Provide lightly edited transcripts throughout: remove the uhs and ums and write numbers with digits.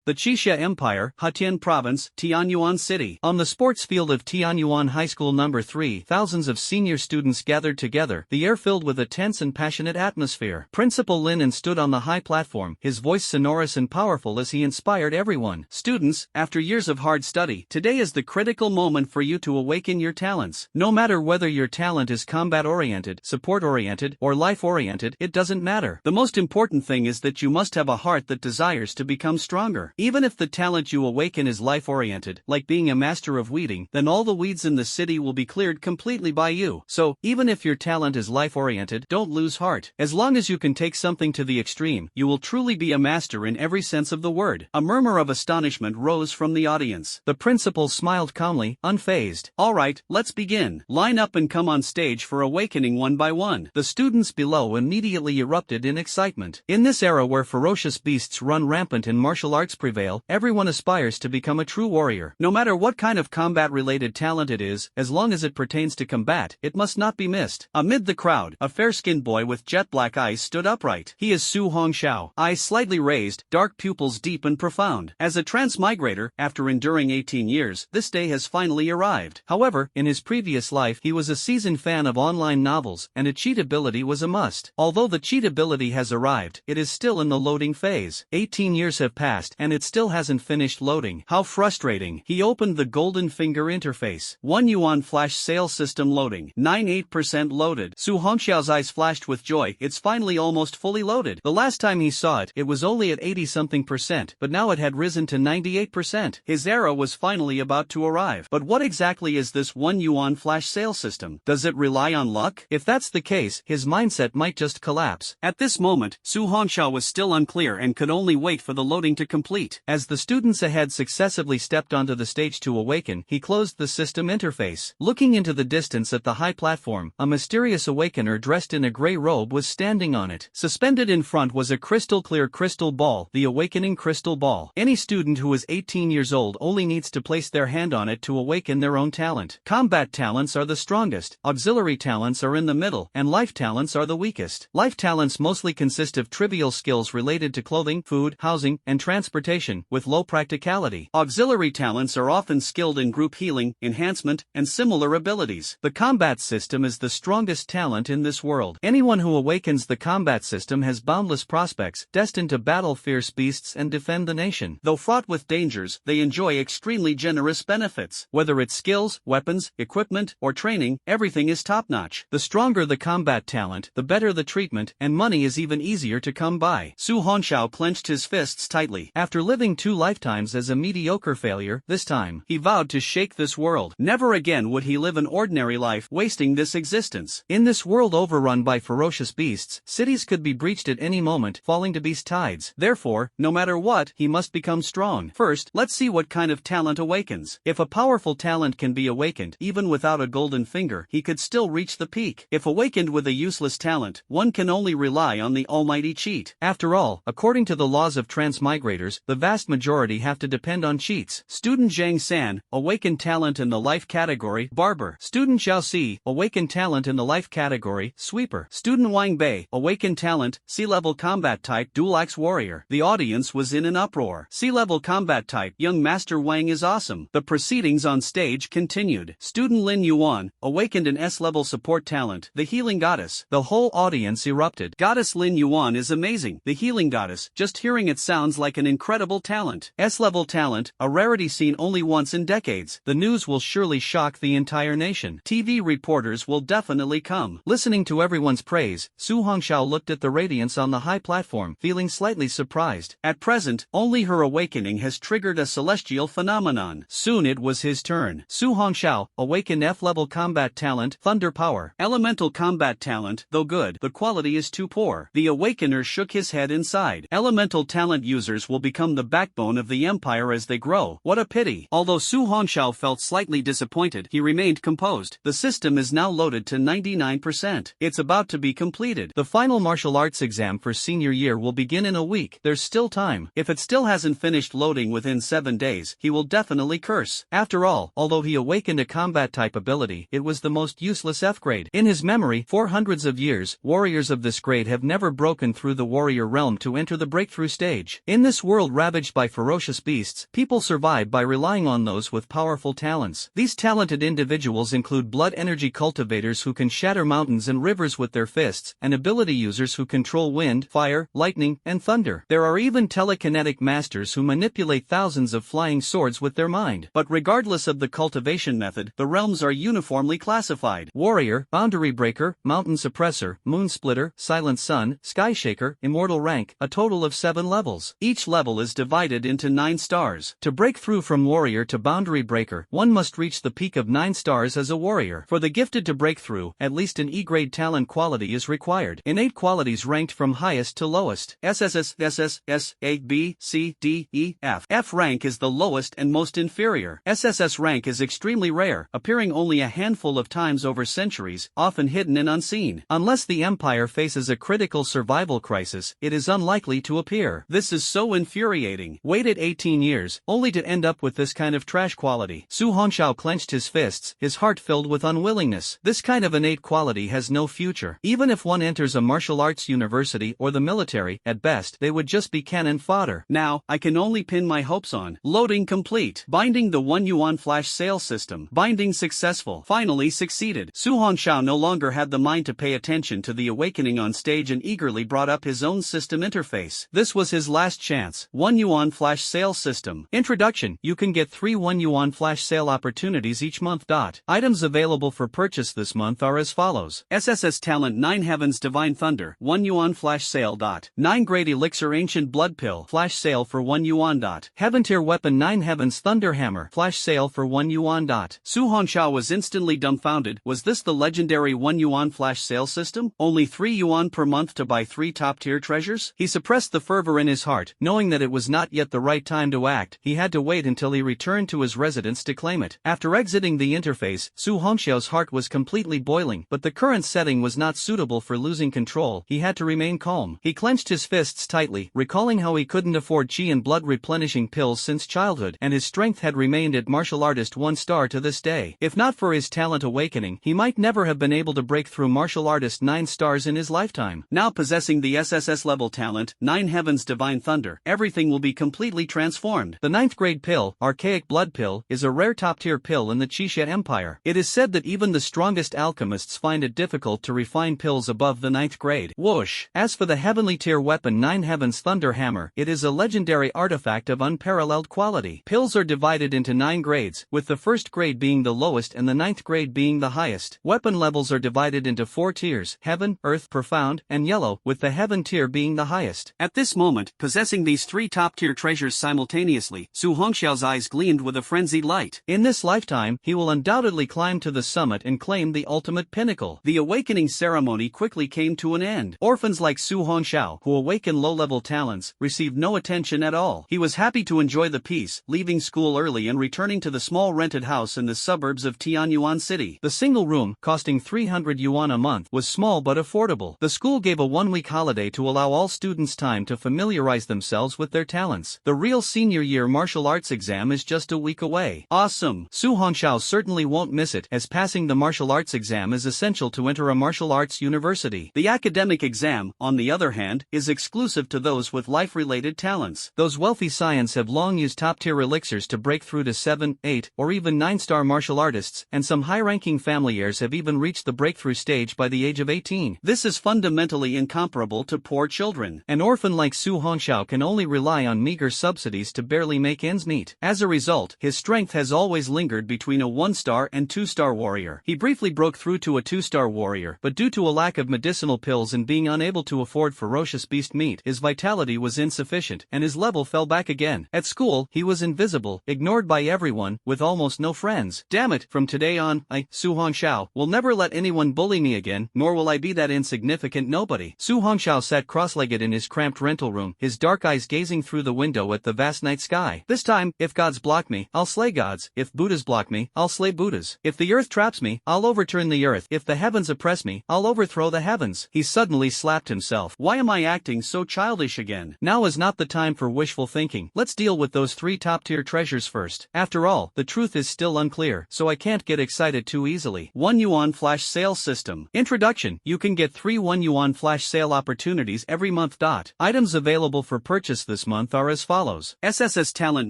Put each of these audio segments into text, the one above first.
The Xixia Empire, Hatian Province, Tianyuan City. On the sports field of Tianyuan High School No. 3, thousands of senior students gathered together, the air filled with a tense and passionate atmosphere. Principal Lin stood on the high platform, his voice sonorous and powerful as he inspired everyone. Students, after years of hard study, today is the critical moment for you to awaken your talents. No matter whether your talent is combat-oriented, support-oriented, or life-oriented, it doesn't matter. The most important thing is that you must have a heart that desires to become stronger. Even if the talent you awaken is life-oriented, like being a master of weeding, then all the weeds in the city will be cleared completely by you. So, even if your talent is life-oriented, don't lose heart. As long as you can take something to the extreme, you will truly be a master in every sense of the word. A murmur of astonishment rose from the audience. The principal smiled calmly, unfazed. Alright, let's begin. Line up and come on stage for awakening one by one. The students below immediately erupted in excitement. In this era where ferocious beasts run rampant and martial arts prevail, everyone aspires to become a true warrior. No matter what kind of combat-related talent it is, as long as it pertains to combat, it must not be missed. Amid the crowd, a fair-skinned boy with jet-black eyes stood upright. He is Su Hongxiao, eyes slightly raised, dark pupils deep and profound. As a transmigrator, after enduring 18 years, this day has finally arrived. However, in his previous life he was a seasoned fan of online novels, and a cheat ability was a must. Although the cheat ability has arrived, it is still in the loading phase. 18 years have passed, and it still hasn't finished loading. How frustrating. He opened the golden finger interface. 1 yuan flash sale system loading. 98% loaded. Su Hongxiao's eyes flashed with joy. It's finally almost fully loaded. The last time he saw it, it was only at 80-something%, but now it had risen to 98%. His era was finally about to arrive. But what exactly is this 1 yuan flash sale system? Does it rely on luck? If that's the case, his mindset might just collapse. At this moment, Su Hongxiao was still unclear and could only wait for the loading to complete. As the students ahead successively stepped onto the stage to awaken, he closed the system interface. Looking into the distance at the high platform, a mysterious awakener dressed in a gray robe was standing on it. Suspended in front was a crystal-clear crystal ball, the awakening crystal ball. Any student who is 18 years old only needs to place their hand on it to awaken their own talent. Combat talents are the strongest, auxiliary talents are in the middle, and life talents are the weakest. Life talents mostly consist of trivial skills related to clothing, food, housing, and transportation, with low practicality. Auxiliary talents are often skilled in group healing, enhancement, and similar abilities. The combat system is the strongest talent in this world. Anyone who awakens the combat system has boundless prospects, destined to battle fierce beasts and defend the nation. Though fraught with dangers, they enjoy extremely generous benefits. Whether it's skills, weapons, equipment, or training, everything is top-notch. The stronger the combat talent, the better the treatment, and money is even easier to come by. Su Hongxiao clenched his fists tightly. After living 2 lifetimes as a mediocre failure, this time, he vowed to shake this world. Never again would he live an ordinary life, wasting this existence. In this world overrun by ferocious beasts, cities could be breached at any moment, falling to beast tides. Therefore, no matter what, he must become strong. First, let's see what kind of talent awakens. If a powerful talent can be awakened, even without a golden finger, he could still reach the peak. If awakened with a useless talent, one can only rely on the almighty cheat. After all, according to the laws of transmigrators, the vast majority have to depend on cheats. Student Zhang San, awakened talent in the life category, barber. Student Xiao Si, awakened talent in the life category, sweeper. Student Wang Bei, awakened talent, C-level combat type, dual axe warrior. The audience was in an uproar. C-level combat type, young master Wang is awesome. The proceedings on stage continued. Student Lin Yuan, awakened an S-level support talent, the healing goddess. The whole audience erupted. Goddess Lin Yuan is amazing. The healing goddess, just hearing it sounds like an incredible talent. S-level talent, a rarity seen only once in decades. The news will surely shock the entire nation. TV reporters will definitely come. Listening to everyone's praise, Su Hongxiao looked at the radiance on the high platform, feeling slightly surprised. At present, only her awakening has triggered a celestial phenomenon. Soon it was his turn. Su Hongxiao, awakened F-level combat talent, thunder power. Elemental combat talent, though good, the quality is too poor. The awakener shook his head inside. Elemental talent users will become the backbone of the empire as they grow. What a pity. Although Su Hongxiao felt slightly disappointed, he remained composed. The system is now loaded to 99%. It's about to be completed. The final martial arts exam for senior year will begin in a week. There's still time. If it still hasn't finished loading within 7 days, he will definitely curse. After all, although he awakened a combat type ability, it was the most useless F grade. In his memory, for hundreds of years, warriors of this grade have never broken through the warrior realm to enter the breakthrough stage. In this world ravaged by ferocious beasts, people survive by relying on those with powerful talents. These talented individuals include blood energy cultivators who can shatter mountains and rivers with their fists, and ability users who control wind, fire, lightning, and thunder. There are even telekinetic masters who manipulate thousands of flying swords with their mind. But regardless of the cultivation method, the realms are uniformly classified: Warrior, Boundary Breaker, Mountain Suppressor, Moon Splitter, Silent Sun, Sky Shaker, Immortal rank, a total of 7 levels. Each level is divided into 9 stars. To break through from Warrior to Boundary Breaker, one must reach the peak of 9 stars as a warrior. For the gifted to break through, at least an E-grade talent quality is required. Innate qualities ranked from highest to lowest: SSS, A, B, C, D, E, F. F rank is the lowest and most inferior. SSS rank is extremely rare, appearing only a handful of times over centuries, often hidden and unseen. Unless the Empire faces a critical survival crisis, it is unlikely to appear. This is so infuriating. Waited 18 years, only to end up with this kind of trash quality. Su Hongxiao clenched his fists, his heart filled with unwillingness. This kind of innate quality has no future. Even if one enters a martial arts university or the military, at best, they would just be cannon fodder. Now, I can only pin my hopes on. Loading complete. Binding the 1 yuan flash sale system. Binding successful. Finally succeeded. Su Hongxiao no longer had the mind to pay attention to the awakening on stage and eagerly brought up his own system interface. This was his last chance. 1 yuan flash sale system. Introduction: you can get 3 1 yuan flash sale opportunities each month. Items available for purchase this month are as follows: SSS Talent 9 Heavens Divine Thunder, 1 yuan flash sale. 9 Grade Elixir Ancient Blood Pill, flash sale for 1 yuan. Heaven Tier Weapon 9 Heavens Thunder Hammer, flash sale for 1 yuan. Su Hongxiao was instantly dumbfounded. Was this the legendary 1 yuan flash sale system? Only 3 yuan per month to buy 3 top-tier treasures? He suppressed the fervor in his heart, knowing that it was not yet the right time to act. He had to wait until he returned to his residence to claim it. After exiting the interface, Su Hongxiao's heart was completely boiling, but the current setting was not suitable for losing control. He had to remain calm. He clenched his fists tightly, recalling how he couldn't afford chi and blood replenishing pills since childhood, and his strength had remained at martial artist 1 star to this day. If not for his talent awakening, he might never have been able to break through martial artist 9 stars in his lifetime. Now possessing the SSS level talent, 9 Heavens Divine Thunder, everything will be completely transformed. The 9th grade pill, Archaic Blood Pill, is a rare top-tier pill in the Qixia Empire. It is said that even the strongest alchemists find it difficult to refine pills above the 9th grade. Whoosh! As for the heavenly tier weapon 9 Heavens Thunder Hammer, it is a legendary artifact of unparalleled quality. Pills are divided into 9 grades, with the 1st grade being the lowest and the 9th grade being the highest. Weapon levels are divided into 4 tiers: Heaven, Earth, Profound, and Yellow, with the Heaven tier being the highest. At this moment, possessing these 3 top-tier treasures simultaneously, Su Hongxiao's eyes gleamed with a frenzied light. In this lifetime, he will undoubtedly climb to the summit and claim the ultimate pinnacle. The awakening ceremony quickly came to an end. Orphans like Su Hongxiao, who awaken low-level talents, received no attention at all. He was happy to enjoy the peace, leaving school early and returning to the small rented house in the suburbs of Tianyuan City. The single room, costing 300 yuan a month, was small but affordable. The school gave a 1-week holiday to allow all students time to familiarize themselves with their talents. The real senior year martial arts exam is just a week away. Awesome! Su Hongxiao certainly won't miss it, as passing the martial arts exam is essential to enter a martial arts university. The academic exam, on the other hand, is exclusive to those with life-related talents. Those wealthy scions have long used top-tier elixirs to break through to 7, 8, or even 9-star martial artists, and some high-ranking family heirs have even reached the breakthrough stage by the age of 18. This is fundamentally incomparable to poor children. An orphan like Su Hongxiao can only rely on meager subsidies to barely make ends meet. As a result, his strength has always lingered between a 1-star and 2-star warrior. He briefly broke through to a 2-star warrior, but due to a lack of medicinal pills and being unable to afford ferocious beast meat, his vitality was insufficient, and his level fell back again. At school, he was invisible, ignored by everyone, with almost no friends. Damn it, from today on, I, Su Hongxiao, will never let anyone bully me again, nor will I be that insignificant nobody. Su Hongxiao sat cross-legged in his cramped rental room, his dark eyes gazing through the window at the vast night sky. This time, if gods block me, I'll slay gods. If Buddhas block me, I'll slay Buddhas. If the earth traps me, I'll overturn the earth. If the heavens oppress me, I'll overthrow the heavens. He suddenly slapped himself. Why am I acting so childish again? Now is not the time for wishful thinking. Let's deal with those 3 top-tier treasures first. After all, the truth is still unclear, so I can't get excited too easily. 1 yuan flash sale system. Introduction: you can get 3 1 yuan flash sale opportunities every month. Items available for purchase this this month are as follows. SSS Talent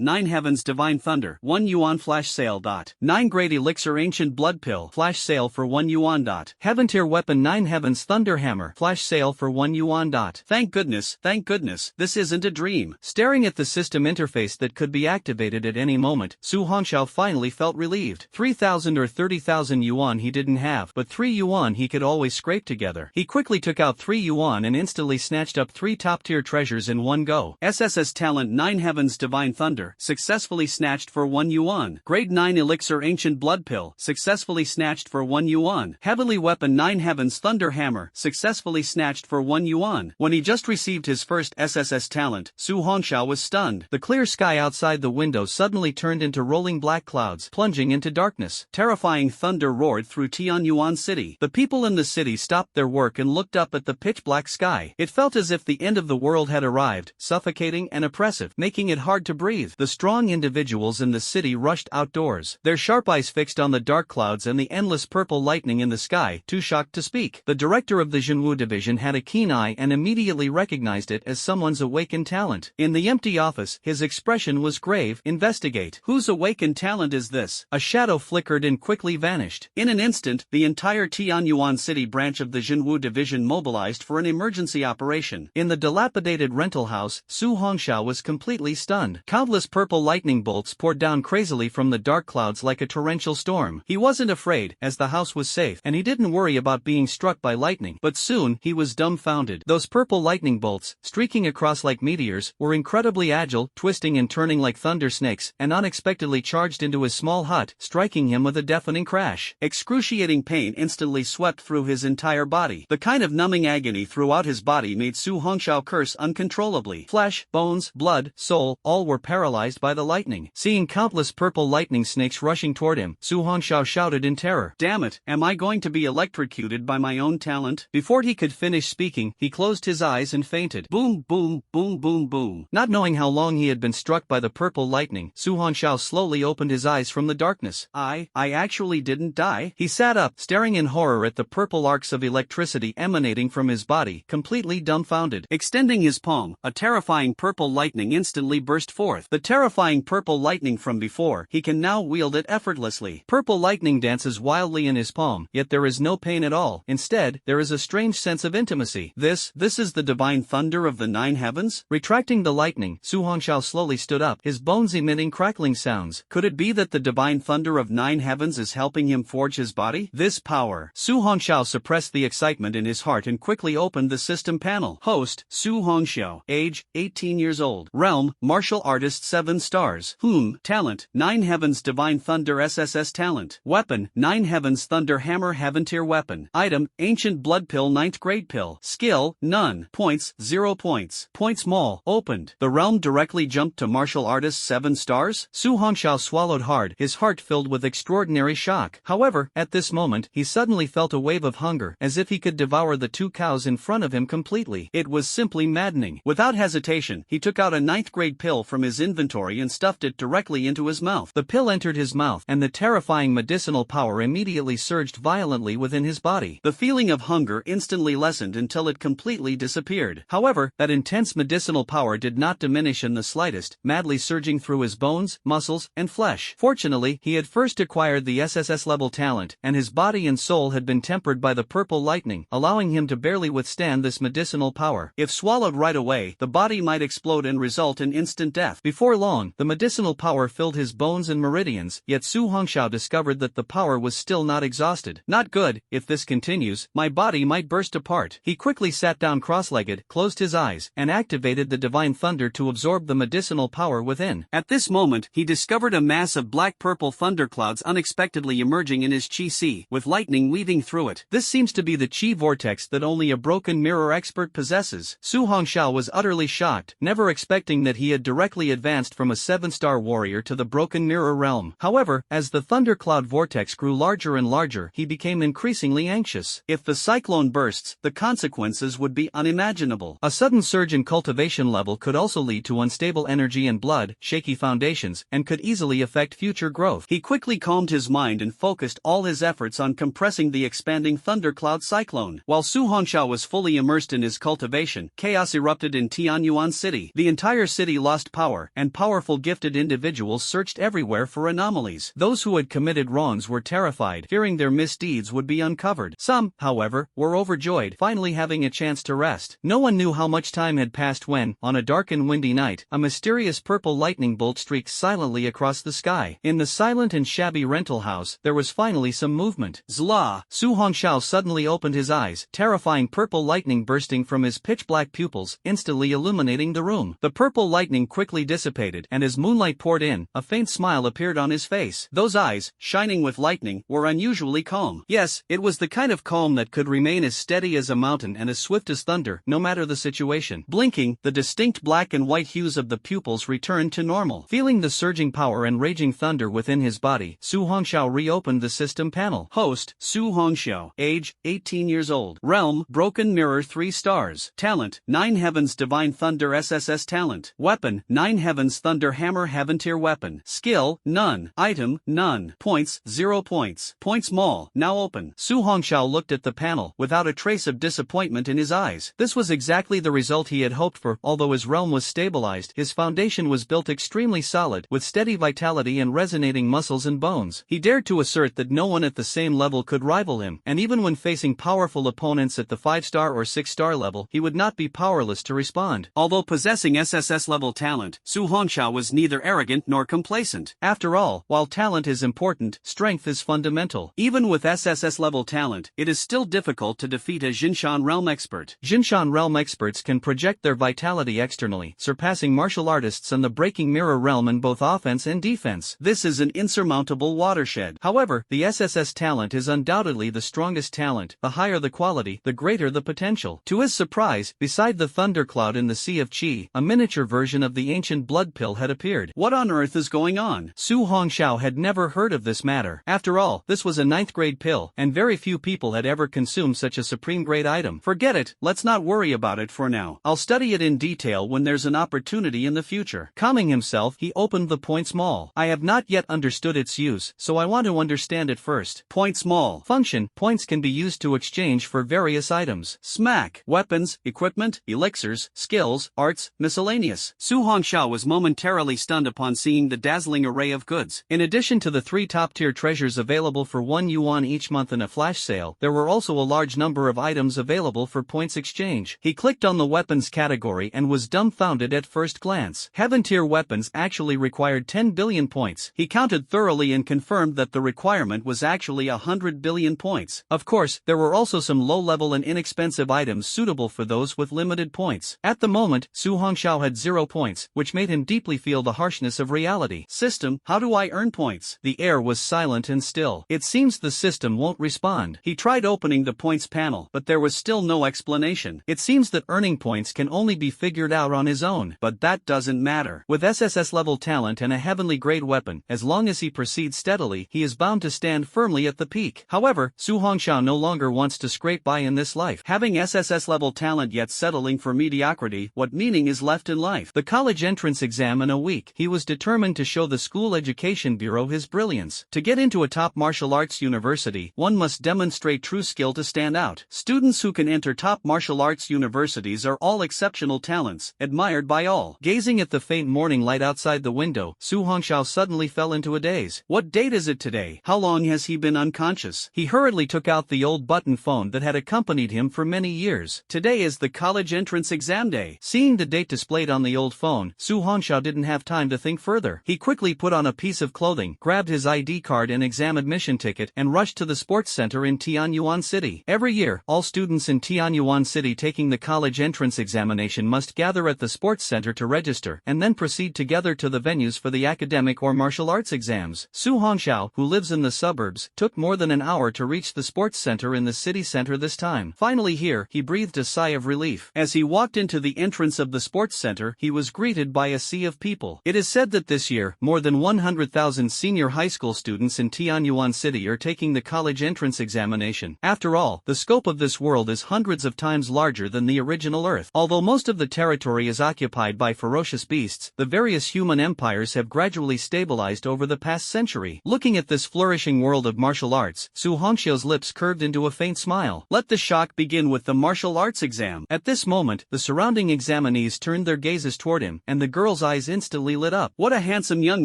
9 Heavens Divine Thunder 1 Yuan Flash Sale. 9 Great Elixir Ancient Blood Pill Flash Sale for 1 Yuan. Heaven Tier Weapon 9 Heavens Thunder Hammer Flash Sale for 1 Yuan. Thank goodness, this isn't a dream. Staring at the system interface that could be activated at any moment, Su Hongxiao finally felt relieved. 3,000 or 30,000 yuan he didn't have, but 3 yuan he could always scrape together. He quickly took out 3 yuan and instantly snatched up 3 top-tier treasures in one go. SSS Talent 9 Heavens Divine Thunder successfully snatched for 1 yuan. Grade 9 Elixir Ancient Blood Pill successfully snatched for 1 yuan. Heavenly Weapon 9 Heavens Thunder Hammer successfully snatched for 1 yuan. When he just received his first SSS talent, Su Hongxiao was stunned. The clear sky outside the window suddenly turned into rolling black clouds, plunging into darkness. Terrifying thunder roared through Tianyuan City. The people in the city stopped their work and looked up at the pitch-black sky. It felt as if the end of the world had arrived, suffocating and oppressive, making it hard to breathe. The strong individuals in the city rushed outdoors, their sharp eyes fixed on the dark clouds and the endless purple lightning in the sky, too shocked to speak. The director of the Jinwu division had a keen eye and immediately recognized it as someone's awakened talent. In the empty office, his expression was grave. Investigate. Whose awakened talent is this? A shadow flickered and quickly vanished. In an instant, the entire Tianyuan City branch of the Jinwu division mobilized for an emergency operation. In the dilapidated rental house, Su Hongxiao was completely stunned. Countless purple lightning bolts poured down crazily from the dark clouds like a torrential storm. He wasn't afraid, as the house was safe, and he didn't worry about being struck by lightning. But soon, he was dumbfounded. Those purple lightning bolts, streaking across like meteors, were incredibly agile, twisting and turning like thunder snakes, and unexpectedly charged into his small hut, striking him with a deafening crash. Excruciating pain instantly swept through his entire body. The kind of numbing agony throughout his body made Su Hongxiao curse uncontrollably. Flesh, bones, blood, soul, all were paralyzed by the lightning. Seeing countless purple lightning snakes rushing toward him, Su Hongxiao shouted in terror. Damn it, am I going to be electrocuted by my own talent? Before he could finish speaking, he closed his eyes and fainted. Boom, boom, boom, boom, boom. Not knowing how long he had been struck by the purple lightning, Su Hongxiao slowly opened his eyes from the darkness. I actually didn't die. He sat up, staring in horror at the purple arcs of electricity emanating from his body, completely dumbfounded. Extending his palm, a terrifying purple lightning instantly burst forth. The terrifying purple lightning from before, he can now wield it effortlessly. Purple lightning dances wildly in his palm, yet there is no pain at all. Instead, there is a strange sense of intimacy. This is the divine thunder of the 9 heavens? Retracting the lightning, Su Hongxiao slowly stood up, his bones emitting crackling sounds. Could it be that the divine thunder of 9 heavens is helping him forge his body? This power. Su Hongxiao suppressed the excitement in his heart and quickly opened the system panel. Host, Su Hongxiao. Age, 18 years old. Realm, Martial Artist 7 stars. Talent, 9 Heavens Divine Thunder SSS Talent. Weapon, 9 Heavens Thunder Hammer Heaven Tier Weapon. Item, Ancient Blood Pill 9th Grade Pill. Skill, none. Points, 0 points. Points Mall, opened. The realm directly jumped to Martial Artist 7 stars? Su Hongxiao swallowed hard, his heart filled with extraordinary shock. However, at this moment, he suddenly felt a wave of hunger, as if he could devour the 2 cows in front of him completely. It was simply maddening. Without hesitation, he took out a 9th grade pill from his inventory and stuffed it directly into his mouth. The pill entered his mouth, and the terrifying medicinal power immediately surged violently within his body. The feeling of hunger instantly lessened until it completely disappeared. However, that intense medicinal power did not diminish in the slightest, madly surging through his bones, muscles, and flesh. Fortunately, he had first acquired the SSS-level talent, and his body and soul had been tempered by the purple lightning, allowing him to barely withstand this medicinal power. If swallowed right away, the body might explode and result in instant death. Before long, the medicinal power filled his bones and meridians, yet Su Hongxiao discovered that the power was still not exhausted. Not good. If this continues, my body might burst apart. He quickly sat down cross-legged, closed his eyes, and activated the divine thunder to absorb the medicinal power within. At this moment, he discovered a mass of black-purple thunderclouds unexpectedly emerging in his chi sea, with lightning weaving through it. This seems to be the chi vortex that only a broken mirror expert possesses. Su Hongxiao was utterly shocked, never expecting that he had directly advanced from a 7-star warrior to the broken mirror realm. However, as the thundercloud vortex grew larger and larger, he became increasingly anxious. If the cyclone bursts, the consequences would be unimaginable. A sudden surge in cultivation level could also lead to unstable energy and blood, shaky foundations, and could easily affect future growth. He quickly calmed his mind and focused all his efforts on compressing the expanding thundercloud cyclone. While Su Hongxiao was fully immersed in his cultivation, chaos erupted in Tianyuan City. city. The entire city lost power, and powerful gifted individuals searched everywhere for anomalies. Those who had committed wrongs were terrified, fearing their misdeeds would be uncovered. Some, however, were overjoyed, finally having a chance to rest. No one knew how much time had passed when, on a dark and windy night, a mysterious purple lightning bolt streaked silently across the sky. In the silent and shabby rental house, there was finally some movement. Zla! Su Hongxiao suddenly opened his eyes, terrifying purple lightning bursting from his pitch-black pupils, instantly illuminating the room. The purple lightning quickly dissipated, and as moonlight poured in, a faint smile appeared on his face. Those eyes, shining with lightning, were unusually calm. Yes, it was the kind of calm that could remain as steady as a mountain and as swift as thunder, no matter the situation. Blinking, the distinct black and white hues of the pupils returned to normal. Feeling the surging power and raging thunder within his body, Su Hongxiao reopened the system panel. Host, Su Hongxiao. Age, 18 years old. Realm, Broken Mirror 3 stars. Talent, 9 Heavens Divine Thunder SSS Talent. Weapon, 9 Heavens Thunder Hammer Heaven Tier Weapon. Skill, none. Item, none. Points, 0 points. Points Mall, now open. Su Hongxiao looked at the panel, without a trace of disappointment in his eyes. This was exactly the result he had hoped for. Although his realm was stabilized, his foundation was built extremely solid, with steady vitality and resonating muscles and bones. He dared to assert that no one at the same level could rival him, and even when facing powerful opponents at the 5-star or 6-star level, he would not be powerless to respond. Although possessing SSS-level talent, Su Hongxiao was neither arrogant nor complacent. After all, while talent is important, strength is fundamental. Even with SSS-level talent, it is still difficult to defeat a Jinshan Realm expert. Jinshan Realm experts can project their vitality externally, surpassing martial artists in the Breaking Mirror realm in both offense and defense. This is an insurmountable watershed. However, the SSS talent is undoubtedly the strongest talent. The higher the quality, the greater the potential. To his surprise, beside the thundercloud in the Sea of Qi, a miniature version of the ancient blood pill had appeared. What on earth is going on? Su Hongxiao had never heard of this matter. After all, this was a 9th grade pill, and very few people had ever consumed such a supreme grade item. Forget it, let's not worry about it for now. I'll study it in detail when there's an opportunity in the future. Calming himself, he opened the Points Mall. I have not yet understood its use, so I want to understand it first. Points Mall. Function: points can be used to exchange for various items. Smack. Weapons, equipment, elixirs, skills, arts, miscellaneous. Su Hongxiao was momentarily stunned upon seeing the dazzling array of goods. In addition to the 3 top-tier treasures available for 1 yuan each month in a flash sale, there were also a large number of items available for points exchange. He clicked on the weapons category and was dumbfounded at first glance. Heaven-tier weapons actually required 10 billion points. He counted thoroughly and confirmed that the requirement was actually 100 billion points. Of course, there were also some low-level and inexpensive items suitable for those with limited points. At the moment, Su Hongxiao had 0 points, which made him deeply feel the harshness of reality. System, how do I earn points? The air was silent and still. It seems the system won't respond. He tried opening the points panel, but there was still no explanation. It seems that earning points can only be figured out on his own, but that doesn't matter. With SSS-level talent and a heavenly grade weapon, as long as he proceeds steadily, he is bound to stand firmly at the peak. However, Su Hongxiao no longer wants to scrape by in this life. Having SSS-level talent yet settling for mediocrity, what meaning is left in life? The college entrance exam in a week. He was determined to show the School Education Bureau his brilliance. To get into a top martial arts university, one must demonstrate true skill to stand out. Students who can enter top martial arts universities are all exceptional talents, admired by all. Gazing at the faint morning light outside the window, Su Hongxiao suddenly fell into a daze. What date is it today? How long has he been unconscious? He hurriedly took out the old button phone that had accompanied him for many years. Today is the college entrance exam day. Seeing the date displayed on the old phone, Su Hongxiao didn't have time to think further. He quickly put on a piece of clothing, grabbed his ID card and exam admission ticket, and rushed to the sports center in Tianyuan City. Every year, all students in Tianyuan City taking the college entrance examination must gather at the sports center to register, and then proceed together to the venues for the academic or martial arts exams. Su Hongxiao, who lives in the suburbs, took more than an hour to reach the sports center in the city center this time. Finally here, he breathed a sigh of relief. As he walked into the entrance of the sports center, he was greeted by a sea of people. It is said that this year, more than 100,000 senior high school students in Tianyuan City are taking the college entrance examination. After all, the scope of this world is hundreds of times larger than the original Earth. Although most of the territory is occupied by ferocious beasts, the various human empires have gradually stabilized over the past century. Looking at this flourishing world of martial arts, Su Hongxiao's lips curved into a faint smile. Let the shock begin with the martial arts exam. At this moment, the surrounding examination examinees turned their gazes toward him, and the girl's eyes instantly lit up. What a handsome young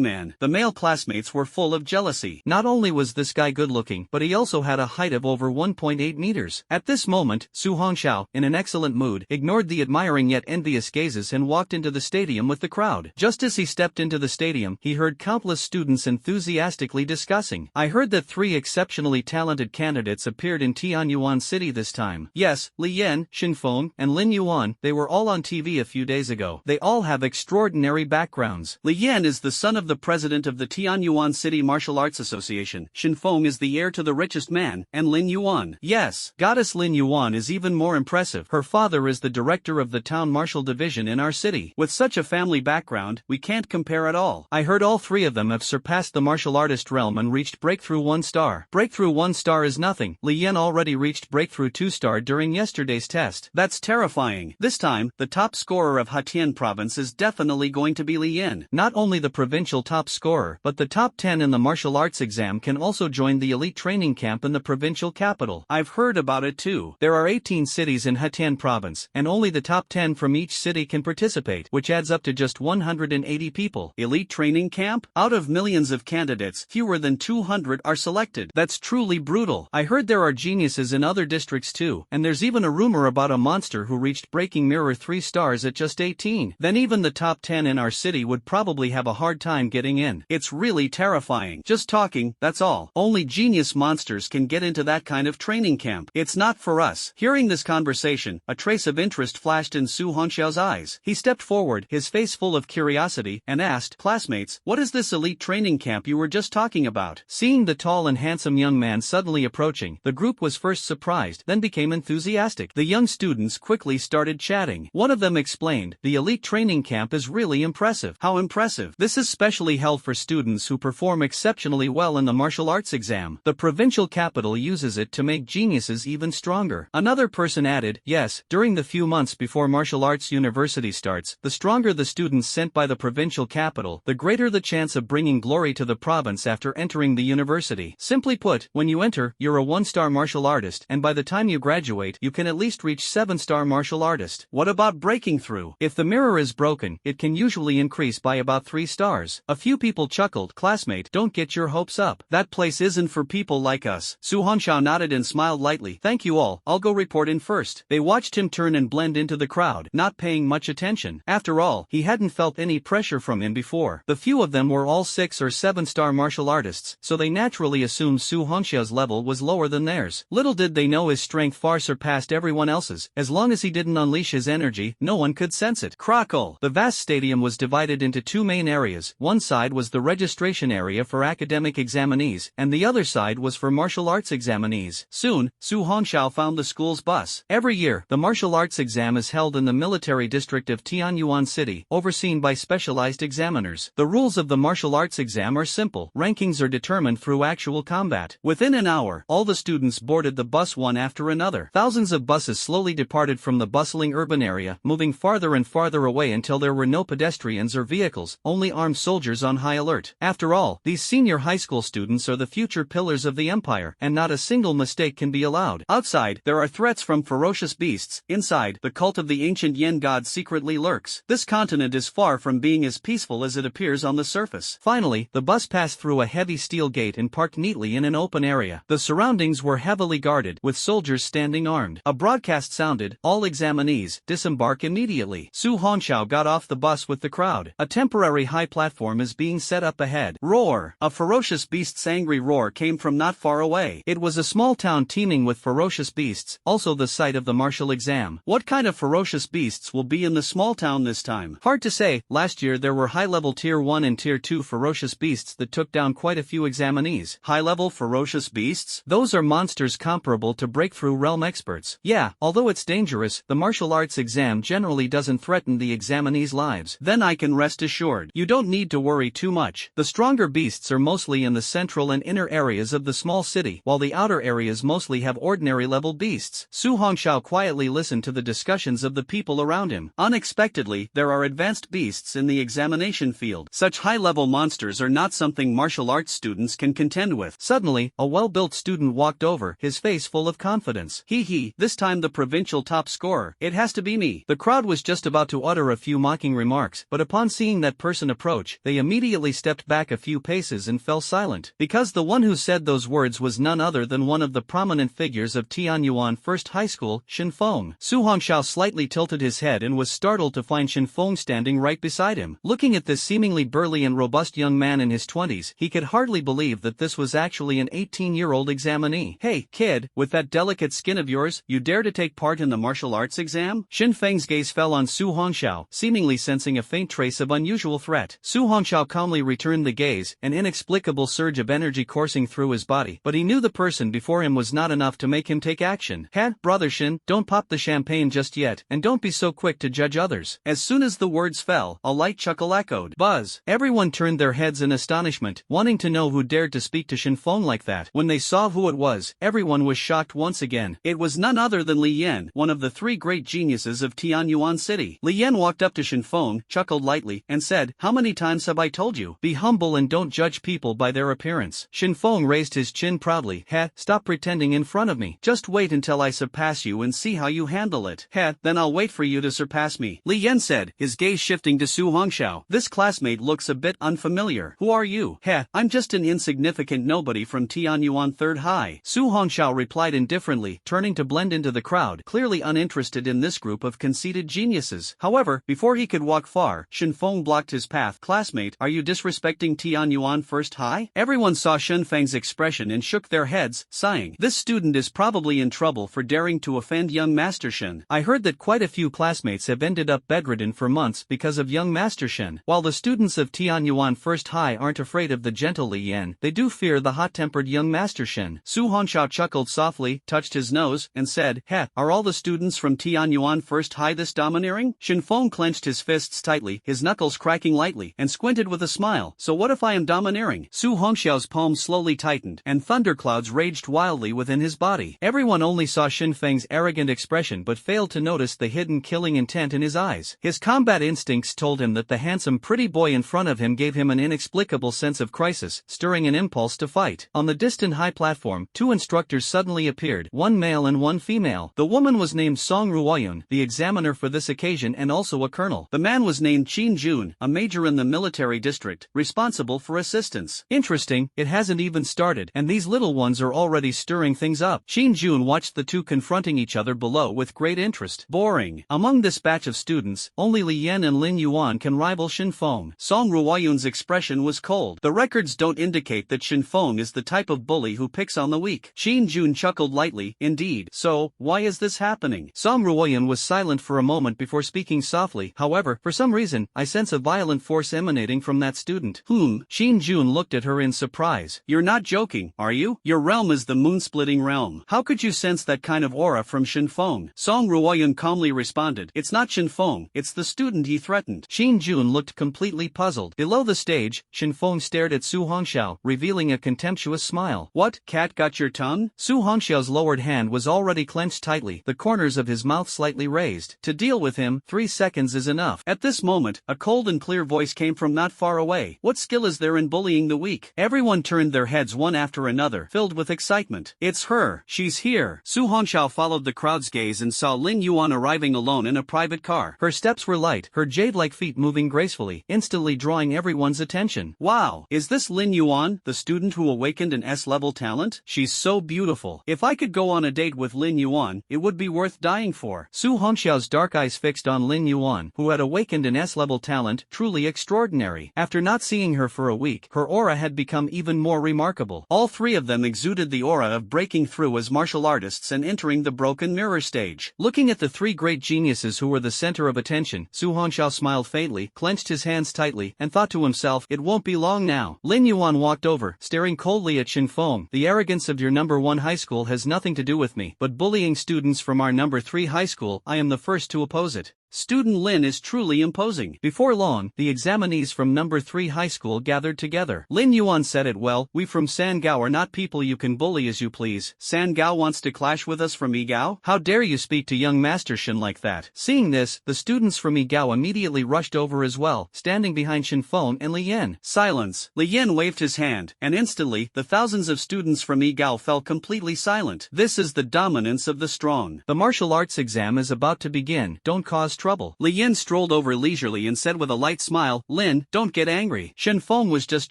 man. The male classmates were full of jealousy. Not only was this guy good-looking, but he also had a height of over 1.8 meters. At this moment, Su Hongxiao, in an excellent mood, ignored the admiring yet envious gazes and walked into the stadium with the crowd. Just as he stepped into the stadium, he heard countless students enthusiastically discussing. I heard that 3 exceptionally talented candidates appeared in Tianyuan City this time. Yes, Li Yan, Xinfeng, and Lin Yuan, they were all on TV a few days ago. They all have extraordinary backgrounds. Li Yan is the son of the president of the Tianyuan City Martial Arts Association. Xinfeng is the heir to the richest man, and Lin Yuan. Yes, goddess Lin Yuan is even more impressive. Her father is the director of the town martial division in our city. With such a family background, we can't compare at all. I heard all 3 of them have surpassed the martial artist realm and reached breakthrough 1 star. Breakthrough 1 star is nothing. Li Yan already reached breakthrough 2 star during yesterday's test. That's terrifying. This time, the top scorer of Hatian province is definitely going to be Li Yan. Not only the provincial top scorer, but the top 10 in the martial arts exam can also join the elite training camp in the provincial capital. I've heard about it too. There are 18 cities in Hatian province, and only the top 10 from each city can participate, which adds up to just 180 people. Elite training camp? Out of millions of candidates, fewer than 200 are selected. That's truly brutal. I heard there are geniuses in other districts too, and there's even a rumor about a monster who reached breaking mirror 3 stars at just 18. Then even the top 10 in our city would probably have a hard time getting in. It's really terrifying. Just talking, that's all. Only genius monsters can get into that kind of training camp. It's not for us. Hearing this conversation, a trace of interest flashed in Su Hongxiao's eyes. He stepped forward, his face full of curiosity, and asked, "Classmates, what is this elite training camp you were just talking about?" Seeing the tall and handsome young man suddenly approaching, the group was first surprised, then became enthusiastic. The young students quickly started chatting. One of them explained, "The elite training camp is really impressive." How impressive? This is specially held for students who perform exceptionally well in the martial arts exam. The provincial capital uses it to make geniuses even stronger. Another person added, "Yes, during the few months before martial arts university starts, the stronger the students sent by the provincial capital, the greater the chance of bringing glory to the province after entering the university. Simply put, when you enter, you're a 1-star martial artist, and by the time you graduate, you can at least reach 7-star martial artist." What about breaking through? If the mirror is broken, it can usually increase by about 3 stars. A few people chuckled. "Classmate, don't get your hopes up. That place isn't for people like us." Su Hongxiao nodded and smiled lightly. "Thank you all, I'll go report in first." They watched him turn and blend into the crowd, not paying much attention. After all, he hadn't felt any pressure from him before. The few of them were all 6 or 7-star martial artists, so they naturally assumed Su Hongxiao's level was lower than theirs. Little did they know his strength far surpassed everyone else's. As long as he didn't unleash his energy, no one could sense it. Crackle! The vast stadium was divided into 2 main areas. One side was the registration area for academic examinees, and the other side was for martial arts examinees. Soon, Su Hongxiao found the school's bus. Every year, the martial arts exam is held in the military district of Tianyuan City, overseen by specialized examiners. The rules of the martial arts exam are simple. Rankings are determined through actual combat. Within an hour, all the students boarded the bus one after another. Thousands of buses slowly departed from the bustling urban area, moving farther and farther away until there were no pedestrians or vehicles, only armed soldiers on high alert. After all, these senior high school students are the future pillars of the empire, and not a single mistake can be allowed. Outside, there are threats from ferocious beasts. Inside, the cult of the ancient Yen god secretly lurks. This continent is far from being as peaceful as it appears on the surface. Finally, the bus passed through a heavy steel gate and parked neatly in an open area. The surroundings were heavily guarded, with soldiers standing armed. A broadcast sounded, "All examinees, disembark immediately." Su Hongxiao got off the bus with the crowd. A temporary high platform is being set up ahead. Roar! A ferocious beast's angry roar came from not far away. It was a small town teeming with ferocious beasts, also the site of the martial exam. What kind of ferocious beasts will be in the small town this time? Hard to say. Last year there were high-level Tier 1 and Tier 2 ferocious beasts that took down quite a few examinees. High-level ferocious beasts? Those are monsters comparable to breakthrough realm experts. Yeah, although it's dangerous, the martial arts exam generally doesn't threaten the examinees' lives. Then I can rest assured. You don't need to worry too much. The stronger beasts are mostly in the central and inner areas of the small city, while the outer areas mostly have ordinary level beasts. Su Hongxiao quietly listened to the discussions of the people around him. Unexpectedly, there are advanced beasts in the examination field. Such high-level monsters are not something martial arts students can contend with. Suddenly, a well-built student walked over, his face full of confidence. He, this time the provincial top scorer. It has to be me. The crowd crowd was just about to utter a few mocking remarks, but upon seeing that person approach, they immediately stepped back a few paces and fell silent. Because the one who said those words was none other than one of the prominent figures of Tianyuan First High School, Shinfeng. Su Hongxiao slightly tilted his head and was startled to find Shinfeng standing right beside him. Looking at this seemingly burly and robust young man in his 20s, he could hardly believe that this was actually an 18-year-old examinee. "Hey, kid, with that delicate skin of yours, you dare to take part in the martial arts exam?" Shinfeng's gaze fell on Su Hongxiao, seemingly sensing a faint trace of unusual threat. Su Hongxiao calmly returned the gaze, an inexplicable surge of energy coursing through his body, but he knew the person before him was not enough to make him take action. Brother Shin, don't pop the champagne just yet, and don't be so quick to judge others." As soon as the words fell, a light chuckle echoed. Buzz! Everyone turned their heads in astonishment, wanting to know who dared to speak to Shinfeng like that. When they saw who it was, everyone was shocked once again. It was none other than Li Yan, one of the three great geniuses of Tianyuan City. Li Yan walked up to Shinfeng, chuckled lightly, and said, "How many times have I told you? Be humble and don't judge people by their appearance." Shinfeng raised his chin proudly. Stop pretending in front of me. Just wait until I surpass you and see how you handle it." Then I'll wait for you to surpass me," Li Yan said, his gaze shifting to Su Hongxiao. "This classmate looks a bit unfamiliar. Who are you?" "I'm just an insignificant nobody from Tianyuan Third High," Su Hongxiao replied indifferently, turning to blend into the crowd, clearly uninterested in this group of conceited geniuses. However, before he could walk far, Shinfeng blocked his path. "Classmate, are you disrespecting Tianyuan First High?" Everyone saw Shinfeng's expression and shook their heads, sighing. This student is probably in trouble for daring to offend young Master Shin. I heard that quite a few classmates have ended up bedridden for months because of young Master Shin. While the students of Tianyuan First High aren't afraid of the gentle Li Yan, they do fear the hot-tempered young Master Shin. Su Hongxiao chuckled softly, touched his nose, and said, "Are all the students from Tianyuan First High this domineering?" Shinfeng clenched his fists tightly, his knuckles cracking lightly, and squinted with a smile. "So what if I am domineering?" Su Hongxiao's palms slowly tightened, and thunderclouds raged wildly within his body. Everyone only saw Shinfeng's arrogant expression but failed to notice the hidden killing intent in his eyes. His combat instincts told him that the handsome pretty boy in front of him gave him an inexplicable sense of crisis, stirring an impulse to fight. On the distant high platform, two instructors suddenly appeared, one male and one female. The woman was named Song Ruoyun, the examiner for this occasion and also a colonel. The man was named Qin Jun, a major in the military district, responsible for assistance. Interesting, it hasn't even started, and these little ones are already stirring things up. Qin Jun watched the two confronting each other below with great interest. Boring. Among this batch of students, only Li Yan and Lin Yuan can rival Shinfeng. Song Ruoyun's expression was cold. The records don't indicate that Shinfeng is the type of bully who picks on the weak. Qin Jun chuckled lightly. "Indeed. So, why is this happening?" Song Ruoyun was silent for a moment before speaking softly. "However, for some reason, I sense a violent force emanating from that student." Qin Jun looked at her in surprise. "You're not joking, are you? Your realm is the moon-splitting realm. How could you sense that kind of aura from Shinfeng?" Song Ruoyun calmly responded, "It's not Shinfeng, it's the student he threatened." Qin Jun looked completely puzzled. Below the stage, Shinfeng stared at Su Hongxiao, revealing a contemptuous smile. "What, cat got your tongue?" Su Hongxiao's lowered hand was already clenched tightly, the corners of his mouth slightly raised. To deal with him, 3 seconds is enough. At this moment, a cold and clear voice came from not far away. "What skill is there in bullying the weak?" Everyone turned their heads one after another, filled with excitement. "It's her! She's here!" Su Hongxiao followed the crowd's gaze and saw Lin Yuan arriving alone in a private car. Her steps were light, her jade-like feet moving gracefully, instantly drawing everyone's attention. "Wow! Is this Lin Yuan, the student who awakened an S-level talent? She's so beautiful. If I could go on a date with Lin Yuan, it would be worth dying for." Su Hongxiao's dark eyes fixed on Lin Yuan, who had awakened an S-level talent, truly extraordinary. After not seeing her for a week, her aura had become even more remarkable. All three of them exuded the aura of breaking through as martial artists and entering the broken mirror stage. Looking at the three great geniuses who were the center of attention, Su Hongxiao smiled faintly, clenched his hands tightly, and thought to himself, "It won't be long now." Lin Yuan walked over, staring coldly at Shinfeng. "The arrogance of your number 1 high school has nothing to do with me, but bullying students from our number 3 high school, I am the first to oppose it. Student Lin is truly imposing." Before long, the examinees from number 3 high school gathered together. Lin Yuan said it well, "We from Sangao are not people you can bully as you please. Sangao wants to clash with us from Yigao? How dare you speak to young Master Shin like that?" Seeing this, the students from Yigao immediately rushed over as well, standing behind Shinfeng and Li Yan. "Silence!" Li Yan waved his hand, and instantly, the thousands of students from Yigao fell completely silent. This is the dominance of the strong. The martial arts exam is about to begin. Don't cause trouble. Li Yin strolled over leisurely and said with a light smile, "Lin, don't get angry. Shen Feng was just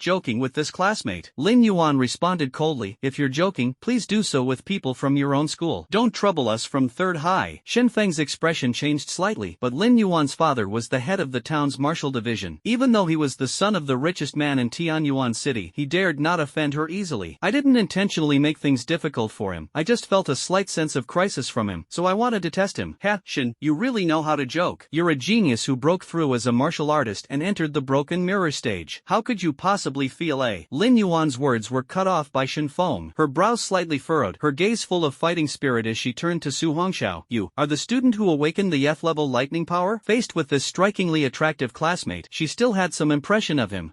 joking with this classmate." Lin Yuan responded coldly, "If you're joking, please do so with people from your own school. Don't trouble us from third high." Shen Feng's expression changed slightly, but Lin Yuan's father was the head of the town's martial division. Even though he was the son of the richest man in Tianyuan City, he dared not offend her easily. "I didn't intentionally make things difficult for him. I just felt a slight sense of crisis from him, so I wanted to test him." "Ha, Shen, you really know how to joke. You're a genius who broke through as a martial artist and entered the broken mirror stage. How could you possibly feel a..." Lin Yuan's words were cut off by Shen Feng. Her brows slightly furrowed, her gaze full of fighting spirit as she turned to Su Hongxiao. "You are the student who awakened the F-level lightning power?" Faced with this strikingly attractive classmate, she still had some impression of him.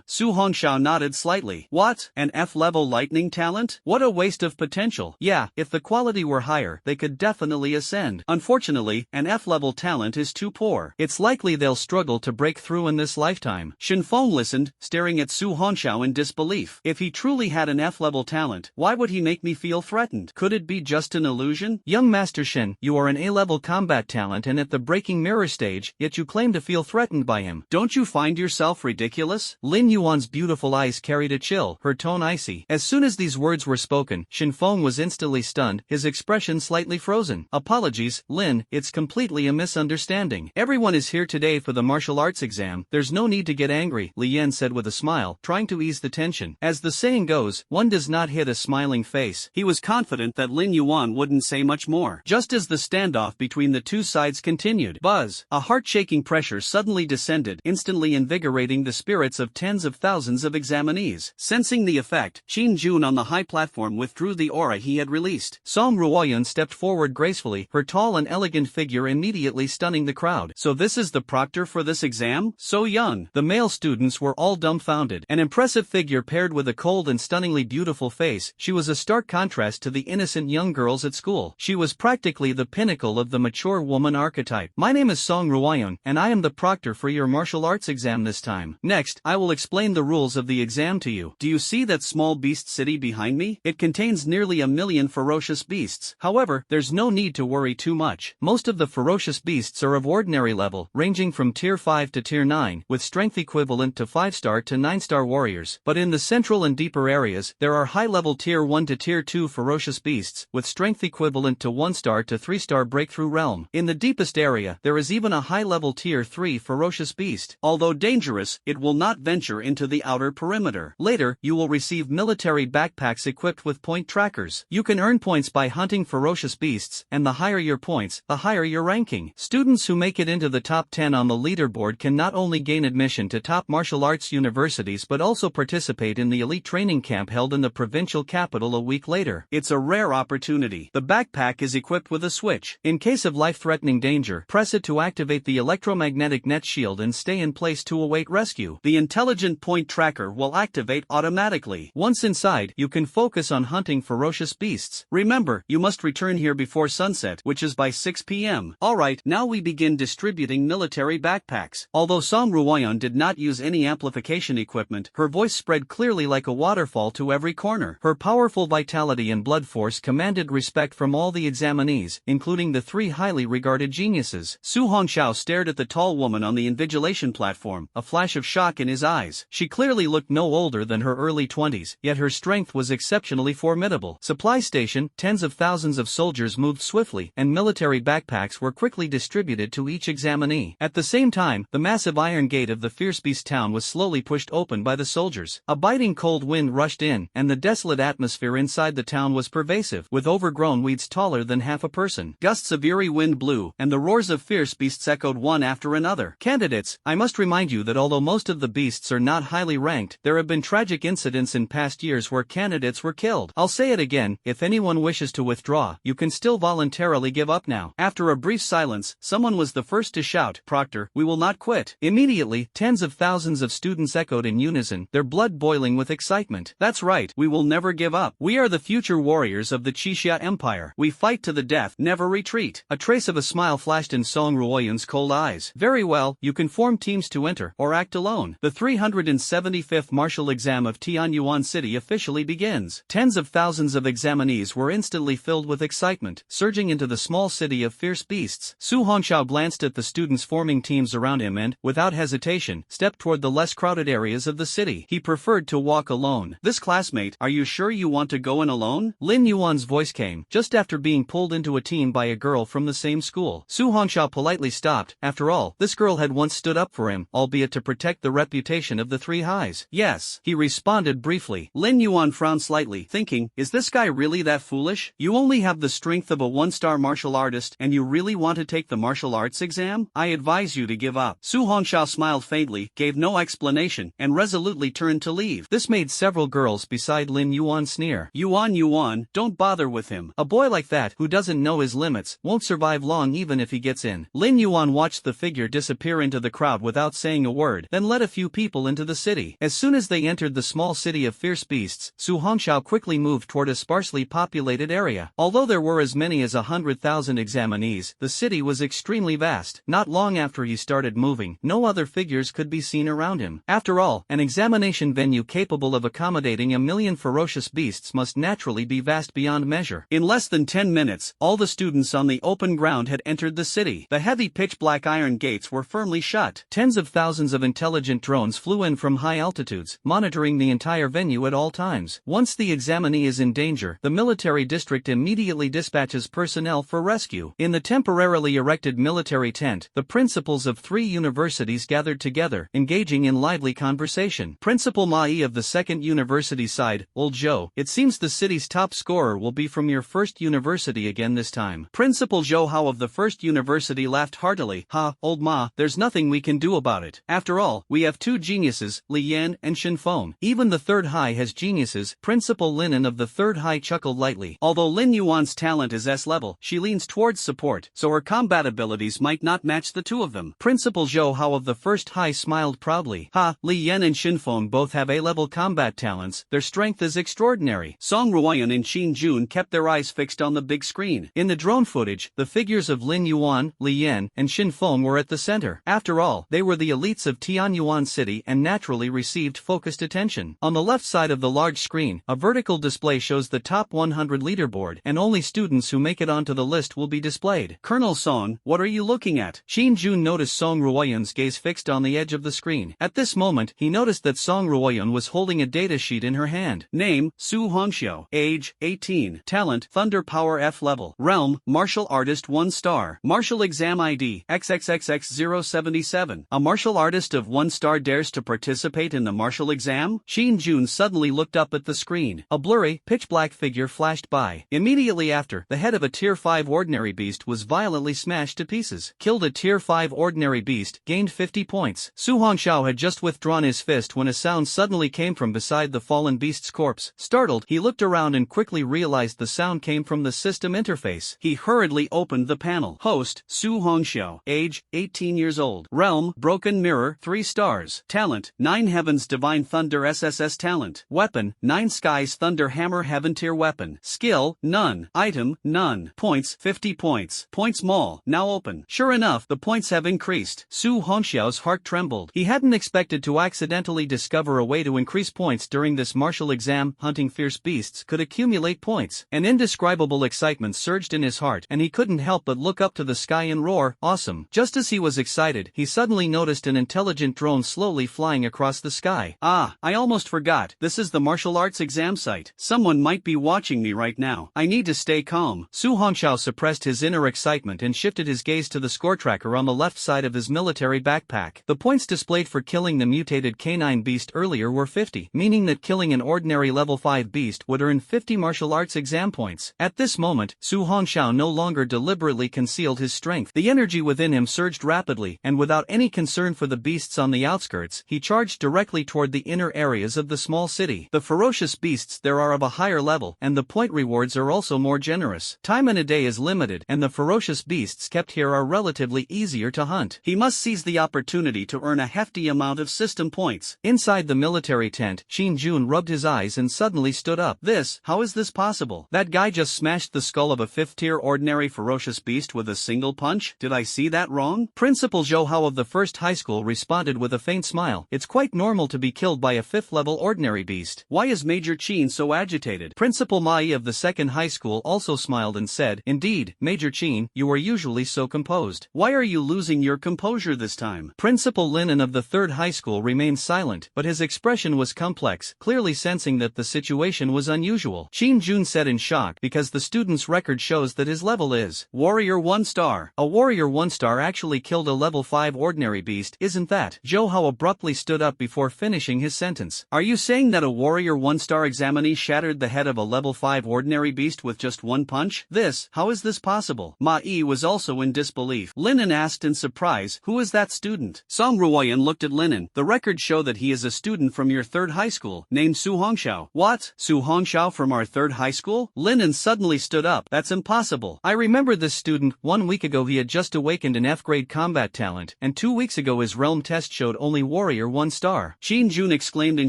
Su Hongxiao nodded slightly. "What? An F-level lightning talent? What a waste of potential." "Yeah, if the quality were higher, they could definitely ascend. Unfortunately, an F-level talent is too poor. It's likely they'll struggle to break through in this lifetime." Shen Feng listened, staring at Su Hongxiao in disbelief. If he truly had an F-level talent, why would he make me feel threatened? Could it be just an illusion? "Young Master Shen, you are an A-level combat talent and at the breaking mirror stage, yet you claim to feel threatened by him. Don't you find yourself ridiculous?" Lin Yuan's beautiful eyes carried a chill, her tone icy. As soon as these words were spoken, Shen Feng was instantly stunned, his expression slightly frozen. "Apologies, Lin, it's completely a misunderstanding. Everyone is here today for the martial arts exam. There's no need to get angry," Li Yan said with a smile, trying to ease the tension. As the saying goes, one does not hit a smiling face. He was confident that Lin Yuan wouldn't say much more. Just as the standoff between the two sides continued, buzz, a heart-shaking pressure suddenly descended, instantly invigorating the spirits of tens of thousands of examinees. Sensing the effect, Qin Jun on the high platform withdrew the aura he had released. Song Ruoyan stepped forward gracefully, her tall and elegant figure immediately stunning the crowd. "So this is the proctor for this exam? So young." The male students were all dumbfounded. An impressive figure paired with a cold and stunningly beautiful face, she was a stark contrast to the innocent young girls at school. She was practically the pinnacle of the mature woman archetype. "My name is Song Ruoyan, and I am the proctor for your martial arts exam this time. Next, I will explain the rules of the exam to you. Do you see that small beast city behind me? It contains nearly 1,000,000 ferocious beasts. However, there's no need to worry too much. Most of the ferocious beasts are of ordinary level, ranging from tier 5 to tier 9, with strength equivalent to 5-star to 9-star warriors. But in the central and deeper areas, there are high-level tier 1 to tier 2 ferocious beasts, with strength equivalent to 1-star to 3-star breakthrough realm. In the deepest area, there is even a high-level tier 3 ferocious beast. Although dangerous, it will not venture into the outer perimeter. Later, you will receive military backpacks equipped with point trackers. You can earn points by hunting ferocious beasts, and the higher your points, the higher your ranking. Students who make it into the top 10 on the leaderboard can not only gain admission to top martial arts universities but also participate in the elite training camp held in the provincial capital a week later. It's a rare opportunity. The backpack is equipped with a switch. In case of life-threatening danger, press it to activate the electromagnetic net shield and stay in place to await rescue. The intelligent point tracker will activate automatically. Once inside, you can focus on hunting ferocious beasts. Remember, you must return here before sunset, which is by 6 p.m. Alright, now we begin distributing military backpacks. Although Song Ruoyan did not use any amplification equipment, her voice spread clearly like a waterfall to every corner. Her powerful vitality and blood force commanded respect from all the examinees, including the 3 highly regarded geniuses. Su Hongxiao stared at the tall woman on the invigilation platform, a flash of shock in his eyes. She clearly looked no older than her early 20s, yet her strength was exceptionally formidable. Supply station, tens of thousands of soldiers moved swiftly, and military backpacks were quickly distributed to each examinee. At the same time, the massive iron gate of the Fierce Beast town was slowly pushed open by the soldiers. A biting cold wind rushed in, and the desolate atmosphere inside the town was pervasive, with overgrown weeds taller than half a person. Gusts of eerie wind blew, and the roars of fierce beasts echoed one after another. Candidates, I must remind you that although most of the beasts are not highly ranked, there have been tragic incidents in past years where candidates were killed. I'll say it again, if anyone wishes to withdraw, you can still voluntarily give up now. After a brief silence, someone was the first to shout, "Proctor, we will not quit." Immediately, tens of thousands of students echoed in unison, their blood boiling with excitement. "That's right, we will never give up. We are the future warriors of the Qixia Empire. We fight to the death, never retreat." A trace of a smile flashed in Song Ruoyan's cold eyes. "Very well, you can form teams to enter, or act alone. The 375th martial exam of Tianyuan City officially begins." Tens of thousands of examinees were instantly filled with excitement, surging into the small city of fierce beasts. Su Hongxiao glanced at the students forming teams around him and, without hesitation, stepped toward the less crowded areas of the city. He preferred to walk alone. "This classmate, are you sure you want to go in alone?" Lin Yuan's voice came, just after being pulled into a team by a girl from the same school. Su Hongxiao politely stopped. After all, this girl had once stood up for him, albeit to protect the reputation of the three highs. "Yes," he responded briefly. Lin Yuan frowned slightly, thinking, is this guy really that foolish? You only have the strength of a one-star martial artist and you really want to take the martial arts exam? I advise you to give up. Su Hongxiao smiled faintly, gave no explanation, and resolutely turned to leave. This made several girls beside Lin Yuan sneer. Yuan, don't bother with him. A boy like that, who doesn't know his limits, won't survive long even if he gets in. Lin Yuan watched the figure disappear into the crowd without saying a word, then led a few people into the city. As soon as they entered the small city of fierce beasts, Su Hongxiao quickly moved toward a sparsely populated area. Although there were as many as 100,000 examinees, the city was extremely vast. Not long after he started moving, no other figures could be seen around him. After all, an examination venue capable of accommodating 1,000,000 ferocious beasts must naturally be vast beyond measure. In less than 10 minutes, all the students on the open ground had entered the city. The heavy pitch-black iron gates were firmly shut. Tens of thousands of intelligent drones flew in from high altitudes, monitoring the entire venue at all times. Once the examinee is in danger, the military district immediately dispatches personnel for rescue. In the temporarily erected military tent, the principals of 3 universities gathered together, engaging in lively conversation. Principal Mai of the second university sighed, "Old Zhou, it seems the city's top scorer will be from your first university again this time." Principal Zhou Hao of the first university laughed heartily, "Ha, old Ma, there's nothing we can do about it. After all, we have 2 geniuses, Li Yan and Shin Feng. Even the third high has geniuses." Principal Linen of the third high chuckled lightly. Although Lin Yuan's talent is S-level, she leans towards support, so her combat abilities might not match the 2 of them. Principal Zhou Hao of the first high smiled proudly. "Ha, Li Yan and Shin Feng both have A-level combat talents, their strength is extraordinary." Song Ruoyan and Qin Jun kept their eyes fixed on the big screen. In the drone footage, the figures of Lin Yuan, Li Yan, and Shin Feng were at the center. After all, they were the elites of Tianyuan City and naturally received focused attention. On the left side of the large screen, a vertical display shows the top 100 leaderboard, and only students who make it onto the list will be displayed. "Colonel Song, what are you looking at?" Qin Jun noticed Song Ruoyan's gaze fixed on the edge of the screen. At this moment, he noticed that Song Ruoyan was holding a data sheet in her hand. Name, Su Hongxiao. Age, 18. Talent, Thunder Power F level. Realm, Martial Artist 1 star. Martial Exam ID, XXXX077. A martial artist of 1 star dares to participate in the martial exam? Qin Jun suddenly looked up at the screen. A blurry, pitch-black figure flashed by. Immediately after, the head of a Tier 5 ordinary beast was violently smashed to pieces. Killed a Tier 5 ordinary beast, gained 50 points. Su Hongxiao had just withdrawn his fist when a sound suddenly came from beside the fallen beast's corpse. Startled, he looked around and quickly realized the sound came from the system interface. He hurriedly opened the panel. Host, Su Hongxiao. Age, 18 years old. Realm, Broken Mirror, 3 stars. Talent, 9 Heavens Divine Thunder SSS talent. Weapon, 9 Skies Thunder Hammer Heaven Tier weapon. Skill, none. Item, none. Points, 50 points. Points Mall, now open. Sure enough, the points have increased. Su Hongxiao's heart trembled. He hadn't expected to accidentally discover a way to increase points during this martial exam. Hunting fierce beasts could accumulate points. An indescribable excitement surged in his heart, and he couldn't help but look up to the sky and roar, "Awesome." Just as he was excited, he suddenly noticed an intelligent drone slowly flying across the sky. "Ah, I almost forgot. This is the martial arts exam site. Someone might be watching me right now. I need to stay calm." Su Hongxiao suppressed his inner excitement and shifted his gaze to the score tracker on the left side of his military backpack. The points displayed for killing the mutated canine beast earlier were 50, meaning that killing an ordinary level 5 beast would earn 50 martial arts exam points. At this moment, Su Hongxiao no longer deliberately concealed his strength. The energy within him surged rapidly, and without any concern for the beasts on the outskirts, he charged directly toward the inner areas of the small city. The ferocious beasts there are of a higher level, and the point rewards are also more generous. Time in a day is limited, and the ferocious beasts kept here are relatively easier to hunt. He must seize the opportunity to earn a hefty amount of system points. Inside the military tent, Qin Jun rubbed his eyes and suddenly stood up. How is this possible? That guy just smashed the skull of a 5th-tier ordinary ferocious beast with a single punch? Did I see that wrong? Principal Zhou Hao of the first high school responded with a faint smile. It's quite normal to be killed by a 5th-level ordinary beast. Why is Major Qin so agitated? Principal Mai of the second high school also smiled and said, "Indeed, Major Qin, you are usually usually so composed. Why are you losing your composure this time? Principal Linen of the 3rd high school remained silent, but his expression was complex, clearly sensing that the situation was unusual. Shin Jun said in shock because the student's record shows that his level is Warrior 1 star. A Warrior 1 star actually killed a level 5 ordinary beast, isn't that? Jo Hao abruptly stood up before finishing his sentence. Are you saying that a Warrior 1 star examinee shattered the head of a level 5 ordinary beast with just one punch? How is this possible? Ma Yi was also in disbelief. Linen asked in surprise, who is that student? Song Ruoyan looked at Linen. The records show that he is a student from your 3rd high school, named Su Hongxiao. What? Su Hongxiao from our 3rd high school? Linen suddenly stood up. That's impossible. I remember this student. 1 week ago he had just awakened an F-grade combat talent, and 2 weeks ago his realm test showed only Warrior 1 star. Shin Jun exclaimed in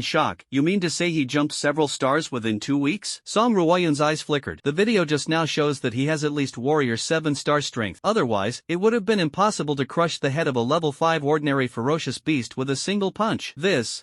shock. You mean to say he jumped several stars within 2 weeks? Song Ruoyan's eyes flickered. The video just now shows that he has at least Warrior 7 star strength. Otherwise, it would have been impossible to crush the head of a level 5 ordinary ferocious beast with a single punch.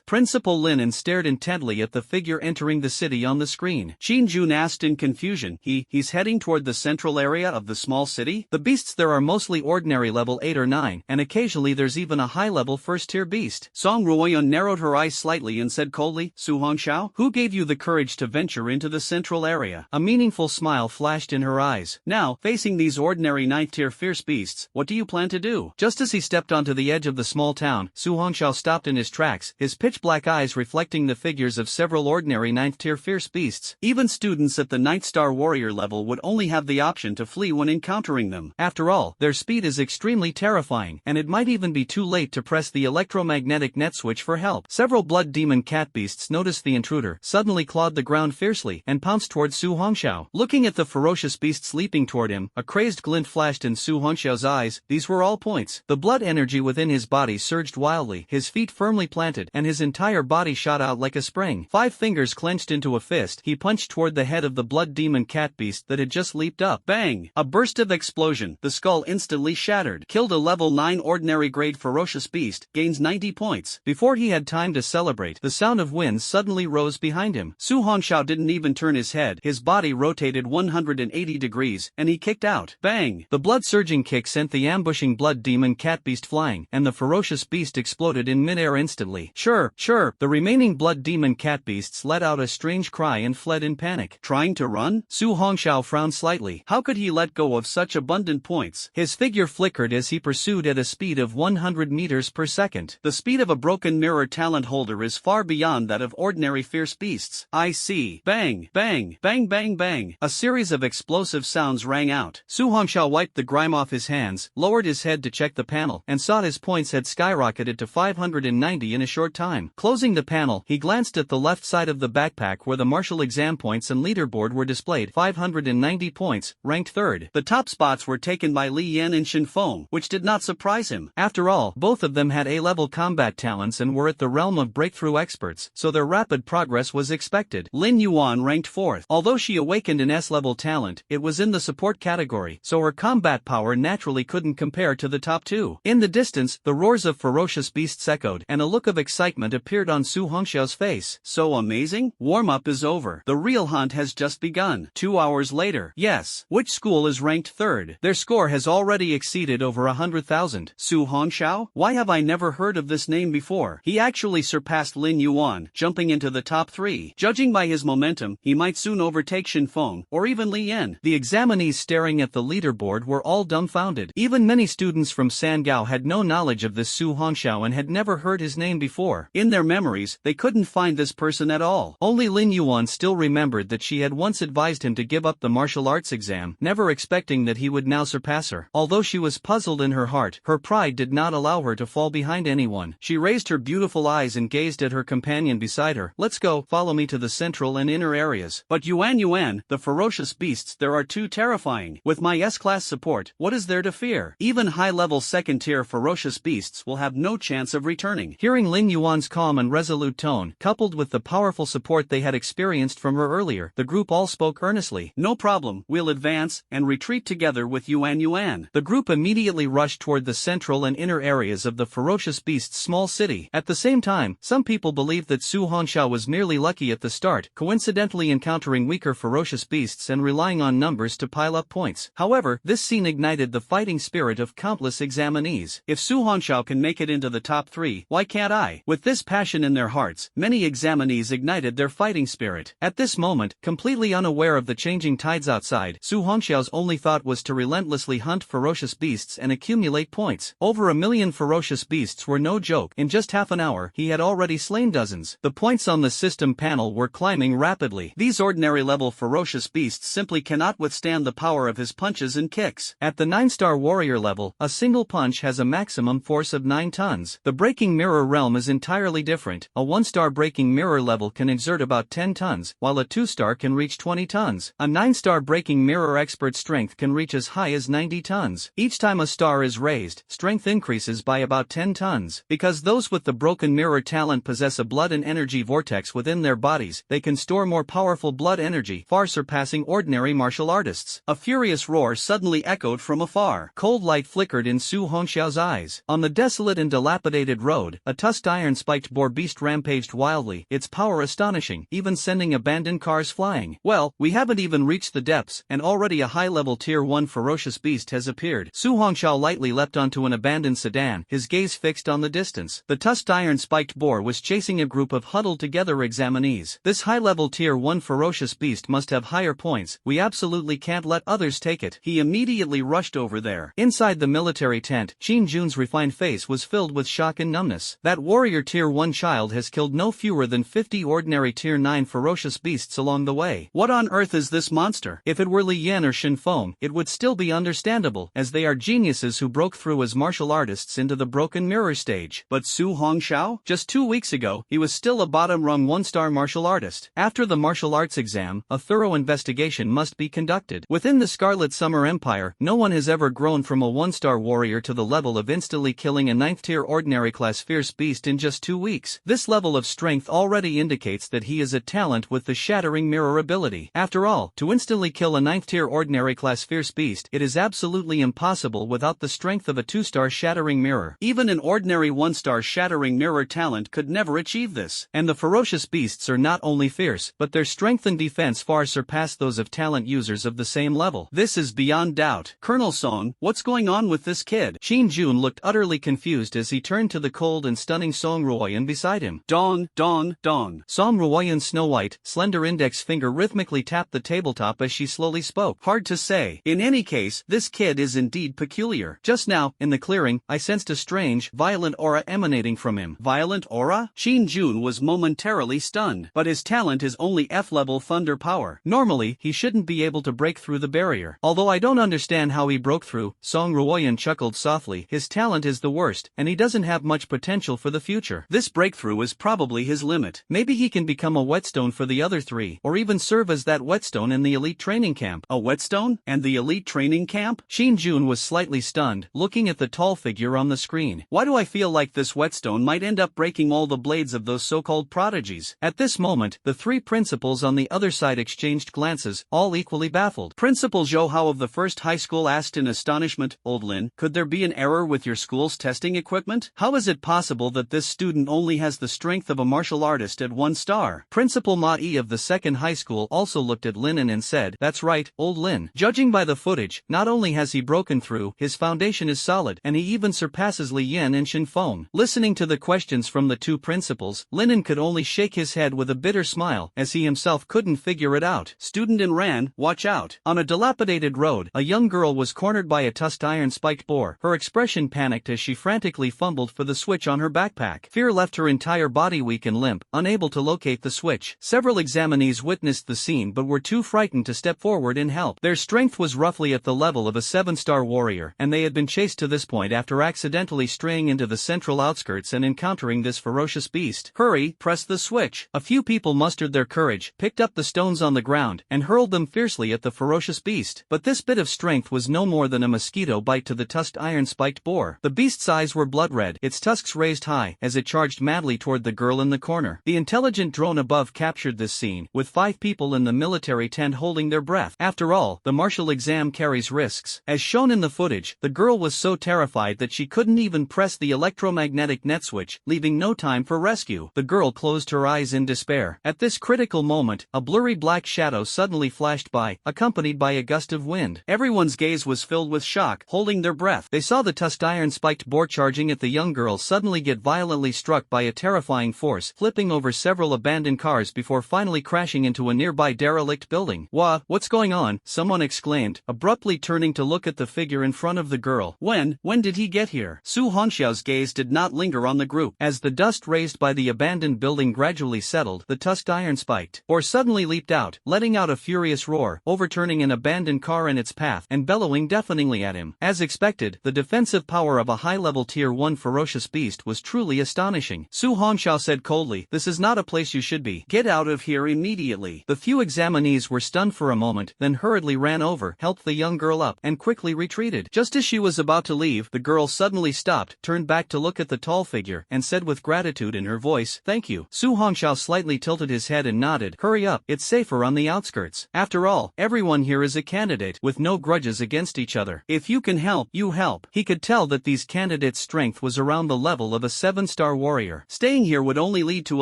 Principal Linen stared intently at the figure entering the city on the screen. Shin Jun asked in confusion. He's heading toward the central area of the small city? The beasts there are mostly ordinary level 8 or 9, and occasionally there's even a high-level first-tier beast. Song Ruoyan narrowed her eyes slightly and said coldly, Su Hongxiao, who gave you the courage to venture into the central area? A meaningful smile flashed in her eyes. Now, facing these ordinary 9th-tier fierce beasts, what do you plan to do? Just as he stepped onto the edge of the small town, Su Hongxiao stopped in his tracks, his pitch-black eyes reflecting the figures of several ordinary 9th-tier fierce beasts. Even students at the 9th-star warrior level would only have the option to flee when encountering them. After all, their speed is extremely terrifying, and it might even be too late to press the electromagnetic net switch for help. Several blood demon cat beasts noticed the intruder, suddenly clawed the ground fiercely, and pounced toward Su Hongxiao. Looking at the ferocious beasts leaping toward him, a crazed glint flashed in Su Hongxiao's eyes. These were all points. The blood energy within his body surged wildly, his feet firmly planted, and his entire body shot out like a spring. 5 fingers clenched into a fist, he punched toward the head of the blood demon cat beast that had just leaped up. Bang! A burst of explosion, the skull instantly shattered. Killed a level 9 ordinary grade ferocious beast, gains 90 points. Before he had time to celebrate, the sound of winds suddenly rose behind him. Su Hongxiao didn't even turn his head, his body rotated 180 degrees, and he kicked out. Bang! The blood-surging kick sent the ambushing blood demon cat beast flying, and the ferocious beast exploded in midair instantly. Sure. The remaining blood demon cat beasts let out a strange cry and fled in panic. Trying to run? Su Hongxiao frowned slightly. How could he let go of such abundant points? His figure flickered as he pursued at a speed of 100 meters per second. The speed of a broken mirror talent holder is far beyond that of ordinary fierce beasts. I see. Bang! Bang! Bang bang bang! A series of explosive sounds rang out. Su Hongxiao wiped the grime off his hands, lowered his head to check the panel, and saw his points had skyrocketed to 590 in a short time. Closing the panel, he glanced at the left side of the backpack where the martial exam points and leaderboard were displayed. 590 points, ranked 3rd. The top spots were taken by Li Yan and Shin Feng, which did not surprise him. After all, both of them had A-level combat talents and were at the realm of breakthrough experts, so their rapid progress was expected. Lin Yuan ranked 4th. Although she awakened an S-level talent, it was in the support category, so her combat power naturally couldn't compare to the top 2. In the distance, the roars of ferocious beasts echoed, and a look of excitement appeared on Su Hongxiao's face. So amazing? Warm-up is over. The real hunt has just begun. 2 hours later. Yes. Which school is ranked 3rd? Their score has already exceeded over 100,000. Su Hongxiao? Why have I never heard of this name before? He actually surpassed Lin Yuan, jumping into the top 3. Judging by his momentum, he might soon overtake Shin Feng, or even Li Yan. The examinees staring at the leaderboard were all dumbfounded. Even many students from Sangao had no knowledge of this Su Hongxiao and had never heard his name before. In their memories, they couldn't find this person at all. Only Lin Yuan still remembered that she had once advised him to give up the martial arts exam, never expecting that he would now surpass her. Although she was puzzled in her heart, her pride did not allow her to fall behind anyone. She raised her beautiful eyes and gazed at her companion beside her. Let's go, follow me to the central and inner areas. But Yuan, the ferocious beasts there are too terrifying. With my S-class support, what is there to fear? Even high-level second-tier ferocious beasts will have no chance of returning. Hearing Lin Yuan's calm and resolute tone, coupled with the powerful support they had experienced from her earlier, the group all spoke earnestly. No problem, we'll advance and retreat together with Yuan. The group immediately rushed toward the central and inner areas of the ferocious beast's small city. At the same time, some people believed that Su Hongxiao was merely lucky at the start, coincidentally encountering weaker ferocious beasts and relying on numbers to pile up points. However, this scene ignored ignited the fighting spirit of countless examinees. If Su Hongxiao can make it into the top 3, why can't I? With this passion in their hearts, many examinees ignited their fighting spirit. At this moment, completely unaware of the changing tides outside, Su Hongxiao's only thought was to relentlessly hunt ferocious beasts and accumulate points. Over 1 million ferocious beasts were no joke. In just half an hour, he had already slain dozens. The points on the system panel were climbing rapidly. These ordinary-level ferocious beasts simply cannot withstand the power of his punches and kicks. At the 9-star warrior level, a single punch has a maximum force of 9 tons. The breaking mirror realm is entirely different. A 1-star breaking mirror level can exert about 10 tons, while a 2-star can reach 20 tons. A 9-star breaking mirror expert strength can reach as high as 90 tons. Each time a star is raised, strength increases by about 10 tons. Because those with the broken mirror talent possess a blood and energy vortex within their bodies, they can store more powerful blood energy, far surpassing ordinary martial artists. A furious roar suddenly echoed from afar. Cold light flickered in Su Hongxiao's eyes. On the desolate and dilapidated road, a tusked iron-spiked boar beast rampaged wildly, its power astonishing, even sending abandoned cars flying. Well, we haven't even reached the depths, and already a high-level Tier 1 ferocious beast has appeared. Su Hongxiao lightly leapt onto an abandoned sedan, his gaze fixed on the distance. The tusked iron-spiked boar was chasing a group of huddled-together examinees. This high-level Tier 1 ferocious beast must have higher points. We absolutely can't let others take it. He immediately rushed over there. Inside the military tent, Qin Jun's refined face was filled with shock and numbness. That warrior Tier 1 child has killed no fewer than 50 ordinary Tier 9 ferocious beasts along the way. What on earth is this monster? If it were Li Yan or Shin Feng, it would still be understandable, as they are geniuses who broke through as martial artists into the broken mirror stage. But Su Hongxiao? Just 2 weeks ago, he was still a bottom-rung 1-star martial artist. After the martial arts exam, a thorough investigation must be conducted. Within the Scarlet Summer Empire, no one has ever grown from a 1-star warrior to the level of instantly killing a 9th-tier ordinary-class fierce beast in just 2 weeks. This level of strength already indicates that he is a talent with the shattering mirror ability. After all, to instantly kill a 9th-tier ordinary-class fierce beast, it is absolutely impossible without the strength of a 2-star shattering mirror. Even an ordinary 1-star shattering mirror talent could never achieve this. And the ferocious beasts are not only fierce, but their strength and defense far surpass those of talent users of the same level. This is beyond doubt. Colonel Song, what's going on with this kid? Qin Jun looked utterly confused as he turned to the cold and stunning Song Ruoyan beside him. Dong, dong, dong. Song Ruoyan's snow-white, slender index finger rhythmically tapped the tabletop as she slowly spoke. Hard to say. In any case, this kid is indeed peculiar. Just now, in the clearing, I sensed a strange, violent aura emanating from him. Violent aura? Qin Jun was momentarily stunned. But his talent is only F-level thunder power. Normally, he shouldn't be able to break through the barrier. Although I don't understand how he broke through, Song Ruoyan chuckled softly. His talent is the worst, and he doesn't have much potential for the future. This breakthrough is probably his limit. Maybe he can become a whetstone for the other 3, or even serve as that whetstone in the elite training camp. A whetstone? And the elite training camp? Qin Jun was slightly stunned, looking at the tall figure on the screen. Why do I feel like this whetstone might end up breaking all the blades of those so-called prodigies? At this moment, the 3 principals on the other side exchanged glances, all equally baffled. Principal Zhou Hao of the first high school asked in astonishment, Old Lin, could there be an error with your school's testing equipment? How is it possible that this student only has the strength of a martial artist at 1 star? Principal Ma Yi of the second high school also looked at Lin and said, that's right, Old Lin. Judging by the footage, not only has he broken through, his foundation is solid, and he even surpasses Li Yan and Shin Feng. Listening to the questions from the 2 principals, Lin could only shake his head with a bitter smile, as he himself couldn't figure it out. Student in Ran, watch out. On a dilapidated road, a young girl was cornered by a tusked iron-spiked boar. Her expression panicked as she frantically fumbled for the switch on her backpack. Fear left her entire body weak and limp, unable to locate the switch. Several examinees witnessed the scene but were too frightened to step forward and help. Their strength was roughly at the level of a 7-star warrior, and they had been chased to this point after accidentally straying into the central outskirts and encountering this ferocious beast. Hurry, press the switch. A few people mustered their courage, picked up the stones on the ground, and hurled them fiercely at the ferocious beast. But this bit of strength was no more than a mosquito bite to the tusked iron-spiked boar. The beast's eyes were blood red, its tusks raised high, as it charged madly toward the girl in the corner. The intelligent drone above captured this scene, with 5 people in the military tent holding their breath. After all, the martial exam carries risks. As shown in the footage, the girl was so terrified that she couldn't even press the electromagnetic net switch, leaving no time for rescue. The girl closed her eyes in despair. At this critical moment, a blurry black shadow suddenly flashed by, accompanied by a gust of wind. Everyone's gaze was filled with shock, holding their breath. They saw the tusked iron-spiked boar charging at the young girl suddenly get violently struck by a terrifying force, flipping over several abandoned cars before finally crashing into a nearby derelict building. What's going on?" someone exclaimed, abruptly turning to look at the figure in front of the girl. When did he get here?" Su Hongxiao's gaze did not linger on the group. As the dust raised by the abandoned building gradually settled, the tusked iron-spiked boar suddenly leaped out, letting out a furious roar, overturning an abandoned car in its path and bellowing deafeningly at him. As expected, the defensive power of a high-level Tier 1 ferocious beast was truly astonishing. Su Hongxiao said coldly, "This is not a place you should be. Get out of here immediately." The few examinees were stunned for a moment, then hurriedly ran over, helped the young girl up, and quickly retreated. Just as she was about to leave, the girl suddenly stopped, turned back to look at the tall figure, and said with gratitude in her voice, "Thank you." Su Hongxiao slightly tilted his head and nodded. "Hurry up, it's safer on the outskirts. After all, everyone here is a candidate, with no grudges against each other. If you can help, you help." He could tell that these candidates' strength was around the level of a 7-star warrior. Staying here would only lead to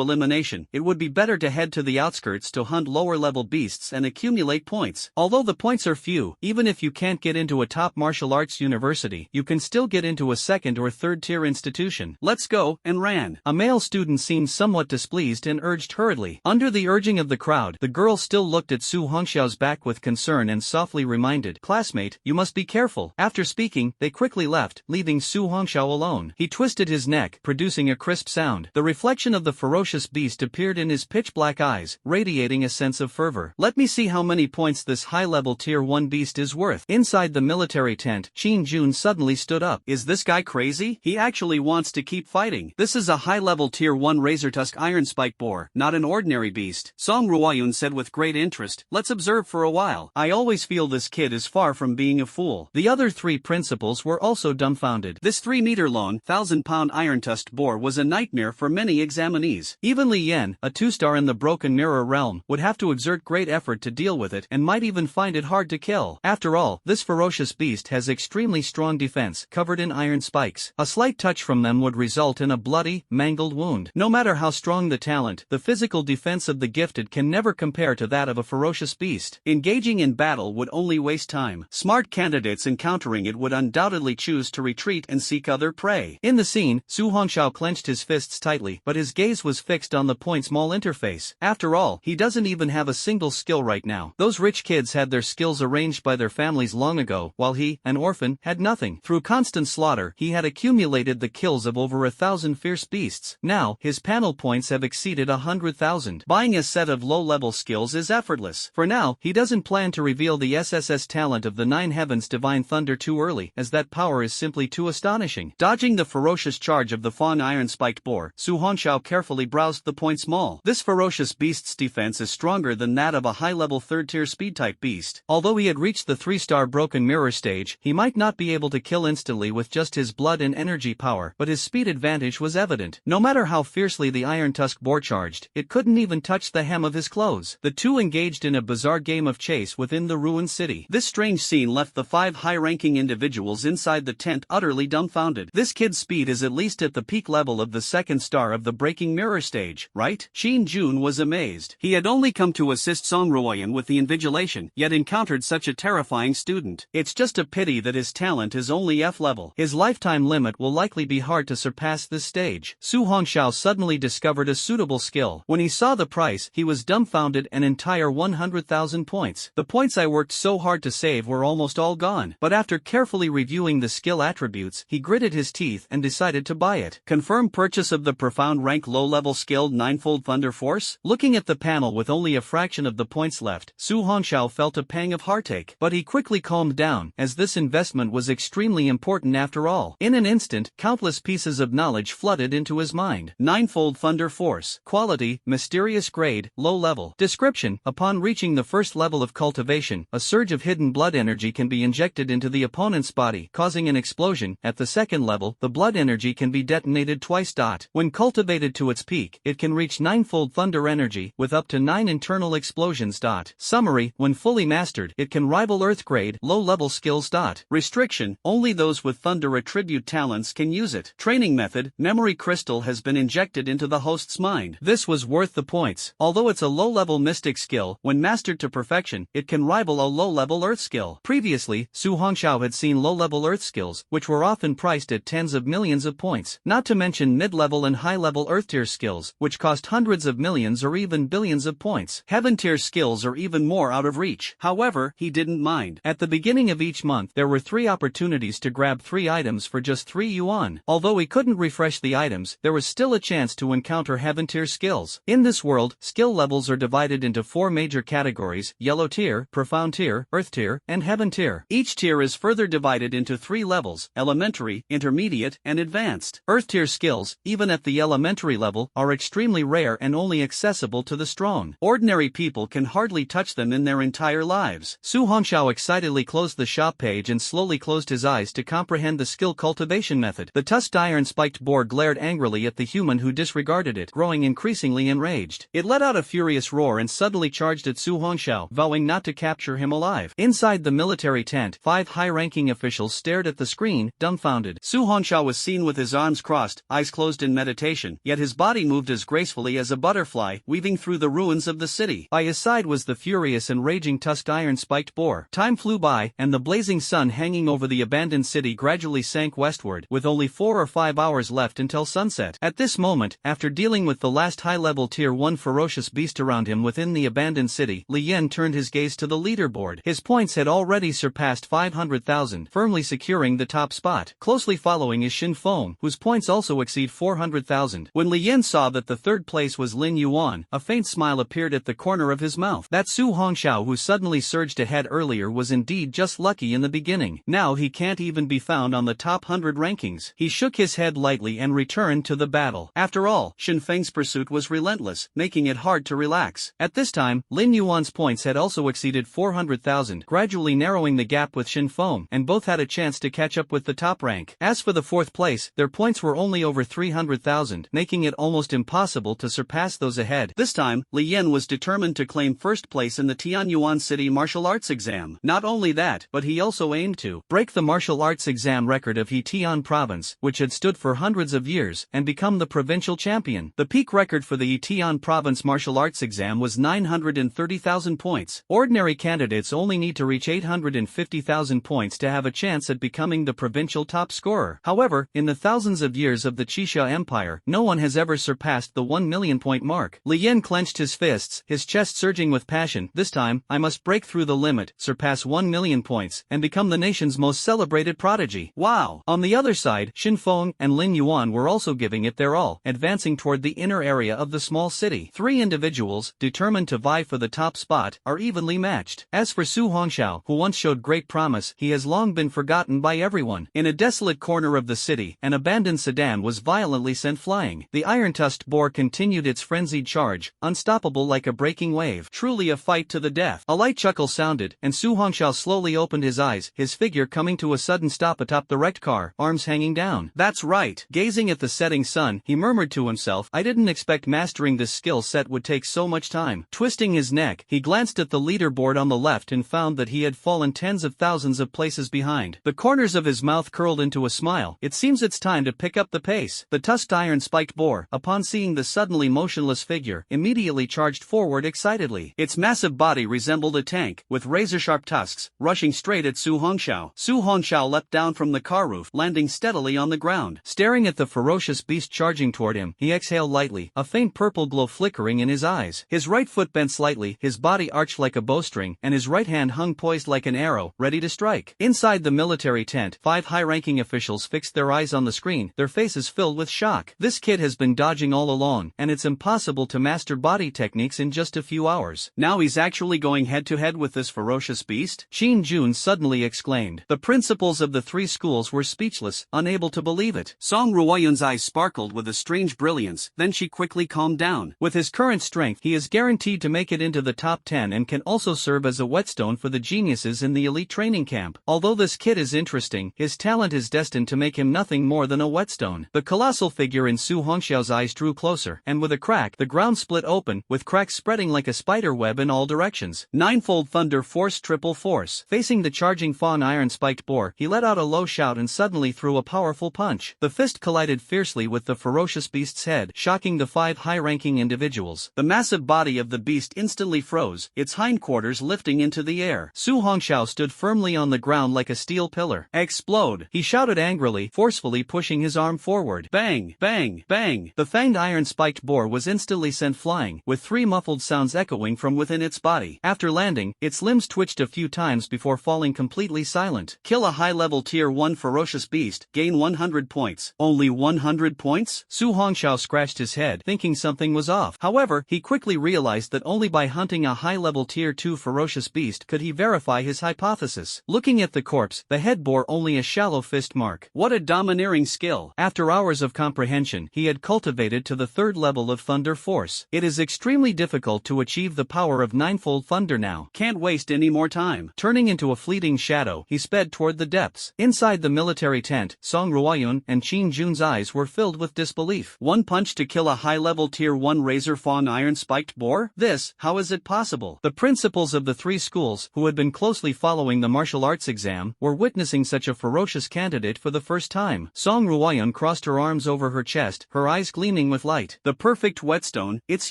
elimination. It would be better to head to the outskirts to hunt lower-level beasts and accumulate points. Although the points are few, even if you can't get into a top martial arts university, you can still get into a second or third-tier institution. "Let's go," and ran. A male student seemed somewhat displeased and urged hurriedly. Under the urging of the crowd, the girl still looked at Su Hongxiao's back with concern and softly reminded, "Classmate, you must be careful." After speaking, they quickly left, leaving Su Hongxiao alone. He twisted his neck, producing a crisp sound. The reflection of the ferocious beast appeared in his pitch-black eyes, radiating a sense of fervor. "Let me see how many points this high-level Tier 1 beast is worth." Inside the military tent, Qin Jun suddenly stood up. "Is this guy crazy? He actually wants to keep fighting. This is a high-level Tier 1 razor-tusk iron-spike boar, not an ordinary beast." Song Ruoyun said with great interest, "Let's observe for a while. I always feel this kid is far from being a fool." The other three principals were also dumbfounded. This 3-meter-long, 1,000-pound iron-tusked boar was a nightmare for many examinees. Even Li Yan, a 2-star in the Broken Mirror realm, would have to exert great effort to deal with it and might even find it hard to kill. After all, this ferocious beast has extremely strong defense, covered in iron spikes. A slight touch from them would result in a bloody, mangled wound. No matter how strong the talent, the physical defense of the gifted can never compare to that of a ferocious beast. Engaging in battle would only waste time. Smart candidates encountering it would undoubtedly choose to retreat and seek other prey. In the scene, Su Hongxiao clenched his fists tightly, but his gaze was fixed on the point-small interface. After all, he doesn't even have a single skill right now. Those rich kids had their skills arranged by their families long ago, while he, an orphan, had nothing. Through constant slaughter, he had accumulated the kills of over 1,000 fierce beasts. Now, his panel points have exceeded 100,000. Buying a set of low-level skills is effortless. For now, he doesn't plan to reveal the SSS talent of the 9 Heavens Divine Thunder too early, as that power is simply too astonishing. Dodging the ferocious charge of the fawn iron-spiked boar, Su Hongxiao carefully browsed the point small. This ferocious beast's defense is stronger than that of a high-level 3rd-tier speed-type beast. Although he had reached the 3-star Broken Mirror stage, he might not be able to kill instantly with just his blood and energy power, but his speed advantage was evident. No matter how fiercely the iron tusk boar charged, it couldn't even touch the hem of his clothes. The two engaged in a bizarre game of chase within the ruined city. This strange scene left the 5 high-ranking individuals inside the tent utterly dumbfounded. This kid's speed is at least at the peak level of the 2nd star of the Breaking Mirror stage, right? Qin Jun was amazed. He had only come to assist Song Ruoyan with the invigilation, yet encountered such a terrifying student. It's just a pity that his talent is only F level. His lifetime limit will likely be hard to surpass this stage. Su Hongxiao suddenly discovered a suitable skill. When he saw the price, he was dumbfounded. An entire 100,000 points. The points I worked so hard to save were almost all gone. But after carefully reviewing the skill attributes, he gritted his teeth and decided to buy it. Confirm purchase of the profound rank low-level skilled 9-fold Thunder Force? Looking at the panel with only a fraction of the points left, Su Hongxiao felt a pang of heartache. But he quickly calmed down, as this investment was extremely important after all. In an instant, countless pieces of knowledge flooded into his mind. 9-fold Thunder Force. Quality, mysterious grade, low level. Description: upon reaching the 1st level of cultivation, a surge of hidden blood energy can be injected into the opponent's body, causing an explosion. At the 2nd level, the blood energy can be detonated twice. When cultivated to its peak, it can reach 9-fold thunder energy, with up to 9 internal explosions. Summary: when fully mastered, it can rival Earth-grade, low-level skills. Restriction: only those with thunder attribute talents can use it. Training method: memory crystal has been injected into the host's mind. This was worth the points. Although it's a low-level mystic skill, when mastered to perfection, it can rival a low-level Earth skill. Previously, Su Hongxiao had seen low-level earth skills, which were often priced at tens of millions of points, not to mention mid-level and high-level earth-tier skills, which cost hundreds of millions or even billions of points. Heaven-tier skills are even more out of reach. However, he didn't mind. At the beginning of each month, there were 3 opportunities to grab 3 items for just 3 yuan. Although he couldn't refresh the items, there was still a chance to encounter heaven-tier skills. In this world, skill levels are divided into 4 major categories: yellow tier, profound tier, earth tier, and heaven tier. Each tier is further divided into 3 levels: elementary, intermediate, and advanced. Earth tier skills, even at the elementary level, are extremely rare and only accessible to the strong. Ordinary people can hardly touch them in their entire lives. Su Hongxiao excitedly closed the shop page and slowly closed his eyes to comprehend the skill cultivation method. The tusked iron-spiked boar glared angrily at the human who disregarded it, growing increasingly enraged. It let out a furious roar and suddenly charged at Su Hongxiao, vowing not to capture him alive. Inside the military tent, 5 high-ranking officials stared at the screen, dumbfounded. Su Hongxiao was seen with his arms crossed, eyes closed in meditation, yet his body moved as gracefully as a butterfly, weaving through the ruins of the city. By his side was the furious and raging tusked iron-spiked boar. Time flew by, and the blazing sun hanging over the abandoned city gradually sank westward, with only 4 or 5 hours left until sunset. At this moment, after dealing with the last high-level Tier 1 ferocious beast around him within the abandoned city, Li Yan turned his gaze to the leaderboard. His points had already surpassed 500,000, firmly securing the top spot. Closely following is Xin Feng, whose points also exceed 400,000. When Li Yan saw that the third place was Lin Yuan, a faint smile appeared at the corner of his mouth. That Su Hongxiao who suddenly surged ahead earlier was indeed just lucky in the beginning. Now he can't even be found on the top 100 rankings. He shook his head lightly and returned to the battle. After all, Xin Feng's pursuit was relentless, making it hard to relax. At this time, Lin Yuan's points had also exceeded 400,000, gradually narrowing the gap with Xin Feng, and both had a chance to catch up with the top rank. As for the 4th place, their points were only over 300,000, making it almost impossible to surpass those ahead. This time, Li Yan was determined to claim first place in the Tianyuan City martial arts exam. Not only that, but he also aimed to break the martial arts exam record of Tian province, which had stood for hundreds of years, and become the provincial champion. The peak record for the Tian province martial arts exam was 930,000 points. Ordinary candidates only need to reach 850,000 points to have a chance at becoming the provincial top scorer. However, in the thousands of years of the Qixia Empire, no one has ever surpassed the 1 million point mark. Li Yan clenched his fists, his chest surging with passion. This time, I must break through the limit, surpass 1 million points, and become the nation's most celebrated prodigy. Wow! On the other side, Xin Feng and Lin Yuan were also giving it their all, advancing toward the inner area of the small city. 3 individuals, determined to vie for the top spot, are evenly matched. As for Su Hongxiao, who once showed great promise, he has long been forgotten by everyone. In a desolate corner of the city, an abandoned sedan was violently sent flying. The iron-tusked boar continued its frenzied charge, unstoppable like a breaking wave. Truly a fight to the death. A light chuckle sounded, and Su Hongxiao slowly opened his eyes, his figure coming to a sudden stop atop the wrecked car, arms hanging down. That's right. Gazing at the setting sun, he murmured to himself, I didn't expect mastering this skill set would take so much time. Twisting his neck, he glanced at the leaderboard on the left and found that he had fallen tens of thousands of places behind. The corners of his mouth curled into a smile. It seems it's time to pick up the pace. The tusked iron-spiked boar, upon seeing the suddenly motionless figure, immediately charged forward excitedly. Its massive body resembled a tank, with razor-sharp tusks, rushing straight at Su Hongxiao. Su Hongxiao leapt down from the car roof, landing steadily on the ground. Staring at the ferocious beast charging toward him, he exhaled lightly, a faint purple glow flickering in his eyes. His right foot bent slightly, his body arched like a bowstring, and his right hand hung poised like an arrow, ready to strike. Inside the military tent, 5 high-ranking officials fixed their eyes on the screen, their faces filled with shock. This kid has been dodging all along, and it's impossible to master body techniques in just a few hours. Now he's actually going head-to-head with this ferocious beast? Qin Jun suddenly exclaimed. The principals of the 3 schools were speechless, unable to believe it. Song Ruoyun's eyes sparkled with a strange brilliance, then she quickly calmed down. With his current strength, he is guaranteed to make it into the top 10 and can also serve as a whetstone for the geniuses in the elite training camp. Although this kid is interesting, his talent is destined to make him nothing more than a whetstone. The colossal figure in Su Hongxiao's eyes drew closer, and with a crack, the ground split open, with cracks spreading like a spider web in all directions. Ninefold thunder force triple force. Facing the charging fawn iron-spiked boar, he let out a low shout and suddenly threw a powerful punch. The fist collided fiercely with the ferocious beast's head, shocking the 5 high-ranking individuals. The massive body of the beast instantly froze, its hindquarters lifting into the air. Su Hongxiao Hongxiao stood firmly on the ground like a steel pillar. Explode! He shouted angrily, forcefully pushing his arm forward. Bang! Bang! Bang! The fanged iron-spiked boar was instantly sent flying, with 3 muffled sounds echoing from within its body. After landing, its limbs twitched a few times before falling completely silent. Kill a high-level Tier 1 ferocious beast, gain 100 points. Only 100 points? Su Hongxiao scratched his head, thinking something was off. However, he quickly realized that only by hunting a high-level Tier 2 ferocious beast could he verify his hypothesis. Looking at the corpse, the head bore only a shallow fist mark. What a domineering skill! After hours of comprehension, he had cultivated to the 3rd level of Thunder Force. It is extremely difficult to achieve the power of 9-fold thunder now. Can't waste any more time. Turning into a fleeting shadow, he sped toward the depths. Inside the military tent, Song Ruoyun and Qin Jun's eyes were filled with disbelief. One punch to kill a high-level Tier 1 razor fawn iron-spiked boar? How is it possible? The principals of the 3 schools, who had been closely following the martial arts exam, were witnessing such a ferocious candidate for the first time. Song Ruoyun crossed her arms over her chest, her eyes gleaming with light. The perfect whetstone, it's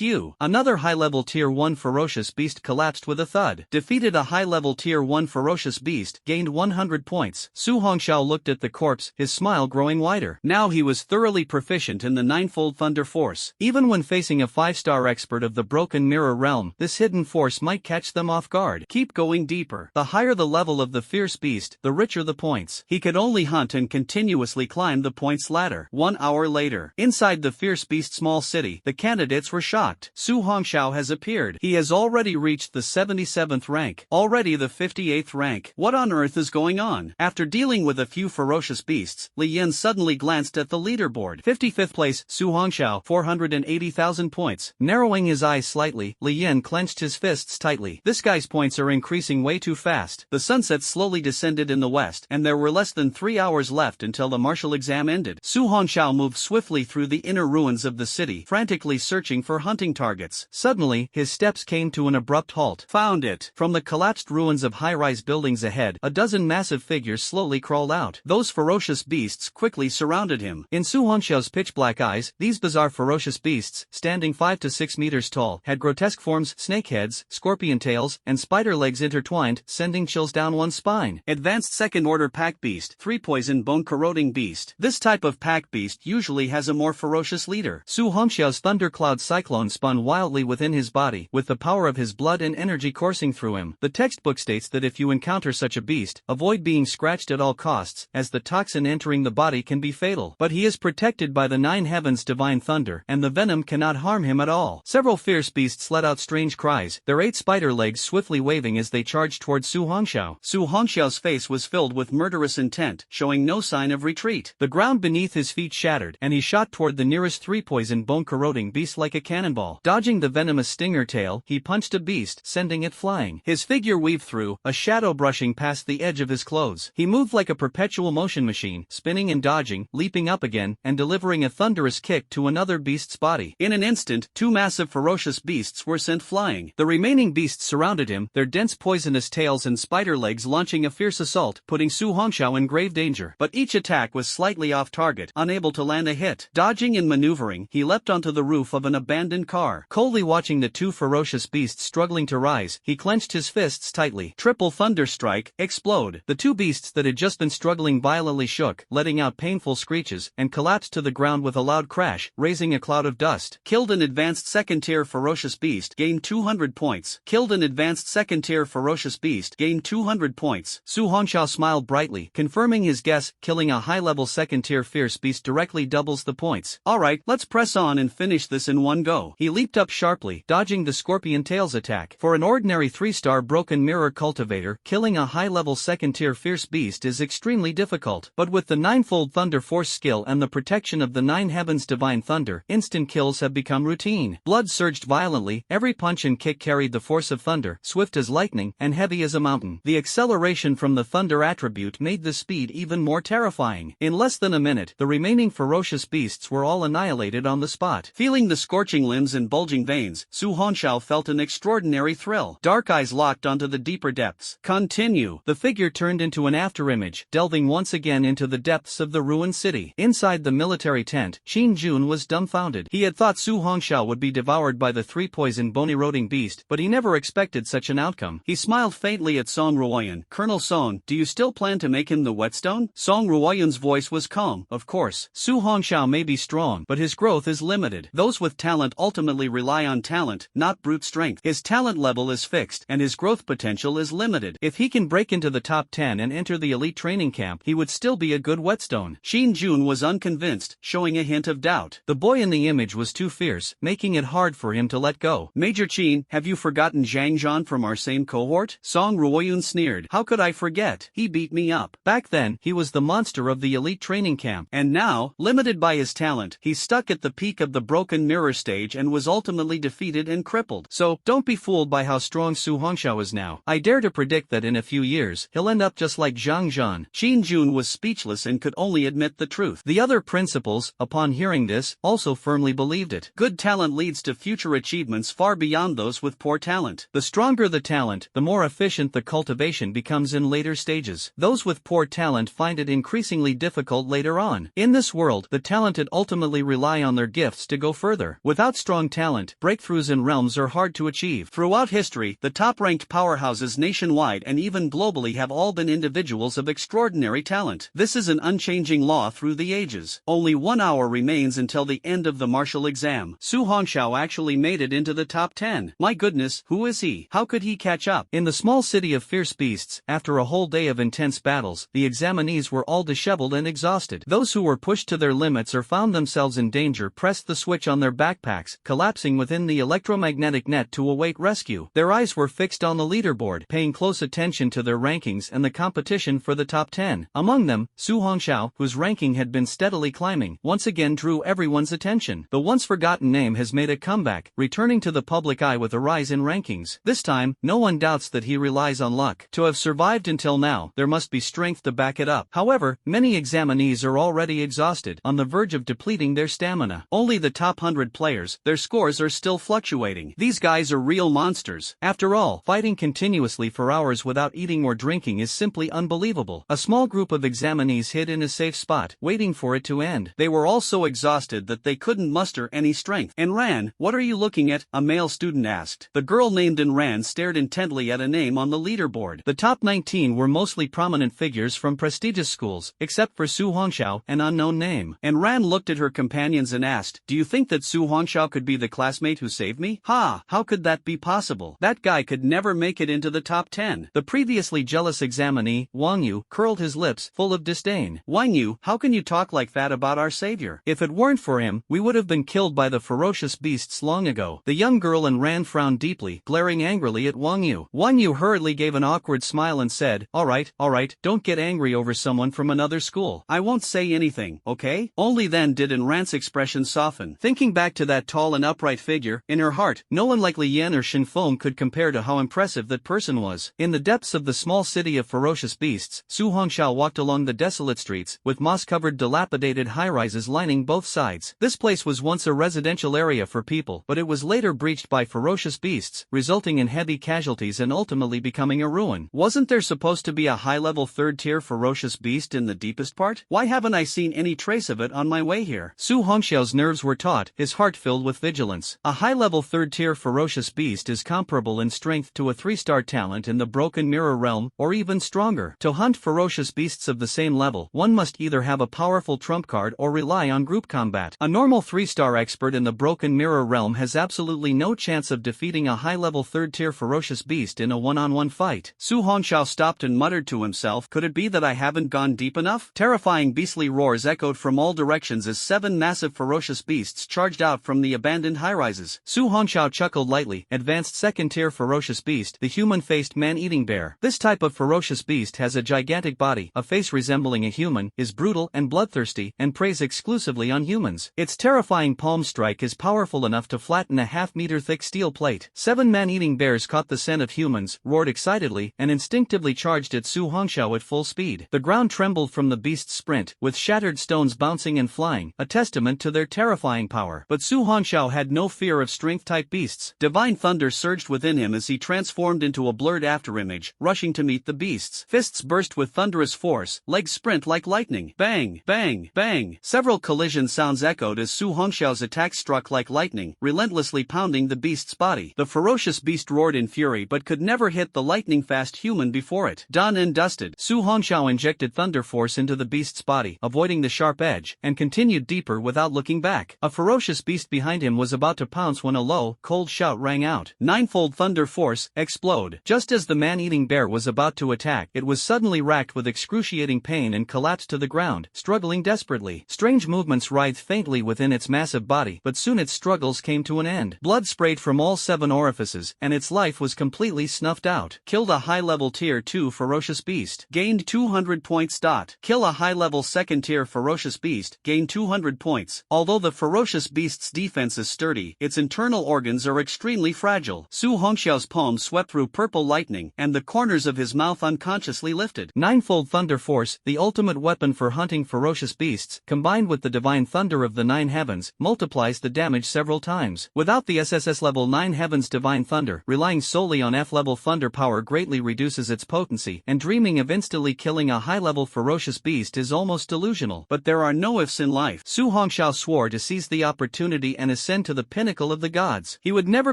you. Another high-level Tier 1 ferocious beast collapsed with a thud. Defeated a high-level Tier 1 ferocious beast, gained 100 points. Su Hongxiao looked at the corpse, his smile growing wider. Now he was thoroughly proficient in the 9-fold Thunder Force. Even when facing a 5-star expert of the Broken Mirror realm, this hidden force might catch them off guard. Keep going deeper. The higher the level of the fierce beast, the richer the points. He could only hunt and continuously climb the points ladder. 1 hour later, inside the fierce beast's small city, the candidates were shocked. Su Hongxiao has appeared. He has already reached the 77th rank, already the 58th rank. What on earth is going on? After dealing with a few ferocious beasts, Li Yin suddenly glanced at the leaderboard. 55th place, Su Hongxiao, 480,000 points. Narrowing his eyes slightly, Li Yin clenched his fists tightly. This guy's points are increasing way too fast. The sunset slowly descended in the west, and there were less than 3 hours left until the martial exam ended. Su Hongxiao moved swiftly through the inner ruins of the city, frantically searching for hunting targets. Suddenly, his steps came to an abrupt halt. Found it! From the collapsed ruins of high-rise buildings ahead, a dozen massive figures slowly crawled out. Those ferocious beasts quickly surrounded him. In Su Hongxiao's pitch-black eyes, these bizarre ferocious beasts, standing 5 to 6 meters tall, had grotesque forms, snake heads, scorpion tails, and spider legs intertwined, sending chills down one's spine. Advanced second-order pack beast, 3-poison bone-corroding beast. This type of pack beast usually has a more ferocious leader. Su Hongxiao's thundercloud cyclone spun wildly within his body, with the power of his blood and energy coursing through him. The textbook states that if you encounter such a beast, avoid being scratched at all costs, as the toxin entering the body can be fatal. But he is protected by the 9 heavens' divine thunder, and the venom cannot harm him at all. Several fierce beasts let out strange cries, their 8 spider legs swiftly waving as they charged towards Su Hongxiao. Su Hongxiao's face was filled with murderous intent, showing no sign of retreat. The ground beneath his feet shattered, and he shot toward the nearest 3-poison bone-corroding beast like a cannonball. Dodging the venomous stinger tail, he punched a beast, sending it flying. His figure weaved through, a shadow brushing past the edge of his clothes. He moved like a perpetual motion machine, spinning and dodging, leaping up again, and delivering a thunderous kick to another beast's body. In an instant, 2 massive ferocious beasts were sent flying. The remaining beasts surrounded him, their dense poisonous tails and spider legs launching a fierce assault, putting Su Hongxiao in grave danger. But each attack was slightly off target, unable to land a hit. Dodging and maneuvering, he leapt onto the roof of an abandoned car. Coldly watching the 2 ferocious beasts struggling to rise, he clenched his fists tightly. Triple thunder strike, explode. The 2 beasts that had just been struggling violently shook, letting out painful screeches, and collapsed to the ground with a loud crash, raising a cloud of dust. Killed an advanced second-tier ferocious beast, gained 200 points. Killed an advanced second-tier ferocious beast, gained 200 points. Su Hongxiao smiled brightly, confirming his guess, killing a high-level second-tier fierce beast directly doubles the points. Alright, let's press on and finish this in one go. He leaped up sharply, dodging the scorpion tail's attack. For an ordinary 3-star broken mirror cultivator, killing a high-level second-tier fierce beast is extremely difficult. But with the 9-fold Thunder Force skill and the protection of the 9 heavens' divine thunder, instant kills have become routine. Blood surged violently, every punch and kick carried the force of thunder, swift as lightning, and heavy as a mountain. The acceleration from the thunder attribute made the speed even more terrifying. In less than a minute, the remaining ferocious beasts were all annihilated on the spot. Feeling the scorching limbs and bulging veins, Su Hongxiao felt an extraordinary thrill. Dark eyes locked onto the deeper depths. Continue. The figure turned into an afterimage, delving once again into the depths of the ruined city. Inside the military tent, Qin Jun was dumbfounded. He had thought Su Hongxiao would be devoured by the 3-poison bone-eroding beast, but he never expected such an outcome. He smiled faintly faintly at Song Ruoyun. Colonel Song, do you still plan to make him the whetstone? Song Ruoyun's voice was calm. Of course. Su Hongxiao may be strong, but his growth is limited. Those with talent ultimately rely on talent, not brute strength. His talent level is fixed, and his growth potential is limited. If he can break into the top 10 and enter the elite training camp, he would still be a good whetstone. Xin Jun was unconvinced, showing a hint of doubt. The boy in the image was too fierce, making it hard for him to let go. Major Qin, have you forgotten Zhang Zhan from our same cohort? Song Ruoyun sneered. How could I forget? He beat me up. Back then, he was the monster of the elite training camp. And now, limited by his talent, he's stuck at the peak of the broken mirror stage and was ultimately defeated and crippled. So, don't be fooled by how strong Su Hongxiao is now. I dare to predict that in a few years, he'll end up just like Zhang Zhan. Xin Jun was speechless and could only admit the truth. The other principals, upon hearing this, also firmly believed it. Good talent leads to future achievements far beyond those with poor talent. The stronger the talent, the more efficient the cultivation becomes in later stages. Those with poor talent find it increasingly difficult later on. In this world, the talented ultimately rely on their gifts to go further. Without strong talent, breakthroughs in realms are hard to achieve. Throughout history, the top-ranked powerhouses nationwide and even globally have all been individuals of extraordinary talent. This is an unchanging law through the ages. Only 1 hour remains until the end of the martial exam. Su Hongxiao actually made it into the top 10. My goodness, who is he? How could he catch up? In the small city of fierce beasts, after a whole day of intense battles, the examinees were all disheveled and exhausted. Those who were pushed to their limits or found themselves in danger pressed the switch on their backpacks, collapsing within the electromagnetic net to await rescue. Their eyes were fixed on the leaderboard, paying close attention to their rankings and the competition for the top 10. Among them, Su Hongxiao, whose ranking had been steadily climbing, once again drew everyone's attention. The once forgotten name has made a comeback, returning to the public eye with a rise in rankings. This time, no one doubts that he relies on luck. To have survived until now, there must be strength to back it up. However, many examinees are already exhausted, on the verge of depleting their stamina. Only the top 100 players, their scores are still fluctuating. These guys are real monsters. After all, fighting continuously for hours without eating or drinking is simply unbelievable. A small group of examinees hid in a safe spot, waiting for it to end. They were all so exhausted that they couldn't muster any strength. Enran, what are you looking at? A male student asked. The girl named Enran stared intently at a name on the leaderboard. The top 19 were mostly prominent figures from prestigious schools, except for Su Hongxiao, an unknown name. Enran looked at her companions and asked, do you think that Su Hongxiao could be the classmate who saved me? Ha! How could that be possible? That guy could never make it into the top 10. The previously jealous examinee, Wang Yu, curled his lips, full of disdain. Wang Yu, how can you talk like that about our savior? If it weren't for him, we would have been killed by the ferocious beasts long ago. The young girl Enran frowned deeply, glaring angrily at Wang Yu. Wang Yu hurriedly gave an awkward smile and said, all right, don't get angry over someone from another school. I won't say anything, okay? Only then did Enran's expression soften. Thinking back to that tall and upright figure, in her heart, no one like Li Yan or Shin Feng could compare to how impressive that person was. In the depths of the small city of ferocious beasts, Su Hongxiao walked along the desolate streets, with moss-covered dilapidated high-rises lining both sides. This place was once a residential area for people, but it was later breached by ferocious beasts, resulting in heavy casualties and ultimately becoming a ruin. Wasn't there supposed to be a high-level third-tier ferocious beast in the deepest part? Why haven't I seen any trace of it on my way here? Su Hongxiao's nerves were taut, his heart filled with vigilance. A high-level third-tier ferocious beast is comparable in strength to a 3-star talent in the Broken Mirror realm, or even stronger. To hunt ferocious beasts of the same level, one must either have a powerful trump card or rely on group combat. A normal 3-star expert in the Broken Mirror realm has absolutely no chance of defeating a high-level third-tier ferocious beast in a one-on-one fight. Su Hongxiao stopped and muttered to himself, could it be that I haven't gone deep enough? Terrifying beastly roars echoed from all directions as 7 massive ferocious beasts charged out from the abandoned high-rises. Su Hongxiao chuckled lightly. Advanced second-tier ferocious beast, the human-faced man-eating bear. This type of ferocious beast has a gigantic body, a face resembling a human, is brutal and bloodthirsty, and preys exclusively on humans. Its terrifying palm strike is powerful enough to flatten a half-meter thick steel plate. 7 man-eating bears caught the scent of humans, roared excitedly, and instinctively charged at Su Hongxiao at full speed. The ground trembled from the beast's sprint, with shattered stones bouncing and flying, a testament to their terrifying power. But Su Hongxiao had no fear of strength-type beasts. Divine thunder surged within him as he transformed into a blurred afterimage, rushing to meet the beasts. Fists burst with thunderous force, legs sprint like lightning. Bang, bang, bang. Several collision sounds echoed as Su Hongxiao's attack struck like lightning, relentlessly pounding the beast's body. The ferocious beast roared in fury but could never hit swept the lightning-fast human before it. Done and dusted. Su Hongxiao injected thunder force into the beast's body, avoiding the sharp edge, and continued deeper without looking back. A ferocious beast behind him was about to pounce when a low, cold shout rang out. Ninefold thunder force, explode. Just as the man-eating bear was about to attack, it was suddenly racked with excruciating pain and collapsed to the ground, struggling desperately. Strange movements writhed faintly within its massive body, but soon its struggles came to an end. Blood sprayed from all 7 orifices, and its life was completely snuffed out. Killed a high-level Tier 2 ferocious beast. Gained 200 points. Kill a high-level second-tier ferocious beast. Gain 200 points. Although the ferocious beast's defense is sturdy, its internal organs are extremely fragile. Su Hongxiao's palm swept through purple lightning, and the corners of his mouth unconsciously lifted. Ninefold thunder force, the ultimate weapon for hunting ferocious beasts, combined with the divine thunder of the 9 heavens, multiplies the damage several times. Without the SSS-level 9 heavens divine thunder, relying solely on F-level thunder power greatly reduces its potency, and dreaming of instantly killing a high-level ferocious beast is almost delusional. But there are no ifs in life. Su Hongxiao swore to seize the opportunity and ascend to the pinnacle of the gods. He would never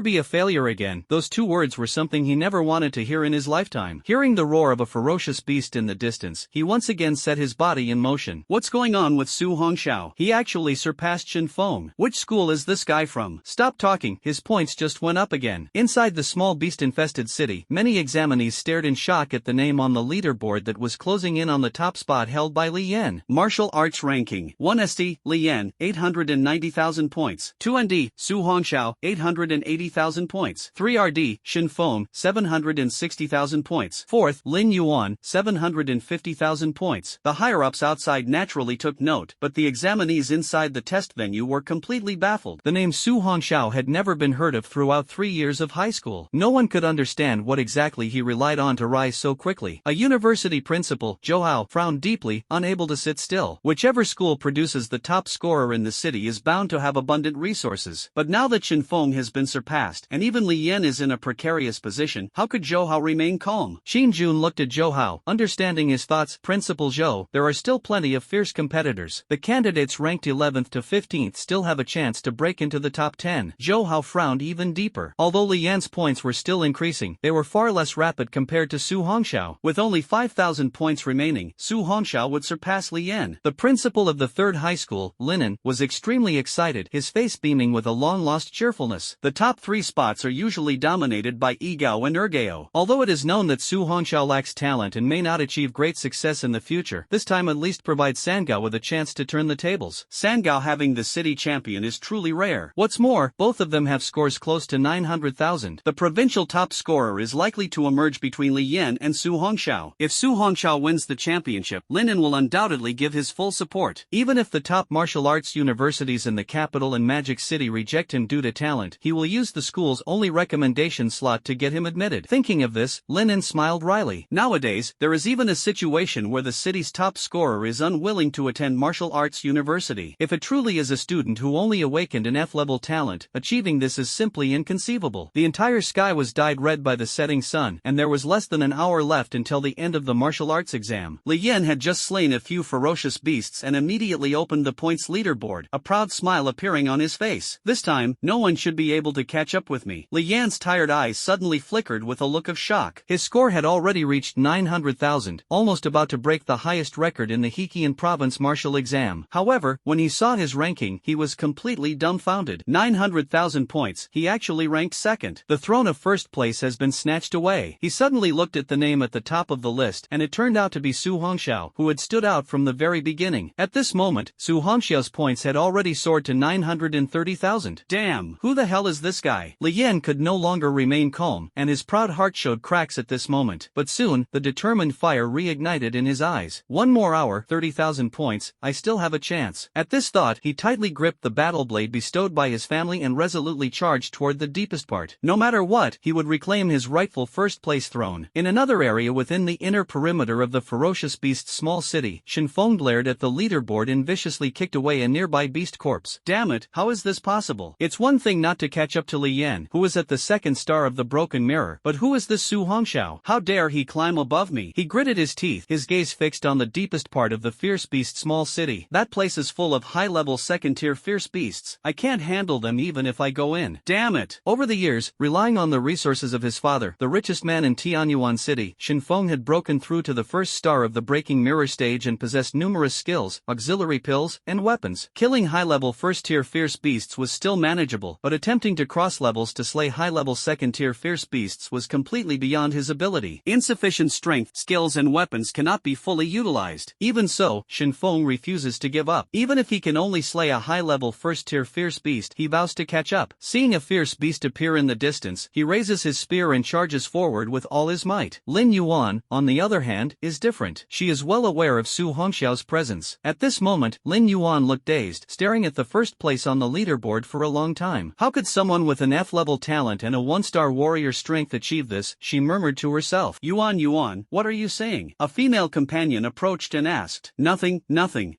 be a failure again. Those 2 words were something he never wanted to hear in his lifetime. Hearing the roar of a ferocious beast in the distance, he once again set his body in motion. What's going on with Su Hongxiao? He actually surpassed Shin Feng. Which school is this guy from? Stop talking, his points just went up again. Inside the small beast-infested city, many examinees stared in shock at the name on the leaderboard that was closing in on the top spot held by Li Yan. Martial Arts Ranking 1 ST, Li Yan, 890,000 points. 2 ND, Su Hongxiao, 880,000 points. 3 RD, Shin Feng, 760,000 points. 4th, Lin Yuan, 750,000 points. The higher-ups outside naturally took note, but the examinees inside the test venue were completely baffled. The name Su Hongxiao had never been heard of throughout 3 years of high school. No one could understand what exactly he relied on to rise so quickly. A university principal, Zhou Hao, frowned deeply, unable to sit still. Whichever school produces the top scorer in the city is bound to have abundant resources. But now that Shin Feng has been surpassed, and even Li Yan is in a precarious position, how could Zhou Hao remain calm? Xin Jun looked at Zhou Hao, understanding his thoughts. Principal Zhou, there are still plenty of fierce competitors. The candidates ranked 11th to 15th still have a chance to break into the top 10. Zhou Hao frowned even deeper. Although Li Yan's points were still increasing, they were far less rapid compared to Su Hongxiao. With only 5,000 points remaining, Su Hongxiao would surpass Li Yan. The principal of the 3rd high school, Linen, was extremely excited, his face beaming with a long-lost cheerfulness. The top 3 spots are usually dominated by Yigao and Ergao. Although it is known that Su Hongxiao lacks talent and may not achieve great success in the future, this time at least provides Sangao with a chance to turn the tables. Sangao having the city champion is truly rare. What's more, both of them have scores close to 900,000. The provincial top scorer is likely to emerge between Li Yan and Su Hongxiao. If Su Hongxiao wins the championship, Linen will undoubtedly give his full support. Even if the top martial arts universities in the capital and Magic City reject him due to talent, he will use the school's only recommendation slot to get him admitted. Thinking of this, Linen smiled wryly. Nowadays, there is even a situation where the city's top scorer is unwilling to attend martial arts university. If it truly is a student who only awakened an F-level talent, achieving this is simply inconceivable. The entire sky was dyed red by the setting sun, and there was less than an hour left until the end of the martial arts exam. Li Yan had just slain a few ferocious beasts and immediately opened the points leaderboard, a proud smile appearing on his face. This time, no one should be able to catch up with me. Li Yan's tired eyes suddenly flickered with a look of shock. His score had already reached 900,000, almost about to break the highest record in the Hekian province martial exam. However, when he saw his ranking, he was completely dumbfounded. 900,000 points, he actually ranked 2nd. The throne of 1st place has been snatched away. He suddenly looked at the name at the top of the list, and it turned out to be Su Hongxiao, who had stood out from the very beginning. At this moment, Su Hongxiao's points had already soared to 930,000. Damn, who the hell is this guy? Li Yan could no longer remain calm, and his proud heart showed cracks at this moment. But soon, the determined fire reignited in his eyes. 1 more hour, 30,000 points, I still have a chance. At this thought, he tightly gripped the battle blade bestowed by his family and resolutely charged toward the deepest part. No matter what, he would reclaim his rightful 1st place throne. In another area within the inner perimeter of the ferocious beast's small city, Shin Feng glared at the leaderboard and viciously kicked away a nearby beast corpse. Damn it, how is this possible? It's one thing not to catch up to Li Yan, who is at the 2nd star of the broken mirror, but who is this Su Hongxiao? How dare he climb above me? He gritted his teeth, his gaze fixed on the deepest part of the fierce beast's small city. That place is full of high-level 2nd-tier fierce beasts. I can't handle them even if I go in. Damn it! Over the years, relying on the resources of his father, the richest man in Tianyuan City. Shin Feng had broken through to the first star of the breaking mirror stage and possessed numerous skills, auxiliary pills, and weapons. Killing high-level first-tier fierce beasts was still manageable, but attempting to cross levels to slay high-level second-tier fierce beasts was completely beyond his ability. Insufficient strength, skills and weapons cannot be fully utilized. Even so, Shin Feng refuses to give up. Even if he can only slay a high-level first-tier fierce beast, he vows to catch up. Seeing a fierce beast appear in the distance, he raises his spear and charges forward with all his might. Lin Yuan, on the other hand, is different. She is well aware of Su Hongxiao's presence. At this moment, Lin Yuan looked dazed, staring at the first place on the leaderboard for a long time. How could someone with an F-level talent and a one-star warrior strength achieve this? She murmured to herself. Yuan, what are you saying? A female companion approached and asked. Nothing.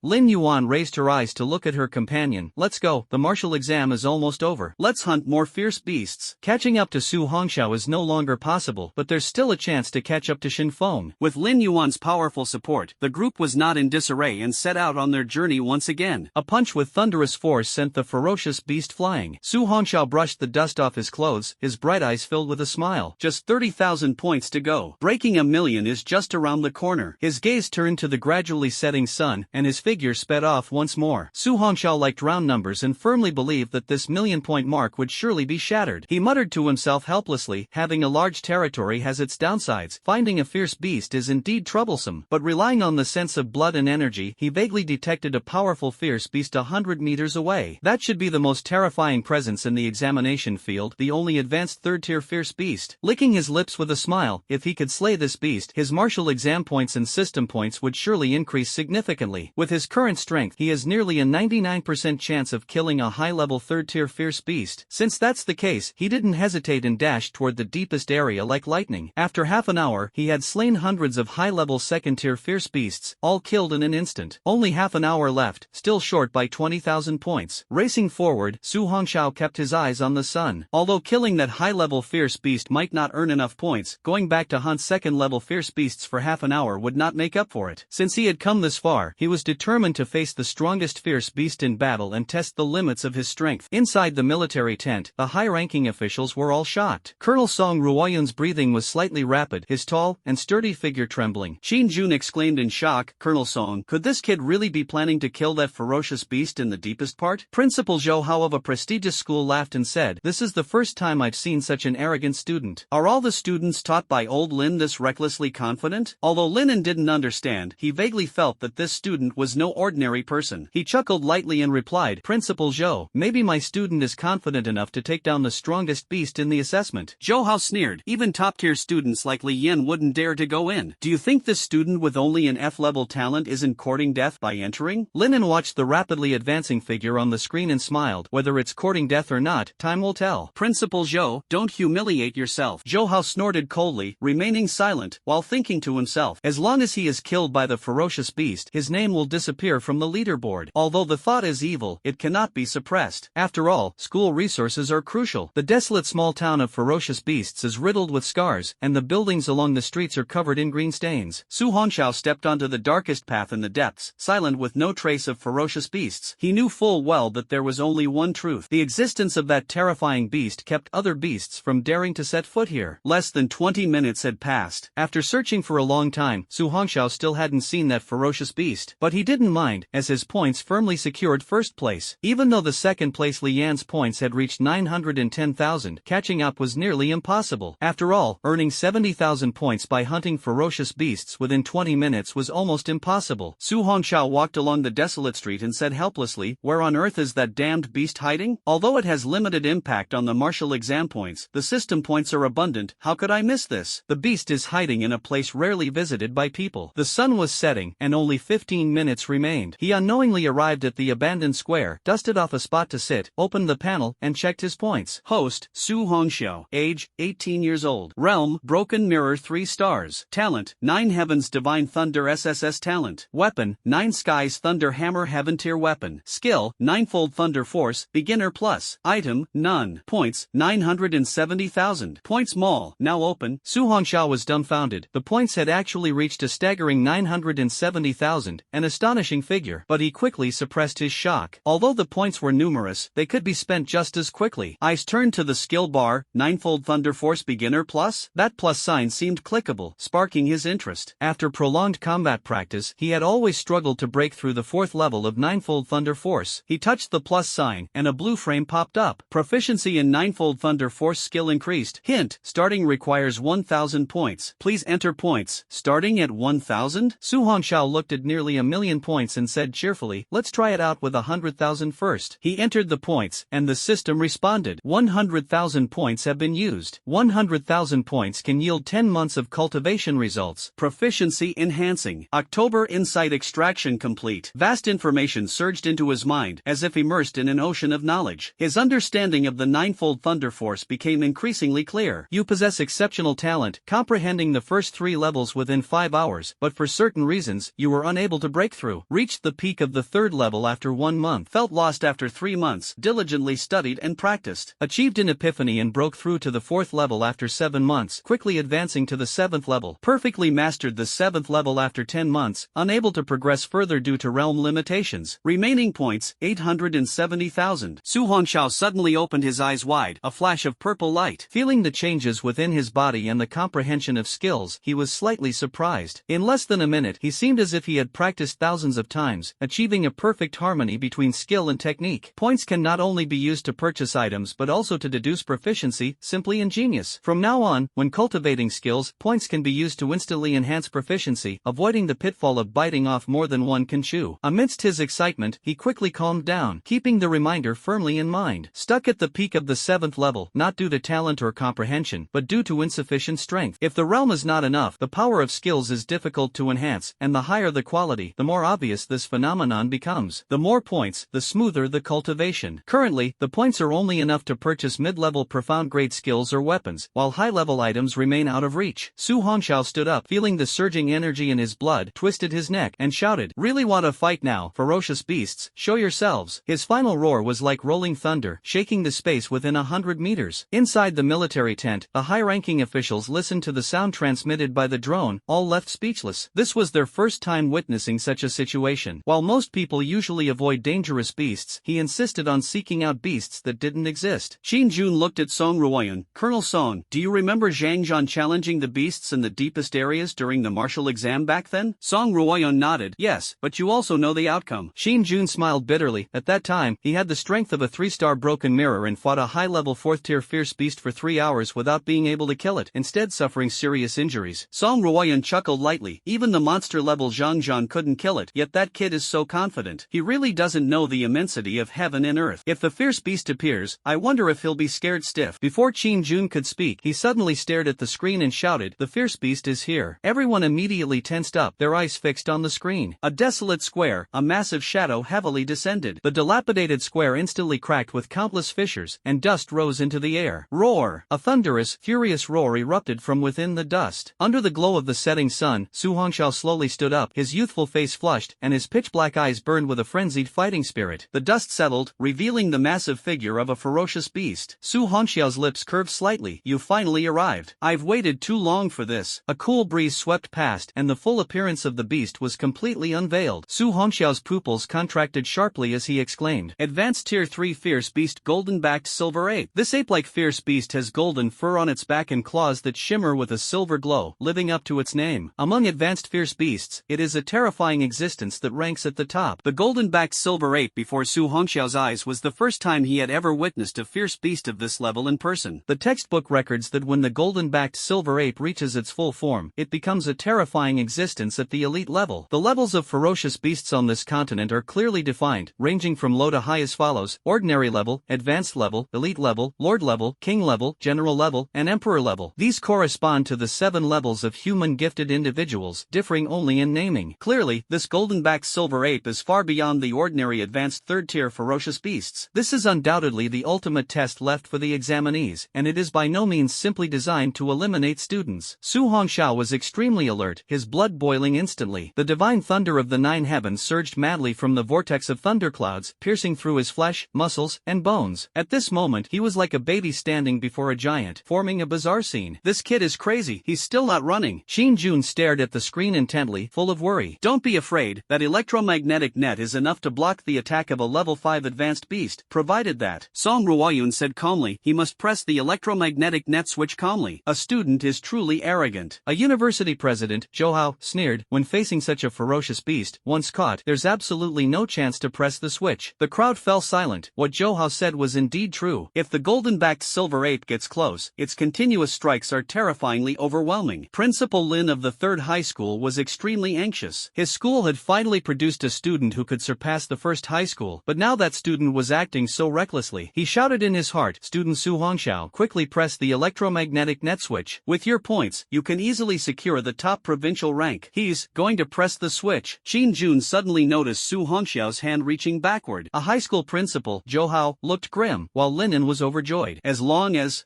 Lin Yuan raised her eyes to look at her companion. Let's go, the martial exam is almost over. Let's hunt more fierce beasts. Catching up to Su Hongxiao is no longer possible, but there's still a chance to catch up to Shin Feng. With Lin Yuan's powerful support, the group was not in disarray and set out on their journey once again. A punch with thunderous force sent the ferocious beast flying. Su Hongxiao brushed the dust off his clothes, his bright eyes filled with a smile. Just 30,000 points to go. Breaking 1,000,000 is just around the corner. His gaze turned to the gradually setting sun, and his figure sped off once more. Su Hongxiao liked round numbers and firmly believed that this 1,000,000-point mark would surely be shattered. He muttered to himself helplessly, having a large territory has its downsides. Finding a fierce beast is indeed troublesome, but relying on the sense of blood and energy, he vaguely detected a powerful fierce beast 100 meters away. That should be the most terrifying presence in the examination field, the only advanced third-tier fierce beast. Licking his lips with a smile, if he could slay this beast, his martial exam points and system points would surely increase significantly. With his current strength, he has nearly a 99% chance of killing a high-level third-tier fierce beast. Since that's the case, he didn't hesitate and dashed toward the deepest area like lightning. After half an hour, he had slain hundreds of high-level second-tier fierce beasts, all killed in an instant. Only half an hour left, still short by 20,000 points. Racing forward, Su Hongxiao kept his eyes on the sun. Although killing that high-level fierce beast might not earn enough points, going back to hunt second-level fierce beasts for half an hour would not make up for it. Since he had come this far, he was determined to face the strongest fierce beast in battle and test the limits of his strength. Inside the military tent, the high-ranking officials were all shocked. Colonel Song Ruoyun's breathing was slightly rapid, his tall and sturdy figure trembling. Qin Jun exclaimed in shock, Colonel Song, could this kid really be planning to kill that ferocious beast in the deepest part? Principal Zhou Hao of a prestigious school laughed and said, this is the first time I've seen such an arrogant student. Are all the students taught by old Lin this recklessly confident? Although Lin didn't understand, he vaguely felt that this student was no ordinary person. He chuckled lightly and replied, Principal Zhou, maybe my student is confident enough to take down the strongest beast in the assessment. Zhou Hao sneered, even top-tier students like Li Yin wouldn't dare to go in. Do you think this student with only an F-level talent isn't courting death by entering? Lin watched the rapidly advancing figure on the screen and smiled, whether it's courting death or not, time will tell. Principal Zhou, don't humiliate yourself. Zhou Hao snorted coldly, remaining silent, while thinking to himself, as long as he is killed by the ferocious beast, his name will disappear from the leaderboard. Although the thought is evil, it cannot be suppressed. After all, school resources are crucial. The desolate small town of ferocious beasts is riddled with scars, and the buildings along the streets are covered in green stains. Su Hongxiao stepped onto the darkest path in the depths, silent with no trace of ferocious beasts. He knew full well that there was only one truth. The existence of that terrifying beast kept other beasts from daring to set foot here. Less than 20 minutes had passed. After searching for a long time, Su Hongxiao still hadn't seen that ferocious beast, but he didn't mind, as his points firmly secured first place. Even though the second place Li Yan's points had reached 910,000, catching up was nearly impossible. After all, earning 70,000 points by hunting ferocious beasts within 20 minutes was almost impossible. Su Hongxiao walked along the desolate street and said helplessly, where on earth is that damned beast hiding? Although it has limited impact on the martial exam points, the system points are abundant. How could I miss this? The beast is hiding in a place rarely visited by people. The sun was setting, and only 15 minutes remained. He unknowingly arrived at the abandoned square, dusted off a spot to sit, opened the panel, and checked his points. Host, Su Hongxiao. Age, 18 years old. Realm, Broken Mirror 3 stars. Talent, 9 Heavens Divine Thunder SSS talent. Weapon, 9 Skies Thunder Hammer Heaven tier weapon. Skill, 9-fold Thunder Force, Beginner Plus. Item, none. Points, 970,000. Points Mall, now open. Su Hongxiao was dumbfounded. The points had actually reached a staggering 970,000, an astonishing figure, but he quickly suppressed his shock. Although the points were numerous, they could be spent just as quickly. Eyes turned to the skill bar, 9-fold Thunder Force beginner plus? That plus sign seemed clickable, sparking his interest. After prolonged combat practice, he had always struggled to break through the 4th level of Ninefold Thunder Force. He touched the plus sign, and a blue frame popped up. Proficiency in Ninefold Thunder Force skill increased. Hint, starting requires 1,000 points. Please enter points. Starting at 1,000? Su Hongxiao looked at nearly 1,000,000 points and said cheerfully, let's try it out with 100,000 first. He entered the points, and the system responded. 100,000 points have been used. 100,000 points can yield 10 months of cultivation results. Proficiency enhancing. October insight extraction complete. Vast information surged into his mind, as if immersed in an ocean of knowledge. His understanding of the Ninefold Thunder Force became increasingly clear. You possess exceptional talent, comprehending the first 3 levels within 5 hours, but for certain reasons, you were unable to break through. Reached the peak of the 3rd level after 1 month. Felt lost after 3 months. Diligently studied and practiced. Achieved an epiphany and broke through to the 4th level after 7 months, quickly advancing to the 7th level. Perfectly mastered the 7th level after 10 months, unable to progress further due to realm limitations. Remaining points, 870,000. Su Hongxiao suddenly opened his eyes wide, a flash of purple light. Feeling the changes within his body and the comprehension of skills, he was slightly surprised. In less than a minute, he seemed as if he had practiced thousands of times, achieving a perfect harmony between skill and technique. Points can not only be used to purchase items but also to deduce proficiency, simply ingenious. From now on, when cultivating skills, points can be used to instantly enhance proficiency, avoiding the pitfall of biting off more than one can chew. Amidst his excitement, he quickly calmed down, keeping the reminder firmly in mind. Stuck at the peak of the 7th level, not due to talent or comprehension, but due to insufficient strength. If the realm is not enough, the power of skills is difficult to enhance, and the higher the quality, the more obvious this phenomenon becomes. The more points, the smoother the cultivation. Currently, the points are only enough to purchase mid-level profound-grade skills or weapons, while high-level items remain out of reach. Su Hongxiao stood up, feeling the surging energy in his blood, twisted his neck, and shouted, "Really want to fight now, ferocious beasts, show yourselves." His final roar was like rolling thunder, shaking the space within 100 meters. Inside the military tent, the high-ranking officials listened to the sound transmitted by the drone, all left speechless. This was their first time witnessing such a situation. While most people usually avoid dangerous beasts, he insisted on seeking out beasts that didn't exist. Qin Jun looked at Song Ruoyan. Colonel Song, do you remember Zhang Zhan challenging the beasts in the deepest areas during the martial exam back then? Song Ruoyan nodded. Yes, but you also know the outcome. Qin Jun smiled bitterly. At that time, he had the strength of a 3-star broken mirror and fought a high-level 4th-tier fierce beast for 3 hours without being able to kill it, instead suffering serious injuries. Song Ruoyan chuckled lightly. Even the monster-level Zhang Zhan couldn't kill it, yet that kid is so confident. He really doesn't know the immensity of heaven and earth. If the fierce beast appears, I wonder if he'll be scared stiff. Before Qin Jun could speak, he suddenly stared at the screen and shouted, "The fierce beast is here." Everyone immediately tensed up, their eyes fixed on the screen. A desolate square, a massive shadow heavily descended. The dilapidated square instantly cracked with countless fissures, and dust rose into the air. Roar! A thunderous, furious roar erupted from within the dust. Under the glow of the setting sun, Su Hongxiao slowly stood up, his youthful face flushed, and his pitch-black eyes burned with a frenzied fighting spirit. The dust settled, revealing the massive figure of a ferocious beast. Su Hongxiao's lips curved slightly. "You finally arrived. I've waited too long for this." A cool breeze swept past, and the full appearance of the beast was completely unveiled. Su Hongxiao's pupils contracted sharply as he exclaimed, "Advanced Tier 3 Fierce Beast Golden-Backed Silver Ape." This ape-like fierce beast has golden fur on its back and claws that shimmer with a silver glow, living up to its name. Among advanced fierce beasts, it is a terrifying existence that ranks at the top. The golden-backed silver ape before Su Hongxiao's eyes was the first time he had ever witnessed a fierce beast of this level in person. The textbook records that when the golden-backed silver ape reaches its full form, it becomes a terrifying existence at the elite level. The levels of ferocious beasts on this continent are clearly defined, ranging from low to high as follows: ordinary level, advanced level, elite level, lord level, king level, general level, and emperor level. These correspond to the 7 levels of human gifted individuals, differing only in naming. Clearly, this golden-backed silver ape is far beyond the ordinary advanced 3rd-tier ferocious beasts. This is undoubtedly the ultimate test left for the examinees, and it is by no means simply designed to eliminate students. Su Hongxiao was extremely alert, his blood boiling instantly. The divine thunder of the 9 heavens surged madly from the vortex of thunderclouds, piercing through his flesh, muscles, and bones. At this moment, he was like a baby standing before a giant, forming a bizarre scene. "This kid is crazy, he's still not running." Qin Jun stared at the screen intently, full of worry. "Don't be afraid, that electromagnetic net is enough to block the attack of a level 5 advanced beast, provided that." Song Ruoyun said calmly, "He must press the electromagnetic electromagnetic net switch calmly. A student is truly arrogant. A university president, Johao, sneered, when facing such a ferocious beast, once caught, there's absolutely no chance to press the switch. The crowd fell silent. What Johao said was indeed true. If the golden-backed silver ape gets close, its continuous strikes are terrifyingly overwhelming. Principal Lin of the 3rd high school was extremely anxious. His school had finally produced a student who could surpass the 1st high school, but now that student was acting so recklessly. He shouted in his heart, "Student Su Hongxiao, quickly press the electromagnetic net switch. With your points, you can easily secure the top provincial rank." He's going to press the switch. Qin Jun suddenly noticed Su Hongxiao's hand reaching backward. A high school principal, Johao, looked grim, while Linen was overjoyed.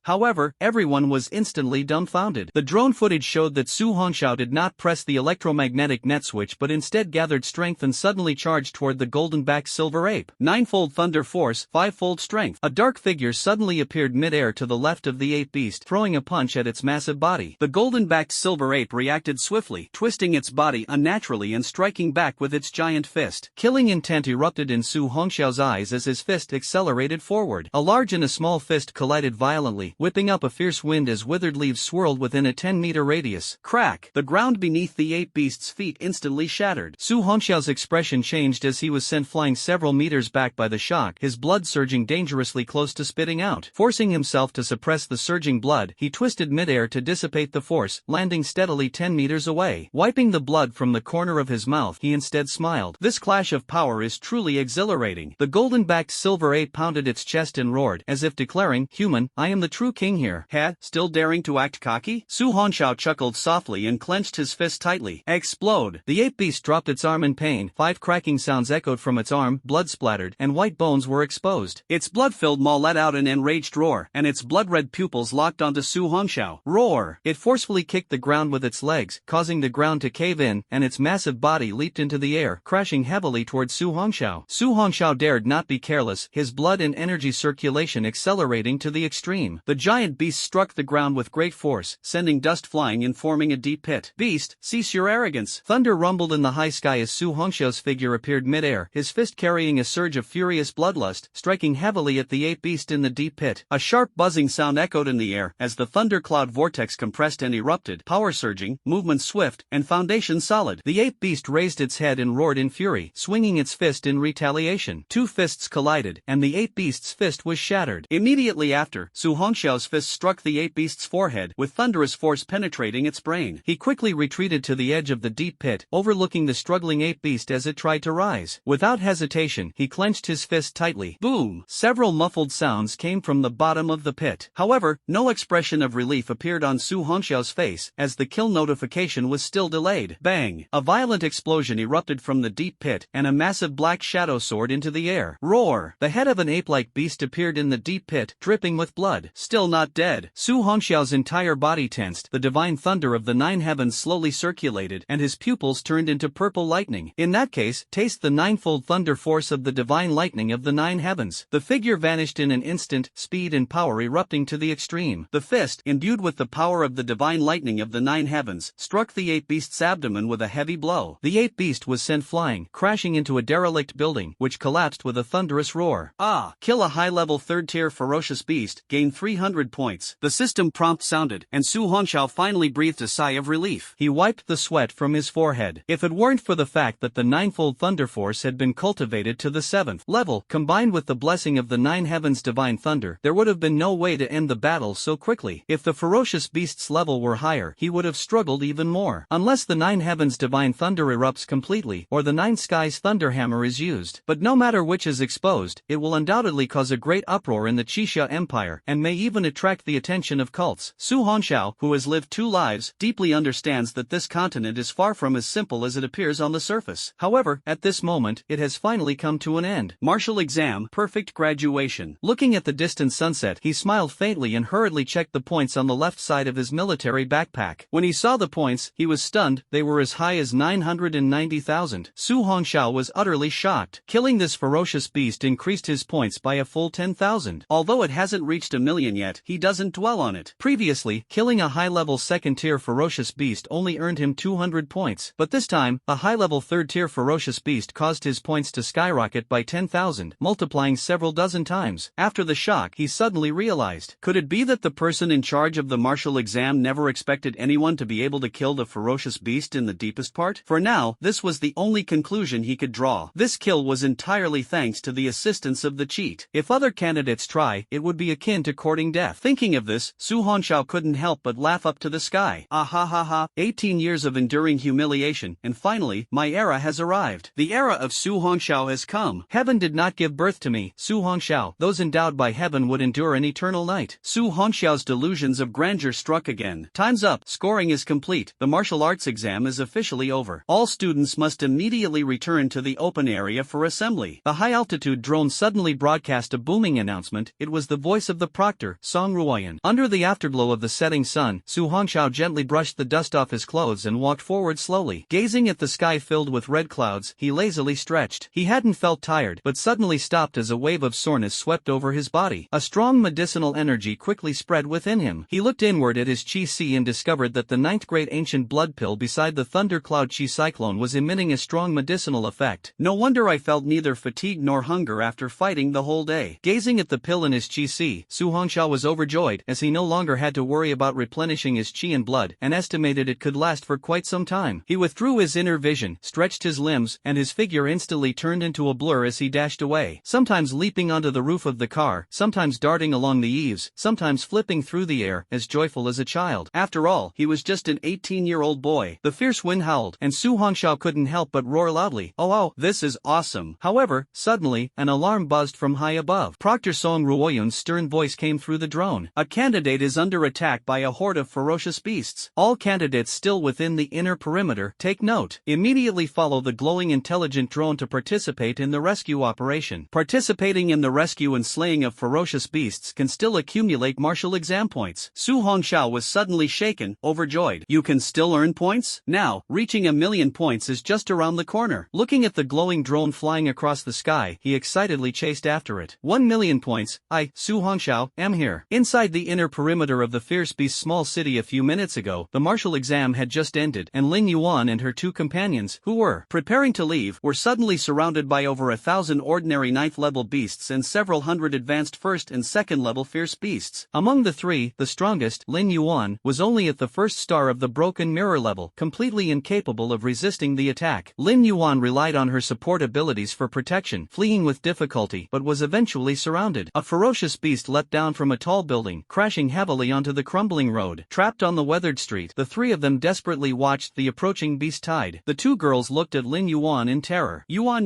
However, everyone was instantly dumbfounded. The drone footage showed that Su Hongxiao did not press the electromagnetic net switch but instead gathered strength and suddenly charged toward the golden-backed silver ape. Ninefold thunder force, fivefold strength. A dark figure suddenly appeared mid-air to the left of the ape beast, throwing a punch at its massive body. The golden-backed silver ape reacted swiftly, twisting its body unnaturally and striking back with its giant fist. Killing intent erupted in Su Hongxiao's eyes as his fist accelerated forward. A large and a small fist collided violently, whipping up a fierce wind as withered leaves swirled within a 10-meter radius. Crack! The ground beneath the ape beast's feet instantly shattered. Su Hongxiao's expression changed as he was sent flying several meters back by the shock, his blood surging dangerously close to spitting out. Forcing himself to suppress the surging blood, he twisted midair to dissipate the force, landing steadily 10 meters away. Wiping the blood from the corner of his mouth, he instead smiled. This clash of power is truly exhilarating. The golden-backed silver ape pounded its chest and roared, as if declaring, "Human, I am the true king here." Still daring to act cocky? Su Hongxiao chuckled softly and clenched his fist tightly. Explode! The ape beast dropped its arm in pain. 5 cracking sounds echoed from its arm, blood splattered, and white bones were exposed. Its blood-filled maw let out an enraged roar, and its blood-red pupils locked onto Su Hongxiao. Roar! It forcefully kicked the ground with its legs, causing the ground to cave in, and its massive body leaped into the air, crashing heavily towards Su Hongxiao. Su Hongxiao dared not be careless, his blood and energy circulation accelerating to the extreme. The giant beast struck the ground with great force, sending dust flying and forming a deep pit. "Beast, cease your arrogance!" Thunder rumbled in the high sky as Su Hongxiao's figure appeared mid-air, his fist carrying a surge of furious bloodlust, striking heavily at the ape beast in the deep pit. A sharp buzzing sound echoed in the air as the thundercloud vortex compressed and erupted, power surging, movement swift, and foundation solid. The ape beast raised its head and roared in fury, swinging its fist in retaliation. 2 fists collided, and the ape beast's fist was shattered. Immediately after, Su Hongxiao's fist struck the ape beast's forehead, with thunderous force penetrating its brain. He quickly retreated to the edge of the deep pit, overlooking the struggling ape beast as it tried to rise. Without hesitation, he clenched his fist tightly. Boom! Several muffled sounds came from the bottom of the pit. However, no expression of relief appeared on Su Hongxiao's face, as the kill notification was still delayed. Bang! A violent explosion erupted from the deep pit, and a massive black shadow soared into the air. Roar! The head of an ape-like beast appeared in the deep pit, dripping with blood. Still not dead. Su Hongxiao's entire body tensed, the divine thunder of the 9 heavens slowly circulated, and his pupils turned into purple lightning. In that case, taste the ninefold thunder force of the divine lightning of the 9 heavens. The figure vanished in an instant, speed and power erupting to the extreme. The fist, imbued with the power of the divine lightning of the 9 heavens, struck the ape beast's abdomen with a heavy blow. The ape beast was sent flying, crashing into a derelict building, which collapsed with a thunderous roar. Kill a high-level 3rd-tier ferocious beast, gain 300 points. The system prompt sounded, and Su Hongxiao finally breathed a sigh of relief. He wiped the sweat from his forehead. If it weren't for the fact that the ninefold thunder force had been cultivated to the 7th level, combined with the blessing of the 9 heavens divine thunder, there would have been no way to end the battle so quickly. If the ferocious beast's level were higher, he would have struggled even more. Unless the 9 heavens divine thunder erupts completely, or the 9 skies thunderhammer is used. But no matter which is exposed, it will undoubtedly cause a great uproar in the Qixia Empire, and may even attract the attention of cults. Su Hongxiao, who has lived 2 lives, deeply understands that this continent is far from as simple as it appears on the surface. However, at this moment, it has finally come to an end. Martial exam, perfect graduation. Looking at the distant sunset, he smiled faintly and hurriedly checked the points on the left side of his military backpack. When he saw the points, he was stunned. They were as high as 990,000. Su Hongxiao was utterly shocked. Killing this ferocious beast increased his points by a full 10,000. Although it hasn't reached 1,000,000 yet, he doesn't dwell on it. Previously, killing a high-level 2nd-tier ferocious beast only earned him 200 points. But this time, a high-level 3rd-tier ferocious beast caused his points to skyrocket by 10,000, multiplying several dozen times. After the shock, he suddenly realized, could it be be that the person in charge of the martial exam never expected anyone to be able to kill the ferocious beast in the deepest part? For now, this was the only conclusion he could draw. This kill was entirely thanks to the assistance of the cheat. If other candidates try, it would be akin to courting death. Thinking of this, Su Hongxiao couldn't help but laugh up to the sky. Ah ha ha ha, 18 years of enduring humiliation, and finally, my era has arrived. The era of Su Hongxiao has come. Heaven did not give birth to me, Su Hongxiao. Those endowed by heaven would endure an eternal night. Su Hongxiao's delusions of grandeur struck again. Time's up, scoring is complete, the martial arts exam is officially over. All students must immediately return to the open area for assembly. The high-altitude drone suddenly broadcast a booming announcement. It was the voice of the proctor, Song Ruoyan. Under the afterglow of the setting sun, Su Hongxiao gently brushed the dust off his clothes and walked forward slowly. Gazing at the sky filled with red clouds, he lazily stretched. He hadn't felt tired, but suddenly stopped as a wave of soreness swept over his body. A strong medicinal energy quickly spread within him. He looked inward at his Qi and discovered that the 9th grade ancient blood pill beside the thundercloud Qi cyclone was emitting a strong medicinal effect. No wonder I felt neither fatigue nor hunger after fighting the whole day. Gazing at the pill in his Qi, Su Hongxiao was overjoyed, as he no longer had to worry about replenishing his Qi and blood, and estimated it could last for quite some time. He withdrew his inner vision, stretched his limbs, and his figure instantly turned into a blur as he dashed away. Sometimes leaping onto the roof of the car, sometimes darting along the eaves, sometimes flipping through the air, as joyful as a child. After all, he was just an 18-year-old boy. The fierce wind howled, and Su Hongxiao couldn't help but roar loudly. Oh, this is awesome. However, suddenly, an alarm buzzed from high above. Proctor Song Ruoyun's stern voice came through the drone. A candidate is under attack by a horde of ferocious beasts. All candidates still within the inner perimeter, take note. Immediately follow the glowing intelligent drone to participate in the rescue operation. Participating in the rescue and slaying of ferocious beasts can still accumulate martial exam points. Su Hongxiao was suddenly shaken, overjoyed. You can still earn points? Now, reaching 1,000,000 points is just around the corner. Looking at the glowing drone flying across the sky, he excitedly chased after it. 1,000,000 points, I, Su Hongxiao, am here. Inside the inner perimeter of the fierce beast's small city a few minutes ago, the martial exam had just ended, and Lin Yuan and her 2 companions, who were preparing to leave, were suddenly surrounded by over 1,000 ordinary 9th level beasts and several hundred advanced 1st and 2nd level fierce beasts. Among the 3, the strongest, Lin Yuan, was only at the 1st star of the broken mirror level, completely incapable of resisting the attack. Lin Yuan relied on her support abilities for protection, fleeing with difficulty, but was eventually surrounded. A ferocious beast leapt down from a tall building, crashing heavily onto the crumbling road. Trapped on the weathered street, the 3 of them desperately watched the approaching beast tide. The 2 girls looked at Lin Yuan in terror. Yuan,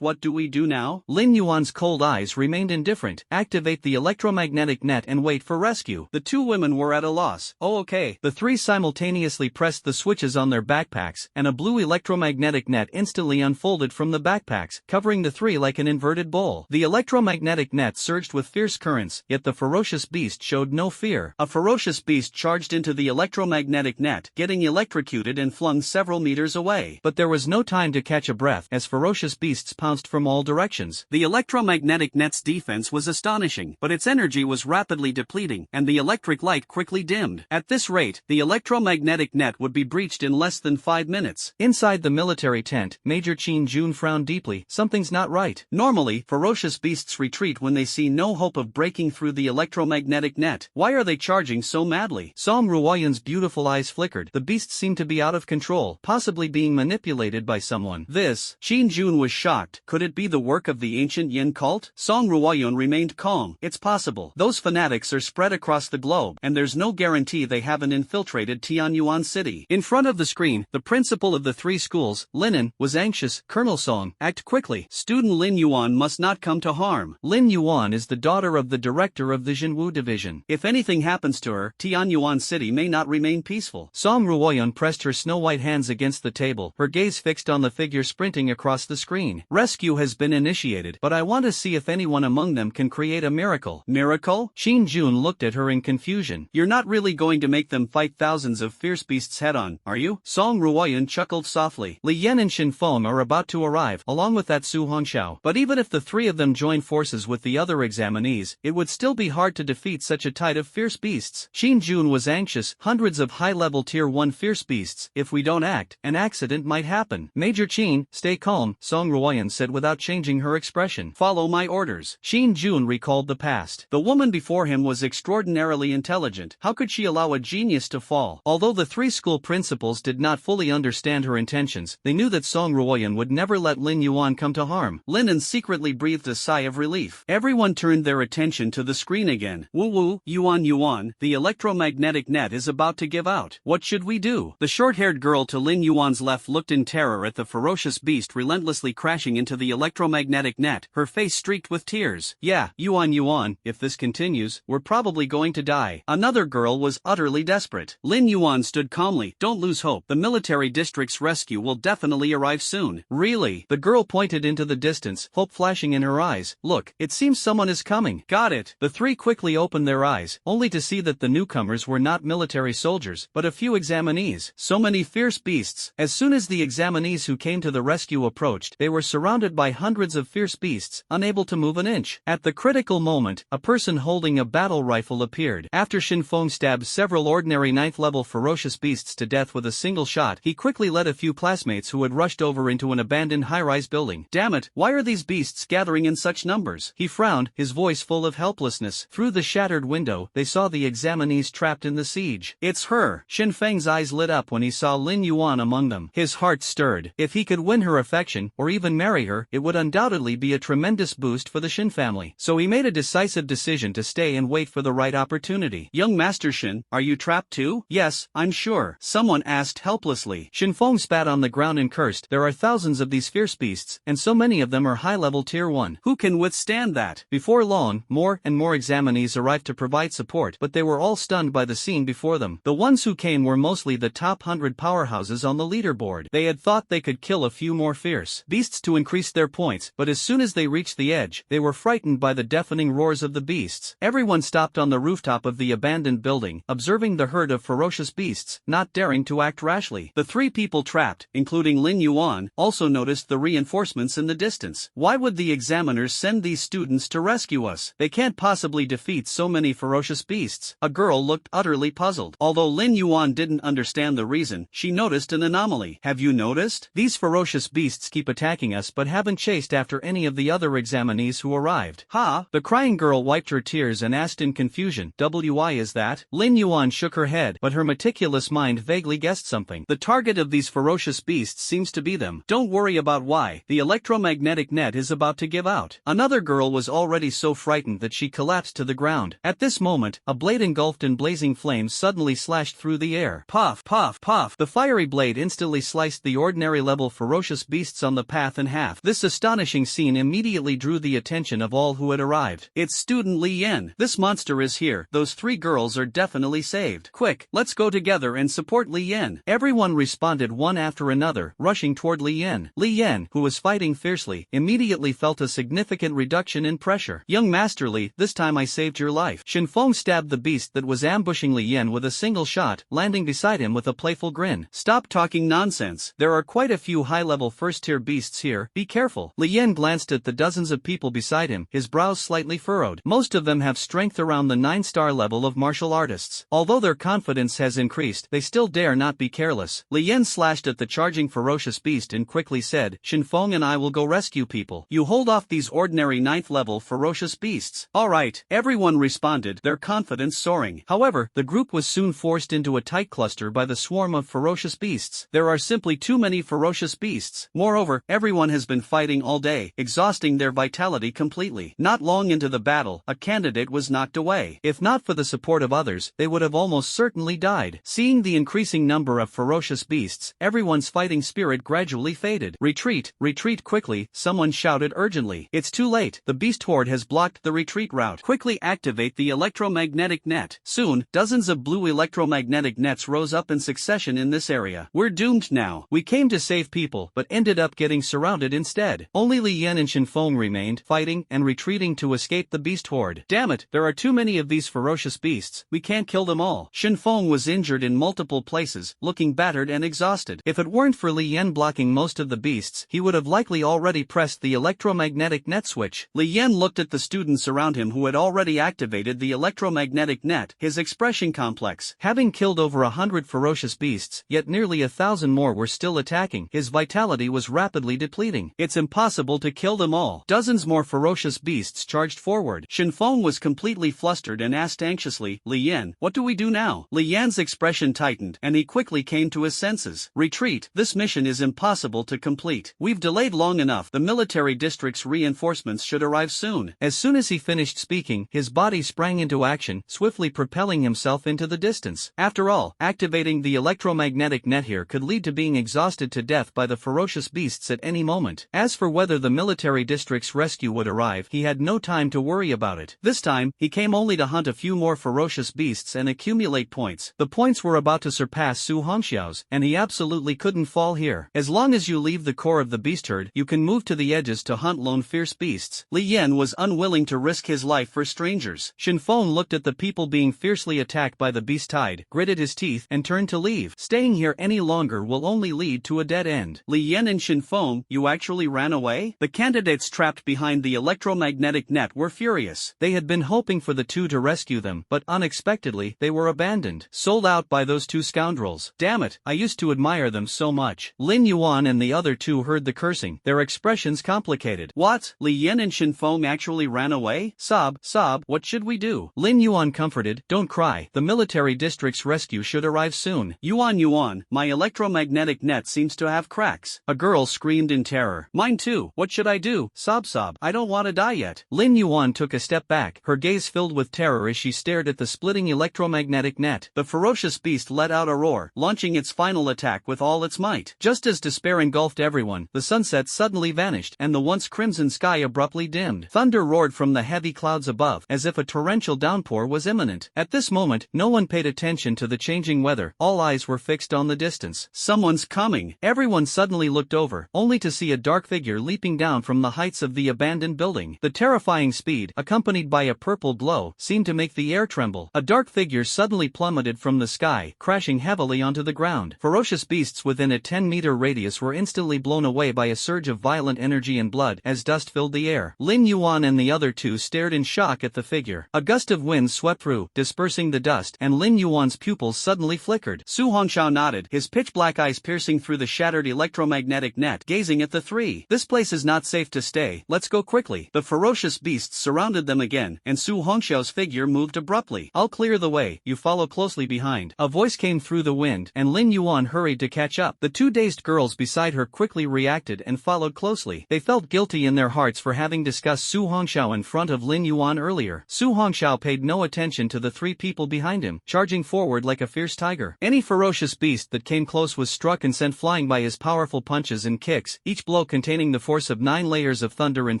what do we do now? Lin Yuan's cold eyes remained indifferent. Activate the electromagnetic net and wait for rescue. The 2 women were at a loss. Oh, okay. The 3 simultaneously pressed the switches on their backpacks, and a blue electromagnetic net instantly unfolded from the backpacks, covering the 3 like an inverted bowl. The electromagnetic net surged with fierce currents, yet the ferocious beast showed no fear. A ferocious beast charged into the electromagnetic net, getting electrocuted and flung several meters away. But there was no time to catch a breath, as ferocious beasts pounced from all directions. The electromagnetic net's defense was astonishing, but its energy was rapidly depleting, and the electric light quickly dimmed. At this rate, the electromagnetic net would be breached in less than 5 minutes. Inside the military tent, Major Qin Jun frowned deeply. Something's not right. Normally, ferocious beasts retreat when they see no hope of breaking through the electromagnetic net. Why are they charging so madly? Song Ruoyan's beautiful eyes flickered. The beasts seemed to be out of control, possibly being manipulated by someone. Qin Jun was shocked. Could it be the work of the ancient Yin cult? Song Ruoyan remained calm. It's possible. Those fanatics are spread across the globe, and there's no guarantee they haven't infiltrated Tianyuan City. In front of the screen, the principal of the 3 schools, Linen, was anxious. Colonel Song, act quickly. Student Lin Yuan must not come to harm. Lin Yuan is the daughter of the director of the Jinwu division. If anything happens to her, Tianyuan City may not remain peaceful. Song Ruoyan pressed her snow-white hands against the table, her gaze fixed on the figure sprinting across the screen. Rescue has been initiated, but I want to see if anyone among them can create a miracle. Miracle? Qin Jun looked at her in confusion. You're not really going to make them fight thousands of fierce beasts head-on, are you? Song Ruoyan chuckled softly. Li Yan and Shin Feng are about to arrive, along with that Su Hongxiao. But even if the 3 of them join forces with the other examinees, it would still be hard to defeat such a tide of fierce beasts. Qin Jun was anxious. Hundreds of high-level Tier 1 fierce beasts. If we don't act, an accident might happen. Major Qin, stay calm, Song Ruoyan said without changing her expression. Follow my orders. Qin Jun recalled the past. The woman woman before him was extraordinarily intelligent. How could she allow a genius to fall? Although the three school principals did not fully understand her intentions, they knew that Song Ruoyan would never let Lin Yuan come to harm. Lin secretly breathed a sigh of relief. Everyone turned their attention to the screen again. Woo, Yuan, the electromagnetic net is about to give out. What should we do? The short-haired girl to Lin Yuan's left looked in terror at the ferocious beast relentlessly crashing into the electromagnetic net, her face streaked with tears. Yeah, Yuan, if this continues, we're probably going to die. Another girl was utterly desperate. Lin Yuan stood calmly. Don't lose hope. The military district's rescue will definitely arrive soon. Really? The girl pointed into the distance, hope flashing in her eyes. Look, it seems someone is coming. Got it. The three quickly opened their eyes, only to see that the newcomers were not military soldiers, but a few examinees. So many fierce beasts. As soon as the examinees who came to the rescue approached, they were surrounded by hundreds of fierce beasts, unable to move an inch. At the critical moment, a person holding a battle rifle appeared. After Shin Feng stabbed several ordinary 9th-level ferocious beasts to death with a single shot, he quickly led a few classmates who had rushed over into an abandoned high-rise building. Damn it, why are these beasts gathering in such numbers? He frowned, his voice full of helplessness. Through the shattered window, they saw the examinees trapped in the siege. It's her. Shin Feng's eyes lit up when he saw Lin Yuan among them. His heart stirred. If he could win her affection, or even marry her, it would undoubtedly be a tremendous boost for the Shin family. So he made a decisive decision to stay and wait for the right opportunity. Young Master Shin, are you trapped too? Yes, I'm sure. Someone asked helplessly. Shin Feng spat on the ground and cursed. There are thousands of these fierce beasts, and so many of them are high-level tier 1. Who can withstand that? Before long, more and more examinees arrived to provide support, but they were all stunned by the scene before them. The ones who came were mostly the top 100 powerhouses on the leaderboard. They had thought they could kill a few more fierce beasts to increase their points, but as soon as they reached the edge, they were frightened by the deafening roars of the beasts. Everyone stopped on the rooftop of the abandoned building, observing the herd of ferocious beasts, not daring to act rashly. The three people trapped, including Lin Yuan, also noticed the reinforcements in the distance. Why would the examiners send these students to rescue us? They can't possibly defeat so many ferocious beasts. A girl looked utterly puzzled. Although Lin Yuan didn't understand the reason, she noticed an anomaly. Have you noticed? These ferocious beasts keep attacking us but haven't chased after any of the other examinees who arrived. Ha! The crying girl wiped her tears and asked in confusion, "Why is that?" Lin Yuan shook her head, but her meticulous mind vaguely guessed something. The target of these ferocious beasts seems to be them. Don't worry about why. The electromagnetic net is about to give out. Another girl was already so frightened that she collapsed to the ground. At this moment, a blade engulfed in blazing flames suddenly slashed through the air. Puff, puff, puff. The fiery blade instantly sliced the ordinary-level ferocious beasts on the path in half. This astonishing scene immediately drew the attention of all who had arrived. It's student Li Yan. This monster is here. Those three girls are definitely saved. Quick, let's go together and support Li Yan. Everyone responded one after another, rushing toward Li Yan. Li Yan, who was fighting fiercely, immediately felt a significant reduction in pressure. Young Master Li, this time I saved your life. Shin Feng stabbed the beast that was ambushing Li Yan with a single shot, landing beside him with a playful grin. Stop talking nonsense. There are quite a few high-level first-tier beasts here. Be careful. Li Yan glanced at the dozens of people beside him, his brows slightly furrowed. Most of them have strength around the 9-star level of martial artists. Although their confidence has increased, they still dare not be careless. Li Yan slashed at the charging ferocious beast and quickly said, Shin Feng and I will go rescue people. You hold off these ordinary 9th-level ferocious beasts. Alright, everyone responded, their confidence soaring. However, the group was soon forced into a tight cluster by the swarm of ferocious beasts. There are simply too many ferocious beasts. Moreover, everyone has been fighting all day, exhausting their vitality completely. Not long into the battle, a candidate was knocked away. If not for the support of others, they would have almost certainly died. Seeing the increasing number of ferocious beasts, everyone's fighting spirit gradually faded. Retreat, retreat quickly, someone shouted urgently. It's too late. The beast horde has blocked the retreat route. Quickly activate the electromagnetic net. Soon, dozens of blue electromagnetic nets rose up in succession in this area. We're doomed now. We came to save people, but ended up getting surrounded instead. Only Li Yan and Shin Feng remained, fighting and retreating to escape the beast horde. Damn it, there are too many of these ferocious beasts. We can't kill them all. Shin Feng was injured in multiple places, looking battered and exhausted. If it weren't for Li Yan blocking most of the beasts, he would have likely already pressed the electromagnetic net switch. Li Yan looked at the students around him who had already activated the electromagnetic net, his expression complex. Having killed over 100 ferocious beasts, yet nearly 1,000 more were still attacking, his vitality was rapidly depleting. It's impossible to kill them all. Dozens more ferocious beasts charged forward. Shin Feng Feng was completely flustered and asked anxiously, Li Yan, what do we do now? Li Yan's expression tightened, and he quickly came to his senses. Retreat, this mission is impossible to complete. We've delayed long enough, the military district's reinforcements should arrive soon. As soon as he finished speaking, his body sprang into action, swiftly propelling himself into the distance. After all, activating the electromagnetic net here could lead to being exhausted to death by the ferocious beasts at any moment. As for whether the military district's rescue would arrive, he had no time to worry about it. This time, he came only to hunt a few more ferocious beasts and accumulate points. The points were about to surpass Su Hongxiao's, and he absolutely couldn't fall here. As long as you leave the core of the beast herd, you can move to the edges to hunt lone fierce beasts. Li Yan was unwilling to risk his life for strangers. Shen Feng looked at the people being fiercely attacked by the beast tide, gritted his teeth, and turned to leave. Staying here any longer will only lead to a dead end. Li Yan and Shen Feng, you actually ran away? The candidates trapped behind the electromagnetic net were furious. They had been hoping for the two to rescue them, but unexpectedly, they were abandoned. Sold out by those two scoundrels. Damn it, I used to admire them so much. Lin Yuan and the other two heard the cursing, their expressions complicated. What? Li Yan and Shen Feng actually ran away? Sob, what should we do? Lin Yuan comforted, don't cry, the military district's rescue should arrive soon. Yuan, my electromagnetic net seems to have cracks. A girl screamed in terror. Mine too, what should I do? Sob, I don't want to die yet. Lin Yuan took a step back, her gaze filled with terror as she stared at the splitting electromagnetic net. The ferocious beast let out a roar, launching its final attack with all its might. Just as despair engulfed everyone, the sunset suddenly vanished, and the once crimson sky abruptly dimmed. Thunder roared from the heavy clouds above, as if a torrential downpour was imminent. At this moment, no one paid attention to the changing weather, all eyes were fixed on the distance. Someone's coming. Everyone suddenly looked over, only to see a dark figure leaping down from the heights of the abandoned building. The terrifying speed, accompanied by a purple glow, seemed to make the air tremble. A dark figure suddenly plummeted from the sky, crashing heavily onto the ground. Ferocious beasts within a 10-meter radius were instantly blown away by a surge of violent energy and blood as dust filled the air. Lin Yuan and the other two stared in shock at the figure. A gust of wind swept through, dispersing the dust, and Lin Yuan's pupils suddenly flickered. Su Hongxiao nodded, his pitch-black eyes piercing through the shattered electromagnetic net, gazing at the three. This place is not safe to stay, let's go quickly. The ferocious beasts surrounded them again, and Su Hongxiao's figure moved abruptly. I'll clear the way, you follow closely behind. A voice came through the wind, and Lin Yuan hurried to catch up. The two dazed girls beside her quickly reacted and followed closely. They felt guilty in their hearts for having discussed Su Hongxiao in front of Lin Yuan earlier. Su Hongxiao paid no attention to the three people behind him, charging forward like a fierce tiger. Any ferocious beast that came close was struck and sent flying by his powerful punches and kicks, each blow containing the force of 9 layers of thunder and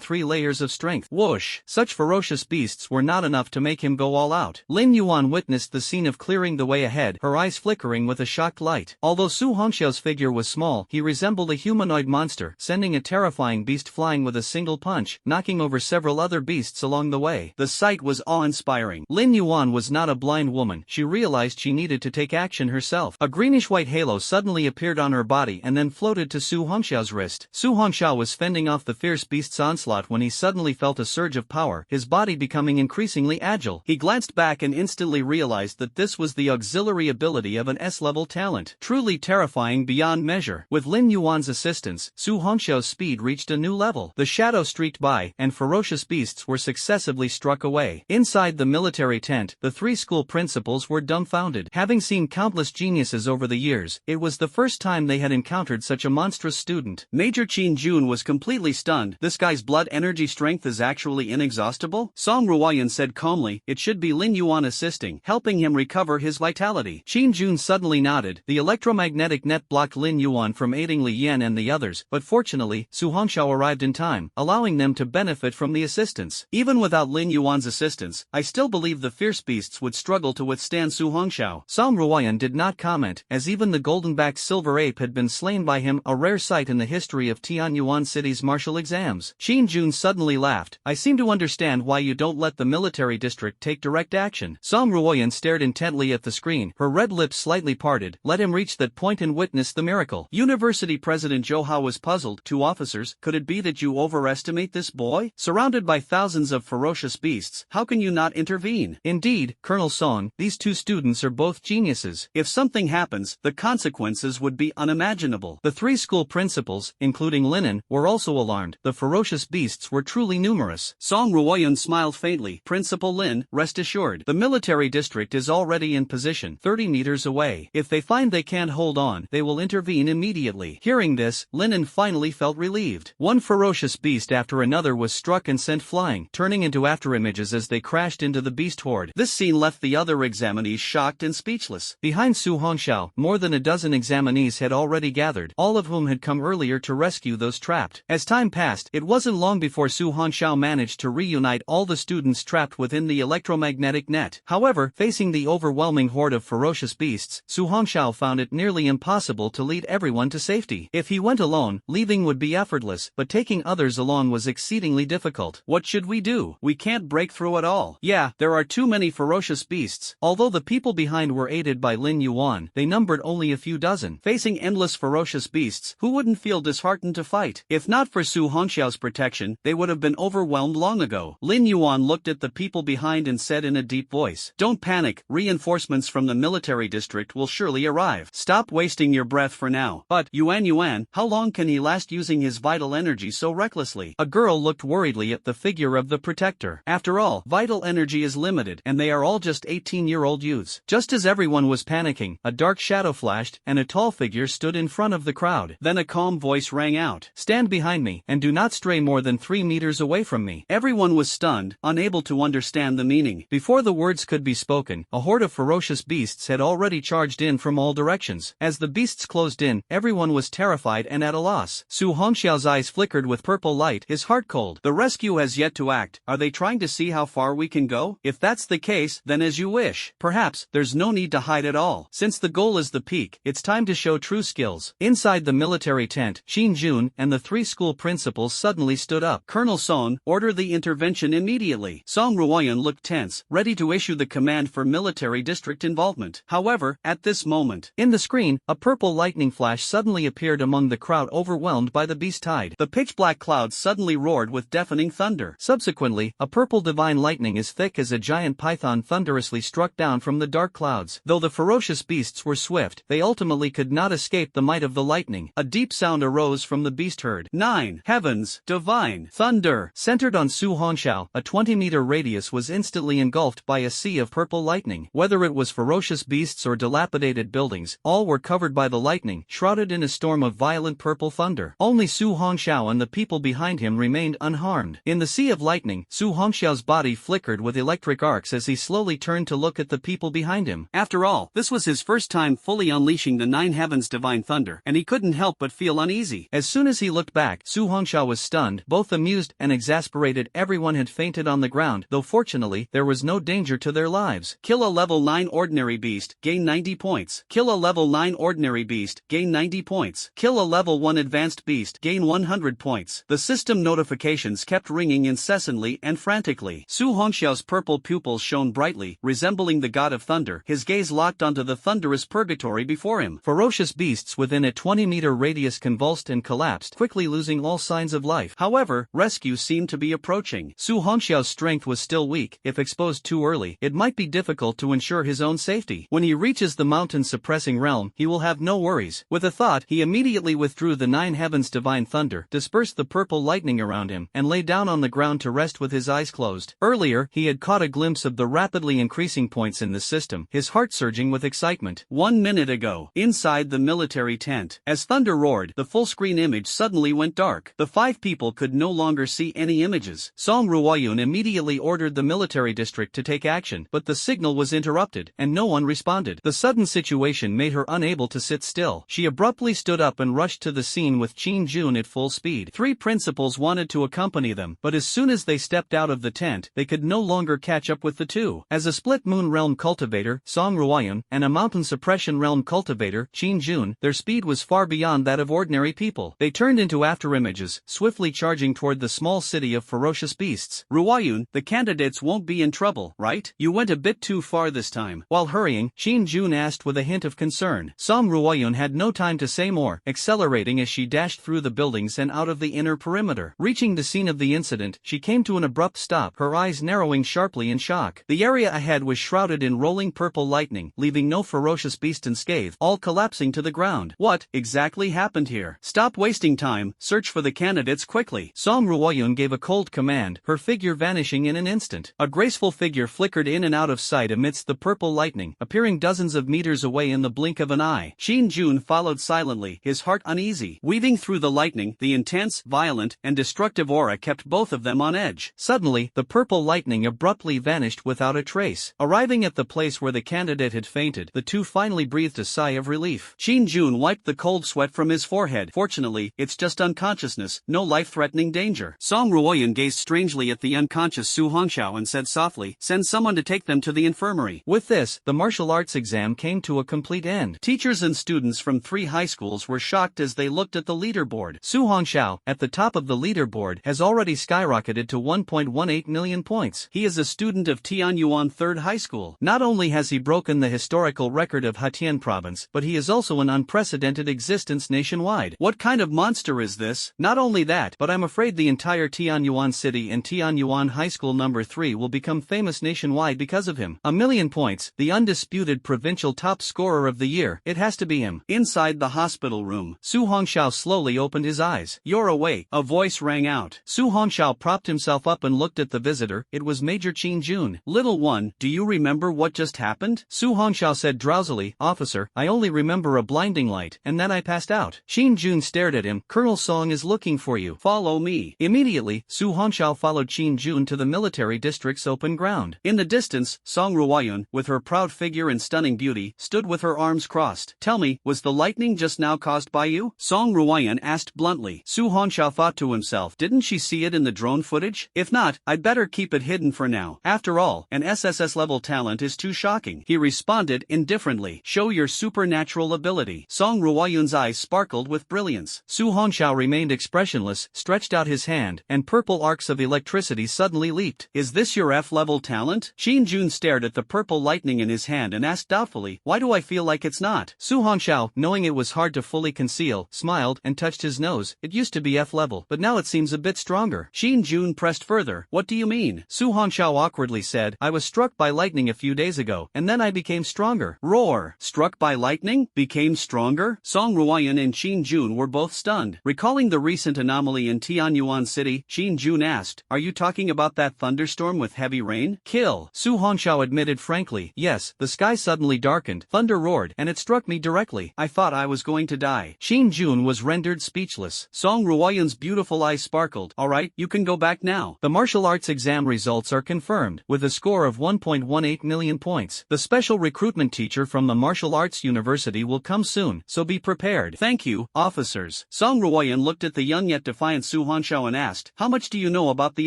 3 layers of strength. Whoosh! Such ferocious beasts were not enough to make him go all out. Lin Yuan witnessed the scene of clearing the way ahead, her eyes flickering with a shocked light. Although Su Hongxiao's figure was small, he resembled a humanoid monster, sending a terrifying beast flying with a single punch, knocking over several other beasts along the way. The sight was awe-inspiring. Lin Yuan was not a blind woman, she realized she needed to take action herself. A greenish-white halo suddenly appeared on her body and then floated to Su Hongxiao's wrist. Su Hongxiao was fending off the fierce beast's onslaught when he suddenly felt a surge of power, his body becoming increasingly agile. He glanced back and instantly realized that this was the auxiliary ability of an S-level talent, truly terrifying beyond measure. With Lin Yuan's assistance, Su Hongxiao's speed reached a new level. The shadow streaked by, and ferocious beasts were successively struck away. Inside the military tent, the three school principals were dumbfounded. Having seen countless geniuses over the years, it was the first time they had encountered such a monstrous student. Major Qin Jun was completely stunned. This guy's blood energy strength is actually inexhaustible? Song Ruoyan said calmly, it should be Lin Yuan assisting, helping him recover his vitality. Qin Jun suddenly nodded. The electromagnetic net blocked Lin Yuan from aiding Li Yan and the others, but fortunately, Su Hongxiao arrived in time, allowing them to benefit from the assistance. Even without Lin Yuan's assistance, I still believe the fierce beasts would struggle to withstand Su Hongxiao. Song Ruoyan did not comment, as even the golden-backed silver ape had been slain by him, a rare sight in the history of Tianyuan City's martial exams. Qin Jun suddenly laughed. I seem to understand why you don't let the military district take direct action. Song Ruoyan stared intently at the screen, her red lips slightly parted. Let him reach that point and witness the miracle. University President Zhou Hao was puzzled. Two officers, could it be that you overestimate this boy? Surrounded by thousands of ferocious beasts, how can you not intervene? Indeed, Colonel Song, these two students are both geniuses. If something happens, the consequences would be unimaginable. The three school principals, including Linen, were also alarmed. The ferocious beasts were truly numerous. Song Ruoyan smiled smiled faintly. Principal Lin, rest assured. The military district is already in position, 30 meters away. If they find they can't hold on, they will intervene immediately. Hearing this, Lin finally felt relieved. One ferocious beast after another was struck and sent flying, turning into afterimages as they crashed into the beast horde. This scene left the other examinees shocked and speechless. Behind Su Hongxiao, more than a dozen examinees had already gathered, all of whom had come earlier to rescue those trapped. As time passed, it wasn't long before Su Hongxiao managed to reunite all the students trapped within the electromagnetic net. However, facing the overwhelming horde of ferocious beasts, Su Hongxiao found it nearly impossible to lead everyone to safety. If he went alone, leaving would be effortless, but taking others along was exceedingly difficult. What should we do? We can't break through at all. Yeah, there are too many ferocious beasts. Although the people behind were aided by Lin Yuan, they numbered only a few dozen. Facing endless ferocious beasts, who wouldn't feel disheartened to fight? If not for Su Hongxiao's protection, they would have been overwhelmed long ago. Lin Yuan looked at the people behind and said in a deep voice, "Don't panic, reinforcements from the military district will surely arrive. Stop wasting your breath for now." But, Yuan, how long can he last using his vital energy so recklessly? A girl looked worriedly at the figure of the protector. After all, vital energy is limited, and they are all just 18-year-old youths. Just as everyone was panicking, a dark shadow flashed, and a tall figure stood in front of the crowd. Then a calm voice rang out, "Stand behind me, and do not stray more than 3 meters away from me." Everyone was stunned, unable to understand the meaning. Before the words could be spoken, a horde of ferocious beasts had already charged in from all directions. As the beasts closed in, everyone was terrified and at a loss. Su Hongxiao's eyes flickered with purple light, his heart cold. The rescue has yet to act. Are they trying to see how far we can go? If that's the case, then as you wish. Perhaps, there's no need to hide at all. Since the goal is the peak, it's time to show true skills. Inside the military tent, Qin Jun and the 3 school principals suddenly stood up. "Colonel Song, order the intervention immediately." Song Ruoyan looked tense, ready to issue the command for military district involvement. However, at this moment, in the screen, a purple lightning flash suddenly appeared among the crowd overwhelmed by the beast tide. The pitch-black clouds suddenly roared with deafening thunder. Subsequently, a purple divine lightning as thick as a giant python thunderously struck down from the dark clouds. Though the ferocious beasts were swift, they ultimately could not escape the might of the lightning. A deep sound arose from the beast herd. 9 heavens, divine thunder. Centered on Su Hongxiao, a 20-meter radius was instantly engulfed by a sea of purple lightning. Whether it was ferocious beasts or dilapidated buildings, all were covered by the lightning, shrouded in a storm of violent purple thunder. Only Su Hongxiao and the people behind him remained unharmed. In the sea of lightning, Su Hongxiao's body flickered with electric arcs as he slowly turned to look at the people behind him. After all, this was his first time fully unleashing the 9 heavens divine thunder, and he couldn't help but feel uneasy. As soon as he looked back, Su Hongxiao was stunned. Both amused and exasperated, everyone had fainted on the ground, though fortunately, there was no danger to their lives. Kill a level 9 ordinary beast, gain 90 points. Kill a level 9 ordinary beast, gain 90 points. Kill a level 1 advanced beast, gain 100 points. The system notifications kept ringing incessantly and frantically. Su Hongxiao's purple pupils shone brightly, resembling the god of thunder, his gaze locked onto the thunderous purgatory before him. Ferocious beasts within a 20-meter radius convulsed and collapsed, quickly losing all signs of life. However, rescue seemed to be approaching. Su Hongxiao's strength was still weak. If exposed too early, it might be difficult to ensure his own safety. When he reaches the mountain-suppressing realm, he will have no worries. With a thought, he immediately withdrew the 9 heavens divine thunder, dispersed the purple lightning around him, and lay down on the ground to rest with his eyes closed. Earlier, he had caught a glimpse of the rapidly increasing points in the system, his heart surging with excitement. 1 minute ago, inside the military tent, as thunder roared, the full-screen image suddenly went dark. The 5 people could no longer see any images. Song Ruoyun immediately ordered the military district to take action, but the signal was interrupted, and no one responded. The sudden situation made her unable to sit still. She abruptly stood up and rushed to the scene with Qin Jun at full speed. 3 principals wanted to accompany them, but as soon as they stepped out of the tent, they could no longer catch up with the two. As a split moon realm cultivator, Song Ruoyun, and a mountain suppression realm cultivator, Qin Jun, their speed was far beyond that of ordinary people. They turned into afterimages, swiftly charging toward the small city of ferocious beasts. "Ruoyun, the candidates won't be in trouble, right? You went a bit too far this time." While hurrying, Qin Jun asked with a hint of concern. Song Ruoyun had no time to say more, accelerating as she dashed through the buildings and out of the inner perimeter. Reaching the scene of the incident, she came to an abrupt stop, her eyes narrowing sharply in shock. The area ahead was shrouded in rolling purple lightning, leaving no ferocious beast unscathed, all collapsing to the ground. What exactly happened here? Stop wasting time, search for the candidates quickly. Song Ruoyun gave a cold command, her figure figure vanishing in an instant. A graceful figure flickered in and out of sight amidst the purple lightning, appearing dozens of meters away in the blink of an eye. Jun followed silently, his heart uneasy. Weaving through the lightning, the intense, violent, and destructive aura kept both of them on edge. Suddenly, the purple lightning abruptly vanished without a trace. Arriving at the place where the candidate had fainted, the two finally breathed a sigh of relief. Jun wiped the cold sweat from his forehead. Fortunately, it's just unconsciousness, no life-threatening danger. Song Ruoyan gazed strangely at the unconscious Su Hongxiao and said softly, "Send someone to take them to the infirmary." With this, the martial arts exam came to a complete end. Teachers and students from 3 high schools were shocked as they looked at the leaderboard. Su Hongxiao, at the top of the leaderboard, has already skyrocketed to 1.18 million points. He is a student of Tianyuan 3rd High School. Not only has he broken the historical record of Hatian Province, but he is also an unprecedented existence nationwide. What kind of monster is this? Not only that, but I'm afraid the entire Tianyuan city and Tianyuan High School number 3 will become famous nationwide because of him. 1,000,000 points, the undisputed provincial top scorer of the year. It has to be him. Inside the hospital room, Su Hongxiao slowly opened his eyes. "You're awake," a voice rang out. Su Hongxiao propped himself up and looked at the visitor. It was Major Jun. "Little one, do you remember what just happened?" Su Hongxiao said drowsily, "Officer, I only remember a blinding light, and then I passed out." Jun stared at him. "Colonel Song is looking for you. Follow me." Immediately, Su Hongxiao followed Jun to the military district's open ground. In the distance, Song Ruoyan, with her proud figure and stunning beauty, stood with her arms crossed. "Tell me, was the lightning just now caused by you?" Song Ruoyan asked bluntly. Su Hongxiao thought to himself, didn't she see it in the drone footage? If not, I'd better keep it hidden for now. After all, an SSS-level talent is too shocking. He responded indifferently. "Show your supernatural ability." Song Ruoyan's eyes sparkled with brilliance. Su Hongxiao remained expressionless, stretched out his hand, and purple arcs of electricity suddenly leaped. "Is this your F-level talent?" Jun stared at the purple lightning in his hand and asked doubtfully, "Why do I feel like it's not?" Su Hongxiao, knowing it was hard to fully conceal, smiled and touched his nose. "It used to be F-level, but now it seems a bit stronger." Jun pressed further. "What do you mean?" Su Hongxiao awkwardly said, "I was struck by lightning a few days ago, and then I became stronger." Roar! Struck by lightning? Became stronger? Song Ruoyan and Jun were both stunned. Recalling the recent anomaly in Tianyuan City, Jun asked, "Are you talking about that thunderstorm with heavy rain?" "Kill." Su Hongxiao admitted frankly, "Yes, the sky suddenly darkened, thunder roared, and it struck me directly. I thought I was going to die." Jun was rendered speechless. Song Ruoyan's beautiful eyes sparkled. "Alright, you can go back now." The martial arts exam results are confirmed, with a score of 1.18 million points. The special recruitment teacher from the martial arts university will come soon, so be prepared. "Thank you, officers." Song Ruoyan looked at the young yet defiant Su Hongxiao and asked, "How much do you know about the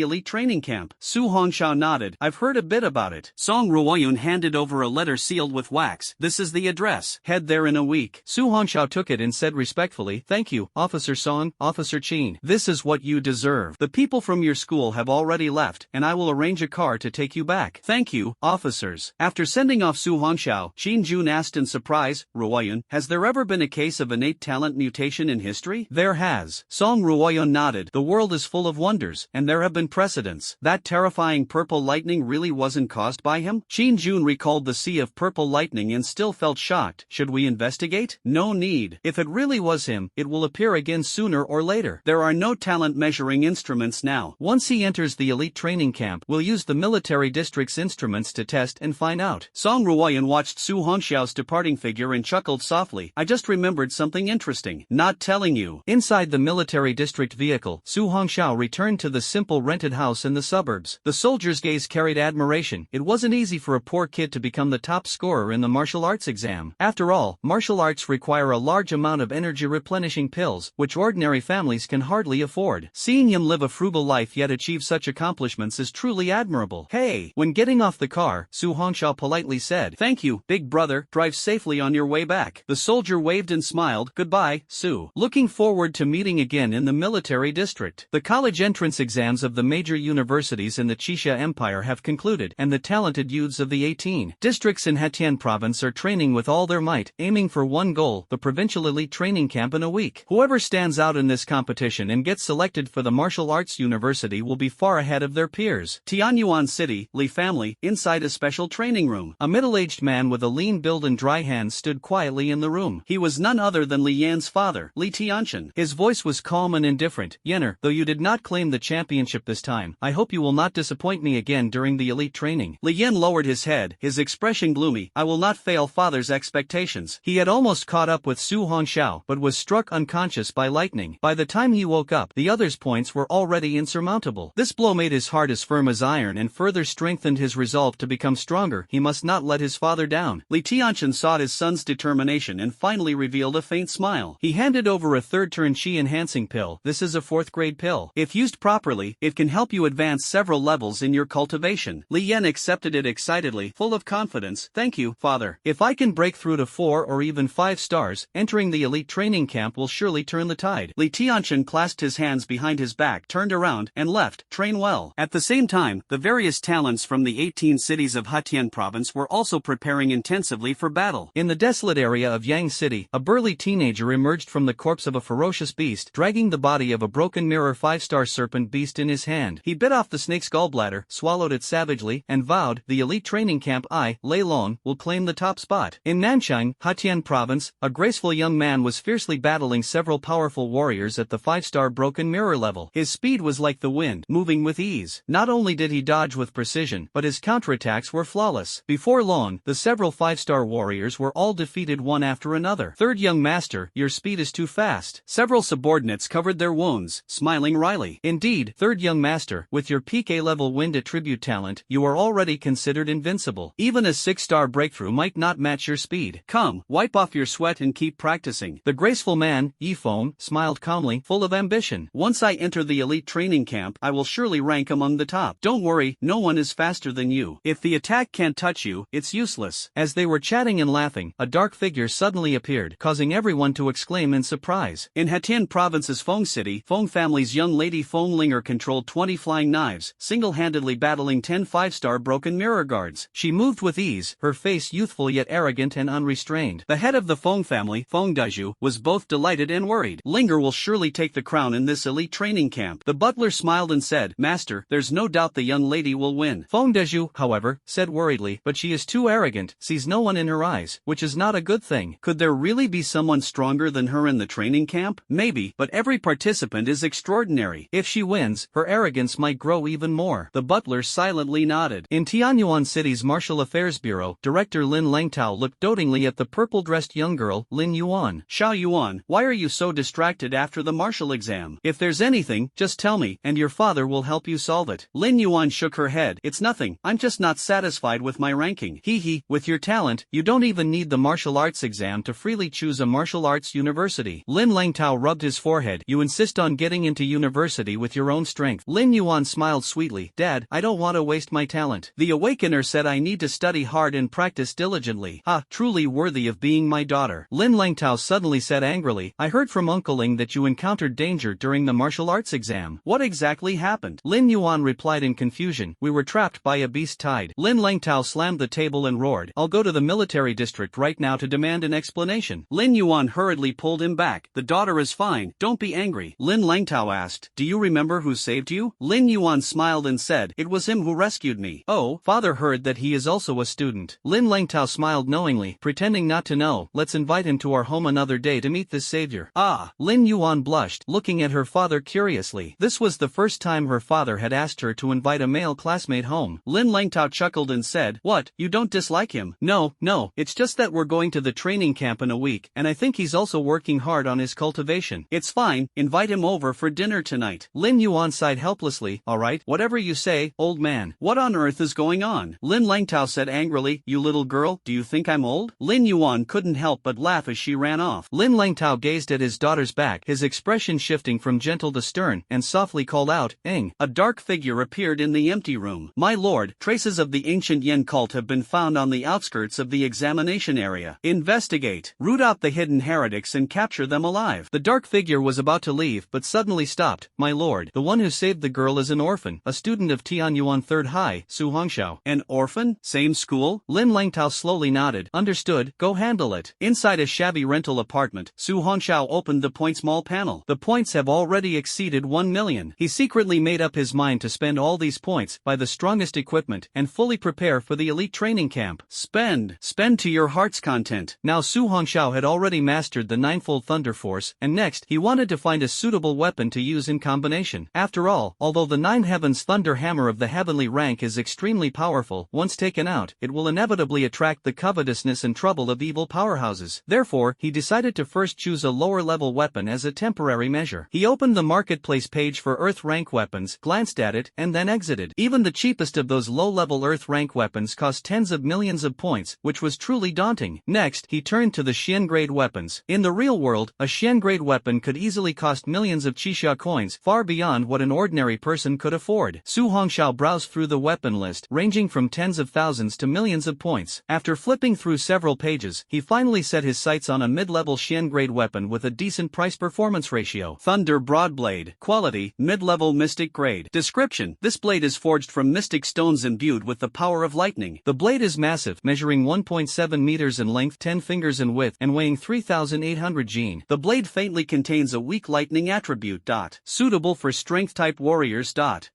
elite training camp?" Su Hongxiao nodded. "I've heard a bit about it." Song Ruoyan handed over a letter sealed with wax. "This is the address. Head there in a week." Su Hongxiao took it and said respectfully, "Thank you, Officer Song, Officer Qin. This is what you deserve. The people from your school have already left, and I will arrange a car to take you back." "Thank you, officers." After sending off Su Hongxiao, Jun asked in surprise, "Ruoyan, has there ever been a case of innate talent mutation in history?" "There has." Song Ruoyan nodded. "The world is full of wonders, and there have been precedents." "That terrifying purple lightning really wasn't caused by him?" Jun recalled the sea of purple lightning and still felt shocked. "Should we investigate?" "No need. If it really was him, it will appear again sooner or later. There are no talent measuring instruments now. Once he enters the elite training camp, we'll use the military district's instruments to test and find out." Song Ruoyan watched Su Hongxiao's departing figure and chuckled softly. "I just remembered something interesting. Not telling you." Inside the military district vehicle, Su Hongxiao returned to the simple rented house in the suburbs. The soldier's gaze carried admiration. It wasn't easy for a poor kid to become the top scorer in the martial arts exam. After all, martial arts require a large amount of energy replenishing pills, which ordinary families can hardly afford. Seeing him live a frugal life yet achieve such accomplishments is truly admirable. "Hey!" When getting off the car, Su Hongxiao politely said, "Thank you, big brother, drive safely on your way back." The soldier waved and smiled. "Goodbye, Su. Looking forward to meeting again in the military district." The college entrance exams of the major universities in the Qixia Empire have concluded, and the talented youths of the 18 districts in Hatian province are training with all their might, aiming for one goal, the provincial elite training camp in a week. Whoever stands out in this competition and gets selected for the martial arts university will be far ahead of their peers. Tianyuan City, Li family, inside a special training room. A middle-aged man with a lean build and dry hands stood quietly in the room. He was none other than Li Yan's father, Li Tianchen. His voice was calm and indifferent. "Yenner, though you did not claim the championship this time, Yan, I hope you will not disappoint me again during the elite training. Li Yan lowered his head, his expression gloomy. I will not fail father's expectations. He had almost caught up with Su Hongxiao, but was struck unconscious by lightning. By the time he woke up, the other's points were already insurmountable. This blow made his heart as firm as iron and further strengthened his resolve to become stronger. He must not let his father down. Li Tianchen saw his son's determination and finally revealed a faint smile. He handed over a third-turn Qi enhancing pill. This is a 4th grade pill. If used properly, it can help you advance several levels in your cultivation. Li Yan accepted it excitedly, full of confidence. Thank you, father. If I can break through to 4 or even 5 stars, entering the elite training camp will surely turn the tide. Li Tianchen clasped his hands behind his back, turned around, and left. Train well. At the same time, the various talents from the 18 cities of Hatian province were also preparing intensively for battle. In the desolate area of Yang City, a burly teenager emerged from the corpse of a ferocious beast, dragging the body of a broken mirror 5-star serpent beast in his hand. He bit off the snake's gallbladder, swallowed it savagely, and vowed, the elite training camp I, Lei Long, will claim the top spot. In Nanchang, Hatian province, a graceful young man was fiercely battling several powerful warriors at the 5-star broken mirror level. His speed was like the wind, moving with ease. Not only did he dodge with precision, but his counterattacks were flawless. Before long, the several 5-star warriors were all defeated one after another. Third young master, your speed is too fast. Several subordinates covered their wounds, smiling wryly. Indeed, third young master, with your peak A-level wind attribute talent, you are already considered invincible. Even a 6-star breakthrough might not match your speed. Come, wipe off your sweat and keep practicing. The graceful man, Yi Feng, smiled calmly, full of ambition. Once I enter the elite training camp, I will surely rank among the top. Don't worry, no one is faster than you. If the attack can't touch you, it's useless. As they were chatting and laughing, a dark figure suddenly appeared, causing everyone to exclaim in surprise. In Hatian province's Feng City, Feng family's young lady Feng Linger controlled 20 flying knives, single-handedly battling 10 5-star broken mirror guards. She moved with ease, her face youthful yet arrogant and unrestrained. The head of the Feng family, Feng Daju, was both delighted and worried. Linger will surely take the crown in this elite training camp. The butler smiled and said, Master, there's no doubt the young lady will win. Feng Daju, however, said worriedly, but she is too arrogant, sees no one in her eyes, which is not a good thing. Could there really be someone stronger than her in the training camp? Maybe, but every participant is extraordinary. If she wins, her arrogance might grow even more. The butler silently nodded. In Tianyuan City's Martial Affairs Bureau, Director Lin Langtao looked dotingly at the purple-dressed young girl, Lin Yuan. Xiao Yuan, why are you so distracted after the martial exam? If there's anything, just tell me, and your father will help you solve it. Lin Yuan shook her head. It's nothing, I'm just not satisfied with my ranking. With your talent, you don't even need the martial arts exam to freely choose a martial arts university. Lin Langtao rubbed his forehead. You insist on getting into university with your own strength. Lin Yuan smiled sweetly. Dad, I don't want to waste my talent. The Awakener said I need to study hard and practice diligently. Truly worthy of being my daughter. Lin Langtao suddenly said angrily, I heard from Uncle Ling that you encountered danger during the martial arts exam. What exactly happened? Lin Yuan replied in confusion. We were trapped by a beast tide. Lin Langtao slammed the table and roared, I'll go to the military district right now to demand an explanation. Lin Yuan hurriedly pulled him back. The daughter is fine, don't be angry. Lin Langtao asked, do you remember who saved you? Lin Yuan smiled and said, it was him who rescued me. Oh, father heard that he is also a student. Lin Langtao smiled knowingly, pretending not to know. Let's invite him to our home another day to meet this savior. Lin Yuan blushed, looking at her father curiously. This was the first time her father had asked her to invite a male classmate home. Lin Langtao chuckled and said, what, you don't dislike him? No, it's just that we're going to the training camp in a week, and I think he's also working hard on his cultivation. It's fine, invite him over for dinner tonight. Lin Yuan sighed helplessly. Alright, whatever you say, old man. What on earth is going on? Lin Langtao said angrily, you little girl, do you think I'm old? Lin Yuan couldn't help but laugh as she ran off. Lin Langtao gazed at his daughter's back, his expression shifting from gentle to stern, and softly called out, Ing. A dark figure appeared in the empty room. My lord, traces of the ancient Yen cult have been found on the outskirts of the examination area. Investigate. Root out the hidden heretics and capture them alive. The dark figure was about to leave but suddenly stopped. My lord, the one who saved the girl is an orphan, a student of Tianyuan 3rd High, Su Hongxiao. An orphan? Same school? Lin Langtao slowly nodded. Understood, go handle it. Inside a shabby rental apartment, Su Hongxiao opened the points mall panel. The points have already exceeded 1 million. He secretly made up his mind to spend all these points, buy the strongest equipment, and fully prepare for the elite training camp. Spend to your heart's content. Now Su Hongxiao had already mastered the ninefold Thunder Force, and next, he wanted to find a suitable weapon to use in combination. After all, although Although the Nine Heavens Thunder Hammer of the heavenly rank is extremely powerful, once taken out, it will inevitably attract the covetousness and trouble of evil powerhouses. Therefore, he decided to first choose a lower-level weapon as a temporary measure. He opened the marketplace page for Earth rank weapons, glanced at it, and then exited. Even the cheapest of those low-level Earth rank weapons cost tens of millions of points, which was truly daunting. Next, he turned to the Xian-grade weapons. In the real world, a Xian-grade weapon could easily cost millions of Qixia coins, far beyond what an ordinary person could afford. Su Hongxiao browsed through the weapon list, ranging from tens of thousands to millions of points. After flipping through several pages, he finally set his sights on a mid-level Xian-grade weapon with a decent price-performance ratio. Thunder Broadblade. Quality, mid-level mystic grade. Description: this blade is forged from mystic stones imbued with the power of lightning. The blade is massive, measuring 1.7 meters in length, 10 fingers in width, and weighing 3,800 jin. The blade faintly contains a weak lightning attribute. Suitable for strength-type warriors.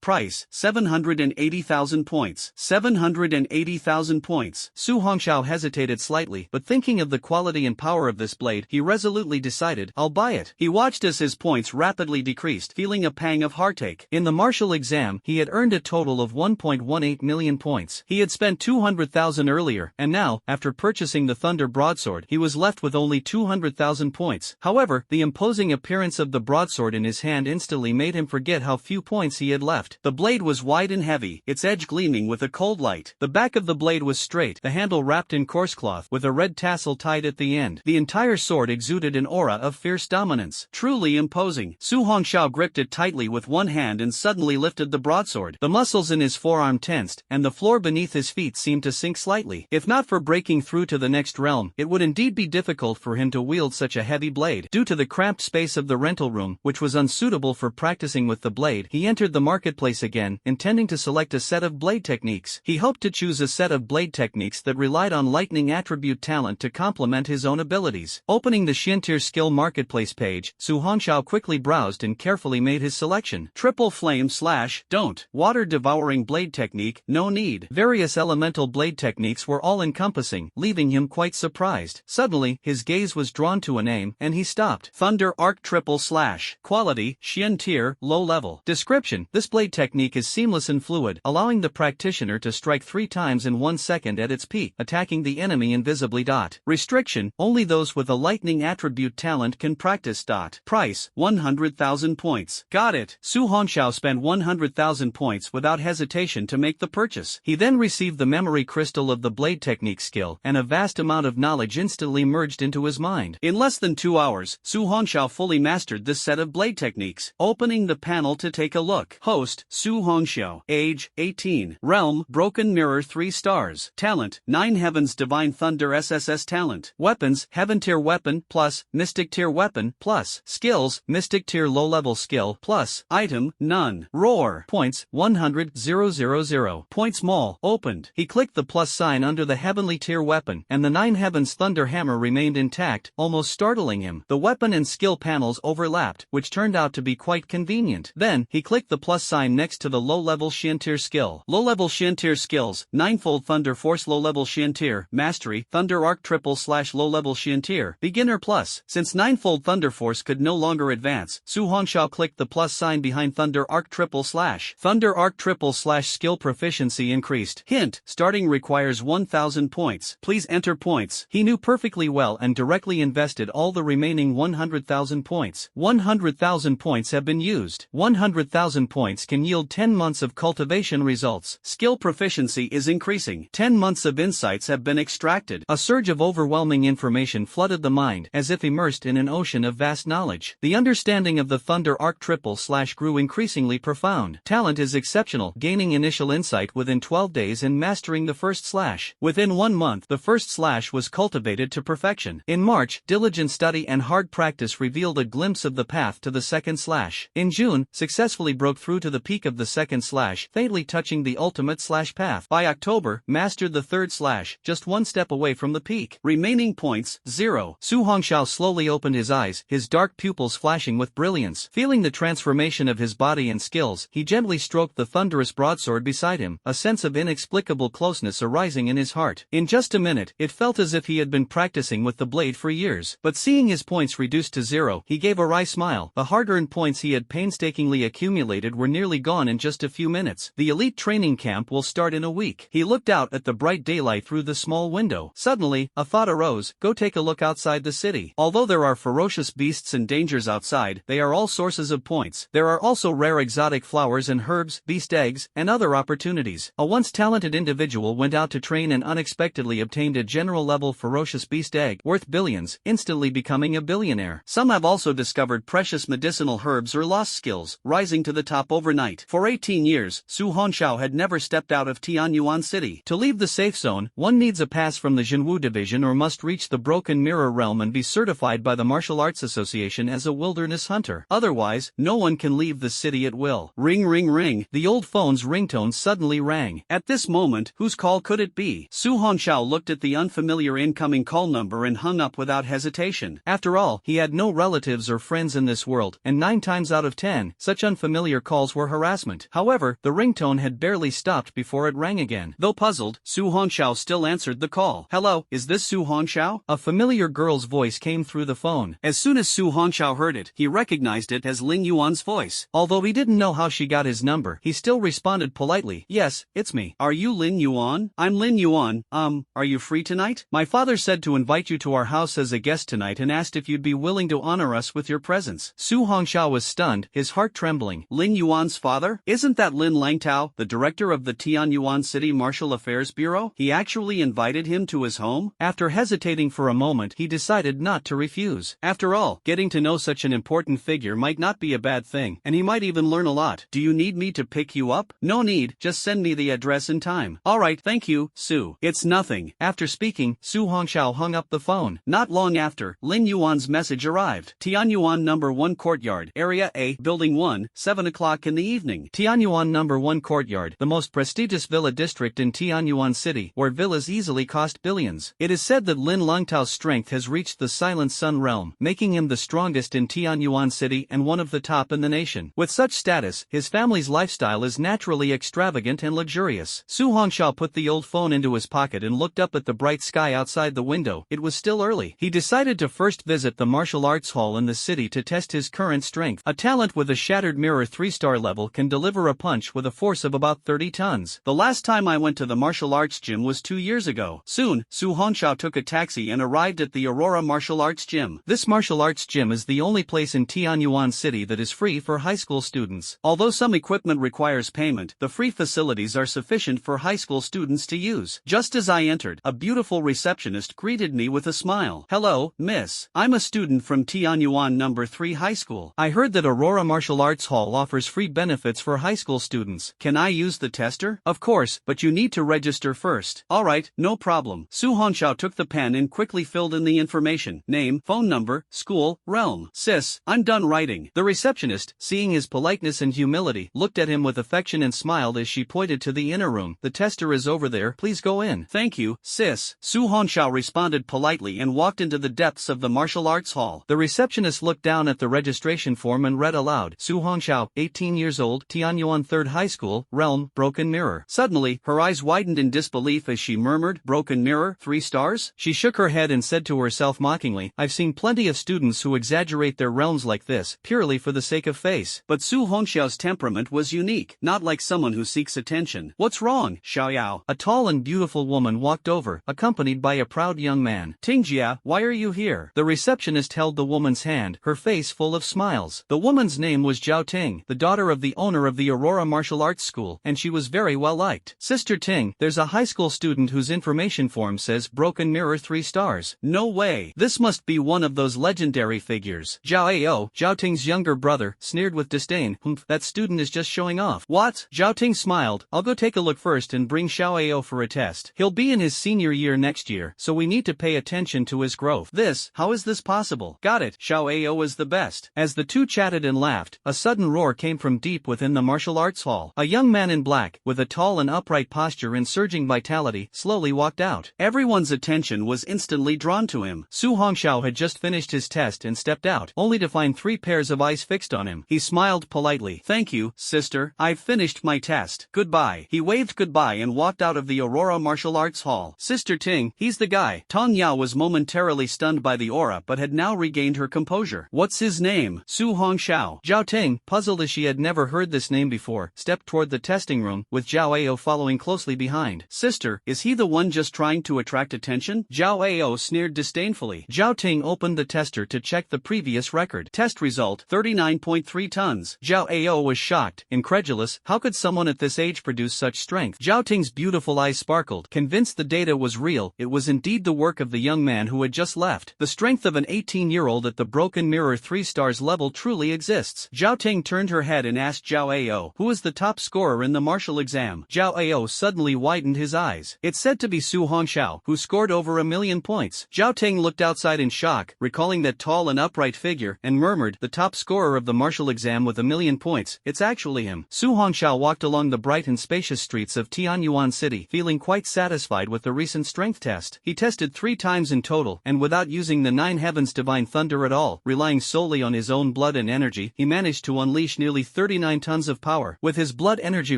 Price: 780,000 points. 780,000 points. Su Hongxiao hesitated slightly, but thinking of the quality and power of this blade, he resolutely decided, "I'll buy it." He watched as his points rapidly decreased, feeling a pang of heartache. In the martial exam, he had earned a total of 1.18 million points. He had spent 200,000 earlier, and now, after purchasing the Thunder Broadsword, he was left with only 200,000 points. However, the imposing appearance of the broadsword in his hand instantly made him forget how few points he had left. The blade was wide and heavy, its edge gleaming with a cold light. The back of the blade was straight, the handle wrapped in coarse cloth, with a red tassel tied at the end. The entire sword exuded an aura of fierce dominance. Truly imposing. Su Hongxiao gripped it tightly with one hand and suddenly lifted the broadsword. The muscles in his forearm tensed, and the floor beneath his feet seemed to sink slightly. If not for breaking through to the next realm, it would indeed be difficult for him to wield such a heavy blade. Due to the cramped space of the rental room, which was unsuitable for practicing with the blade, he entered the marketplace again, intending to select a set of blade techniques. He hoped to choose a set of blade techniques that relied on lightning attribute talent to complement his own abilities. Opening the Xiantir skill marketplace page, Su Hongxiao quickly browsed and carefully made his selection. Triple flame slash, don't. Water devouring blade technique, no need. Various elemental blade techniques were all-encompassing, leaving him quite surprised. Suddenly, his gaze was drawn to a name, and he stopped. Thunder Arc Triple Slash. Quality, Xiantir, low level. Description: this blade technique is seamless and fluid, allowing the practitioner to strike 3 times in 1 second at its peak, attacking the enemy invisibly. Restriction: only those with a lightning attribute talent can practice. Price: 100,000 points. Got it. Su Hongxiao spent 100,000 points without hesitation to make the purchase. He then received the memory crystal of the blade technique skill, and a vast amount of knowledge instantly merged into his mind. In less than 2 hours, Su Hongxiao fully mastered this set of blade techniques. Opening the panel to take a look. Host: Su Hongxiao. Age: 18. Realm: Broken Mirror 3 stars. Talent: 9 Heavens Divine Thunder SSS talent. Weapons: Heaven tier weapon plus Mystic tier weapon plus. Skills: Mystic tier low level skill plus. Item: none. Roar. Points: 100,000. Points mall opened. He clicked the plus sign under the heavenly tier weapon, and the 9 Heavens Thunder Hammer remained intact, almost startling him. The weapon and skill panels overlapped, which turned out to be quite convenient. Then, he clicked the plus sign next to the low-level Xiantir skill. Low-level Xiantir skills: Ninefold Thunder Force low-level Xiantir, Mastery, Thunder Arc Triple Slash low-level Xiantir, Beginner Plus. Since Ninefold Thunder Force could no longer advance, Su Hongxiao clicked the plus sign behind Thunder Arc Triple Slash. Thunder Arc Triple Slash skill proficiency increased. Hint: starting requires 1,000 points. Please enter points. He knew perfectly well and directly invested all the remaining 100,000 points. 100,000 points have been used. 100,000 points can yield 10 months of cultivation results. Skill proficiency is increasing. 10 months of insights have been extracted. A surge of overwhelming information flooded the mind, as if immersed in an ocean of vast knowledge. The understanding of the Thunder Arc Triple Slash grew increasingly profound. Talent is exceptional, gaining initial insight within 12 days and mastering the first slash. Within 1 month, the first slash was cultivated to perfection. In March, diligent study and hard practice revealed a glimpse of the path to the second slash. In June, successfully broke through to the peak of the second slash, faintly touching the ultimate slash path. By October, mastered the third slash, just 1 step away from the peak. Remaining points, 0. Su Hongxiao slowly opened his eyes, his dark pupils flashing with brilliance. Feeling the transformation of his body and skills, he gently stroked the thunderous broadsword beside him, a sense of inexplicable closeness arising in his heart. In just a minute, it felt as if he had been practicing with the blade for years. But seeing his points reduced to 0, he gave a wry smile. The hard-earned points he had painstakingly accumulated accumulated were nearly gone in just a few minutes. The elite training camp will start in a week. He looked out at the bright daylight through the small window. Suddenly, a thought arose: go take a look outside the city. Although there are ferocious beasts and dangers outside, they are all sources of points. There are also rare exotic flowers and herbs, beast eggs, and other opportunities. A once talented individual went out to train and unexpectedly obtained a general-level ferocious beast egg worth billions, instantly becoming a billionaire. Some have also discovered precious medicinal herbs or lost skills, rising to the top overnight. For 18 years, Su Hongxiao had never stepped out of Tianyuan City. To leave the safe zone, one needs a pass from the Jinwu Division or must reach the Broken Mirror Realm and be certified by the Martial Arts Association as a wilderness hunter. Otherwise, no one can leave the city at will. Ring ring ring. The old phone's ringtone suddenly rang. At this moment, whose call could it be? Su Hongxiao looked at the unfamiliar incoming call number and hung up without hesitation. After all, he had no relatives or friends in this world, and 9 times out of 10, such unfamiliar calls were harassment. However, the ringtone had barely stopped before it rang again. Though puzzled, Su Hongxiao still answered the call. Hello, is this Su Hongxiao? A familiar girl's voice came through the phone. As soon as Su Hongxiao heard it, he recognized it as Lin Yuan's voice. Although he didn't know how she got his number, he still responded politely. Yes, it's me. Are you Lin Yuan? I'm Lin Yuan. Are you free tonight? My father said to invite you to our house as a guest tonight and asked if you'd be willing to honor us with your presence. Su Hongxiao was stunned, his heart trembling. Lin Yuan's father? Isn't that Lin Langtao, the director of the Tianyuan City Martial Affairs Bureau? He actually invited him to his home? After hesitating for a moment, he decided not to refuse. After all, getting to know such an important figure might not be a bad thing, and he might even learn a lot. Do you need me to pick you up? No need, just send me the address in time. Alright, thank you, Su. It's nothing. After speaking, Su Hongxiao hung up the phone. Not long after, Lin Yuan's message arrived. Tianyuan No. 1 Courtyard, Area A, Building 1, 7 o'clock in the evening. Tianyuan No. 1 Courtyard, the most prestigious villa district in Tianyuan City, where villas easily cost billions. It is said that Lin Langtao's strength has reached the Silent Sun realm, making him the strongest in Tianyuan City and one of the top in the nation. With such status, his family's lifestyle is naturally extravagant and luxurious. Su Hongxiao put the old phone into his pocket and looked up at the bright sky outside the window. It was still early. He decided to first visit the martial arts hall in the city to test his current strength. A talent with a shattered mirror 3-star level can deliver a punch with a force of about 30 tons. The last time I went to the martial arts gym was 2 years ago. Soon, Su Hongxiao took a taxi and arrived at the Aurora Martial Arts Gym. This martial arts gym is the only place in Tianyuan City that is free for high school students. Although some equipment requires payment, the free facilities are sufficient for high school students to use. Just as I entered, a beautiful receptionist greeted me with a smile. Hello, miss. I'm a student from Tianyuan No. 3 High School. I heard that Aurora Martial Arts Hall offers free benefits for high school students. Can I use the tester? Of course, but you need to register first. Alright, no problem. Su Hongxiao took the pen and quickly filled in the information: name, phone number, school, realm. Sis, I'm done writing. The receptionist, seeing his politeness and humility, looked at him with affection and smiled as she pointed to the inner room. The tester is over there, please go in. Thank you, sis. Su Hongxiao responded politely and walked into the depths of the martial arts hall. The receptionist looked down at the registration form and read aloud: Su Hongxiao, 18 years old, Tianyuan 3rd High School, realm, Broken Mirror. Suddenly, her eyes widened in disbelief as she murmured, Broken Mirror, 3 stars? She shook her head and said to herself mockingly, I've seen plenty of students who exaggerate their realms like this, purely for the sake of face. But Su Hongxiao's temperament was unique, not like someone who seeks attention. What's wrong, Xiaoyao? A tall and beautiful woman walked over, accompanied by a proud young man. Tingjia, why are you here? The receptionist held the woman's hand, her face full of smiles. The woman's name was Zhao Ting, the daughter of the owner of the Aurora Martial Arts School, and she was very well liked. Sister Ting, there's a high school student whose information form says Broken Mirror 3 stars. No way. This must be one of those legendary figures. Zhao Ao, Zhao Ting's younger brother, sneered with disdain. That student is just showing off. What? Zhao Ting smiled. I'll go take a look first and bring Xiao Ao for a test. He'll be in his senior year next year, so we need to pay attention to his growth. How is this possible? Got it. Xiao Ao is the best. As the two chatted and laughed, a sudden roar came from deep within the martial arts hall. A young man in black, with a tall and upright posture and surging vitality, slowly walked out. Everyone's attention was instantly drawn to him. Su Hongxiao had just finished his test and stepped out, only to find 3 pairs of eyes fixed on him. He smiled politely. Thank you, sister. I've finished my test. Goodbye. He waved goodbye and walked out of the Aurora Martial Arts Hall. Sister Ting, he's the guy. Tong Yao was momentarily stunned by the aura but had now regained her composure. What's his name? Su Hongxiao. Zhao Ting, puzzled smiled as she had never heard this name before, stepped toward the testing room, with Zhao Ao following closely behind. Sister, is he the one just trying to attract attention? Zhao Ao sneered disdainfully. Zhao Ting opened the tester to check the previous record. Test result, 39.3 tons. Zhao Ao was shocked, incredulous. How could someone at this age produce such strength? Zhao Ting's beautiful eyes sparkled, convinced the data was real. It was indeed the work of the young man who had just left. The strength of an 18-year-old at the Broken Mirror 3 stars level truly exists. Zhao Ting turned her head and asked Zhao Ao, who is the top scorer in the martial exam? Zhao Ao suddenly widened his eyes. It's said to be Su Hongxiao, who scored over 1,000,000 points. Zhao Ting looked outside in shock, recalling that tall and upright figure, and murmured, the top scorer of the martial exam with 1,000,000 points, it's actually him. Su Hongxiao walked along the bright and spacious streets of Tianyuan City, feeling quite satisfied with the recent strength test. He tested 3 times in total, and without using the 9 heavens divine thunder at all, relying solely on his own blood and energy, he managed to unleash nearly 39 tons of power. With his blood energy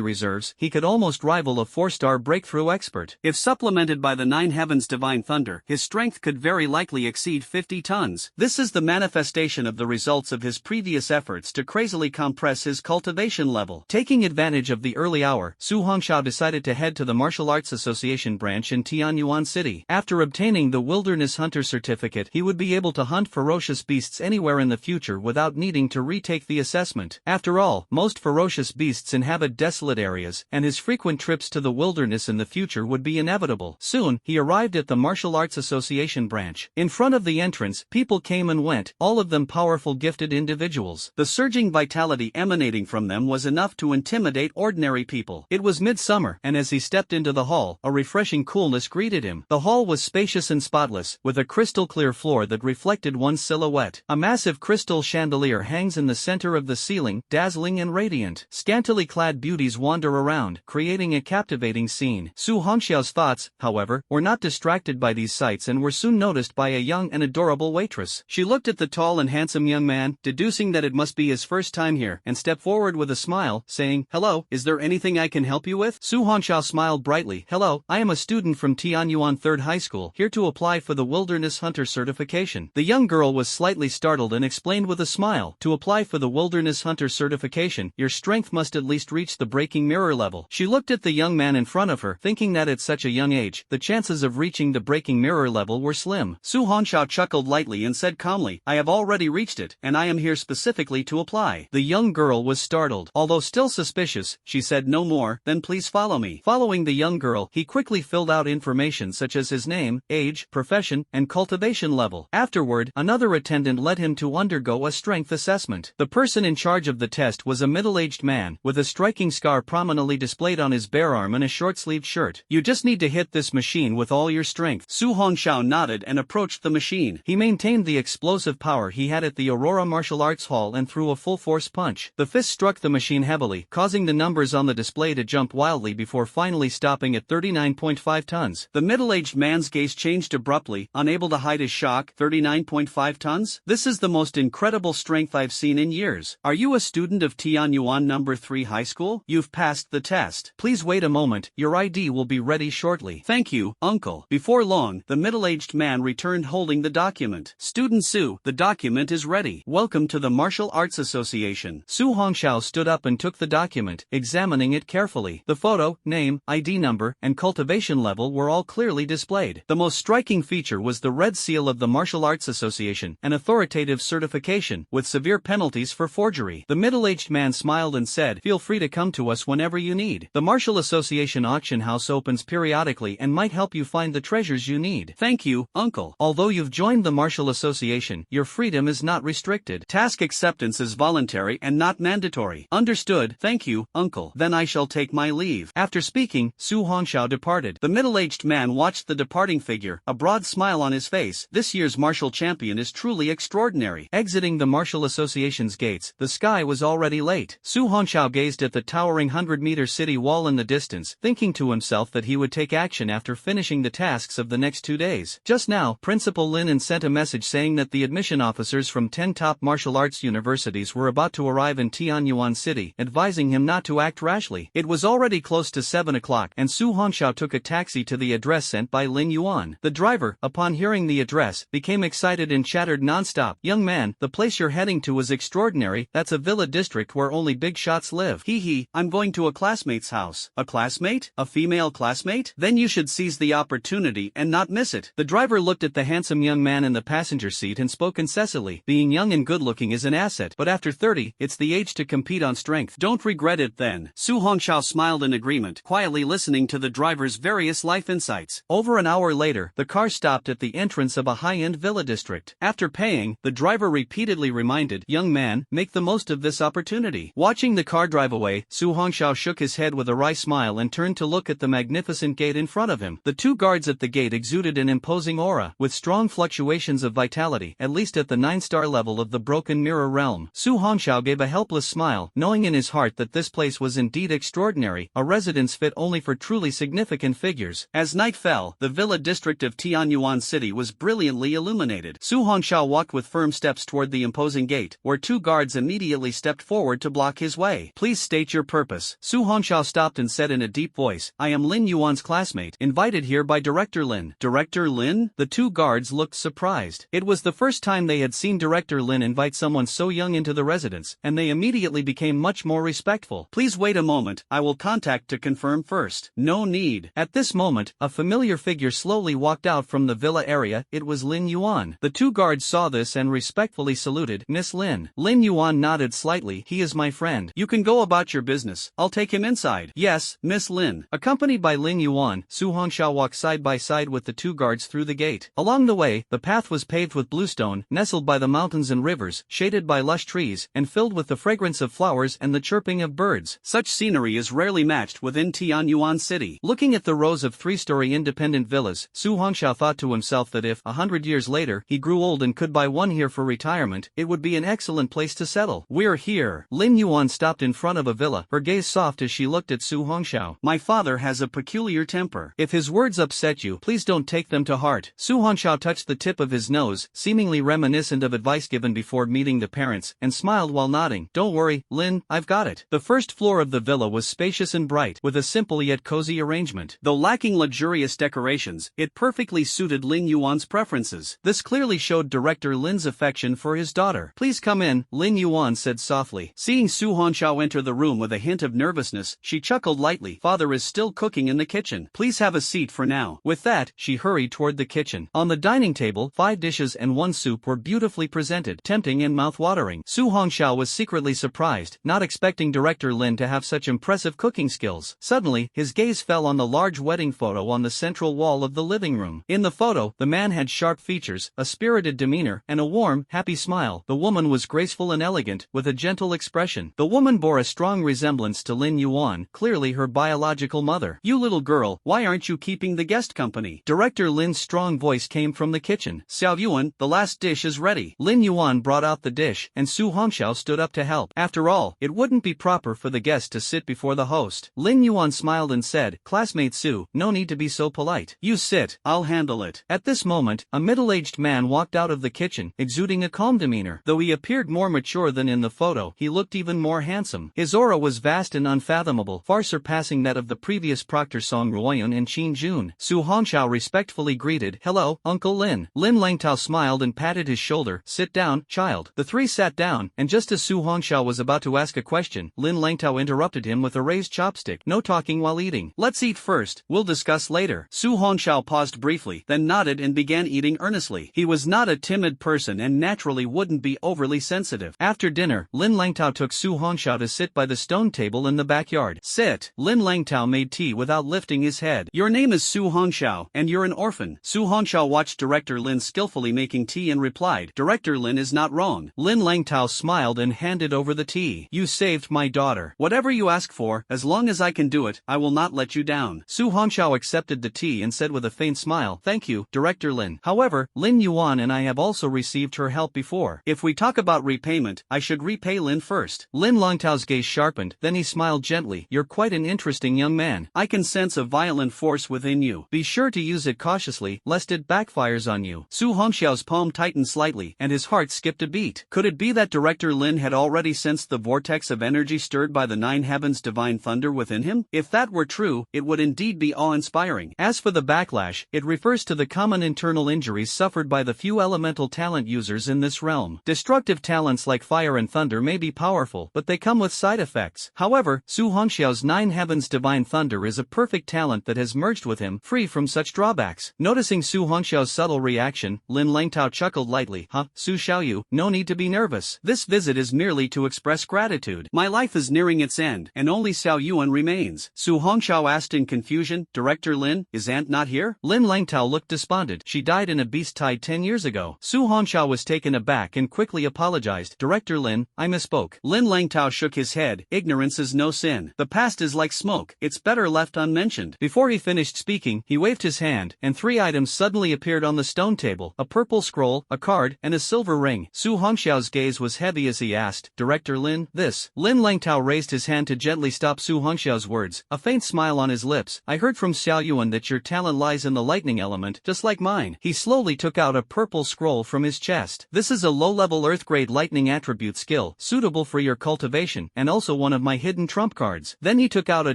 reserves, he could almost rival a 4-star breakthrough expert. If supplemented by the 9 heavens divine thunder, his strength could very likely exceed 50 tons. This is the manifestation of the results of his previous efforts to crazily compress his cultivation level. Taking advantage of the early hour, Su Hongxiao decided to head to the Martial Arts Association branch in Tianyuan City. After obtaining the Wilderness Hunter certificate, he would be able to hunt ferocious beasts anywhere in the future without needing to retake the assessment. After all, most ferocious beasts inhabit desolate areas, and his frequent trips to the wilderness in the future would be inevitable. Soon, he arrived at the Martial Arts Association branch. In front of the entrance, people came and went, all of them powerful gifted individuals. The surging vitality emanating from them was enough to intimidate ordinary people. It was midsummer, and as he stepped into the hall, a refreshing coolness greeted him. The hall was spacious and spotless, with a crystal-clear floor that reflected one's silhouette. A massive crystal chandelier hangs in the center of the ceiling, dazzling and radiant. Scantily clad beauties wander around, creating a captivating scene. Su Hongxiao's thoughts, however, were not distracted by these sights and were soon noticed by a young and adorable waitress. She looked at the tall and handsome young man, deducing that it must be his first time here, and stepped forward with a smile, saying, "Hello, is there anything I can help you with?" Su Hongxiao smiled brightly. "Hello, I am a student from Tianyuan 3rd High School, here to apply for the Wilderness Hunter certification." The young girl was slightly startled and explained with a smile, "To apply for the Wilderness Hunter certification, your strength must at least reach the Breaking Mirror level." She looked at the young man in front of her, thinking that at such a young age, the chances of reaching the Breaking Mirror level were slim. Su Hongxiao chuckled lightly and said calmly, "I have already reached it, and I am here specifically to apply." The young girl was startled. Although still suspicious, she said no more. "Then please follow me." Following the young girl, he quickly filled out information such as his name, age, profession, and cultivation level. Afterward, another attendant led him to undergo a strength assessment. The person in charge of the test was a middle-aged man, with a striking scar prominently displayed on his bare arm and a short-sleeved shirt. "You just need to hit this machine with all your strength." Su Hongxiao nodded and approached the machine. He maintained the explosive power he had at the Aurora Martial Arts Hall and threw a full-force punch. The fist struck the machine heavily, causing the numbers on the display to jump wildly before finally stopping at 39.5 tons. The middle-aged man's gaze changed abruptly, unable to hide his shock. 39.5 tons? This is the most incredible strength I've seen in years. Are you a student of Tianyuan No. 3 High School? You've passed the test. Please wait a moment, your ID will be ready shortly. Thank you, uncle. Before long, the middle-aged man returned holding the document. Student Su, the document is ready. Welcome to the Martial Arts Association. Su Hongxiao stood up and took the document, examining it carefully. The photo, name, ID number, and cultivation level were all clearly displayed. The most striking feature was the red seal of the Martial Arts Association, an authoritative certification, with severe penalties for forgery. The middle-aged man smiled and said, "Feel free to come to us whenever you need. The Martial Association auction house opens periodically and might help you find the treasures you need." Thank you, uncle. Although you've joined the Martial Association, your freedom is not restricted. Task acceptance is voluntary and not mandatory. Understood. Thank you, uncle. Then I shall take my leave. After speaking, Su Hongxiao departed. The middle-aged man watched the departing figure, a broad smile on his face. This year's martial champion is truly extraordinary. Exiting the Martial Association's gates, the sky was already late. Su Hongxiao gazed at the towering 100-meter city wall in the distance, thinking to himself that he would take action after finishing the tasks of the next 2 days. Just now, Principal Lin sent a message saying that the admission officers from 10 top martial arts universities were about to arrive in Tianyuan City, advising him not to act rashly. It was already close to 7 o'clock, and Su Hongxiao took a taxi to the address sent by Lin Yuan. The driver, upon hearing the address, became excited and chattered non-stop. "Young man, the place you're heading to is extraordinary. That's a village villa district where only big shots live. Hee hee, I'm going to a classmate's house. A classmate? A female classmate? Then you should seize the opportunity and not miss it. The driver looked at the handsome young man in the passenger seat and spoke incessantly. Being young and good-looking is an asset, but after 30, it's the age to compete on strength. Don't regret it then. Su Hongxiao smiled in agreement, quietly listening to the driver's various life insights. Over an hour later, the car stopped at the entrance of a high-end villa district. After paying, the driver repeatedly reminded, "Young man, make the most of this opportunity." Watching the car drive away, Su Hongxiao shook his head with a wry smile and turned to look at the magnificent gate in front of him. The two guards at the gate exuded an imposing aura, with strong fluctuations of vitality, at least at the 9-star level of the broken mirror realm. Su Hongxiao gave a helpless smile, knowing in his heart that this place was indeed extraordinary, a residence fit only for truly significant figures. As night fell, the villa district of Tianyuan City was brilliantly illuminated. Su Hongxiao walked with firm steps toward the imposing gate, where two guards immediately stepped forward to block his way. "Please state your purpose." Su Hongxiao stopped and said in a deep voice, "I am Lin Yuan's classmate, invited here by Director Lin." Director Lin? The two guards looked surprised. It was the first time they had seen Director Lin invite someone so young into the residence, and they immediately became much more respectful. "Please wait a moment, I will contact to confirm first." "No need." At this moment, a familiar figure slowly walked out from the villa area. It was Lin Yuan. The two guards saw this and respectfully saluted. "Miss Lin." Lin Yuan nodded slightly. "He is my friend. You can go about your business. I'll take him inside." "Yes, Miss Lin." Accompanied by Lin Yuan, Su Hongxiao walked side by side with the two guards through the gate. Along the way, the path was paved with bluestone, nestled by the mountains and rivers, shaded by lush trees, and filled with the fragrance of flowers and the chirping of birds. Such scenery is rarely matched within Tianyuan City. Looking at the rows of three-story independent villas, Su Hongxiao thought to himself that if, 100 years later, he grew old and could buy one here for retirement, it would be an excellent place to settle. "We're here." Lin Yuan stopped in front of a villa, her gaze soft as she looked at Su Hongxiao. "My father has a peculiar temper. If his words upset you, please don't take them to heart." Su Hongxiao touched the tip of his nose, seemingly reminiscent of advice given before meeting the parents, and smiled while nodding. "Don't worry, Lin, I've got it." The first floor of the villa was spacious and bright, with a simple yet cozy arrangement. Though lacking luxurious decorations, it perfectly suited Lin Yuan's preferences. This clearly showed Director Lin's affection for his daughter. "Please come in," Lin Yuan said softly. Seeing Su Hongxiao enter the room with a hint of nervousness, she chuckled lightly. "Father is still cooking in the kitchen. Please have a seat for now." With that, she hurried toward the kitchen. On the dining table, 5 dishes and 1 soup were beautifully presented, tempting and mouth-watering. Su Hongxiao was secretly surprised, not expecting Director Lin to have such impressive cooking skills. Suddenly, his gaze fell on the large wedding photo on the central wall of the living room. In the photo, the man had sharp features, a spirited demeanor, and a warm, happy smile. The woman was graceful and elegant, with a gentle expression. The woman bore a strong resemblance to Lin Yuan, clearly her biological mother. "You little girl, why aren't you keeping the guest company?" Director Lin's strong voice came from the kitchen. "Xiao Yuan, the last dish is ready." Lin Yuan brought out the dish, and Su Hongxiao stood up to help. After all, it wouldn't be proper for the guest to sit before the host. Lin Yuan smiled and said, "Classmate Su, no need to be so polite. You sit, I'll handle it." At this moment, a middle-aged man walked out of the kitchen, exuding a calm demeanor. Though he appeared more mature than in the photo, he looked even more handsome. His aura was vast and unfathomable, far surpassing that of the previous Proctor Song Ruoyun and Qin Jun. Su Hongxiao respectfully greeted, "Hello, Uncle Lin." Lin Langtao smiled and patted his shoulder. "Sit down, child." The three sat down, and just as Su Hongxiao was about to ask a question, Lin Langtao interrupted him with a raised chopstick. "No talking while eating. Let's eat first, we'll discuss later." Su Hongxiao paused briefly, then nodded and began eating earnestly. He was not a timid person and naturally wouldn't be overly sensitive. After dinner, Lin Langtao took Su Hongxiao to sit by the stone table in the backyard. "Sit." Lin Langtao made tea without lifting his head. "Your name is Su Hongxiao, and you're an orphan." Su Hongxiao watched Director Lin skillfully making tea and replied, "Director Lin is not wrong." Lin Langtao smiled and handed over the tea. "You saved my daughter. Whatever you ask for, as long as I can do it, I will not let you down." Su Hongxiao accepted the tea and said with a faint smile, "Thank you, Director Lin. However, Lin Yuan and I have also received her help before. If we talk about repayment, I should repay Lin first." Lin Langtao's gaze sharpened, then he smiled gently. "You're quite an interesting young man. I can sense a violent force within you. Be sure to use it cautiously, lest it backfires on you." Su Hongxiao's palm tightened slightly, and his heart skipped a beat. Could it be that Director Lin had already sensed the vortex of energy stirred by the 9 heavens' divine thunder within him? If that were true, it would indeed be awe-inspiring. As for the backlash, it refers to the common internal injuries suffered by the few elemental talent users in this realm. Destructive talents like fire and thunder thunder may be powerful, but they come with side effects. However, Su Hongxiao's 9 Heavens Divine Thunder is a perfect talent that has merged with him, free from such drawbacks. Noticing Su Hongxiao's subtle reaction, Lin Langtao chuckled lightly. Su Xiaoyu, no need to be nervous. This visit is merely to express gratitude. My life is nearing its end, and only Xiao Yuan remains. Su Hongxiao asked in confusion, Director Lin, is Aunt not here? Lin Langtao looked despondent. She died in a beast tide 10 years ago. Su Hongxiao was taken aback and quickly apologized. Director Lin, I misspoke. Lin Langtao shook his head. Ignorance is no sin. The past is like smoke. It's better left unmentioned. Before he finished speaking, he waved his hand, and 3 items suddenly appeared on the stone table. A purple scroll, a card, and a silver ring. Su Hongxiao's gaze was heavy as he asked, Director Lin, this. Lin Langtao raised his hand to gently stop Su Hongxiao's words, a faint smile on his lips. I heard from Xiao Yuan that your talent lies in the lightning element, just like mine. He slowly took out a purple scroll from his chest. This is a low-level Earth-grade lightning attribute skill, suitable for your cultivation, and also one of my hidden trump cards. Then he took out a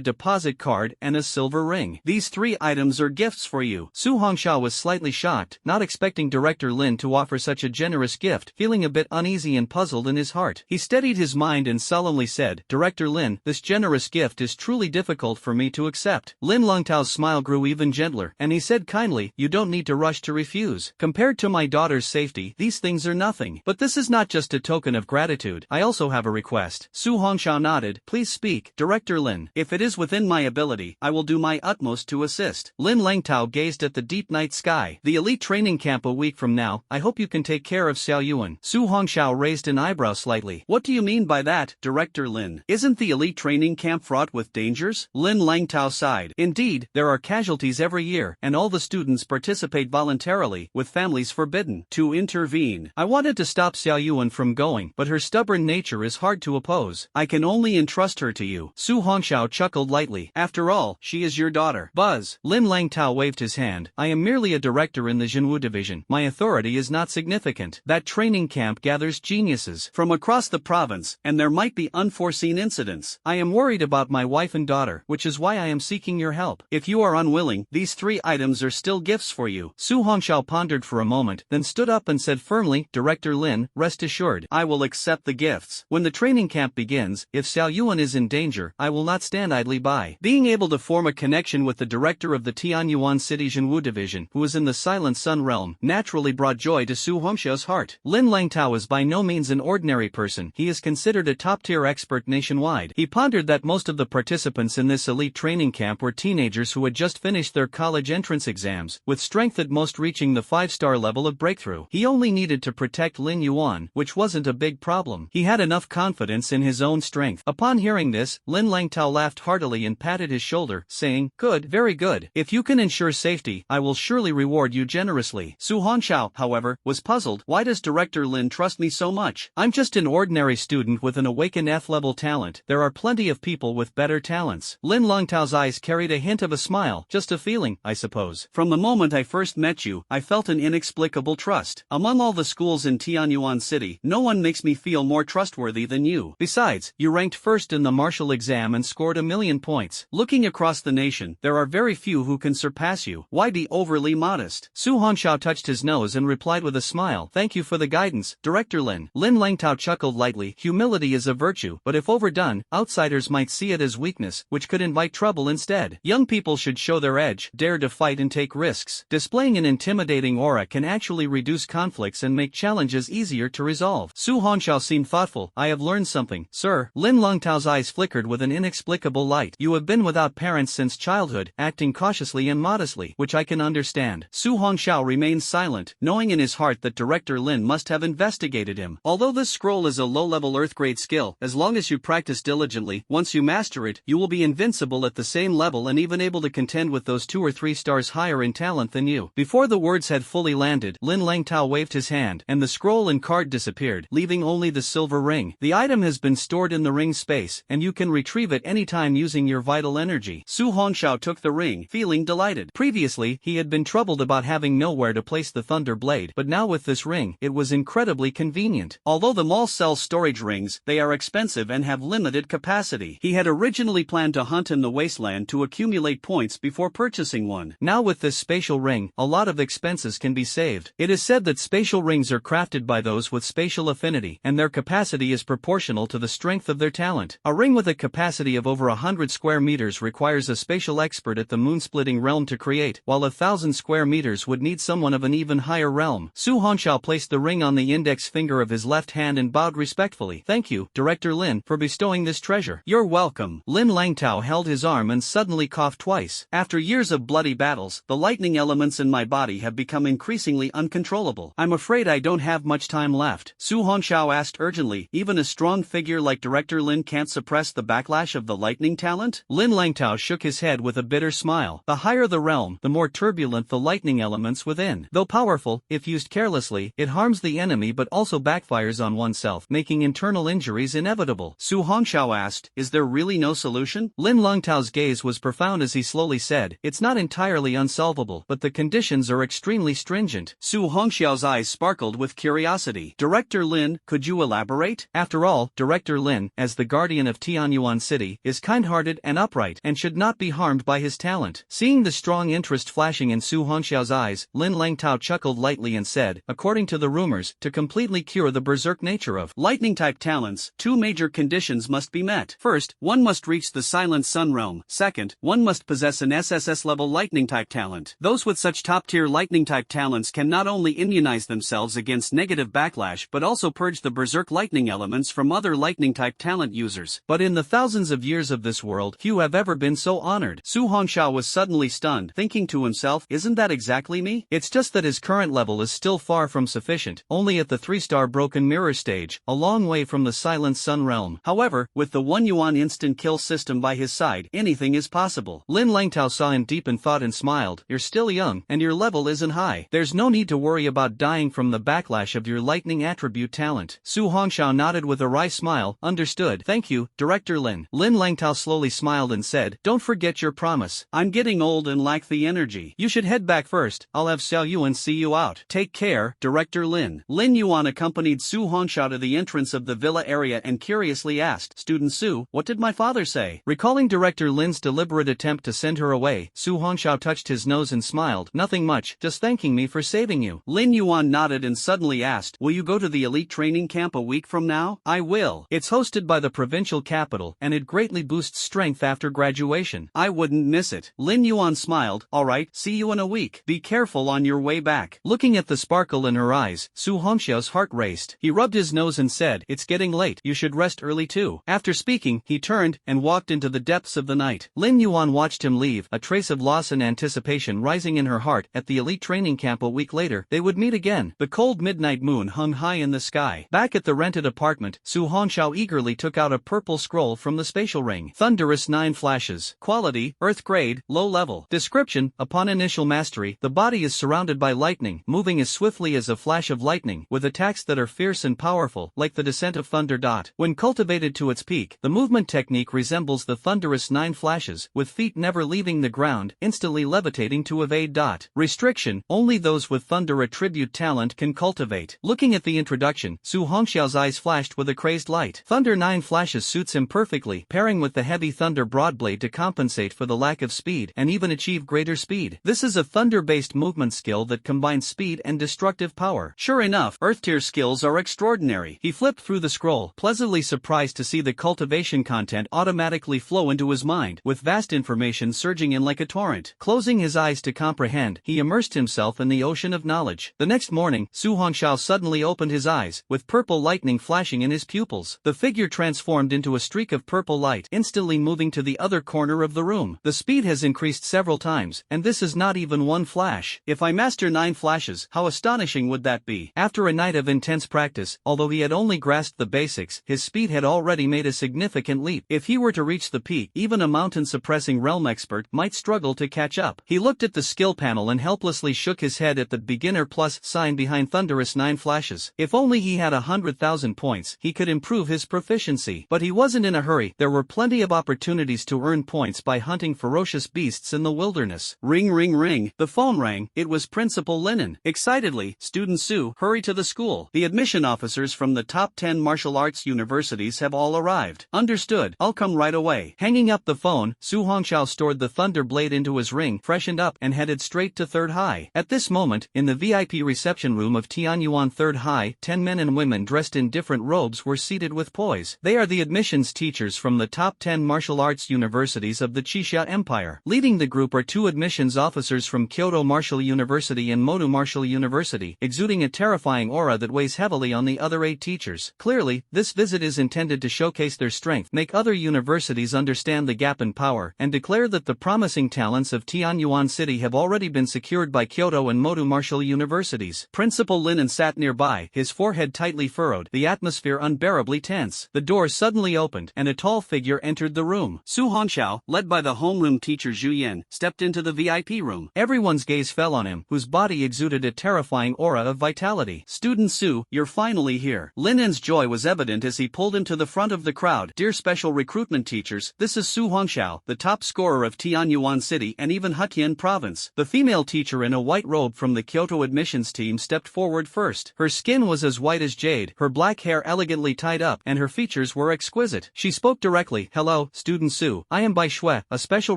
deposit card and a silver ring. These 3 items are gifts for you. Su Hongxiao was slightly shocked, not expecting Director Lin to offer such a generous gift, feeling a bit uneasy and puzzled in his heart. He steadied his mind and solemnly said, Director Lin, this generous gift is truly difficult for me to accept. Lin Langtao's smile grew even gentler, and he said kindly, you don't need to rush to refuse. Compared to my daughter's safety, these things are nothing. But this is not just a token of gratitude. I also have a request. Su Hongxiao nodded. Please speak, Director Lin. If it is within my ability, I will do my utmost to assist. Lin Langtao gazed at the deep night sky. The elite training camp a week from now. I hope you can take care of Xiao Yuan. Su Hongxiao raised an eyebrow slightly. What do you mean by that, Director Lin? Isn't the elite training camp fraught with dangers? Lin Langtao sighed. Indeed, there are casualties every year, and all the students participate voluntarily, with families forbidden to intervene. I wanted to stop Xiao Yuan from going, but her stubborn nature is hard to oppose. I can only entrust her to you. Su Hongxiao chuckled lightly. After all, she is your daughter. Buzz. Lin Langtao waved his hand. I am merely a director in the Jinwu division. My authority is not significant. That training camp gathers geniuses from across the province, and there might be unforeseen incidents. I am worried about my wife and daughter, which is why I am seeking your help. If you are unwilling, these 3 items are still gifts for you. Su Hongxiao pondered for a moment, then stood up and said firmly, Director Lin, rest assured, I will accept the gifts. When the training camp begins, if Xiao Yuan is in danger, I will not stand idly by. Being able to form a connection with the director of the Tianyuan City Jinwu division, who is in the Silent Sun realm, naturally brought joy to Su Hongxiao's heart. Lin Langtao is by no means an ordinary person. He is considered a top-tier expert nationwide. He pondered that most of the participants in this elite training camp were teenagers who had just finished their college entrance exams, with strength at most reaching the 5-star level of breakthrough. He only needed to protect Lin Yuan, which wasn't a big problem. He had enough confidence in his own strength. Upon hearing this, Lin Langtao laughed heartily and patted his shoulder, saying, Good, very good. If you can ensure safety, I will surely reward you generously. Su Hongxiao, however, was puzzled. Why does Director Lin trust me so much? I'm just an ordinary student with an awakened F-level talent. There are plenty of people with better talents. Lin Langtao's eyes carried a hint of a smile. Just a feeling, I suppose. From the moment I first met you, I felt an inexplicable trust. Among all the schools in Tianyuan City, no one makes me feel more trustworthy than you. Besides, you ranked first in the martial exam and scored 1,000,000 points. Looking across the nation, there are very few who can surpass you. Why be overly modest? Su Hongxiao touched his nose and replied with a smile. Thank you for the guidance, Director Lin. Lin Langtao chuckled lightly. Humility is a virtue, but if overdone, outsiders might see it as weakness, which could invite trouble instead. Young people should show their edge, dare to fight and take risks. Displaying an intimidating aura can actually reduce conflicts and make challenges easier to resolve. Su Hongxiao seemed thoughtful. I have learned something, sir. Lin Langtao's eyes flickered with an inexplicable light. You have been without parents since childhood, acting cautiously and modestly, which I can understand. Su Hongxiao remained silent, knowing in his heart that Director Lin must have investigated him. Although this scroll is a low-level Earth-grade skill, as long as you practice diligently, once you master it, you will be invincible at the same level and even able to contend with those 2 or 3 stars higher in talent than you. Before the words had fully landed, Lin Langtao waved his hand, and the scroll and card disappeared, leaving only the silver ring. The item has been stored in the ring space, and you can retrieve it anytime using your vital energy. Su Hongxiao took the ring, feeling delighted. Previously, he had been troubled about having nowhere to place the thunder blade, but now with this ring, it was incredibly convenient. Although the mall sells storage rings, they are expensive and have limited capacity. He had originally planned to hunt in the wasteland to accumulate points before purchasing one. Now with this spatial ring, a lot of expenses can be saved. It is said that spatial rings are crafted by those with spatial affinity, and their capacity is proportional to the strength of their talent. A ring with a capacity of over 100 square meters requires a spatial expert at the moon-splitting realm to create, while 1,000 square meters would need someone of an even higher realm. Su Hongxiao placed the ring on the index finger of his left hand and bowed respectfully. Thank you, Director Lin, for bestowing this treasure. You're welcome. Lin Langtao held his arm and suddenly coughed twice. After years of bloody battles, the lightning elements in my body have become increasingly uncontrollable. I'm afraid I don't have much time left. Su Hongxiao asked urgently, even a strong figure like Director Lin can't suppress the backlash of the lightning talent? Lin Langtao shook his head with a bitter smile. The higher the realm, the more turbulent the lightning elements within. Though powerful, if used carelessly, it harms the enemy but also backfires on oneself, making internal injuries inevitable. Su Hongxiao asked, is there really no solution? Lin Langtao's gaze was profound as he slowly said, it's not entirely unsolvable, but the conditions are extremely stringent. Su Hongxiao's eyes sparkled with curiosity. Director Lin, could you elaborate? After all, Director Lin, as the guardian of Tianyuan City, is kind-hearted and upright, and should not be harmed by his talent. Seeing the strong interest flashing in Su Hongxiao's eyes, Lin Langtao chuckled lightly and said, according to the rumors, to completely cure the berserk nature of lightning-type talents, two major conditions must be met. First, one must reach the Silent Sun realm. Second, one must possess an SSS-level lightning-type talent. Those with such top-tier lightning-type talents can not only immunize themselves against negative backlash but also purge the berserk lightning elements from other lightning-type talent users. But in the thousands of years of this world, few have ever been so honored. Su Hongxiao was suddenly stunned, thinking to himself, isn't that exactly me? It's just that his current level is still far from sufficient, only at the 3-star broken mirror stage, a long way from the Silent Sun realm. However, with the 1 yuan instant kill system by his side, anything is possible. Lin Langtao saw him deep in thought and smiled, you're still young, and your level isn't high. There's no need to worry about dying from the backlash of your lightning attribute talent. Su Hongxiao nodded with a wry smile, understood. Thank you, Director Lin. Lin Langtao slowly smiled and said, don't forget your promise. I'm getting old and lack the energy. You should head back first. I'll have Xiao Yuan see you out. Take care, Director Lin. Lin Yuan accompanied Su Hongxiao to the entrance of the villa area and curiously asked, Student Su, what did my father say? Recalling Director Lin's deliberate attempt to send her away, Su Hongxiao touched his nose and smiled, nothing much, just thanking me for saving you. Lin Yuan nodded and suddenly asked, will you go to the elite training camp a week from now? I will. It's hosted by the provincial capital, and it greatly boosts strength after graduation. I wouldn't miss it. Lin Yuan smiled, alright, see you in a week. Be careful on your way back. Looking at the sparkle in her eyes, Su Hongxiao's heart raced. He rubbed his nose and said, it's getting late, you should rest early too. After speaking, he turned and walked into the depths of the night. Lin Yuan watched him leave, a trace of loss and anticipation rising in her heart. At the elite training camp a week later, they would meet again. The cold midnight moon hung high in the sky. Back at the rented apartment, Su Hongxiao eagerly took out a purple scroll from the spatial ring. Thunderous 9 flashes. Quality, Earth grade, low level. Description, upon initial mastery, the body is surrounded by lightning, moving as swiftly as a flash of lightning, with attacks that are fierce and powerful, like the descent of thunder. When cultivated to its peak, the movement technique resembles the thunderous 9 flashes, with feet never leaving the ground, instantly levitating to evade. Restriction, only those with thunder attribute talent can cultivate. Looking at the introduction, Su Hongxiao's eyes flashed with a crazed light. Thunder 9 flashes suits him perfectly, pairing with the heavy thunder broadblade to compensate for the lack of speed, and even achieve greater speed. This is a thunder-based movement skill that combines speed and destructive power. Sure enough, Earth-tier skills are extraordinary. He flipped through the scroll, pleasantly surprised to see the cultivation content automatically flow into his mind, with vast information surging in like a torrent. Closing his eyes to comprehend, he immersed himself in the ocean of knowledge. The next morning, Su Hongxiao suddenly opened his eyes, with purple lightning flashing in his pupils. The figure transformed into a streak of purple light, instantly moving to the other corner of the room. The speed has increased several times, and this is not even one flash. If I master 9 flashes, how astonishing would that be? After a night of intense practice, although he had only grasped the basics, his speed had already made a significant leap. If he were to reach the peak, even a mountain-suppressing realm expert might struggle to catch up. He looked at the skill panel and helplessly shook his head at the beginner plus sign behind thunderous 9 flashes. If only he had 100,000 points, he could improve his proficiency. But he wasn't in a hurry. There were plenty of opportunities to earn points by hunting ferocious beasts in the wilderness. Ring ring ring, the phone rang. It was Principal Linen. Excitedly, Student Su hurried to the school. The admission officers from the top 10 martial arts universities have all arrived. Understood, I'll come right away. Hanging up the phone, Su Hongxiao stored the thunder blade into his ring, freshened up, and headed straight to Third High. At this moment, in the VIP reception room of Tianyuan Third High, 10 men and women dressed dressed in different robes were seated with poise. They are the admissions teachers from the top 10 martial arts universities of the Chisha Empire. Leading the group are 2 admissions officers from Kyoto Martial University and Motu Martial University, exuding a terrifying aura that weighs heavily on the other 8 teachers. Clearly, this visit is intended to showcase their strength, make other universities understand the gap in power, and declare that the promising talents of Tianyuan City have already been secured by Kyoto and Motu Martial Universities. Principal Linen sat nearby, his forehead tightly furrowed, the atmosphere unbearably tense. The door suddenly opened, and a tall figure entered the room. Su Hongxiao, led by the homeroom teacher Zhu Yan, stepped into the VIP room. Everyone's gaze fell on him, whose body exuded a terrifying aura of vitality. "Student Su, you're finally here." Linen's joy was evident as he pulled him to the front of the crowd. "Dear special recruitment teachers, this is Su Hongxiao, the top scorer of Tianyuan City and even Hutian Province." The female teacher in a white robe from the Kyoto admissions team stepped forward first. Her skin was as white as jade, her black hair elegantly tied up, and her features were exquisite. She spoke directly. "Hello, Student Su. I am Bai Shui, a special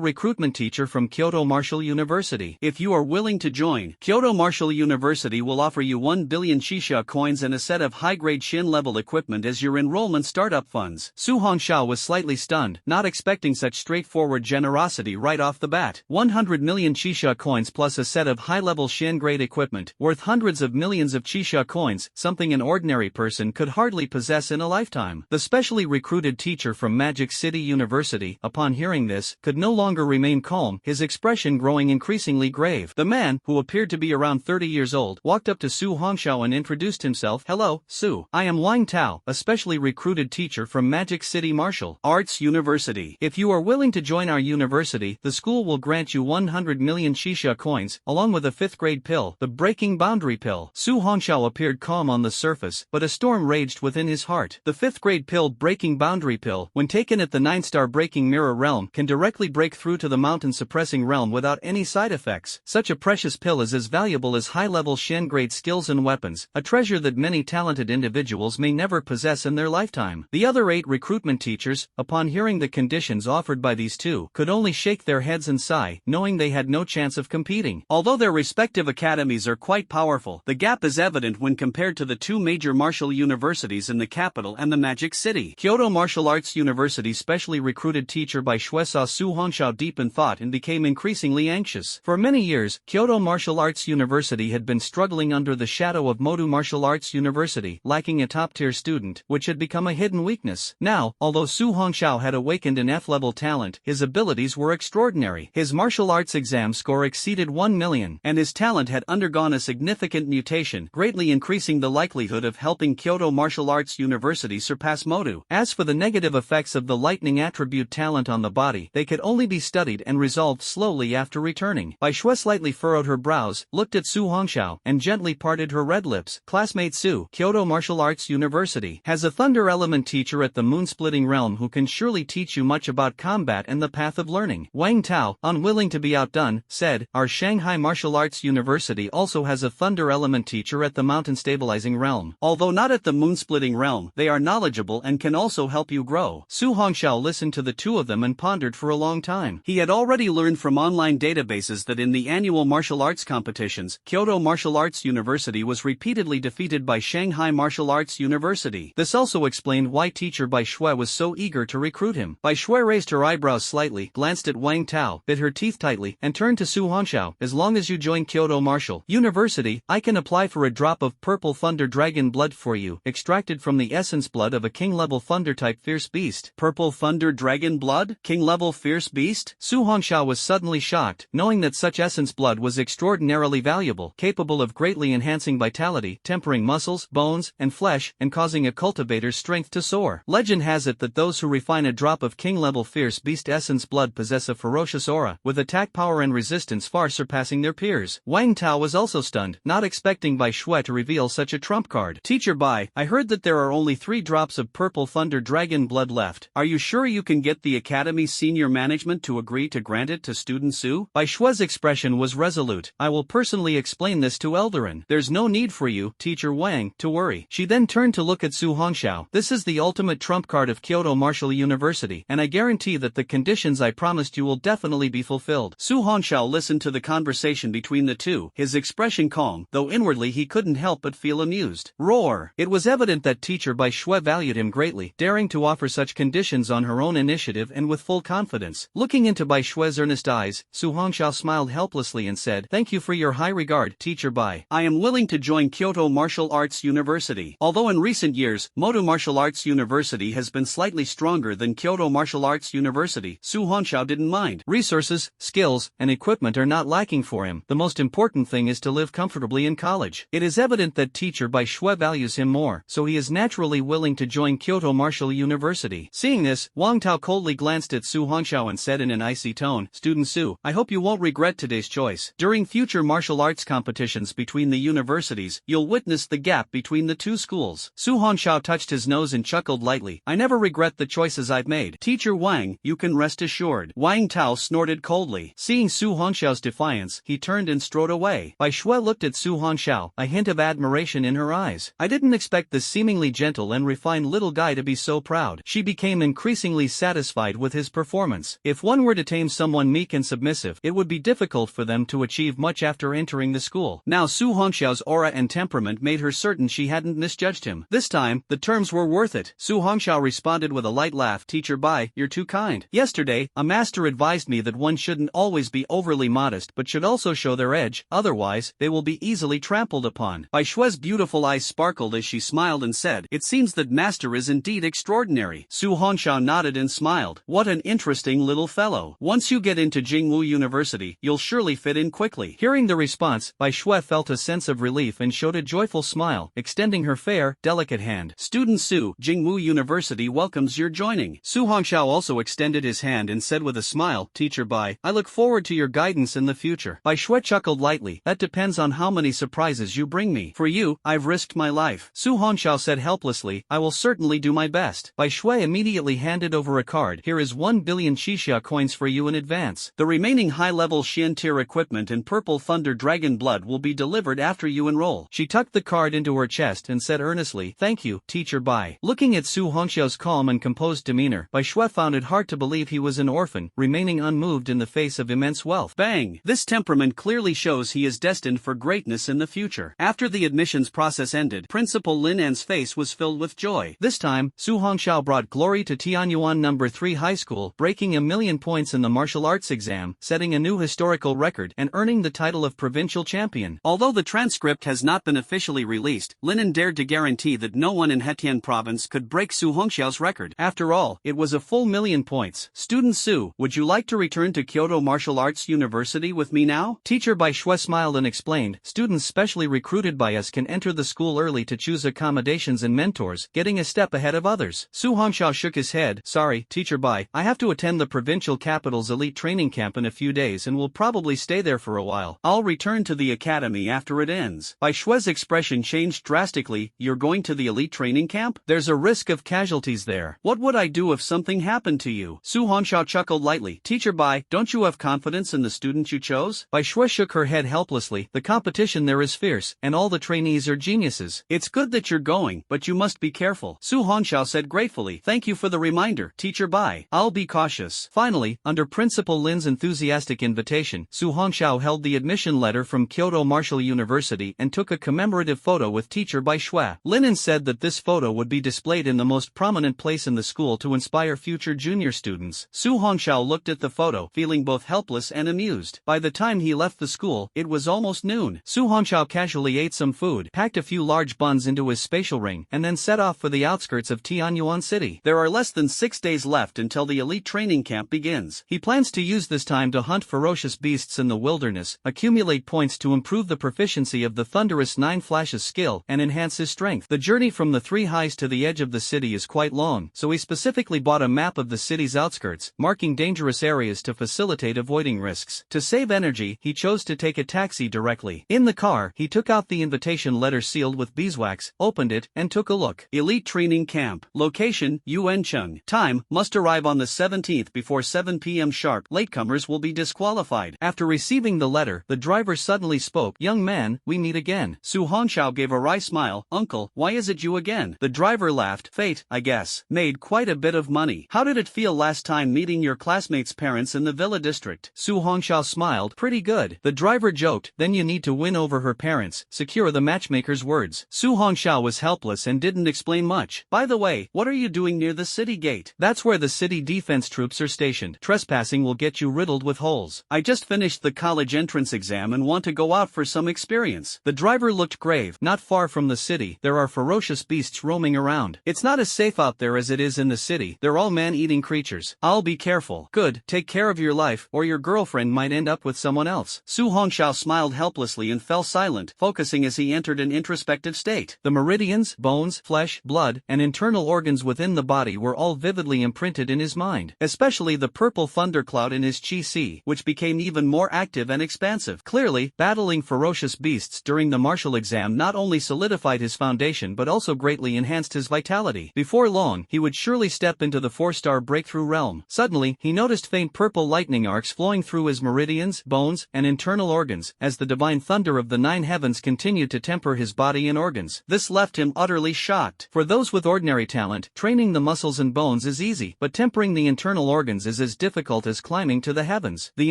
recruitment teacher from Kyoto Martial University. If you are willing to join, Kyoto Martial University will offer you 1 billion Shisha coins and a set of high-grade Shin-level equipment as your enrollment startup funds." Su Hongxiao was slightly stunned, not expecting such straightforward generosity right off the bat. 100 million Shisha coins plus a set of high-level Shin-grade equipment, worth hundreds of millions of Shisha coins, something an ordinary person could hardly possess in a lifetime. The specially recruited teacher from Magic City University, upon hearing this, could no longer remain calm, his expression growing increasingly grave. The man, who appeared to be around 30 years old, walked up to Su Hongxiao and introduced himself. "Hello, Su. I am Wang Tao, a specially recruited teacher from Magic City Martial Arts University. If you are willing to join our university, the school will grant you 100 million Shisha coins, along with a 5th grade pill, the Breaking Boundary Pill." Su Hongxiao appeared calm on the surface, but a storm raged within his heart. The 5th grade pill Breaking Boundary Pill, when taken at the 9-star Breaking Mirror realm, can directly break through to the mountain-suppressing realm without any side effects. Such a precious pill is as valuable as high-level Shin-grade skills and weapons, a treasure that many talented individuals may never possess in their lifetime. The other 8 recruitment teachers, upon hearing the conditions offered by these 2, could only shake their heads and sigh, knowing they had no chance of competing. Although their respective academies are quite powerful, the gap is evident when compared to the 2 major martial universities in the capital and the Magic City. Kyoto Martial Arts University specially recruited teacher Bai Shui saw Su Hongxiao deep in thought and became increasingly anxious. For many years, Kyoto Martial Arts University had been struggling under the shadow of Motu Martial Arts University, lacking a top-tier student, which had become a hidden weakness. Now, although Su Hongxiao had awakened an F-level talent, his abilities were extraordinary. His martial arts exam score exceeded 1 million, and his talent had undergone a significant mutation, greatly increasing the likelihood of helping Kyoto Martial Arts University surpass Motu. As for the negative effects of the lightning attribute talent on the body, they could only be studied and resolved slowly after returning. Bai Shui slightly furrowed her brows, looked at Su Hongxiao, and gently parted her red lips. "Classmate Su, Kyoto Martial Arts University has a thunder element teacher at the moon-splitting realm who can surely teach you much about combat and the path of learning." Wang Tao, unwilling to be outdone, said, "Our Shanghai Martial Arts University also has a thunder element teacher at the mountain-stabilizing realm. Although not at the moon-splitting realm, they are knowledgeable and can also help you grow." Su Hongxiao listened to the 2 of them and pondered for a long time. He had already learned from online databases that in the annual martial arts competitions, Kyoto Martial Arts University was repeatedly defeated by Shanghai Martial Arts University. This also explained why teacher Bai Shui was so eager to recruit him. Bai Shui raised her eyebrows slightly, glanced at Wang Tao, bit her teeth tightly, and turned to Su Hongxiao. "As long as you join Kyoto Martial University, I can apply for a drop of purple thunder dragon blood for you, extracted from the essence blood of a king-level thunder-type fierce beast." Purple thunder dragon blood? King-level fierce beast? Su Hongxiao was suddenly shocked, knowing that such essence blood was extraordinarily valuable, capable of greatly enhancing vitality, tempering muscles, bones, and flesh, and causing a cultivator's strength to soar. Legend has it that those who refine a drop of king-level fierce beast essence blood possess a ferocious aura, with attack power and resistance far surpassing their peers. Wang Tao was also stunned, not expecting Bai Shui to reveal such a trump card. "Teacher Bai, I heard that there are only 3 drops of purple thunder dragon blood left. Are you sure you can get the Academy's senior management to agree to grant it to student Su?" Bai Shui's expression was resolute. "I will personally explain this to Eldarin. There's no need for you, Teacher Wang, to worry." She then turned to look at Su Hongxiao. "This is the ultimate trump card of Kyoto Martial University, and I guarantee that the conditions I promised you will definitely be fulfilled." Su Hongxiao listened to the conversation between the 2, his expression calm, though inwardly he couldn't help but feel amused. Roar! demeanor. It was evident that teacher Bai Shui valued him greatly, daring to offer such conditions on her own initiative and with full confidence. Looking into Bai Shui's earnest eyes, Su Hongxiao smiled helplessly and said, "Thank you for your high regard, teacher Bai. I am willing to join Kyoto Martial Arts University." Although in recent years, Moto Martial Arts University has been slightly stronger than Kyoto Martial Arts University, Su Hongxiao didn't mind. Resources, skills, and equipment are not lacking for him. The most important thing is to live comfortably in college. It is evident that teacher Bai Shui values him more, so he is naturally willing to join Kyoto Martial University. Seeing this, Wang Tao coldly glanced at Su Hongxiao and said in an icy tone, "Student Su, I hope you won't regret today's choice. During future martial arts competitions between the universities, you'll witness the gap between the two schools." Su Hongxiao touched his nose and chuckled lightly. "I never regret the choices I've made. Teacher Wang, you can rest assured." Wang Tao snorted coldly. Seeing Su Hongxiao's defiance, he turned and strode away. Bai Shui looked at Su Hongxiao, a hint of admiration in her eyes. "I didn't expect this seemingly gentle and refined little guy to be so proud." She became increasingly satisfied with his performance. If one were to tame someone meek and submissive, it would be difficult for them to achieve much after entering the school. Now Su Hongxiao's aura and temperament made her certain she hadn't misjudged him. This time, the terms were worth it. Su Hongxiao responded with a light laugh. "Teacher Bai, you're too kind. Yesterday, a master advised me that one shouldn't always be overly modest but should also show their edge, otherwise, they will be easily trampled upon." Bai Shui's beautiful eyes sparkled as she smiled and said, "It seems that master is indeed extraordinary." Su Hongxiao nodded and smiled. "What an interesting little fellow. Once you get into Jingwu University, you'll surely fit in quickly." Hearing the response, Bai Shui felt a sense of relief and showed a joyful smile, extending her fair, delicate hand. "Student Su, Jingwu University welcomes your joining." Su Hongxiao also extended his hand and said with a smile, "Teacher Bai, I look forward to your guidance in the future." Bai Shui chuckled lightly. "That depends on how many surprises you bring me. For you, I've risked my life." Su Hongxiao said helplessly, "I will certainly do my best." Bai Shui immediately handed over a card. "Here is 1 billion Xixia coins for you in advance. The remaining high-level Xian tier equipment and Purple Thunder Dragon Blood will be delivered after you enroll." She tucked the card into her chest and said earnestly, "Thank you, teacher Bai." Looking at Su Hongxiao's calm and composed demeanor, Bai Shui found it hard to believe he was an orphan, remaining unmoved in the face of immense wealth. Bang! This temperament clearly shows he is destined for greatness in the future. After the admissions process ended, Principal Lin An's face was filled with joy. This time, Su Hongxiao brought glory to Tianyuan No. 3 High School, breaking 1,000,000 points in the martial arts exam, setting a new historical record, and earning the title of provincial champion. Although the transcript has not been officially released, Lin dared to guarantee that no one in Hetian province could break Su Hongxiao's record. After all, it was a full 1,000,000 points. "Student Su, would you like to return to Kyoto Martial Arts University with me now?" Teacher Bai Shui smiled and explained, "Students specially recruited by us can enter the school early to choose accommodations and mentors, getting a step ahead of others." Su Hongxiao shook his head. "Sorry, teacher Bai, I have to attend the provincial capital's elite training camp in a few days and will probably stay there for a while. I'll return to the academy after it ends." Bai Shui's expression changed drastically. "You're going to the elite training camp? There's a risk of casualties there. What would I do if something happened to you?" Su Hongxiao chuckled lightly. "Teacher Bai, don't you have confidence in the student you chose?" Bai Shui shook her head helplessly. "The competition there is fierce, and all the trainees are geniuses. It's good that you're going, but you must be careful." Su Hongxiao said gratefully, "Thank you for the reminder, teacher Bai. I'll be cautious." Finally, under Principal Lin's enthusiastic invitation, Su Hongxiao held the admission letter from Kyoto Martial University and took a commemorative photo with teacher Bai Shui. Lin said that this photo would be displayed in the most prominent place in the school to inspire future junior students. Su Hongxiao looked at the photo, feeling both helpless and amused. By the time he left the school, it was almost noon. Su Hongxiao casually ate some food, packed a few large buns into his spatial ring, and then set off for the outskirts of Tianyuan City. There are less than 6 days left until the elite training camp begins. He plans to use this time to hunt ferocious beasts in the wilderness, accumulate points to improve the proficiency of the thunderous 9 Flashes skill, and enhance his strength. The journey from the 3 highs to the edge of the city is quite long, so he specifically bought a map of the city's outskirts, marking dangerous areas to facilitate avoiding risks. To save energy, he chose to take a taxi directly. In the car, he took out the invitation letter sealed with beeswax, opened it, and took a look. Elite Training Camp. Location, Yuancheng. Time, must arrive on the 17th before 7 p.m. sharp. Latecomers will be disqualified. After receiving the letter, the driver suddenly spoke. "Young man, we meet again." Su Hongxiao gave a wry smile. "Uncle, why is it you again?" The driver laughed. "Fate, I guess. Made quite a bit of money. How did it feel last time meeting your classmates' parents in the Villa District?" Su Hongxiao smiled. "Pretty good." The driver joked. "Then you need to win over her parents, secure the matchmaker's words." Su Hongxiao was helpless and didn't explain much. By the way, what are you doing near the city gate? That's where the city defense troops are stationed. Trespassing will get you riddled with holes. I just finished the college entrance exam and want to go out for some experience. The driver looked grave. Not far from the city, there are ferocious beasts roaming around. It's not as safe out there as it is in the city. They're all man-eating creatures. I'll be careful. Good, take care of your life, or your girlfriend might end up with someone else. Su Hongxiao smiled helplessly and fell silent, focusing as he entered an introspective state. The meridians, bones, flesh, blood, and internal organs within the body were all vividly imprinted in his mind, especially the purple thundercloud in his chi-si, which became even more active and expansive. Clearly, battling ferocious beasts during the martial exam not only solidified his foundation but also greatly enhanced his vitality. Before long, he would surely step into the 4-star breakthrough realm. Suddenly, he noticed faint purple lightning arcs flowing through his meridians, bones, and internal organs, as the divine thunder of the 9 heavens continued to temper his body and organs. This left him utterly shocked. For those with ordinary talent, training the muscles and bones is easy, but tempering the internal organs is as difficult as climbing to the heavens. The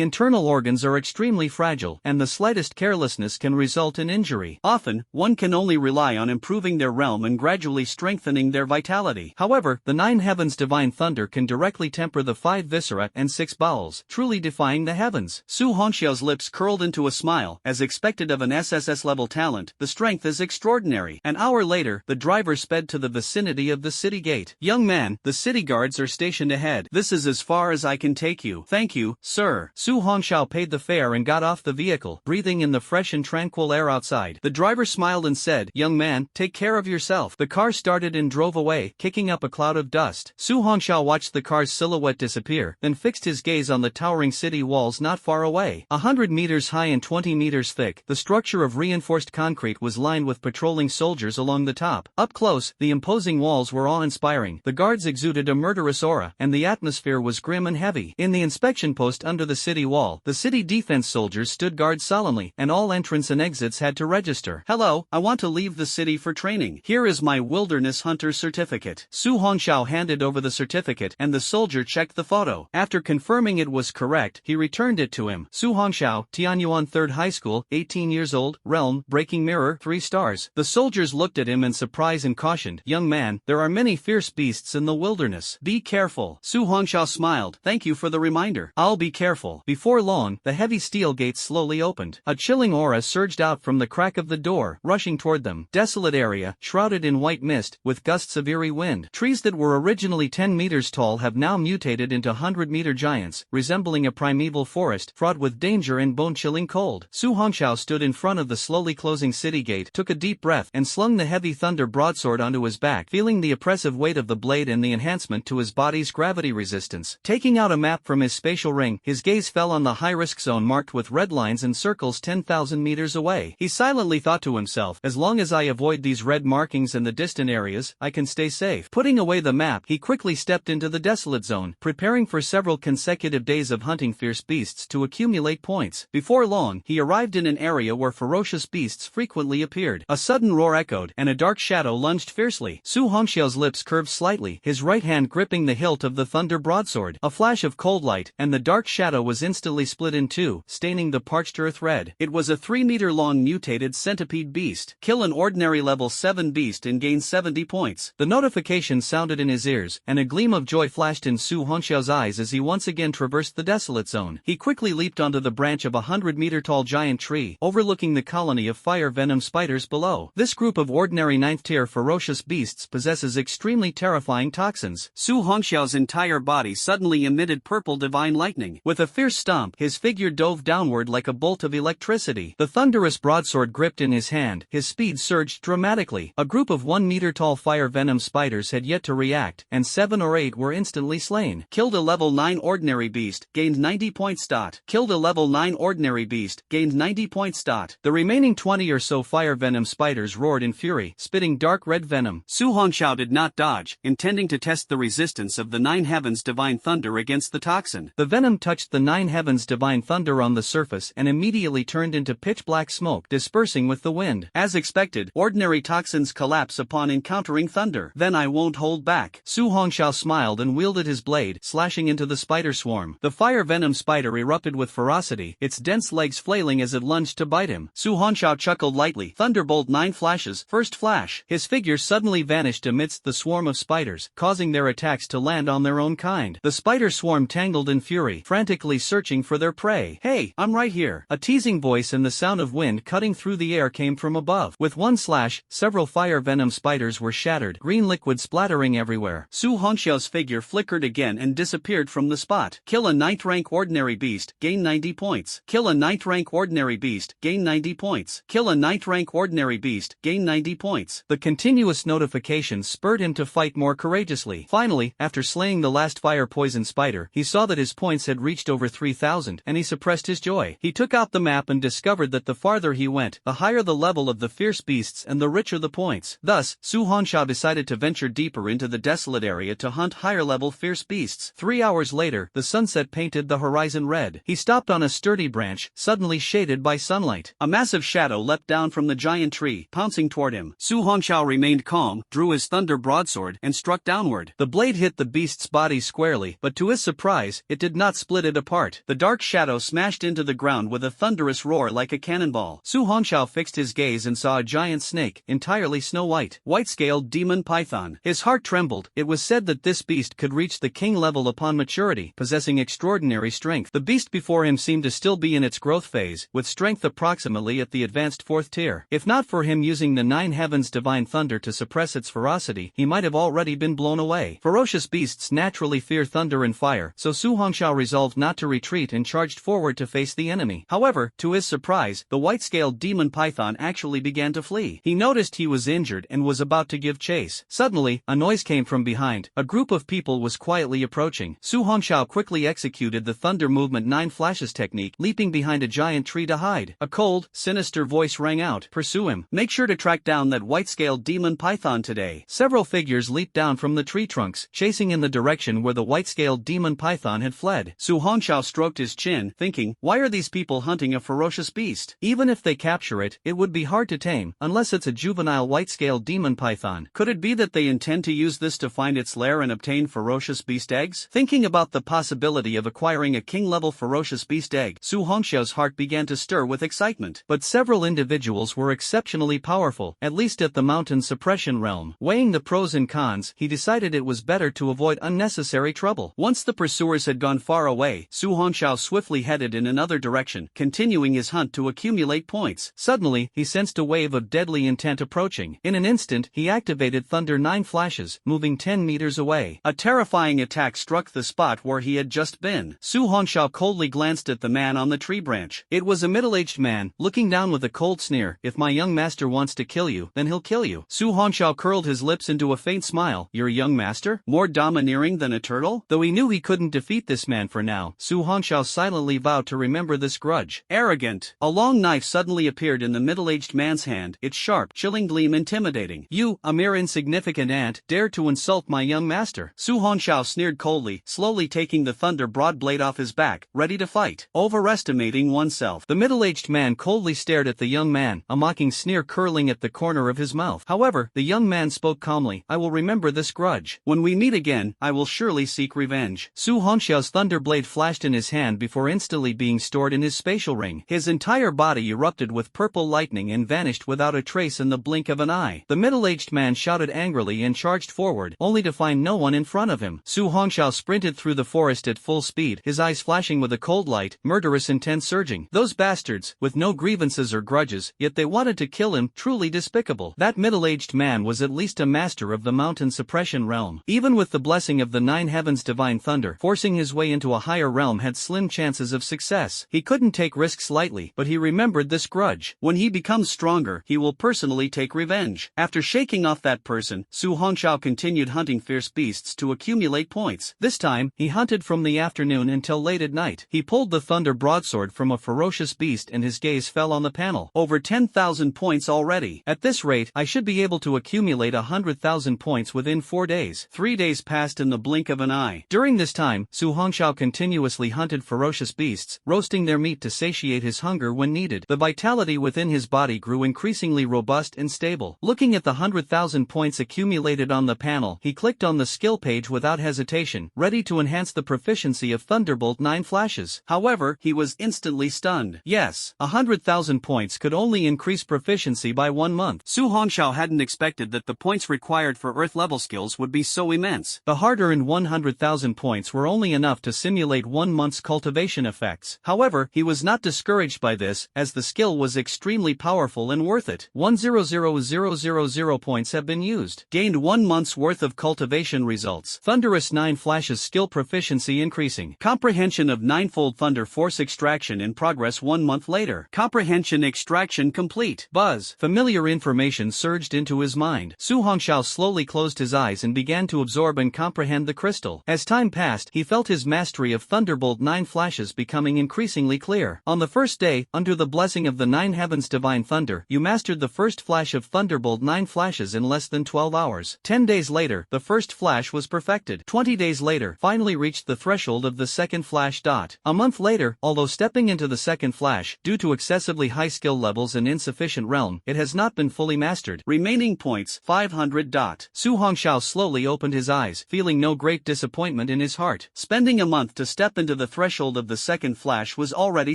internal organs are extremely fragile, and the slightest carelessness can result in injury. Often, one can only rely on improving their realm and gradually strengthening their vitality. However, the 9 heavens divine thunder can directly temper the 5 viscera and 6 bowels, truly defying the heavens. Su Hongxiao's lips curled into a smile. As expected of an SSS-level talent, the strength is extraordinary. An hour later, the driver sped to the vicinity of the city gate. Young man, the city guards are stationed ahead. This is as far as I can take you. Thank you, sir. Su Hongxiao paid the fare and got off the vehicle, breathing in the fresh and tranquil air outside. The driver smiled and said, "Young man, take care of yourself." The car started and drove away, kicking up a cloud of dust. Su Hongxiao watched the car's silhouette disappear, then fixed his gaze on the towering city walls not far away. 100 meters high and 20 meters thick, the structure of reinforced concrete was lined with patrolling soldiers along the top. Up close, the imposing walls were awe-inspiring. The guards exuded a murderous aura, and the atmosphere was grim and heavy. In the inspection post under the city wall, the city defense soldiers stood guard solemnly, and all entrance and exits had to register. "Hello, I want to leave the city for training. Here is my wilderness hunter certificate." Su Hongxiao handed over the certificate, and the soldier checked the photo. After confirming it was correct, he returned it to him. Su Hongxiao, Tianyuan 3rd High School, 18 years old, realm, breaking mirror, 3 stars. The soldiers looked at him in surprise and cautioned, "Young man, there are many fierce beasts in the wilderness. Be careful." Su Hongxiao smiled, "Thank you for the reminder. I'll be careful." Before long, the heavy steel gates slowly opened. A chilling aura surged out from the crack of the door, rushing toward them. Desolate area, shrouded in white mist, with gusts of eerie wind. Trees that were originally 10 meters tall have now mutated into 100-meter giants, resembling a primeval forest, fraught with danger and bone-chilling cold. Su Hongxiao stood in front of the slowly closing city gate, took a deep breath, and slung the heavy thunder broadsword onto his back, feeling the oppressive weight of the blade and the enhancement to his body's gravity resistance. Taking out a map from his spatial ring, his gaze fell on the high-risk zone marked with red lines and circles 10,000 meters away. He silently thought to himself, "As long as I avoid these red markings and the distant areas, I can stay safe." Putting away the map, he quickly stepped into the desolate zone, preparing for several consecutive days of hunting fierce beasts to accumulate points. Before long, he arrived in an area where ferocious beasts frequently appeared. A sudden roar echoed, and a dark shadow lunged fiercely. Su Hongxiao's lips curved slightly, his right hand gripping the hilt of the thunder broadsword. A flash of cold light, and the dark shadow was instantly split in two, staining the parched earth red. It was a 3-meter-long mutated centipede beast. Kill an ordinary level 7 beast and gain 70 points. The notification sounded in his ears, and a gleam of joy flashed in Su Hongxiao's eyes as he once again traversed the desolate zone. He quickly leaped onto the branch of a 100-meter-tall giant tree, overlooking the colony of fire venom spiders below. This group of ordinary 9th-tier ferocious beasts possesses extremely terrifying toxins. Su Hongxiao's entire body suddenly emitted purple divine lightning. With a fierce stomp, his figure dove downward like a bolt of electricity. The thunderous broadsword gripped in his hand, his speed surged dramatically. A group of 1-meter-tall fire venom spiders had yet to react, and 7 or 8 were instantly slain. Killed a level 9 ordinary beast, gained 90 points. Killed a level 9 ordinary beast, gained 90 points. The remaining 20 or so fire venom spiders roared in fury, spitting dark red venom. Su Hongxiao did not dodge, intending to test the resistance of the 9 heavens divine thunder against the toxin. The venom touched the 9 heavens divine thunder on the surface and immediately turned into pitch-black smoke, dispersing with the wind. As expected, ordinary toxins collapse upon encountering thunder. Then I won't hold back. Su Hongxiao smiled and wielded his blade, slashing into the spider swarm. The fire venom spider erupted with ferocity, its dense legs flailing as it lunged to bite him. Su Hongxiao chuckled lightly. Thunderbolt 9 flashed flashes. First flash. His figure suddenly vanished amidst the swarm of spiders, causing their attacks to land on their own kind. The spider swarm tangled in fury, frantically searching for their prey. "Hey, I'm right here." A teasing voice and the sound of wind cutting through the air came from above. With one slash, several fire venom spiders were shattered, green liquid splattering everywhere. Su Hongxiao's figure flickered again and disappeared from the spot. Kill a 9th rank ordinary beast, gain 90 points. Kill a 9th rank ordinary beast, gain 90 points. Kill a 9th rank ordinary beast, gain 90 points. The continuous notifications spurred him to fight more courageously. Finally, after slaying the last fire poison spider, he saw that his points had reached over 3,000, and he suppressed his joy. He took out the map and discovered that the farther he went, the higher the level of the fierce beasts and the richer the points. Thus, Su Hongxiao decided to venture deeper into the desolate area to hunt higher-level fierce beasts. 3 hours later, the sunset painted the horizon red. He stopped on a sturdy branch, suddenly shaded by sunlight. A massive shadow leapt down from the giant tree, pouncing toward him. Su Hongxiao remained calm, drew his thunder broadsword, and struck downward. The blade hit the beast's body squarely, but to his surprise, it did not split it apart. The dark shadow smashed into the ground with a thunderous roar like a cannonball. Su Hongxiao fixed his gaze and saw a giant snake, entirely snow-white, white-scaled demon python. His heart trembled. It was said that this beast could reach the king level upon maturity, possessing extraordinary strength. The beast before him seemed to still be in its growth phase, with strength approximately at the advanced 4th tier. If not for him using the 9 heavens divine thunder to suppress its ferocity, he might have already been blown away. Ferocious beasts naturally fear thunder and fire, so Su Hongxiao resolved not to retreat and charged forward to face the enemy. However, to his surprise, the white-scaled demon python actually began to flee. He noticed he was injured and was about to give chase. Suddenly, a noise came from behind. A group of people was quietly approaching. Su Hongxiao quickly executed the thunder movement 9 flashes technique, leaping behind a giant tree to hide. A cold, sinister voice rang out, "Pursue him. Make sure to track down that white-scaled demon python today." Several figures leaped down from the tree trunks, chasing in the direction where the white-scaled demon python had fled. Su Hongxiao stroked his chin, thinking, why are these people hunting a ferocious beast? Even if they capture it, it would be hard to tame, unless it's a juvenile white-scaled demon python. Could it be that they intend to use this to find its lair and obtain ferocious beast eggs? Thinking about the possibility of acquiring a king-level ferocious beast egg, Su Hongxiao's heart began to stir with excitement. But several individuals were exceptionally powerful, at least at the mountain suppression realm. Weighing the pros and cons, he decided it was better to avoid unnecessary trouble. Once the pursuers had gone far away, Su Hongxiao swiftly headed in another direction, continuing his hunt to accumulate points. Suddenly, he sensed a wave of deadly intent approaching. In an instant, he activated Thunder 9 flashes, moving 10 meters away. A terrifying attack struck the spot where he had just been. Su Hongxiao coldly glanced at the man on the tree branch. It was a middle-aged man, looking down with a cold sneer. "If my young master wants to kill you, then he'll kill you." Su Hongxiao curled his lips into a faint smile. "Your young master? More domineering than a turtle?" Though he knew he couldn't defeat this man for now, Su Hongxiao silently vowed to remember this grudge. Arrogant. A long knife suddenly appeared in the middle-aged man's hand, its sharp, chilling gleam intimidating. "You, a mere insignificant ant, dare to insult my young master." Su Hongxiao sneered coldly, slowly taking the thunder broad blade off his back, ready to fight. Overestimating oneself. The middle-aged man coldly stared at the young man, a mocking sneer curling at the corner of his mouth. However, the young man spoke calmly. "I will remember this grudge. When we meet again, I will surely seek revenge." Su Hongxiao's thunder blade flashed in his hand before instantly being stored in his spatial ring. His entire body erupted with purple lightning and vanished without a trace in the blink of an eye. The middle-aged man shouted angrily and charged forward, only to find no one in front of him. Su Hongxiao sprinted through the forest at full speed, his eyes flashing with a cold light, murderous intent surging. Those bastards, with no grievances or grudges, yet they wanted to kill him, truly despicable. That middle-aged man was at least a master of the mountain suppression realm. Even with the blessing of the 9 heavens divine thunder, forcing his way into a higher realm had slim chances of success. He couldn't take risks lightly, but he remembered this grudge. When he becomes stronger, he will personally take revenge. After shaking off that person, Su Hongxiao continued hunting fierce beasts to accumulate points. This time, he hunted from the afternoon until late at night. He pulled the thunder broadsword from a ferocious beast and his gaze fell on the panel. Over 10,000 points already. At this rate, I should be able to accumulate 100,000 points within 4 days. 3 days passed in the blink of an eye. During this time, Su Hongxiao continuously hunted ferocious beasts, roasting their meat to satiate his hunger when needed. The vitality within his body grew increasingly robust and stable. Looking at the 100,000 points accumulated on the panel, he clicked on the skill page without hesitation, ready to enhance the proficiency of Thunderbolt 9 flashes. However, he was instantly stunned. Yes, 100,000 points could only increase proficiency by 1 month. Su Hongxiao hadn't expected that the points required for Earth-level skills would be so immense. The hard-earned 100,000 points were only enough to simulate 1 month's cultivation effects. However, he was not discouraged by this, as the skill was extremely powerful and worth it. 100,000 points have been used. Gained 1 month's worth of cultivation results. Thunderous 9 flashes skill proficiency increasing. Comprehension of 9-fold thunder force extraction in progress 1 month later. Comprehension extraction complete. Buzz. Familiar information surged into his mind. Su Hongxiao slowly closed his eyes and began to absorb and comprehend the crystal. As time passed, he felt his mastery of Thunderbolt 9 flashes becoming increasingly clear. On the first day, under the blessing of the 9 heavens divine thunder, you mastered the first flash of Thunderbolt 9 flashes in less than 12 hours. 10 days later, the first flash was perfected. 20 days later, finally reached the threshold of the second flash. A month later, although stepping into the second flash, due to excessively high skill levels and insufficient realm, it has not been fully mastered. Remaining points, 500. Su Hongxiao slowly opened his eyes, feeling no great disappointment in his heart. Spending a month to step into the threshold of the second flash was already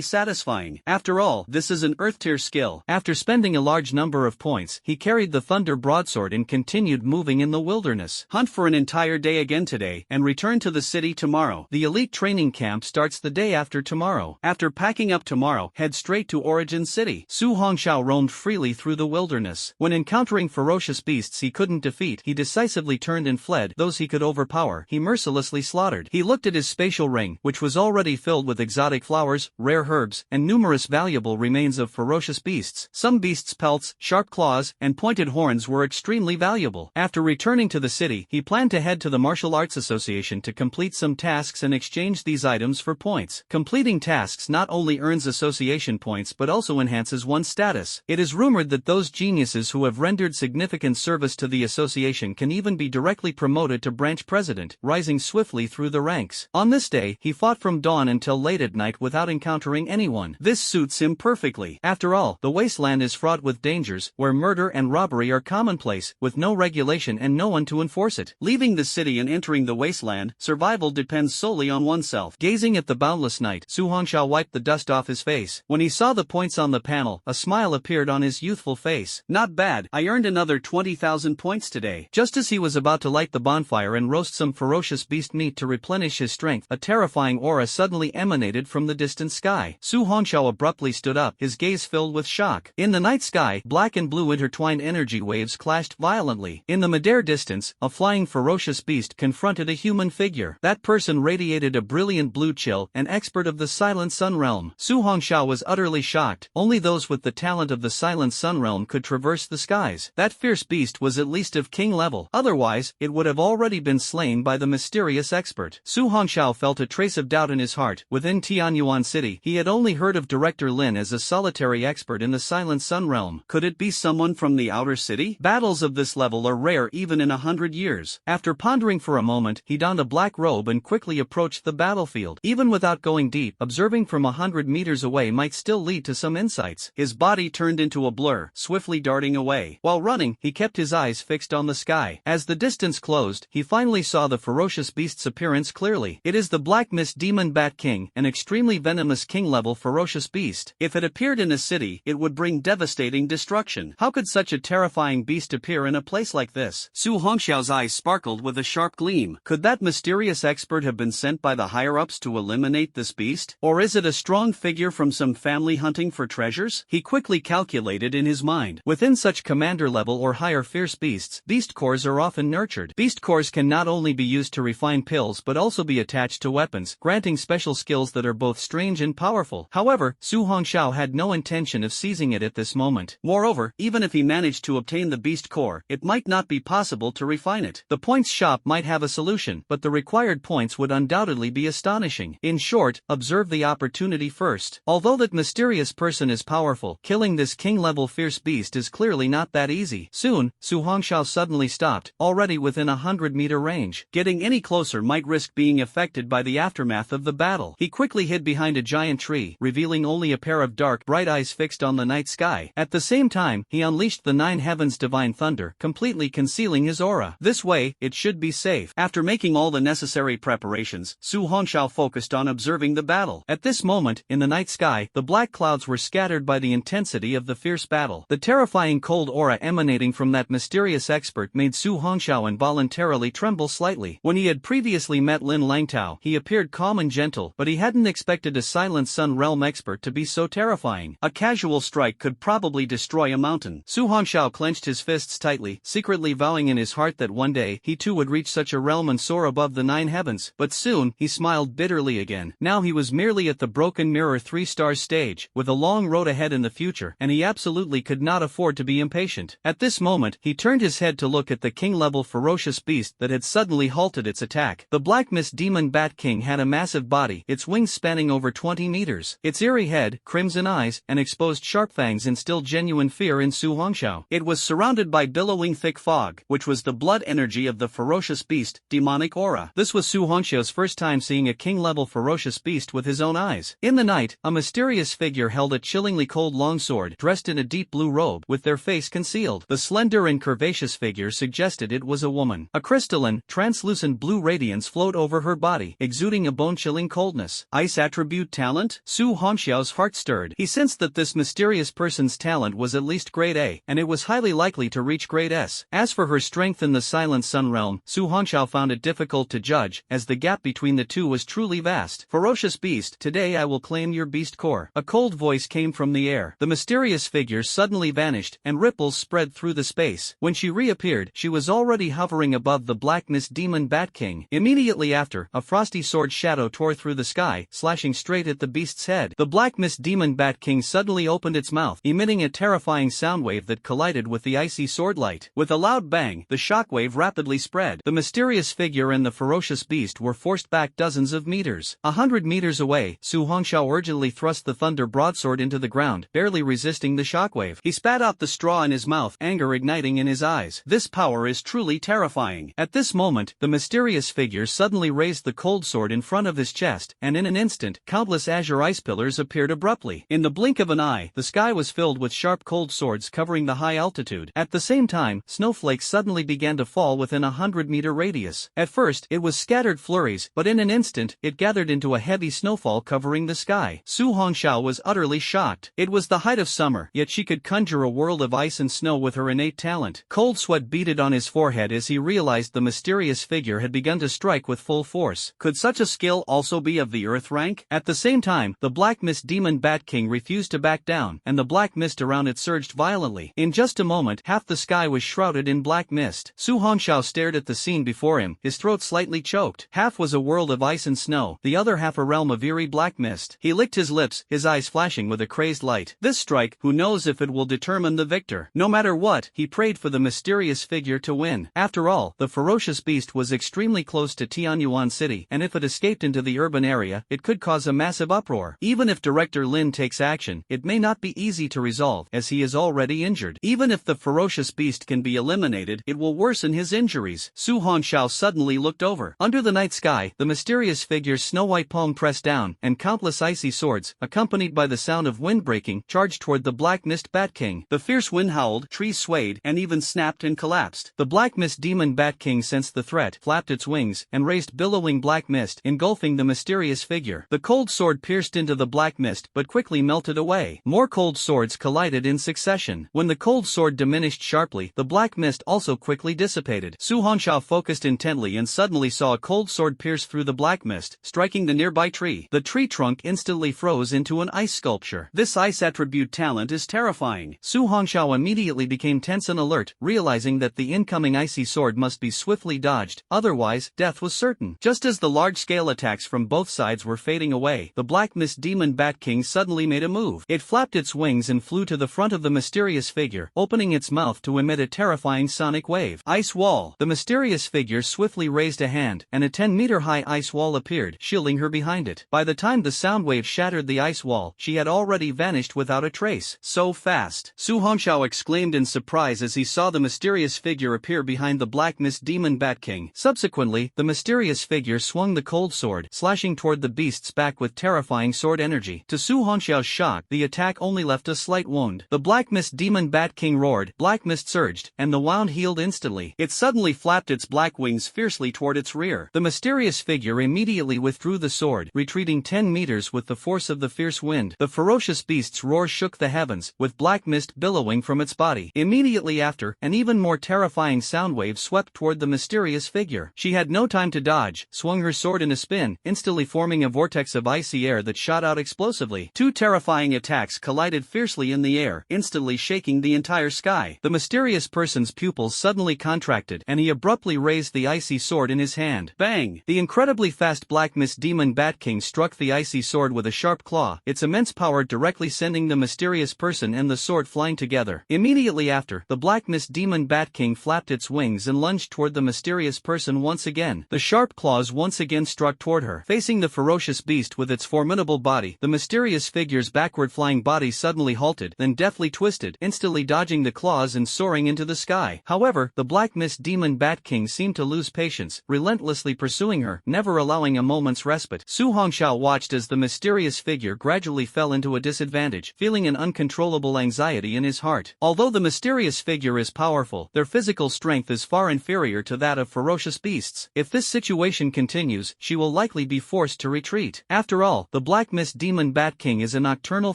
satisfying. After all, this is an Earth-tier skill. After spending a large number of points, he carried the Thunder Broadsword and continued moving in the wilderness. Hunt for an entire day again today, and return to the city tomorrow. The elite training camp starts the day after tomorrow. After packing up tomorrow, head straight to Origin City. Su Hongxiao roamed freely through the wilderness. When encountering ferocious beasts he couldn't defeat, he decisively turned and fled. Those he could overpower, he mercilessly slaughtered. He looked at his spatial ring, which was already filled with exotic flowers, rare herbs, and numerous valuable remains of ferocious beasts. Some beasts' pelts, sharp claws, and pointed horns were extremely valuable. After returning to the city, he planned to head to the Martial Arts Association to complete some tasks and exchange these items for points. Completing tasks not only earns association points but also enhances one's status. It is rumored that those geniuses who have rendered significant service to the association can even be directly promoted to branch president, rising swiftly through the ranks. On this day, he fought from dawn until late at night without encountering anyone. This suits him perfectly. After all, the wasteland is fraught with dangers, where murder and robbery are commonplace, with no regulation and no one to enforce it. Leaving the city and entering the wasteland, survival depends solely on oneself. Gazing at the boundless night, Su Hongxiao wiped the dust off his face. When he saw the points on the panel, a smile appeared on his youthful face. Not bad, I earned another 20,000 points today. Just as he was about to light the bonfire and roast some ferocious beast meat to replenish his strength, a terrifying aura suddenly emanated from the distant sky. Su Hongxiao abruptly stood up, his gaze filled with shock. In the night sky, black and blue intertwined energy waves clashed violently. In the midair distance, a flying ferocious beast confronted a human figure. That person radiated a brilliant blue chill, an expert of the Silent Sun realm. Su Hongxiao was utterly shocked. Only those with the talent of the Silent Sun realm could traverse the skies. That fierce beast was at least of king level. Otherwise, it would have already been slain by the mysterious expert. Su Hongxiao felt a trace of doubt in his heart. Within Tianyuan City, he had only heard of Director Lin as a solitary expert in the Silent Sun realm. Could it be someone from the outer city? Battles of this level are rare even in 100 years. After pondering for a moment, he donned a black robe and quickly approached the battlefield. Even without going deep, observing from 100 meters away might still lead to some insights. His body turned into a blur, swiftly darting away. While running, he kept his eyes fixed on the sky. As the distance closed, he finally saw the ferocious beast's appearance clearly. It is the Black Mist Demon Bat King, an extremely venomous king-level ferocious beast. If it appeared in a city, it would bring devastating destruction. How could such a terrifying beast appear in a place like this? Su Hongxiao's eyes sparkled with a sharp gleam. Could that mysterious expert have been sent by the higher-ups to eliminate this beast? Or is it a strong figure from some family hunting for treasures? He quickly calculated in his mind. Within such commander-level or higher fierce beasts, beast cores are often nurtured. Beast cores can not only be used to refine pills but also be attached to weapons, granting special skills that are both strange and powerful. However, Su Hongxiao had no intention of seizing it at this moment. Moreover, even if he managed to obtain the beast core, it might not be possible to refine it. The points shop might have a solution, but the required points would undoubtedly be astonishing. In short, observe the opportunity first. Although that mysterious person is powerful, killing this king-level fierce beast is clearly not that easy. Soon, Su Hongxiao suddenly stopped, already within 100-meter range. Getting any closer might risk being affected by the aftermath of the battle. He quickly hid behind a giant tree, revealing only a pair of dark, bright eyes fixed on the night sky. At the same time, he unleashed the 9 heavens divine thunder, completely concealing his aura. This way, it should be safe. After making all the necessary preparations, Su Hongxiao focused on observing the battle. At this moment, in the night sky, the black clouds were scattered by the intensity of the fierce battle. The terrifying cold aura emanating from that mysterious expert made Su Hongxiao involuntarily tremble slightly. When he had previously met Lin Langtao, he appeared calm and gentle, but he hadn't expected a Silent Sun realm expert to be so terrifying. A casual strike could probably destroy a mountain. Su Hongxiao clenched his fists tightly, secretly vowing in his heart that one day he too would reach such a realm and soar above the 9 heavens. But soon he smiled bitterly again. Now he was merely at the Broken Mirror 3-star stage, with a long road ahead in the future, and he absolutely could not afford to be impatient. At this moment, he turned his head to look at the king-level ferocious beast that had suddenly halted its attack. The Black Mist Demon Bat King had a massive body, its wings spanning over 20 meters. Its eerie head, crimson eyes, and exposed sharp fangs instilled genuine fear in Su Hongxiao. It was surrounded by billowing thick fog, which was the blood energy of the ferocious beast, demonic aura. This was Su Hongxiao's first time seeing a king-level ferocious beast with his own eyes. In the night, a mysterious figure held a chillingly cold longsword, dressed in a deep blue robe, with their face concealed. The slender and curvaceous figure suggested it was a woman. A crystalline, translucent blue radiance flowed over her body, exuding a bone-chilling coldness. Ice attribute talent? Su Hongxiao's heart stirred. He sensed that this mysterious person's talent was at least grade A, and it was highly likely to reach grade S. As for her strength in the Silent Sun realm, Su Hongxiao found it difficult to judge, as the gap between the two was truly vast. Ferocious beast, today I will claim your beast core. A cold voice came from the air. The mysterious figure suddenly vanished, and ripples spread through the space. When she reappeared, she was already hovering above the Black Mist Demon Bat King. Immediately after, a frosty sword shadow tore through the sky, slashing straight at the beast's head. The Black Mist Demon Bat King suddenly opened its mouth, emitting a terrifying soundwave that collided with the icy sword light. With a loud bang, the shockwave rapidly spread. The mysterious figure and the ferocious beast were forced back dozens of meters. 100 meters away, Su Hongxiao urgently thrust the thunder broadsword into the ground, barely resisting the shockwave. He spat out the straw in his mouth, anger igniting in his eyes. This power is truly terrifying. At this moment, the mysterious figure suddenly raised the cold sword in front of his chest, and in an instant, countless azure ice pillars appeared abruptly. In the blink of an eye, the sky was filled with sharp cold swords covering the high altitude. At the same time, snowflakes suddenly began to fall within a 100-meter radius. At first, it was scattered flurries, but in an instant, it gathered into a heavy snowfall covering the sky. Su Hongxiao was utterly shocked. It was the height of summer, yet she could conjure a world of ice and snow with her innate talent. Cold sweat beaded on his forehead as he realized the mysterious figure had begun to strike with full force. Could such a skill also be of the earth rank? At the same time, the Black Mist Demon Bat King refused to back down, and the black mist around it surged violently. In just a moment, half the sky was shrouded in black mist. Su Hongxiao stared at the scene before him, his throat slightly choked. Half was a world of ice and snow, the other half a realm of eerie black mist. He licked his lips, his eyes flashing with a crazed light. This strike, who knows if it will determine the victor? No matter what, he prayed for the mysterious figure to win. After all, the ferocious beast was extremely close to Tianyuan City, and if it escaped into the urban area, it could cause a massive uproar. Even if Director Lin takes action, it may not be easy to resolve, as he is already injured. Even if the ferocious beast can be eliminated, it will worsen his injuries. Su Hongxiao suddenly looked over. Under the night sky, the mysterious figure's snow-white palm pressed down, and countless icy swords, accompanied by the sound of wind breaking, charged toward the Black Mist Bat King. The fierce wind howled, trees swayed, and even snapped and collapsed. The Black Mist Demon Bat King sensed the threat, flapped its wings, and raised billowing black mist, engulfing the mysterious figure. The cold sword pierced into the black mist, but quickly melted away. More cold swords collided in succession. When the cold sword diminished sharply, the black mist also quickly dissipated. Su Hongxiao focused intently and suddenly saw a cold sword pierce through the black mist, striking the nearby tree. The tree trunk instantly froze into an ice sculpture. This ice attribute talent is terrifying. Su Hongxiao immediately became tense and alert, realizing that the incoming icy sword must be swiftly dodged, otherwise, death was certain. Just as the large-scale attacks from both sides were fading away, the Black Mist Demon Bat King suddenly made a move. It flapped its wings and flew to the front of the mysterious figure, opening its mouth to emit a terrifying sonic wave. Ice wall. The mysterious figure swiftly raised a hand, and a 10-meter-high ice wall appeared, shielding her behind it. By the time the sound wave shattered the ice wall, she had already vanished without a trace. So fast! Su Hongxiao exclaimed in surprise as he saw the mysterious figure appear behind the Black Mist Demon Bat King. Subsequently, the mysterious figure swung the cold sword, slashing toward the beast's back with terrifying sword energy. To Su Hongxiao's shock, the attack only left a slight wound. The Black Mist Demon Bat King roared, black mist surged, and the wound healed instantly. It suddenly flapped its black wings fiercely toward its rear. The mysterious figure immediately withdrew the sword, retreating 10 meters with the force of the fierce wind. The ferocious beast's roar shook the heavens, with black black mist billowing from its body. Immediately after, an even more terrifying sound wave swept toward the mysterious figure. She had no time to dodge, swung her sword in a spin, instantly forming a vortex of icy air that shot out explosively. Two terrifying attacks collided fiercely in the air, instantly shaking the entire sky. The mysterious person's pupils suddenly contracted, and he abruptly raised the icy sword in his hand. Bang! The incredibly fast Black Mist Demon Bat King struck the icy sword with a sharp claw, its immense power directly sending the mysterious person and the sword flying together. Immediately after, the Black Mist Demon Bat King flapped its wings and lunged toward the mysterious person once again. The sharp claws once again struck toward her. Facing the ferocious beast with its formidable body, the mysterious figure's backward flying body suddenly halted, then deftly twisted, instantly dodging the claws and soaring into the sky. However, the Black Mist Demon Bat King seemed to lose patience, relentlessly pursuing her, never allowing a moment's respite. Su Hongxiao watched as the mysterious figure gradually fell into a disadvantage, feeling an uncontrollable anxiety in his heart. Although the mysterious figure is powerful, their physical strength is far inferior to that of ferocious beasts. If this situation continues, she will likely be forced to retreat. After all, the Black Mist Demon Bat King is a nocturnal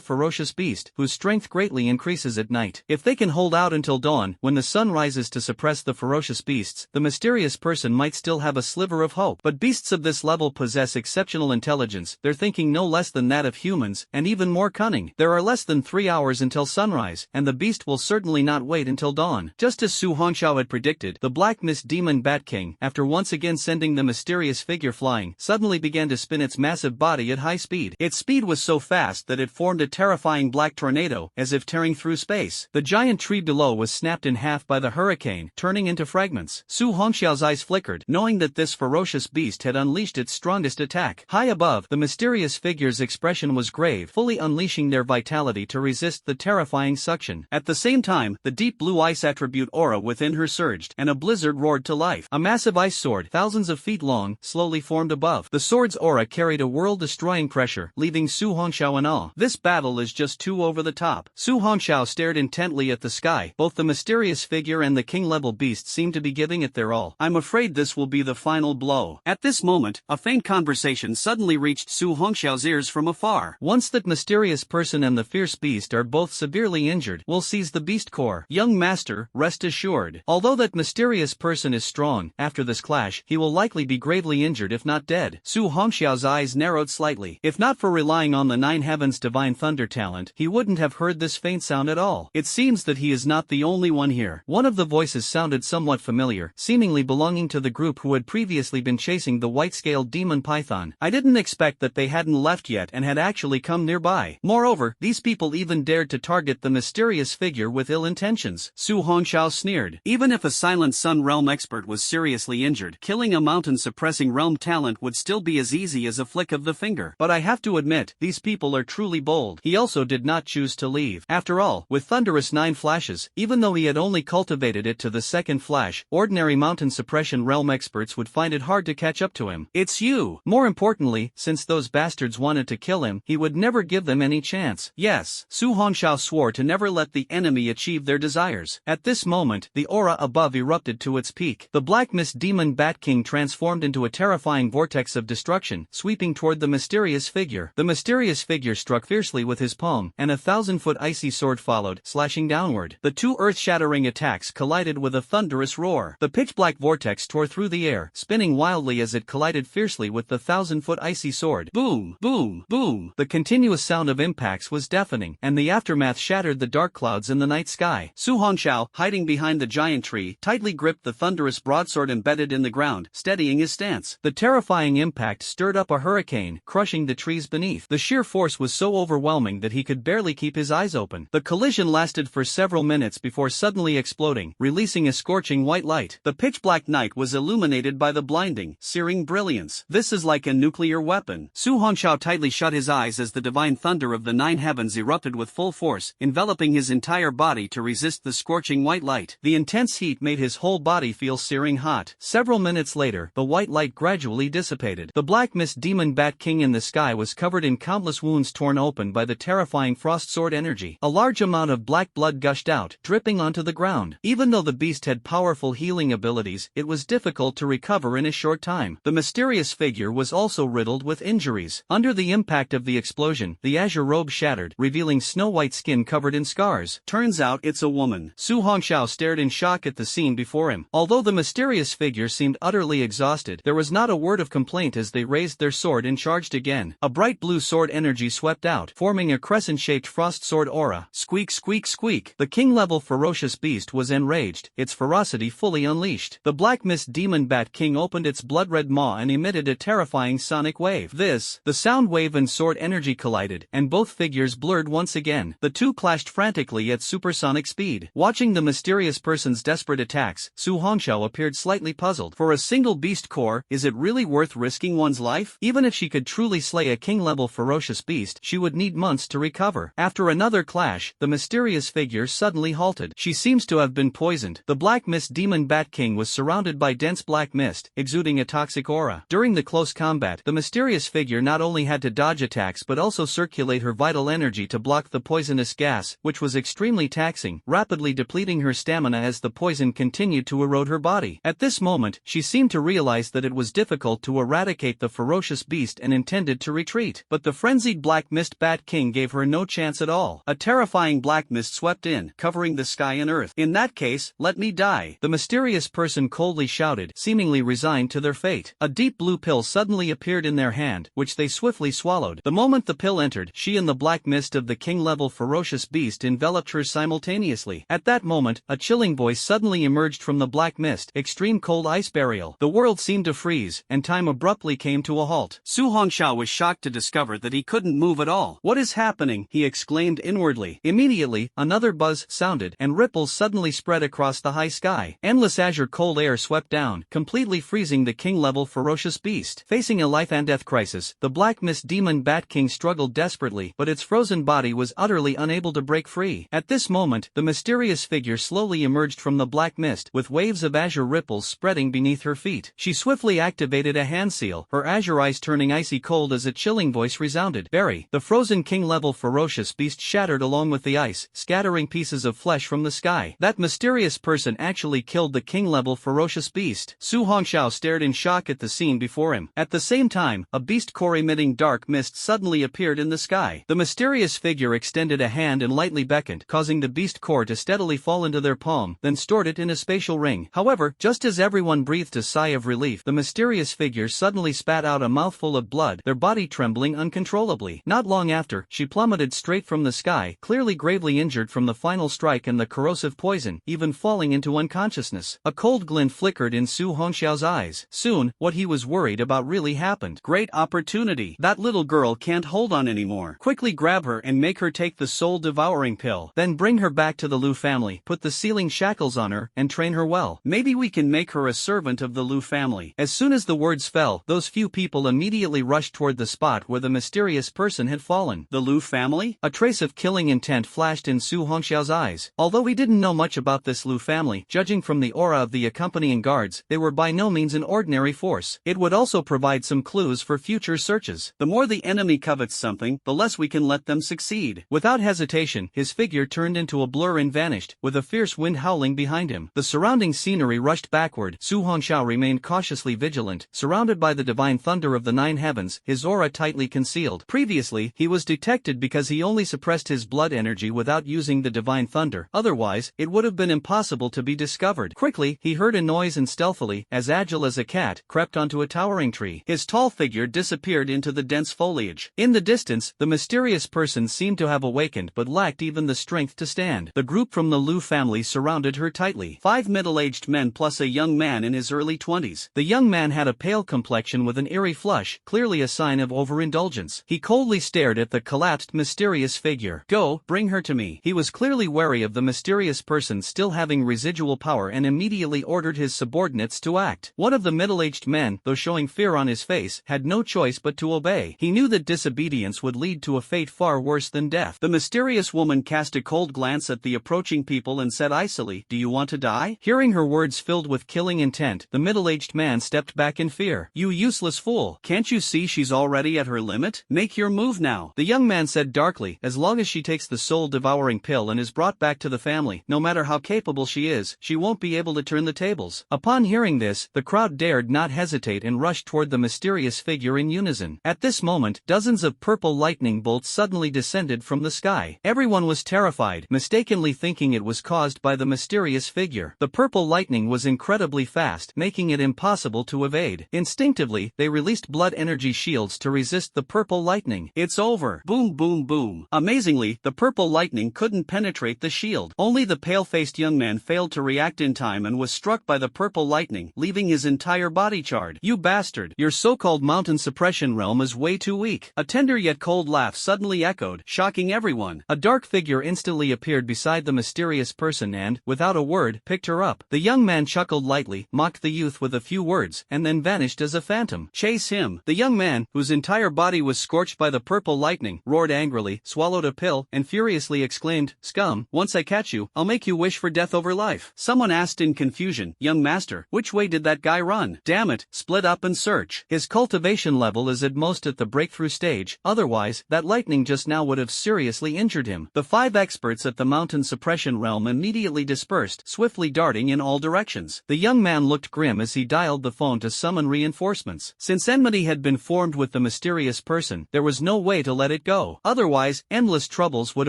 ferocious beast, whose strength greatly increases at night. If they can hold out until dawn, when the sun rises to suppress the ferocious beasts, the mysterious person might still have a sliver of hope. But beasts of this level possess exceptional intelligence, their thinking no less than that of humans, and even more cunning. There are less than 3 hours until sunrise, and the beast will certainly not wait until dawn. Just as Su Hongxiao had predicted, the Black Mist Demon Bat King, after once again sending the mysterious figure flying, suddenly began to spin its massive body at high speed. Its speed was so fast that it formed a terrifying black tornado, as if tearing through space. The giant tree below was snapped in half by the hurricane, turning into fragments. Su Hongxiao's eyes flickered, knowing that this ferocious beast had unleashed its strongest attack. High above, the mysterious figure's expression was grave, fully unleashing their vitality to resist the terrifying suction. At the same time, the deep blue ice attribute aura within her surged, and a blizzard roared to life. A massive ice sword, thousands of feet long, slowly formed above. The sword's aura carried a world-destroying pressure, leaving Su Hongxiao in awe. This battle is just too over the top. Su Hongxiao stared intently at the sky. Both the mysterious figure and the king-level beast seemed to be giving it their all. I'm afraid this will be the final blow. At this moment, a faint conversation suddenly reached Su Hongxiao's ears from afar. Once that mysterious person and the fierce beast are both severely injured, we'll seize the beast core. Young master, rest assured. Although that mysterious person is strong, after this clash, he will likely be gravely injured if not dead. Su Hongxiao's eyes narrowed slightly. If not for relying on the Nine Heavens' divine thunder talent, he wouldn't have heard this faint sound at all. It seems that he is not the only one here. One of the voices sounded somewhat familiar, seemingly belonging to the group who had previously been chasing the white-scaled demon python. I didn't expect that they hadn't left yet and had actually come nearby. Moreover, these people even dared to target the mysterious figure with ill intentions. Su Hongxiao sneered. Even if a Silent Sun realm expert was seriously injured, killing a mountain-suppressing realm talent would still be as easy as a flick of the finger. But I have to admit, these people are truly bold. He also did not choose to leave. After all, with thunderous 9 flashes, even though he had only cultivated it to the second flash, ordinary mountain suppression realm experts would find it hard to catch up to him. It's you! More importantly, since those bastards wanted to kill him, he would never give them any chance. Yes, Su Hongxiao swore to never let the enemy achieve their desires. At this moment, the aura above erupted to its peak. The Black Mist Demon Bat King transformed into a terrifying vortex of destruction, sweeping toward the mysterious figure. The mysterious figure struck fiercely with his palm, and a 1,000-foot icy sword followed, slashing downward. The two earth-shattering attacks collided with a thunderous roar. The pitch-black vortex tore through the air, spinning wildly as it collided fiercely with the 1,000-foot icy sword. Boom! Boom! Boom! The continuous sound of impacts was deafening, and the aftermath shattered the dark clouds in the night sky. Su Hongxiao, hiding behind the giant tree, tightly gripped the thunderous broadsword embedded in the ground, steadying his stance. The terrifying impact stirred up a hurricane, crushing the trees beneath. The sheer force was so overwhelming that he could barely keep his eyes open. The collision lasted for several minutes before suddenly exploding, releasing a scorching white light. The pitch-black night was illuminated by the blinding, searing brilliance. This is like a nuclear weapon. Su Hongxiao tightly shut his eyes as the divine thunder of the 9 heavens erupted with full force, enveloping his entire body to resist the scorching white light. The intense heat made his whole body feel searing hot. Several minutes later, the white light gradually dissipated. The Black Mist Demon Bat King in the sky was covered in countless wounds torn open by the terrifying frost sword energy. A large amount of black blood gushed out, dripping onto the ground. Even though the beast had powerful healing abilities, it was difficult to recover in a short time. The mysterious figure was also riddled with injuries. Under the impact of the explosion, the azure robe shattered, revealing snow-white skin skin covered in scars. Turns out it's a woman. Su Hongxiao stared in shock at the scene before him. Although the mysterious figure seemed utterly exhausted, there was not a word of complaint as they raised their sword and charged again. A bright blue sword energy swept out, forming a crescent-shaped frost sword aura. Squeak squeak squeak. The king-level ferocious beast was enraged, its ferocity fully unleashed. The Black Mist Demon Bat King opened its blood-red maw and emitted a terrifying sonic wave. The sound wave and sword energy collided, and both figures blurred once again. The two clashed frantically at supersonic speed. Watching the mysterious person's desperate attacks, Su Hongxiao appeared slightly puzzled. For a single beast core, is it really worth risking one's life? Even if she could truly slay a king-level ferocious beast, she would need months to recover. After another clash, the mysterious figure suddenly halted. She seems to have been poisoned. The Black Mist Demon Bat King was surrounded by dense black mist, exuding a toxic aura. During the close combat, the mysterious figure not only had to dodge attacks but also circulate her vital energy to block the poisonous gas, which was extremely taxing, rapidly depleting her stamina as the poison continued to erode her body. At this moment, she seemed to realize that it was difficult to eradicate the ferocious beast and intended to retreat. But the frenzied Black Mist Bat King gave her no chance at all. A terrifying black mist swept in, covering the sky and earth. "In that case, let me die," the mysterious person coldly shouted, seemingly resigned to their fate. A deep blue pill suddenly appeared in their hand, which they swiftly swallowed. The moment the pill entered, she and the black mist of the king-level ferocious beast enveloped her simultaneously. At that moment, a chilling voice suddenly emerged from the black mist. "Extreme cold ice burial." The world seemed to freeze, and time abruptly came to a halt. Su Hongxiao was shocked to discover that he couldn't move at all. "What is happening?" he exclaimed inwardly. Immediately, another buzz sounded, and ripples suddenly spread across the high sky. Endless azure cold air swept down, completely freezing the king-level ferocious beast. Facing a life-and-death crisis, the Black Mist Demon Bat King struggled desperately, but its frozen body was utterly unable to break free. At this moment, the mysterious figure slowly emerged from the black mist, with waves of azure ripples spreading beneath her feet. She swiftly activated a hand seal, her azure eyes turning icy cold as a chilling voice resounded. "Bury." The frozen king-level ferocious beast shattered along with the ice, scattering pieces of flesh from the sky. That mysterious person actually killed the king-level ferocious beast. Su Hongxiao stared in shock at the scene before him. At the same time, a beast core emitting dark mist suddenly appeared in the sky. The mysterious figure extended a hand and lightly beckoned, causing the beast core to steadily fall into their palm, then stored it in a spatial ring. However, just as everyone breathed a sigh of relief, the mysterious figure suddenly spat out a mouthful of blood, their body trembling uncontrollably. Not long after, she plummeted straight from the sky, clearly gravely injured from the final strike and the corrosive poison, even falling into unconsciousness. A cold glint flickered in Su Hongxiao's eyes. Soon, what he was worried about really happened. "Great opportunity. That little girl can't hold on anymore. Quickly grab her and make her take the soul-devouring pill. Then bring her back to the Lu family, put the sealing shackles on her, and train her well. Maybe we can make her a servant of the Lu family." As soon as the words fell, those few people immediately rushed toward the spot where the mysterious person had fallen. The Lu family? A trace of killing intent flashed in Su Hongxiao's eyes. Although he didn't know much about this Lu family, judging from the aura of the accompanying guards, they were by no means an ordinary force. It would also provide some clues for future searches. The more the enemy covets something, the less we can let them succeed. Without hesitation, his figure turned into a blur and vanished, with a fierce wind howling behind him. The surrounding scenery rushed backward. Su Hongxiao remained cautiously vigilant, surrounded by the divine thunder of the nine heavens, his aura tightly concealed. Previously, he was detected because he only suppressed his blood energy without using the divine thunder. Otherwise, it would have been impossible to be discovered. Quickly, he heard a noise and stealthily, as agile as a cat, crept onto a towering tree. His tall figure disappeared into the dense foliage. In the distance, the mysterious person seemed to have awakened but lacked even the strength to stand. The group from the Lu family surrounded her tightly. 5 middle-aged men plus a young man in his early 20s. The young man had a pale complexion with an eerie flush, clearly a sign of overindulgence. He coldly stared at the collapsed mysterious figure. "Go, bring her to me." He was clearly wary of the mysterious person still having residual power and immediately ordered his subordinates to act. One of the middle-aged men, though showing fear on his face, had no choice but to obey. He knew that disobedience would lead to a fate far worse than death. The mysterious woman cast a cold glance at the approaching people and said icily, "Do you want to die?" Hearing her words filled with killing intent, the middle-aged man stepped back in fear. "You useless fool. Can't you see she's already at her limit? Make your move now." The young man said darkly, "As long as she takes the soul-devouring pill and is brought back to the family, no matter how capable she is, she won't be able to turn the tables." Upon hearing this, the crowd dared not hesitate and rushed toward the mysterious figure in unison. At this moment, dozens of purple lightning bolts suddenly descended from the sky. eye. Everyone was terrified, mistakenly thinking it was caused by the mysterious figure. The purple lightning was incredibly fast, making it impossible to evade. Instinctively, they released blood energy shields to resist the purple lightning. It's over. Boom boom boom. Amazingly, the purple lightning couldn't penetrate the shield. Only the pale-faced young man failed to react in time and was struck by the purple lightning, leaving his entire body charred. You bastard. Your so-called mountain suppression realm is way too weak. A tender yet cold laugh suddenly echoed, shocking everyone. A dark figure instantly appeared beside the mysterious person and, without a word, picked her up. The young man chuckled lightly, mocked the youth with a few words, and then vanished as a phantom. Chase him. The young man, whose entire body was scorched by the purple lightning, roared angrily, swallowed a pill, and furiously exclaimed, "Scum, once I catch you, I'll make you wish for death over life." Someone asked in confusion, "Young master, which way did that guy run?" "Damn it, split up and search. His cultivation level is at most at the breakthrough stage, otherwise, that lightning just now would have seriously injured him." The 5 experts at the mountain suppression realm immediately dispersed, swiftly darting in all directions. The young man looked grim as he dialed the phone to summon reinforcements. Since enmity had been formed with the mysterious person, there was no way to let it go. Otherwise, endless troubles would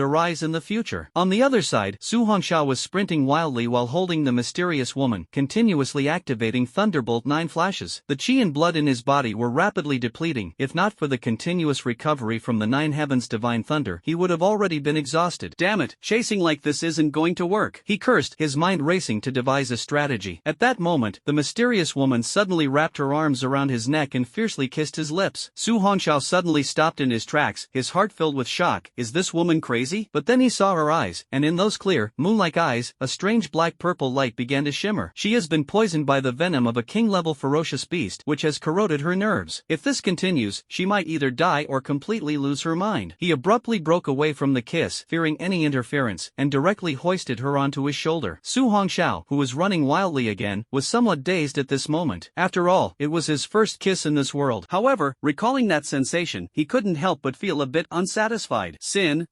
arise in the future. On the other side, Su Hongxiao was sprinting wildly while holding the mysterious woman, continuously activating Thunderbolt 9 flashes. The qi and blood in his body were rapidly depleting. If not for the continuous recovery from the 9 heavens divine thunder, he would have already been exhausted. Damn it, chasing like this isn't going to work. He cursed, his mind racing to devise a strategy. At that moment, the mysterious woman suddenly wrapped her arms around his neck and fiercely kissed his lips. Su Hongxiao suddenly stopped in his tracks, his heart filled with shock. Is this woman crazy? But then he saw her eyes, and in those clear, moon-like eyes, a strange black-purple light began to shimmer. She has been poisoned by the venom of a king-level ferocious beast, which has corroded her nerves. If this continues, she might either die or completely lose her mind. He abruptly broke away from the kiss, fearing any interference, and directly hoisted her onto his shoulder. Su Hongxiao, who was running wildly again, was somewhat dazed at this moment. After all, it was his first kiss in this world. However, recalling that sensation, he couldn't help but feel a bit unsatisfied. Sin.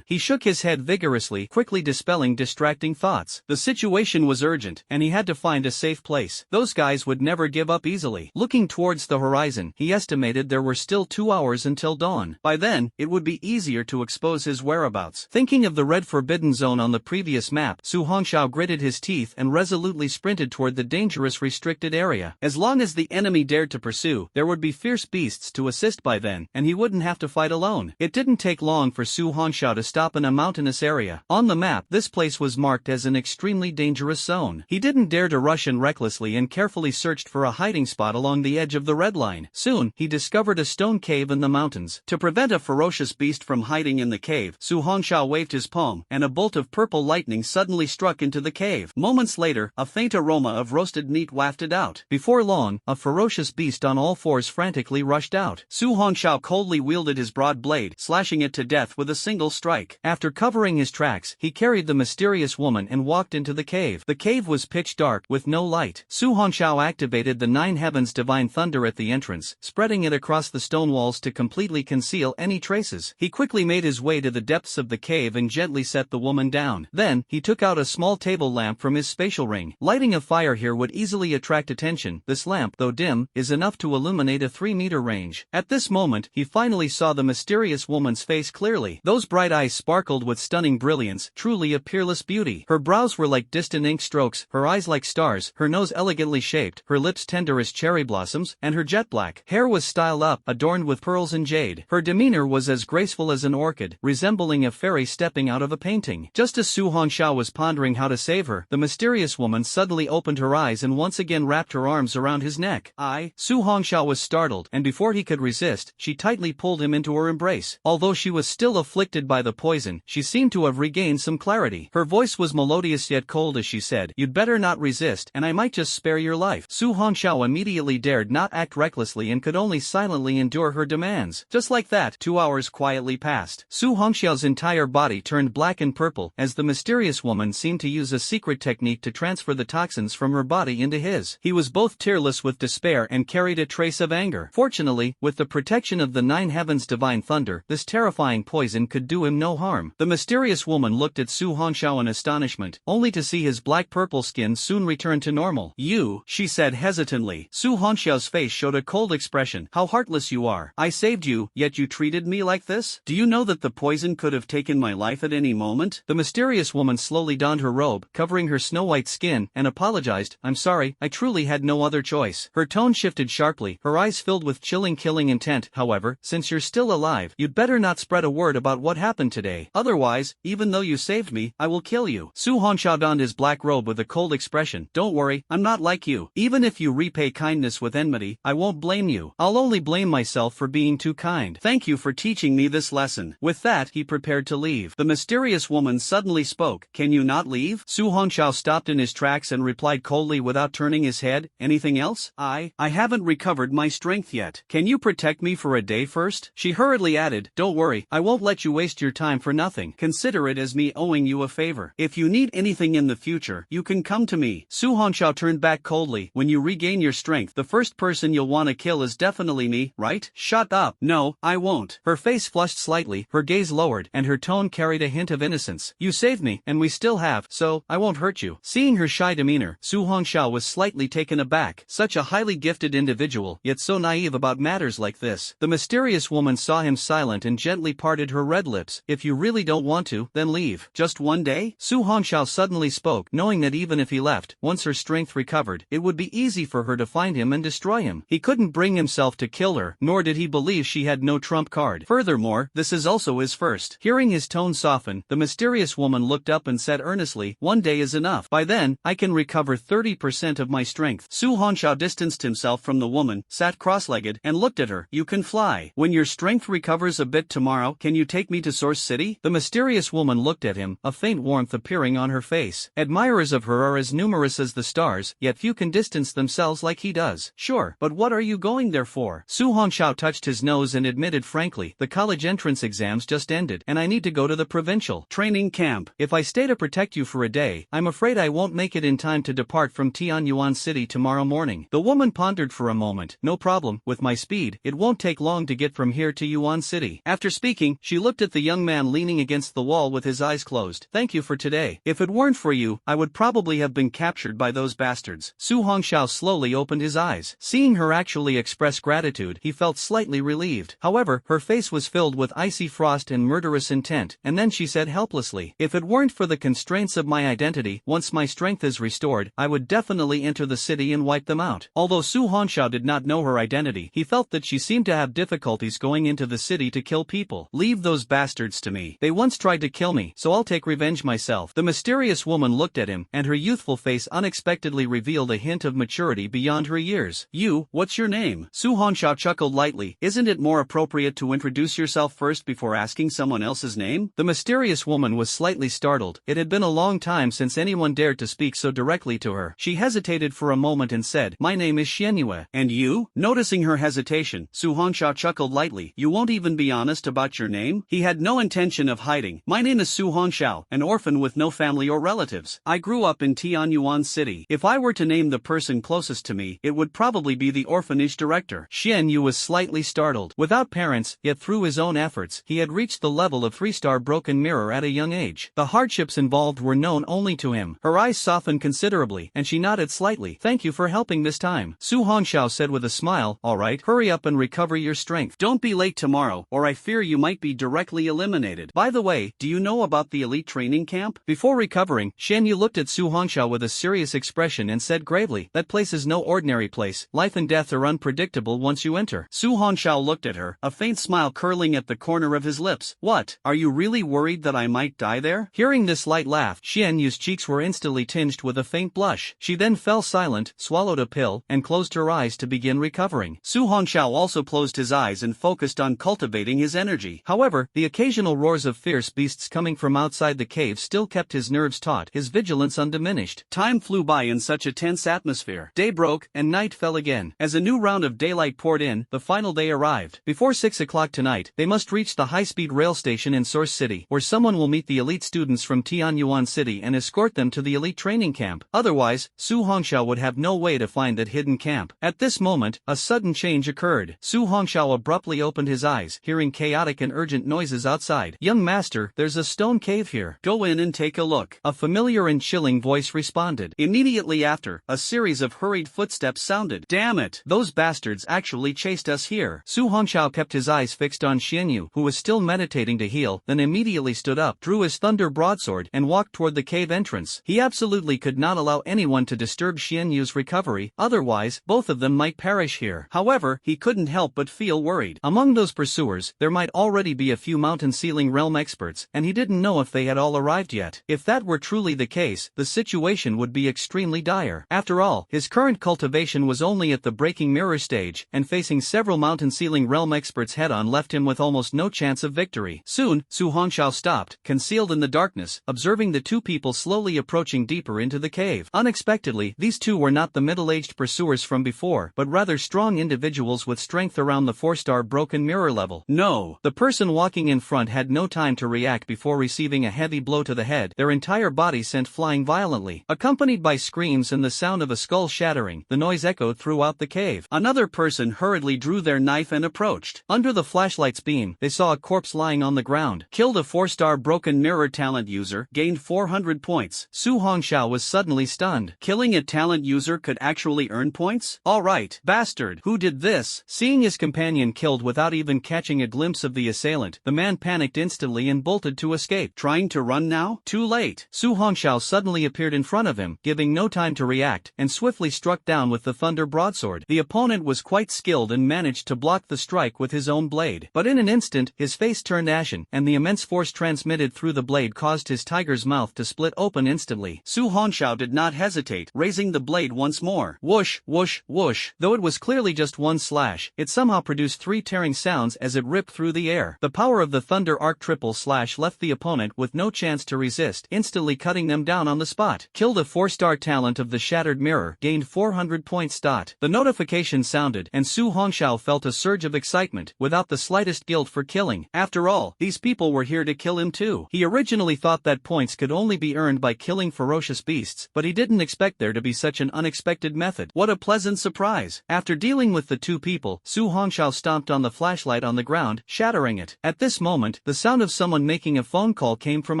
He shook his head vigorously, quickly dispelling distracting thoughts. The situation was urgent, and he had to find a safe place. Those guys would never give up easily. Looking towards the horizon, he estimated there were still 2 hours until dawn. By then, it would be easier to expose his whereabouts. Thinking of the red forbidden zone on the previous map, Su Hongxiao gritted his teeth and resolutely sprinted toward the dangerous restricted area. As long as the enemy dared to pursue, there would be fierce beasts to assist by then, and he wouldn't have to fight alone. It didn't take long for Su Hongxiao to stop in a mountainous area. On the map, this place was marked as an extremely dangerous zone. He didn't dare to rush in recklessly and carefully searched for a hiding spot along the edge of the red line. Soon, he discovered a stone cave in the mountains. To prevent a ferocious beast from hiding in the cave, Su Hongxiao waved his palm, and a bolt of purple lightning suddenly struck into the cave. Moments later, a faint aroma of roasted meat wafted out. Before long, a ferocious beast on all fours frantically rushed out. Su Hongxiao coldly wielded his broad blade, slashing it to death with a single strike. After covering his tracks, he carried the mysterious woman and walked into the cave. The cave was pitch dark, with no light. Su Hongxiao activated the 9 heavens divine thunder at the entrance, spreading it across the stone walls to completely conceal any traces. He quickly made his way to the depths of the cave and gently set the woman down. Then, he took out a small table lamp from his spatial ring. Lighting a fire here would easily attract attention. This lamp, though dim, is enough to illuminate a 3-meter range. At this moment, he finally saw the mysterious woman's face clearly. Those bright eyes sparkled with stunning brilliance, truly a peerless beauty. Her brows were like distant ink strokes, her eyes like stars, her nose elegantly shaped, her lips tender as cherry blossoms, and her jet black hair was styled up, adorned with pearls and jade. Her demeanor was as graceful as an orchid, resembling a fairy stepping out of a painting. Just as Su Hongxiao was pondering how to save her, the mysterious woman suddenly opened her eyes and once again wrapped her arms around his neck. Su Hongxiao was startled, and before he could resist, she tightly pulled him into her embrace. Although she was still afflicted by the poison, she seemed to have regained some clarity. Her voice was melodious yet cold as she said, "You'd better not resist, and I might just spare your life." Su Hongxiao immediately dared not act recklessly and could only silently endure her demands. Just like that, 2 hours quietly passed. Su Hongxiao's entire body turned black and purple, as the mysterious woman seemed to use a secret technique to transfer the toxins from her body into his. He was both tearless with despair and carried a trace of anger. Fortunately, with the protection of the 9 heavens divine thunder, this terrifying poison could do him no harm. The mysterious woman looked at Su Hongxiao in astonishment, only to see his black-purple skin soon return to normal. "You," she said hesitantly. Su Hongxiao's face showed a cold expression. "How heartless you are. I saved you, yet you treated me like this? Do you know that the poison person could have taken my life at any moment? The mysterious woman slowly donned her robe, covering her snow-white skin, and apologized. I'm sorry, I truly had no other choice. Her tone shifted sharply, her eyes filled with chilling killing intent. However, since you're still alive, you'd better not spread a word about what happened today. Otherwise, even though you saved me, I will kill you. Su Hongxiao donned his black robe with a cold expression. Don't worry, I'm not like you. Even if you repay kindness with enmity, I won't blame you. I'll only blame myself for being too kind. Thank you for teaching me this lesson. With that, he prepared to leave. The mysterious woman suddenly spoke. Can you not leave? Su Hongxiao stopped in his tracks and replied coldly without turning his head. Anything else? I haven't recovered my strength yet. Can you protect me for a day first? She hurriedly added, don't worry, I won't let you waste your time for nothing. Consider it as me owing you a favor. If you need anything in the future, you can come to me. Su Hongxiao turned back coldly. When you regain your strength, the first person you'll want to kill is definitely me, right? Shut up. No, I won't. Her face flushed slightly, her gaze lowered, and her tone carried a hint of innocence. You saved me, and we still have, so I won't hurt you. Seeing her shy demeanor, Su Hongxiao was slightly taken aback. Such a highly gifted individual, yet so naive about matters like this. The mysterious woman saw him silent and gently parted her red lips. If you really don't want to, then leave. Just one day? Su Hongxiao suddenly spoke, knowing that even if he left, once her strength recovered, it would be easy for her to find him and destroy him. He couldn't bring himself to kill her, nor did he believe she had no trump card. Furthermore, this is also his first. Hearing his tone soften, the mysterious woman looked up and said earnestly, one day is enough. By then, I can recover 30% of my strength. Su Hongxiao distanced himself from the woman, sat cross-legged, and looked at her. You can fly. When your strength recovers a bit tomorrow, can you take me to Source City? The mysterious woman looked at him, a faint warmth appearing on her face. Admirers of her are as numerous as the stars, yet few can distance themselves like he does. Sure, but what are you going there for? Su Hongxiao touched his nose and admitted frankly, the college entrance exams just ended, and I need to go to the provincial training camp. If I stay to protect you for a day, I'm afraid I won't make it in time to depart from Tianyuan City tomorrow morning. The woman pondered for a moment. No problem, with my speed, it won't take long to get from here to Yuan City. After speaking, she looked at the young man leaning against the wall with his eyes closed. Thank you for today. If it weren't for you, I would probably have been captured by those bastards. Su Hongxiao slowly opened his eyes. Seeing her actually express gratitude, he felt slightly relieved. However, her face was filled with icy frost and murderous intent, and then she said helplessly, if it weren't for the constraints of my identity, once my strength is restored, I would definitely enter the city and wipe them out. Although Su Hongxiao did not know her identity, he felt that she seemed to have difficulties going into the city to kill people. Leave those bastards to me. They once tried to kill me, so I'll take revenge myself. The mysterious woman looked at him, and her youthful face unexpectedly revealed a hint of maturity beyond her years. You, what's your name? Su Hongxiao chuckled lightly. Isn't it more appropriate to introduce yourself first before asking someone else's name? The mysterious woman was slightly startled. It had been a long time since anyone dared to speak so directly to her. She hesitated for a moment and said, my name is Xianyue. And you? Noticing her hesitation, Su Hongxiao chuckled lightly. You won't even be honest about your name? He had no intention of hiding. My name is Su Hongxiao, an orphan with no family or relatives. I grew up in Tianyuan City. If I were to name the person closest to me, it would probably be the orphanage director. Xianyue was slightly startled. Without parents, yet through his own efforts, he had reached the level of 3-star broken mirror at a young age. The hardships involved were known only to him. Her eyes softened considerably, and she nodded slightly. Thank you for helping this time. Su Hongxiao said with a smile, alright, hurry up and recover your strength. Don't be late tomorrow, or I fear you might be directly eliminated. By the way, do you know about the elite training camp? Before recovering, Xianyue looked at Su Hongxiao with a serious expression and said gravely, that place is no ordinary place. Life and death are unpredictable once you enter. Su Hongxiao looked at her, a faint smile curling at the corner of his lips. What? Are you really worried that I might die there? Hearing this light laugh, Xianyue's cheeks were instantly tinged with a faint blush. She then fell silent, swallowed a pill, and closed her eyes to begin recovering. Su Hongxiao also closed his eyes and focused on cultivating his energy. However, the occasional roars of fierce beasts coming from outside the cave still kept his nerves taut, his vigilance undiminished. Time flew by in such a tense atmosphere. Day broke, and night fell again. As a new round of daylight poured in, the final day arrived. Before 6 o'clock tonight, they must reach the high-speed rail station in Source City, where someone will meet the elite students from Tianyuan City and escort them to the elite training camp. Otherwise, Su Hongxiao would have no way to find that hidden camp. At this moment, a sudden change occurred. Su Hongxiao abruptly opened his eyes, hearing chaotic and urgent noises outside. Young master, there's a stone cave here. Go in and take a look. A familiar and chilling voice responded. Immediately after, a series of hurried footsteps sounded. Damn it! Those bastards actually chased us here. Su Hongxiao kept his eyes fixed on Xianyue, who was still meditating hesitating to heal, then immediately stood up, drew his thunder broadsword, and walked toward the cave entrance. He absolutely could not allow anyone to disturb Xian Yu's recovery, otherwise, both of them might perish here. However, he couldn't help but feel worried. Among those pursuers, there might already be a few mountain sealing realm experts, and he didn't know if they had all arrived yet. If that were truly the case, the situation would be extremely dire. After all, his current cultivation was only at the breaking mirror stage, and facing several mountain sealing realm experts head-on left him with almost no chance of victory. Soon, Su Hongxiao stopped, concealed in the darkness, observing the two people slowly approaching deeper into the cave. Unexpectedly, these two were not the middle-aged pursuers from before, but rather strong individuals with strength around the 4-star broken mirror level. No! The person walking in front had no time to react before receiving a heavy blow to the head, their entire body sent flying violently. Accompanied by screams and the sound of a skull shattering, the noise echoed throughout the cave. Another person hurriedly drew their knife and approached. Under the flashlight's beam, they saw a corpse lying on the ground. Killed a 4-star broken mirror talent user, gained 400 points. Su Hongxiao was suddenly stunned. Killing a talent user could actually earn points? Alright, bastard, who did this? Seeing his companion killed without even catching a glimpse of the assailant, the man panicked instantly and bolted to escape. Trying to run now? Too late. Su Hongxiao suddenly appeared in front of him, giving no time to react, and swiftly struck down with the thunder broadsword. The opponent was quite skilled and managed to block the strike with his own blade. But in an instant, his face turned ashen, and the immense force transmitted through the blade caused his tiger's mouth to split open instantly. Su Hongxiao did not hesitate, raising the blade once more. Whoosh, whoosh, whoosh. Though it was clearly just one slash, it somehow produced 3 tearing sounds as it ripped through the air. The power of the thunder arc triple slash left the opponent with no chance to resist, instantly cutting them down on the spot. Killed a 4-star talent of the shattered mirror, gained 400 points. The notification sounded, and Su Hongxiao felt a surge of excitement, without the slightest guilt for killing. After all, these people were here to kill him too. He originally thought that points could only be earned by killing ferocious beasts, but he didn't expect there to be such an unexpected method. What a pleasant surprise. After dealing with the two people, Su Hongxiao stomped on the flashlight on the ground, shattering it. At this moment, the sound of someone making a phone call came from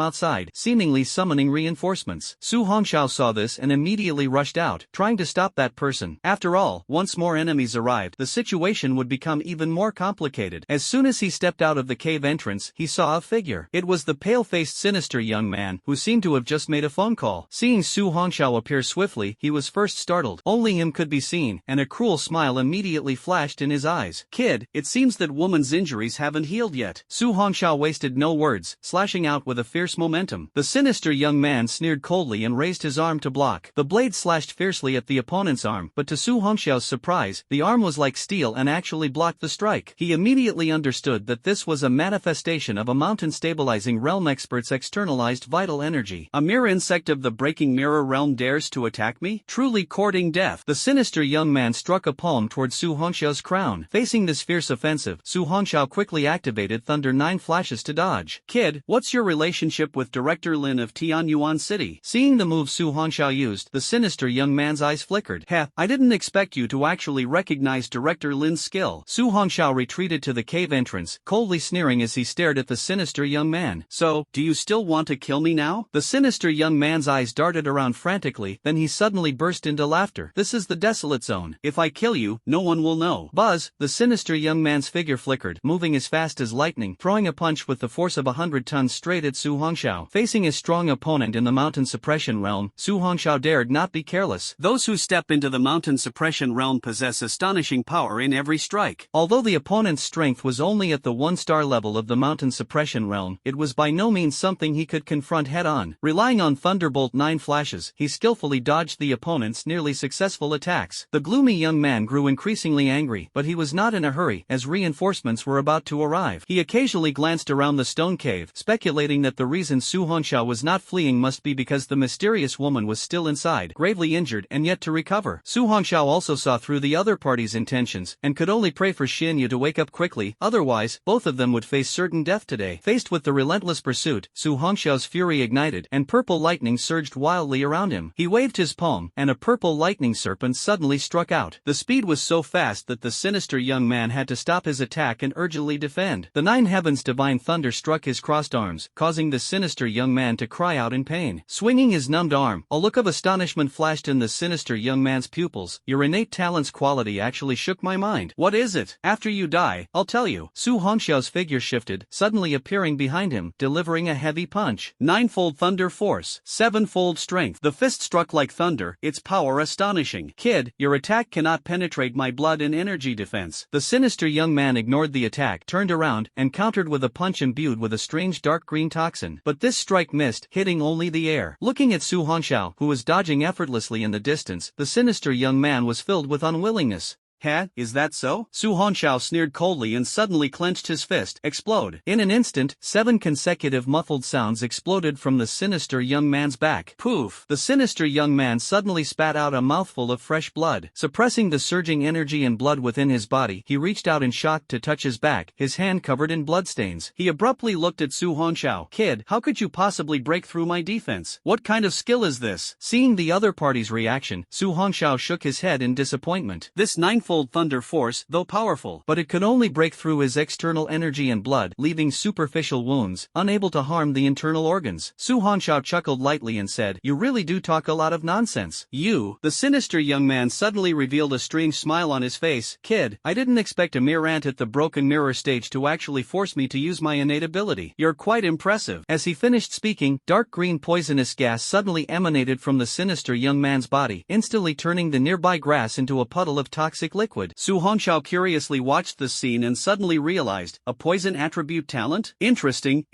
outside, seemingly summoning reinforcements. Su Hongxiao saw this and immediately rushed out, trying to stop that person. After all, once more enemies arrived, the situation would become even more complicated. As soon as he stepped out of the cave entrance, he saw a figure. It was the pale-faced sinister young man, who seemed to have just made a phone call. Seeing Su Hongxiao appear swiftly, he was first startled. Only him could be seen, and a cruel smile immediately flashed in his eyes. Kid, it seems that woman's injuries haven't healed yet. Su Hongxiao wasted no words, slashing out with a fierce momentum. The sinister young man sneered coldly and raised his arm to block. The blade slashed fiercely at the opponent's arm, but to Su Hongxiao's surprise, the arm was like steel and actually blocked the strike. He immediately understood that this was a manifestation of a mountain-stabilizing realm expert's externalized vital energy. A mere insect of the breaking mirror realm dares to attack me? Truly courting death. The sinister young man struck a palm towards Su Hongxiao's crown. Facing this fierce offensive, Su Hongxiao quickly activated Thunder 9 flashes to dodge. Kid, what's your relationship with Director Lin of Tianyuan City? Seeing the move Su Hongxiao used, the sinister young man's eyes flickered. Heh, I didn't expect you to actually recognize Director Lin's skill. Su Hongxiao retreated to the cave entrance, coldly sneering as he stared at the sinister young man. So, do you still want to kill me now? The sinister young man's eyes darted around frantically, then he suddenly burst into laughter. This is the desolate zone. If I kill you, no one will know. Buzz, the sinister young man's figure flickered, moving as fast as lightning, throwing a punch with the force of 100 tons straight at Su Hongxiao. Facing a strong opponent in the mountain suppression realm, Su Hongxiao dared not be careless. Those who step into the mountain suppression realm possess astonishing power in every strike. Although the opponent's strength was only at the 1-star level of the mountain suppression realm, it was by no means something he could confront head-on. Relying on Thunderbolt 9 flashes, he skillfully dodged the opponent's nearly successful attacks. The gloomy young man grew increasingly angry, but he was not in a hurry, as reinforcements were about to arrive. He occasionally glanced around the stone cave, speculating that the reason Su Hongxiao was not fleeing must be because the mysterious woman was still inside, gravely injured and yet to recover. Su Hongxiao also saw through the other party's intentions, and could only pray for Xian Yu to wake up quickly, otherwise, both of them would face certain death today. Faced with the relentless pursuit, Su Hongxiao's fury ignited, and purple lightning surged wildly around him. He waved his palm, and a purple lightning serpent suddenly struck out. The speed was so fast that the sinister young man had to stop his attack and urgently defend. The 9 heavens divine thunder struck his crossed arms, causing the sinister young man to cry out in pain. Swinging his numbed arm, a look of astonishment flashed in the sinister young man's pupils. Your innate talent's quality actually shook my mind. What is it? After you die, I'll tell you. Su Hongxiao's figure shifted shifted, suddenly appearing behind him, delivering a heavy punch. Ninefold thunder force, sevenfold strength. The fist struck like thunder, its power astonishing. Kid, your attack cannot penetrate my blood and energy defense. The sinister young man ignored the attack, turned around, and countered with a punch imbued with a strange dark green toxin. But this strike missed, hitting only the air. Looking at Su Hongxiao, who was dodging effortlessly in the distance, the sinister young man was filled with unwillingness. Huh? Is that so? Su Hongxiao sneered coldly and suddenly clenched his fist. Explode. In an instant, 7 consecutive muffled sounds exploded from the sinister young man's back. Poof! The sinister young man suddenly spat out a mouthful of fresh blood. Suppressing the surging energy and blood within his body, he reached out in shock to touch his back, his hand covered in bloodstains. He abruptly looked at Su Hongxiao. Kid, how could you possibly break through my defense? What kind of skill is this? Seeing the other party's reaction, Su Hongxiao shook his head in disappointment. This ninefold thunder force, though powerful, but it could only break through his external energy and blood, leaving superficial wounds, unable to harm the internal organs. Su Hongxiao chuckled lightly and said, "You really do talk a lot of nonsense." You, the sinister young man suddenly revealed a strange smile on his face. Kid, I didn't expect a mere ant at the broken mirror stage to actually force me to use my innate ability. You're quite impressive. As he finished speaking, dark green poisonous gas suddenly emanated from the sinister young man's body, instantly turning the nearby grass into a puddle of toxic liquid. Su Hongxiao curiously watched the scene and suddenly realized, a poison attribute talent? Interesting.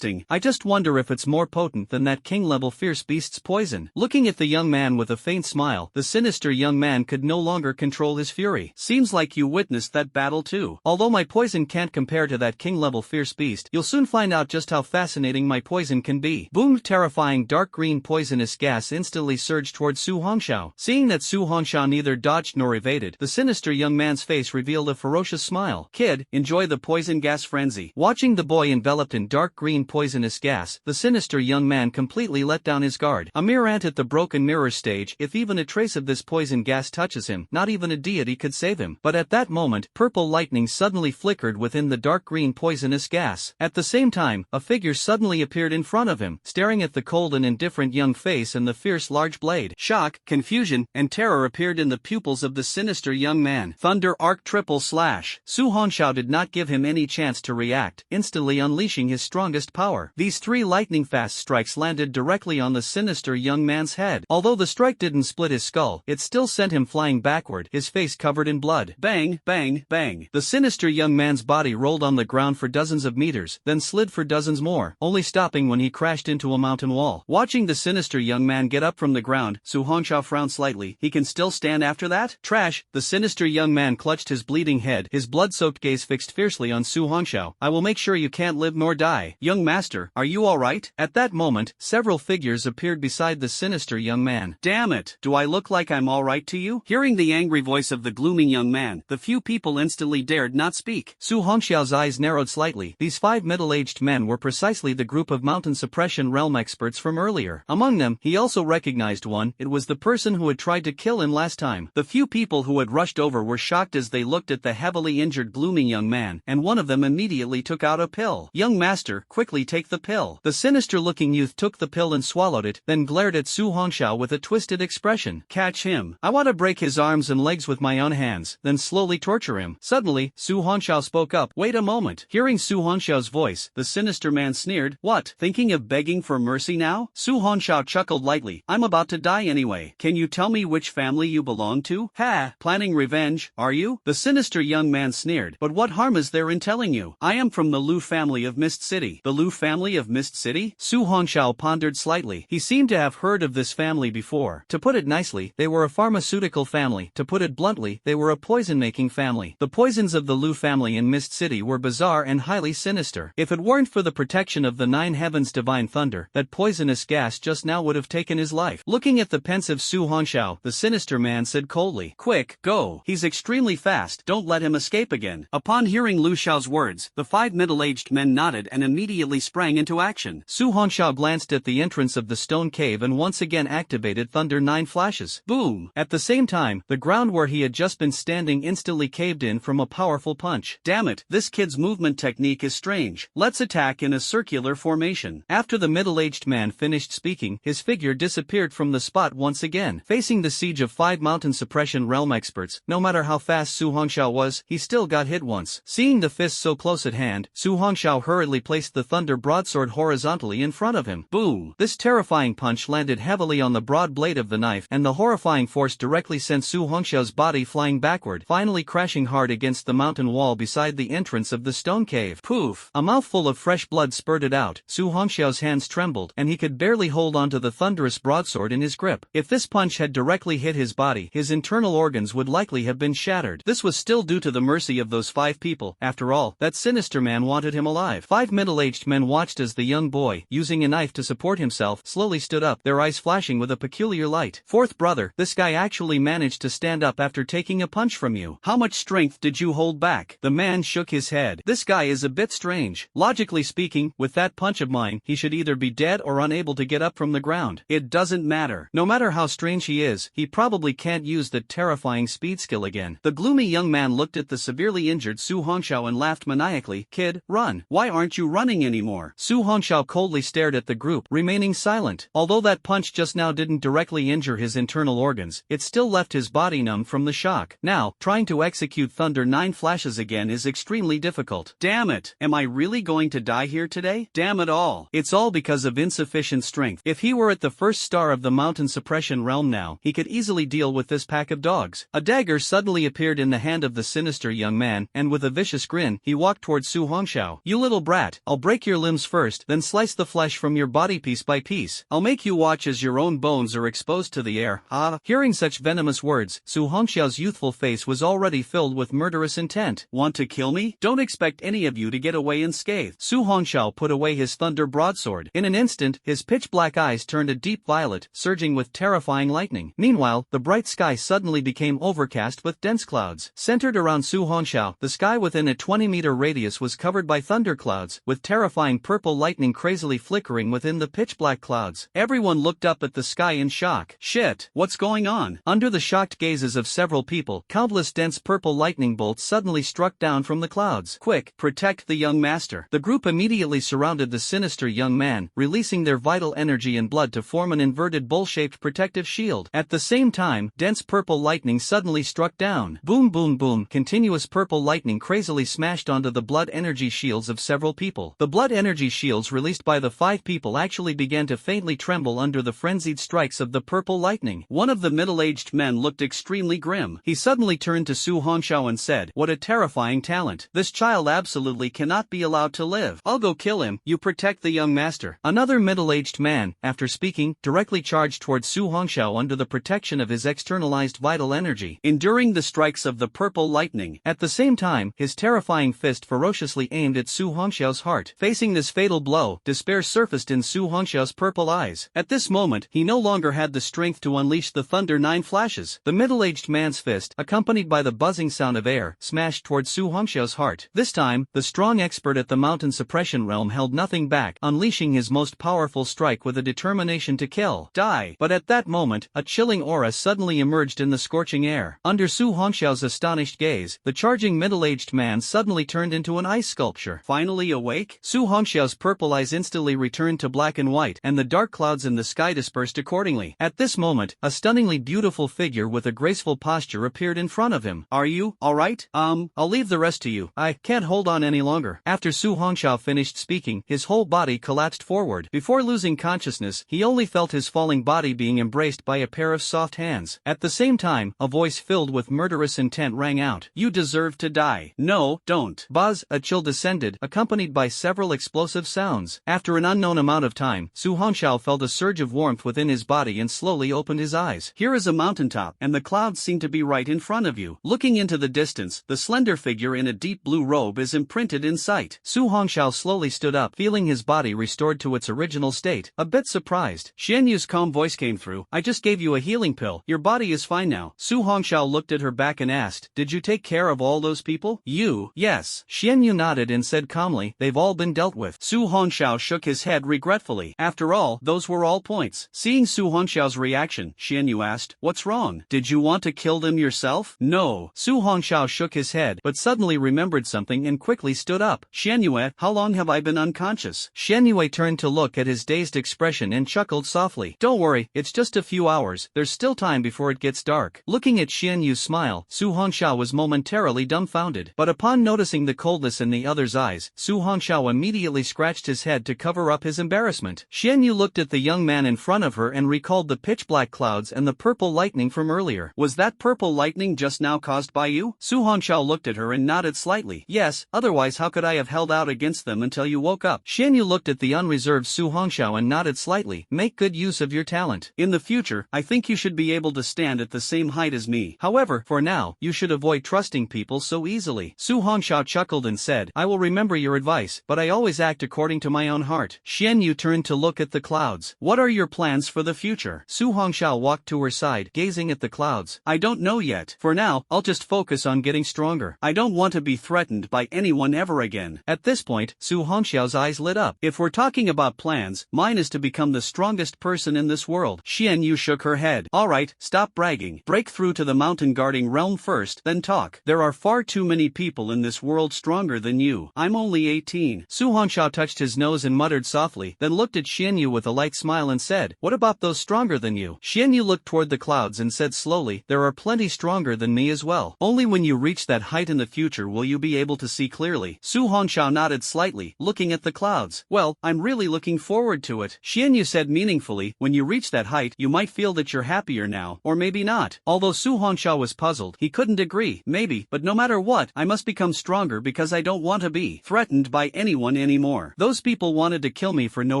I just wonder if it's more potent than that king-level fierce beast's poison. Looking at the young man with a faint smile, the sinister young man could no longer control his fury. Seems like you witnessed that battle too. Although my poison can't compare to that king-level fierce beast, you'll soon find out just how fascinating my poison can be. Boom! Terrifying dark green poisonous gas instantly surged towards Su Hongxiao. Seeing that Su Hongxiao neither dodged nor evaded, the sinister young man's face revealed a ferocious smile. Kid, enjoy the poison gas frenzy. Watching the boy enveloped in dark green poisonous gas, the sinister young man completely let down his guard. A mere ant at the broken mirror stage, if even a trace of this poison gas touches him, not even a deity could save him. But at that moment, purple lightning suddenly flickered within the dark green poisonous gas. At the same time, a figure suddenly appeared in front of him, staring at the cold and indifferent young face and the fierce large blade. Shock, confusion, and terror appeared in the pupils of the sinister young man. Thunder Arc triple slash. Su Hongxiao did not give him any chance to react, instantly unleashing his strongest power. These 3 lightning-fast strikes landed directly on the sinister young man's head. Although the strike didn't split his skull, it still sent him flying backward, his face covered in blood. Bang, bang, bang. The sinister young man's body rolled on the ground for dozens of meters, then slid for dozens more, only stopping when he crashed into a mountain wall. Watching the sinister young man get up from the ground, Su Hongxiao frowned slightly. He can still stand after that? Trash. The sinister young man clutched his bleeding head, his blood-soaked gaze fixed fiercely on Su Hongxiao. I will make sure you can't live nor die. Young master, are you alright? At that moment, several figures appeared beside the sinister young man. Damn it, do I look like I'm alright to you? Hearing the angry voice of the glooming young man, the few people instantly dared not speak. Su Hongxiao's eyes narrowed slightly. These 5 middle-aged men were precisely the group of mountain suppression realm experts from earlier. Among them, he also recognized one. It was the person who had tried to kill him last time. The few people who had rushed over were shocked as they looked at the heavily injured glooming young man, and one of them immediately took out a pill. Young master, quickly take the pill. The sinister-looking youth took the pill and swallowed it, then glared at Su Hongxiao with a twisted expression. Catch him. I want to break his arms and legs with my own hands, then slowly torture him. Suddenly, Su Hongxiao spoke up. Wait a moment. Hearing Su Hongxiao's voice, the sinister man sneered. What, thinking of begging for mercy now? Su Hongxiao chuckled lightly. I'm about to die anyway. Can you tell me which family you belong to? Ha! Planning revenge, are you? The sinister young man sneered. But what harm is there in telling you? I am from the Lu family of Mist City. The Lu family of Mist City? Su Hongxiao pondered slightly. He seemed to have heard of this family before. To put it nicely, they were a pharmaceutical family. To put it bluntly, they were a poison-making family. The poisons of the Lu family in Mist City were bizarre and highly sinister. If it weren't for the protection of the 9 heavens divine thunder, that poisonous gas just now would have taken his life. Looking at the pensive Su Hongxiao, the sinister man said coldly, "Quick, go. He's extremely fast. Don't let him escape again." Upon hearing Lu Xiao's words, the 5 middle-aged men nodded and immediately sprang into action. Su Hongxiao glanced at the entrance of the stone cave and once again activated Thunder 9 flashes. Boom! At the same time, the ground where he had just been standing instantly caved in from a powerful punch. Damn it, this kid's movement technique is strange. Let's attack in a circular formation. After the middle-aged man finished speaking, his figure disappeared from the spot once again. Facing the siege of 5 mountain suppression realm experts, No matter how fast Su Hongxiao was, he still got hit once. Seeing the fist so close at hand, Su Hongxiao hurriedly placed the thunder broadsword horizontally in front of him. Boom! This terrifying punch landed heavily on the broad blade of the knife, and the horrifying force directly sent Su Hongxiao's body flying backward, finally crashing hard against the mountain wall beside the entrance of the stone cave. Poof! A mouthful of fresh blood spurted out. Su Hongxiao's hands trembled, and he could barely hold onto the thunderous broadsword in his grip. If this punch had directly hit his body, his internal organs would likely have been shattered. This was still due to the mercy of those 5 people. After all, that sinister man wanted him alive. 5 middle-aged men watched as the young boy, using a knife to support himself, slowly stood up, their eyes flashing with a peculiar light. "Fourth brother, this guy actually managed to stand up after taking a punch from you. How much strength did you hold back?" The man shook his head. "This guy is a bit strange. Logically speaking, with that punch of mine, he should either be dead or unable to get up from the ground. It doesn't matter. No matter how strange he is, he probably can't use the terrifying speed skill again." The gloomy young man looked at the severely injured Su Hongxiao and laughed maniacally. "Kid, run. Why aren't you running anymore?" Su Hongxiao coldly stared at the group, remaining silent. Although that punch just now didn't directly injure his internal organs, it still left his body numb from the shock. Now, trying to execute Thunder 9 flashes again is extremely difficult. Damn it! Am I really going to die here today? Damn it all! It's all because of insufficient strength. If he were at the first star of the mountain suppression realm now, he could easily deal with this pack of dogs. A dagger suddenly appeared in the hand of the sinister young man, and with a vicious grin, he walked towards Su Hongxiao. "You little brat, I'll break your limbs first, then slice the flesh from your body piece by piece. I'll make you watch as your own bones are exposed to the air." Hearing such venomous words, Su Hongxiao's youthful face was already filled with murderous intent. "Want to kill me? Don't expect any of you to get away unscathed." Su Hongxiao put away his thunder broadsword. In an instant, his pitch-black eyes turned a deep violet, surging with terrifying lightning. Meanwhile, the bright sky suddenly became overcast with dense clouds. Centered around Su Hongxiao, the sky within a 20-meter radius was covered by thunderclouds, with terrifying purple lightning crazily flickering within the pitch-black clouds. Everyone looked up at the sky in shock. "Shit, what's going on?" Under the shocked gazes of several people, countless dense purple lightning bolts suddenly struck down from the clouds. "Quick, protect the young master." The group immediately surrounded the sinister young man, releasing their vital energy and blood to form an inverted bowl-shaped protective shield. At the same time, dense purple lightning suddenly struck down. Boom boom boom, continuous purple lightning crazily smashed onto the blood energy shields of several people. The blood energy shields released by the 5 people actually began to faintly tremble under the frenzied strikes of the purple lightning. One of the middle-aged men looked extremely grim. He suddenly turned to Su Hongxiao and said, "What a terrifying talent. This child absolutely cannot be allowed to live. I'll go kill him. You protect the young master." Another middle-aged man, after speaking, directly charged towards Su Hongxiao under the protection of his externalized vital energy, enduring the strikes of the purple lightning. At the same time, his terrifying fist ferociously aimed at Su Hongxiao's heart. Facing this fatal blow, despair surfaced in Su Hongxiao's purple eyes. At this moment, he no longer had the strength to unleash the Thunder 9 flashes. The middle-aged man's fist, accompanied by the buzzing sound of air, smashed towards Su Hongxiao's heart. This time, the strong expert at the mountain suppression realm held nothing back, unleashing his most powerful strike with a determination to kill. Die! But at that moment, a chilling aura suddenly emerged in the scorching air. Under Su Hongxiao's astonished gaze, the charging middle-aged man suddenly turned into an ice sculpture. Finally awake? Su Hongxiao's purple eyes instantly returned to black and white, and the dark clouds in the sky dispersed accordingly. At this moment, a stunningly beautiful figure with a graceful posture appeared in front of him. "Are you alright? I'll leave the rest to you. I can't hold on any longer." After Su Hongxiao finished speaking, his whole body collapsed forward. Before losing consciousness, he only felt his falling body being embraced by a pair of soft hands. At the same time, a voice filled with murderous intent rang out. "You deserve to die. No, don't." Buzz, a chill descended, accompanied by several explosive sounds. After an unknown amount of time, Su Hongxiao felt a surge of warmth within his body and slowly opened his eyes. Here is a mountaintop, and the clouds seem to be right in front of you. Looking into the distance, the slender figure in a deep blue robe is imprinted in sight. Su Hongxiao slowly stood up, feeling his body restored to its original state, a bit surprised. Xian Yu's calm voice came through. "I just gave you a healing pill. Your body is fine now." Su Hongxiao looked at her back and asked, "Did you take care of all those people?" "You?" "Yes." Xian Yu nodded and said calmly, "They've all been dealt with." Su Hongxiao shook his head regretfully. After all, those were all points. Seeing Su Hongxiao's reaction, Xian Yu asked, "What's wrong? Did you want to kill them yourself?" "No." Su Hongxiao shook his head, but suddenly remembered something and quickly stood up. "Xian Yue, how long have I been unconscious?" Xian Yue turned to look at his dazed expression and chuckled softly. "Don't worry, it's just a few hours. There's still time before it gets dark." Looking at Xian Xian Yu's smile, Su Hongxiao was momentarily dumbfounded. But upon noticing the coldness in the other's eyes, Su Hongxiao immediately scratched his head to cover up his embarrassment. Xian Yu looked at the young man in front of her and recalled the pitch-black clouds and the purple lightning from earlier. Was that purple lightning just now caused by you? Su Hongxiao looked at her and nodded slightly. Yes, otherwise how could I have held out against them until you woke up? Xian Yu looked at the unreserved Su Hongxiao and nodded slightly. Make good use of your talent. In the future, I think you should be able to stand at the same height as me. However, for now, you should avoid trusting people so easily. Su Hongxiao chuckled and said, I will remember your advice, but I always act according to my own heart. Xian Yu turned to look at the clouds. What are your plans for the future? Su Hongxiao walked to her side, gazing at the clouds. I don't know yet. For now, I'll just focus on getting stronger. I don't want to be threatened by anyone ever again. At this point, Su Hongxiao's eyes lit up. If we're talking about plans, mine is to become the strongest person in this world. Xian Yu shook her head. Alright, stop bragging. Break through to the mountain guarding realm first, then talk. There are far too many people in this world stronger than you. I'm only 18. Su Hongxiao touched his nose and muttered softly, then looked at Xian Yu with a light smile and said, what about those stronger than you? Xian Yu looked toward the clouds and said slowly, there are plenty stronger than me as well. Only when you reach that height in the future will you be able to see clearly. Su Hongxiao nodded slightly, looking at the clouds. Well, I'm really looking forward to it. Xian Yu said meaningfully, when you reach that height, you might feel that you're happier now, or maybe not. Although Su Hongxiao was puzzled, he couldn't agree. Maybe, but no matter what, I must become stronger because I don't want to be threatened by anyone anymore. Those people wanted to kill me for no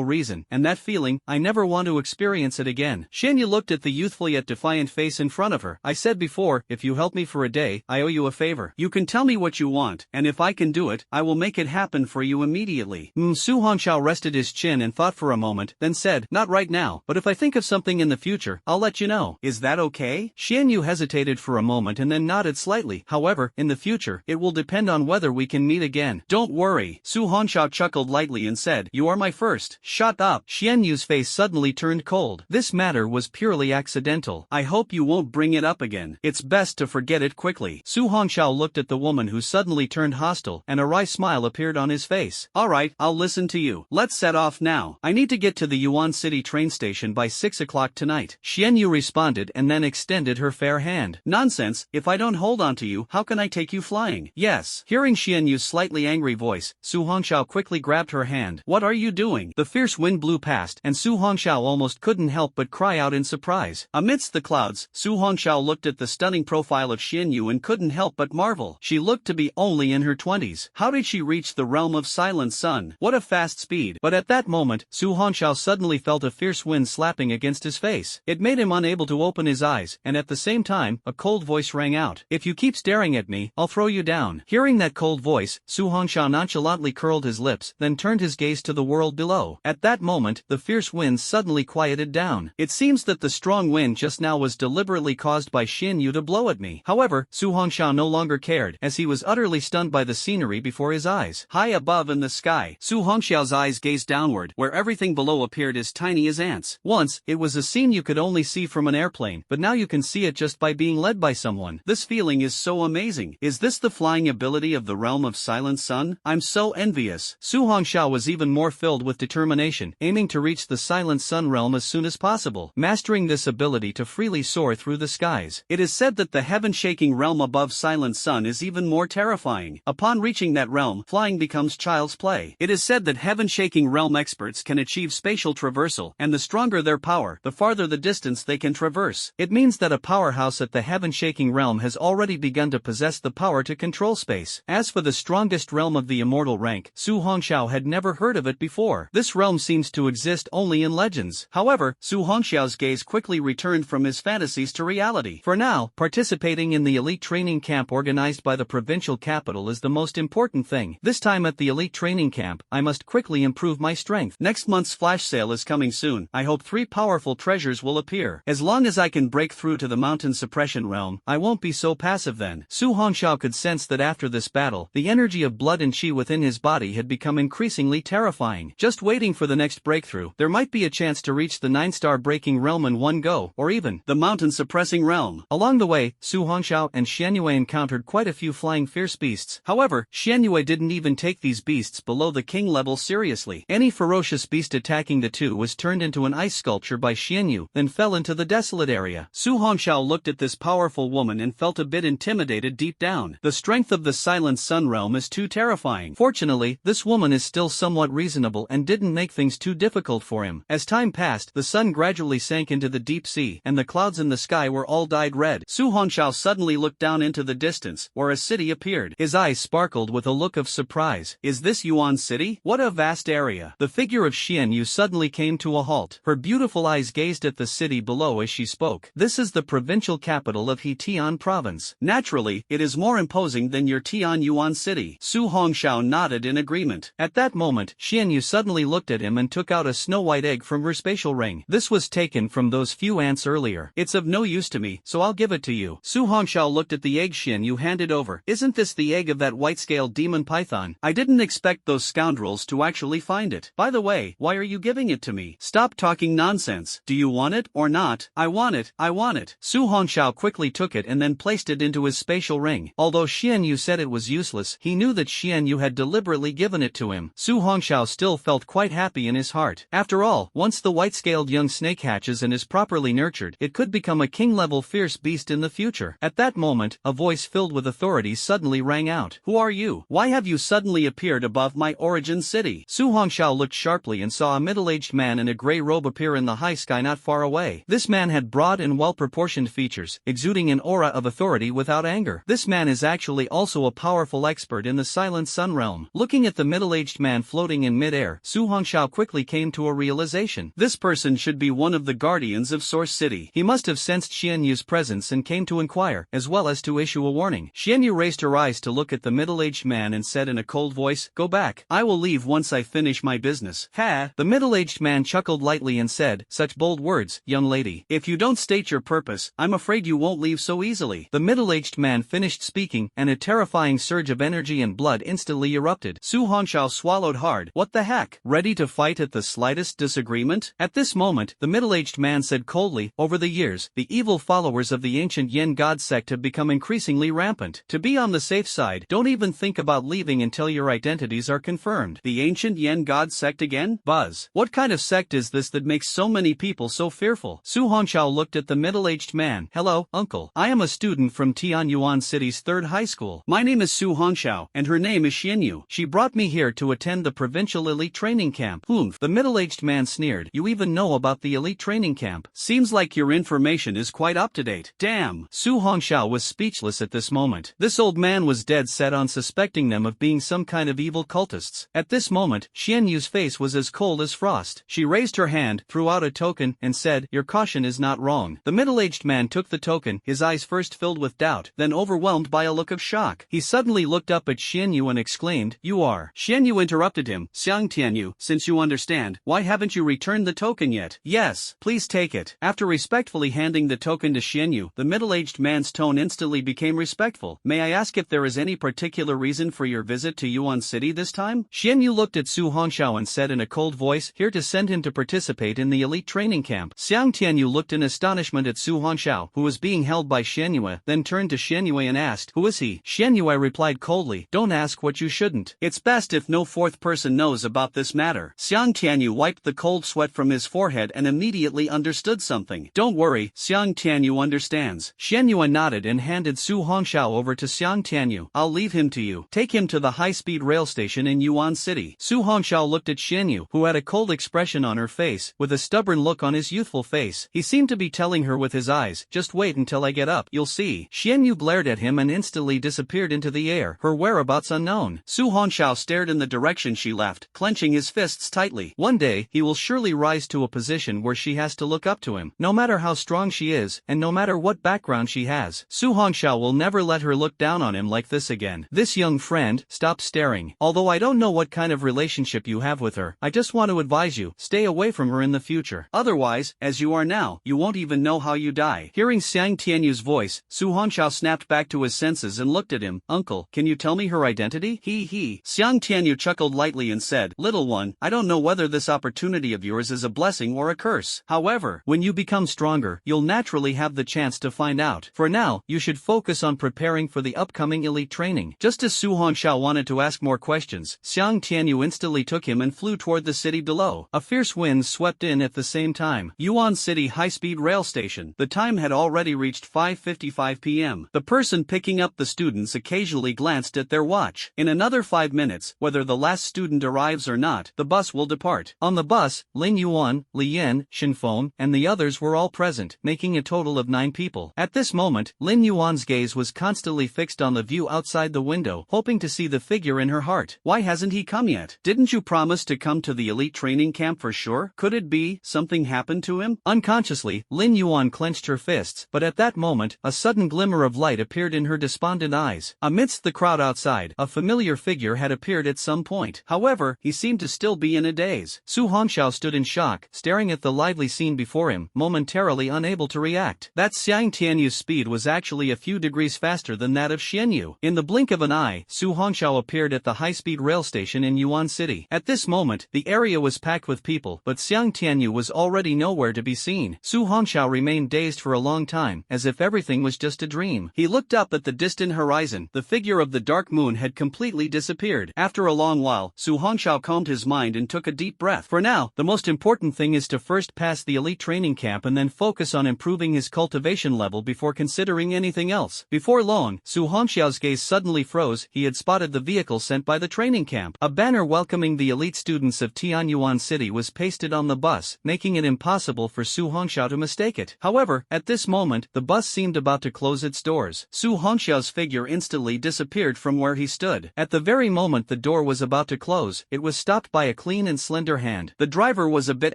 reason, and that feeling, I never want to experience it again. Xian Yu looked at the youthful yet defiant face in front of her. I said before, if you help me for a day, I owe you a favor. You can tell me what you want, and if I can do it, I will make it happen for you immediately. Su Hongxiao rested his chin and thought for a moment, then said, not right now, but if I think of something in the future, I'll let you know. Is that okay? Xian Yu hesitated for a moment and then nodded slightly. However, in the future, it will depend on whether we can meet again. Don't worry. Su Hongxiao chuckled lightly and said, you are my first. Shut up. Xian Yu's face suddenly turned cold. This matter was purely accidental. I hope you won't bring it up again. It's best to forget it quickly. Su Hongxiao looked at the woman who suddenly turned hostile, and a wry smile appeared on his face. Alright, I'll listen to you. Let's set off now. I need to get to the Yuan City train station by 6 o'clock tonight. Xian Yu responded and then extended her fair hand. Nonsense, if I don't hold on to you, how can I take you flying? Yes. Hearing Xian Yu's slightly angry voice, Su Hongxiao quickly grabbed her hand. What are you doing? The fierce wind blew past, and Su Hongxiao almost couldn't help but cry out in surprise. Amidst the clouds, Su Hongxiao looked at the stunning profile of Xian Yu and couldn't help but marvel. She looked to be only in her 20s. How did she reach the realm of Silent Sun? What a fast speed. But at that moment, Su Hongxiao suddenly felt a fierce wind slapping against his face. It made him unable to open his eyes, and at the same time, a cold voice rang out. If you keep staring at me, I'll throw you down. Hearing that cold voice, Su Hongxiao nonchalantly curled his lips, then turned his gaze to the world below. At that moment, the fierce wind suddenly quieted down. It seems that the strong wind just now was deliberately caused by Xian Yu to blow at me. However, Su Hongxiao no longer cared, as he was utterly stunned by the scenery before his eyes. High above in the sky, Su Hongxiao's eyes gazed downward, where everything below appeared as tiny as ants. Once, it was a scene you could only see from an airplane, but now you can see it just by being led by someone. This feeling is so amazing. Is this the flying ability of the realm of Silent Sun? I'm so envious. Su Hongxiao was even more filled with determination, aiming to reach the Silent Sun realm as soon as possible, mastering this ability to freely soar through the skies. It is said that the heaven-shaking realm above Silent Sun is even more terrifying. Upon reaching that realm, flying becomes child's play. It is said that heaven-shaking realm experts can achieve spatial traversal, and the stronger their power, the farther the distance they can traverse. It means that a powerhouse at the heaven-shaking realm has already begun to possess the power to control space. As for the strongest realm of the immortal rank, Su Hongxiao had never heard of it before. This realm seems to exist only in legends. However, Su Hongxiao's gaze quickly returned from his fantasies to reality. For now, participating in the elite training camp organized by the provincial capital is the most important thing. This time at the elite training camp, I must quickly improve my strength. Next month's flash sale is coming soon. I hope 3 powerful treasures will appear. As long as I can break through to the mountain suppression realm, I won't be so passive then. Su Hongxiao could sense that after this battle, the energy of blood and qi within his body had become increasingly terrifying. Just waiting for the next breakthrough, there might be a chance to reach the 9-star breaking realm in one go, or even the mountain suppressing realm. Along the way, Su Hongxiao and Xian Yue encountered quite a few flying fierce beasts. However, Xian Yue didn't even take these beasts below the king level seriously. Any ferocious beast attacking the two was turned into an ice sculpture by Xian Yu, then fell into the desolate area. Su Hongxiao looked at this powerful woman and felt a bit intimidated deep down. The strength of the Silent Sun realm is too terrifying. Fortunately, this woman is still somewhat reasonable and didn't make things too difficult for him. As time passed, the sun gradually sank into the deep sea, and the clouds in the sky were all dyed red. Su Hongxiao suddenly looked down into the distance, where a city appeared. His eyes sparkled with a look of surprise. Is this Yuan City? What a vast area. The figure of Xian Yu suddenly came to a halt. Her beautiful eyes gazed at the city below as she spoke. This is the provincial capital of Hetian province. Naturally, it is more imposing than your Tian Yuan City. Su Hongxiao nodded in agreement. At that moment, Xian Yu suddenly looked at him and took out a snow-white egg from her spatial ring. This was taken from those few ants earlier. It's of no use to me, so I'll give it to you. Su Hongxiao looked at the egg Xian Yu handed over. Isn't this the egg of that white-scaled demon python? I didn't expect those scoundrels to actually find it. By the way, why are you giving it to me? Stop talking nonsense. Do you want it or not? I want it. I want it. Su Hongxiao quickly took it and then placed it into his spatial ring. Although Xian Yu said it was useless, he knew that Xian Yu had deliberately given it to him. Su Hongxiao still felt quite happy in his heart. After all, once the white-scaled young snake hatches and is properly nurtured, it could become a king-level fierce beast in the future. At that moment, a voice filled with authority suddenly rang out. Who are you? Why have you suddenly appeared above my origin city? Su Hongxiao looked sharply and saw a middle-aged man in a gray robe appear in the high sky not far away. This man had broad and well-proportioned features, exuding an aura of authority without anger. This man is actually also a powerful expert in the Silent Sun realm. Looking at the middle-aged man floating in mid-air, Su Hongxiao quickly came to a realization. This person should be one of the guardians of Source City. He must have sensed Xian Yu's presence and came to inquire, as well as to issue a warning. Xian Yu raised her eyes to look at the middle-aged man and said in a cold voice, "Go back. I will leave once I finish my business." Ha! The middle-aged man chuckled lightly and said, "Such bold words, young lady. If you don't state your purpose, I'm afraid you won't leave so easily." The middle-aged man finished speaking, and a terrifying surge of energy and blood instantly erupted. Su Hongxiao swallowed hard. What the heck? Ready to fight at the slightest disagreement? At this moment, the middle-aged man said coldly, "Over the years, the evil followers of the ancient Yen God sect have become increasingly rampant. To be on the safe side, don't even think about leaving until your identities are confirmed." The ancient Yen God sect again? Buzz. What kind of sect is this that makes so many people so fearful? Su Hongxiao looked at the middle-aged man. "Hello, uncle. I am a student from Tianyuan City's 3rd high school. My name is Su Hongxiao, and her name is Xian Yu. She brought me here to attend the provincial elite training camp." "Humph." The middle-aged man sneered. "You even know about the elite training camp? Seems like your information is quite up to date." Damn. Su Hongxiao was speechless at this moment. This old man was dead set on suspecting them of being some kind of evil cultists. At this moment, Xian Yu's face was as cold as frost. She raised her hand, threw out a token, and said, "Your caution is not wrong." The middle-aged man took the token, his eyes first filled with doubt, then overwhelmed by a look of shock. He suddenly looked up at Xian Yu and exclaimed, "You are..." Xian Yu interrupted him. "Xiang Tianyu, since you understand, why haven't you returned the token yet?" "Yes, please take it." After respectfully handing the token to Xian Yu, the middle-aged man's tone instantly became respectful. "May I ask if there is any particular reason for your visit to Yuan City this time?" Xian Yu looked at Su Hongxiao and said in a cold voice, "Here to send him to participate in the elite training camp." Xiang Tianyu looked in astonishment at Su Hongxiao, who was being held by Xian Yue, then turned to Xian Yue and asked, "Who is he?" Xian Yue replied coldly, "Don't ask what you shouldn't. It's best if no fourth person knows about this matter." Xiang Tianyu wiped the cold sweat from his forehead and immediately understood something. "Don't worry, Xiang Tianyu understands." Xian Yue nodded and handed Su Hongxiao over to Xiang Tianyu. "I'll leave him to you. Take him to the high-speed rail station in Yuan City." Su Hongxiao looked at Xian Yu, who had a cold expression on her face, with a stubborn look on his youthful face. He seemed to be telling her with his eyes, "Just wait until I get up, you'll see." Xian Yu glared at him and instantly disappeared into the air, her whereabouts unknown. Su Hongxiao stared in the direction she left, clenching his fists tightly. One day, he will surely rise to a position where she has to look up to him, no matter how strong she is, and no matter what background she has. Su Hongxiao will never let her look down on him like this again. "This young friend, stop staring. Although I don't know what kind of relationship you have with her, I just want to advise you, stay away from her in the future. Otherwise, as you are now, you won't even know how you die." Hearing Xiang Tianyu's voice, Su Hongxiao snapped back to his senses and looked at him. "Uncle, can you tell me her identity?" He. Xiang Tianyu chuckled lightly and said, "Little one, I don't know whether this opportunity of yours is a blessing or a curse. However, when you become stronger, you'll naturally have the chance to find out. For now, you should focus on preparing for the upcoming elite training." Just as Su Hongxiao wanted to ask more questions, Xiang Tianyu instantly took him and flew toward the city below. A fierce wind swept in at the same time. Yuan City high-speed rail station. The time had already already reached 5:55 p.m. The person picking up the students occasionally glanced at their watch. In another 5 minutes, whether the last student arrives or not, the bus will depart. On the bus, Lin Yuan, Li Yan, Shinfeng, and the others were all present, making a total of 9 people. At this moment, Lin Yuan's gaze was constantly fixed on the view outside the window, hoping to see the figure in her heart. Why hasn't he come yet? Didn't you promise to come to the elite training camp for sure? Could it be something happened to him? Unconsciously, Lin Yuan clenched her fists, but at that moment, a sudden glimmer of light appeared in her despondent eyes. Amidst the crowd outside, a familiar figure had appeared at some point. However, he seemed to still be in a daze. Su Hongxiao stood in shock, staring at the lively scene before him, momentarily unable to react. That Xiang Tianyu's speed was actually a few degrees faster than that of Xianyu. In the blink of an eye, Su Hongxiao appeared at the high-speed rail station in Yuan City. At this moment, the area was packed with people, but Xiang Tianyu was already nowhere to be seen. Su Hongxiao remained dazed for a long time, as if everything was just a dream. He looked up at the distant horizon. The figure of the dark moon had completely disappeared. After a long while, Su Hongxiao calmed his mind and took a deep breath. For now, the most important thing is to first pass the elite training camp and then focus on improving his cultivation level before considering anything else. Before long, Su Hongxiao's gaze suddenly froze. He had spotted the vehicle sent by the training camp. A banner welcoming the elite students of Tianyuan City was pasted on the bus, making it impossible for Su Hongxiao to mistake it. However, at this moment, the bus seemed about to close its doors. Su Hongxiao's figure instantly disappeared from where he stood. At the very moment the door was about to close, it was stopped by a clean and slender hand. The driver was a bit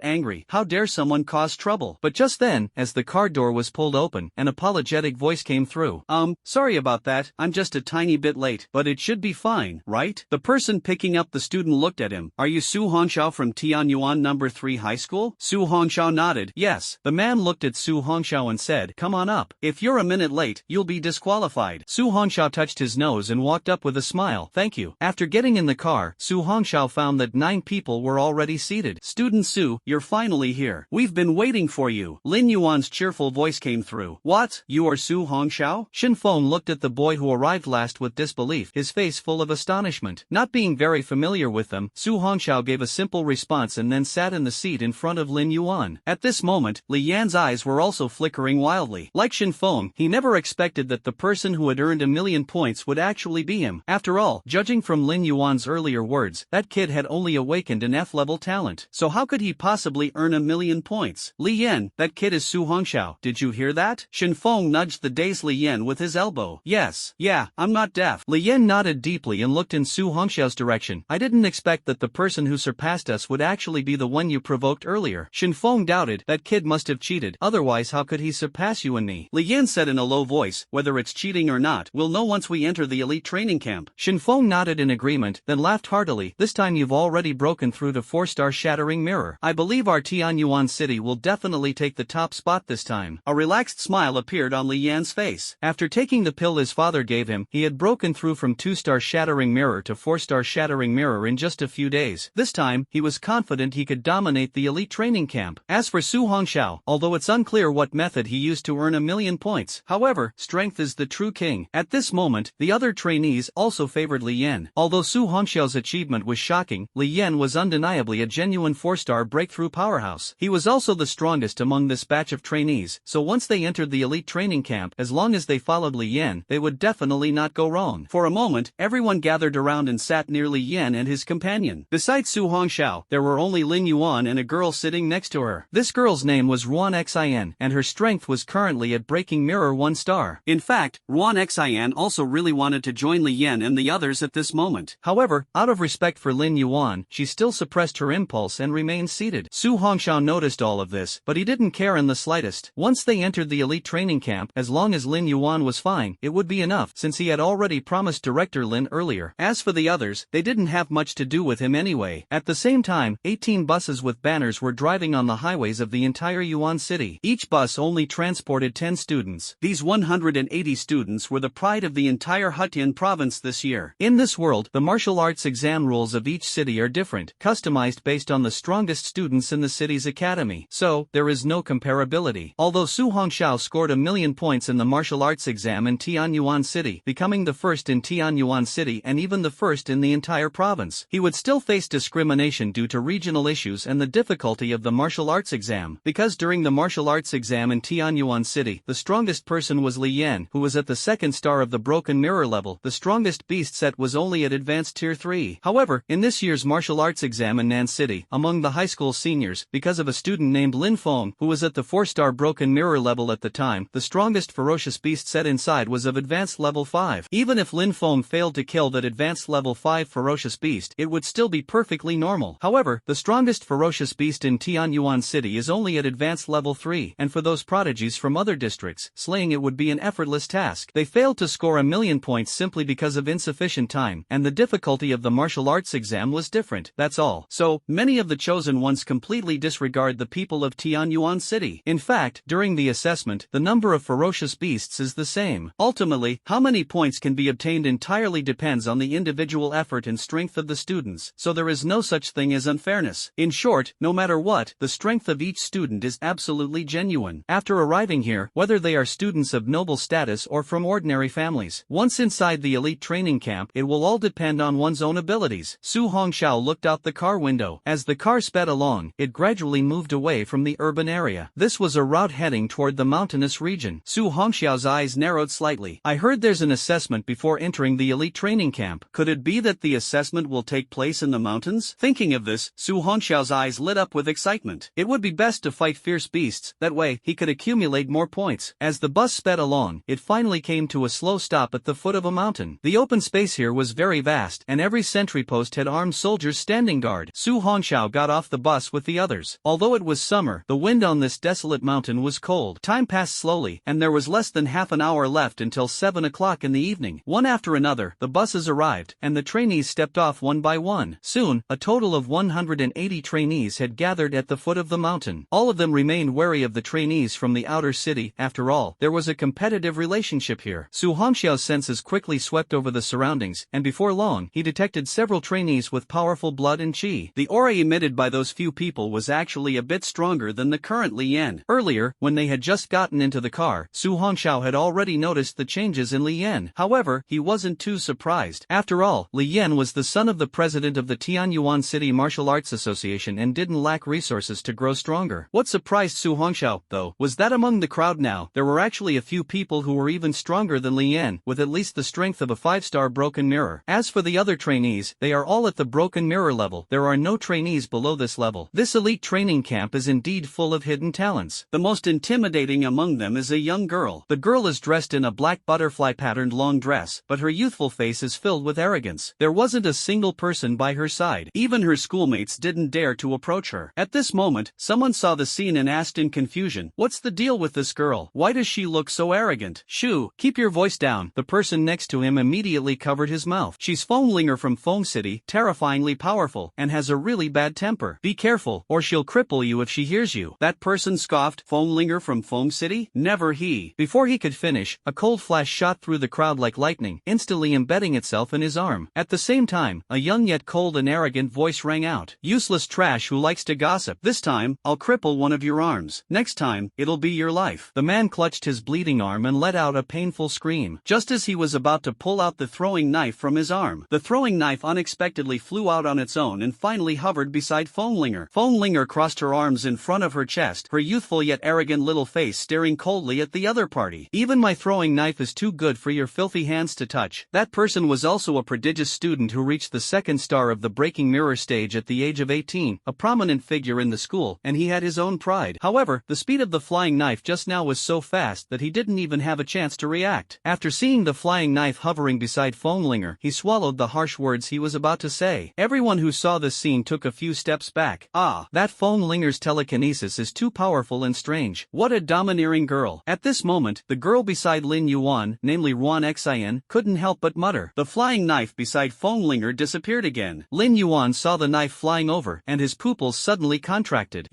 angry. How dare someone cause trouble? But just then, as the car door was pulled open, an apologetic voice came through. Sorry about that, I'm just a tiny bit late, but it should be fine, right? The person picking up the student looked at him. Are you Su Hongxiao from Tianyuan number 3 high school? Su Hongxiao nodded. Yes. The man looked at Su Hongxiao and said, come on up. If you're a minute late, you'll be disqualified. Su Hongxiao touched his nose and walked up with a smile. Thank you. After getting in the car, Su Hongxiao found that 9 people were already seated. Student Su, you're finally here. We've been waiting for you. Lin Yuan's cheerful voice came through. What? You are Su Hongxiao? Shinfeng looked at the boy who arrived last with disbelief, his face full of astonishment. Not being very familiar with them, Su Hongxiao gave a simple response and then sat in the seat in front of Lin Yuan. At this moment, Li Yan's eyes were also flickering wildly. Like Shinfeng, he never expected that the person who had earned 1,000,000 points would actually be him. After all, judging from Lin Yuan's earlier words, that kid had only awakened an F-level talent. So how could he possibly earn 1,000,000 points? Li Yan, that kid is Su Hongxiao. Did you hear that? Shinfeng nudged the dazed Li Yan with his elbow. Yes. Yeah, I'm not deaf. Li Yan nodded deeply and looked in Su Hongxiao's direction. I didn't expect that the person who surpassed us would actually be the one you provoked earlier. Shinfeng doubted. That kid must have cheated. Otherwise how could he surpass you and me? Li Yan said in a low voice, whether it's cheating or not, we'll know once we enter the elite training camp. Shinfeng nodded in agreement, then laughed heartily. This time you've already broken through to 4-star shattering mirror. I believe our Tianyuan City will definitely take the top spot this time. A relaxed smile appeared on Li Yan's face. After taking the pill his father gave him, he had broken through from 2-star shattering mirror to 4-star shattering mirror in just a few days. This time, he was confident he could dominate the elite training camp. As for Su Hongxiao, although it's unclear what method he used to earn 1,000,000 points, however, strength is the true king. At this moment, the other trainees also favored Li Yan. Although Su Hongxiao's achievement was shocking, Li Yan was undeniably a genuine 4-star breakthrough powerhouse. He was also the strongest among this batch of trainees, so once they entered the elite training camp, as long as they followed Li Yan, they would definitely not go wrong. For a moment, everyone gathered around and sat near Li Yan and his companion. Besides Su Hongxiao, there were only Lin Yuan and a girl sitting next to her. This girl's name was Ruan Xin, and her strength was currently at breaking mirror 1 star. In fact, Ruan Xin also really wanted to join Li Yan and the others at this moment. However, out of respect for Lin Yuan, she still suppressed her impulse and remained seated. Su Hongxiao noticed all of this, but he didn't care in the slightest. Once they entered the elite training camp, as long as Lin Yuan was fine, it would be enough, since he had already promised Director Lin earlier. As for the others, they didn't have much to do with him anyway. At the same time, 18 buses with banners were driving on the highways of the entire Yuan City. Each bus only transported 10 students. These 180 students were the pride of the entire Hutian province this year. In this world, the martial arts exam rules of each city are different, customized based on the strongest students in the city's academy. So, there is no comparability. Although Su Hongxiao scored 1,000,000 points in the martial arts exam in Tianyuan City, becoming the first in Tianyuan City and even the first in the entire province, he would still face discrimination due to regional issues and the difficulty of the martial arts exam. Because during the martial arts exam in Tianyuan City. The strongest person was Li Yan, who was at the second star of the Broken Mirror level. The strongest beast set was only at Advanced Tier 3. However, in this year's martial arts exam in Nan City, among the high school seniors, because of a student named Lin Feng, who was at the 4-star Broken Mirror level at the time, the strongest ferocious beast set inside was of Advanced Level 5. Even if Lin Feng failed to kill that Advanced Level 5 ferocious beast, it would still be perfectly normal. However, the strongest ferocious beast in Tianyuan City is only at Advanced Level 3, and for those prodigies from other districts, slaying it would be an effortless task. They failed to score 1,000,000 points simply because of insufficient time, and the difficulty of the martial arts exam was different, that's all. So, many of the chosen ones completely disregard the people of Tianyuan City. In fact, during the assessment, the number of ferocious beasts is the same. Ultimately, how many points can be obtained entirely depends on the individual effort and strength of the students, so there is no such thing as unfairness. In short, no matter what, the strength of each student is absolutely genuine. After arriving here, whether they are students of noble status or from ordinary families, once inside the elite training camp, it will all depend on one's own abilities. Su Hongxiao looked out the car window. As the car sped along, it gradually moved away from the urban area. This was a route heading toward the mountainous region. Su Hongxiao's eyes narrowed slightly. I heard there's an assessment before entering the elite training camp. Could it be that the assessment will take place in the mountains? Thinking of this, Su Hongxiao's eyes lit up with excitement. It would be best to fight fierce beasts, that way he could accumulate more points. As the bus sped along, it finally came to a slow stop at the foot of a mountain. The open space here was very vast, and every sentry post had armed soldiers standing guard. Su Hongxiao got off the bus with the others. Although it was summer, the wind on this desolate mountain was cold. Time passed slowly, and there was less than half an hour left until 7 o'clock in the evening. One after another, the buses arrived, and the trainees stepped off one by one. Soon, a total of 180 trainees had gathered at the foot of the mountain. All of them remained wary of the trainees from the outer city. After all, there was a competitive relationship here. Su Hongxiao's senses quickly swept over the surroundings, and before long, he detected several trainees with powerful blood and qi. The aura emitted by those few people was actually a bit stronger than the current Li Yan. Earlier, when they had just gotten into the car, Su Hongxiao had already noticed the changes in Li Yan. However, he wasn't too surprised. After all, Li Yan was the son of the president of the Tianyuan City Martial Arts Association and didn't lack resources to grow stronger. What surprised Su Hongxiao, though, was that among the crowd now, there were actually a few people who were even stronger than Li Yan, with at least the strength of a 5-star Broken Mirror. As for the other trainees, they are all at the Broken Mirror level. There are no trainees below this level. This elite training camp is indeed full of hidden talents. The most intimidating among them is a young girl. The girl is dressed in a black butterfly-patterned long dress, but her youthful face is filled with arrogance. There wasn't a single person by her side. Even her schoolmates didn't dare to approach her. At this moment, someone saw the scene and asked in confusion, "What's the deal with this girl? Why does she look so arrogant?" "Shu, keep your voice down." The person next to him immediately covered his mouth. "She's Fenglinger from Feng City, terrifyingly powerful, and has a really bad temper. Be careful, or she'll cripple you if she hears you." That person scoffed. Fenglinger from Feng City? Never he. Before he could finish, a cold flash shot through the crowd like lightning, instantly embedding itself in his arm. At the same time, a young yet cold and arrogant voice rang out. "Useless trash who likes to gossip. This time, I'll cripple one of your arms. Next time, it'll be your life." The man clutched his bleeding arm and let out a painful scream. Just as he was about to pull out the throwing knife from his arm, the throwing knife unexpectedly flew out on its own and finally hovered beside Fenglinger. Fenglinger crossed her arms in front of her chest, her youthful yet arrogant little face staring coldly at the other party. "Even my throwing knife is too good for your filthy hands to touch." That person was also a prodigious student who reached the 2nd star of the Breaking Mirror stage at the age of 18, a prominent figure in the school, and he had his own pride. However, the speed of the flying knife just now was so fast that he didn't even have a chance to react. After seeing the flying knife hovering beside Fenglinger, he swallowed the harsh words he was about to say. Everyone who saw this scene took a few steps back. That Fenglinger's telekinesis is too powerful and strange. What a domineering girl. At this moment, the girl beside Lin Yuan, namely Ruan Xian, couldn't help but mutter. The flying knife beside Fenglinger disappeared again. Lin Yuan saw the knife flying over, and his pupils suddenly contracted.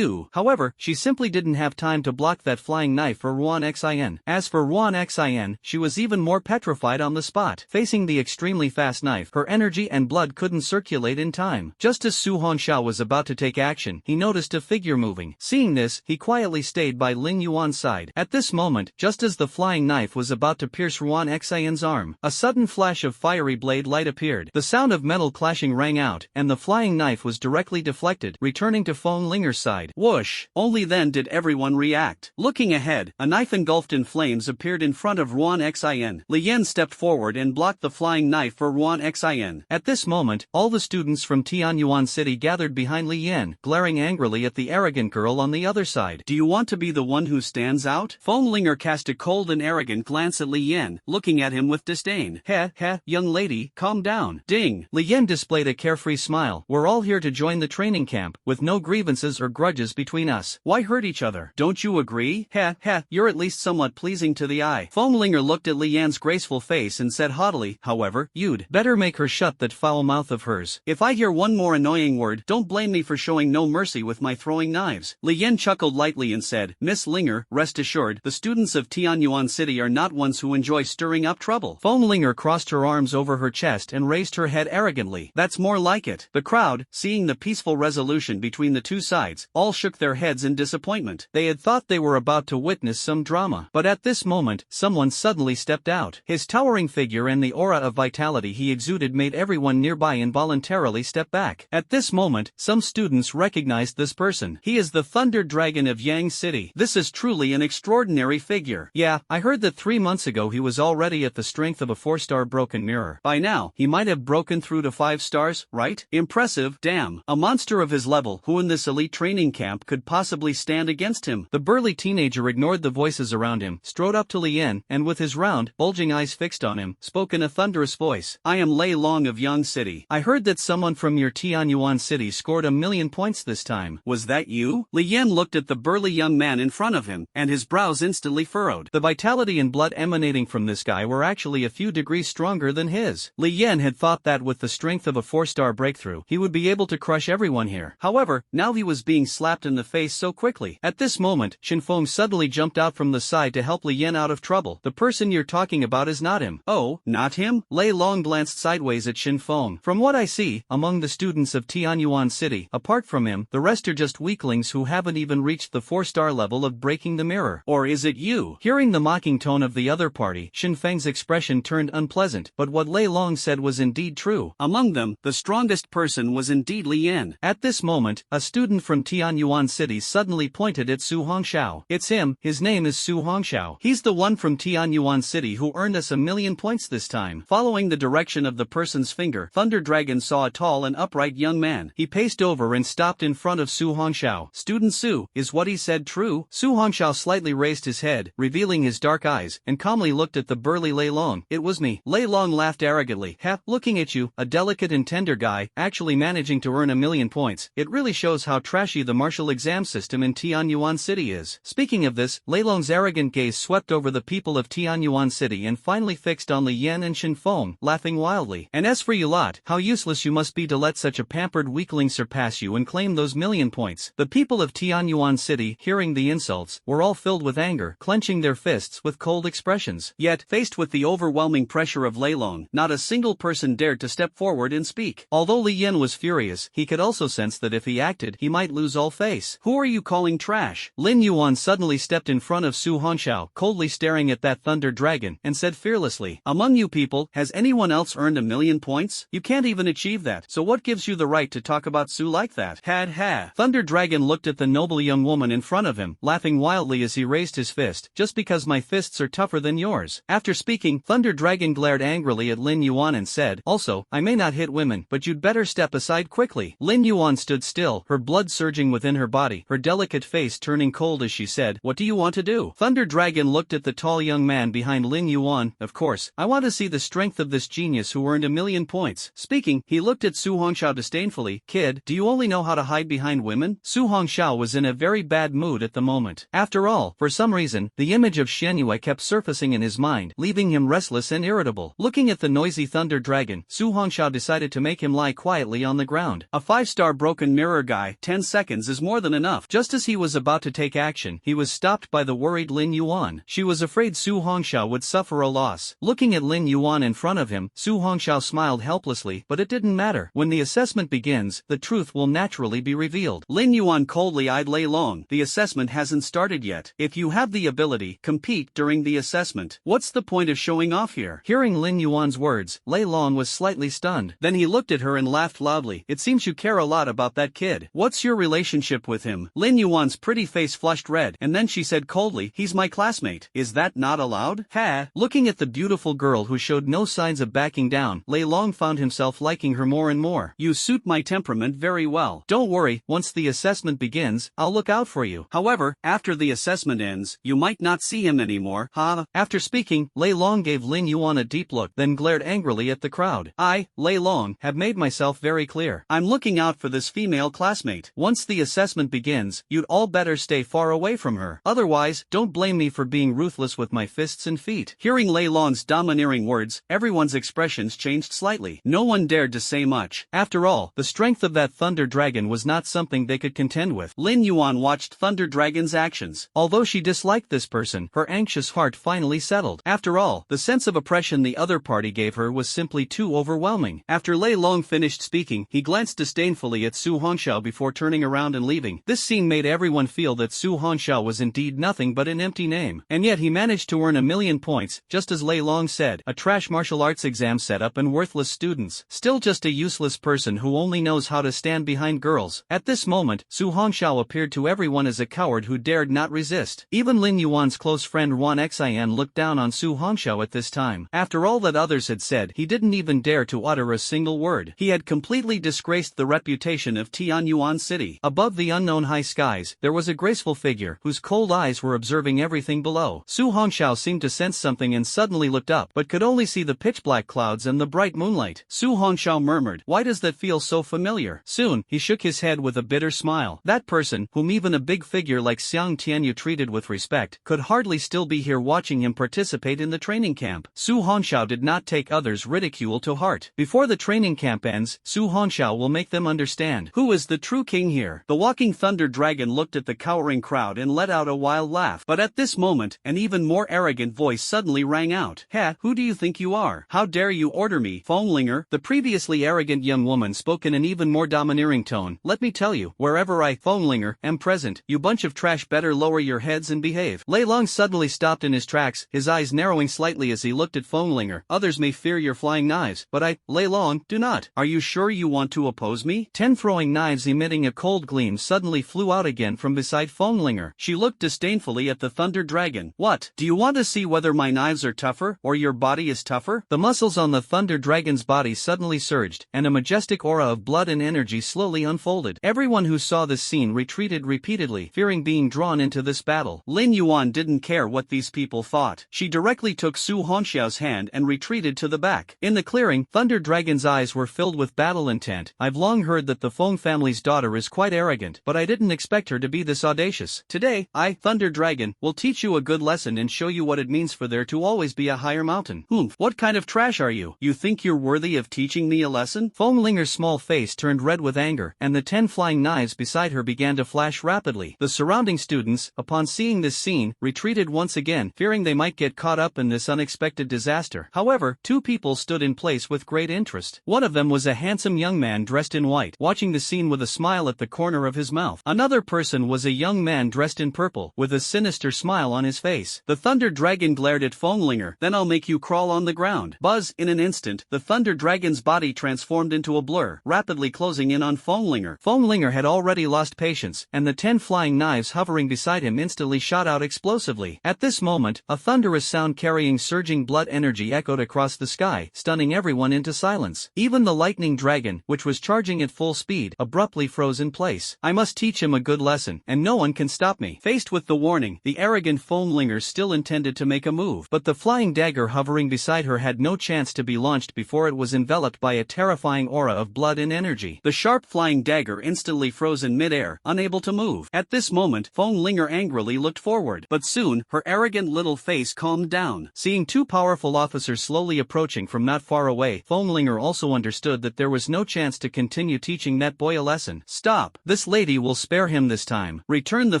However, she simply didn't have time to block that flying knife for Ruan Xian. As for Ruan Xian, she was even more petrified on the spot. Facing the extremely fast knife, her energy and blood couldn't circulate in time. Just as Su Hongxiao was about to take action, he noticed a figure moving. Seeing this, he quietly stayed by Lin Yuan's side. At this moment, just as the flying knife was about to pierce Ruan Xian's arm, a sudden flash of fiery blade light appeared. The sound of metal clashing rang out, and the flying knife was directly deflected, returning to Fenglinger's side. Whoosh! Only then did everyone react. Looking Looking ahead, a knife engulfed in flames appeared in front of Ruan Xin. Li Yan stepped forward and blocked the flying knife for Ruan Xin. At this moment, all the students from Tianyuan City gathered behind Li Yan, glaring angrily at the arrogant girl on the other side. Do you want to be the one who stands out? Fenglinger cast a cold and arrogant glance at Li Yan, looking at him with disdain. Heh, young lady, calm down. Ding. Li Yan displayed a carefree smile. We're all here to join the training camp, with no grievances or grudges between us. Why hurt each other? Don't you agree? Heh, you're at least somewhat pleasing to the eye. Fenglinger looked at Li Yan's graceful face and said haughtily, however, you'd better make her shut that foul mouth of hers. If I hear one more annoying word, don't blame me for showing no mercy with my throwing knives. Li Yan chuckled lightly and said, Miss Linger, rest assured, the students of Tianyuan City are not ones who enjoy stirring up trouble. Fenglinger crossed her arms over her chest and raised her head arrogantly. That's more like it. The crowd, seeing the peaceful resolution between the two sides, all shook their heads in disappointment. They had thought they were about to witness some drama. But at this moment, someone suddenly stepped out. His towering figure and the aura of vitality he exuded made everyone nearby involuntarily step back. At this moment, some students recognized this person. He is the Thunder Dragon of Yang City. This is truly an extraordinary figure. Yeah, I heard that 3 months ago he was already at the strength of a 4-star broken mirror. By now, he might have broken through to 5 stars, right? Impressive, damn. A monster of his level who in this elite training camp could possibly stand against him. The burly teenager ignored the voices around him, strode up to Li Yan, and with his round, bulging eyes fixed on him, spoke in a thunderous voice. I am Lei Long of Yang City. I heard that someone from your Tianyuan City scored 1,000,000 points this time. Was that you? Li Yan looked at the burly young man in front of him, and his brows instantly furrowed. The vitality and blood emanating from this guy were actually a few degrees stronger than his. Li Yan had thought that with the strength of a 4-star breakthrough, he would be able to crush everyone here. However, now he was being slapped in the face so quickly. At this moment, Shinfeng suddenly jumped out from the side to help Li Yan out of trouble. The person you're talking about is not him. Oh, not him? Lei Long glanced sideways at Shinfeng. From what I see, among the students of Tianyuan City, apart from him, the rest are just weaklings who haven't even reached the 4-star level of breaking the mirror. Or is it you? Hearing the mocking tone of the other party, Shinfeng's expression turned unpleasant, but what Lei Long said was indeed true. Among them, the strongest person was indeed Li Yan. At this moment, a student from Tianyuan City suddenly pointed at Su Hongxiao. It's him, his name is Su Hongxiao. He's the one from Tianyuan City who earned us 1,000,000 points this time. Following the direction of the person's finger, Thunder Dragon saw a tall and upright young man. He paced over and stopped in front of Su Hongxiao. Student Su, is what he said true? Su Hongxiao slightly raised his head, revealing his dark eyes, and calmly looked at the burly Lei Long. It was me. Lei Long laughed arrogantly. Looking at you, a delicate and tender guy, actually managing to earn 1,000,000 points. It really shows how trashy the martial exam system in Tianyuan City is. Speaking of this, Lei Long's arrogant gaze swept over the people of Tianyuan City and finally fixed on Li Yan and Shinfeng, laughing wildly. And as for you lot, how useless you must be to let such a pampered weakling surpass you and claim those 1,000,000 points. The people of Tianyuan City, hearing the insults, were all filled with anger, clenching their fists with cold expressions. Yet, faced with the overwhelming pressure of Lei Long, not a single person dared to step forward and speak. Although Li Yan was furious, he could also sense that if he acted, he might lose all face. Who are you calling trash? Lin Yuan suddenly stepped in front of Su Hongxiao, coldly staring at that Thunder Dragon, and said fearlessly, among you people, has anyone else earned 1,000,000 points? You can't even achieve that, so what gives you the right to talk about Su like that? Ha. Thunder Dragon looked at the noble young woman in front of him, laughing wildly as he raised his fist. Just because my fists are tougher than yours. After speaking, Thunder Dragon glared angrily at Lin Yuan and said, also, I may not hit women, but you'd better step aside quickly. Lin Yuan stood still, her blood surging within her body, her delicate face turning cold as she said, what do you want to do? Thunder Dragon looked at the tall young man behind Lin Yuan. Of course, I want to see the strength of this genius who earned 1,000,000 points. Speaking, he looked at Su Hongxiao disdainfully. Kid, do you only know how to hide behind women? Su Hongxiao was in a very bad mood at the moment. After all, for some reason, the image of Xianyue kept surfacing in his mind, leaving him restless and irritable. Looking at the noisy Thunder Dragon, Su Hongxiao decided to make him lie quietly on the ground. A 5-star broken mirror guy, 10 seconds is more than enough. Just as he was about to take action, he was stopped by the worried Lin Yuan. She was afraid Su Hongxiao would suffer a loss. Looking at Lin Yuan in front of him, Su Hongxiao smiled helplessly, but it didn't matter. When the assessment begins, the truth will naturally be revealed. Lin Yuan coldly eyed Lei Long. The assessment hasn't started yet. If you have the ability, compete during the assessment. What's the point of showing off here? Hearing Lin Yuan's words, Lei Long was slightly stunned. Then he looked at her and laughed loudly. It seems you care a lot about that kid. What's your relationship with him? Lin Yuan's pretty face flushed red, and then then she said coldly, "He's my classmate. Is that not allowed?" Ha! Looking at the beautiful girl who showed no signs of backing down, Lei Long found himself liking her more and more. "You suit my temperament very well. Don't worry, once the assessment begins, I'll look out for you. However, after the assessment ends, you might not see him anymore, huh?" After speaking, Lei Long gave Lin Yuan a deep look, then glared angrily at the crowd. "I, Lei Long, have made myself very clear. I'm looking out for this female classmate. Once the assessment begins, you'd all better stay far away from her. Otherwise, don't blame me for being ruthless with my fists and feet." Hearing Lei Long's domineering words, everyone's expressions changed slightly. No one dared to say much. After all, the strength of that Thunder Dragon was not something they could contend with. Lin Yuan watched Thunder Dragon's actions. Although she disliked this person, her anxious heart finally settled. After all, the sense of oppression the other party gave her was simply too overwhelming. After Lei Long finished speaking, he glanced disdainfully at Su Hongxiao before turning around and leaving. This scene made everyone feel that Su Hongxiao was indeed nothing but an empty name. And yet he managed to earn 1,000,000 points, just as Lei Long said, a trash martial arts exam setup and worthless students. Still just a useless person who only knows how to stand behind girls. At this moment, Su Hongxiao appeared to everyone as a coward who dared not resist. Even Lin Yuan's close friend Wan Xian looked down on Su Hongxiao at this time. After all that others had said, he didn't even dare to utter a single word. He had completely disgraced the reputation of Tianyuan City. Above the unknown high skies, there was a graceful figure, whose cold eyes were observing everything below. Su Hongxiao seemed to sense something and suddenly looked up, but could only see the pitch-black clouds and the bright moonlight. Su Hongxiao murmured, "Why does that feel so familiar?" Soon, he shook his head with a bitter smile. That person, whom even a big figure like Xiang Tianyu treated with respect, could hardly still be here watching him participate in the training camp. Su Hongxiao did not take others' ridicule to heart. Before the training camp ends, Su Hongxiao will make them understand who is the true king here. The walking Thunder Dragon looked at the cowering crowd and let out a wild laugh. But at this moment, an even more arrogant voice suddenly rang out. "Ha, who do you think you are? How dare you order me, Fenglinger?" The previously arrogant young woman spoke in an even more domineering tone. "Let me tell you, wherever I, Fenglinger, am present, you bunch of trash better lower your heads and behave." Lei Long suddenly stopped in his tracks, his eyes narrowing slightly as he looked at Fenglinger. "Others may fear your flying knives, but I, Lei Long, do not. Are you sure you want to oppose me?" 10 throwing knives emitting a cold gleam suddenly flew out again from beside Fenglinger. She looked disdainfully at the Thunder Dragon. "What? Do you want to see whether my knives are tougher, or your body is tougher?" The muscles on the Thunder Dragon's body suddenly surged, and a majestic aura of blood and energy slowly unfolded. Everyone who saw this scene retreated repeatedly, fearing being drawn into this battle. Lin Yuan didn't care what these people thought. She directly took Su Hongxiao's hand and retreated to the back. In the clearing, Thunder Dragon's eyes were filled with battle intent. "I've long heard that the Feng family's daughter is quite arrogant, but I didn't expect her to be this audacious. Today, I, Thunder Dragon, will teach you a good lesson and show you what it means for there to always be a higher mountain." "Humph, what kind of trash are you? You think you're worthy of teaching me a lesson?" Fenglinger's small face turned red with anger, and the 10 flying knives beside her began to flash rapidly. The surrounding students, upon seeing this scene, retreated once again, fearing they might get caught up in this unexpected disaster. However, 2 people stood in place with great interest. One of them was a handsome young man dressed in white, watching the scene with a smile at the corner of his mouth. Another person was a young man dressed in purple, with a sinister smile on his face. The Thunder Dragon glared at Fenglinger. "Then I'll make you crawl on the ground." Buzz, in an instant, the Thunder Dragon's body transformed into a blur, rapidly closing in on Fenglinger. Fenglinger had already lost patience, and the 10 flying knives hovering beside him instantly shot out explosively. At this moment, a thunderous sound carrying surging blood energy echoed across the sky, stunning everyone into silence. Even the lightning dragon, which was charging at full speed, abruptly froze in place. "I must teach him a good lesson, and no one can stop me." Faced with the warning, the arrogant Fenglinger still intended to make a move, but the flying dagger hovering beside her had no chance to be launched before it was enveloped by a terrifying aura of blood and energy. The sharp flying dagger instantly froze in midair, unable to move. At this moment, Fenglinger angrily looked forward, but soon, her arrogant little face calmed down. Seeing 2 powerful officers slowly approaching from not far away, Fenglinger also understood that there was no chance to continue teaching that boy a lesson. "Stop. This lady will spare him this time. Return the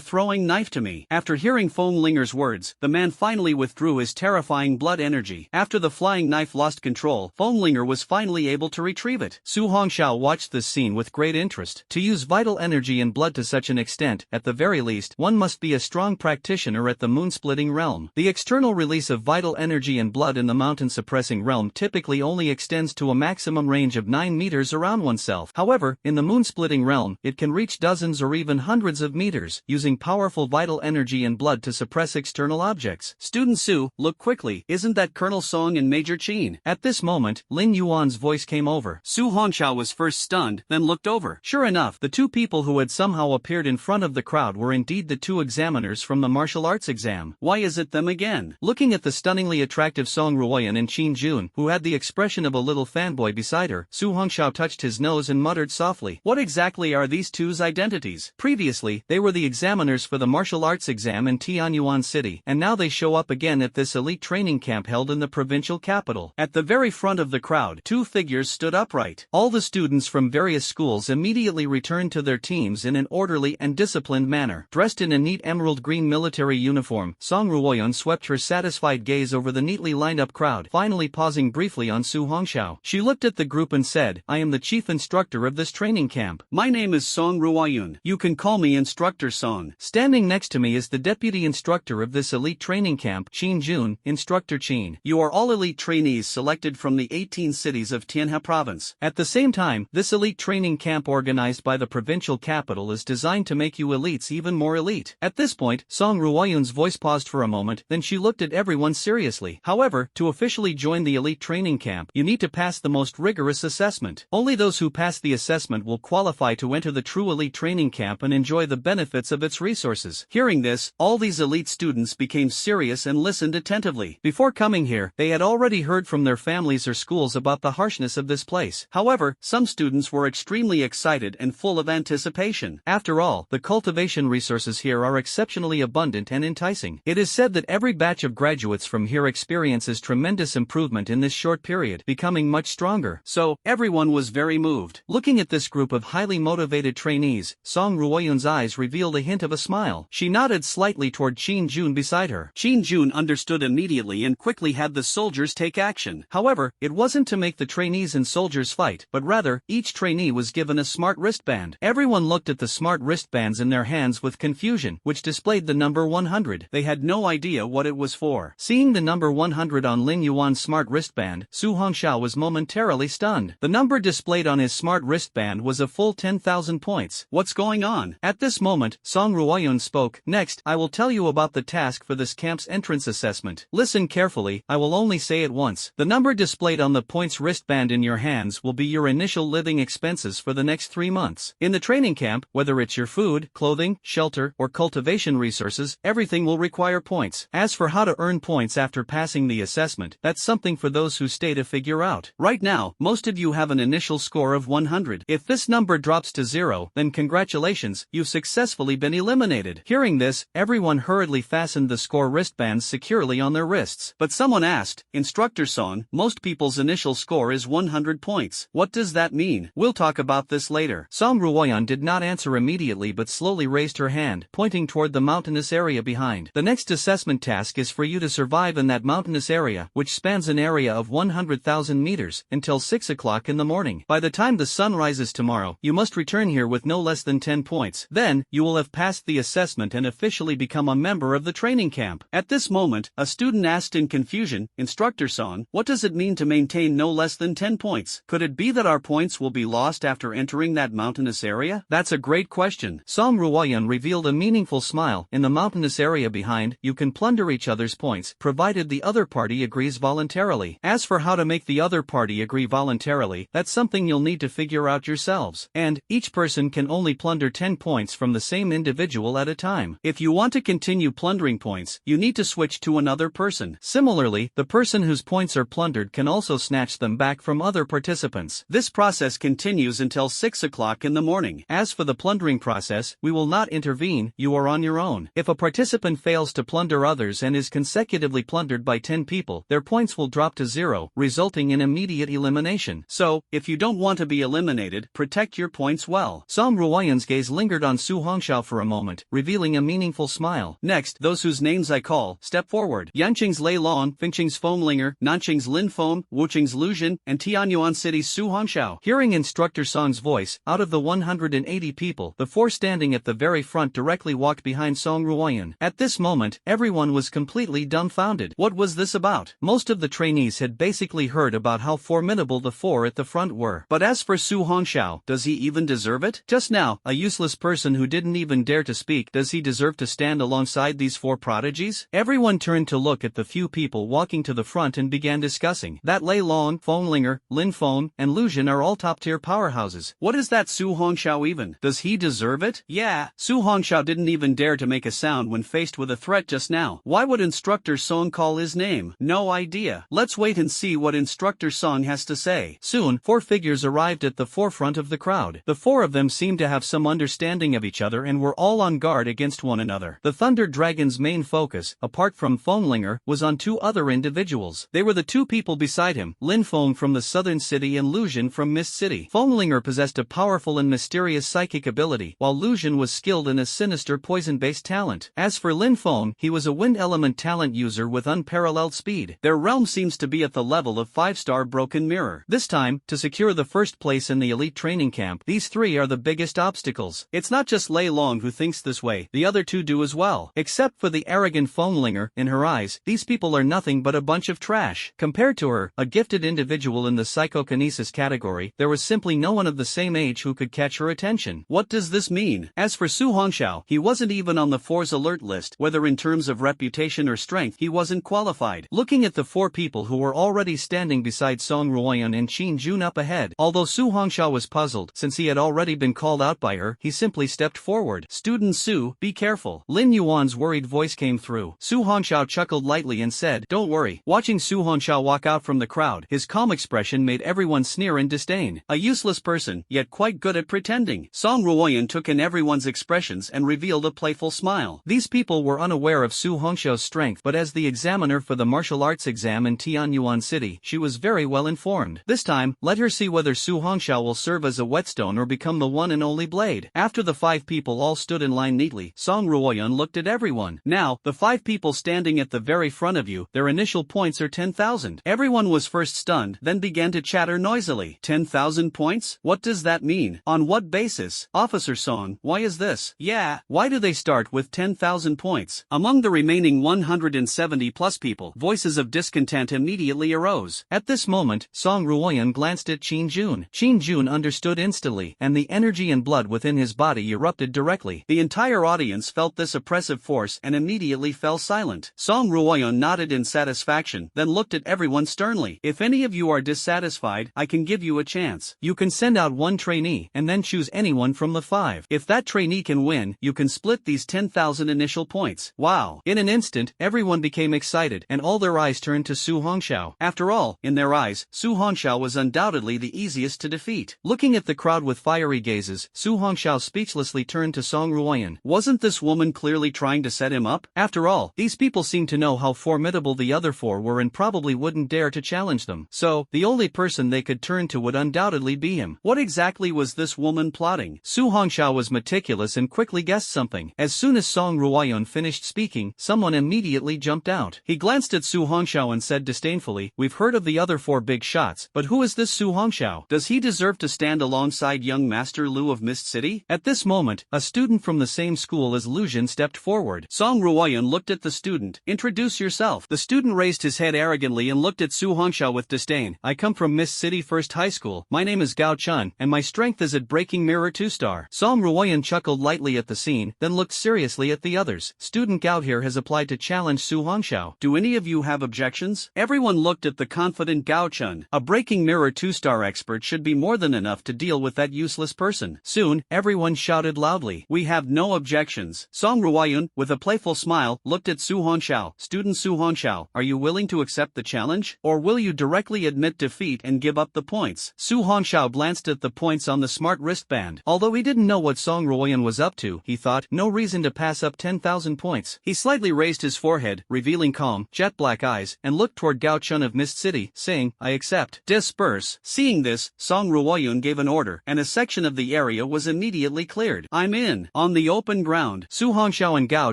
throwing knife to me." After hearing Fenglinger's words, the man finally withdrew his terrifying blood energy. After the flying knife lost control, Fenglinger was finally able to retrieve it. Su Hongxiao watched this scene with great interest. To use vital energy and blood to such an extent, at the very least, one must be a strong practitioner at the moon-splitting realm. The external release of vital energy and blood in the mountain-suppressing realm typically only extends to a maximum range of 9 meters around oneself. However, in the moon-splitting realm, it can reach dozens or even hundreds of meters. Using powerful powerful vital energy and blood to suppress external objects. Student Su, look quickly, isn't that Colonel Song and Major Chin? At this moment, Lin Yuan's voice came over. Su Hongxiao was first stunned, then looked over. Sure enough, the two people who had somehow appeared in front of the crowd were indeed the two examiners from the martial arts exam. Why is it them again? Looking at the stunningly attractive Song Ruoyan and Qin Jun, who had the expression of a little fanboy beside her, Su Hongxiao touched his nose and muttered softly, "What exactly are these two's identities?" Previously, they were the examiners for the martial arts exam in Tianyuan City, and now they show up again at this elite training camp held in the provincial capital. At the very front of the crowd, two figures stood upright. All the students from various schools immediately returned to their teams in an orderly and disciplined manner. Dressed in a neat emerald green military uniform, Song Ruoyan swept her satisfied gaze over the neatly lined up crowd, finally pausing briefly on Su Hongxiao. She looked at the group and said, "I am the chief instructor of this training camp. My name is Song Ruoyan. You can call me Instructor Song." Standing next to me is the deputy instructor of this elite training camp, Qin Jun, Instructor Qin. You are all elite trainees selected from the 18 cities of Tianhe province. At the same time, this elite training camp organized by the provincial capital is designed to make you elites even more elite. At this point, Song Ruoyan's voice paused for a moment, then she looked at everyone seriously. However, to officially join the elite training camp, you need to pass the most rigorous assessment. Only those who pass the assessment will qualify to enter the true elite training camp and enjoy the benefits of its resources. Hearing this, all these elite students became serious and listened attentively. Before coming here, they had already heard from their families or schools about the harshness of this place. However, some students were extremely excited and full of anticipation. After all, the cultivation resources here are exceptionally abundant and enticing. It is said that every batch of graduates from here experiences tremendous improvement in this short period, becoming much stronger. So, everyone was very moved. Looking at this group of highly motivated trainees, Song Ruoyan's eyes revealed a hint of a smile. She nodded slightly toward Qin Jun beside her. Qin Jun understood immediately and quickly had the soldiers take action. However, it wasn't to make the trainees and soldiers fight, but rather, each trainee was given a smart wristband. Everyone looked at the smart wristbands in their hands with confusion, which displayed the number 100. They had no idea what it was for. Seeing the number 100 on Lin Yuan's smart wristband, Su Hongxiao was momentarily stunned. The number displayed on his smart wristband was a full 10,000 points. What's going on? At this moment, Song Ruoyan spoke. Next, I will tell you about the task for this camp's entrance assessment. Listen carefully, I will only say it once. The number displayed on the points wristband in your hands will be your initial living expenses for the next 3 months. In the training camp, whether it's your food, clothing, shelter, or cultivation resources, everything will require points. As for how to earn points after passing the assessment, that's something for those who stay to figure out. Right now, most of you have an initial score of 100. If this number drops to 0, then congratulations, you've successfully been eliminated. Hearing this, everyone hurriedly fastened the score wristbands securely on their wrists. But someone asked, Instructor Song, most people's initial score is 100 points. What does that mean? We'll talk about this later. Song Ruoyan did not answer immediately but slowly raised her hand, pointing toward the mountainous area behind. The next assessment task is for you to survive in that mountainous area, which spans an area of 100,000 meters, until 6 o'clock in the morning. By the time the sun rises tomorrow, you must return here with no less than 10 points. Then, you will have passed the assessment and officially become a member of the training camp. At this moment, a student asked in confusion, Instructor Song, what does it mean to maintain no less than 10 points? Could it be that our points will be lost after entering that mountainous area? That's a great question. Song Ruoyan revealed a meaningful smile. In the mountainous area behind, you can plunder each other's points, provided the other party agrees voluntarily. As for how to make the other party agree voluntarily, that's something you'll need to figure out yourselves. And, each person can only plunder 10 points from the same individual at a time. If you want to continue plundering points, you need to switch to another person. Similarly, the person whose points are plundered can also snatch them back from other participants. This process continues until 6 o'clock in the morning. As for the plundering process, we will not intervene, you are on your own. If a participant fails to plunder others and is consecutively plundered by 10 people, their points will drop to 0, resulting in immediate elimination. So, if you don't want to be eliminated, protect your points well. Song Ruoyan's gaze lingered on Su Hongxiao for a moment, revealing a meaningful smile. Next, those whose names I call, step forward. Yanqing's Lei Lon, Fengqing's Foamlinger, Nanqing's Lin Foam, Wuqing's Luzhen, and Tianyuan City's Su Hongxiao. Hearing Instructor Song's voice, out of the 180 people, the 4 standing at the very front directly walked behind Song Ruoyan. At this moment, everyone was completely dumbfounded. What was this about? Most of the trainees had basically heard about how formidable the 4 at the front were. But as for Su Hongxiao, does he even deserve it? Just now, a useless person who didn't even dare to speak like, does he deserve to stand alongside these four prodigies? Everyone turned to look at the few people walking to the front and began discussing. That Lei Long, Fenglinger, Lin Feng, and Lu Jin are all top-tier powerhouses. What is that Su Hongxiao even? Does he deserve it? Yeah, Su Hongxiao didn't even dare to make a sound when faced with a threat just now. Why would Instructor Song call his name? No idea. Let's wait and see what Instructor Song has to say. Soon, four figures arrived at the forefront of the crowd. The four of them seemed to have some understanding of each other and were all on guard against one another. The Thunder Dragon's main focus, apart from Fenglinger, was on two other individuals. They were the two people beside him, Lin Feng from the Southern City and Lu Jin from Mist City. Fenglinger possessed a powerful and mysterious psychic ability, while Lu Jin was skilled in a sinister poison-based talent. As for Lin Feng, he was a wind element talent user with unparalleled speed. Their realm seems to be at the level of 5-star Broken Mirror. This time, to secure the first place in the elite training camp, these three are the biggest obstacles. It's not just Lei Long who thinks this way, the other two do as well. Except for the arrogant Fenglinger, in her eyes, these people are nothing but a bunch of trash. Compared to her, a gifted individual in the psychokinesis category, there was simply no one of the same age who could catch her attention. What does this mean? As for Su Hongxiao, he wasn't even on the four's alert list. Whether in terms of reputation or strength, he wasn't qualified. Looking at the four people who were already standing beside Song Ruoyan and Qin Jun up ahead, although Su Hongxiao was puzzled, since he had already been called out by her, he simply stepped forward. Student Su, be careful. Lin Yuan's worried voice came through. Su Hongxiao chuckled lightly and said, don't worry. Watching Su Hongxiao walk out from the crowd, his calm expression made everyone sneer in disdain. A useless person, yet quite good at pretending. Song Ruoyan took in everyone's expressions and revealed a playful smile. These people were unaware of Su Hongxiao's strength, but as the examiner for the martial arts exam in Tianyuan City, she was very well informed. This time, let her see whether Su Hongxiao will serve as a whetstone or become the one and only blade. After the five people all stood in line neatly, Song Ruoyan looked at everyone. Now, the five people standing at the very front of you, their initial points are 10,000. Everyone was first stunned, then began to chatter noisily. 10,000 points? What does that mean? On what basis? Officer Song, why is this? Yeah, why do they start with 10,000 points? Among the remaining 170 plus people, voices of discontent immediately arose. At this moment, Song Ruoyan glanced at Qin Jun. Qin Jun understood instantly, and the energy and blood within his body erupted directly. The entire audience felt this oppressive force and immediately fell silent. Song Ruoyan nodded in satisfaction, then looked at everyone sternly. If any of you are dissatisfied, I can give you a chance. You can send out one trainee, and then choose anyone from the five. If that trainee can win, you can split these 10,000 initial points. Wow. In an instant, everyone became excited, and all their eyes turned to Su Hongxiao. After all, in their eyes, Su Hongxiao was undoubtedly the easiest to defeat. Looking at the crowd with fiery gazes, Su Hongxiao speechlessly turned to Song Ruoyan. Wasn't this woman clearly trying to set him up? After all, these people seemed to know how formidable the other four were and probably wouldn't dare to challenge them. So, the only person they could turn to would undoubtedly be him. What exactly was this woman plotting? Su Hongxiao was meticulous and quickly guessed something. As soon as Song Ruoyan finished speaking, someone immediately jumped out. He glanced at Su Hongxiao and said disdainfully, we've heard of the other four big shots, but who is this Su Hongxiao? Does he deserve to stand alongside young Master Lu of Mist City? At this moment, a student from the same school as Lu Jin stepped forward. Song Ruoyan looked at the student. Introduce yourself. The student raised his head arrogantly and looked at Su Hongxiao with disdain. I come from Mist City First High School. My name is Gao Chun, and my strength is at Breaking Mirror 2-star. Song Ruoyan chuckled lightly at the scene, then looked seriously at the others. Student Gao here has applied to challenge Su Hongxiao. Do any of you have objections? Everyone looked at the confident Gao Chun. A Breaking Mirror 2-star expert should be more than enough to deal with that useless person. Soon, everyone shouted loudly. We have no objections. Song Ruoyan, with a playful smile, looked at Su Hongxiao. Student Su Hongxiao, are you willing to accept the challenge? Or will you directly admit defeat and give up the points? Su Hongxiao glanced at the points on the smart wristband. Although he didn't know what Song Ruoyan was up to, he thought, no reason to pass up 10,000 points. He slightly raised his forehead, revealing calm, jet-black eyes, and looked toward Gao Chun of Mist City, saying, I accept. Disperse. Seeing this, Song Ruoyan gave an order, and a section of the area was immediately cleared. I'm in. On the open ground, Su Hongxiao and Gao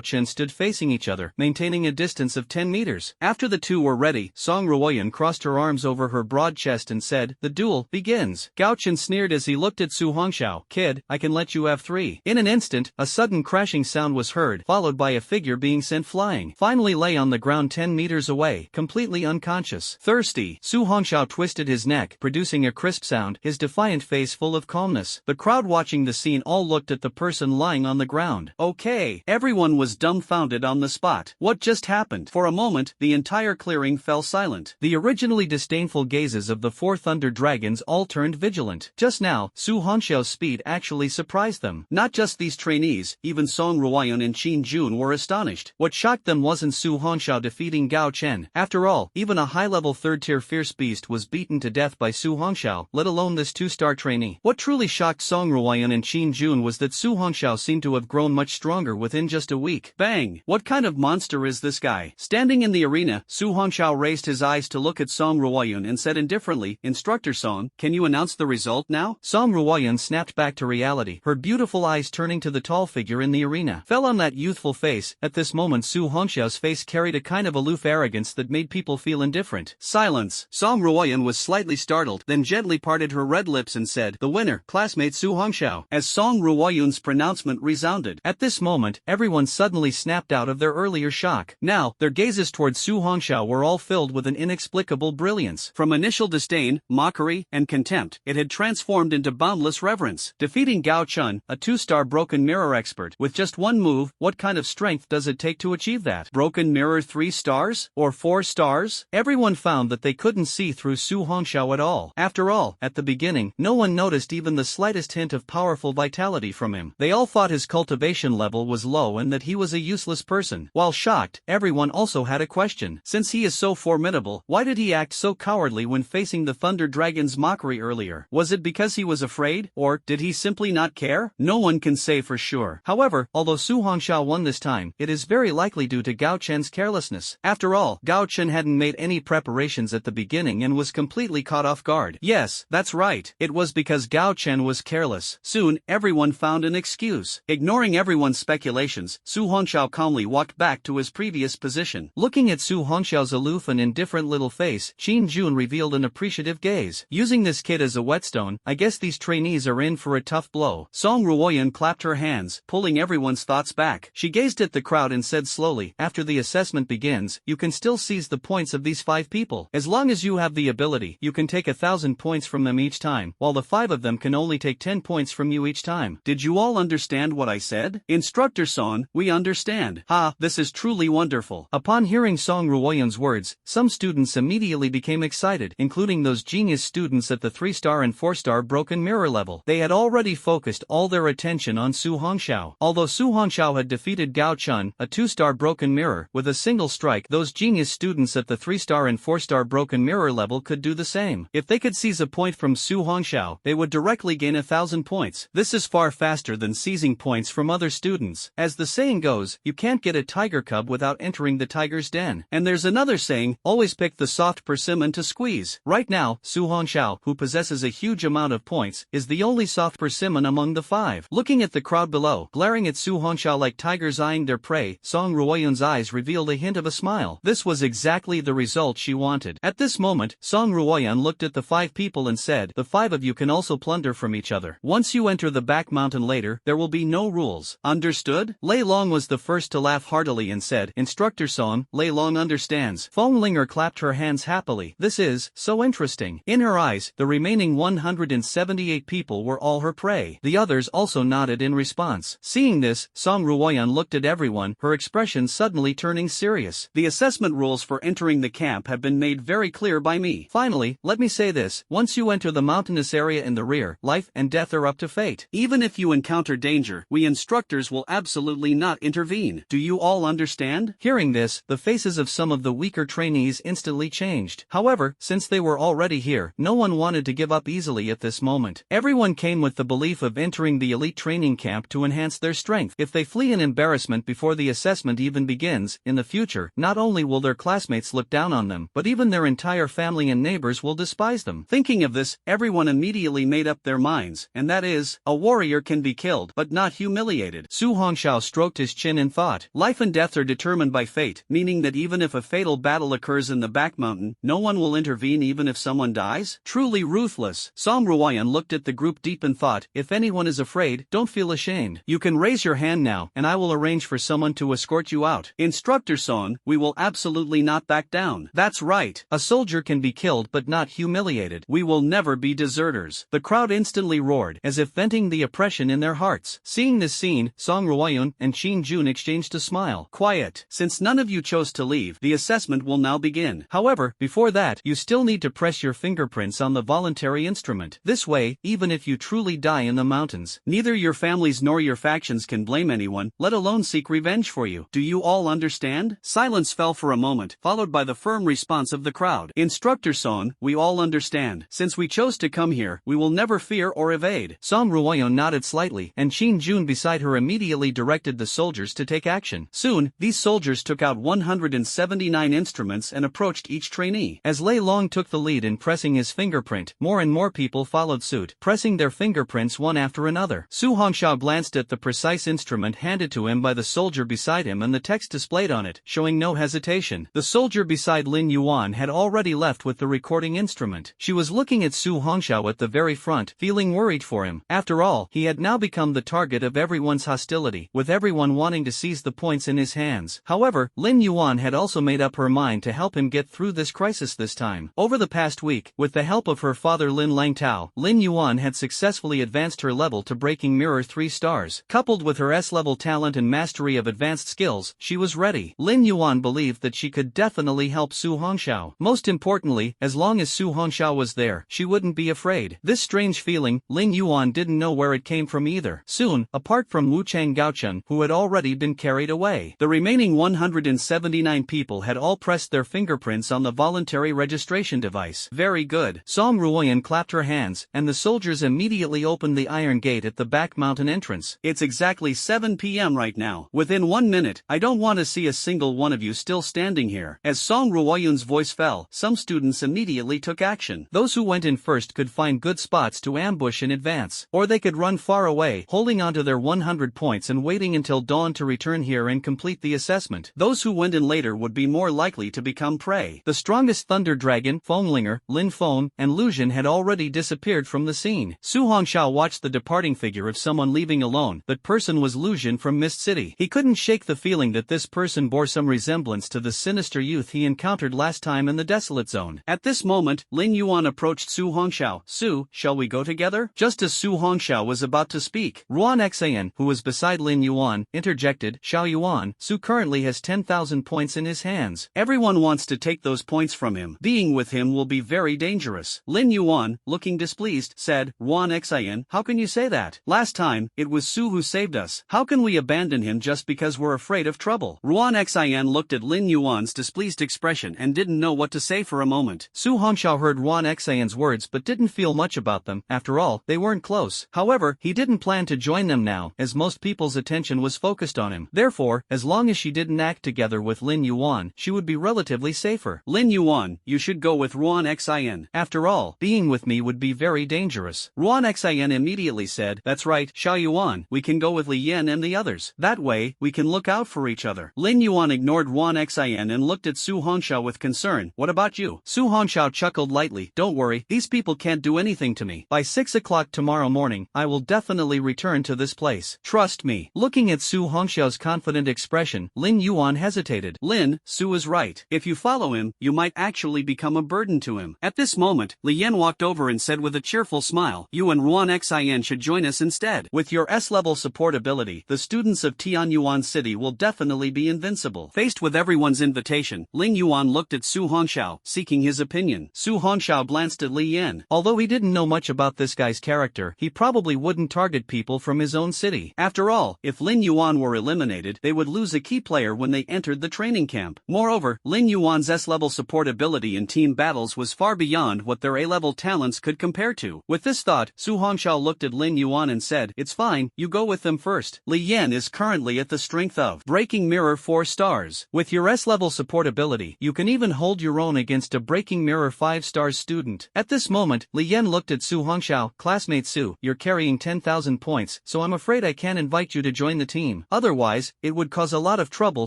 Chun stood facing each other, maintaining a distance of 10 meters. After the two were ready, Song Ruoyan crossed her arms over her broad chest and said, the duel begins. Gao Chun sneered as he looked at Su Hongxiao. Kid, I can let you have three. In an instant, a sudden crashing sound was heard, followed by a figure being sent flying. Finally lay on the ground 10 meters away, completely unconscious. Thirsty. Su Hongxiao twisted his neck, producing a crisp sound, his defiant face full of calmness. The crowd watching the scene all looked at the person lying on the ground. ground. Okay. Everyone was dumbfounded on the spot. What just happened? For a moment, the entire clearing fell silent. The originally disdainful gazes of the four Thunder Dragons all turned vigilant. Just now, Su Hongxiao's speed actually surprised them. Not just these trainees, even Song Ruoyun and Qin Jun were astonished. What shocked them wasn't Su Hongxiao defeating Gao Chen. After all, even a high-level third-tier fierce beast was beaten to death by Su Hongxiao, let alone this two-star trainee. What truly shocked Song Ruoyun and Qin Jun was that Su Hongxiao seemed to have grown much stronger within just a week. Bang! What kind of monster is this guy? Standing in the arena, Su Hongxiao raised his eyes to look at Song Ruoyun and said indifferently, "Instructor Song, can you announce the result now?" Song Ruoyun snapped back to reality, her beautiful eyes turning to the tall figure in the arena. Fell on that youthful face. At this moment Su Hongxiao's face carried a kind of aloof arrogance that made people feel indifferent. Silence! Song Ruoyun was slightly startled, then gently parted her red lips and said, "The winner, classmate Su Hongxiao." As Song Ruoyun's pronouncement resounded. At this moment, everyone suddenly snapped out of their earlier shock. Now, their gazes towards Su Hongxiao were all filled with an inexplicable brilliance. From initial disdain, mockery, and contempt, it had transformed into boundless reverence. Defeating Gao Chun, a two-star broken mirror expert, with just one move, what kind of strength does it take to achieve that? Broken mirror 3 stars? Or 4 stars? Everyone found that they couldn't see through Su Hongxiao at all. After all, at the beginning, no one noticed even the slightest hint of powerful vitality from him. They all thought his cultivation level was low and that he was a useless person. While shocked, everyone also had a question. Since he is so formidable, why did he act so cowardly when facing the Thunder Dragon's mockery earlier? Was it because he was afraid, or did he simply not care? No one can say for sure. However, although Su Hongxiao won this time, it is very likely due to Gao Chen's carelessness. After all, Gao Chen hadn't made any preparations at the beginning and was completely caught off guard. Yes, that's right. It was because Gao Chen was careless. Soon, everyone found an excuse. Ignoring everyone's speculations, Su Hongxiao calmly walked back to his previous position. Looking at Su Hongxiao's aloof and indifferent little face, Qin Jun revealed an appreciative gaze. Using this kid as a whetstone, I guess these trainees are in for a tough blow. Song Ruoyun clapped her hands, pulling everyone's thoughts back. She gazed at the crowd and said slowly, "After the assessment begins, you can still seize the points of these 5 people. As long as you have the ability, you can take 1,000 points from them each time, while the 5 of them can only take 10 points from you each time. Did you all understand what I said?" "Instructor Song, we understand." "Ha, this is truly wonderful." Upon hearing Song Ruoyun's words, some students immediately became excited, including those genius students at the 3-star and 4-star broken mirror level. They had already focused all their attention on Su Hongxiao. Although Su Hongxiao had defeated Gao Chun, a 2-star broken mirror, with a single strike, those genius students at the 3-star and 4-star broken mirror level could do the same. If they could seize a point from Su Hongxiao, they would directly gain 1,000 points. This is far faster than seizing points from other students. As the saying goes, you can't get a tiger cub without entering the tiger's den. And there's another saying, always pick the soft persimmon to squeeze. Right now, Su Hongxiao, who possesses a huge amount of points, is the only soft persimmon among the 5. Looking at the crowd below, glaring at Su Hongxiao like tigers eyeing their prey, Song Ruoyun's eyes revealed a hint of a smile. This was exactly the result she wanted. At this moment, Song Ruoyun looked at the 5 people and said, "The 5 of you can also plunder from each other. Once you enter the back mountain later, there will be no rules. Understood?" Lei Long was the first to laugh heartily and said, "Instructor Song, Lei Long understands." Feng Linger clapped her hands happily. This is so interesting. In her eyes, the remaining 178 people were all her prey. The others also nodded in response. Seeing this, Song Ruoyun looked at everyone, her expression suddenly turning serious. "The assessment rules for entering the camp have been made very clear by me. Finally, let me say this, once you enter the mountainous area in the rear, life and death are up to fate. Even if you encounter danger, we instructors will absolutely not intervene. Do you all understand?" Hearing this, the faces of some of the weaker trainees instantly changed. However, since they were already here, no one wanted to give up easily at this moment. Everyone came with the belief of entering the elite training camp to enhance their strength. If they flee in embarrassment before the assessment even begins, in the future, not only will their classmates look down on them, but even their entire family and neighbors will despise them. Thinking of this, everyone immediately made up their minds, and that is, a warrior can be killed, but not humiliated. Su Hongxiao stroked his chin in thought. Life and death are determined by fate, meaning that even if a fatal battle occurs in the back mountain, no one will intervene even if someone dies? Truly ruthless. Song Ruoyun looked at the group deep in thought. If anyone is afraid, don't feel ashamed. You can raise your hand now, and I will arrange for someone to escort you out. Instructor Song, we will absolutely not back down. That's right. A soldier can be killed but not humiliated. We will never be deserters. The crowd instantly roared, as if venting the oppression in their hearts. Seeing this scene, Song Ruoyun and Shin Jun exchanged a smile. Quiet. Since none of you chose to leave, the assessment will now begin. However, before that, you still need to press your fingerprints on the voluntary instrument. This way, even if you truly die in the mountains, neither your families nor your factions can blame anyone, let alone seek revenge for you. Do you all understand? Silence fell for a moment, followed by the firm response of the crowd. Instructor Son, we all understand. Since we chose to come here, we will never fear or evade. Song Ruoyun nodded slightly, and Shin Jun beside her immediately directed the soldiers to take action. Soon, these soldiers took out 179 instruments and approached each trainee. As Lei Long took the lead in pressing his fingerprint, more and more people followed suit, pressing their fingerprints one after another. Su Hongxiao glanced at the precise instrument handed to him by the soldier beside him and the text displayed on it, showing no hesitation. The soldier beside Lin Yuan had already left with the recording instrument. She was looking at Su Hongxiao at the very front, feeling worried for him. After all, he had now become the target of everyone's hostility, with everyone wanting to seize the points in his hands. However, Lin Yuan had also made up her mind to help him get through this crisis this time. Over the past week, with the help of her father Lin Langtao, Lin Yuan had successfully advanced her level to Breaking Mirror 3 stars. Coupled with her S-level talent and mastery of advanced skills, she was ready. Lin Yuan believed that she could definitely help Su Hongxiao. Most importantly, as long as Su Hongxiao was there, she wouldn't be afraid. This strange feeling, Lin Yuan didn't know where it came from either. Soon, apart from Wu Chang Gaochun, who had already been carried away, the remaining 179 people had all pressed their fingerprints on the voluntary registration device. Very good. Song Ruoyan clapped her hands, and the soldiers immediately opened the iron gate at the back mountain entrance. It's exactly 7 p.m. right now. Within 1 minute, I don't want to see a single one of you still standing here. As Song Ruoyun's voice fell, some students immediately took action. Those who went in first could find good spots to ambush in advance, or they could run far away, holding onto their 100 points and waiting until dawn to return here and complete the assessment. Those who went in later would be more likely to become prey. The strongest Thunder Dragon, Fenglinger, Lin Feng, and Luzhin had already disappeared from the scene. Su Hongxiao watched the departing figure of someone leaving alone. That person was Luzhin from Mist City. He couldn't shake the feeling that this person bore some resemblance to the sinister youth he encountered last time in the Desolate Zone. At this moment, Lin Yuan approached Su Hongxiao. Su, shall we go together? Just as Su Hongxiao was about to speak, Ruan Xan, who was beside Lin Yuan, interjected, Xiao Yuan, Su currently has 10,000 points in his hands. Everyone wants to take those points from him. Being with him will be very dangerous. Lin Yuan, looking displeased, said, Ruan Xan, how can you say that? Last time, it was Su who saved us. How can we abandon him just because we're afraid of trouble? Ruan Xan looked at Lin Yuan's displeased expression and didn't know what to say for a moment. Su Hongxiao heard Ruan Xan's words but didn't feel much about them. After all, they weren't close. However, he didn't plan to join them now, as most people's attention was focused on him. Therefore, as long as she didn't act together with Lin Yuan, she would be relatively safer. Lin Yuan, you should go with Ruan Xan. After all, being with me would be very dangerous. Ruan Xan immediately said, that's right, Xiao Yuan, we can go with Li Yan and the others. That way, we can look out for each other. Lin Yuan ignored Ruan Xan and looked at Su Hongxiao with concern. What about you? Su Hongxiao chuckled lightly. Don't worry, these people can't do anything to me. By 6 o'clock tomorrow morning, I will definitely return to this place. Trust me. Looking at Su Hongxiao's confident expression, Lin Yuan hesitated. Lin, Su is right. If you follow him, you might actually become a burden to him. At this moment, Li Yan walked over and said with a cheerful smile, you and Ruan Xan should join us instead. With your S-level support ability, the students of Tianyuan City will definitely be invincible. Faced with everyone's invitation, Lin Yuan looked at Su Hongxiao, seeking his opinion. Su Hongxiao glanced at Li Yan. Although he didn't know much about this guy's character, he probably wouldn't target people from his own city. After all, if Lin Yuan were eliminated, they would lose a key player when they entered the training camp. Moreover, Lin Yuan's S-level support ability in team battles was far beyond what their A-level talents could compare to. With this thought, Su Hongxiao looked at Lin Yuan and said, it's fine, you go with them first. Li Yan is currently at the strength of Breaking Mirror 4 stars. With your S-level support ability, you can even hold your own against a Breaking Mirror 5 stars student. At this moment, Li Yan looked at Su Hongxiao. Classmate Su, you're carrying 10,000 points, so I'm afraid I can't invite you to join the team. Otherwise, it would cause a lot of trouble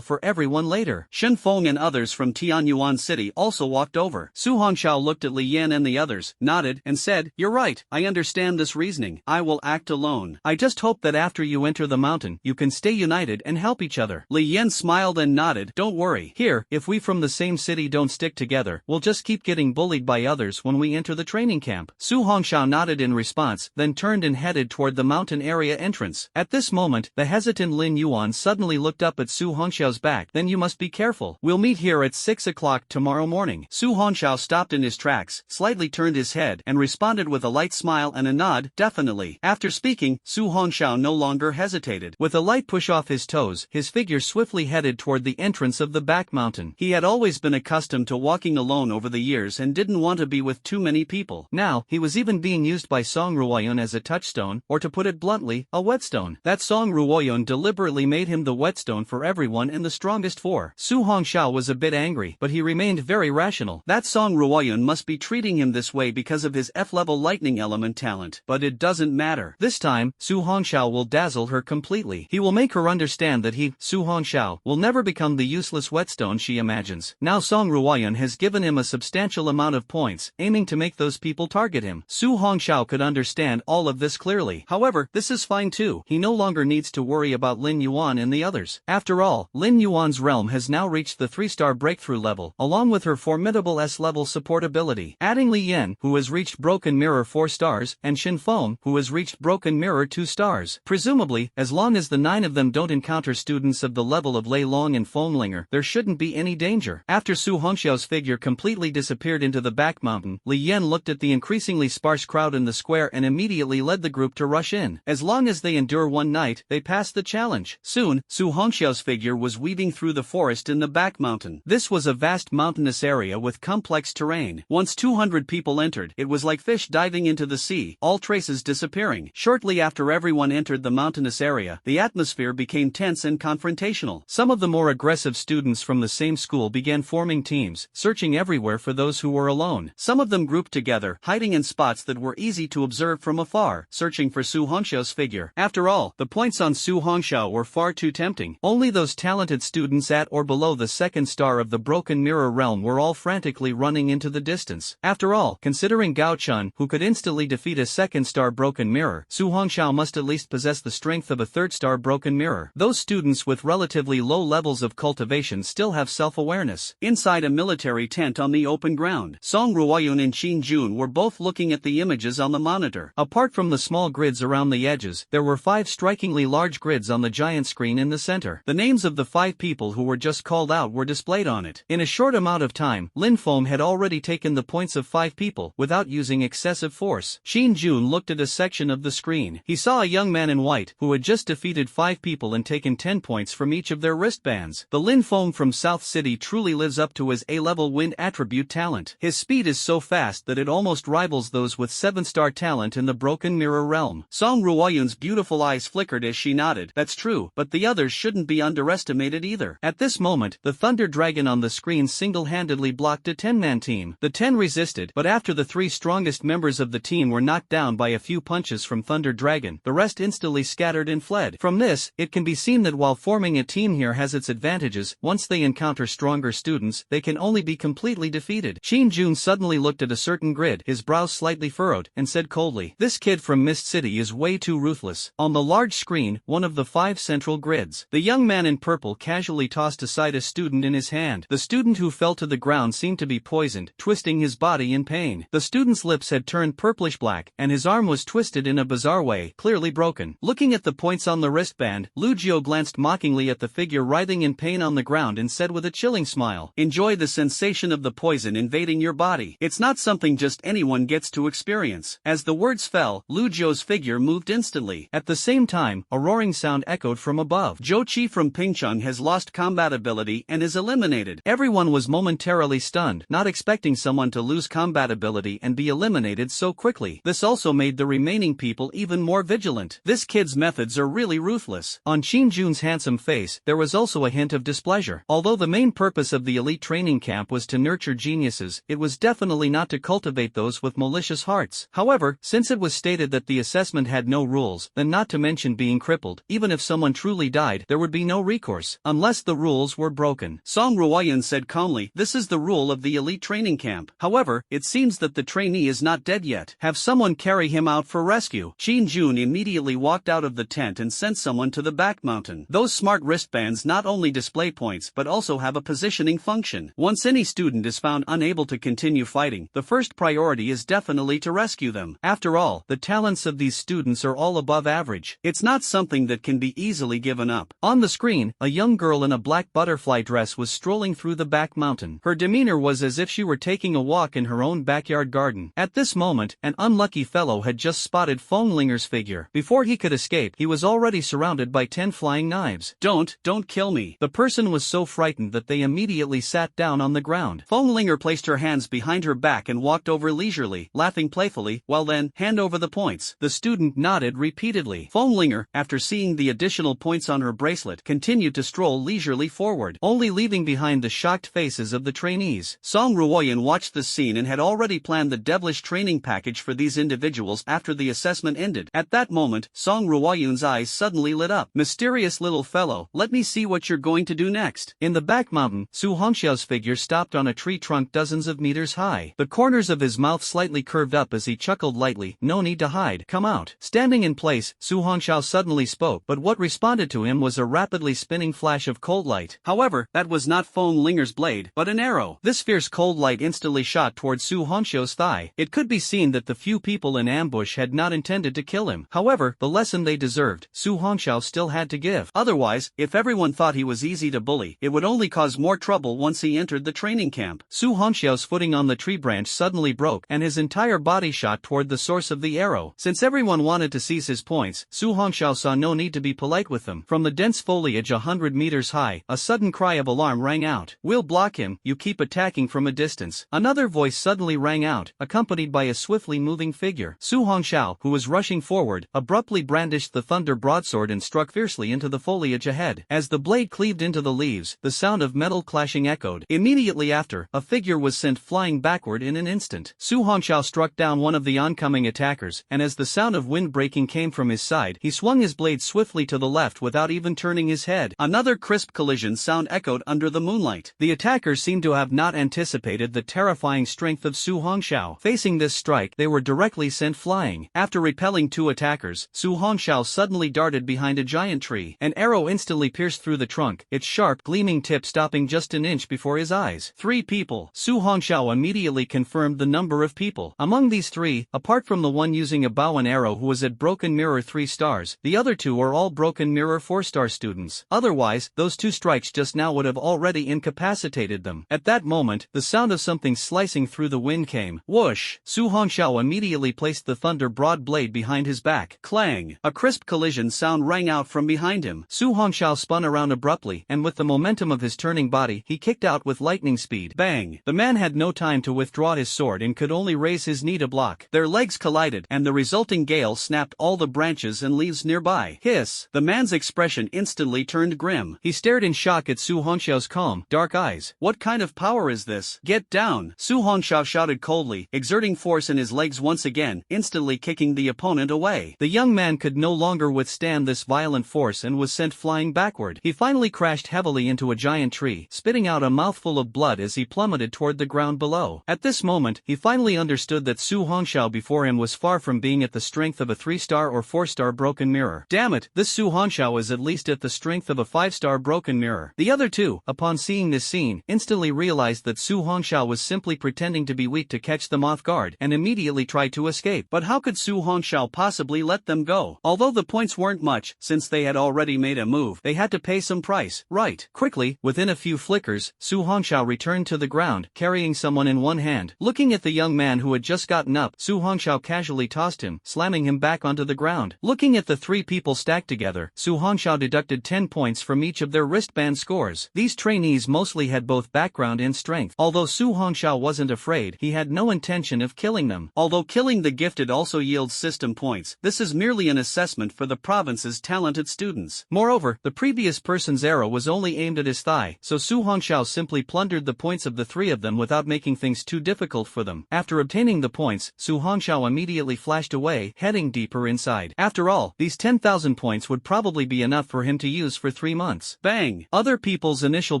for everyone later. Shen Feng and others from Tianyuan City also walked over. Su Hongxiao looked at Li Yan and the others, nodded, and said, you're right, I understand this reasoning. I will act alone. I just hope that after you enter the mountain, you can stay united and help each other. Li Yan smiled and nodded. Don't worry. Here, if we from the same city don't stick together, we'll just keep getting bullied by others when we enter the training camp. Su Hongxiao nodded in response, then turned and headed toward the mountain area entrance. students. At this moment, the hesitant Lin Yuan suddenly looked up at Su Hongxiao's back. Then you must be careful. We'll meet here at 6 o'clock tomorrow morning. Su Hongxiao stopped in his tracks, slightly turned his head, and responded with a light smile and a nod, definitely. After speaking, Su Hongxiao no longer hesitated. With a light push off his toes, his figure swiftly headed toward the entrance of the back mountain. He had always been accustomed to walking alone over the years and didn't want to be with too many people. Now, he was even being used by Song Ruoyun as a touchstone, or to put it bluntly, a whetstone. That Song Ruoyun deliberately made him the whetstone for everyone and the strongest for. Su Hongxiao was a bit angry, but he remained very rational. That Song Ruoyun must be treating him this way because of his F-level lightning element talent. But it doesn't matter. This time, Su Hongxiao will dazzle her completely. He will make her understand that he, Su Hongxiao, will never become the useless whetstone she imagines. Now Song Ruoyun has given him a substantial amount of points, aiming to make those people target him. Su Hongxiao could understand all of this clearly. However, this is fine too. He no longer needs to worry about Lin Yuan and the others. After all, Lin Yuan's realm has now reached the 3-star breakthrough level, along with her formidable S-level support ability. Adding Li Yan, who has reached Broken Mirror 4 stars, and Shin Feng, who has reached Broken Mirror 2 stars. Presumably, as long as the 9 of them don't encounter students of the level of Lei Long and Foamlinger, there shouldn't be any danger. After Su Hongxiao's figure completely disappeared into the back mountain, Li Yan looked at the increasingly sparse crowd in the square and immediately led the group to rush in. As long as they endure one night, they pass the challenge. Soon, Su Hongxiao's figure was weaving through the forest in the back mountain. This was a vast mountainous area with complex terrain. Once 200 people entered, it was like fish diving into the sea, all traces disappearing. Shortly after everyone entered the mountainous area, the atmosphere became tense and confrontational. Some of the more aggressive students from the same school began forming teams, searching everywhere for those who were alone. Some of them grouped together, hiding in spots that were easy to observe from afar, searching for Su Hongxiao's figure. After all, the points on Su Hongxiao were far too tempting. Only those talented students at or below the 2nd star of the Broken Mirror realm were all frantically running into the distance. After all, considering Gao Chun, who could instantly defeat a 2nd star Broken Mirror, Su Hongxiao must at least possess the strength of a 3rd star Broken Mirror. Those students with relatively low levels of cultivation still have self-awareness. Inside a military tent on the open ground, Song Ruoyun and Qin Jun were both looking at the images on the monitor. Apart from the small grids around the edges, there were 5 strikingly large grids on the giant screen in the center. The names of the 5 people who were just called out were displayed on it. In a short amount of time, Lin Feng had already taken the points of 5 people, without using excessive force. Qin Jun looked at a section of the screen. He saw a young man in white, who had just defeated 5 people and taken 10 points from each of their wristbands. The Lin Feng from South City truly lives up to his A-level wind attribute talent. His speed is so fast that it almost rivals those with 7-star talent in the Broken Mirror realm. Song Ruoyun's beautiful eyes flickered as she nodded. That's true, but the others shouldn't be underestimated either. At this moment, the Thunder Dragon on the screen single-handedly blocked a 10-man team. The 10 resisted, but after the 3 strongest members of the team were knocked down by a few punches from Thunder Dragon, the rest instantly scattered and fled. From this, it can be seen that while forming a team here has its advantages, once they encounter stronger students, they can only be completely defeated. Qin Jun suddenly looked at a certain grid, his brows slightly furrowed, and said coldly, "This kid from Mist City is way too ruthless." On the large screen, one of the 5 central grids, the young man in purple casually tossed aside a student in his hand. The student who fell to the ground seemed to be poisoned, twisting his body in pain. The student's lips had turned purplish black, and his arm was twisted in a bizarre way, clearly broken. Looking at the points on the wristband, Lu Jiu glanced mockingly at the figure writhing in pain on the ground and said with a chilling smile, "Enjoy the sensation of the poison invading your body. It's not something just anyone gets to experience." As the words fell, Lu Jiu's figure moved instantly. At the same time, a roaring sound echoed from above. Zhou Qi from Pingcheng has lost combat ability and is eliminated. Everyone was momentarily stunned, not expecting someone to lose combat ability and be eliminated so quickly. This also made the remaining people even more vigilant. This kid's methods are really ruthless. On Qin Jun's handsome face, there was also a hint of displeasure. Although the main purpose of the elite training camp was to nurture geniuses, it was definitely not to cultivate those with malicious hearts. However, since it was stated that the assessment had no rules, then not to mention being crippled, even if someone truly died, there would be no recourse, unless the rules were broken. Song Ruoyun said calmly, "This is the rule of the elite training camp. However, it seems that the trainee is not dead yet. Have someone carry him out for rescue." Qin Jun immediately walked out of the tent and sent someone to the back mountain. Those smart wristbands not only display points but also have a positioning function. Once any student is found unable to continue fighting, the first priority is definitely to rescue them. After all, the talents of these students are all above average. average. It's not something that can be easily given up. On the screen, a young girl in a black butterfly dress was strolling through the back mountain. Her demeanor was as if she were taking a walk in her own backyard garden. At this moment, an unlucky fellow had just spotted Fenglinger's figure. Before he could escape, he was already surrounded by 10 flying knives. Don't kill me. The person was so frightened that they immediately sat down on the ground. Fenglinger placed her hands behind her back and walked over leisurely, laughing playfully. Well then, hand over the points. The student nodded repeatedly. Fenglinger, after seeing the additional points on her bracelet, continued to stroll leisurely forward, only leaving behind the shocked faces of the trainees. Song Ruoyan watched the scene and had already planned the devilish training package for these individuals after the assessment ended. At that moment, Song Ruoyan's eyes suddenly lit up. Mysterious little fellow, let me see what you're going to do next. In the back mountain, Su Hongxiao's figure stopped on a tree trunk dozens of meters high. The corners of his mouth slightly curved up as he chuckled lightly. No need to hide. Come out. Standing in place, Su Hongxiao suddenly spoke, but what responded to him was a rapidly spinning flash of cold light. However, that was not Fenglinger's blade, but an arrow. This fierce cold light instantly shot towards Su Hongxiao's thigh. It could be seen that the few people in ambush had not intended to kill him. However, the lesson they deserved, Su Hongxiao still had to give. Otherwise, if everyone thought he was easy to bully, it would only cause more trouble once he entered the training camp. Su Hongxiao's footing on the tree branch suddenly broke and his entire body shot toward the source of the arrow. Since everyone wanted to seize his points, Su Hongxiao saw no need to be polite with them. From the dense foliage 100 meters high, a sudden cry of alarm rang out. We'll block him, you keep attacking from a distance. Another voice suddenly rang out, accompanied by a swiftly moving figure. Su Hongxiao, who was rushing forward, abruptly brandished the thunder broadsword and struck fiercely into the foliage ahead. As the blade cleaved into the leaves, the sound of metal clashing echoed. Immediately after, a figure was sent flying backward in an instant. Su Hongxiao struck down one of the oncoming attackers, and as the sound of wind breaking came from his side, he swung his blade swiftly to the left without even turning his head. Another crisp collision sound echoed under the moonlight. The attackers seemed to have not anticipated the terrifying strength of Su Hongxiao. Facing this strike, they were directly sent flying. After repelling two attackers, Su Hongxiao suddenly darted behind a giant tree. An arrow instantly pierced through the trunk, its sharp, gleaming tip stopping just an inch before his eyes. 3 people. Su Hongxiao immediately confirmed the number of people. Among these 3, apart from the one using a bow and arrow who was at Broken Mirror 3 stars, the other 2 are all Broken Mirror 4-star students. Otherwise, those 2 strikes just now would have already incapacitated them. At that moment, the sound of something slicing through the wind came. Whoosh! Su Hongxiao immediately placed the thunder broad blade behind his back. Clang! A crisp collision sound rang out from behind him. Su Hongxiao spun around abruptly, and with the momentum of his turning body, he kicked out with lightning speed. Bang! The man had no time to withdraw his sword and could only raise his knee to block. Their legs collided, and the resulting gale snapped all the branches and leaves nearby. Hiss! The man's expression instantly turned grim. He stared in shock at Su Hongxiao's calm, dark eyes. What kind of power is this? Get down! Su Hongxiao shouted coldly, exerting force in his legs once again, instantly kicking the opponent away. The young man could no longer withstand this violent force and was sent flying backward. He finally crashed heavily into a giant tree, spitting out a mouthful of blood as he plummeted toward the ground below. At this moment, he finally understood that Su Hongxiao before him was far from being at the strength of a 3-star or 4-star broken mirror. Damn it, this Su Hongxiao is at least at the strength of a 5-star broken mirror. The other 2, upon seeing this scene, instantly realized that Su Hongxiao was simply pretending to be weak to catch them off guard, and immediately tried to escape. But how could Su Hongxiao possibly let them go? Although the points weren't much, since they had already made a move, they had to pay some price, right? Quickly, within a few flickers, Su Hongxiao returned to the ground, carrying someone in one hand. Looking at the young man who had just gotten up, Su Hongxiao casually tossed him, slamming him back onto the ground. Looking at the 3 people stacked together, Su Hongxiao deducted 10 points from each of their wristband scores. These trainees mostly had both background and strength. Although Su Hongxiao wasn't afraid, he had no intention of killing them. Although killing the gifted also yields system points, this is merely an assessment for the province's talented students. Moreover, the previous person's arrow was only aimed at his thigh, so Su Hongxiao simply plundered the points of the 3 of them without making things too difficult for them. After obtaining the points, Su Hongxiao immediately flashed away, heading deeper inside. After all, these 10,000 points would probably be enough for him to use for 3 months. Bang! Other people's initial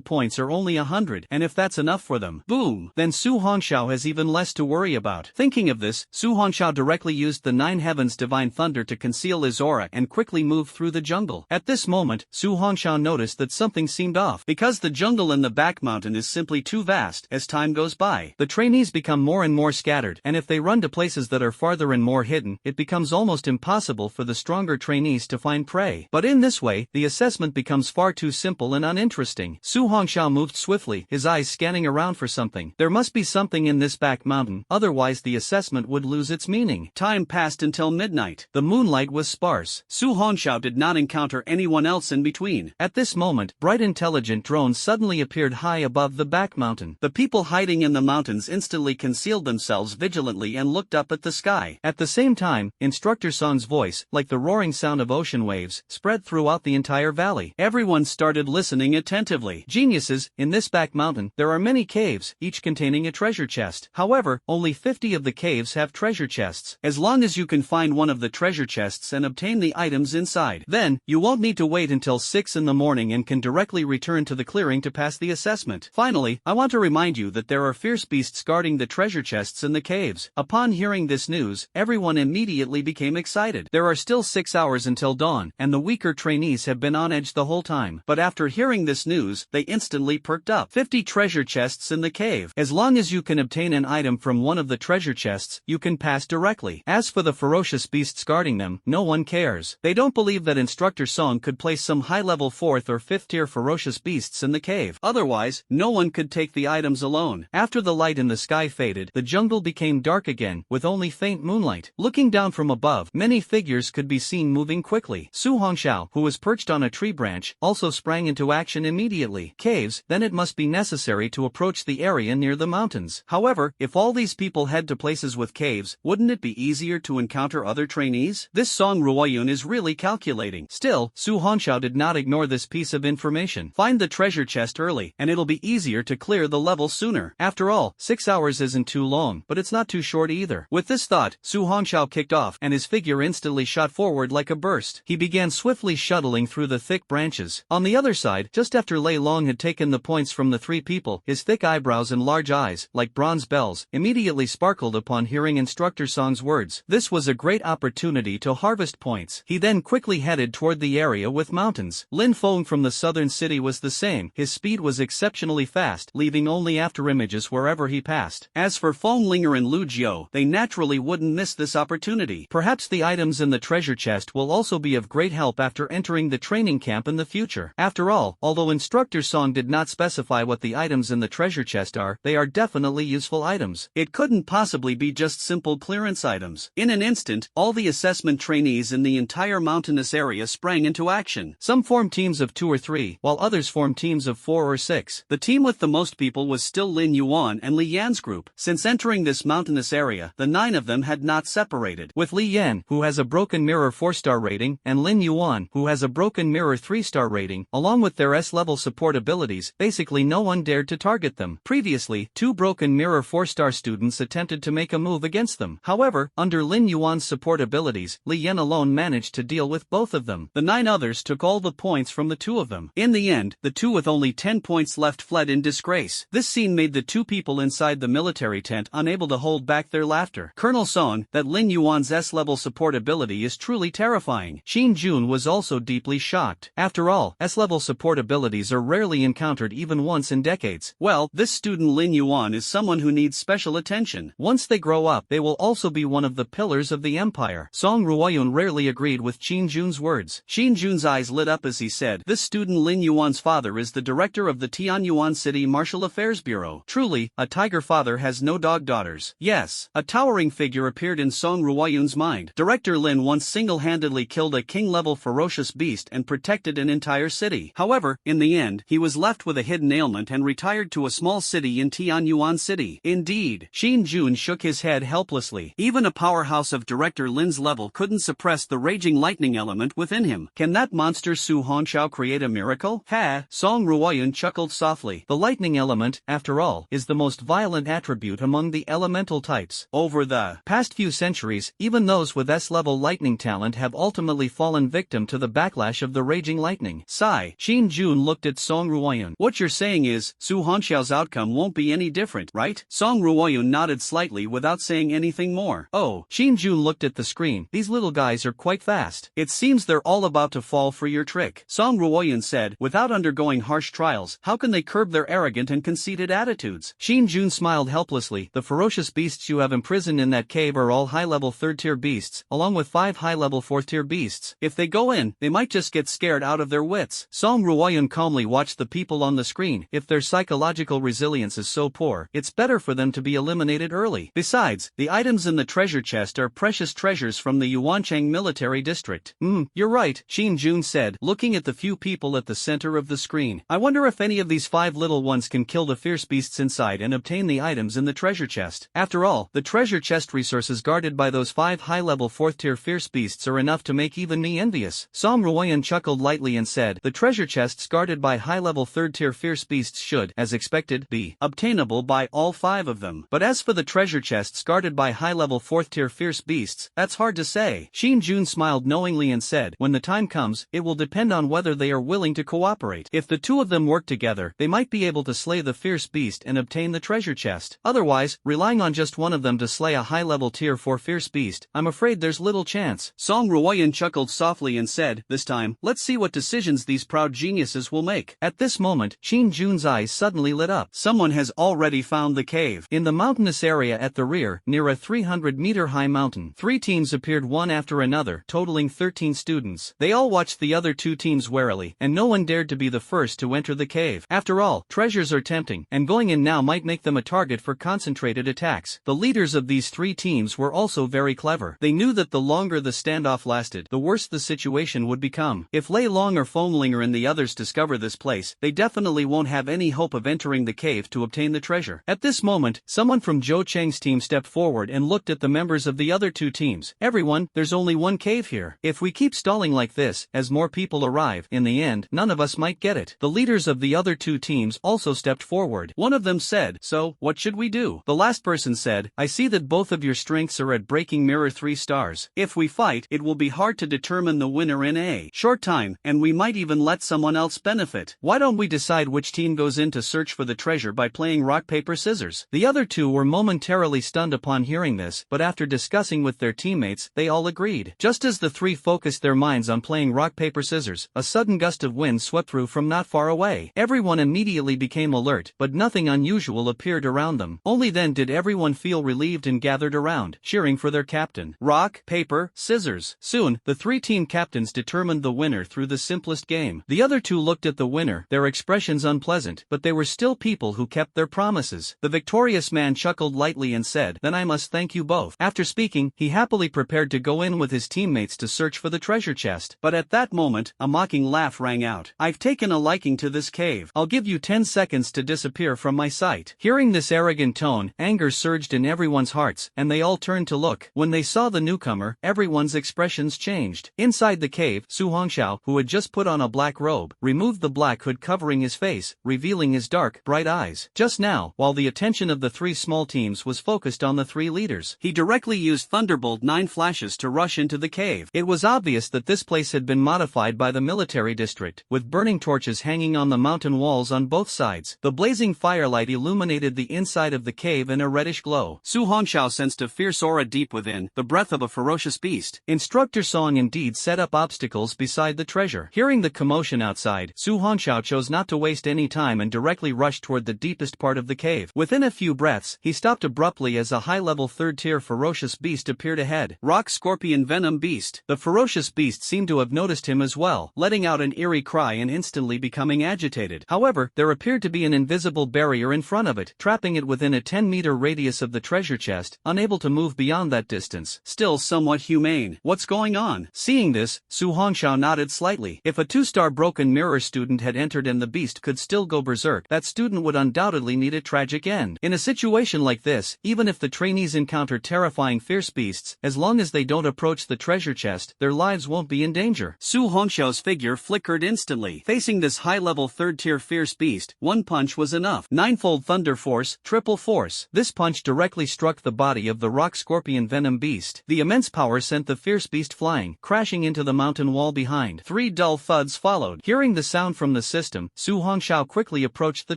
points are only 100, and if that's enough for them, boom, then Su Hongxiao has even less to worry about. Thinking of this, Su Hongxiao directly used the 9 heavens divine thunder to conceal his aura and quickly moved through the jungle. At this moment, Su Hongxiao noticed that something seemed off. Because the jungle in the back mountain is simply too vast, as time goes by, the trainees become more and more scattered, and if they run to places that are farther and more hidden, it becomes almost impossible for the stronger trainees to find prey. But in this way, the assessment becomes far too simple and uninteresting. Su Hongxiao moved swiftly, his eyes scanning around for something. There must be something in this back mountain, otherwise the assessment would lose its meaning. Time passed until midnight. The moonlight was sparse. Su Hongxiao did not encounter anyone else in between. At this moment, bright intelligent drones suddenly appeared high above the back mountain. The people hiding in the mountains instantly concealed themselves vigilantly and looked up at the sky. At the same time, Instructor Song's voice, like the roaring sound of ocean waves, spread throughout the entire valley. Everyone started listening attentively. Geniuses, in this back mountain, there are many caves, each containing a treasure chest. However, only 50 of the caves have treasure chests. As long as you can find one of the treasure chests and obtain the items inside, then, you won't need to wait until 6 in the morning and can directly return to the clearing to pass the assessment. Finally, I want to remind you that there are fierce beasts guarding the treasure chests in the caves. Upon hearing this news, everyone immediately became excited. There are still 6 hours until dawn, and the weaker trainees have been on edge the whole time. But after hearing this news, they instantly perked up. 50 treasure chests in the cave. As long as you can obtain an item from one of the treasure chests, you can pass directly. As for the ferocious beasts guarding them, no one cares. They don't believe that Instructor Song could place some high-level 4th or 5th tier ferocious beasts in the cave. Otherwise, no one could take the items alone. After the light in the sky faded, the jungle became dark again, with only faint moonlight. Looking down from above, many figures could be seen moving quickly. Su Hongxiao, who was perched on a tree branch, also sprang into action immediately. Caves, then it must be necessary to approach the area near the mountains. However, if all these people head to places with caves, wouldn't it be easier to encounter other trainees? This Song Ruoyun is really calculating. Still, Su Hongxiao did not ignore this piece of information. Find the treasure chest early, and it'll be easier to clear the level sooner. After all, 6 hours isn't too long, but it's not too short either. With this thought, Su Hongxiao kicked off, and his figure instantly shot forward like a burst. He began swiftly shuttling through the thick branches. On the other side, just after Lei Long had taken the points from the 3 people, his thick eyebrows and large eyes, like bronze bells, immediately sparkled upon hearing Instructor Song's words. This was a great opportunity to harvest points. He then quickly headed toward the area with mountains. Lin Feng from the southern city was the same. His speed was exceptionally fast, leaving only afterimages wherever he passed. As for Feng Linger and Lu Jiu, they naturally wouldn't miss this opportunity. Perhaps the items in the treasure chest will also be of great help after entering the training camp in the future. After all, although Instructor Song did not specify what the items in the treasure chest are, they are definitely useful items. It couldn't possibly be just simple clearance items. In an instant, all the assessment trainees in the entire mountainous area sprang into action. Some formed teams of 2 or 3, while others formed teams of 4 or 6. The team with the most people was still Lin Yuan and Li Yan's group. Since entering this mountainous area, the 9 of them had not separated. With Li Yan, who has a broken mirror 4-star rating, and Lin Yuan, who has a broken mirror 3-star rating, along with their S-level support abilities, basically no one dared to target them. Previously, 2 broken mirror 4-star students attempted to make a move against them. However, under Lin Yuan's support abilities, Li Yan alone managed to deal with both of them. The 9 others took all the points from the 2 of them. In the end, the 2 with only 10 points left fled in disgrace. This scene made the 2 people inside the military tent unable to hold back their laughter. Colonel Song, that Lin Yuan's S-level support ability is truly terrifying. Xin Jun was also deeply shocked. After all, S-level support abilities are rarely encountered even once in decades. Well, this student Lin Yuan is someone who needs special attention. Once they grow up, they will also be one of the pillars of the empire. Song Ruoyun rarely agreed with Xin Jun's words. Xin Jun's eyes lit up as he said, this student Lin Yuan's father is the director of the Tianyuan City Martial Affairs Bureau. Truly, a tiger father has no dog daughters. Yes, a towering figure appeared in Song Ruoyun's mind. Director Lin once single-handedly killed a king-level ferocious beast and protected an entire city. However, in the end, he was left with a hidden ailment and retired to a small city in Tianyuan City. Indeed, Xin Jun shook his head helplessly. Even a powerhouse of Director Lin's level couldn't suppress the raging lightning element within him. Can that monster Su Hongxiao create a miracle? Ha! Song Ruoyun chuckled softly. The lightning element, after all, is the most violent attribute among the elemental types. Over the past few centuries, even those with S-level lightning talent have ultimately fallen victim to the backlash of the raging lightning. Sigh. Xin Jun looked at Song Ruoyun. What you're saying is, Su Hongxiao's outcome won't be any different, right? Song Ruoyun nodded slightly without saying anything more. Oh, Xin Jun looked at the screen. These little guys are quite fast. It seems they're all about to fall for your trick. Song Ruoyun said, without undergoing harsh trials, how can they curb their arrogant and conceited attitudes? Xin Jun smiled helplessly. The ferocious beasts you have imprisoned in that cave are all high-level 3rd-tier beasts, along with 5 5 high-level 4th-tier beasts. If they go in, they might just get scared out of their wits. Song Ruoyan calmly watched the people on the screen. If their psychological resilience is so poor, it's better for them to be eliminated early. Besides, the items in the treasure chest are precious treasures from the Yuanchang military district. You're right, Shin Jun said, looking at the few people at the center of the screen. I wonder if any of these 5 little ones can kill the fierce beasts inside and obtain the items in the treasure chest. After all, the treasure chest resources guarded by those 5 high-level 4th-tier fierce beasts are enough to make even me envious. Song Ruoyan chuckled lightly and said, the treasure chests guarded by high-level 3rd-tier fierce beasts should, as expected, be obtainable by all 5 of them. But as for the treasure chests guarded by high-level 4th-tier fierce beasts, that's hard to say. Shin Jun smiled knowingly and said, when the time comes, it will depend on whether they are willing to cooperate. If the 2 of them work together, they might be able to slay the fierce beast and obtain the treasure chest. Otherwise, relying on just one of them to slay a high-level tier 4 fierce beast, I'm afraid there's little chance. Song Ruoyan chuckled softly and said, this time, let's see what decisions these proud geniuses will make. At this moment, Shin Jun's eyes suddenly lit up. Someone has already found the cave. In the mountainous area at the rear, near a 300-meter-high mountain, 3 teams appeared one after another, totaling 13 students. They all watched the other 2 teams warily, and no one dared to be the first to enter the cave. After all, treasures are tempting, and going in now might make them a target for concentrated attacks. The leaders of these 3 teams were also very clever. They knew that the longer the standoff lasted, the worse the situation would become. If Lei Long or Foamlinger and the others discover this place, they definitely won't have any hope of entering the cave to obtain the treasure. At this moment, someone from Zhou Cheng's team stepped forward and looked at the members of the other 2 teams. Everyone, there's only one cave here. If we keep stalling like this, as more people arrive, in the end, none of us might get it. The leaders of the other 2 teams also stepped forward. One of them said, so, what should we do? The last person said, I see that both of your strengths are at breaking mirror 3 stars. If we fight, it will be hard to determine the winner in a short time, and we might even let someone else benefit. Why don't we decide which team goes in to search for the treasure by playing rock paper scissors? The other 2 were momentarily stunned upon hearing this, but after discussing with their teammates, they all agreed. Just as the 3 focused their minds on playing rock paper scissors, a sudden gust of wind swept through from not far away. Everyone immediately became alert, but nothing unusual appeared around them. Only then did everyone feel relieved and gathered around, cheering for their captain. Rock, paper, scissors. Soon, the 3 team captains determined the winner through the simplest game. The other 2 looked at the winner, their expressions unpleasant, but they were still people who kept their promises. The victorious man chuckled lightly and said, then I must thank you both. After speaking, he happily prepared to go in with his teammates to search for the treasure chest. But at that moment, a mocking laugh rang out. I've taken a liking to this cave. I'll give you 10 seconds to disappear from my sight. Hearing this arrogant tone, anger surged in everyone's hearts, and they all turned to look. When they saw the newcomer, everyone's expressions changed. Inside the cave, Su Hongxiao, who had just put on a black robe, removed the black hood covering his face, revealing his dark, bright eyes. Just now, while the attention of the 3 small teams was focused on the 3 leaders, he directly used Thunderbolt 9 flashes to rush into the cave. It was obvious that this place had been modified by the military district, with burning torches hanging on the mountain walls on both sides. The blazing firelight illuminated the inside of the cave in a reddish glow. Su Hongxiao sensed a fierce aura deep within, the breath of a ferocious beast. Instructor Song indeed set up obstacles beside the treasure. Hearing the commotion outside, Su Hongxiao chose not to waste any time and directly rushed toward the deepest part of the cave. Within a few breaths, he stopped abruptly as a high-level 3rd-tier ferocious beast appeared ahead. Rock Scorpion Venom Beast. The ferocious beast seemed to have noticed him as well, letting out an eerie cry and instantly becoming agitated. However, there appeared to be an invisible barrier in front of it, trapping it within a 10-meter radius of the treasure chest, unable to move beyond that distance. Still somewhat humane. What's going on? Seeing this, Su Hongxiao nodded slightly. If a 2-star broken mirror student had entered and the beast could still go berserk, that student would undoubtedly need a tragic end. In a situation like this, even if the trainees encounter terrifying fierce beasts, as long as they don't approach the treasure chest, their lives won't be in danger. Su Hongxiao's figure flickered instantly. Facing this high-level 3rd-tier fierce beast, one punch was enough. Ninefold Thunder Force, Triple Force. This punch directly struck the body of the Rock Scorpion Venom Beast. The immense power sent the fierce beast flying, crashing into the mountain wall behind. 3 dull thuds followed. Hearing the sound from the system, Su Hongxiao quickly approached the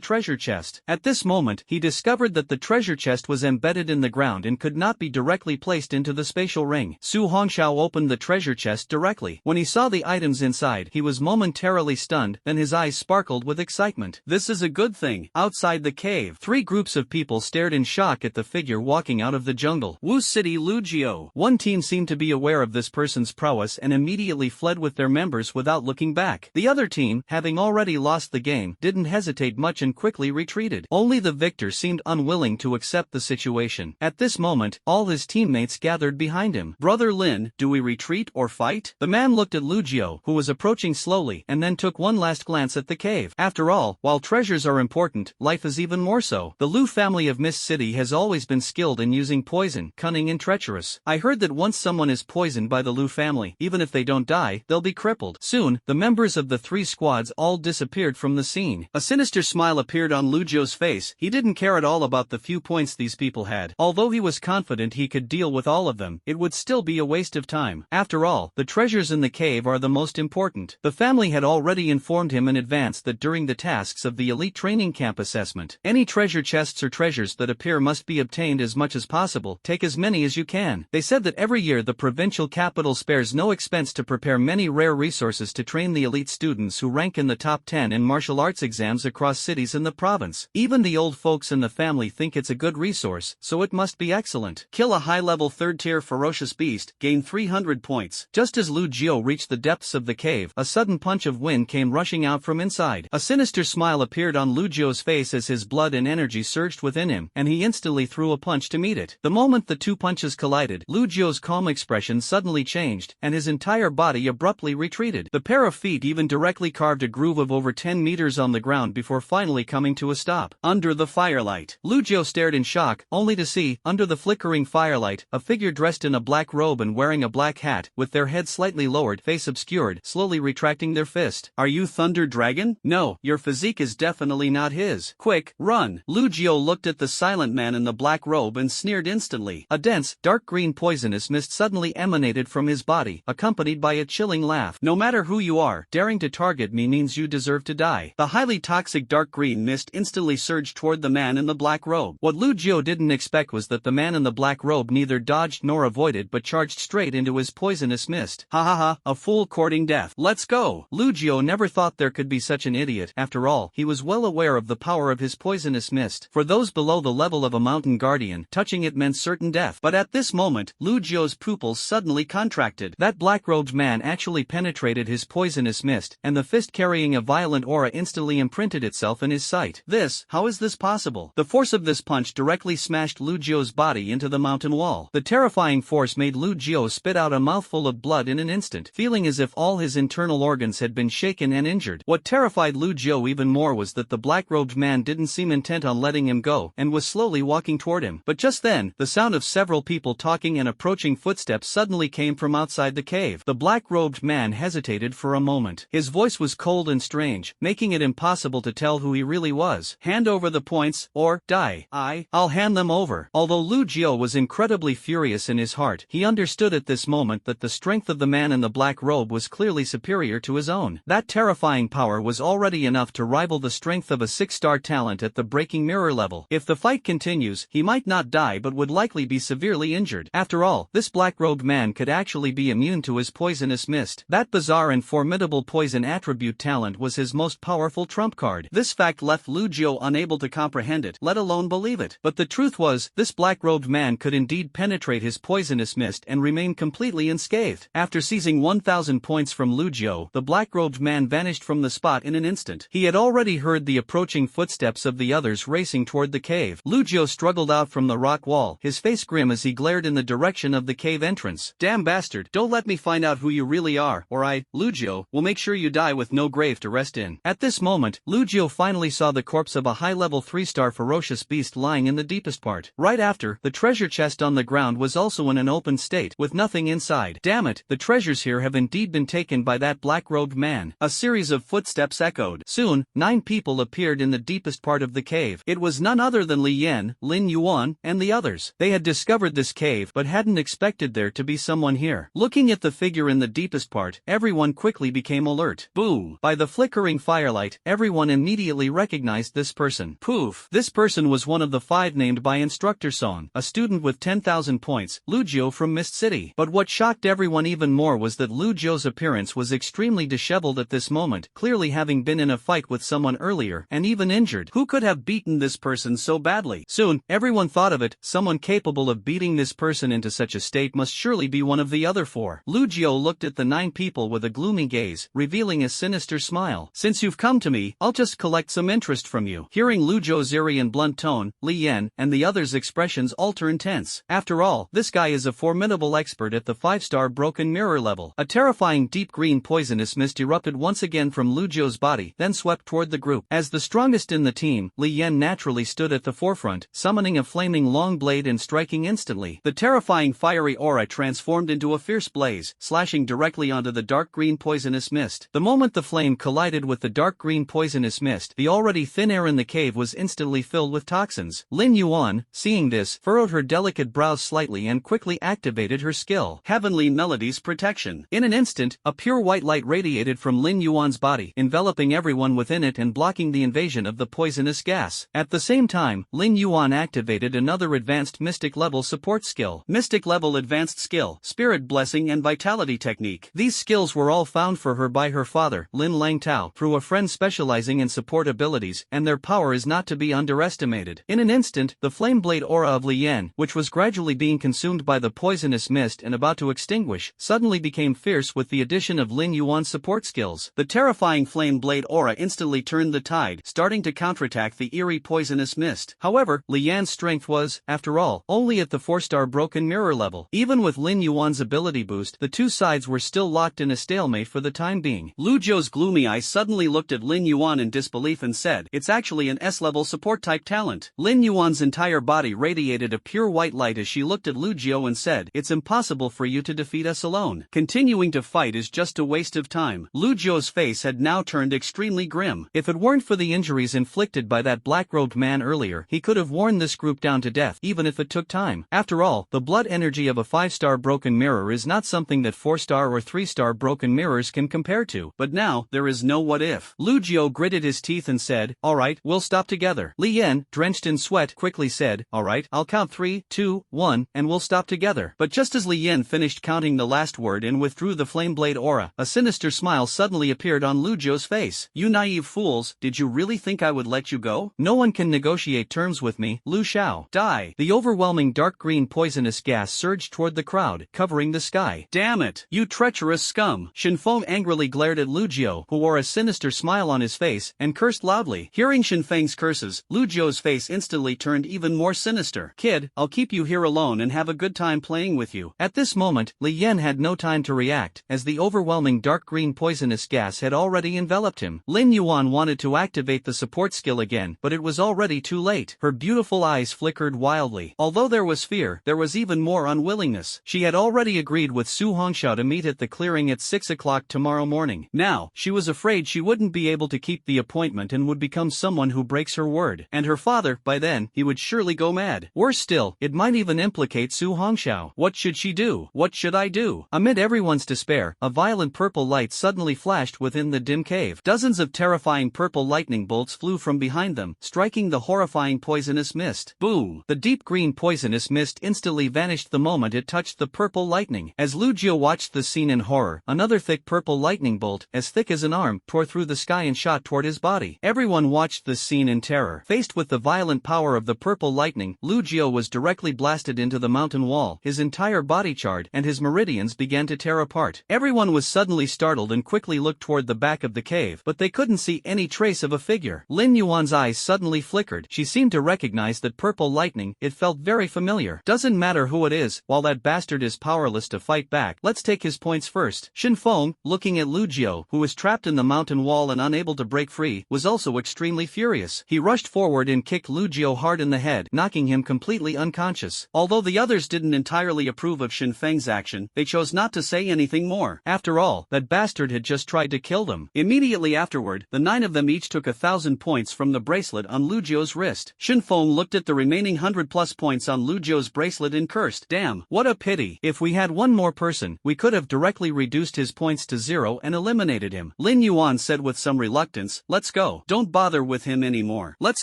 treasure chest. At this moment, he discovered that the treasure chest was embedded in the ground and could not be directly placed into the spatial ring. Su Hongxiao opened the treasure chest directly. When he saw the items inside, he was momentarily stunned, then his eyes sparkled with excitement. This is a good thing. Outside the cave, 3 groups of people stared in shock at the figure walking out of the jungle. Wu City Lujio. One team seemed to to be aware of this person's prowess and immediately fled with their members without looking back. The other team, having already lost the game, didn't hesitate much and quickly retreated. Only the victor seemed unwilling to accept the situation. At this moment, all his teammates gathered behind him. "Brother Lin, do we retreat or fight?" The man looked at Lu Jiao, who was approaching slowly, and then took one last glance at the cave. After all, while treasures are important, life is even more so. The Lu family of Mist City has always been skilled in using poison, cunning and treacherous. I heard that once someone is poisoned by the Lu family, even if they don't die, they'll be crippled. Soon, the members of the three squads all disappeared from the scene. A sinister smile appeared on Lu Jiao's face. He didn't care at all about the few points these people had. Although he was confident he could deal with all of them, it would still be a waste of time. After all, the treasures in the cave are the most important. The family had already informed him in advance that during the tasks of the elite training camp assessment, any treasure chests or treasures that appear must be obtained as much as possible. Take as many as you can. They said that every year the provincial capital spares no expense to prepare many rare resources to train the elite students who rank in the top 10 in martial arts exams across cities in the province. Even the old folks in the family think it's a good resource, so it must be excellent. Kill a high-level third-tier ferocious beast, gain 300 points. Just as Lu Jiao reached the depths of the cave, a sudden punch of wind came rushing out from inside. A sinister smile appeared on Lu Jiao's face as his blood and energy surged within him, and he instantly threw a punch to meet it. The moment the two punches collided, Lu Jiao's calm expression suddenly changed, and his entire body abruptly retreated. The pair of feet even directly carved a groove of over 10 meters on the ground before finally coming to a stop. Under the firelight, Lu Jiao stared in shock, only to see, under the flickering firelight, a figure dressed in a black robe and wearing a black hat, with their head slightly lowered, face obscured, slowly retracting their fist. "Are you Thunder Dragon? No, your physique is definitely not his. Quick, run!" Lu Jiao looked at the silent man in the black robe and sneered instantly. A dense, dark green poisonous mist suddenly emanated from his body, accompanied by a chilling laugh. "No matter who you are, daring to target me means you deserve to die." The highly toxic dark green mist instantly surged toward the man in the black robe. What Lu Jiao didn't expect was that the man in the black robe neither dodged nor avoided but charged straight into his poisonous mist. "Ha ha ha, a fool courting death. Let's go!" Lu Jiao never thought there could be such an idiot. After all, he was well aware of the power of his poisonous mist. For those below the level of a mountain guardian, touching it meant certain death. But at this moment, Lu Jiao's pupils suddenly contracted. That black-robed man actually penetrated his poisonous mist, and the fist carrying a violent aura instantly imprinted itself in his sight. How is this possible? The force of this punch directly smashed Lu Jiao's body into the mountain wall. The terrifying force made Lu Jiao spit out a mouthful of blood in an instant, feeling as if all his internal organs had been shaken and injured. What terrified Lu Jiao even more was that the black-robed man didn't seem intent on letting him go, and was slowly walking toward him. But just then, the sound of several people talking and approaching footsteps suddenly came from outside the cave. The black-robed man hesitated for a moment. His voice was cold and strange, making it impossible to tell who he really was. "Hand over the points, or die." I'll hand them over." Although Lu Jiao was incredibly furious in his heart, he understood at this moment that the strength of the man in the black robe was clearly superior to his own. That terrifying power was already enough to rival the strength of a 6-star talent at the breaking mirror level. If the fight continues, he might not die but would likely be severely injured. After all, this black-robed man could actually be immune to his poisonous mist. That bizarre and formidable poison attribute talent was his most powerful trump card. This fact left Lu Jiao unable to comprehend it, let alone believe it. But the truth was, this black-robed man could indeed penetrate his poisonous mist and remain completely unscathed. After seizing 1,000 points from Lu Jiao, the black-robed man vanished from the spot in an instant. He had already heard the approaching footsteps of the others racing toward the cave. Lu Jiao struggled out from the rock wall, his face grim as he glared in the direction of the cave entrance. "Damn bastard, don't let me find out who you really are, or I, Lu Jiao, will make sure you die with no grave to rest in." At this moment, Lu Jiao finally saw the corpse of a high-level 3-star ferocious beast lying in the deepest part. Right after, the treasure chest on the ground was also in an open state, with nothing inside. "Damn it, the treasures here have indeed been taken by that black-robed man." A series of footsteps echoed. Soon, 9 people appeared in the deepest part of the cave. It was none other than Li Yan, Lin Yuan, and the others. They had discovered this cave but hadn't expected there to be someone here. Looking at the figure in the deepest part, everyone quickly became alert. Boom! By the flickering firelight, everyone immediately recognized this person. Poof! This person was one of the 5 named by Instructor Song, a student with 10,000 points, Lu Jiao from Mist City. But what shocked everyone even more was that Lu Jiao's appearance was extremely disheveled at this moment, clearly having been in a fight with someone earlier, and even injured. Who could have beaten this person so badly? Soon, everyone thought of it, someone capable of beating this person into such a state must must surely be one of the other 4. Lu Jiu looked at the 9 people with a gloomy gaze, revealing a sinister smile. Since you've come to me, I'll just collect some interest from you. Hearing Lu Jiu's eerie and blunt tone, Li Yan and the others' expressions alter intense. After all, this guy is a formidable expert at the 5-star broken mirror level. A terrifying deep green poisonous mist erupted once again from Lu Jiu's body, then swept toward the group. As the strongest in the team, Li Yan naturally stood at the forefront, summoning a flaming long blade and striking instantly. The terrifying fiery aura transformed into a fierce blaze, slashing directly onto the dark green poisonous mist. The moment the flame collided with the dark green poisonous mist, the already thin air in the cave was instantly filled with toxins. Lin Yuan, seeing this, furrowed her delicate brows slightly and quickly activated her skill, Heavenly Melody's Protection. In an instant, a pure white light radiated from Lin Yuan's body, enveloping everyone within it and blocking the invasion of the poisonous gas. At the same time, Lin Yuan activated another advanced mystic level support skill. Mystic level advanced skill, Spirit Blessing and Vitality Technique. These skills were all found for her by her father, Lin Langtao, through a friend specializing in support abilities, and their power is not to be underestimated. In an instant, the flame blade aura of Li Yan, which was gradually being consumed by the poisonous mist and about to extinguish, suddenly became fierce with the addition of Lin Yuan's support skills. The terrifying flame blade aura instantly turned the tide, starting to counterattack the eerie poisonous mist. However, Li Yan's strength was, after all, only at the 4-star broken mirror level. Even with Lin Yuan's ability boost, the two sides were still locked in a stalemate for the time being. Lu Jiu's gloomy eyes suddenly looked at Lin Yuan in disbelief and said, "It's actually an S-level support type talent." Lin Yuan's entire body radiated a pure white light as she looked at Lu Jiu and said, "It's impossible for you to defeat us alone. Continuing to fight is just a waste of time." Lu Jiu's face had now turned extremely grim. If it weren't for the injuries inflicted by that black-robed man earlier, he could have worn this group down to death, even if it took time. After all, the blood energy of a 5-star broken mirror is not something that 4-star or 3-star broken mirrors can compare to. But now, there is no what if. Lu Jiu gritted his teeth and said, "Alright, we'll stop together." Li Yan, drenched in sweat, quickly said, "Alright, I'll count 3, 2, 1, and we'll stop together." But just as Li Yan finished counting the last word and withdrew the flame blade aura, a sinister smile suddenly appeared on Lu Jiu's face. "You naive fools, did you really think I would let you go? No one can negotiate terms with me, Lu Xiao. Die." The overwhelming dark green poisonous gas surged toward the crowd, covering the sky. "Damn it, you treacherous scum!" Shinfeng angrily glared at Lu Jiu, who wore a sinister smile on his face, and cursed loudly. Hearing Shinfeng's curses, Lu Jiu's face instantly turned even more sinister. "Kid, I'll keep you here alone and have a good time playing with you." At this moment, Li Yan had no time to react, as the overwhelming dark green poisonous gas had already enveloped him. Lin Yuan wanted to activate the support skill again, but it was already too late. Her beautiful eyes flickered wildly. Although there was fear, there was even more unwillingness. She had already agreed with Su Hongxiao to meet at the clearing at 6 o'clock tomorrow morning. Now, she was afraid she wouldn't be able to keep the appointment and would become someone who breaks her word. And her father, by then, he would surely go mad. Worse still, it might even implicate Su Hongxiao. What should she do? What should I do? Amid everyone's despair, a violent purple light suddenly flashed within the dim cave. Dozens of terrifying purple lightning bolts flew from behind them, striking the horrifying poisonous mist. Boom! The deep green poisonous mist instantly vanished the moment it touched the purple lightning. As Lu Jiu watched the scene in horror, another thick purple lightning bolt, as thick as an arm, tore through the sky and shot toward his body. Everyone watched this scene in terror. Faced with the violent power of the purple lightning, Lu Jiu was directly blasted into the mountain wall, his entire body charred, and his meridians began to tear apart. Everyone was suddenly startled and quickly looked toward the back of the cave, but they couldn't see any trace of a figure. Lin Yuan's eyes suddenly flickered. She seemed to recognize that purple lightning. It felt very familiar. Doesn't matter who it is, while that bastard is powerless to fight back, let's take his points first. Shinfeng, looking at Lu Jiu, who was trapped in the mountain wall and unable to break free, was also extremely furious. He rushed forward and kicked Lu Jiu hard in the head, knocking him completely unconscious. Although the others didn't entirely approve of Shinfeng's action, they chose not to say anything more. After all, that bastard had just tried to kill them. Immediately afterward, the 9 of them each took 1,000 points from the bracelet on Lu Jiu's wrist. Shinfeng looked at the remaining 100+ points on Lu Jiu's bracelet and cursed. "Damn, what a pity. If we had one more person, we could have directly reduced his points to 0 and eliminated him." Lin Yuan said with some reluctance, "Let's go. Don't bother with him anymore. Let's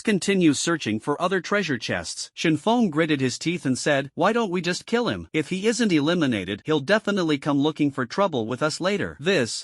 continue searching for other treasure chests." Shinfeng gritted his teeth and said, "Why don't we just kill him? If he isn't eliminated, he'll definitely come looking for trouble with us later."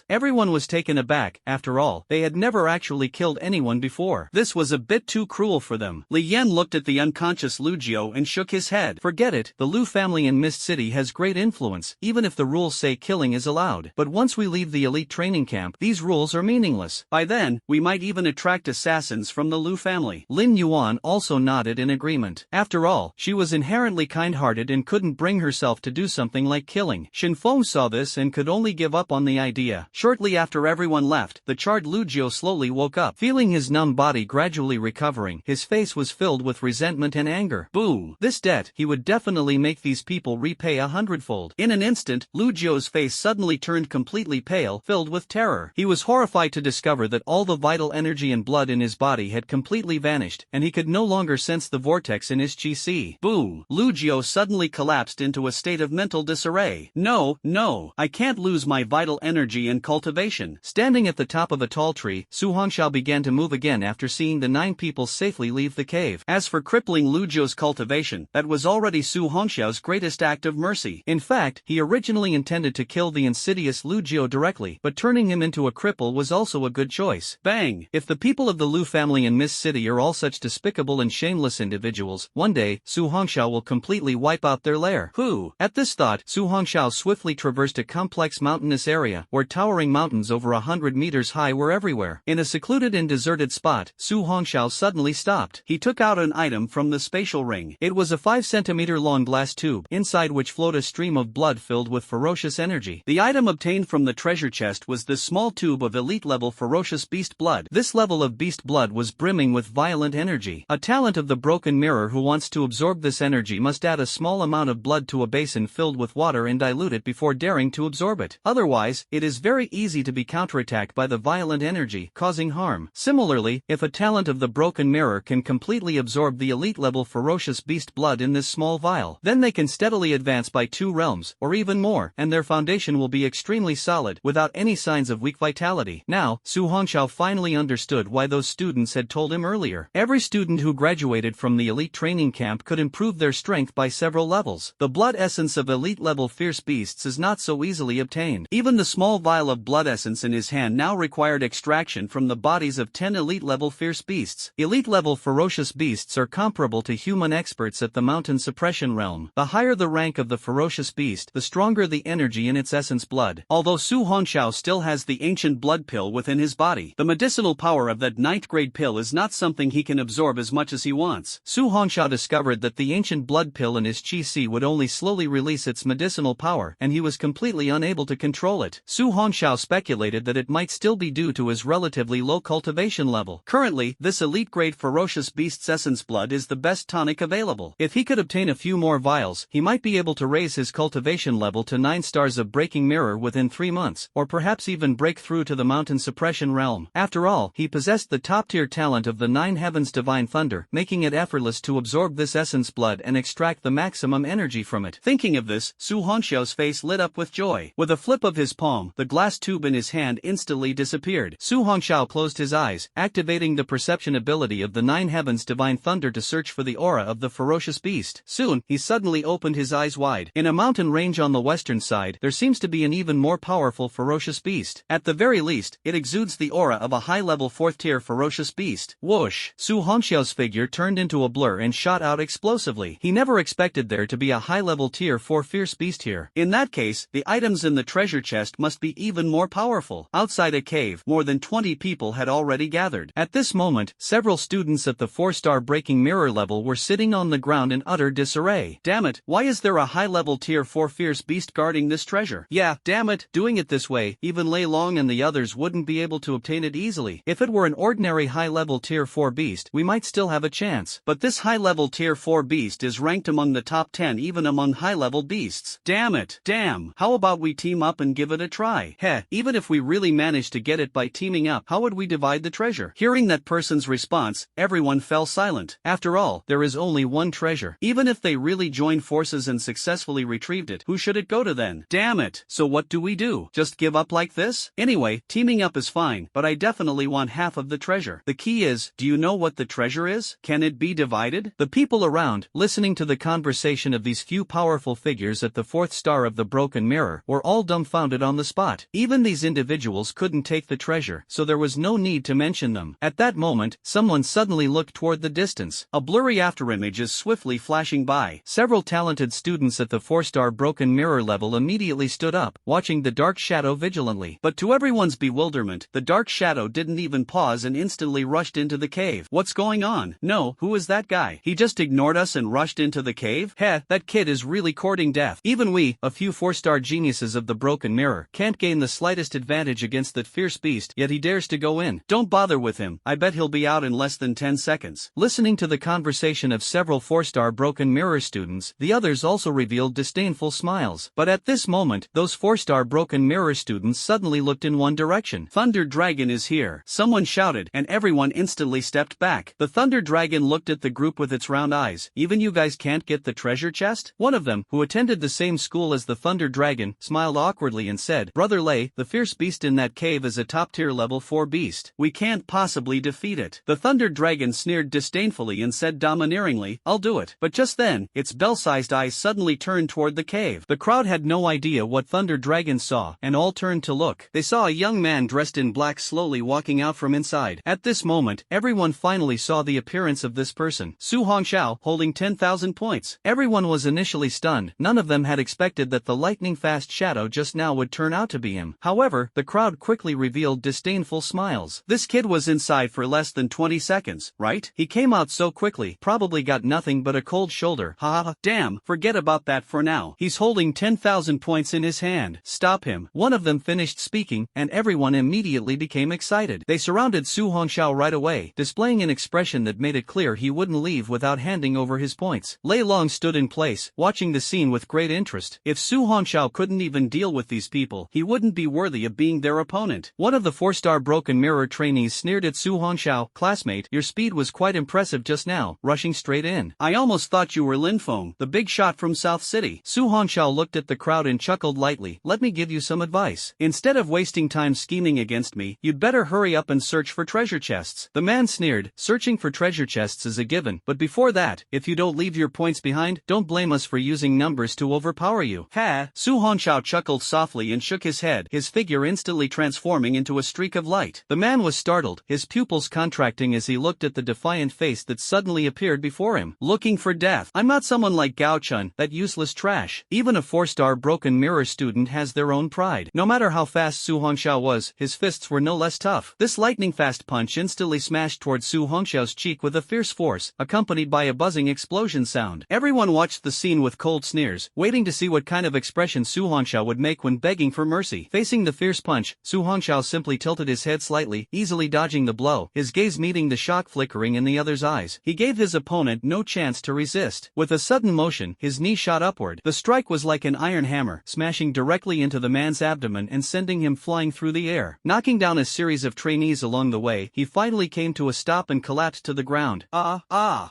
Everyone was taken aback. After all, they had never actually killed anyone before. This was a bit too cruel for them. Li Yan looked at the unconscious Lu Jiu and shook his head. "Forget it, the Lu family and Miss organized city has great influence, even if the rules say killing is allowed. But once we leave the elite training camp, these rules are meaningless. By then, we might even attract assassins from the Lu family. Lin Yuan also nodded in agreement. After all, she was inherently kind-hearted and couldn't bring herself to do something like killing. Shin Feng saw this and could only give up on the idea. Shortly after everyone left, the charred Lu Jiu slowly woke up. Feeling his numb body gradually recovering, his face was filled with resentment and anger. Boom! This debt, he would definitely make these people repay 100-fold. In an instant, Lu Jiu's face suddenly turned completely pale, filled with terror. He was horrified to discover that all the vital energy and blood in his body had completely vanished, and he could no longer sense the vortex in his qi. Boom! Lu Jiu suddenly collapsed into a state of mental disarray. No, I can't lose my vital energy and cultivation. Standing at the top of a tall tree, Su Hongxiao began to move again after seeing the 9 people safely leave the cave. As for crippling Lu Jiu's cultivation, that was already Su Hongxiao's greatest act of mercy. In fact, he originally intended to kill the insidious Lu Jiu directly, but turning him into a cripple was also a good choice. Bang! If the people of the Lu family in Mist City are all such despicable and shameless individuals, one day, Su Hongxiao will completely wipe out their lair. Who? At this thought, Su Hongxiao swiftly traversed a complex mountainous area, where towering mountains over 100 meters high were everywhere. In a secluded and deserted spot, Su Hongxiao suddenly stopped. He took out an item from the spatial ring. It was a 5-centimeter long glass tube, inside which flowed a stream of blood filled with ferocious energy. The item obtained from the treasure chest was this small tube of elite-level ferocious beast blood. This level of beast blood was brimming with violent energy. A talent of the broken mirror who wants to absorb this energy must add a small amount of blood to a basin filled with water and dilute it before daring to absorb it. Otherwise, it is very easy to be counterattacked by the violent energy, causing harm. Similarly, if a talent of the broken mirror can completely absorb the elite-level ferocious beast blood in this small vial, then they can steadily advance by 2 realms, or even more, and their foundation will be extremely solid, without any signs of weak vitality. Now, Su Hongxiao finally understood why those students had told him earlier. Every student who graduated from the elite training camp could improve their strength by several levels. The blood essence of elite-level fierce beasts is not so easily obtained. Even the small vial of blood essence in his hand now required extraction from the bodies of 10 elite-level fierce beasts. Elite-level ferocious beasts are comparable to human experts at the mountain suppression realm. The higher the rank of the ferocious beast, the stronger the energy in its essence blood. Although Su Hongxiao still has the ancient blood pill within his body, the medicinal power of that 9th grade pill is not something he can absorb as much as he wants. Su Hongxiao discovered that the ancient blood pill in his qi would only slowly release its medicinal power, and he was completely unable to control it. Su Hongxiao speculated that it might still be due to his relatively low cultivation level. Currently, this elite-grade ferocious beast's essence blood is the best tonic available. If he could obtain a few more vials, he might be able to raise his cultivation level to 9 stars of breaking mirror within 3 months, or perhaps even break through to the mountain suppression realm. After all, he possessed the top-tier talent of the 9 heavens divine thunder, making it effortless to absorb this essence blood and extract the maximum energy from it. Thinking of this, Su Hongxiao's face lit up with joy. With a flip of his palm, the glass tube in his hand instantly disappeared. Su Hongxiao closed his eyes, activating the perception ability of the 9 heavens divine thunder to search for the aura of the ferocious beast. Soon, he suddenly opened his eyes wide. In a mountain range on the western side, there seems to be an even more powerful ferocious beast. At the very least, it exudes the aura of a high-level 4th-tier ferocious beast. Whoosh! Su Hongxiao's figure turned into a blur and shot out explosively. He never expected there to be a high-level tier 4 fierce beast here. In that case, the items in the treasure chest must be even more powerful. Outside a cave, more than 20 people had already gathered. At this moment, several students at the 4-star breaking mirror level were sitting on the ground in utter disarray. Damn it, why is there a high-level tier 4 fierce beast guarding this treasure? Yeah, damn it, doing it this way, even Lei Long and the others wouldn't be able to obtain it easily. If it were an ordinary high-level tier 4 beast, we might still have a chance. But this high-level tier 4 beast is ranked among the top 10 even among high-level beasts. Damn it, damn. How about we team up and give it a try? Heh, even if we really managed to get it by teaming up, how would we divide the treasure? Hearing that person's response, everyone fell silent. After all, there is only one treasure. Even if they really joined forces and successfully retrieved it, who should it go to then? Damn it. So what do we do? Just give up like this? Anyway, teaming up is fine, but I definitely want half of the treasure. The key is, do you know what the treasure is? Can it be divided? The people around, listening to the conversation of these few powerful figures at the 4th star of the broken mirror, were all dumbfounded on the spot. Even these individuals couldn't take the treasure, so there was no need to mention them. At that moment, someone suddenly looked toward the distance. A blurry afterimage is swiftly flashing by. Several talented students students at the 4-star broken mirror level immediately stood up, watching the dark shadow vigilantly. But to everyone's bewilderment, the dark shadow didn't even pause and instantly rushed into the cave. What's going on? No, who is that guy? He just ignored us and rushed into the cave? Heh, that kid is really courting death. Even we, a few 4-star geniuses of the broken mirror, can't gain the slightest advantage against that fierce beast, yet he dares to go in. Don't bother with him, I bet he'll be out in less than 10 seconds. Listening to the conversation of several 4-star broken mirror students, the others also revealed disdainful smiles. But at this moment, those 4-star broken mirror students suddenly looked in one direction. Thunder Dragon is here, someone shouted, and everyone instantly stepped back. The Thunder Dragon looked at the group with its round eyes. Even you guys can't get the treasure chest? One of them, who attended the same school as the Thunder Dragon, smiled awkwardly and said, Brother Lei, the fierce beast in that cave is a top-tier level 4 beast. We can't possibly defeat it. The Thunder Dragon sneered disdainfully and said domineeringly, I'll do it. But just then, its bell-sized eyes suddenly turned toward the cave. The crowd had no idea what Thunder Dragon saw, and all turned to look. They saw a young man dressed in black slowly walking out from inside. At this moment, everyone finally saw the appearance of this person. Su Hongxiao, holding 10,000 points. Everyone was initially stunned. None of them had expected that the lightning-fast shadow just now would turn out to be him. However, the crowd quickly revealed disdainful smiles. This kid was inside for less than 20 seconds, right? He came out so quickly, probably got nothing but a cold shoulder. Ha. Damn, forget about that for now. He's holding 10,000 points in his hand. Stop him. One of them finished speaking, and everyone immediately became excited. They surrounded Su Hongxiao right away, displaying an expression that made it clear he wouldn't leave without handing over his points. Lei Long stood in place, watching the scene with great interest. If Su Hongxiao couldn't even deal with these people, he wouldn't be worthy of being their opponent. One of the 4-star broken mirror trainees sneered at Su Hongxiao. Classmate, your speed was quite impressive just now, rushing straight in. I almost thought you were Lin Feng, the big shot from South City. Su Hongxiao looked at the crowd and chuckled lightly. Let me give you some advice. Instead of wasting time scheming against me, you'd better hurry up and search for treasure chests. The man sneered. Searching for treasure chests is a given, but before that, if you don't leave your points behind, don't blame us for using numbers to overpower you. Ha! Su Hongxiao chuckled softly and shook his head, his figure instantly transforming into a streak of light. The man was startled, his pupils contracting as he looked at the defiant face that suddenly appeared before him. Looking for death. I'm not someone like Gao Chun, that useless trash. Even a 4-star broken mirror student has their own pride. No matter how fast Su Hongxiao was, his fists were no less tough. This lightning-fast punch instantly smashed towards Su Hongxiao's cheek with a fierce force, accompanied by a buzzing explosion sound. Everyone watched the scene with cold sneers, waiting to see what kind of expression Su Hongxiao would make when begging for mercy. Facing the fierce punch, Su Hongxiao simply tilted his head slightly, easily dodging the blow, his gaze meeting the shock flickering in the other's eyes. He gave his opponent no chance to resist. With a sudden motion, his knee shot upward. The strike was like an iron hammer, smashing directly into the man's abdomen and sending him flying through the air. Knocking down a series of trainees along the way, he finally came to a stop and collapsed to the ground.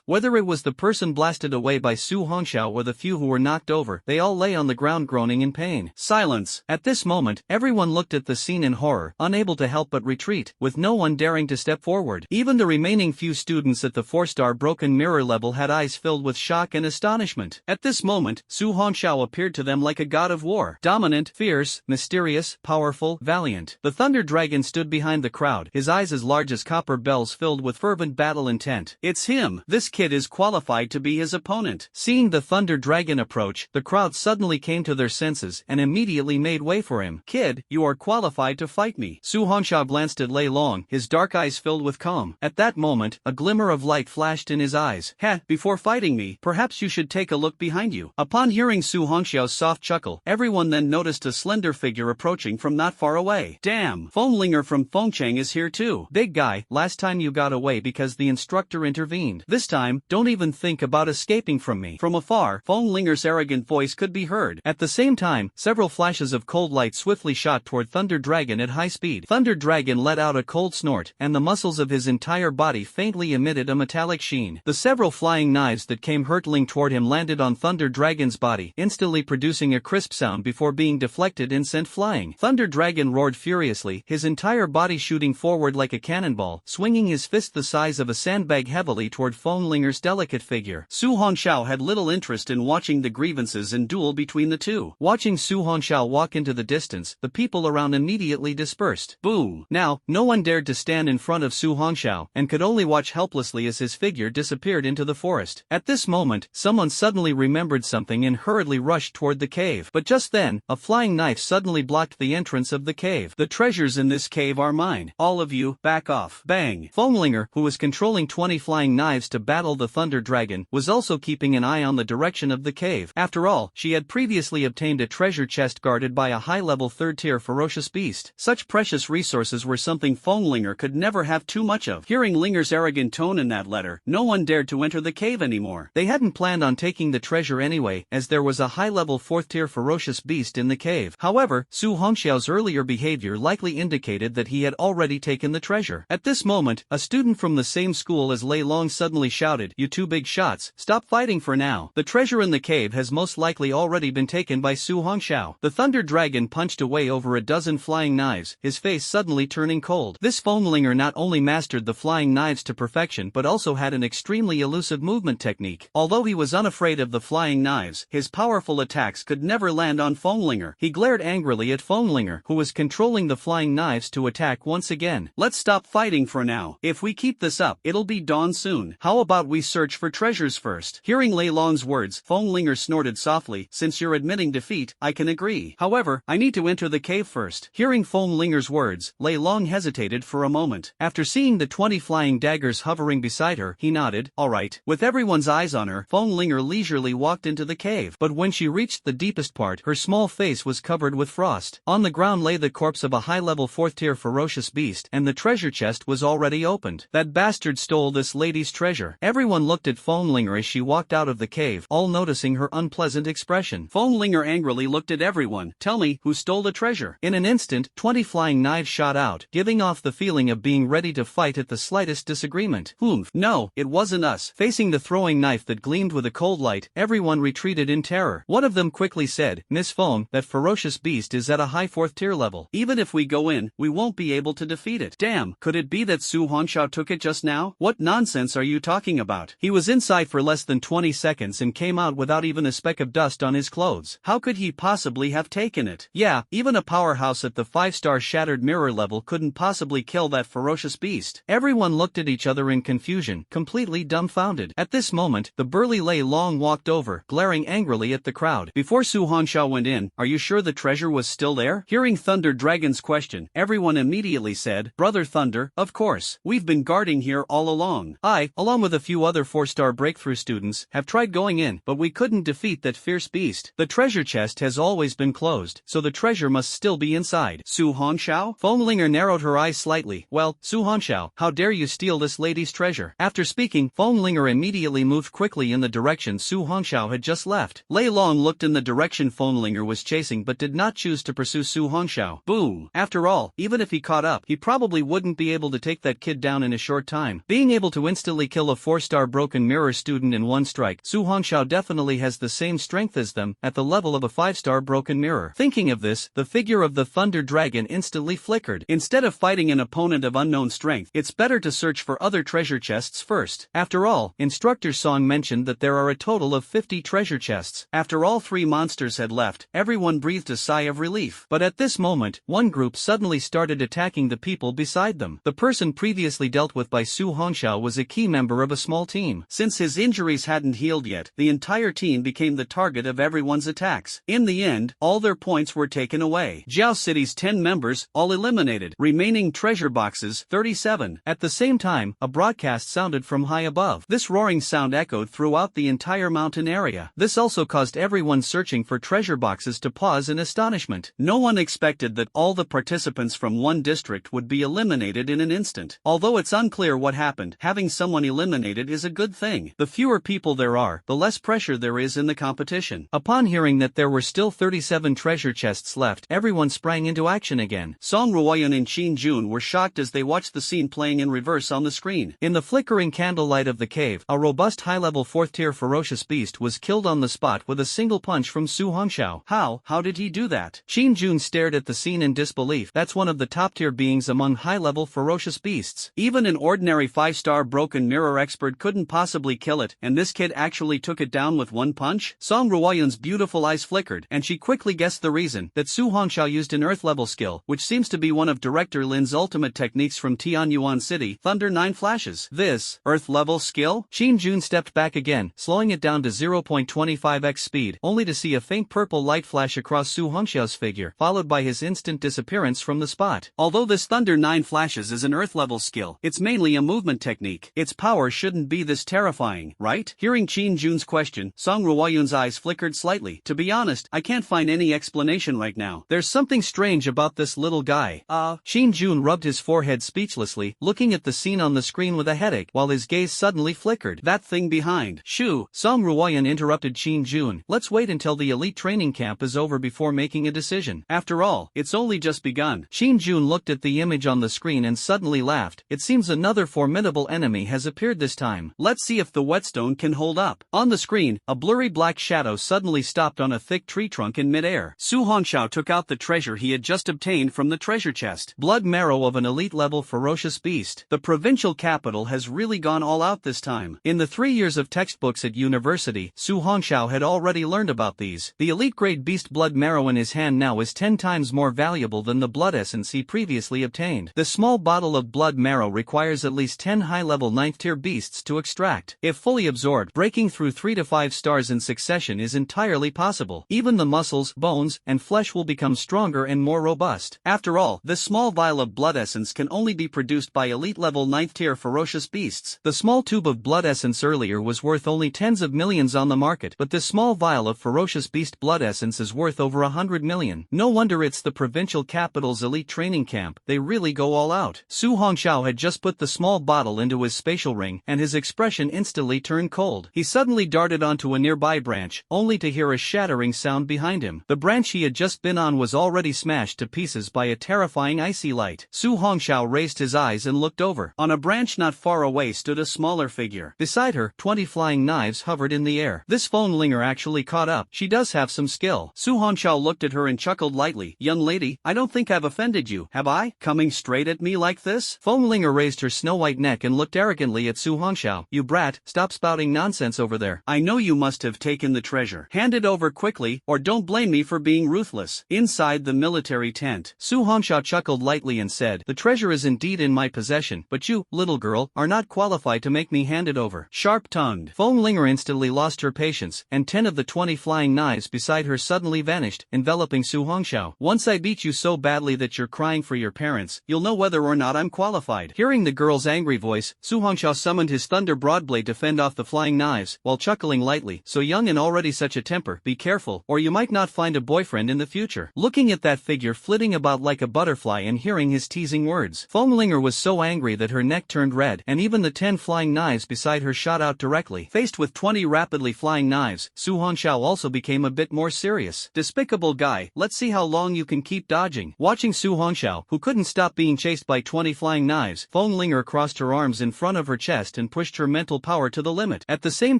Whether it was the person blasted away by Su Hongxiao or the few who were knocked over, they all lay on the ground groaning in pain. Silence. At this moment, everyone looked at the scene in horror, unable to help but retreat, with no one daring to step forward. Even the remaining few students at the 4-star broken mirror level had eyes filled with shock and astonishment. At this moment, Su Hongxiao appeared to them like a god of war. Dominant, fierce, mysterious, powerful, valiant. The Thunder Dragon stood behind the crowd, his eyes as large as copper bells filled with fervent battle intent. It's him. This kid is qualified to be his opponent. Seeing the Thunder Dragon approach, the crowd suddenly came to their senses and immediately made way for him. Kid, you are qualified to fight me. Su Hongxiao glanced at Lei Long, his dark eyes filled with calm. At that moment, a glimmer of light flashed in his eyes. Before fighting me, perhaps you should take a look behind you. Upon hearing Su Hongxiao's soft chuckle, everyone then noticed a slender figure approaching from not far away. Damn, Fenglinger from Fengcheng is here too. Big guy, last time you got away because the instructor intervened. This time, don't even think about escaping from me. From afar, Fenglinger's arrogant voice could be heard. At the same time, several flashes of cold light swiftly shot toward Thunder Dragon at high speed. Thunder Dragon let out a cold snort, and the muscles of his entire body faintly emitted a metallic sheen. The several flying knives that came hurtling toward him landed on Thunder Dragon's body, instantly producing a crisp sound before being deflected and sent flying. Thunder Dragon roared furiously, his entire body shooting forward like a cannonball, swinging his fist the size of a sandbag heavily toward Fenglinger's delicate figure. Su Hongxiao had little interest in watching the grievances and duel between the two. Watching Su Hongxiao walk into the distance, the people around immediately dispersed. Boom! Now, no one dared to stand in front of Su Hongxiao, and could only watch helplessly as his figure disappeared into the forest. At this moment, someone suddenly remembered remembered something and hurriedly rushed toward the cave. But just then, a flying knife suddenly blocked the entrance of the cave. "The treasures in this cave are mine. All of you, back off." Bang! Foamlinger, who was controlling 20 flying knives to battle the Thunder Dragon, was also keeping an eye on the direction of the cave. After all, she had previously obtained a treasure chest guarded by a high-level third-tier ferocious beast. Such precious resources were something Foamlinger could never have too much of. Hearing Linger's arrogant tone in that letter, no one dared to enter the cave anymore. They hadn't planned on taking the treasure anyway, as there was a high-level fourth-tier ferocious beast in the cave. However, Su Hongxiao's earlier behavior likely indicated that he had already taken the treasure. At this moment, a student from the same school as Lei Long suddenly shouted, "You two big shots, stop fighting for now. The treasure in the cave has most likely already been taken by Su Hongxiao." The Thunder Dragon punched away over a dozen flying knives, his face suddenly turning cold. This Foamlinger not only mastered the flying knives to perfection but also had an extremely elusive movement technique. Although he was unafraid of the flying knives, his powerful attacks could never land on Foamlinger. He glared angrily at Foamlinger, who was controlling the flying knives, to attack once again. "Let's stop fighting for now. If we keep this up, it'll be dawn soon. How about we search for treasures first?" Hearing Lei Long's words, Foamlinger snorted softly. "Since you're admitting defeat, I can agree. However, I need to enter the cave first." Hearing Foamlinger's words, Lei Long hesitated for a moment. After seeing the 20 flying daggers hovering beside her, he nodded. "All right." With everyone's eyes on her, Foamlinger leisurely walked into the cave. But when she reached the deepest part, her small face was covered with frost. On the ground lay the corpse of a high-level fourth-tier ferocious beast, and the treasure chest was already opened. "That bastard stole this lady's treasure." Everyone looked at Foamlinger as she walked out of the cave, all noticing her unpleasant expression. Foamlinger angrily looked at everyone. "Tell me, who stole the treasure?" In an instant, 20 flying knives shot out, giving off the feeling of being ready to fight at the slightest disagreement. "Humph, no, it wasn't us." Facing the throwing knife that gleamed with a cold light, everyone retreated in terror. One of them quickly said, "Miss Foam, that ferocious beast is at a high fourth-tier level. Even if we go in, we won't be able to defeat it." "Damn, could it be that Su Hongxiao took it just now? What nonsense are you talking about? He was inside for less than 20 seconds and came out without even a speck of dust on his clothes. How could he possibly have taken it?" "Yeah, even a powerhouse at the 5-star shattered mirror level couldn't possibly kill that ferocious beast." Everyone looked at each other in confusion, completely dumbfounded. At this moment, the burly Lei Long walked over, glaring angrily at the crowd. Before Su Hongxiao went in, "Are you sure the treasure was still there?" Hearing Thunder Dragon's question, everyone immediately said, "Brother Thunder, of course. We've been guarding here all along. I, along with a few other 4-star breakthrough students, have tried going in, but we couldn't defeat that fierce beast. The treasure chest has always been closed, so the treasure must still be inside." "Su Hongxiao?" Foamlinger narrowed her eyes slightly. "Well, Su Hongxiao, how dare you steal this lady's treasure?" After speaking, Foamlinger immediately moved quickly in the direction Su Hongxiao had just left. Lei Long looked in the direction Foamlinger was chasing but did not choose to pursue Su Hongxiao. Boom! After all, even if he caught up, he probably wouldn't be able to take that kid down in a short time. Being able to instantly kill a 4-star broken mirror student in one strike, Su Hongxiao definitely has the same strength as them, at the level of a 5-star broken mirror. Thinking of this, the figure of the Thunder Dragon instantly flickered. Instead of fighting an opponent of unknown strength, it's better to search for other treasure chests first. After all, Instructor Song mentioned that there are a total of 50 treasure chests. After all 3 monsters had left, everyone breathed a sigh of relief. But at this moment, one group suddenly started attacking the people beside them. The person previously dealt with by Su Hongxiao was a key member of a small team. Since his injuries hadn't healed yet, the entire team became the target of everyone's attacks. In the end, all their points were taken away. Jiao City's 10 members, all eliminated. Remaining treasure boxes, 37. At the same time, a broadcast sounded from high above. This roaring sound echoed throughout the entire mountain area. This also caused everyone searching for treasure boxes to pause in astonishment. No one expected that all the participants from one district would be eliminated in an instant. Although it's unclear what happened, having someone eliminated is a good thing. The fewer people there are, the less pressure there is in the competition. Upon hearing that there were still 37 treasure chests left, everyone sprang into action again. Song Ruoyan and Qin Jun were shocked as they watched the scene playing in reverse on the screen. In the flickering candlelight of the cave, a robust high-level 4th-tier ferocious beast was killed on the spot with a single punch from Su Hongxiao. How did he do that? Qin Jun stared at the scene in disbelief. That's one of the top-tier beings among high-level ferocious beasts. Even an ordinary 5-star broken mirror expert couldn't possibly kill it, and this kid actually took it down with one punch? Song Ruoyan's beautiful eyes flickered, and she quickly guessed the reason: that Su Hongxiao used an Earth-level skill, which seems to be one of Director Lin's ultimate techniques from Tianyuan City, Thunder 9 Flashes. This Earth-level skill? Qin Jun stepped back again, slowing it down to 0.25x speed, only to see a faint purple light flash across Su Hongxiao's figure, followed by his instant disappearance from the spot. Although this Thunder 9 flashes is an Earth-level skill, it's mainly a movement technique. Its power shouldn't be this terrifying, right? Hearing Qin Jun's question, Song Ruoyun's eyes flickered slightly. To be honest, I can't find any explanation right now. There's something strange about this little guy. Qin Jun rubbed his forehead speechlessly, looking at the scene on the screen with a headache, while his gaze suddenly flickered. That thing behind. Shoo! Song Ruoyun interrupted Qin Jun. Let's wait until the elite training camp is over before making a decision. After all, it's only just begun. Qin Jun looked at the image on the screen and suddenly laughed. It seems another formidable enemy has appeared this time. Let's see if the whetstone can hold up. On the screen, a blurry black shadow suddenly stopped on a thick tree trunk in midair. Su Hongxiao took out the treasure he had just obtained from the treasure chest. Blood marrow of an elite-level ferocious beast. The provincial capital has really gone all out this time. In the 3 years of textbooks at university, Su Hongxiao had already learned about these. The elite-grade beast blood marrow in his hand now is 10 times more valuable than the blood essence he previously obtained. The small bottle of blood marrow requires at least 10 high-level 9th-tier beasts to extract. If fully absorbed, breaking through 3 to 5 stars in succession is entirely possible. Even the muscles, bones, and flesh will become stronger and more robust. After all, this small vial of blood essence can only be produced by elite-level 9th-tier ferocious beasts. The small tube of blood essence earlier was worth only tens of millions on the market, but this small vial of ferocious beast blood essence is worth over 100 million. No wonder it's the provincial capital's elite training camp. They really go all out. Su Hongxiao had just put the small bottle into his spatial ring, and his expression instantly turned cold. He suddenly darted onto a nearby branch, only to hear a shattering sound behind him. The branch he had just been on was already smashed to pieces by a terrifying icy light. Su Hongxiao raised his eyes and looked over. On a branch not far away stood a smaller figure. Beside her, 20 flying knives hovered in the air. This phone-linger actually caught up. She does have some skill. Su Hongxiao looked at her and chuckled lightly. Young lady, I don't think I've offended you, have I? Coming straight at me like this? Phone-linger raised her snow-white neck and looked arrogantly at Su Hongxiao. You brat, stop spouting nonsense over there. I know you must have taken the treasure. Hand it over quickly, or don't blame me for being ruthless. Inside the military tent, Su Hongxiao chuckled lightly and said, the treasure is indeed in my possession, but you, little girl, are not qualified to make me hand it over. Sharp-tongued. Phone-linger instantly lost her patience, and 10 of the 20 flying knives beside her suddenly vanished, enveloping Su Hongxiao. Once I beat you so badly that you're crying for your parents, you'll know whether or not I'm qualified. Hearing the girl's angry voice, Su Hongxiao summoned his thunder broadblade to fend off the flying knives, while chuckling lightly. So young and already such a temper, be careful, or you might not find a boyfriend in the future. Looking at that figure flitting about like a butterfly and hearing his teasing words, Phone-linger was so angry that her neck turned red, and even the 10 flying knives beside her shot out directly. Faced with 20 rapidly flying knives, Su Hongxiao also became a bit more serious. Despicable guy, let's see how long you can keep dodging. Watching Su Hongxiao, who couldn't stop being chased by 20 flying knives, Phone-linger crossed her arms in front of her chest and pushed her mental power to the limit. At the same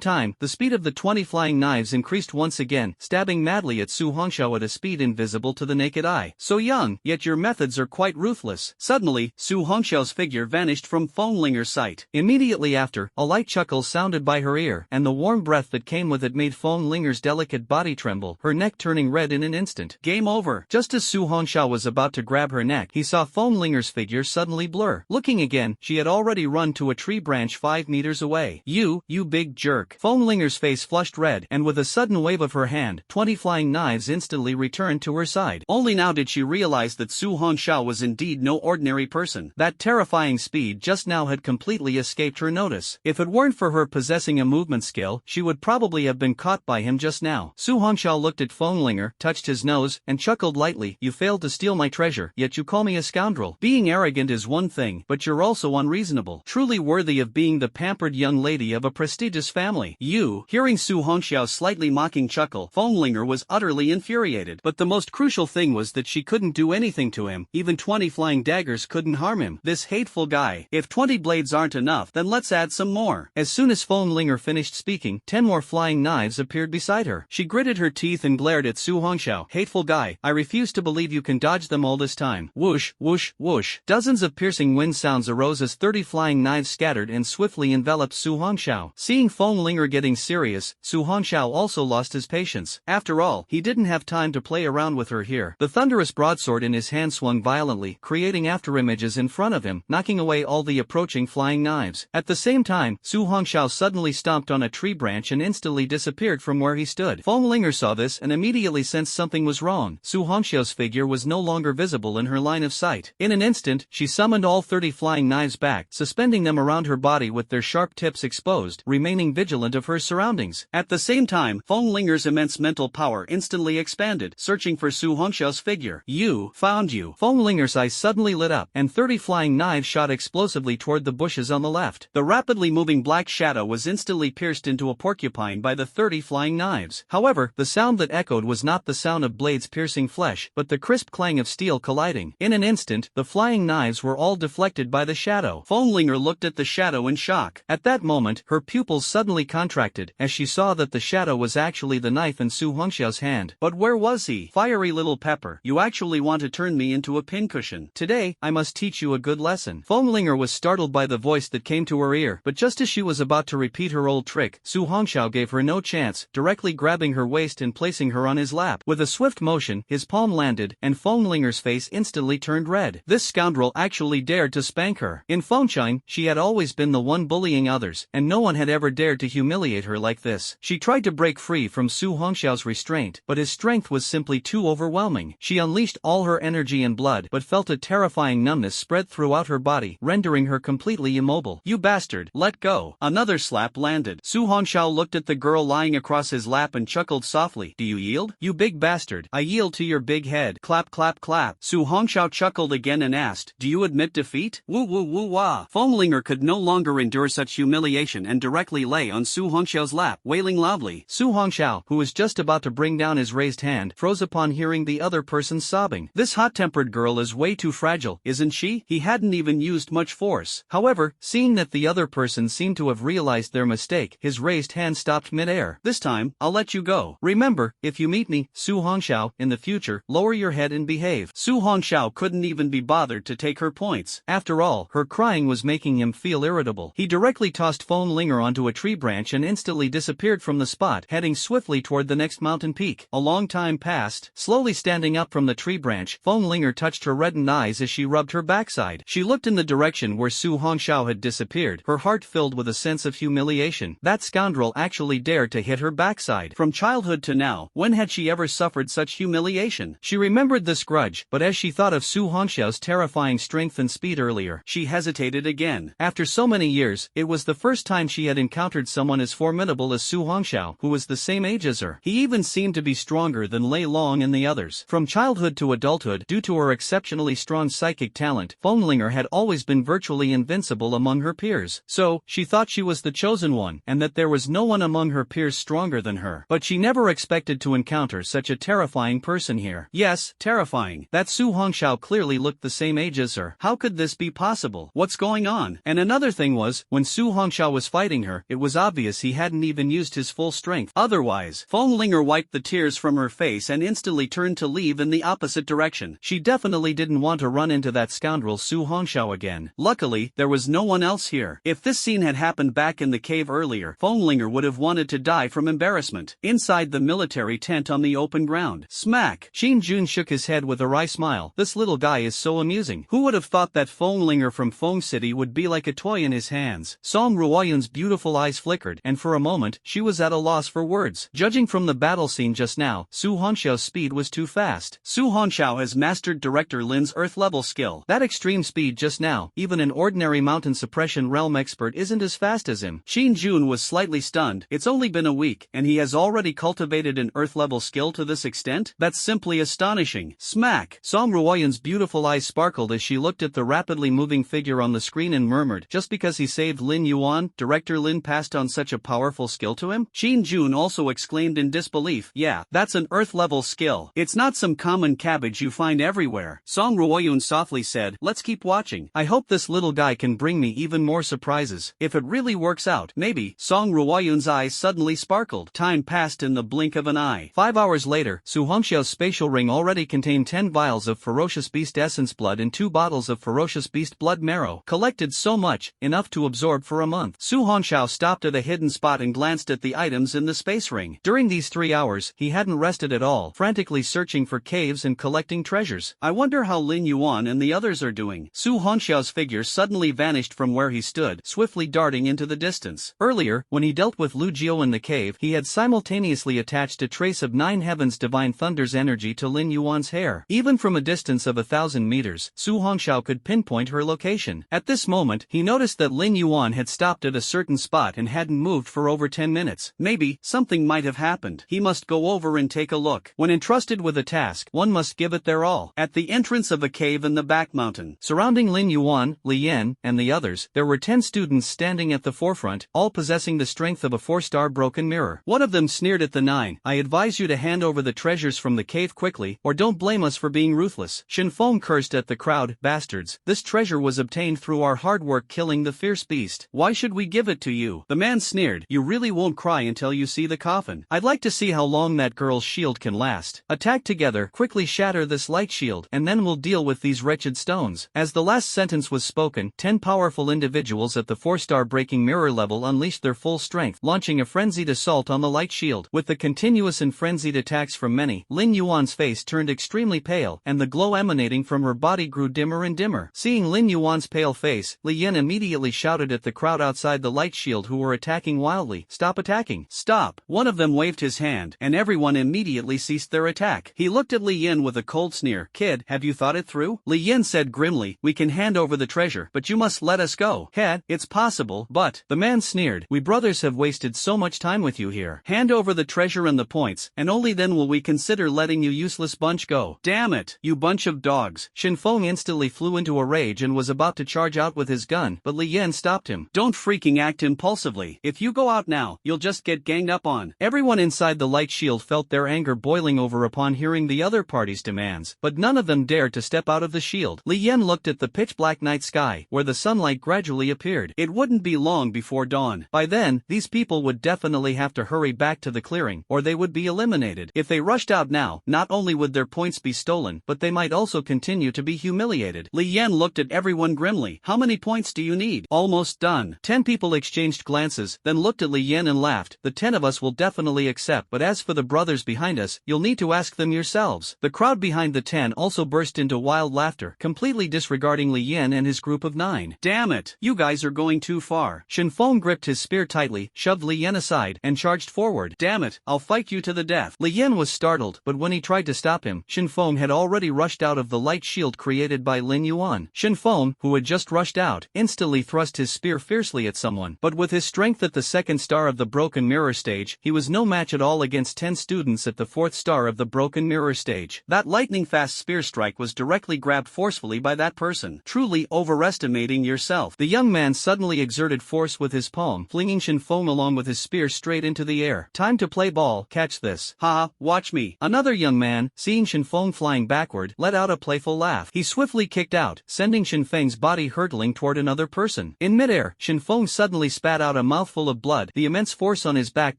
time, the speed of the 20 flying knives increased once again, stabbing madly at Su Hongxiao at a speed invisible to the naked eye. So young, yet your methods are quite ruthless. Suddenly, Su Hongxiao's figure vanished from Phone-linger's sight. Immediately after, a light chuckle sounded by her ear, and the warm breath that came with it made Phone-linger's delicate body tremble, her neck turning red in an instant. Game over. Just as Su Hongxiao was about to grab her neck, he saw Phone-linger's figure suddenly blur. Looking again, she had already run to a tree branch 5 meters away. You big jerk. Phone-linger's face flushed red, and with a sudden wave of her hand, 20 flying knives instantly returned to her side. Only now did she realize that Su Hongxiao was indeed no ordinary person. That terrifying speed just now had completely escaped her notice. If it weren't for her possessing a movement skill, she would probably have been caught by him just now. Su Hongxiao looked at Phone-linger, touched his nose, and chuckled lightly. You failed to steal my treasure, yet you call me a scoundrel. Being arrogant is one thing, but you're also unreasonable. Truly worthy of being the pampered young lady of a prestigious family. You. Hearing Su Hongxiao's slightly mocking chuckle, Phone-linger was utterly infuriated. But the most crucial thing was that she couldn't do anything to him. Even 20 flying daggers couldn't harm him. This hateful guy. If 20 blades aren't enough, then let's add some more. As soon as Phone-linger finished speaking, 10 more flying knives appeared beside her. She gritted her teeth and glared at Su Hongxiao. Hateful guy, I refuse to believe you can dodge them all this time. Whoosh, whoosh, whoosh. Dozens of piercing wind sounds arose as 30 flying knives scattered and swiftly enveloped Su Hongxiao. Seeing Phone-linger getting serious, Su Hongxiao also lost his patience. After all, he didn't have time to play around with her here. The thunderous broadsword in his hand swung violently, creating afterimages in front of him, knocking away all the approaching flying knives. At the same time, Su Hongxiao suddenly stomped on a tree branch and instantly disappeared from where he stood. Feng Linger saw this and immediately sensed something was wrong. Su Hongxiao's figure was no longer visible in her line of sight. In an instant, she summoned all 30 flying knives back, suspending them around her body with their sharp tips exposed, remaining vigilant of her surroundings. At the same time, Feng Linger's immense mental power instantly expanded, searching for Su Hongxiao's figure. "You, found you." Feng Linger's eyes suddenly lit up, and 30 flying knives shot explosively toward the bushes on the left. The rapidly moving black shadow was instantly pierced into a porcupine by the 30 flying knives. However, the sound that echoed was not the sound of blades piercing flesh, but the crisp clang of steel colliding. In an instant, the flying knives were all deflected by the shadow. Feng Linger looked at the shadow in shock. At that moment, her pupils suddenly contracted, as she saw that the shadow was actually the knife in Su Hongxiao's hand. But where was he? "Fiery little pepper, you actually want to turn me into a pincushion. Today, I must teach you a good lesson." Feng Linger was startled by the voice that came to her ear, but just as she was about to repeat her old trick, Su Hongxiao gave her no chance, directly grabbing her waist and placing her on his lap. With a swift motion, his palm landed, and Feng Linger's face instantly turned red. This scoundrel actually dared to spank her. In Fengcheng, she had always been the one bullying others, and no one had ever dared to humiliate her like this. She tried to break free from Su Hongxiao's restraint, but his strength was simply too overwhelming. She unleashed all her energy and blood, but felt a terrifying numbness spread throughout her body, rendering her completely immobile. "You bastard, let go." Another slap landed. Su Hongxiao looked at the girl lying across his lap and chuckled softly. "Do you yield? You big bastard. I yield to your big head." Clap clap clap. Su Hongxiao chuckled again and asked, "Do you admit defeat?" Woo woo woo wah. Feng Linger could no longer endure such humiliation and directly lay on Su Hongxiao's lap, wailing loudly. Su Hongxiao, who was just about to bring down his raised hand, froze upon hearing the other person sobbing. "This hot-tempered girl is way too fragile, isn't she?" He hadn't even used much force. However, seeing that the other person seemed to have realized their mistake, his raised hand stopped mid-air. "This time, I'll let you go. Remember, if you meet me, Su Hongxiao, in the future, lower your head and behave." Su Hongxiao couldn't even be bothered to take her points. After all, her crying was making him feel irritable. He directly tossed Feng Linger onto a tree branch and instantly disappeared from the spot, heading swiftly toward the next mountain peak. A long time passed. Slowly standing up from the tree branch, Feng Linger touched her reddened eyes as she rubbed her backside. She looked in the direction where Su Hongxiao had disappeared, her heart filled with a sense of humiliation. That scoundrel actually dared to hit her backside. From childhood to now, when had she ever suffered such humiliation? She remembered this grudge, but as she thought of Su Hongxiao's terrifying strength and speed earlier, she hesitated again. After so many years, it was the first time she had encountered someone as formidable as Su Hongxiao, who was the same age as her. He even seemed to be stronger than Lei Long and the others. From childhood to adulthood, due to her exceptionally strong psychic talent, Feng Linger had always been virtually invincible among her peers. So, she thought she was the chosen one, and that there was no one among her peers stronger than her. But she never expected to encounter such a terrifying person here. Yes, terrifying. That Su Hongxiao clearly looked the same age as her. How could this be possible? What's going on? And another thing was, when Su Hongxiao was fighting her, it was obvious he hadn't even used his full strength. Otherwise, Feng Linger wiped the tears from her face and instantly turned to leave in the opposite direction. She definitely didn't want to run into that scoundrel Su Hongxiao again. Luckily, there was no one else here. If this scene had happened back in the cave earlier, Feng Linger would have wanted to die from embarrassment. Inside the military tent on the open ground. Smack! Xin Jun shook his head with a wry smile. This little guy is so amusing. Who would have thought that Feng Linger from Feng City would be like a toy in his hands? Song Ruoyun's beautiful eyes flickered, and for a moment, she was at a loss for words. Judging from the battle scene just now, Su Hongxiao's speed was too fast. Su Hongxiao has mastered Director Lin's Earth-level skill. That extreme speed just now, even an ordinary mountain suppression realm expert isn't as fast as him. Xin Jun was slightly stunned. It's only been a week, and he has already cultivated an Earth-level skill to this extent? That's simply astonishing. Smack! Song Ruoyun's beautiful eyes sparkled as she looked at the rapidly moving figure on the screen and murmured, just because he saved Lin Yuan, Director Lin passed on such a powerful skill to him? Xin Jun also exclaimed in disbelief. Yeah, that's an Earth-level skill. It's not some common cabbage you find everywhere. Song Ruoyun softly said, let's keep watching. I hope this little guy can bring me even more surprises. If it really works out, maybe. Song Ruoyun's eyes suddenly sparkled. Time passed in the blink of an eye. 5 hours later, Su Hongxiao's spatial ring already contained 10 vials of ferocious beast essence blood and 2 bottles of ferocious beast blood marrow. Collected so much, enough to absorb for a month. Su Hongxiao stopped at a hidden spot and glanced at the items in the space ring. During these 3 hours, he hadn't rested at all, frantically searching for caves and collecting treasures. I wonder how Lin Yuan and the others are doing. Su Hongxiao's figure suddenly vanished from where he stood, swiftly darting into the distance. Earlier, when he dealt with Lu Jiao in the cave, he had simultaneously attached a trace of 9 Heavens Divine Thunder's energy to Lin Yuan's hair. Even from a distance of 1,000 meters, Su Hongxiao could pinpoint her location. At this moment, he noticed that Lin Yuan had stopped at a certain spot and hadn't moved for over 10 minutes. Maybe, something might have happened. He must go over and take a look. When entrusted with a task, one must give it their all. At the entrance of a cave in the back mountain, surrounding Lin Yuan, Li Yan, and the others, there were 10 students standing at the forefront, all possessing the strength of a 4-star broken mirror. One of them sneered at the 9. I advise you to hand over the treasures from the cave quickly, or don't blame us for being ruthless. Shen Feng cursed at the crowd, bastards. This treasure was obtained through our hard work killing the fierce beast. Why should we give it to you? The man sneered. You really won't cry until you see the coffin. I'd like to see how long that girl's shield can last. Attack together, quickly shatter this light shield, and then we'll deal with these wretched stones. As the last sentence was spoken, 10 powerful individuals at the 4-star breaking mirror level unleashed their full strength, launching a frenzied assault on the light shield. With the continuous and frenzied attacks from many, Lin Yuan's face turned extremely pale, and the glow emanating from her body grew dimmer and dimmer. Seeing Lin Yuan's pale face, Li Yan immediately shouted at the crowd outside the light shield who were attacking wildly, "Stop attacking! Stop!" One of them waved his hand, and everyone immediately ceased their attack. He looked at Li Yan with a cold sneer. Kid, have you thought it through? Li Yan said grimly, we can hand over the treasure, but you must let us go. Head, it's possible, but, the man sneered, we brothers have wasted so much time with you here. Hand over the treasure and the points, and only then will we consider letting you useless bunch go. Damn it, you bunch of dogs. Shen Feng instantly flew into a rage and was about to charge out with his gun, but Li Yan stopped him. Don't freaking act impulsively. If you go out now, you'll just get ganged up on. Everyone inside the light shield felt their anger boiling over upon hearing the other party's demands, but none of them dared to step out of the shield. Li Yan looked at the pitch-black night sky, where the sunlight gradually appeared. It wouldn't be long before dawn. By then, these people would definitely have to hurry back to the clearing, or they would be eliminated. If they rushed out now, not only would their points be stolen, but they might also continue to be humiliated. Li Yan looked at everyone grimly. How many points do you need? Almost done. 10 people exchanged glances, then looked at Li Yan and laughed. The 10 of us will definitely accept, but as for the brothers behind us, you'll need to ask them yourselves. The crowd behind the 10 also burst into wild laughter, completely disregarding Li Yan and his group of 9. Damn it, you guys are going too far. Shen Feng gripped his spear tightly, shoved Li Yan aside, and charged forward. Damn it, I'll fight you to the death. Li Yan was startled, but when he tried to stop him, Shen Feng had already rushed out of the light shield created by Lin Yuan. Shen Feng, who had just rushed out, instantly thrust his spear fiercely at someone, but with his strength at the 2nd star of the broken mirror stage, he was no match at all against 10 students at the 4th star of the broken mirror stage. That lightning-fast spear strike was directly grabbed forcefully by that person, truly overestimating yourself. The young man suddenly exerted force with his palm, flinging Shen Feng along with his spear straight into the air. Time to play ball, catch this. Haha, watch me. Another young man, seeing Shen Feng flying backward, let out a playful laugh. He swiftly kicked out, sending Shen Feng's body hurtling toward another person. In midair, Shen Feng suddenly spat out a mouthful of blood, the immense force on his back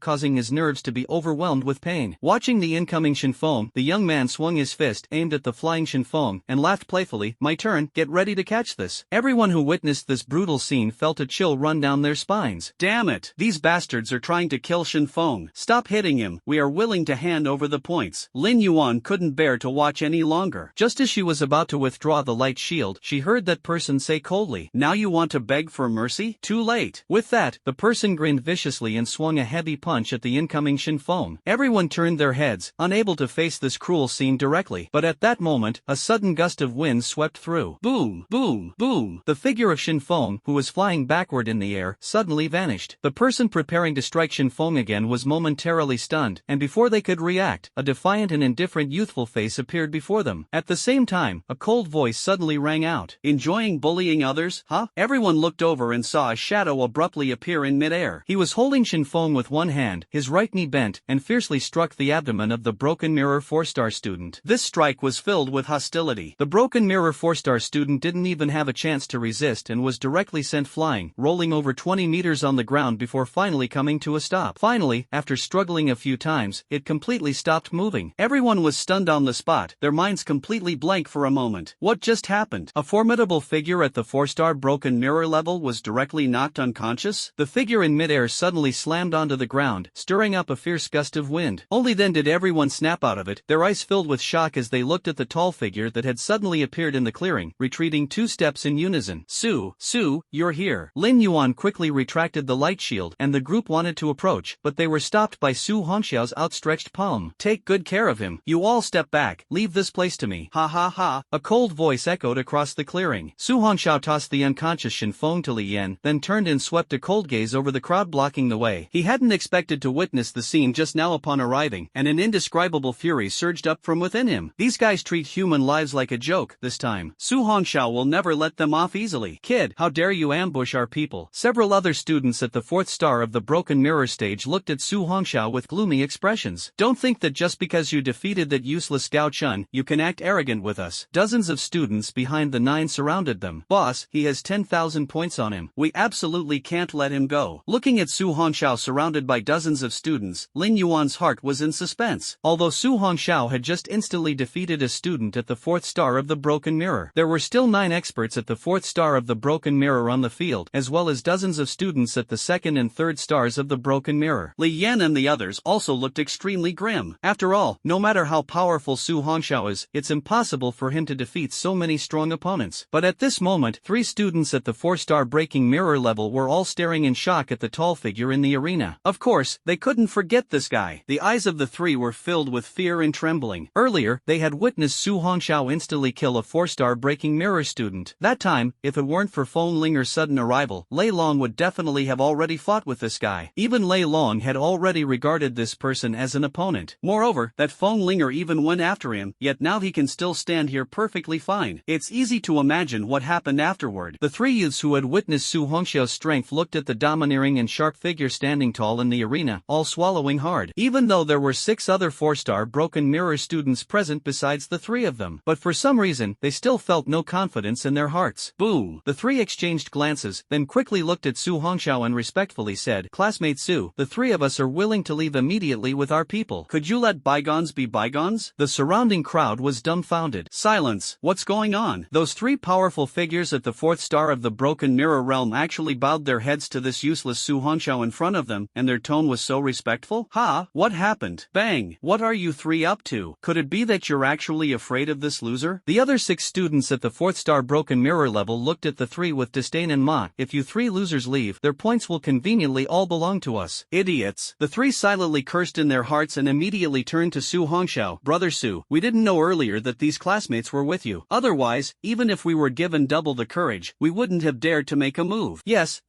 causing his nerves to be overwhelmed with pain. Watching the incoming Shen Feng, the young man swung his fist aimed at the flying Shen Feng, and laughed playfully, my turn, get ready to catch this. Everyone who witnessed this brutal scene felt a chill run down their spines. Damn it, these bastards are trying to kill Shen Feng. Stop hitting him, we are willing to hand over the points. Lin Yuan couldn't bear to watch any longer. Just as she was about to withdraw the light shield, she heard that person say coldly, now you want to beg for mercy? Too late. With that, the person grinned viciously and swung a heavy punch at the incoming Shen Feng. Everyone turned their heads, unable to face this cruel scene directly, but at that moment, a sudden gust of wind swept through. Boom, boom, boom. The figure of Shen Feng, who was flying backward in the air, suddenly vanished. The person preparing to strike Shen Feng again was momentarily stunned, and before they could react, a defiant and indifferent youthful face appeared before them. At the same time, a cold voice suddenly rang out. Enjoying bullying others, huh? Everyone looked over and saw a shadow abruptly appear in midair. He was holding Shen Feng with one hand, his right knee bent, and fiercely struck the abdomen of the broken mirror 4-star student. This strike was filled with hostility. The broken mirror 4-star student didn't even have a chance to resist and was directly sent flying, rolling over 20 meters on the ground before finally coming to a stop. Finally, after struggling a few times, it completely stopped moving. Everyone was stunned on the spot, their minds completely blank for a moment. What just happened? A formidable figure at the 4-star broken mirror level was directly knocked unconscious? The figure in midair suddenly slammed onto the ground, stirring up a fierce gust of wind. Only then did everyone snap out of it, their eyes filled with shock as they looked at the tall figure that had suddenly appeared in the clearing, retreating 2 steps in unison. Su, you're here. Lin Yuan quickly retracted the light shield, and the group wanted to approach, but they were stopped by Su Hongxiao's outstretched palm. Take good care of him. You all step back. Leave this place to me. Ha ha ha. A cold voice echoed across the clearing. Su Hongxiao tossed the unconscious Shin Feng to Li Yan, then turned and swept a cold gaze over the crowd blocking the way. He hadn't expected to witness the scene just now upon arriving, and an indescribable fury surged up from within him. These guys treat human lives like a joke, this time. Su Hongxiao will never let them off easily. Kid, how dare you ambush our people? Several other students at the fourth star of the Broken Mirror stage looked at Su Hongxiao with gloomy expressions. Don't think that just because you defeated that useless Gao Chun, you can act arrogant with us. Dozens of students behind the 9 surrounded them. Boss, he has 10,000 points on him. We absolutely can't let him go. Looking at Su Hongxiao surrounded by dozens of students, Lin Yuan's heart was in suspense. Although Su Hongxiao had just instantly defeated a student at the fourth star of the Broken Mirror, there were still 9 experts at the fourth star of the Broken Mirror on the field, as well as dozens of students at the second and third stars of the Broken Mirror. Li Yan and the others also looked extremely grim. After all, no matter how powerful Su Hongxiao is, it's impossible for him to defeat so many strong opponents. But at this moment, 3 students at the 4-star Breaking Mirror level were all staring in shock at the tall figure in the arena. Of course, they couldn't forget this guy. The eyes of the 3 were filled with fear and trembling. Earlier, they had witnessed Su Hongxiao instantly kill a 4-star Breaking Mirror student. That time, if it weren't for Feng Linger's sudden arrival, Lei Long would definitely have already fought with this guy. Even Lei Long had already regarded this person as an opponent. Moreover, that Feng Linger even went after him, yet now he can still stand here perfectly fine. It's easy to imagine what happened afterward. The 3 youths who had witnessed Su Hongxiao's strength looked at the domineering and sharp figure standing tall in the arena, all swallowing hard. Even though there were 6 other 4-star Broken Mirror students present besides the 3 of them, but for some reason, they still felt no confidence in their hearts. Boom! The 3 exchanged glances, then quickly looked at Su Hongxiao and respectfully said, Classmate Su, the 3 of us are willing to leave immediately with our people. Could you let bygones be bygones? The surrounding crowd was dumbfounded. Silence! What's going on? Those 3 powerful figures at the 4th star of the Broken Mirror realm actually bowed their heads to this useless Su Hongxiao in front of them, and their tone was so respectful. Ha! What happened? Bang! What are you 3 up to? Could it be that you're actually afraid of this loser? The other 6 students at the 4th star Broken Mirror level looked at the 3 with disdain and mocked. If you 3 losers leave, their points will conveniently all belong to us. Idiots! The 3 silently cursed in their hearts and immediately turned to Su Hongxiao. Brother Su, we didn't know earlier that these classmates were with you. Otherwise, even if we were given double the courage, we wouldn't have dared to make a move. Yes,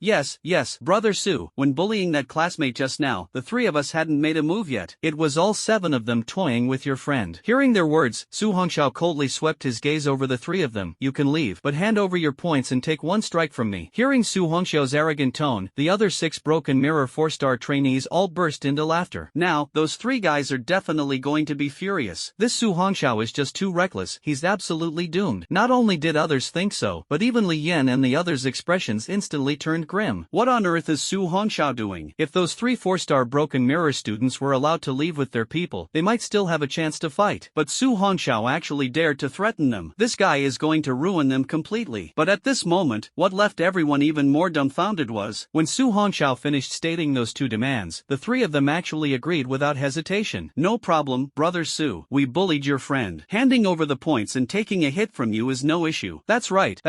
Brother Su, when bullying that classmate just now, the 3 of us hadn't made a move yet. It was all 7 of them toying with your friend. Hearing their words, Su Hongxiao coldly swept his gaze over the 3 of them. You can leave, but hand over your points and take 1 strike from me. Hearing Su Hongxiao's arrogant tone, the other 6 Broken Mirror 4-star trainees all burst into laughter. Now, those 3 guys are definitely going to be furious. This Su Hongxiao is just too reckless. He's absolutely doomed. Not only did others think so, but even Li Yan and the others' expressions instantly turned grim. What on earth is Su Hongxiao doing? If those 3 4-star Broken Mirror students were allowed to leave with their people, they might still have a chance to fight. But Su Hongxiao actually dared to threaten them. This guy is going to ruin them completely. But at this moment, what left everyone even more dumbfounded was, when Su Hongxiao finished stating those 2 demands, the 3 of them actually agreed without hesitation. No problem, Brother Su. We bullied your friend. Handing over the points and taking a hit from you is no issue. That's right.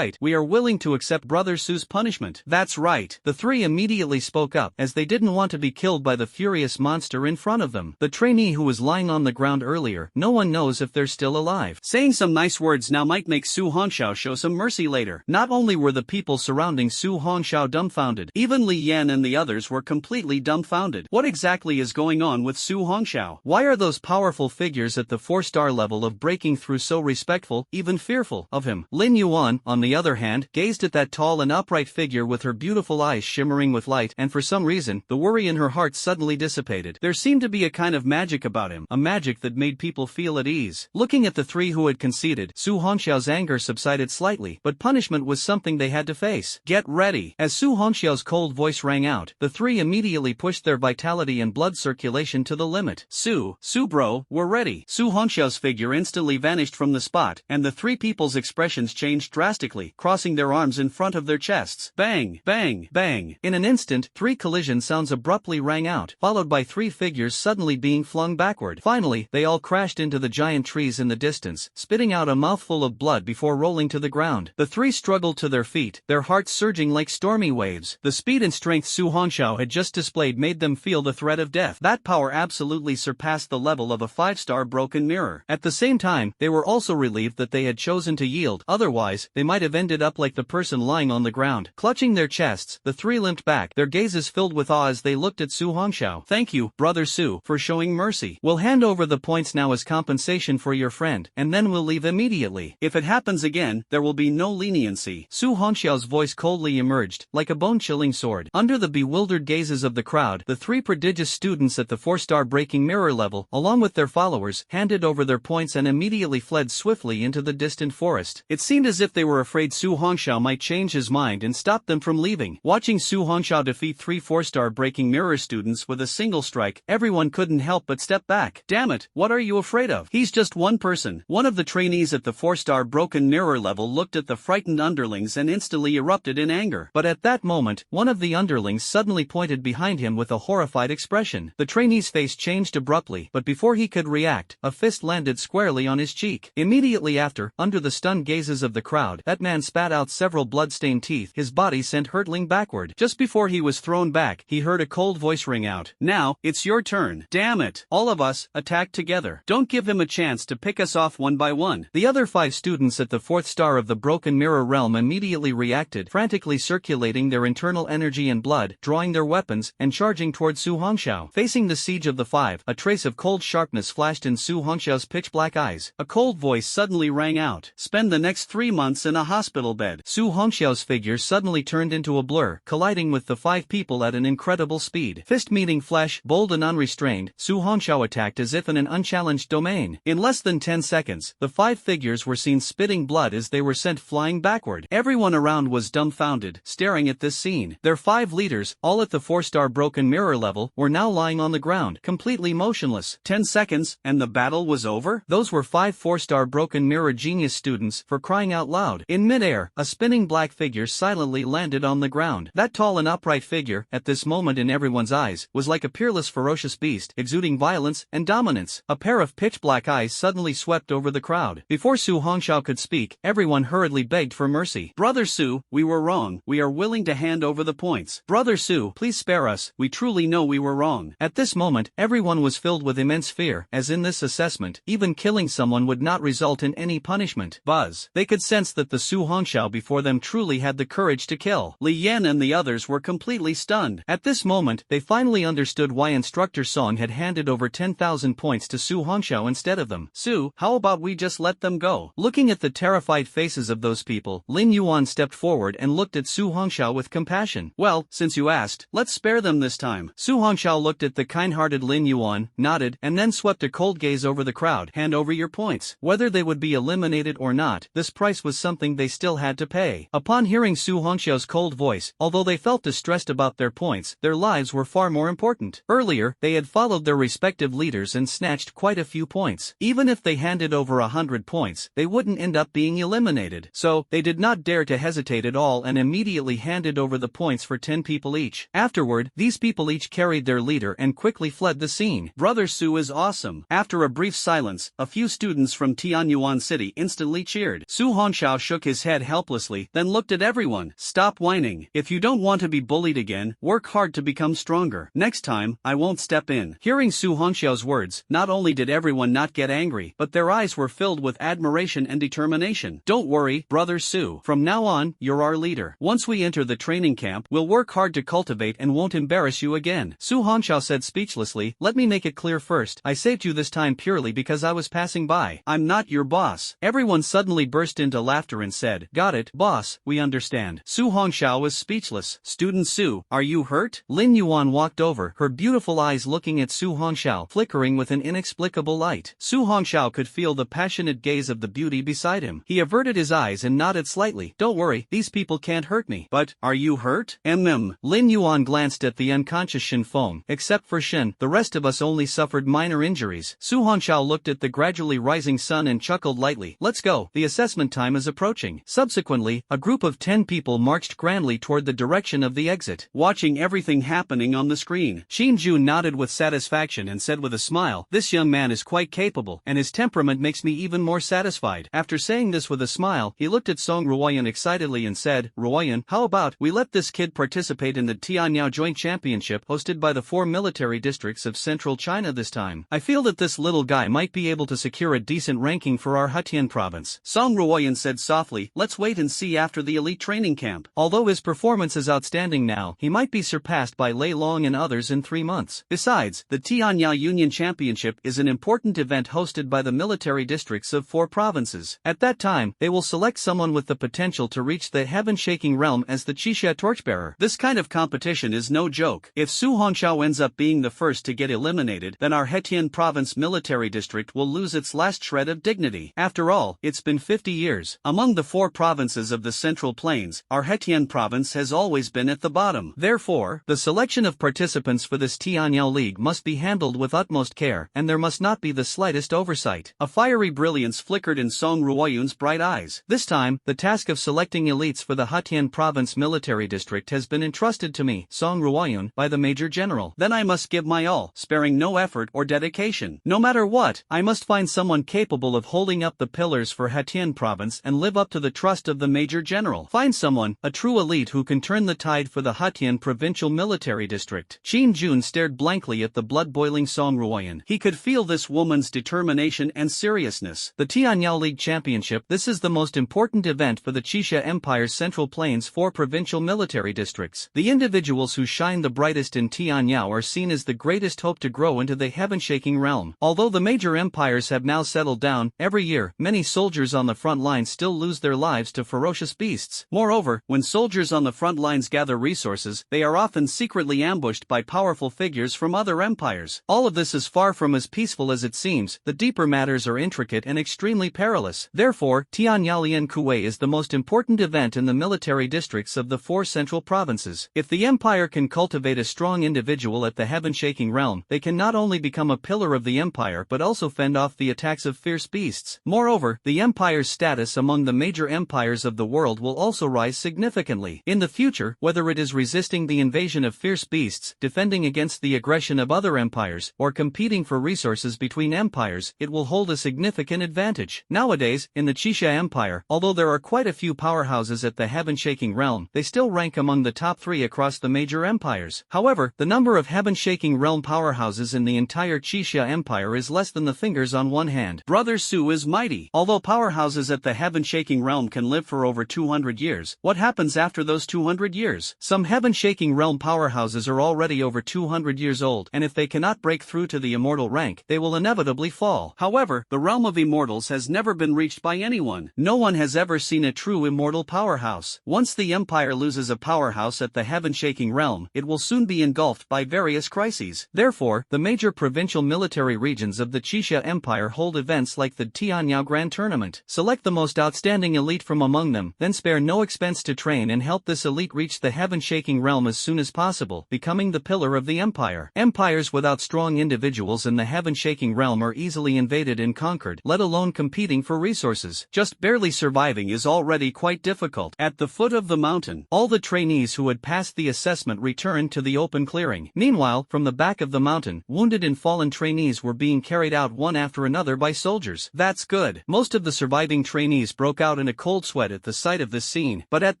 We are willing to accept Brother Su's punishment. That's right. The 3 immediately spoke up, as they didn't want to be killed by the furious monster in front of them. The trainee who was lying on the ground earlier, no one knows if they're still alive. Saying some nice words now might make Su Hongxiao show some mercy later. Not only were the people surrounding Su Hongxiao dumbfounded, even Li Yan and the others were completely dumbfounded. What exactly is going on with Su Hongxiao? Why are those powerful figures at the 4-star level of breaking through so respectful, even fearful, of him? Lin Yuan, on the other hand, gazed at that tall and upright figure with her beautiful eyes shimmering with light, and for some reason, the worry in her heart suddenly dissipated. There seemed to be a kind of magic about him, a magic that made people feel at ease. Looking at the 3 who had conceded, Su Hongxiao's anger subsided slightly, but punishment was something they had to face. Get ready! As Su Hongxiao's cold voice rang out, the 3 immediately pushed their vitality and blood circulation to the limit. Su bro, we're ready. Su Hongxiao's figure instantly vanished from the spot, and the 3 people's expressions changed drastically, crossing their arms in front of their chests. Bang, bang, bang. In an instant, 3 collision sounds abruptly rang out, followed by 3 figures suddenly being flung backward. Finally, they all crashed into the giant trees in the distance, spitting out a mouthful of blood before rolling to the ground. The 3 struggled to their feet, their hearts surging like stormy waves. The speed and strength Su Su Hongxiao had just displayed made them feel the threat of death. That power absolutely surpassed the level of a 5-star broken mirror. At the same time, they were also relieved that they had chosen to yield, otherwise, they might have ended up like the person lying on the ground. Clutching their chests, the three limped back, their gazes filled with awe as they looked at Su Hongxiao. "Thank you, Brother Su, for showing mercy. We'll hand over the points now as compensation for your friend, and then we'll leave immediately. If it happens again, there will be no leniency." Su Hongxiao's voice coldly emerged, like a bone-chilling sword. Under the bewildered gazes of the crowd, the three prodigious students at the 4-star breaking mirror level, along with their followers, handed over their points and immediately fled swiftly into the distant forest. It seemed as if they were afraid Su Hongxiao might change his mind and stop them from leaving. Watching Su Hongxiao defeat three 4-star breaking mirror students with a single strike, everyone couldn't help but step back. "Damn it, what are you afraid of? He's just one person." One of the trainees at the 4-star broken mirror level looked at the frightened underlings and instantly erupted in anger. But at that moment, one of the underlings suddenly pointed behind him with a horrified expression. The trainee's face changed abruptly, but before he could react, a fist landed squarely on his cheek. Immediately after, under the stunned gazes of the crowd, that man spat out several blood-stained teeth, his body sent hurtling backward. Just before he was thrown back, he heard a cold voice ring out, "Now, it's your turn. Damn it. All of us, attack together. Don't give him a chance to pick us off one by one." The other 5 students at the 4th star of the broken mirror realm immediately reacted, frantically circulating their internal energy and blood, drawing their weapons, and charging towards Su Hongxiao. Facing the siege of the 5, a trace of cold sharpness flashed in Su Hongxiao's pitch-black eyes. A cold voice suddenly rang out, "Spend the next 3 months in a hospital bed." Su Hongxiao's figure suddenly turned into a blur, colliding with the 5 people at an incredible speed. Fist meeting flesh, bold and unrestrained, Su Hongxiao attacked as if in an unchallenged domain. In less than 10 seconds, the 5 figures were seen spitting blood as they were sent flying backward. Everyone around was dumbfounded, staring at this scene. Their 5 leaders, all at the 4-star broken mirror level, were now lying on the ground, completely motionless. 10 seconds, and the battle was over? Those were 5 4-star broken mirror genius students, for crying out loud. In midair, a spinning black figure silently landed on the ground. That tall and upright figure, at this moment in everyone's eyes, was like a peerless ferocious beast, exuding violence and dominance. A pair of pitch-black eyes suddenly swept over the crowd. Before Su Hongxiao could speak, everyone hurriedly begged for mercy. "Brother Su, we were wrong. We are willing to hand over the points. Brother Su, please spare us. We truly know we were wrong." At this moment, everyone was filled with immense fear, as in this assessment, even killing someone would not result in any punishment. Buzz. They could sense that the Su Hongxiao before them truly had the courage to kill. Li Yan and the others were completely stunned. At this moment, they finally understood why Instructor Song had handed over 10,000 points to Su Hongxiao instead of them. "Su, how about we just let them go?" Looking at the terrified faces of those people, Lin Yuan stepped forward and looked at Su Hongxiao with compassion. "Well, since you asked, let's spare them this time." Su Hongxiao looked at the kind-hearted Lin Yuan, nodded, and then swept a cold gaze over the crowd. "Hand over your points." Whether they would be eliminated or not, this price was something they still had to pay. Upon hearing Su Hongxiao's cold voice, although they felt distressed about their points, their lives were far more important. Earlier, they had followed their respective leaders and snatched quite a few points. Even if they handed over 100 points, they wouldn't end up being eliminated. So, they did not dare to hesitate at all and immediately handed over the points for 10 people each. Afterward, these people each carried their leader and quickly fled the scene. "Brother Su is awesome." After a brief silence, a few students from Tianyuan City instantly cheered. Su Hongxiao shook his head helplessly, then looked at everyone. "Stop whining. If you don't want to be bullied again, work hard to become stronger. Next time, I won't step in." Hearing Su Hongxiao's words, not only did everyone not get angry, but their eyes were filled with admiration and determination. "Don't worry, Brother Su. From now on, you're our leader. Once we enter the training camp, we'll work hard to cultivate and won't embarrass you again." Su Hongxiao said speechlessly, "Let me make it clear first, I saved you this time purely because I was passing by. I'm not your boss." Everyone suddenly burst into laughter and said, "Got it, boss, we understand." Su Hongxiao was speechless. "Student Su, are you hurt?" Lin Yuan walked over, her beautiful eyes looking at Su Hongxiao, flickering with an inexplicable light. Su Hongxiao could feel the passionate gaze of the beauty beside him. He averted his eyes and nodded slightly. "Don't worry, these people can't hurt me." "But, are you hurt?" Lin Yuan glanced at the unconscious Shin Feng. "Except for Shin, the rest of us only suffered minor injuries." Su Hongxiao looked at the gradually rising sun and chuckled lightly. "Let's go, the assessment time is approaching." Subsequently, a group of 10 people marched grandly toward the direction of the exit. Watching everything happening on the screen, Xin Ju nodded with satisfaction and said with a smile, "This young man is quite capable, and his temperament makes me even more satisfied." After saying this with a smile, he looked at Song Ruoyan excitedly and said, "Ruoyan, how about we let this kid participate participate in the Tianyao Joint Championship hosted by the 4 military districts of central China this time. I feel that this little guy might be able to secure a decent ranking for our Hetian province. Song Ruoyan said softly, let's wait and see after the elite training camp. Although his performance is outstanding now, he might be surpassed by Lei Long and others in 3 months. Besides, the Tianyao Union Championship is an important event hosted by the military districts of 4 provinces. At that time, they will select someone with the potential to reach the heaven-shaking realm as the Qixia torchbearer. This kind of competition is no joke. If Su Hongxiao ends up being the first to get eliminated, then our Hetian province military district will lose its last shred of dignity. After all, it's been 50 years. Among the 4 provinces of the Central Plains, our Hetian province has always been at the bottom. Therefore, the selection of participants for this Tianyao League must be handled with utmost care, and there must not be the slightest oversight. A fiery brilliance flickered in Song Ruoyun's bright eyes. This time, the task of selecting elites for the Hetian province military district has been entrusted to me, Song Ruoyun, by the Major General. Then I must give my all, sparing no effort or dedication. No matter what, I must find someone capable of holding up the pillars for Hetian province and live up to the trust of the Major General. Find someone, a true elite who can turn the tide for the Hetian provincial military district. Qin Jun stared blankly at the blood-boiling Song Ruoyan. He could feel this woman's determination and seriousness. The Tianyao League Championship. This is the most important event for the Qixia Empire's Central Plains 4 provincial military districts. The individuals who shine the brightest in Tianyao are seen as the greatest hope to grow into the heaven-shaking realm. Although the major empires have now settled down, every year, many soldiers on the front lines still lose their lives to ferocious beasts. Moreover, when soldiers on the front lines gather resources, they are often secretly ambushed by powerful figures from other empires. All of this is far from as peaceful as it seems. The deeper matters are intricate and extremely perilous. Therefore, Tianyao Kuei is the most important event in the military districts of the 4 central provinces. If the empire can cultivate a strong individual at the heaven-shaking realm, they can not only become a pillar of the empire but also fend off the attacks of fierce beasts. Moreover, the empire's status among the major empires of the world will also rise significantly. In the future, whether it is resisting the invasion of fierce beasts, defending against the aggression of other empires, or competing for resources between empires, it will hold a significant advantage. Nowadays, in the Qixia Empire, although there are quite a few powerhouses at the heaven-shaking realm, they still rank among the top 3 across the major empires. However, the number of heaven-shaking realm powerhouses in the entire Qixia Empire is less than the fingers on one hand. Brother Su is mighty. Although powerhouses at the heaven-shaking realm can live for over 200 years, what happens after those 200 years? Some heaven-shaking realm powerhouses are already over 200 years old, and if they cannot break through to the immortal rank, they will inevitably fall. However, the realm of immortals has never been reached by anyone. No one has ever seen a true immortal powerhouse. Once the empire loses a powerhouse at the heaven-shaking realm, it will soon be engulfed by various crises. Therefore, the major provincial military regions of the Qixia Empire hold events like the Tianyao Grand Tournament. Select the most outstanding elite from among them, then spare no expense to train and help this elite reach the heaven-shaking realm as soon as possible, becoming the pillar of the empire. Empires without strong individuals in the heaven-shaking realm are easily invaded and conquered, let alone competing for resources. Just barely surviving is already quite difficult. At the foot of the mountain, all the trainees who had passed the assessment returned to the open clearing. Meanwhile, from the back of the mountain, wounded and fallen trainees were being carried out one after another by soldiers. That's good. Most of the surviving trainees broke out in a cold sweat at the sight of this scene. But at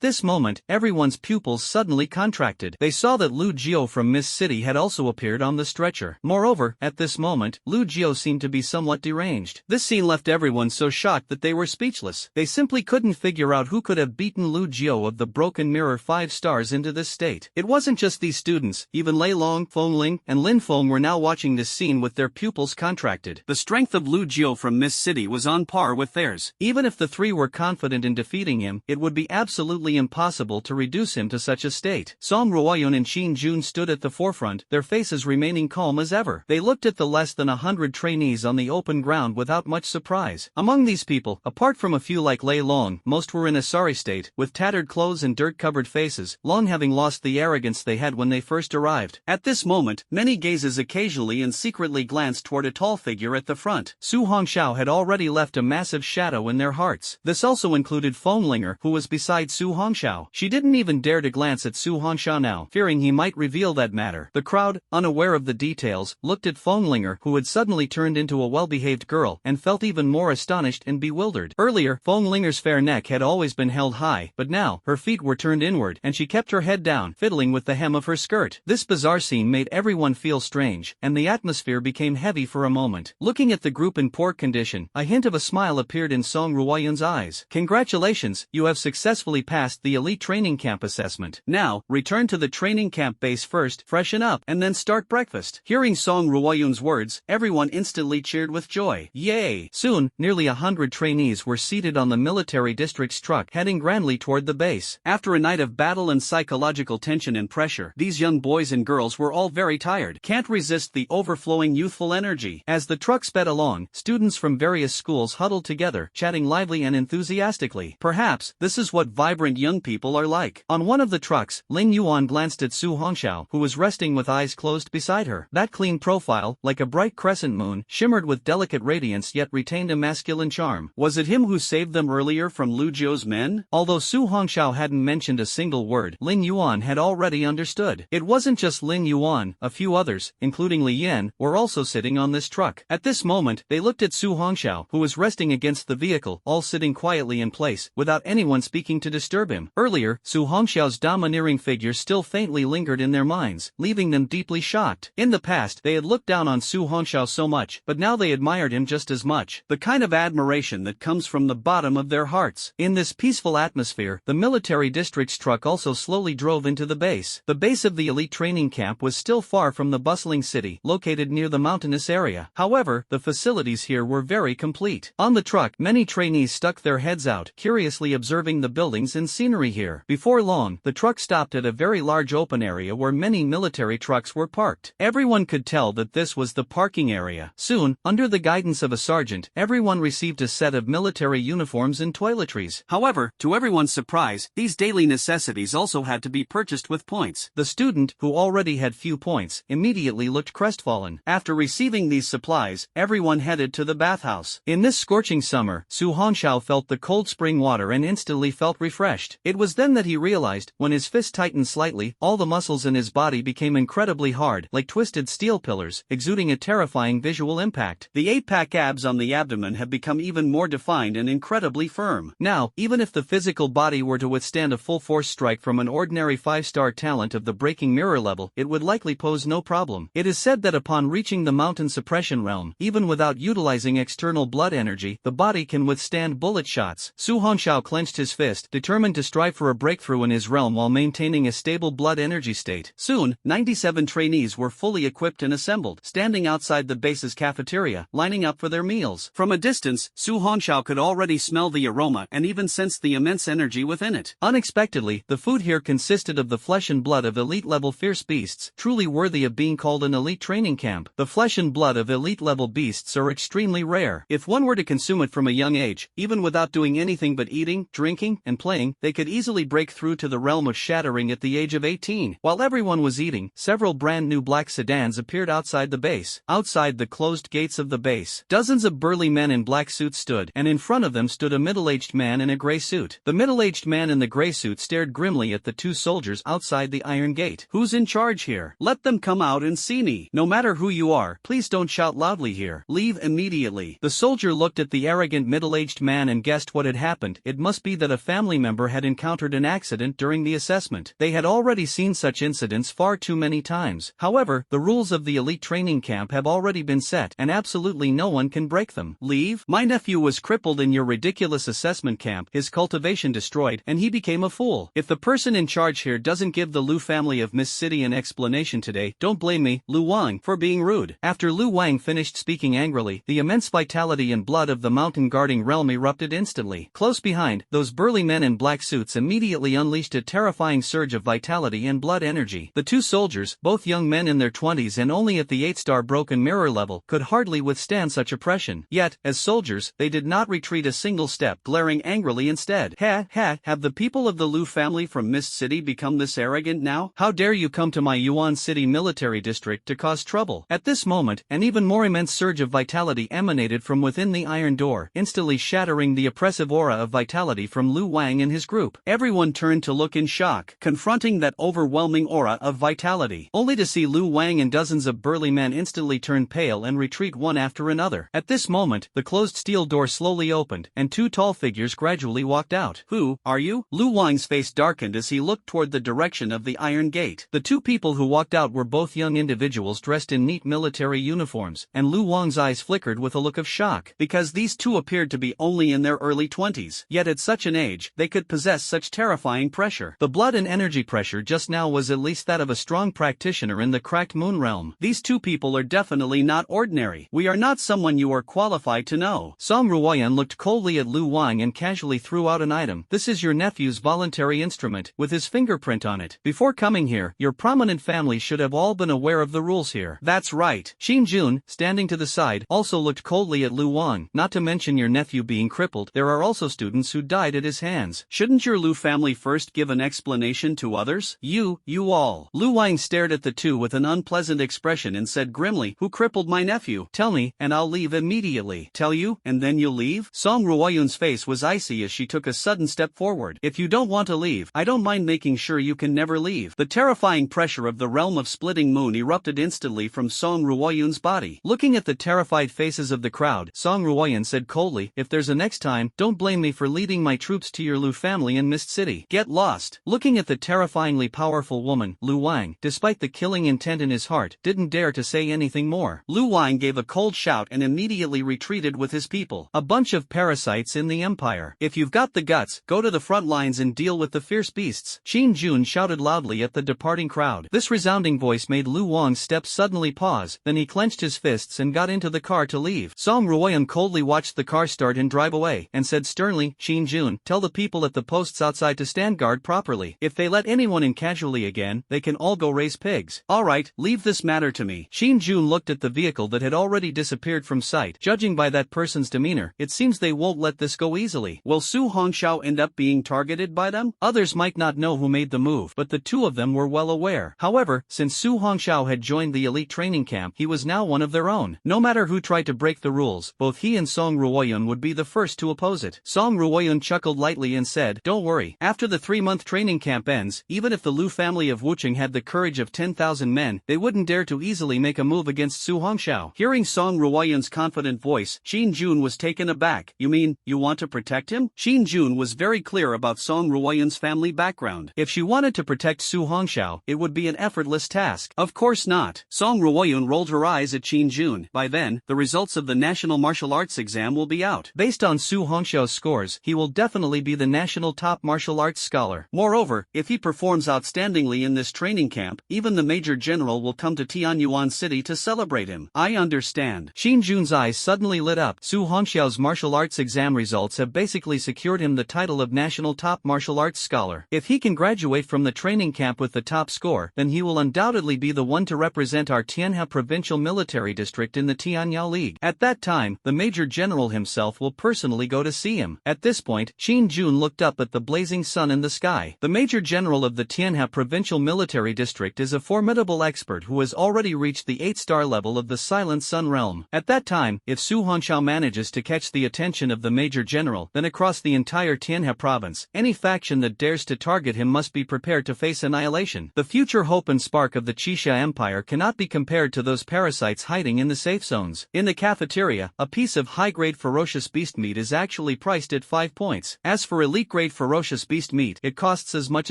this moment, everyone's pupils suddenly contracted. They saw that Lu Jiao from Miss City had also appeared on the stretcher. Moreover, at this moment, Lu Jiao seemed to be somewhat deranged. This scene left everyone so shocked that they were speechless. They simply couldn't figure out who could have beaten Lu Jiao of the Broken Mirror 5 stars into this state. It wasn't just these students, even Lei Long, Feng Ling, and Lin Feng were now watching this scene with their pupils contracted. The strength of Lu Jiao from Miss City was on par with theirs. Even if the 3 were confident in defeating him, it would be absolutely impossible to reduce him to such a state. Song Ruoyun and Qin Jun stood at the forefront, their faces remaining calm as ever. They looked at the less than 100 trainees on the open ground without much surprise. Among these people, apart from a few like Lei Long, most were in a sorry state, with tattered clothes and dirt-covered faces, long having lost the arrogance they had when they first arrived. At this moment, many gazes occasionally and secretly glanced toward a tall figure at the front. Su Hongxiao had already left a massive shadow in their hearts. This also included Feng Linger, who was beside Su Hongxiao. She didn't even dare to glance at Su Hongxiao now, fearing he might reveal that matter. The crowd, unaware of the details, looked at Feng Linger, who had suddenly turned into a well-behaved girl, and felt even more astonished and bewildered. Earlier, Feng Linger's fair neck had always been held high, but now, her feet were turned inward, and she kept her head down, fiddling with the hem of her skirt. This bizarre scene made everyone feel strange, and the atmosphere became heavy for a moment. Looking at the group in poor condition, a hint of a smile appeared in Song Ruoyun's eyes. Congratulations, you have successfully passed the elite training camp assessment. Now, return to the training camp base first, freshen up, and then start breakfast. Hearing Song Ruoyun's words, everyone instantly cheered with joy. Yay! Soon, nearly 100 trainees were seated on the military district's truck heading grandly toward the base. After a night of battle and psychological tension and pressure, these young boys and girls were all very tired. Can't resist the overflowing youthful energy. As the truck sped along, students from various schools huddled together, chatting lively and enthusiastically. Perhaps, this is what vibrant young people are like. On one of the trucks, Lin Yuan glanced at Su Hongxiao, who was resting with eyes closed beside her. That clean profile, like a bright crescent moon, shimmered with delicate radiance yet retained a masculine charm. Was it him who saved them earlier from Lu Jiu's men? Although Su Hongxiao hadn't mentioned a single word, Lin Yuan had already understood. It wasn't just Lin Yuan, a few others, including Li Yan, were also sitting on this truck. At this moment, they looked at Su Hongxiao, who was resting against the vehicle, all sitting quietly in place, without anyone speaking to disturb him. Earlier, Su Hongxiao's domineering figure still faintly lingered in their minds, leaving them deeply shocked. In the past, they had looked down on Su Hongxiao so much, but now they admired him just as much. The kind of admiration that comes from the bottom of their hearts. In this peaceful atmosphere, the military district's truck also slowly drove into the base. The base of the elite training camp was still far from the bustling city, located near the mountainous area. However, the facilities here were very complete. On the truck, many trainees stuck their heads out, curiously observing the buildings and scenery here. Before long, the truck stopped at a very large open area where many military trucks were parked. Everyone could tell that this was the parking area. Soon, under the guidance of a sergeant, everyone received a set of military uniforms and toiletries. However, to everyone's surprise, these daily necessities also had to be purchased with points. The student, who already had few points, immediately looked crestfallen. After receiving these supplies, everyone headed to the bathhouse. In this scorching summer, Su Hongxiao felt the cold spring water and instantly felt refreshed. It was then that he realized, when his fist tightened slightly, all the muscles in his body became incredibly hard, like twisted steel pillars, exuding a terrifying visual impact. The 8-pack abs on the abdomen have become even more defined and incredibly firm. Now, even if the physical body were to withstand a full-force strike from an ordinary 5-star talent of the breaking mirror level, it would likely pose no problem. It is said that upon reaching the mountain suppression realm, even without utilizing external blood energy, the body can withstand bullet shots. Su Hongxiao clenched his fist, determined to strive for a breakthrough in his realm while maintaining a stable blood energy state. Soon, 97 trainees were fully equipped and assembled, standing outside the base's cafeteria, lining up for their meals. From a distance, Su Hongxiao could already smell the aroma and even sense the immense energy within it. Unexpectedly, the food here consisted of the flesh and blood of elite-level fierce beasts, truly worthy of being called an elite training camp. The flesh and blood of elite-level beasts are extremely rare. If one were to consume it from a young age, even without doing anything but eating, drinking, and playing, they could easily break through to the realm of shattering at the age of 18. While everyone was eating, several brand new black sedans appeared outside the base. Outside the closed gates of the base, dozens of burly men in black suits stood, and in front of them stood a middle-aged man in a gray suit. The middle-aged man in the gray suit stared grimly at the two soldiers outside the iron gate. Who's in charge here? Let them come out and see me. No matter who you are, please don't shout loudly here. Leave immediately. The soldier looked at the arrogant middle-aged man and guessed what had happened. It must be that a family member had encountered an accident during the assessment. They had already seen such incidents far too many times. However, the rules of the elite training camp have already been set, and absolutely no one can break them. Leave? My nephew was crippled in your ridiculous assessment camp, his cultivation destroyed, and he became a fool. If the person in charge here doesn't give the Lu family of Miss City an explanation today, don't blame me, Lu Wang, for being rude. After Lu Wang finished speaking angrily, the immense vitality and blood of the mountain guarding realm erupted instantly. Close behind, those burly men in black suits immediately unleashed a terrifying surge of vitality and blood energy. The two soldiers, both young men in their 20s and only at the 8-star broken mirror level, could hardly withstand such oppression. Yet, as soldiers, they did not retreat a single step, glaring angrily instead. Have the people of the Lu family from Mist City become this arrogant now? How dare you come to my Yuan City military district to cause trouble? At this moment, an even more immense surge of vitality emanated from within the iron door, instantly shattering the oppressive aura of vitality from Lu Wang and his group. Everyone turned to look in shock, confronting that overwhelming aura of vitality, only to see Lu Wang and dozens of burly men instantly turn pale and retreat one after another. At this moment, the closed steel door slowly opened, and two tall figures gradually walked out. Who are you? Lu Wang's face darkened as he looked toward the direction of the iron gate. The two people who walked out were both young individuals dressed in neat military uniforms, and Lu Wang's eyes flickered with a look of shock, because these two appeared to be only in their early 20s. Yet at such an age, they could possess such terrifying pressure. The blood and energy pressure just now was at least that of a strong practitioner in the cracked moon realm. These two people are definitely not ordinary. We are not someone you are qualified to know. Song Ruoyan looked coldly at Lu Wang and casually threw out an item. This is your nephew's voluntary instrument, with his fingerprint on it. Before coming here, your prominent family should have all been aware of the rules here. That's right. Xin Jun, standing to the side, also looked coldly at Lu Wang. Not to mention your nephew being crippled, there are also students who died at his hands. Shouldn't your Lu family first give an explanation to others? You all. Lu Wang stared at the two with an unpleasant expression and said grimly, who crippled my nephew? Tell me, and I'll leave immediately. Tell you, and then you'll leave? Song Ruoyun's face was icy as she took a sudden step forward. If you don't want to leave, I don't mind making sure you can never leave. The terrifying pressure of the realm of splitting moon erupted instantly from Song Ruoyun's body. Looking at the terrified faces of the crowd, Song Ruoyun said coldly, if there's a next time, don't blame me for leading my troops to your Lu family in Mist City. Get lost. Looking at the terrifyingly powerful woman, Lu Wang, despite the killing intent in his heart, didn't dare to say anything more. Lu Wang gave a cold shout and immediately retreated with his people. A bunch of parasites in the empire. If you've got the guts, go to the front lines and deal with the fierce beasts. Xin Jun shouted loudly at the departing crowd. This resounding voice made Lu Wang's steps suddenly pause, then he clenched his fists and got into the car to leave. Song Ruoyan coldly watched the car start and drive away, and said sternly, Xin Jun, tell the people at the posts outside to stand guard properly. If they let anyone in casually again, they can all go raise pigs. Alright, leave this matter to me. Xin Jun looked at the vehicle that had already disappeared from sight. Judging by that person's demeanor, it seems they won't let this go easily. Will Su Hongxiao end up being targeted by them? Others might not know who made the move, but the two of them were well aware. However, since Su Hongxiao had joined the elite training camp, he was now one of their own. No matter who tried to break the rules, both he and Song Ruoyun would be the first to oppose it. Song Ruoyun chuckled lightly and said, don't worry, after the 3-month training camp ends, even if the Lu family of Wucheng had the courage of 10,000 men, they wouldn't dare to easily make a move against Su Hongxiao. Hearing Song Ruoyun's confident voice, Xin Jun was taken aback. You mean, you want to protect him? Xin Jun was very clear about Song Ruoyun's family background. If she wanted to protect Su Hongxiao, it would be an effortless task. Of course not. Song Ruoyun rolled her eyes at Xin Jun. By then, the results of the national martial arts exam will be out. Based on Su Hongxiao's scores, he will definitely be the national top martial arts scholar. Moreover, if he performs outstandingly in this training camp, even the Major General will come to Tianyuan City to celebrate him. I understand. Xin Jun's eyes suddenly lit up. Su Hongxiao's martial arts exam results have basically secured him the title of national top martial arts scholar. If he can graduate from the training camp with the top score, then he will undoubtedly be the one to represent our Tianhe provincial military district in the Tianyao League. At that time, the Major General himself will personally go to see him. At this point, Xin Jun looked up at the blazing sun in the sky. The Major General of the Tianhe provincial military district is a formidable expert who has already reached the 8-star level of the Silent Sun realm. At that time, if Su Hongxiao manages to catch the attention of the Major General, then across the entire Tianhe province, any faction that dares to target him must be prepared to face annihilation. The future hope and spark of the Qixia Empire cannot be compared to those parasites hiding in the safe zones. In the cafeteria, a piece of high-grade ferocious beast meat is actually priced at 5 points. As for elite-grade ferocious beast meat, it costs as much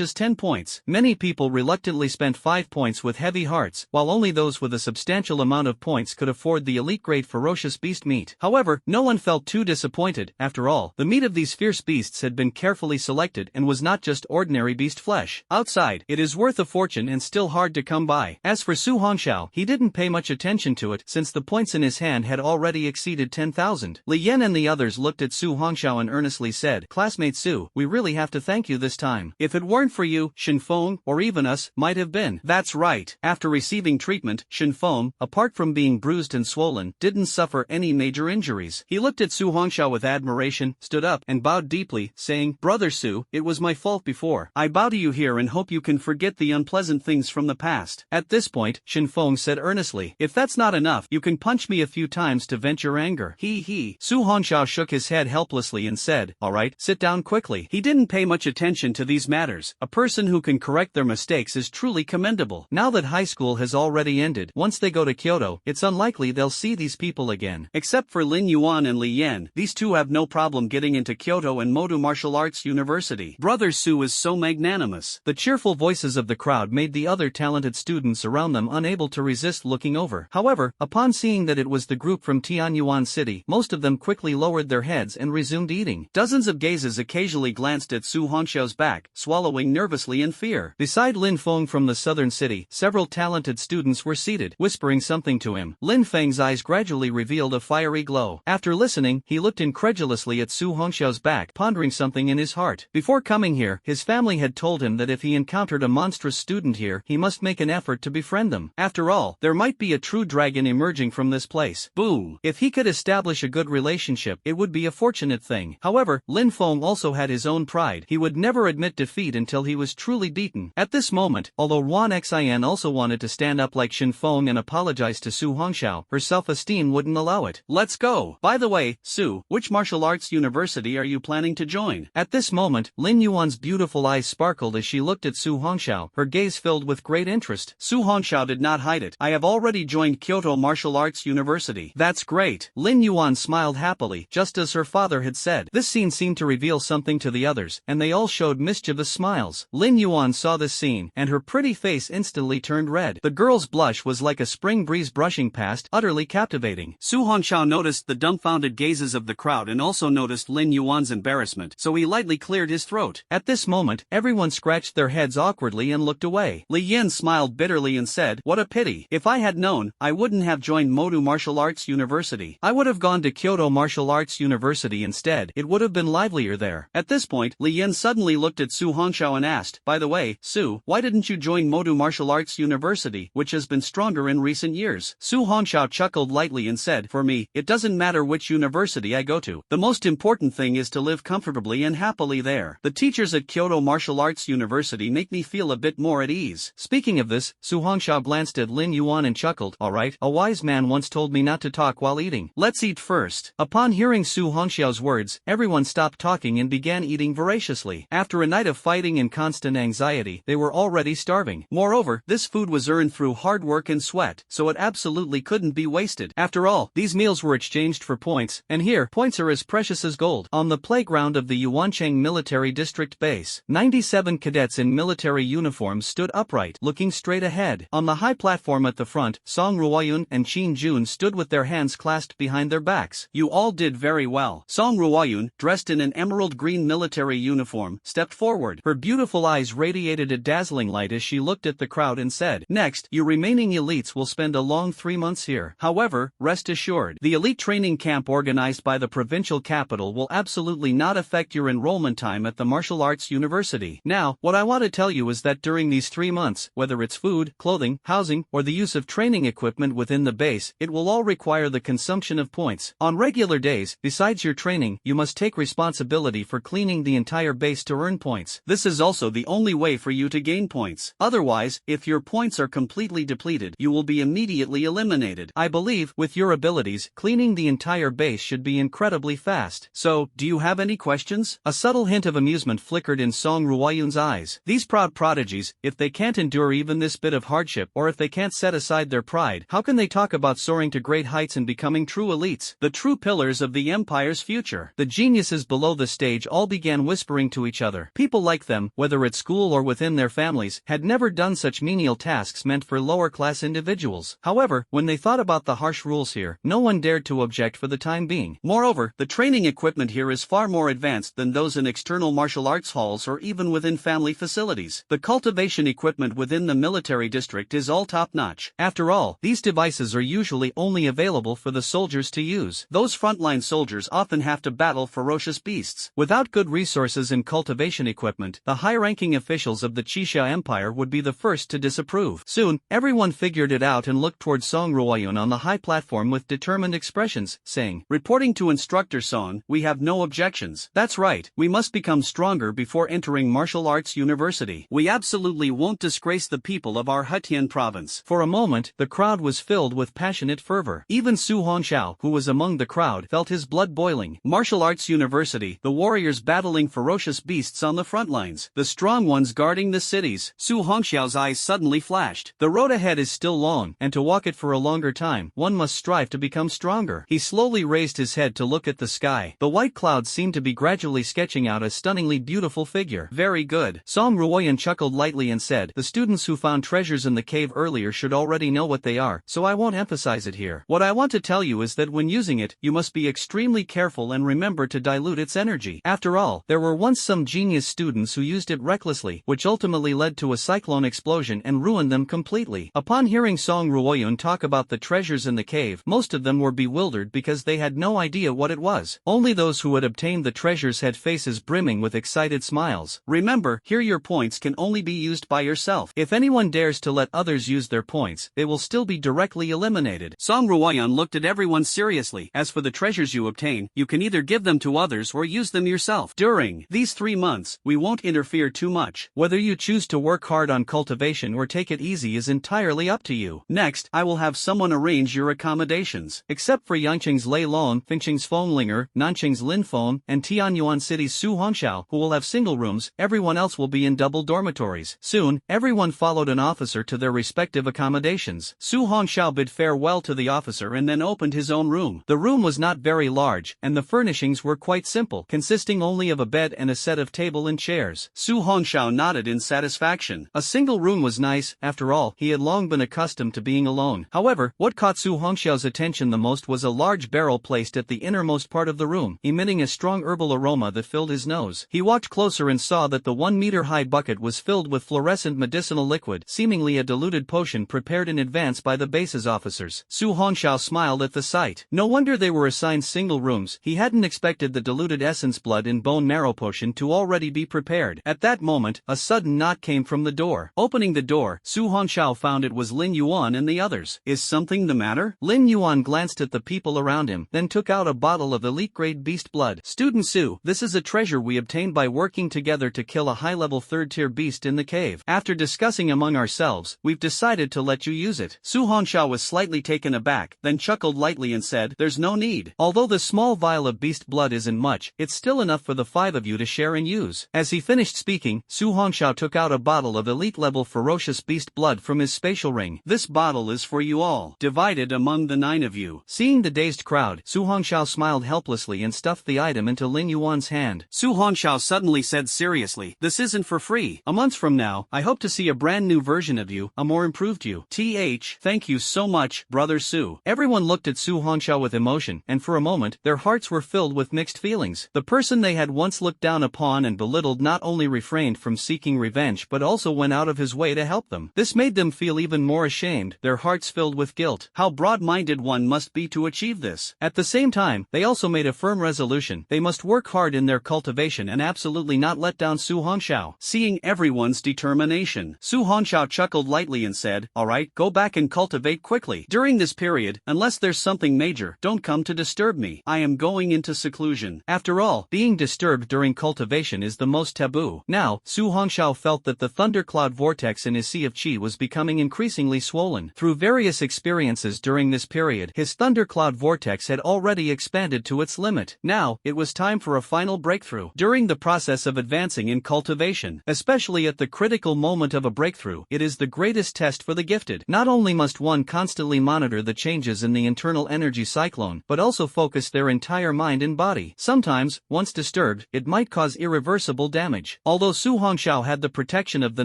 as 10 points. Many people reluctantly spent 5 points with heavy hearts, while only those with a substantial amount of points could afford the elite-grade ferocious beast meat. However, no one felt too disappointed. After all, the meat of these fierce beasts had been carefully selected and was not just ordinary beast flesh. Outside, it is worth a fortune and still hard to come by. As for Su Hongxiao, he didn't pay much attention to it since the points in his hand had already exceeded 10,000. Li Yan and the others looked at Su Hongxiao and earnestly said, Classmate Su, we really have to thank you this time. If it weren't for you, Shinfeng, or even us, might have been. That's right. After receiving treatment, Shinfeng, apart from being bruised and swollen, didn't suffer any major injuries. He looked at Su Hongxiao with admiration, stood up, and bowed deeply, saying, Brother Su, it was my fault before. I bow to you here and hope you can forget the unpleasant things from the past. At this point, Shinfeng said earnestly, if that's not enough, you can punch me a few times to vent your anger. He. Su Hongxiao shook his head helplessly and said, alright, sit down quickly. He didn't pay much attention to these matters. A person who can correct their mistakes is truly commendable. Now that high school has already ended, once they go to Kyoto, it's unlikely they'll see these people again. Except for Lin Yuan and Li Yan, these two have no problem getting into Kyoto and Modu Martial Arts University. Brother Su is so magnanimous. unanimous. The cheerful voices of the crowd made the other talented students around them unable to resist looking over. However, upon seeing that it was the group from Tianyuan City, most of them quickly lowered their heads and resumed eating. Dozens of gazes occasionally glanced at Su Hongxiao's back, swallowing nervously in fear. Beside Lin Feng from the southern city, several talented students were seated, whispering something to him. Lin Feng's eyes gradually revealed a fiery glow. After listening, he looked incredulously at Su Hongxiao's back, pondering something in his heart. Before coming here, his family had told him that if he encountered a monstrous student here, he must make an effort to befriend them. After all, there might be a true dragon emerging from this place. Boom! If he could establish a good relationship, it would be a fortunate thing. However, Lin Feng also had his own pride. He would never admit defeat until he was truly beaten. At this moment, although Wan Xian also wanted to stand up like Shin Feng and apologize to Su Hongxiao, her self-esteem wouldn't allow it. Let's go! By the way, Su, which martial arts university are you planning to join? At this moment, Lin Yuan's beautiful eyes sparkled as she looked at Su Hongxiao, her gaze filled with great interest. Su Hongxiao did not hide it. I have already joined Kyoto Martial Arts University. That's great. Lin Yuan smiled happily, just as her father had said. This scene seemed to reveal something to the others, and they all showed mischievous smiles. Lin Yuan saw this scene, and her pretty face instantly turned red. The girl's blush was like a spring breeze brushing past, utterly captivating. Su Hongxiao noticed the dumbfounded gazes of the crowd and also noticed Lin Yuan's embarrassment, so he lightly cleared his throat. At this moment, everyone scratched their heads awkwardly and looked away. Li Yin smiled bitterly and said, "What a pity. If I had known, I wouldn't have joined Modu Martial Arts University. I would have gone to Kyoto Martial Arts University instead. It would have been livelier there." At this point, Li Yin suddenly looked at Su Hongxiao and asked, "By the way, Su, why didn't you join Modu Martial Arts University, which has been stronger in recent years?" Su Hongxiao chuckled lightly and said, "For me, it doesn't matter which university I go to. The most important thing is to live comfortably and happily there. The teachers at Kyoto Martial Arts University make me feel a bit more at ease." Speaking of this, Su Hongxiao glanced at Lin Yuan and chuckled, "Alright, a wise man once told me not to talk while eating. Let's eat first." Upon hearing Su Hongxiao's words, everyone stopped talking and began eating voraciously. After a night of fighting and constant anxiety, they were already starving. Moreover, this food was earned through hard work and sweat, so it absolutely couldn't be wasted. After all, these meals were exchanged for points, and here, points are as precious as gold. On the playground of the Yuancheng Military District Base, 97 cadets in military uniforms stood upright, looking straight ahead. On the high platform at the front, Song Ruoyun and Qin Jun stood with their hands clasped behind their backs. "You all did very well." Song Ruoyun, dressed in an emerald green military uniform, stepped forward. Her beautiful eyes radiated a dazzling light as she looked at the crowd and said, "Next, you remaining elites will spend a long 3 months here. However, rest assured, the elite training camp organized by the provincial capital will absolutely not affect your enrollment time at the martial arts university. Now, what I want to tell you is that during these 3 months, whether it's food, clothing, housing, or the use of training equipment within the base, it will all require the consumption of points. On regular days, besides your training, you must take responsibility for cleaning the entire base to earn points. This is also the only way for you to gain points. Otherwise, if your points are completely depleted, you will be immediately eliminated. I believe, with your abilities, cleaning the entire base should be incredibly fast. So, do you have any questions?" A subtle hint of amusement flickered in Song Ruoyun's eyes. These proud prodigies, if they can't endure even this bit of hardship, or if they can't set aside their pride, how can they talk about soaring to great heights and becoming true elites, the true pillars of the empire's future? The geniuses below the stage all began whispering to each other. People like them, whether at school or within their families, had never done such menial tasks meant for lower-class individuals. However, when they thought about the harsh rules here, no one dared to object for the time being. Moreover, the training equipment here is far more advanced than those in external martial arts halls or even within family facilities. The cultivation equipment within the military district is all top-notch. After all, these devices are usually only available for the soldiers to use. Those frontline soldiers often have to battle ferocious beasts. Without good resources and cultivation equipment, the high-ranking officials of the Qixia Empire would be the first to disapprove. Soon, everyone figured it out and looked towards Song Ruoyun on the high platform with determined expressions, saying, "Reporting to Instructor Song, we have no objections. That's right, we must become stronger before entering martial arts university. We absolutely won't disgrace the people of our Hetian province." For a moment, the crowd was filled with passionate fervor. Even Su Hongxiao, who was among the crowd, felt his blood boiling. Martial arts university, the warriors battling ferocious beasts on the front lines, the strong ones guarding the cities. Su Hongxiao's eyes suddenly flashed. The road ahead is still long, and to walk it for a longer time, one must strive to become stronger. He slowly raised his head to look at the sky. The white clouds seemed to be gradually sketching out a stunningly beautiful figure. Very very good. Song Ruoyan chuckled lightly and said, the students who found treasures in the cave earlier should already know what they are, so I won't emphasize it here. What I want to tell you is that when using it, you must be extremely careful and remember to dilute its energy. After all, there were once some genius students who used it recklessly, which ultimately led to a cyclone explosion and ruined them completely. Upon hearing Song Ruoyan talk about the treasures in the cave, most of them were bewildered because they had no idea what it was. Only those who had obtained the treasures had faces brimming with excited smiles. Remember, here your points can only be used by yourself. If anyone dares to let others use their points, they will still be directly eliminated. Song Ruoyan looked at everyone seriously. As for the treasures you obtain, you can either give them to others or use them yourself. During these 3 months, we won't interfere too much. Whether you choose to work hard on cultivation or take it easy is entirely up to you. Next, I will have someone arrange your accommodations. Except for Yangqing's Lei Lon, Fengqing's Fenglinger, Nanqing's Linfeng, and Tianyuan City's Su Hongxiao, who will have single rooms, everyone else will be in double dormitories. Soon, everyone followed an officer to their respective accommodations. Su Hongxiao bid farewell to the officer and then opened his own room. The room was not very large, and the furnishings were quite simple, consisting only of a bed and a set of table and chairs. Su Hongxiao nodded in satisfaction. A single room was nice. After all, he had long been accustomed to being alone. However, what caught Su Hongxiao's attention the most was a large barrel placed at the innermost part of the room, emitting a strong herbal aroma that filled his nose. He walked closer and saw that the 1-meter-high bucket was filled with fluorescent medicinal liquid, seemingly a diluted potion prepared in advance by the base's officers. Su Hongxiao smiled at the sight. No wonder they were assigned single rooms. He hadn't expected the diluted essence blood and bone marrow potion to already be prepared. At that moment, a sudden knock came from the door. Opening the door, Su Hongxiao found it was Lin Yuan and the others. Is something the matter? Lin Yuan glanced at the people around him, then took out a bottle of elite-grade beast blood. Student Su, this is a treasure we obtained by working together to kill a high-level 3rd-tier beast in the cave. After discussing among ourselves, we've decided to let you use it. Su Hongxiao was slightly taken aback, then chuckled lightly and said, there's no need. Although the small vial of beast blood isn't much, it's still enough for the 5 of you to share and use. As he finished speaking, Su Hongxiao took out a bottle of elite-level ferocious beast blood from his spatial ring. This bottle is for you all, divided among the 9 of you. Seeing the dazed crowd, Su Hongxiao smiled helplessly and stuffed the item into Lin Yuan's hand. Su Hongxiao suddenly said seriously, this isn't for free. A month from now, I hope to see a brand new version of you, a more improved you. Thank you so much, brother Su. Everyone looked at Su Hongxiao with emotion, and for a moment, their hearts were filled with mixed feelings. The person they had once looked down upon and belittled not only refrained from seeking revenge but also went out of his way to help them. This made them feel even more ashamed, their hearts filled with guilt. How broad-minded one must be to achieve this. At the same time, they also made a firm resolution. They must work hard in their cultivation and absolutely not let down Su Hongxiao. Seeing everyone's determination, Su Hongxiao chuckled lightly and said, alright, go back and cultivate quickly. During this period, unless there's something major, don't come to disturb me. I am going into seclusion. After all, being disturbed during cultivation is the most taboo. Now, Su Hongxiao felt that the thundercloud vortex in his sea of qi was becoming increasingly swollen. Through various experiences during this period, his thundercloud vortex had already expanded to its limit. Now, it was time for a final breakthrough. During the process of advancing in cultivation, especially at the critical moment of a breakthrough, it is the greatest test for the gifted. Not only must one constantly monitor the changes in the internal energy cyclone, but also focus their entire mind and body. Sometimes, once disturbed, it might cause irreversible damage. Although Su Hongxiao had the protection of the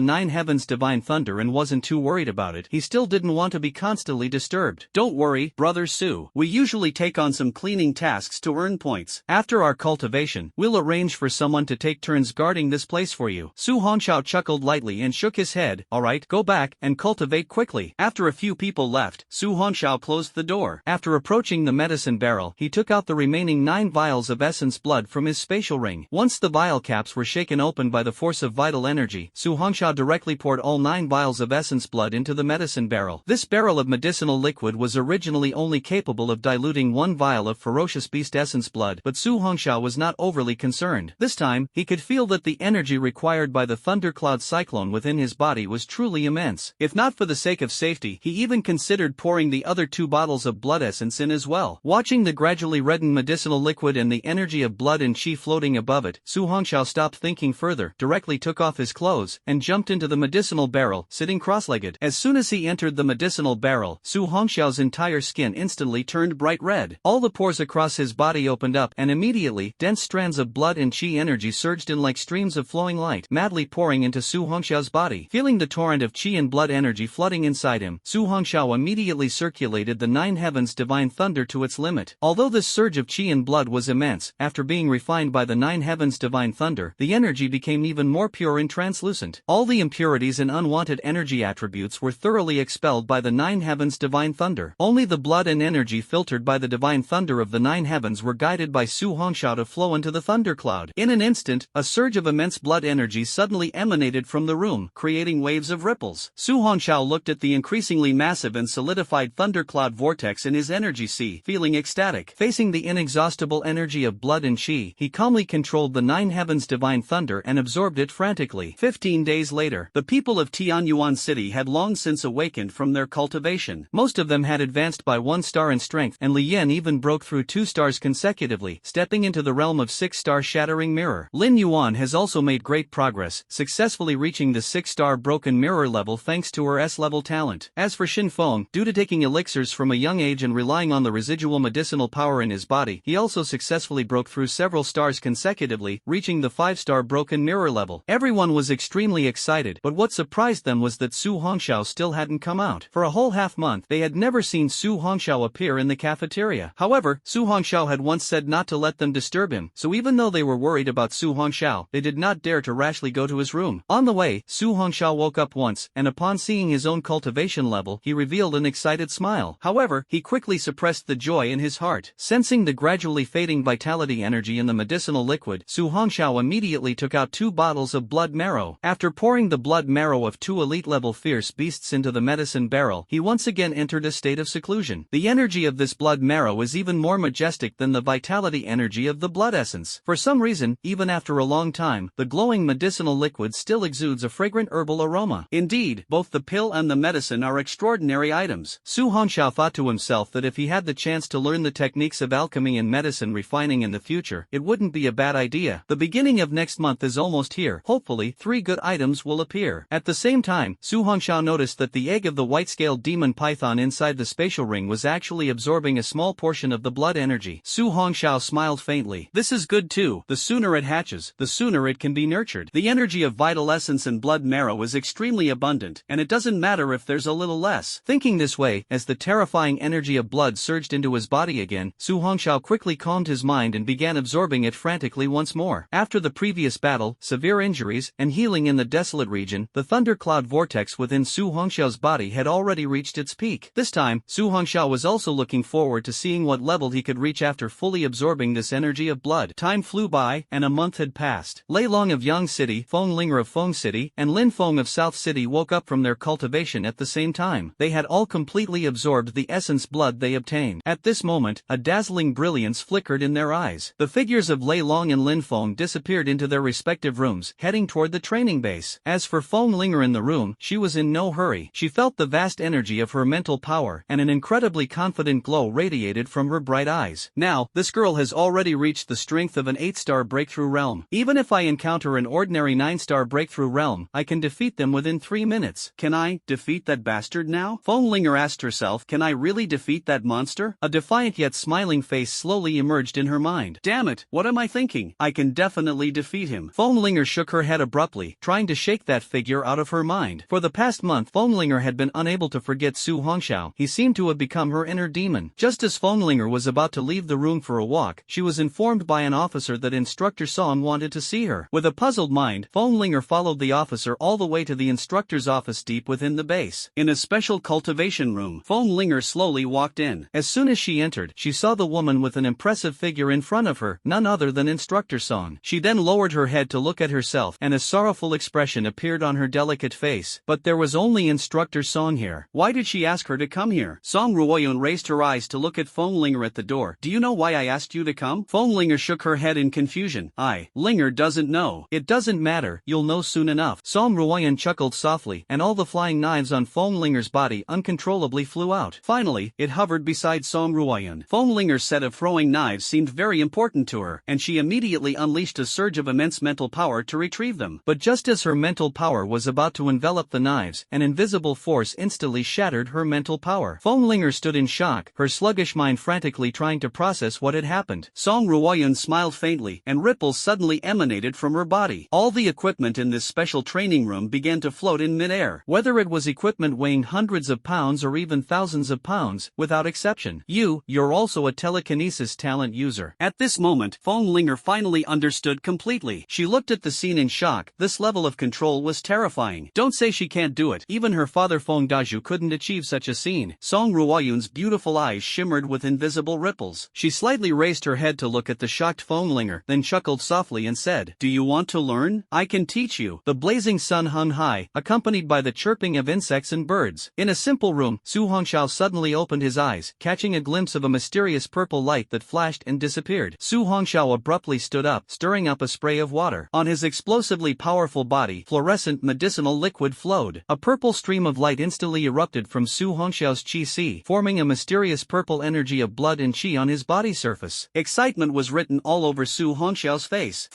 9 heavens divine thunder and wasn't too worried about it, he still didn't want to be constantly disturbed. Don't worry, brother Su. We usually take on some cleaning tasks to earn points. After our cultivation, we'll arrange for someone to take turns guarding this place for you. Su Hongxiao chuckled lightly and shook his head. Alright, go back and cultivate quickly. After a few people left, Su Hongxiao closed the door. After approaching the medicine barrel, he took out the remaining 9 vials of essence blood from his spatial ring. Once the vial caps were shaken open by the force of vital energy, Su Hongxiao directly poured all 9 vials of essence blood into the medicine barrel. This barrel of medicinal liquid was originally only capable of diluting 1 vial of ferocious beast essence blood, but Su Hongxiao was not overly concerned. This time, he could feel that the energy required by the thundercloud cyclone within his body was truly immense. If not for the sake of safety, he even considered pouring the other 2 bottles of blood essence in as well. Watching the gradually reddened medicinal liquid and the energy of blood and qi floating above it, Su Hongxiao stopped thinking further, directly took off his clothes, and jumped into the medicinal barrel, sitting cross-legged. As soon as he entered the medicinal barrel, Su Hongxiao's entire skin instantly turned bright red. All the pores across his body opened up, and immediately, dense strands of blood and qi energy surged in like streams of of flowing light madly pouring into Su Hongxiao's body. Feeling the torrent of qi and blood energy flooding inside him, Su Hongxiao immediately circulated the nine heavens divine thunder to its limit. Although this surge of qi and blood was immense, after being refined by the nine heavens divine thunder, the energy became even more pure and translucent. All the impurities and unwanted energy attributes were thoroughly expelled by the nine heavens divine thunder. Only the blood and energy filtered by the divine thunder of the nine heavens were guided by Su Hongxiao to flow into the thundercloud. In an instant, a surge of immense blood energy suddenly emanated from the room, creating waves of ripples. Su Hongxiao looked at the increasingly massive and solidified thundercloud vortex in his energy sea, feeling ecstatic. Facing the inexhaustible energy of blood and qi, he calmly controlled the nine heavens divine thunder and absorbed it frantically. 15 days later, the people of Tianyuan City had long since awakened from their cultivation. Most of them had advanced by 1 star in strength, and Li Yan even broke through 2 stars consecutively, stepping into the realm of 6-star shattering mirror. Lin Yuan has also made great progress, successfully reaching the 6-star broken mirror level thanks to her S-level talent. As for Xin Feng, due to taking elixirs from a young age and relying on the residual medicinal power in his body, he also successfully broke through several stars consecutively, reaching the 5-star broken mirror level. Everyone was extremely excited, but what surprised them was that Su Hongxiao still hadn't come out. For a whole half-month, they had never seen Su Hongxiao appear in the cafeteria. However, Su Hongxiao had once said not to let them disturb him, so even though they were worried about Su Hongxiao, they did not dare to rashly go to his room. On the way, Su Hongxiao woke up once, and upon seeing his own cultivation level, he revealed an excited smile. However, he quickly suppressed the joy in his heart. Sensing the gradually fading vitality energy in the medicinal liquid, Su Hongxiao immediately took out 2 bottles of blood marrow. After pouring the blood marrow of 2 elite-level fierce beasts into the medicine barrel, he once again entered a state of seclusion. The energy of this blood marrow is even more majestic than the vitality energy of the blood essence. For some reason, even after a long time, the glowing medicinal liquid still exudes a fragrant herbal aroma. Indeed, both the pill and the medicine are extraordinary items. Su Hongxiao thought to himself that if he had the chance to learn the techniques of alchemy and medicine refining in the future, it wouldn't be a bad idea. The beginning of next month is almost here. Hopefully, 3 good items will appear. At the same time, Su Hongxiao noticed that the egg of the white-scaled demon python inside the spatial ring was actually absorbing a small portion of the blood energy. Su Hongxiao smiled faintly. This is good too. The sooner it hatches, the sooner it can be nurtured. The energy of vital essence and blood marrow is extremely abundant, and it doesn't matter if there's a little less. Thinking this way, as the terrifying energy of blood surged into his body again, Su Hongxiao quickly calmed his mind and began absorbing it frantically once more. After the previous battle, severe injuries, and healing in the desolate region, the thundercloud vortex within Su Hongxiao's body had already reached its peak. This time, Su Hongxiao was also looking forward to seeing what level he could reach after fully absorbing this energy of blood. Time flew by, and a month had passed. Lei Long of Yang City, Feng Linger of Feng City, and Lin Feng of South City woke up from their cultivation at the same time. They had all completely absorbed the essence blood they obtained. At this moment, a dazzling brilliance flickered in their eyes. The figures of Lei Long and Lin Feng disappeared into their respective rooms, heading toward the training base. As for Feng Linger in the room, she was in no hurry. She felt the vast energy of her mental power, and an incredibly confident glow radiated from her bright eyes. Now, this girl has already reached the strength of an 8-star breakthrough realm. Even if I encounter an ordinary 9-star breakthrough realm, I can defeat them within 3 minutes. Can I defeat that bastard now? Feng Linger asked herself, can I really defeat that monster? A defiant yet smiling face slowly emerged in her mind. Damn it, what am I thinking? I can definitely defeat him. Feng Linger shook her head abruptly, trying to shake that figure out of her mind. For the past month, Feng Linger had been unable to forget Su Hongxiao. He seemed to have become her inner demon. Just as Feng Linger was about to leave the room for a walk, she was informed by an officer that Instructor Song wanted to see her. With a puzzled mind, Feng Linger followed the officer all the way to the instructor's office deep within the base. In a special cultivation room, Feng Linger slowly walked in. As soon as she entered, she saw the woman with an impressive figure in front of her, none other than Instructor Song. She then lowered her head to look at herself, and a sorrowful expression appeared on her delicate face. But there was only Instructor Song here. Why did she ask her to come here? Song Ruoyun raised her eyes to look at Feng Linger at the door. Do you know why I asked you to come? Feng Linger shook her head in confusion. Linger doesn't know. It doesn't matter, you'll know soon enough. Song Ruoyun chuckled softly, and all the flying knives on Feng Linger's body uncontrollably flew out. Finally, it hovered beside Song Ruoyun. Feng Linger's set of throwing knives seemed very important to her, and she immediately unleashed a surge of immense mental power to retrieve them. But just as her mental power was about to envelop the knives, an invisible force instantly shattered her mental power. Feng Linger stood in shock, her sluggish mind frantically trying to process what had happened. Song Ruoyun smiled faintly, and ripples suddenly emanated from from her body. All the equipment in this special training room began to float in midair. Whether it was equipment weighing hundreds of pounds or even thousands of pounds, without exception. You're also a telekinesis talent user. At this moment, Feng Linger finally understood completely. She looked at the scene in shock. This level of control was terrifying. Don't say she can't do it. Even her father Feng Daju couldn't achieve such a scene. Song Ruoyun's beautiful eyes shimmered with invisible ripples. She slightly raised her head to look at the shocked Feng Linger, then chuckled softly and said, "Do you want to learn? I can teach you." The blazing sun hung high, accompanied by the chirping of insects and birds. In a simple room, Su Hongxiao suddenly opened his eyes, catching a glimpse of a mysterious purple light that flashed and disappeared. Su Hongxiao abruptly stood up, stirring up a spray of water. On his explosively powerful body, fluorescent medicinal liquid flowed. A purple stream of light instantly erupted from Su Hongxiao's qi, forming a mysterious purple energy of blood and qi on his body surface. Excitement was written all over Su Hongxiao's face.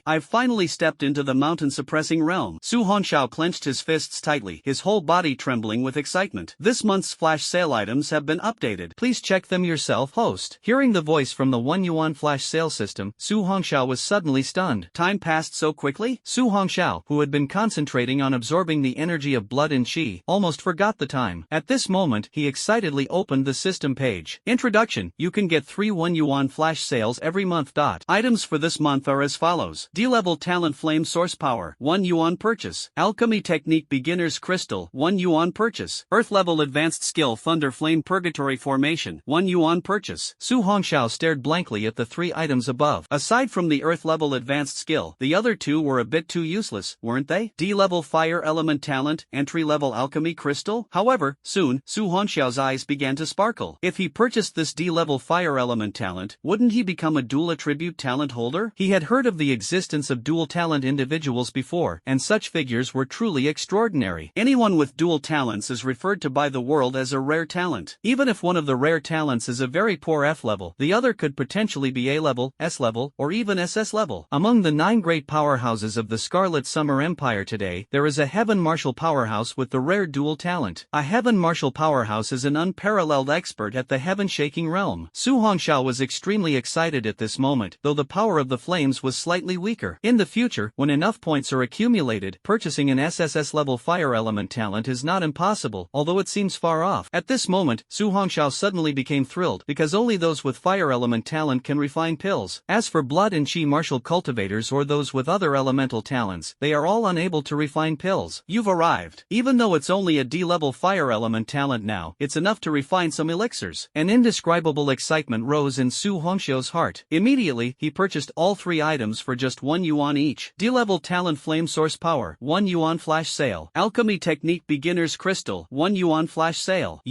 I've finally stepped into the mountain-suppressing realm. Su Hongxiao clenched his fists tightly, his whole body trembling with excitement. This month's flash sale items have been updated. Please check them yourself, host. Hearing the voice from the 1 yuan flash sale system, Su Hongxiao was suddenly stunned. Time passed so quickly? Su Hongxiao, who had been concentrating on absorbing the energy of blood and qi, almost forgot the time. At this moment, he excitedly opened the system page. Introduction: you can get 3 1 yuan flash sales every month. Items for this month are as follows: D-level talent flame source power, 1 yuan purchase. Alchemy technique beginner's crystal, 1 yuan purchase. Earth level advanced skill thunder flame purgatory formation, 1 yuan purchase. Su Hongxiao stared blankly at the 3 items above. Aside from the earth level advanced skill, the other 2 were a bit too useless, weren't they? D-level fire element talent, entry level alchemy crystal. However, soon, Su Hongxiao's eyes began to sparkle. If he purchased this D-level fire element talent, wouldn't he become a dual attribute talent holder? He had heard of the existence of dual talent individuals before, and such figures were truly extraordinary. Anyone with dual talents is referred to by the world as a rare talent. Even if one of the rare talents is a very poor F level, the other could potentially be A level, S level, or even SS level. Among the 9 great powerhouses of the Scarlet Summer Empire today, there is a Heaven Martial powerhouse with the rare dual talent. A Heaven Martial powerhouse is an unparalleled expert at the heaven-shaking realm. Su Hongxiao was extremely excited at this moment, though the power of the flames was slightly weaker. In the future, when enough points are accumulated, purchasing an SSS-level fire element talent is not impossible, although it seems far off. At this moment, Su Hongxiao suddenly became thrilled, because only those with fire element talent can refine pills. As for blood and qi martial cultivators or those with other elemental talents, they are all unable to refine pills. You've arrived. Even though it's only a D-level fire element talent now, it's enough to refine some elixirs. An indescribable excitement rose in Su Hongxiao's heart. Immediately, he purchased all 3 items for just 1 yuan each. D-level talent flame source power, 1 yuan flash sale. Alchemy technique beginner's crystal, 1 yuan flash sale.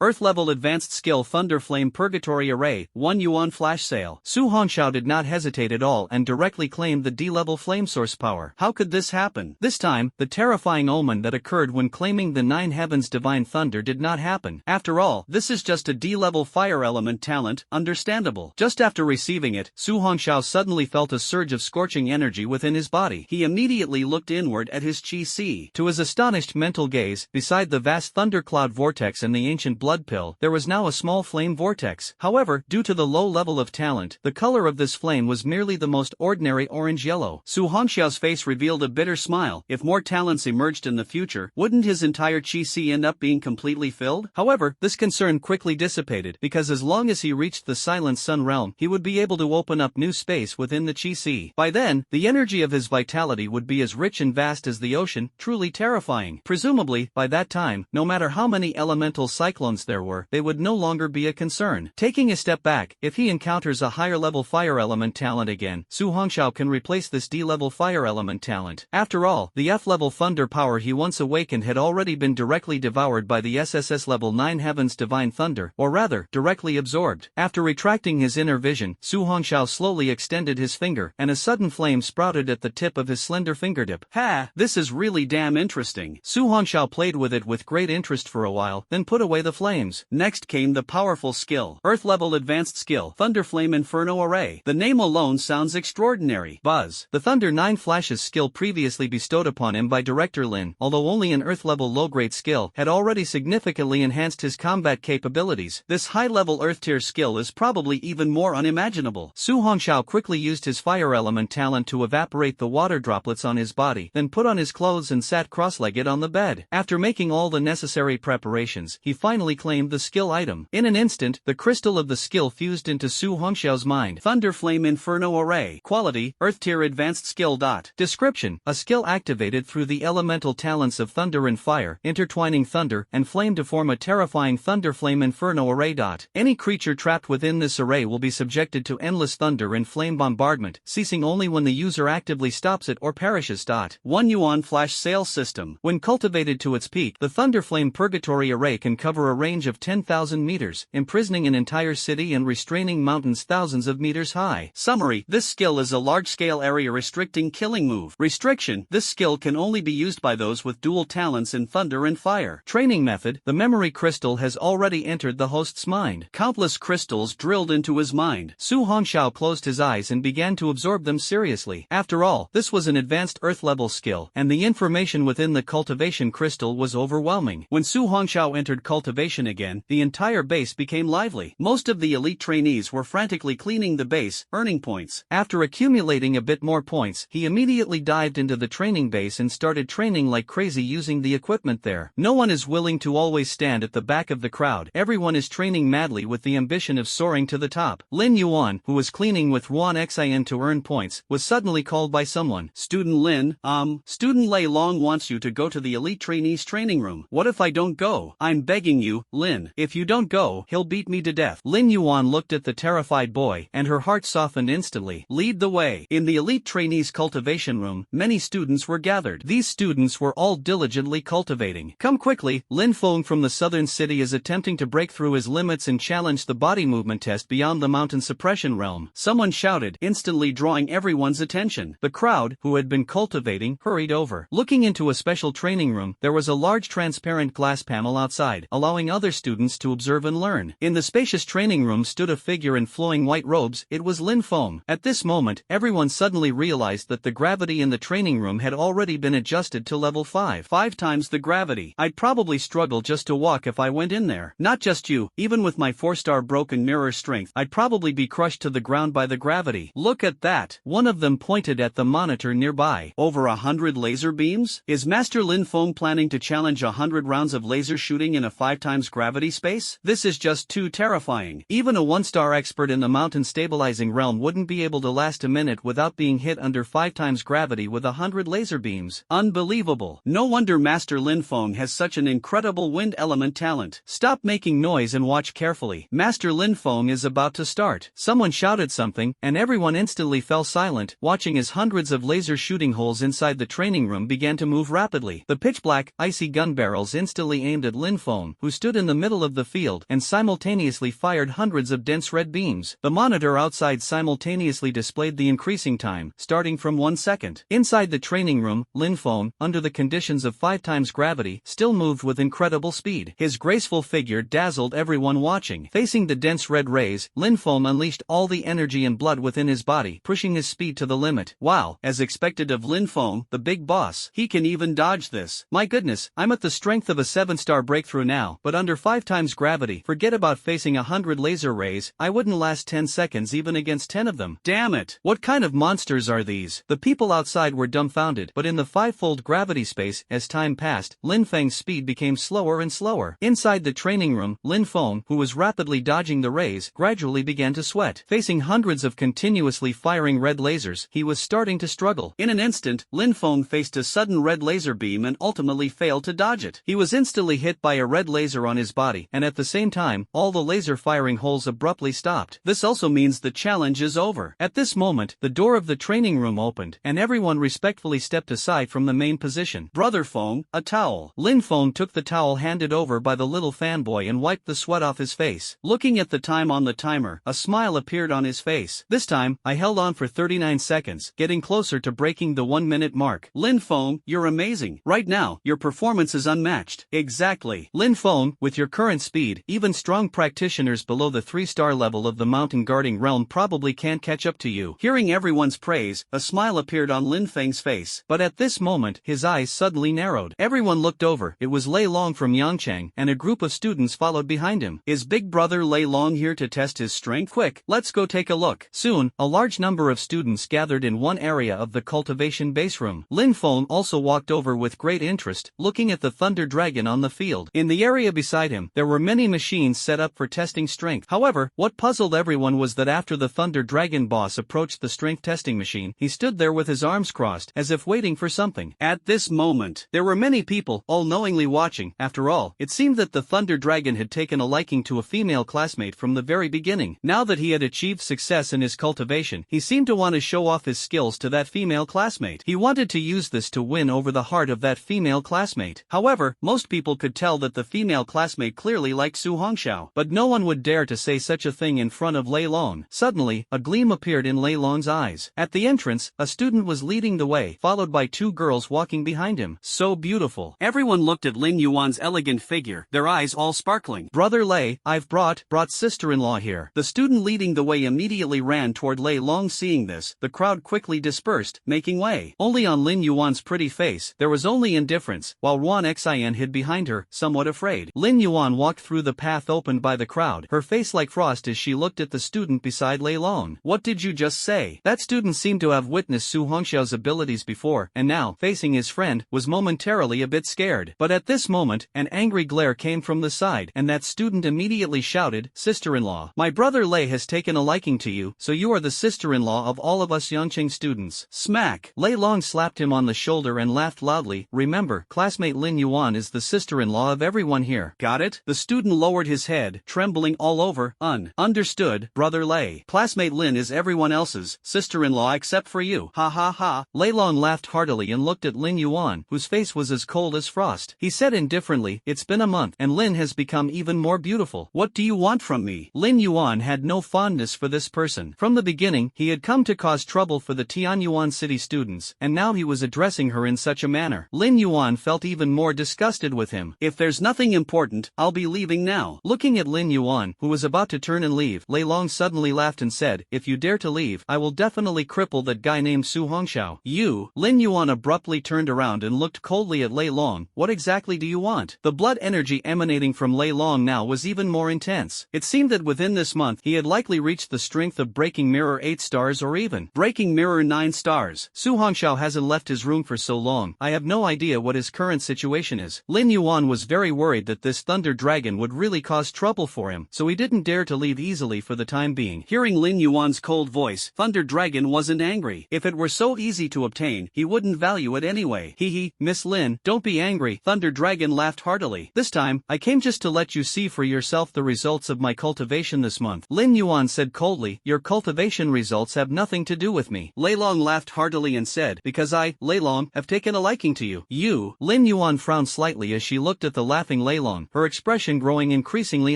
Earth level advanced skill thunder flame purgatory array, 1 yuan flash sale. Su Hongxiao did not hesitate at all and directly claimed the D-level flame source power. How could this happen? This time, the terrifying omen that occurred when claiming the 9 heavens divine thunder did not happen. After all, this is just a D-level fire element talent, understandable. Just after receiving it, Su Hongxiao suddenly felt a surge of scorching energy within his body. He immediately looked inward at his qi. To his astonished mental gaze, beside the vast thundercloud vortex and the ancient blood pill, there was now a small flame vortex. However, due to the low level of talent, the color of this flame was merely the most ordinary orange-yellow. Su Hongxiao's face revealed a bitter smile. If more talents emerged in the future, wouldn't his entire qi end up being completely filled? However, this concern quickly dissipated, because as long as he reached the Silent Sun realm, he would be able to open up new space within the qi. By then, the energy of his vitality would be as rich and vast as the ocean, truly terrifying. Presumably, by that time, no matter how many elemental cyclones there were, they would no longer be a concern. Taking a step back, if he encounters a higher level fire element talent again, Su Hongxiao can replace this D-level fire element talent. After all, the F-level thunder power he once awakened had already been directly devoured by the SSS-level 9 heavens divine thunder, or rather, directly absorbed. After retracting his inner vision, Su Hongxiao slowly extended his finger, and a sudden flame sprouted at the tip of his slender fingertip. Ha! This is really damn interesting. Su Hongxiao played with it with great interest for a while, then put away the flames. Next came the powerful skill. Earth-level advanced skill. Thunder Flame Inferno Array. The name alone sounds extraordinary. Buzz. The Thunder 9 Flashes skill previously bestowed upon him by Director Lin, although only an Earth-level low-grade skill, had already significantly enhanced his combat capabilities. This high-level Earth-tier skill is probably even more unimaginable. Su Hongxiao quickly used his fire element talent talent to evaporate the water droplets on his body, then put on his clothes and sat cross-legged on the bed. After making all the necessary preparations, he finally claimed the skill item. In an instant, the crystal of the skill fused into Su Hongxiao's mind. Thunder Flame Inferno Array. Quality, Earth Tier Advanced Skill. Description: a skill activated through the elemental talents of thunder and fire, intertwining thunder and flame to form a terrifying Thunder Flame Inferno Array. Any creature trapped within this array will be subjected to endless thunder and flame bombardment, ceasing only when the user actively stops it or perishes. 1 Yuan Flash Sale System. When cultivated to its peak, the Thunder Flame Purgatory Array can cover a range of 10,000 meters, imprisoning an entire city and restraining mountains thousands of meters high. Summary: this skill is a large-scale area-restricting killing move. Restriction: this skill can only be used by those with dual talents in thunder and fire. Training method: the memory crystal has already entered the host's mind. Countless crystals drilled into his mind. Su Hongxiao closed his eyes and began to absorb them seriously. After all, this was an advanced Earth-level skill, and the information within the cultivation crystal was overwhelming. When Su Hongxiao entered cultivation again, the entire base became lively. Most of the elite trainees were frantically cleaning the base, earning points. After accumulating a bit more points, he immediately dived into the training base and started training like crazy using the equipment there. No one is willing to always stand at the back of the crowd. Everyone is training madly with the ambition of soaring to the top. Lin Yuan, who was cleaning with Yuan Xin to earn points, was suddenly called by someone. Student Lin, Student Lei Long wants you to go to the elite trainees training room. What if I don't go? I'm begging you, Lin. If you don't go, he'll beat me to death. Lin Yuan looked at the terrified boy, and her heart softened instantly. Lead the way. In the elite trainees cultivation room, many students were gathered. These students were all diligently cultivating. Come quickly, Lin Feng from the southern city is attempting to break through his limits and challenge the body movement test beyond the mountain suppression realm. Someone shouted, instantly drawing everyone's attention. The crowd, who had been cultivating, hurried over. Looking into a special training room, there was a large transparent glass panel outside, allowing other students to observe and learn. In the spacious training room stood a figure in flowing white robes. It was Lin Feng. At this moment, everyone suddenly realized that the gravity in the training room had already been adjusted to level 5. 5 times the gravity. I'd probably struggle just to walk if I went in there. Not just you, even with my 4-star broken mirror strength, I'd probably be crushed to the ground by the gravity. Look at that. One of them pointed at the monitor nearby. Over 100 laser beams? Is Master Lin Feng planning to challenge 100 rounds of laser shooting in a 5 times gravity space? This is just too terrifying. Even a 1-star expert in the mountain stabilizing realm wouldn't be able to last a minute without being hit under 5 times gravity with 100 laser beams. Unbelievable. No wonder Master Lin Feng has such an incredible wind element talent. Stop making noise and watch carefully. Master Lin Feng is about to start. Someone shouted something, and everyone instantly fell silent, watching as hundreds of laser shooting holes inside the training room began to move rapidly. The pitch-black, icy gun barrels instantly aimed at Lin Feng, who stood in the middle of the field, and simultaneously fired hundreds of dense red beams. The monitor outside simultaneously displayed the increasing time, starting from 1 second. Inside the training room, Lin Feng, under the conditions of 5 times gravity, still moved with incredible speed. His graceful figure dazzled everyone watching. Facing the dense red rays, Lin Feng unleashed all the energy and blood within his body, pushing his speed to the limit. Wow, as expected of Lin Feng, the big boss, he can even dodge this. My goodness, I'm at the strength of a 7-star breakthrough now, but under 5 times gravity, forget about facing 100 laser rays, I wouldn't last 10 seconds even against 10 of them. Damn it, what kind of monsters are these? The people outside were dumbfounded, but in the 5-fold gravity space, as time passed, Lin Feng's speed became slower and slower. Inside the training room, Lin Feng, who was rapidly dodging the rays, gradually began to sweat. Facing hundreds of continuously firing red lasers, he was starting to struggle. In an instant, Lin Feng faced a sudden red laser beam and ultimately failed to dodge it. He was instantly hit by a red laser on his body, and at the same time, all the laser firing holes abruptly stopped. This also means the challenge is over. At this moment, the door of the training room opened, and everyone respectfully stepped aside from the main position. Brother Feng, a towel. Lin Feng took the towel handed over by the little fanboy and wiped the sweat off his face. Looking at the time on the timer, a smile appeared on his face. This time, I held on for 39 seconds, getting closer to breaking the 1-minute mark. Lin Feng, you're amazing. Right now, your performance is unmatched. Exactly. Lin Feng, with your current speed, even strong practitioners below the 3-star level of the mountain guarding realm probably can't catch up to you. Hearing everyone's praise, a smile appeared on Lin Feng's face. But at this moment, his eyes suddenly narrowed. Everyone looked over. It was Lei Long from Yangchang, and a group of students followed behind him. Is big brother Lei Long here to test his strength? Quick, let's go take a look. Soon, a large number of students gathered in one area of the cultivation base room. Lin Feng also walked over with great interest, looking at the thunder dragon on the field. In the area beside him, there were many machines set up for testing strength. However, what puzzled everyone was that after the thunder dragon boss approached the strength testing machine, he stood there with his arms crossed, as if waiting for something. At this moment, there were many people, all knowingly watching. After all, it seemed that the thunder dragon had taken a liking to a female classmate from the very beginning. Now that he had achieved success in his cultivation, he seemed to want to show off his skills to that female classmate. He wanted to use this to win over the heart of that female classmate. However, most people could tell that the female classmate clearly liked Su Hongxiao, but no one would dare to say such a thing in front of Lei Long. Suddenly, a gleam appeared in Lei Long's eyes. At the entrance, a student was leading the way, followed by two girls walking behind him. So beautiful. Everyone looked at Lin Yuan's elegant figure, their eyes all sparkling. Brother Lei, I've brought sister-in-law here. The student leading the way immediately ran toward Lei Long. Seeing this, the crowd quickly dispersed, making way. Only on Lin Yuan's pretty face, there was only indifference, while Ruan Xian hid behind her, somewhat afraid. Lin Yuan walked through the path opened by the crowd, her face like frost as she looked at the student beside Lei Long. What did you just say? That student seemed to have witnessed Su Hongxiao's abilities before, and now, facing his friend, was momentarily a bit scared. But at this moment, an angry glare came from the side, and that student immediately shouted, "Sister-in-law, my brother Lei has taken a liking to you, so you are the sister-in-law of all of us Yangqing students." Smack! Lei Long slapped him on the shoulder and laughed loudly. Remember, classmate Lin Yuan is the sister-in-law of everyone here. Got it? The student lowered his head, trembling all over. Understood, brother Lei. Classmate Lin is everyone else's sister-in-law except for you. Ha ha ha. Lei Long laughed heartily and looked at Lin Yuan, whose face was as cold as frost. He said indifferently, "It's been a month, and Lin has become even more beautiful. What do you want from me?" Lin Yuan had no fondness for this person. From the beginning, he had come to cause trouble for the Tianyuan city students, and now he was addressing her in such a manner. Lin Yuan felt even more disgusted with him. "If there's nothing important, I'll be leaving now." Looking at Lin Yuan, who was about to turn and leave, Lei Long suddenly laughed and said, "If you dare to leave, I will definitely cripple that guy named Su Hongxiao." "You?" Lin Yuan abruptly turned around and looked coldly at Lei Long. "What exactly do you want?" The blood energy emanating from Lei Long now was even more intense. It seemed that within this month he had likely reached the strength of Breaking Mirror 8 stars or even Breaking Mirror 9 stars. Su Hongxiao hasn't left his room for so long. I have no idea what his current situation is. Lin Yuan was very worried that this thunder dragon would really cause trouble for him, so he didn't dare to leave easily for the time being. Hearing Lin Yuan's cold voice, Thunder Dragon wasn't angry. If it were so easy to obtain, he wouldn't value it anyway. Hee, Miss Lin, don't be angry. Thunder Dragon laughed heartily. This time, I came just to let you see for yourself the results of my cultivation this month. Lin Yuan said coldly, your cultivation results have nothing to do with me. Lei Long laughed heartily and said, because I, Lei Long, have taken a liking to you. You? Lin Yuan frowned slightly as she looked at the laughing Lei Long, her expression growing increasingly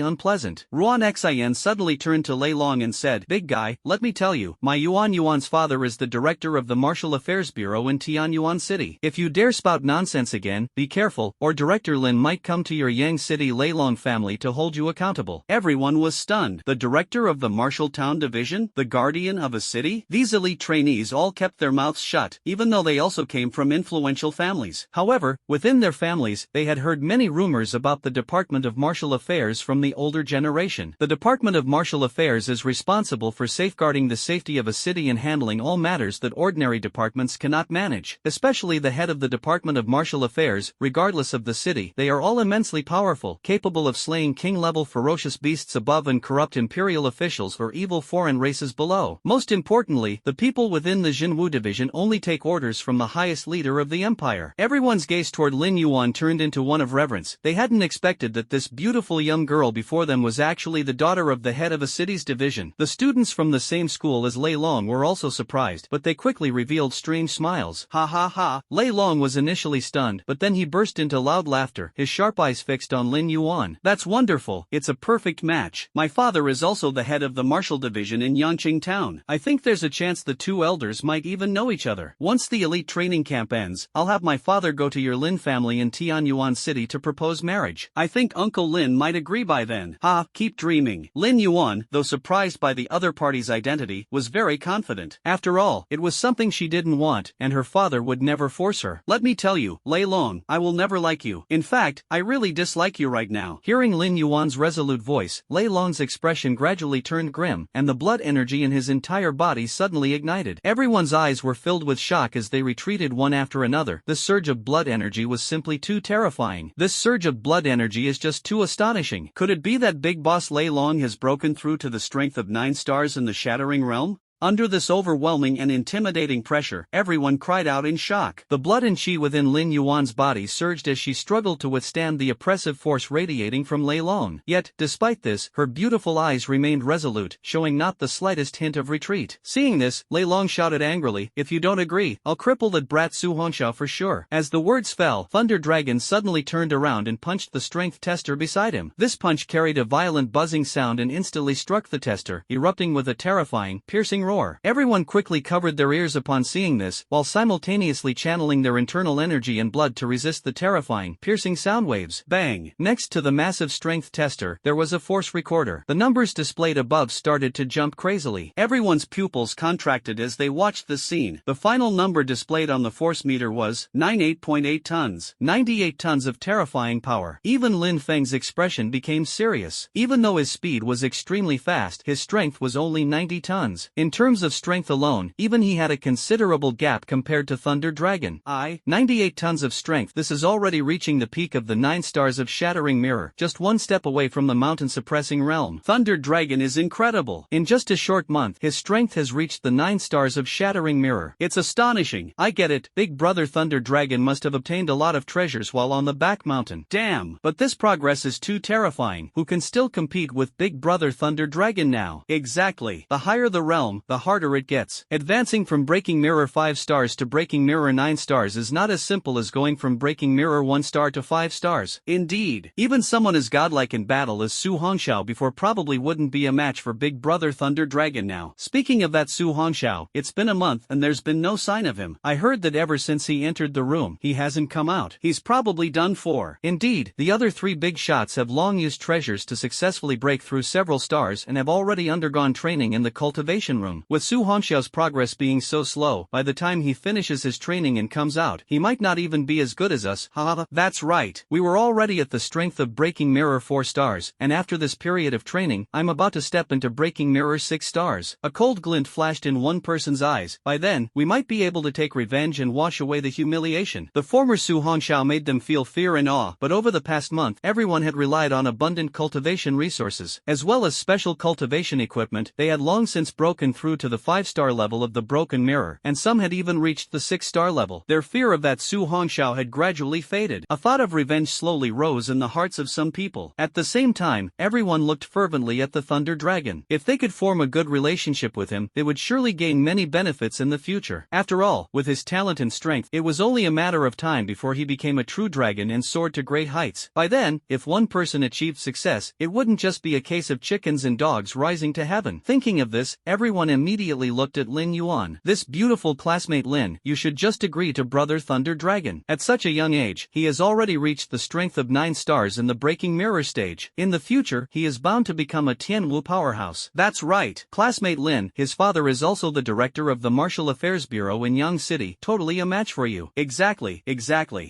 unpleasant. Ruan Xian suddenly turned to Lei Long and said, big guy, let me tell you, my Yuan's father is the director of the Martial Affairs Bureau in Tianyuan City. If you dare spout nonsense again, be careful, or Director Lin might come to your Yang City Lei Long family to hold you accountable. Everyone was stunned. The director of the Martial Town Division? The guardian of a city? These elite trainees all kept their mouths shut, even though they also came from influential families. However, within their families, they had heard many rumors about the Department of Martial Affairs from the older generation. The Department of Martial Affairs is responsible for safeguarding the safety of a city and handling all matters that ordinary departments cannot manage, especially the head of the Department of Martial Affairs. Regardless of the city, they are all immensely powerful, capable of slaying king-level ferocious beasts above and corrupt imperial officials or evil foreign races below. Most importantly, the people within the Jinwu division only take orders from the highest leader of the empire. Everyone's gaze toward Lin Yuan turned into one of reverence. They hadn't expected that this beautiful young girl before them was actually the daughter of the head of a city's division. The students from the same school as Lei Long were also surprised, but they quickly revealed strange smiles. Ha ha ha. Lei Long was initially stunned, but then he burst into loud laughter, his sharp eyes fixed on Lin Yuan. That's wonderful. It's a perfect match. My father is also the head of the martial division in Yangqing Town. I think there's a chance the two elders might even know each other. Once the elite training camp ends, I'll have my father go to your Lin family in Tianyuan City to propose marriage. I think Uncle Lin might agree by then. Ha, keep dreaming. Lin Yuan, though surprised by the other party's identity, was very confident. After all, it was something she didn't want, and her father would never force her. Let me tell you, Lei Long, I will never like you. In fact, I really dislike you right now. Hearing Lin Yuan's resolute voice, Lei Long's expression gradually turned grim, and the blood energy in his entire body suddenly suddenly ignited. Everyone's eyes were filled with shock as they retreated one after another. The surge of blood energy was simply too terrifying. This surge of blood energy is just too astonishing. Could it be that Big Boss Lei Long has broken through to the strength of 9 stars in the Shattering Realm? Under this overwhelming and intimidating pressure, everyone cried out in shock. The blood and chi within Lin Yuan's body surged as she struggled to withstand the oppressive force radiating from Lei Long. Yet, despite this, her beautiful eyes remained resolute, showing not the slightest hint of retreat. Seeing this, Lei Long shouted angrily, "If you don't agree, I'll cripple that brat Su Hongxiao for sure." As the words fell, Thunder Dragon suddenly turned around and punched the strength tester beside him. This punch carried a violent buzzing sound and instantly struck the tester, erupting with a terrifying, piercing roar. Everyone quickly covered their ears upon seeing this, while simultaneously channeling their internal energy and blood to resist the terrifying, piercing sound waves. Bang! Next to the massive strength tester, there was a force recorder. The numbers displayed above started to jump crazily. Everyone's pupils contracted as they watched the scene. The final number displayed on the force meter was 98.8 tons. 98 tons of terrifying power. Even Lin Feng's expression became serious. Even though his speed was extremely fast, his strength was only 90 tons. In terms of strength alone, even he had a considerable gap compared to Thunder Dragon. 98 tons of strength. This is already reaching the peak of the 9 stars of Shattering Mirror, just one step away from the mountain-suppressing realm. Thunder Dragon is incredible. In just a short month, his strength has reached the 9 stars of Shattering Mirror. It's astonishing. I get it. Big brother Thunder Dragon must have obtained a lot of treasures while on the back mountain. Damn. But this progress is too terrifying. Who can still compete with Big brother Thunder Dragon now? Exactly. The higher the realm, the harder it gets. Advancing from Breaking Mirror 5 stars to Breaking Mirror 9 stars is not as simple as going from Breaking Mirror 1 star to 5 stars. Indeed, even someone as godlike in battle as Su Hongxiao before probably wouldn't be a match for Big Brother Thunder Dragon now. Speaking of that Su Hongxiao, it's been a month and there's been no sign of him. I heard that ever since he entered the room, he hasn't come out. He's probably done for. Indeed, the other 3 big shots have long used treasures to successfully break through several stars and have already undergone training in the cultivation room. With Su Hongxiao's progress being so slow, by the time he finishes his training and comes out, he might not even be as good as us. Haha, that's right. We were already at the strength of Breaking Mirror 4 stars, and after this period of training, I'm about to step into Breaking Mirror 6 stars. A cold glint flashed in one person's eyes. By then, we might be able to take revenge and wash away the humiliation. The former Su Hongxiao made them feel fear and awe, but over the past month, everyone had relied on abundant cultivation resources, as well as special cultivation equipment. They had long since broken through to the 5-star level of the Broken Mirror, and some had even reached the 6-star level. Their fear of that Su Hongxiao had gradually faded. A thought of revenge slowly rose in the hearts of some people. At the same time, everyone looked fervently at the Thunder Dragon. If they could form a good relationship with him, they would surely gain many benefits in the future. After all, with his talent and strength, it was only a matter of time before he became a true dragon and soared to great heights. By then, if one person achieved success, it wouldn't just be a case of chickens and dogs rising to heaven. Thinking of this, everyone immediately looked at Lin Yuan. This beautiful classmate Lin, you should just agree to brother Thunder Dragon. At such a young age, he has already reached the strength of 9 stars in the Breaking Mirror stage. In the future, he is bound to become a Tianwu powerhouse. That's right. Classmate Lin, his father is also the director of the Martial Affairs Bureau in Yang City. Totally a match for you. Exactly.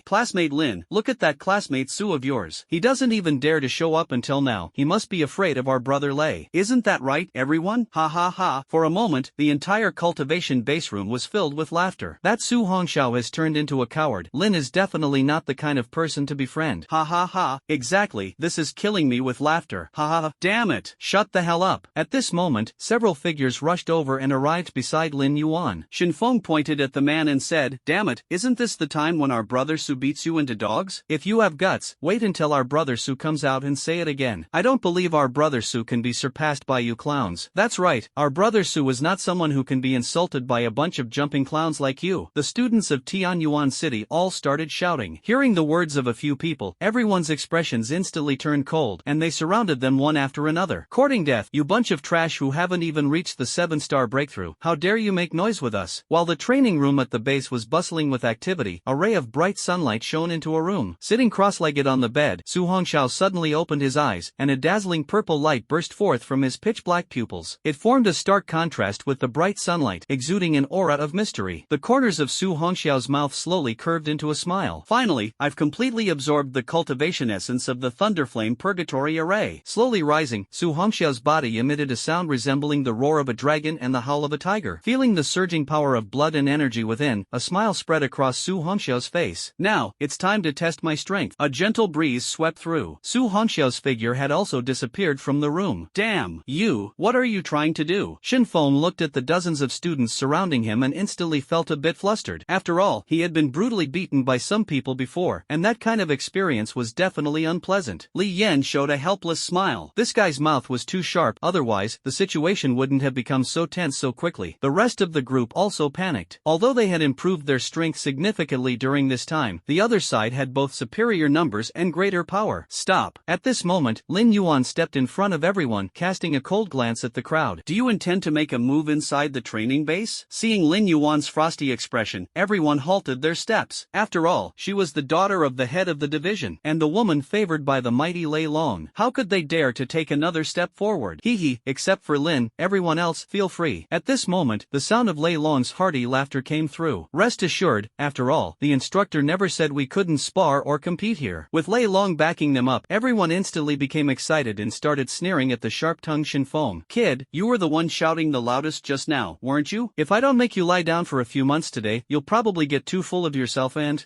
Classmate Lin, look at that classmate Su of yours. He doesn't even dare to show up until now. He must be afraid of our brother Lei. Isn't that right, everyone? Ha ha ha. For a moment, the entire cultivation base room was filled with laughter. That Su Hongxiao has turned into a coward. Lin is definitely not the kind of person to befriend. Ha ha ha. Exactly. This is killing me with laughter. Ha ha ha. Damn it. Shut the hell up. At this moment, several figures rushed over and arrived beside Lin Yuan. Shinfeng pointed at the man and said, "Damn it, isn't this the time when our brother Su beats you into dogs? If you have guts, wait until our brother Su comes out and say it again. I don't believe our brother Su can be surpassed by you clowns." That's right, our brother Su is not someone who can be insulted by a bunch of jumping clowns like you. The students of Tianyuan City all started shouting. Hearing the words of a few people, everyone's expressions instantly turned cold, and they surrounded them one after another. "Courting death, you bunch of trash who haven't even reached the 7-star breakthrough. How dare you make noise with us?" While the training room at the base was bustling with activity, a ray of bright sunlight shone into a room. Sitting cross-legged on the bed, Su Hongxiao suddenly opened his eyes, and a dazzling purple light burst forth from his pitch-black pupils. It formed a stark contrast contrast with the bright sunlight, exuding an aura of mystery. The corners of Su Hongxiao's mouth slowly curved into a smile. Finally, I've completely absorbed the cultivation essence of the Thunderflame Purgatory Array. Slowly rising, Su Hongxiao's body emitted a sound resembling the roar of a dragon and the howl of a tiger. Feeling the surging power of blood and energy within, a smile spread across Su Hongxiao's face. Now, it's time to test my strength. A gentle breeze swept through. Su Hongxiao's figure had also disappeared from the room. Damn, what are you trying to do? Shin Feng looked at the dozens of students surrounding him and instantly felt a bit flustered. After all, he had been brutally beaten by some people before, and that kind of experience was definitely unpleasant. Li Yan showed a helpless smile. This guy's mouth was too sharp, otherwise, the situation wouldn't have become so tense so quickly. The rest of the group also panicked. Although they had improved their strength significantly during this time, the other side had both superior numbers and greater power. Stop. At this moment, Lin Yuan stepped in front of everyone, casting a cold glance at the crowd. Do you intend to make a move inside the training base? Seeing Lin Yuan's frosty expression, everyone halted their steps. After all, she was the daughter of the head of the division, and the woman favored by the mighty Lei Long. How could they dare to take another step forward? Hee, except for Lin, everyone else, feel free. At this moment, the sound of Lei Long's hearty laughter came through. Rest assured, after all, the instructor never said we couldn't spar or compete here. With Lei Long backing them up, everyone instantly became excited and started sneering at the sharp-tongued Shin Feng. Kid, you were the one shouting the loudest just now, weren't you? If I don't make you lie down for a few months today, you'll probably get too full of yourself and.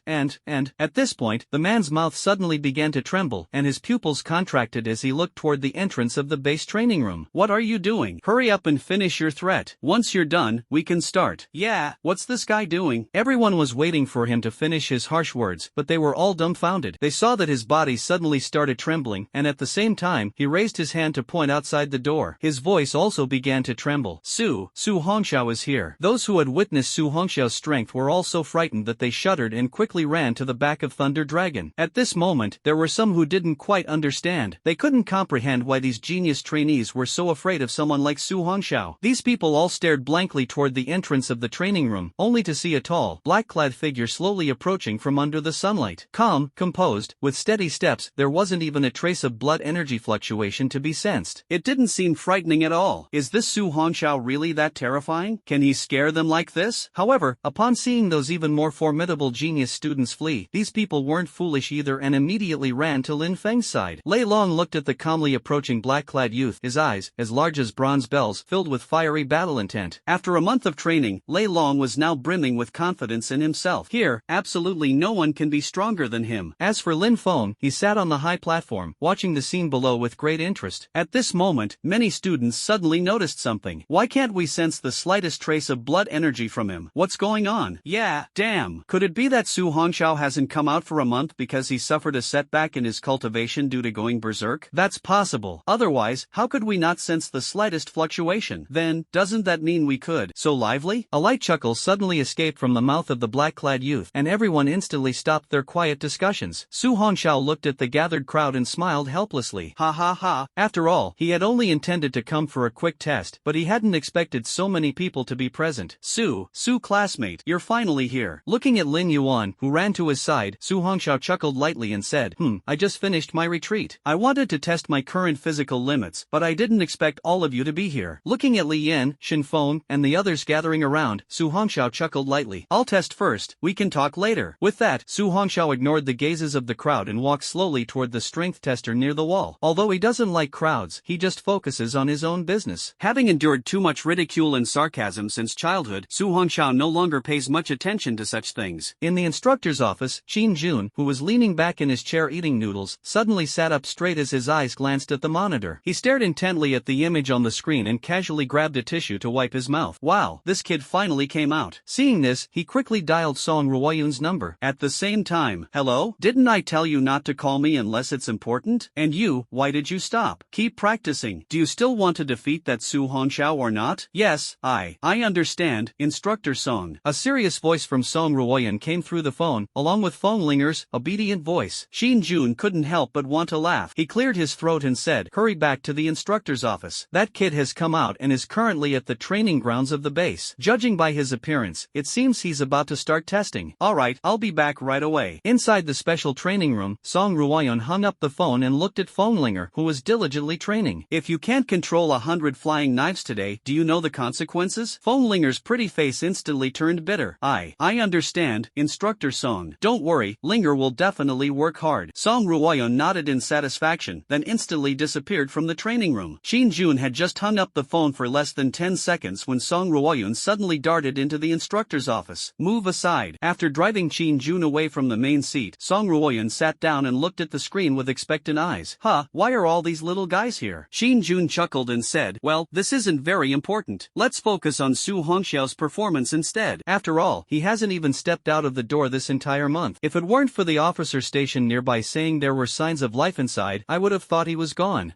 At this point, the man's mouth suddenly began to tremble, and his pupils contracted as he looked toward the entrance of the base training room. What are you doing? Hurry up and finish your threat. Once you're done, we can start. Yeah, what's this guy doing? Everyone was waiting for him to finish his harsh words, but they were all dumbfounded. They saw that his body suddenly started trembling, and at the same time, he raised his hand to point outside the door. His voice also began to tremble. Su Hongxiao is here. Those who had witnessed Su Hongxiao's strength were all so frightened that they shuddered and quickly ran to the back of Thunder Dragon. At this moment, there were some who didn't quite understand. They couldn't comprehend why these genius trainees were so afraid of someone like Su Hongxiao. These people all stared blankly toward the entrance of the training room, only to see a tall, black-clad figure slowly approaching from under the sunlight. Calm, composed, with steady steps, there wasn't even a trace of blood energy fluctuation to be sensed. It didn't seem frightening at all. Is this Su Hongxiao really that terrifying? Can he scare them like this? However, upon seeing those even more formidable genius students flee, these people weren't foolish either and immediately ran to Lin Feng's side. Lei Long looked at the calmly approaching black-clad youth, his eyes, as large as bronze bells, filled with fiery battle intent. After a month of training, Lei Long was now brimming with confidence in himself. Here, absolutely no one can be stronger than him. As for Lin Feng, he sat on the high platform, watching the scene below with great interest. At this moment, many students suddenly noticed something. Why can't we sense the slightest trace of blood energy from him? What's going on? Yeah, damn. Could it be that Su Hongxiao hasn't come out for a month because he suffered a setback in his cultivation due to going berserk? That's possible. Otherwise, how could we not sense the slightest fluctuation? Then, doesn't that mean we could? So lively? A light chuckle suddenly escaped from the mouth of the black-clad youth, and everyone instantly stopped their quiet discussions. Su Hongxiao looked at the gathered crowd and smiled helplessly. Ha ha ha. After all, he had only intended to come for a quick test, but he hadn't expected so many people to be present. Su classmate, you're finally here. Looking at Lin Yuan, who ran to his side, Su Hongxiao chuckled lightly and said, I just finished my retreat. I wanted to test my current physical limits, but I didn't expect all of you to be here. Looking at Li Yan, Shin Feng, and the others gathering around, Su Hongxiao chuckled lightly. I'll test first, we can talk later. With that, Su Hongxiao ignored the gazes of the crowd and walked slowly toward the strength tester near the wall. Although he doesn't like crowds, he just focuses on his own business. Having endured too much ridicule and sarcasm since childhood, Su Hongxiao no longer pays much attention to such things. In the instructor's office, Qin Jun, who was leaning back in his chair eating noodles, suddenly sat up straight as his eyes glanced at the monitor. He stared intently at the image on the screen and casually grabbed a tissue to wipe his mouth. Wow, this kid finally came out. Seeing this, he quickly dialed Song Ruoyun's number. At the same time, hello? Didn't I tell you not to call me unless it's important? And you, why did you stop? Keep practicing. Do you still want to defeat that Su Hongxiao or not? Yes, I understand, Instructor Song. A serious voice from Song Ruoyun came through the phone, along with Feng Linger's obedient voice. Xin Jun couldn't help but want to laugh. He cleared his throat and said, hurry back to the instructor's office. That kid has come out and is currently at the training grounds of the base. Judging by his appearance, it seems he's about to start testing. Alright, I'll be back right away. Inside the special training room, Song Ruoyun hung up the phone and looked at Feng Linger, who was diligently training. If you can't control 100 flying knives today, say, do you know the consequences? Linger's pretty face instantly turned bitter. I understand, Instructor Song. Don't worry, Linger will definitely work hard. Song Ruoyeon nodded in satisfaction, then instantly disappeared from the training room. Shin Jun had just hung up the phone for less than 10 seconds when Song Ruoyeon suddenly darted into the instructor's office. Move aside. After driving Shin Jun away from the main seat, Song Ruoyeon sat down and looked at the screen with expectant eyes. Why are all these little guys here? Shin Jun chuckled and said, well, this isn't very important. Let's focus on Su Hongxiao's performance instead. After all, he hasn't even stepped out of the door this entire month. If it weren't for the officer station nearby saying there were signs of life inside, I would have thought he was gone.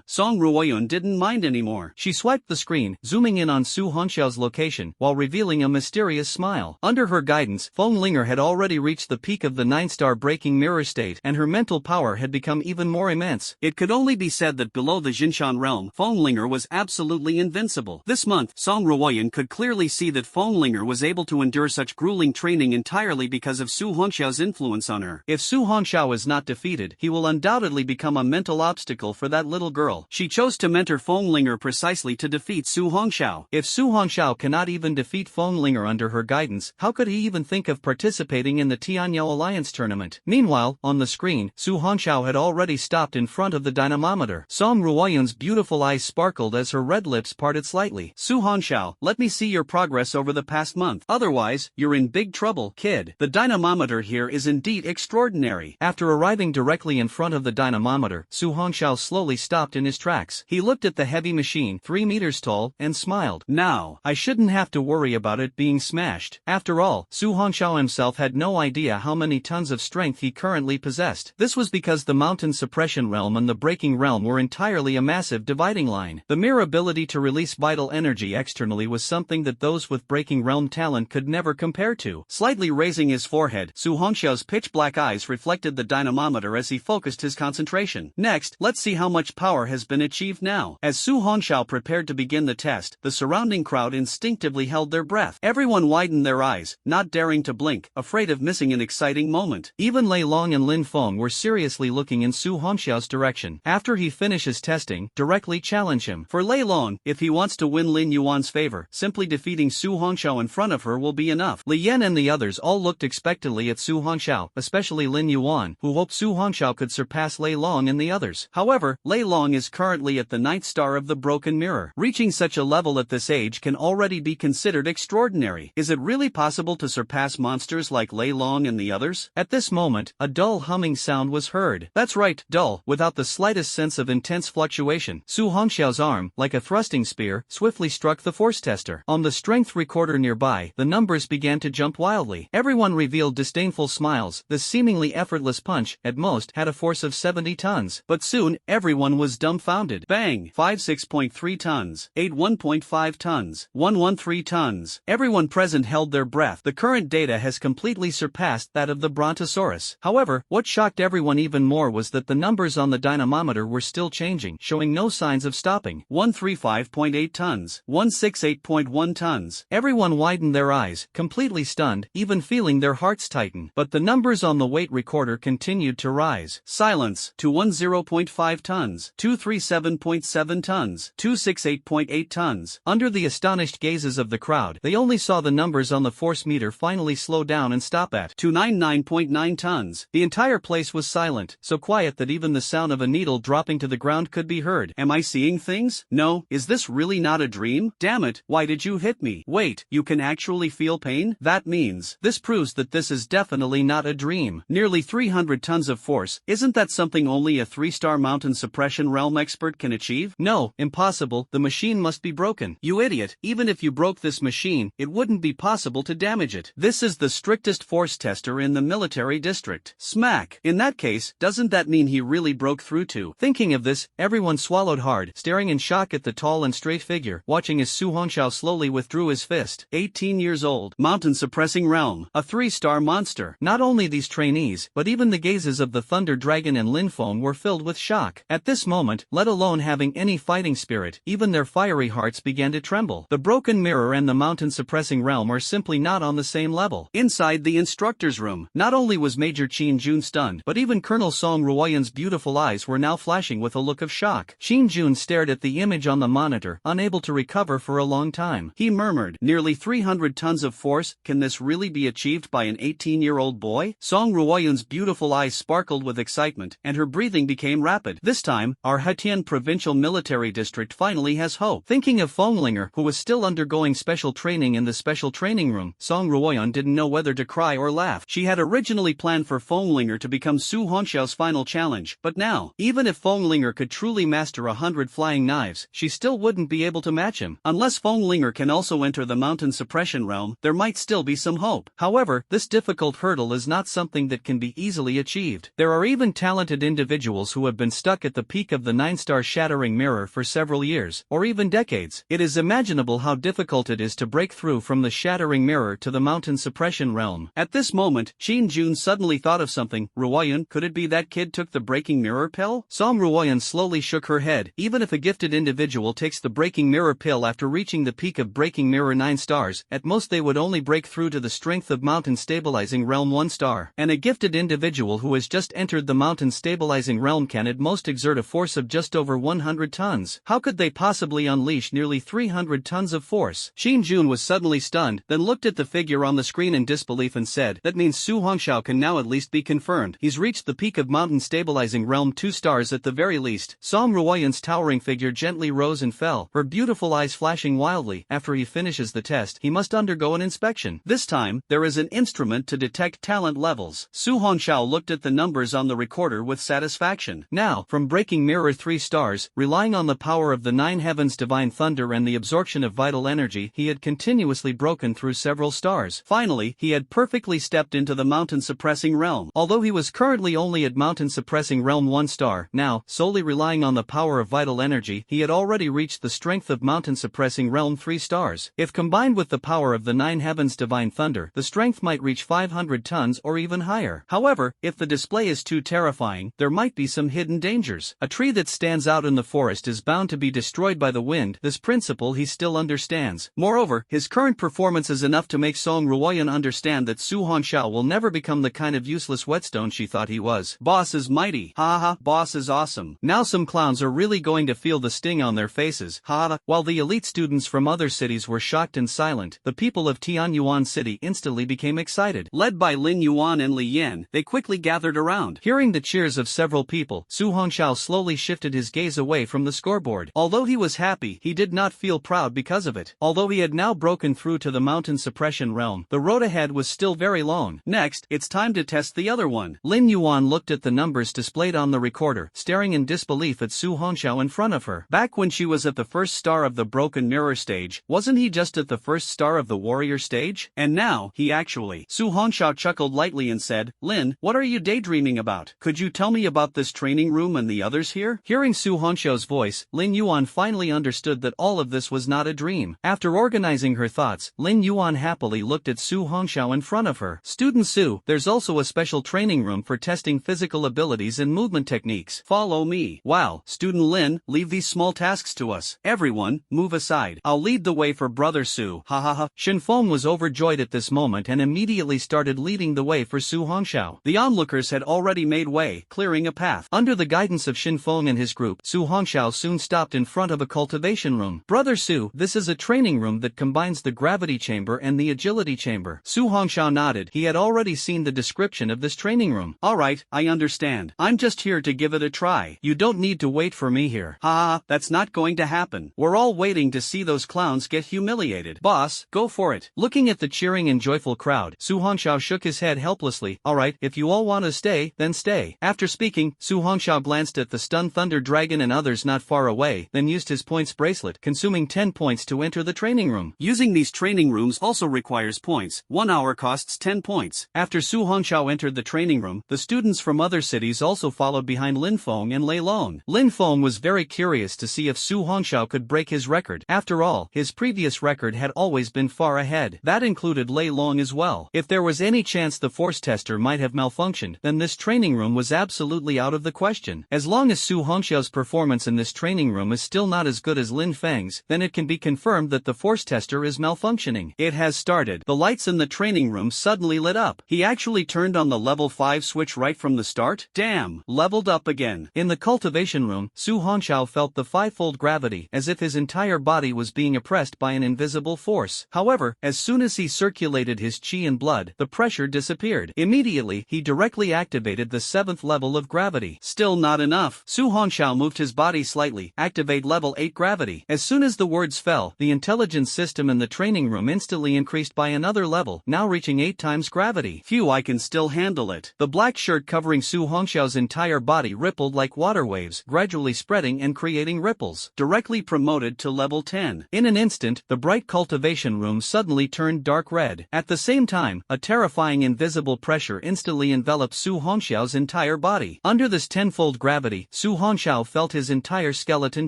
Song Ruoyeon didn't mind anymore. She swiped the screen, zooming in on Su Hongxiao's location, while revealing a mysterious smile. Under her guidance, Feng Linger had already reached the peak of the 9-star breaking mirror state, and her mental power had become even more immense. It could only be said that below the Jinshan realm, Feng Linger was absolutely invincible. This month, Song Ruoyeon could clearly see that Feng Linger was able to endure such grueling training entirely because of Su Hongxiao's influence on her. If Su Hongxiao is not defeated, he will undoubtedly become a mental obstacle for that little girl. She chose to mentor Feng Linger precisely to defeat Su Hongxiao. If Su Hongxiao cannot even defeat Feng Linger under her guidance, how could he even think of participating in the Tianyao Alliance tournament? Meanwhile, on the screen, Su Hongxiao had already stopped in front of the dynamometer. Song Ruoyeon's beautiful eyes sparkled as her red lips parted slightly. Su Hongxiao, let me see your progress over the past month. Otherwise, you're in big trouble, kid. The dynamometer here is indeed extraordinary. After arriving directly in front of the dynamometer, Su Hongxiao slowly stopped in his tracks. He looked at the heavy machine, 3 meters tall, and smiled. Now, I shouldn't have to worry about it being smashed. After all, Su Hongxiao himself had no idea how many tons of strength he currently possessed. This was because the mountain suppression realm and the breaking realm were entirely a massive dividing line. The mere ability to release vital energy externally was something that those with breaking realm talent could never compare to. Slightly raising his forehead, Su Hongxiao's pitch-black eyes reflected the dynamometer as he focused his concentration. Next, let's see how much power has been achieved now. As Su Hongxiao prepared to begin the test, the surrounding crowd instinctively held their breath. Everyone widened their eyes, not daring to blink, afraid of missing an exciting moment. Even Lei Long and Lin Feng were seriously looking in Su Hongxiao's direction. After he finishes testing, directly challenge him. For Lei Long, if he wants to win Lin Yuan's favor, simply defeating Su Hongxiao in front of her will be enough. Li Yan and the others all looked expectantly at Su Hongxiao, especially Lin Yuan, who hoped Su Hongxiao could surpass Lei Long and the others. However, Lei Long is currently at the 9th star of the broken mirror. Reaching such a level at this age can already be considered extraordinary. Is it really possible to surpass monsters like Lei Long and the others? At this moment, a dull humming sound was heard. That's right, dull, without the slightest sense of intense fluctuation. Su Hongxiao's arm, like a thrusting spear, swiftly struck the force tester. On the strength recorder nearby, the numbers began to jump wildly. Everyone revealed disdainful smiles. The seemingly effortless punch, at most, had a force of 70 tons. But soon, everyone was dumbfounded. Bang! 56.3 tons. 81.5 tons. 113 tons. Everyone present held their breath. The current data has completely surpassed that of the Brontosaurus. However, what shocked everyone even more was that the numbers on the dynamometer were still changing, showing no signs of stopping. 135.8 tons. 168.1 tons. Everyone widened their eyes, completely stunned, even feeling their hearts tighten. But the numbers on the weight recorder continued to rise. Silence. 210.5 tons. 237.7 tons. 268.8 tons. Under the astonished gazes of the crowd, they only saw the numbers on the force meter finally slow down and stop at 299.9 tons. The entire place was silent, so quiet that even the sound of a needle dropping to the ground could be heard. Am I seeing things? No, is this really not a dream? Damn it, why did you hit me? Wait, you can actually feel pain? That means, this proves that this is definitely not a dream. Nearly 300 tons of force, isn't that something only a 3-star mountain suppression realm expert can achieve? No, impossible, the machine must be broken. You idiot, even if you broke this machine, it wouldn't be possible to damage it. This is the strictest force tester in the military district. Smack. In that case, doesn't that mean he really broke through too? Thinking of this, everyone swallowed hard, staring in shock at the tall and straight figure, watching as Su Hongxiao slowly withdrew his fist. 18 years old, mountain suppressing realm, a 3-star monster. Not only these trainees, but even the gazes of the Thunder Dragon and Lin Feng were filled with shock. At this moment, let alone having any fighting spirit, even their fiery hearts began to tremble. The broken mirror and the mountain suppressing realm are simply not on the same level. Inside the instructor's room, not only was Major Qin Jun stunned, but even Colonel Song Ruoyeon's beautiful eyes were now flashing with a look of shock. Qin Jun stared at the image on the monitor center, unable to recover for a long time. He murmured, "Nearly 300 tons of force, can this really be achieved by an 18-year-old boy?" Song Ruoyun's beautiful eyes sparkled with excitement, and her breathing became rapid. This time, our Hetian Provincial Military District finally has hope. Thinking of Fonglinger, who was still undergoing special training in the special training room, Song Ruoyun didn't know whether to cry or laugh. She had originally planned for Fonglinger to become Su Hongxiao's final challenge, but now, even if Fonglinger could truly master 100 flying knives, she still wouldn't be able to match him. Unless Fonglinger can also enter the mountain suppression realm, there might still be some hope. However, this difficult hurdle is not something that can be easily achieved. There are even talented individuals who have been stuck at the peak of the 9-star shattering mirror for several years, or even decades. It is imaginable how difficult it is to break through from the shattering mirror to the mountain suppression realm. At this moment, Shin Jun suddenly thought of something. Ruoyun, could it be that kid took the breaking mirror pill? Song Ruoyun slowly shook her head. Even if a gifted individual takes the breaking mirror pill after reaching the peak of breaking mirror 9 stars, at most they would only break through to the strength of mountain stabilizing realm 1 star. And a gifted individual who has just entered the mountain stabilizing realm can at most exert a force of just over 100 tons. How could they possibly unleash nearly 300 tons of force? Shin Jun was suddenly stunned, then looked at the figure on the screen in disbelief and said, "That means Su Hongxiao can now at least be confirmed. He's reached the peak of mountain stabilizing realm 2 stars at the very least." Song Ruoyun's towering figure gently rose and fell, her beautiful eyes flashing wildly. After he finishes the test, he must undergo an inspection. This time, there is an instrument to detect talent levels. Su Hongxiao looked at the numbers on the recorder with satisfaction. Now, from breaking mirror 3 stars, relying on the power of the 9 heavens divine thunder and the absorption of vital energy, he had continuously broken through several stars. Finally, he had perfectly stepped into the mountain suppressing realm. Although he was currently only at mountain suppressing realm 1 star, now, solely relying on the power of vital energy, he had already reached the strength of mountain suppressing realm 3 stars. If combined with the power of the 9 heavens divine thunder, the strength might reach 500 tons or even higher. However, if the display is too terrifying, there might be some hidden dangers. A tree that stands out in the forest is bound to be destroyed by the wind. This principle he still understands. Moreover, his current performance is enough to make Song Ruoyun understand that Su Hongxiao will never become the kind of useless whetstone she thought he was. Boss is mighty. Ha ha, boss is awesome. Now some clowns are really going to feel the sting on their faces. Ha ha. While the elite students from other cities were shocked and silent, the people of Tianyuan City instantly became excited. Led by Lin Yuan and Li Yan, they quickly gathered around. Hearing the cheers of several people, Su Hongxiao slowly shifted his gaze away from the scoreboard. Although he was happy, he did not feel proud because of it. Although he had now broken through to the mountain suppression realm, the road ahead was still very long. Next, it's time to test the other one. Lin Yuan looked at the numbers displayed on the recorder, staring in disbelief at Su Hongxiao in front of her. Back when she was at the first star of the broken mirror stage, wasn't he just at the first star of the warrior stage? And now, he actually. Su Hongxiao chuckled lightly and said, "Lin, what are you daydreaming about? Could you tell me about this training room and the others here?" Hearing Su Hongxiao's voice, Lin Yuan finally understood that all of this was not a dream. After organizing her thoughts, Lin Yuan happily looked at Su Hongxiao in front of her. "Student Su, there's also a special training room for testing physical abilities and movement techniques. Follow me." "Wow, Student Lin, leave these small tasks to us. Everyone, move aside. I'll lead the way for Brother Su." Ha ha ha. Shinfeng was overjoyed at this moment and immediately started leading the way for Su Hongxiao. The onlookers had already made way, clearing a path. Under the guidance of Shinfeng and his group, Su Hongxiao soon stopped in front of a cultivation room. "Brother Su, this is a training room that combines the gravity chamber and the agility chamber." Su Hongxiao nodded. He had already seen the description of this training room. "Alright, I understand. I'm just here to give it a try. You don't need to wait for me here." "Ha ha, that's not going to happen. We're all waiting to see those clowns get humiliated. Boss, go for it." Looking at the cheering and joyful crowd, Su Hongxiao shook his head helplessly. "Alright, if you all want to stay, then stay." After speaking, Su Hongxiao glanced at the stunned Thunder Dragon and others not far away, then used his points bracelet, consuming 10 points to enter the training room. Using these training rooms also requires points. 1 hour costs 10 points. After Su Hongxiao entered the training room, the students from other cities also followed behind Lin Feng and Lei Long. Lin Feng was very curious to see if Su Hongxiao could break his record. After all, his previous record had always been far ahead. That included Lei Long as well. If there was any chance the force tester might have malfunctioned, then this training room was absolutely out of the question. As long as Su Hongxiao's performance in this training room is still not as good as Lin Feng's, then it can be confirmed that the force tester is malfunctioning. It has started. The lights in the training room suddenly lit up. He actually turned on the level 5 switch right from the start. Damn, leveled up again. In the cultivation room, Su Hongxiao felt the 5-fold gravity gravity, as if his entire body was being oppressed by an invisible force. However, as soon as he circulated his qi and blood, the pressure disappeared. Immediately, he directly activated the 7th level of gravity. Still not enough. Su Hongxiao moved his body slightly. Activate level 8 gravity. As soon as the words fell, the intelligence system in the training room instantly increased by another level, now reaching 8 times gravity. Phew, I can still handle it. The black shirt covering Su Hongxiao's entire body rippled like water waves, gradually spreading and creating ripples. Directly promoted to level 10. In an instant, the bright cultivation room suddenly turned dark red. At the same time, a terrifying invisible pressure instantly enveloped Su Hongxiao's entire body. Under this tenfold gravity, Su Hongxiao felt his entire skeleton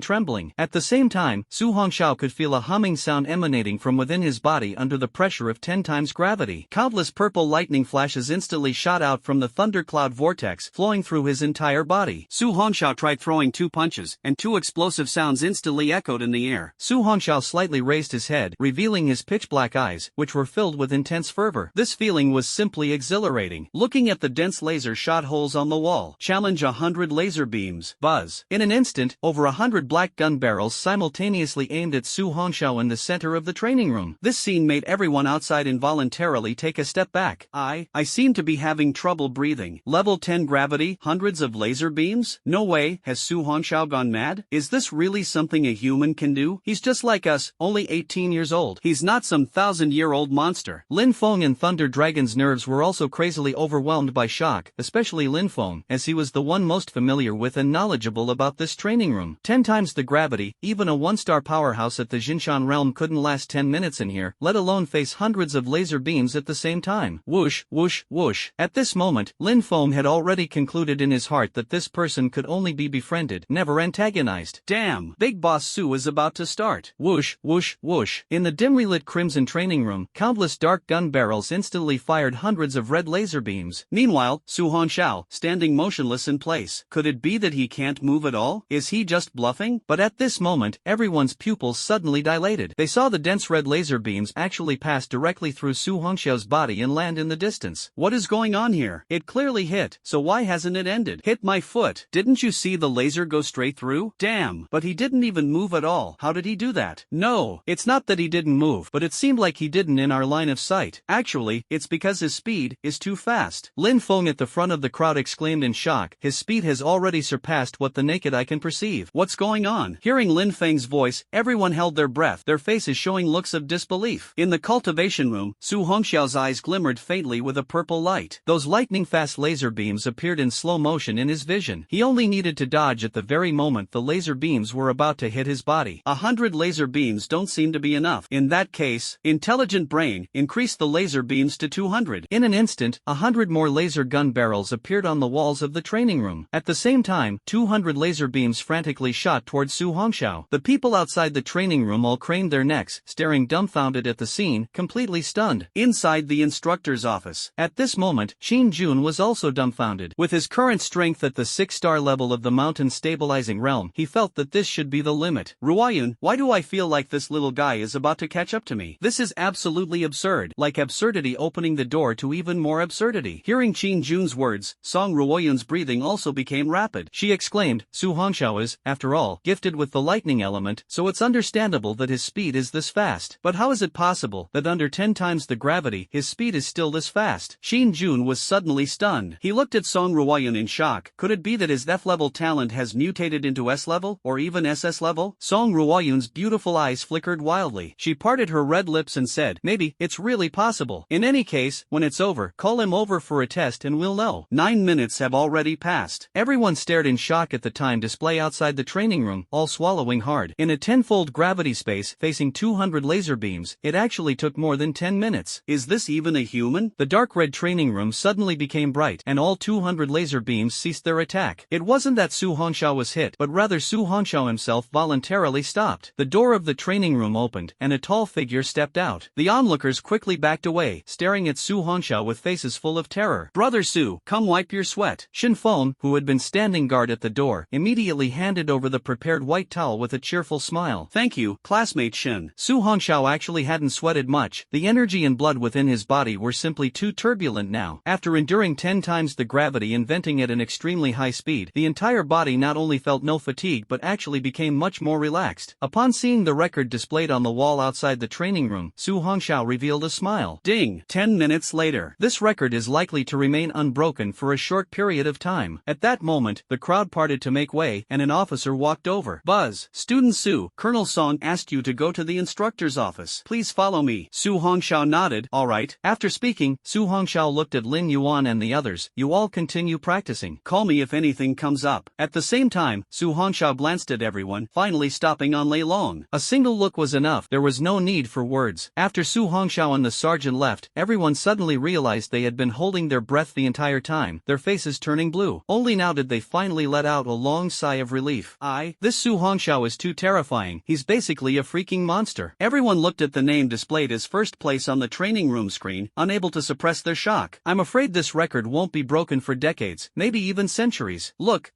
trembling. At the same time, Su Hongxiao could feel a humming sound emanating from within his body under the pressure of 10 times gravity. Countless purple lightning flashes instantly shot out from the thundercloud vortex, flowing through his entire body. Su Hongxiao tried throwing 2 punches, and 2 explosive sounds instantly echoed in the air. Su Hongxiao slightly raised his head, revealing his pitch-black eyes, which were filled with intense fervor. This feeling was simply exhilarating. Looking at the dense laser shot holes on the wall. Challenge 100 laser beams. Buzz. In an instant, over 100 black gun barrels simultaneously aimed at Su Hongxiao in the center of the training room. This scene made everyone outside involuntarily take a step back. I seem to be having trouble breathing. Level 10 gravity, hundreds of laser beams? No way, has Su Hongxiao gone mad? Is this really something a human can do? He's just like us, only 18 years old. He's not some 1,000-year-old monster. Lin Feng and Thunder Dragon's nerves were also crazily overwhelmed by shock, especially Lin Feng, as he was the one most familiar with and knowledgeable about this training room. 10 times the gravity, even a 1-star powerhouse at the Jinshan realm couldn't last 10 minutes in here, let alone face hundreds of laser beams at the same time. Whoosh, whoosh, whoosh. At this moment, Lin Feng had already concluded in his heart that this person could only be befriended, never antagonized. Damn, Big Boss Su is about to start. Whoosh, whoosh, whoosh. In the dimly lit crimson training room, countless dark gun barrels instantly fired hundreds of red laser beams. Meanwhile, Su Hongxiao, standing motionless in place. Could it be that he can't move at all? Is he just bluffing? But at this moment, everyone's pupils suddenly dilated. They saw the dense red laser beams actually pass directly through Su Hongxiao's body and land in the distance. What is going on here? It clearly hit, so why hasn't it ended? Hit my foot. Didn't you see the laser go straight through? Damn, but he didn't even move at all. How did he do that? No, it's not that he didn't move, but it seemed like he didn't in our line of sight. Actually, it's because his speed is too fast. Lin Feng at the front of the crowd exclaimed in shock. His speed has already surpassed what the naked eye can perceive. What's going on? Hearing Lin Feng's voice, everyone held their breath, their faces showing looks of disbelief. In the cultivation room, Su Hongxiao's eyes glimmered faintly with a purple light. Those lightning-fast laser beams appeared in slow motion in his vision. He only needed to dodge at the very moment the laser beams were about to hit his body. 100 laser beams don't seem to be enough. In that case, intelligent brain, increase the laser beams to 200. In an instant, 100 more laser gun barrels appeared on the walls of the training room. At the same time, 200 laser beams frantically shot towards Su Hongxiao. The people outside the training room all craned their necks, staring dumbfounded at the scene, completely stunned. Inside the instructor's office. At this moment, Qin Jun was also dumbfounded. With his current strength at the 6-star level of the mountain stabilizing realm, he felt that this should be the limit. Ruoyun, why do I feel like this little guy is about to catch up to me? This is absolutely absurd, like absurdity opening the door to even more absurdity. Hearing Qin Jun's words, Song Ruoyun's breathing also became rapid. She exclaimed, Su Hongxiao is, after all, gifted with the lightning element, so it's understandable that his speed is this fast. But how is it possible that under 10 times the gravity, his speed is still this fast? Qin Jun was suddenly stunned. He looked at Song Ruoyun in shock. Could it be that his F-level talent has mutated into S-level, or even SS-level? Song Ruoyun's beautiful eyes flickered wildly. She parted her red lips and said, maybe, it's really possible. In any case, when it's over, call him over for a test and we'll know. 9 minutes have already passed. Everyone stared in shock at the time display outside the training room, all swallowing hard. In a tenfold gravity space, facing 200 laser beams, it actually took more than 10 minutes. Is this even a human? The dark red training room suddenly became bright, and all 200 laser beams ceased their attack. It wasn't that Su Hongxiao was hit, but rather Su Hongxiao himself voluntarily stopped. The door of the training room opened, and a tall figure stepped out. The onlookers quickly backed away, staring at Su Hongxiao with faces full of terror. Brother Su, come wipe your sweat. Shin Feng, who had been standing guard at the door, immediately handed over the prepared white towel with a cheerful smile. Thank you, classmate Shin. Su Hongxiao actually hadn't sweated much. The energy and blood within his body were simply too turbulent now. After enduring 10 times the gravity and venting at an extremely high speed, the entire body not only felt no fatigue but actually became much more relaxed. Upon seeing the record displayed on the wall outside the training room, Su Hongxiao revealed a smile. Ding! 10 minutes later. This record is likely to remain unbroken for a short period of time. At that moment, the crowd parted to make way, and an officer walked over. Buzz. Student Su, Colonel Song asked you to go to the instructor's office. Please follow me. Su Hongxiao nodded. Alright. After speaking, Su Hongxiao looked at Lin Yuan and the others. You all continue practicing. Call me if anything comes up. At the same time, Su Hongxiao glanced at everyone, finally stopping on Lei Long. A single look was enough. There was no need for words. After Su Hongxiao and the sergeant left, everyone suddenly realized they had been holding their breath the entire time, their faces turning blue. Only now did they finally let out a long sigh of relief. This Su Hongxiao is too terrifying. He's basically a freaking monster. Everyone looked at the name displayed as first place on the training room screen, unable to suppress their shock. I'm afraid this record won't be broken for decades, maybe even centuries. Look,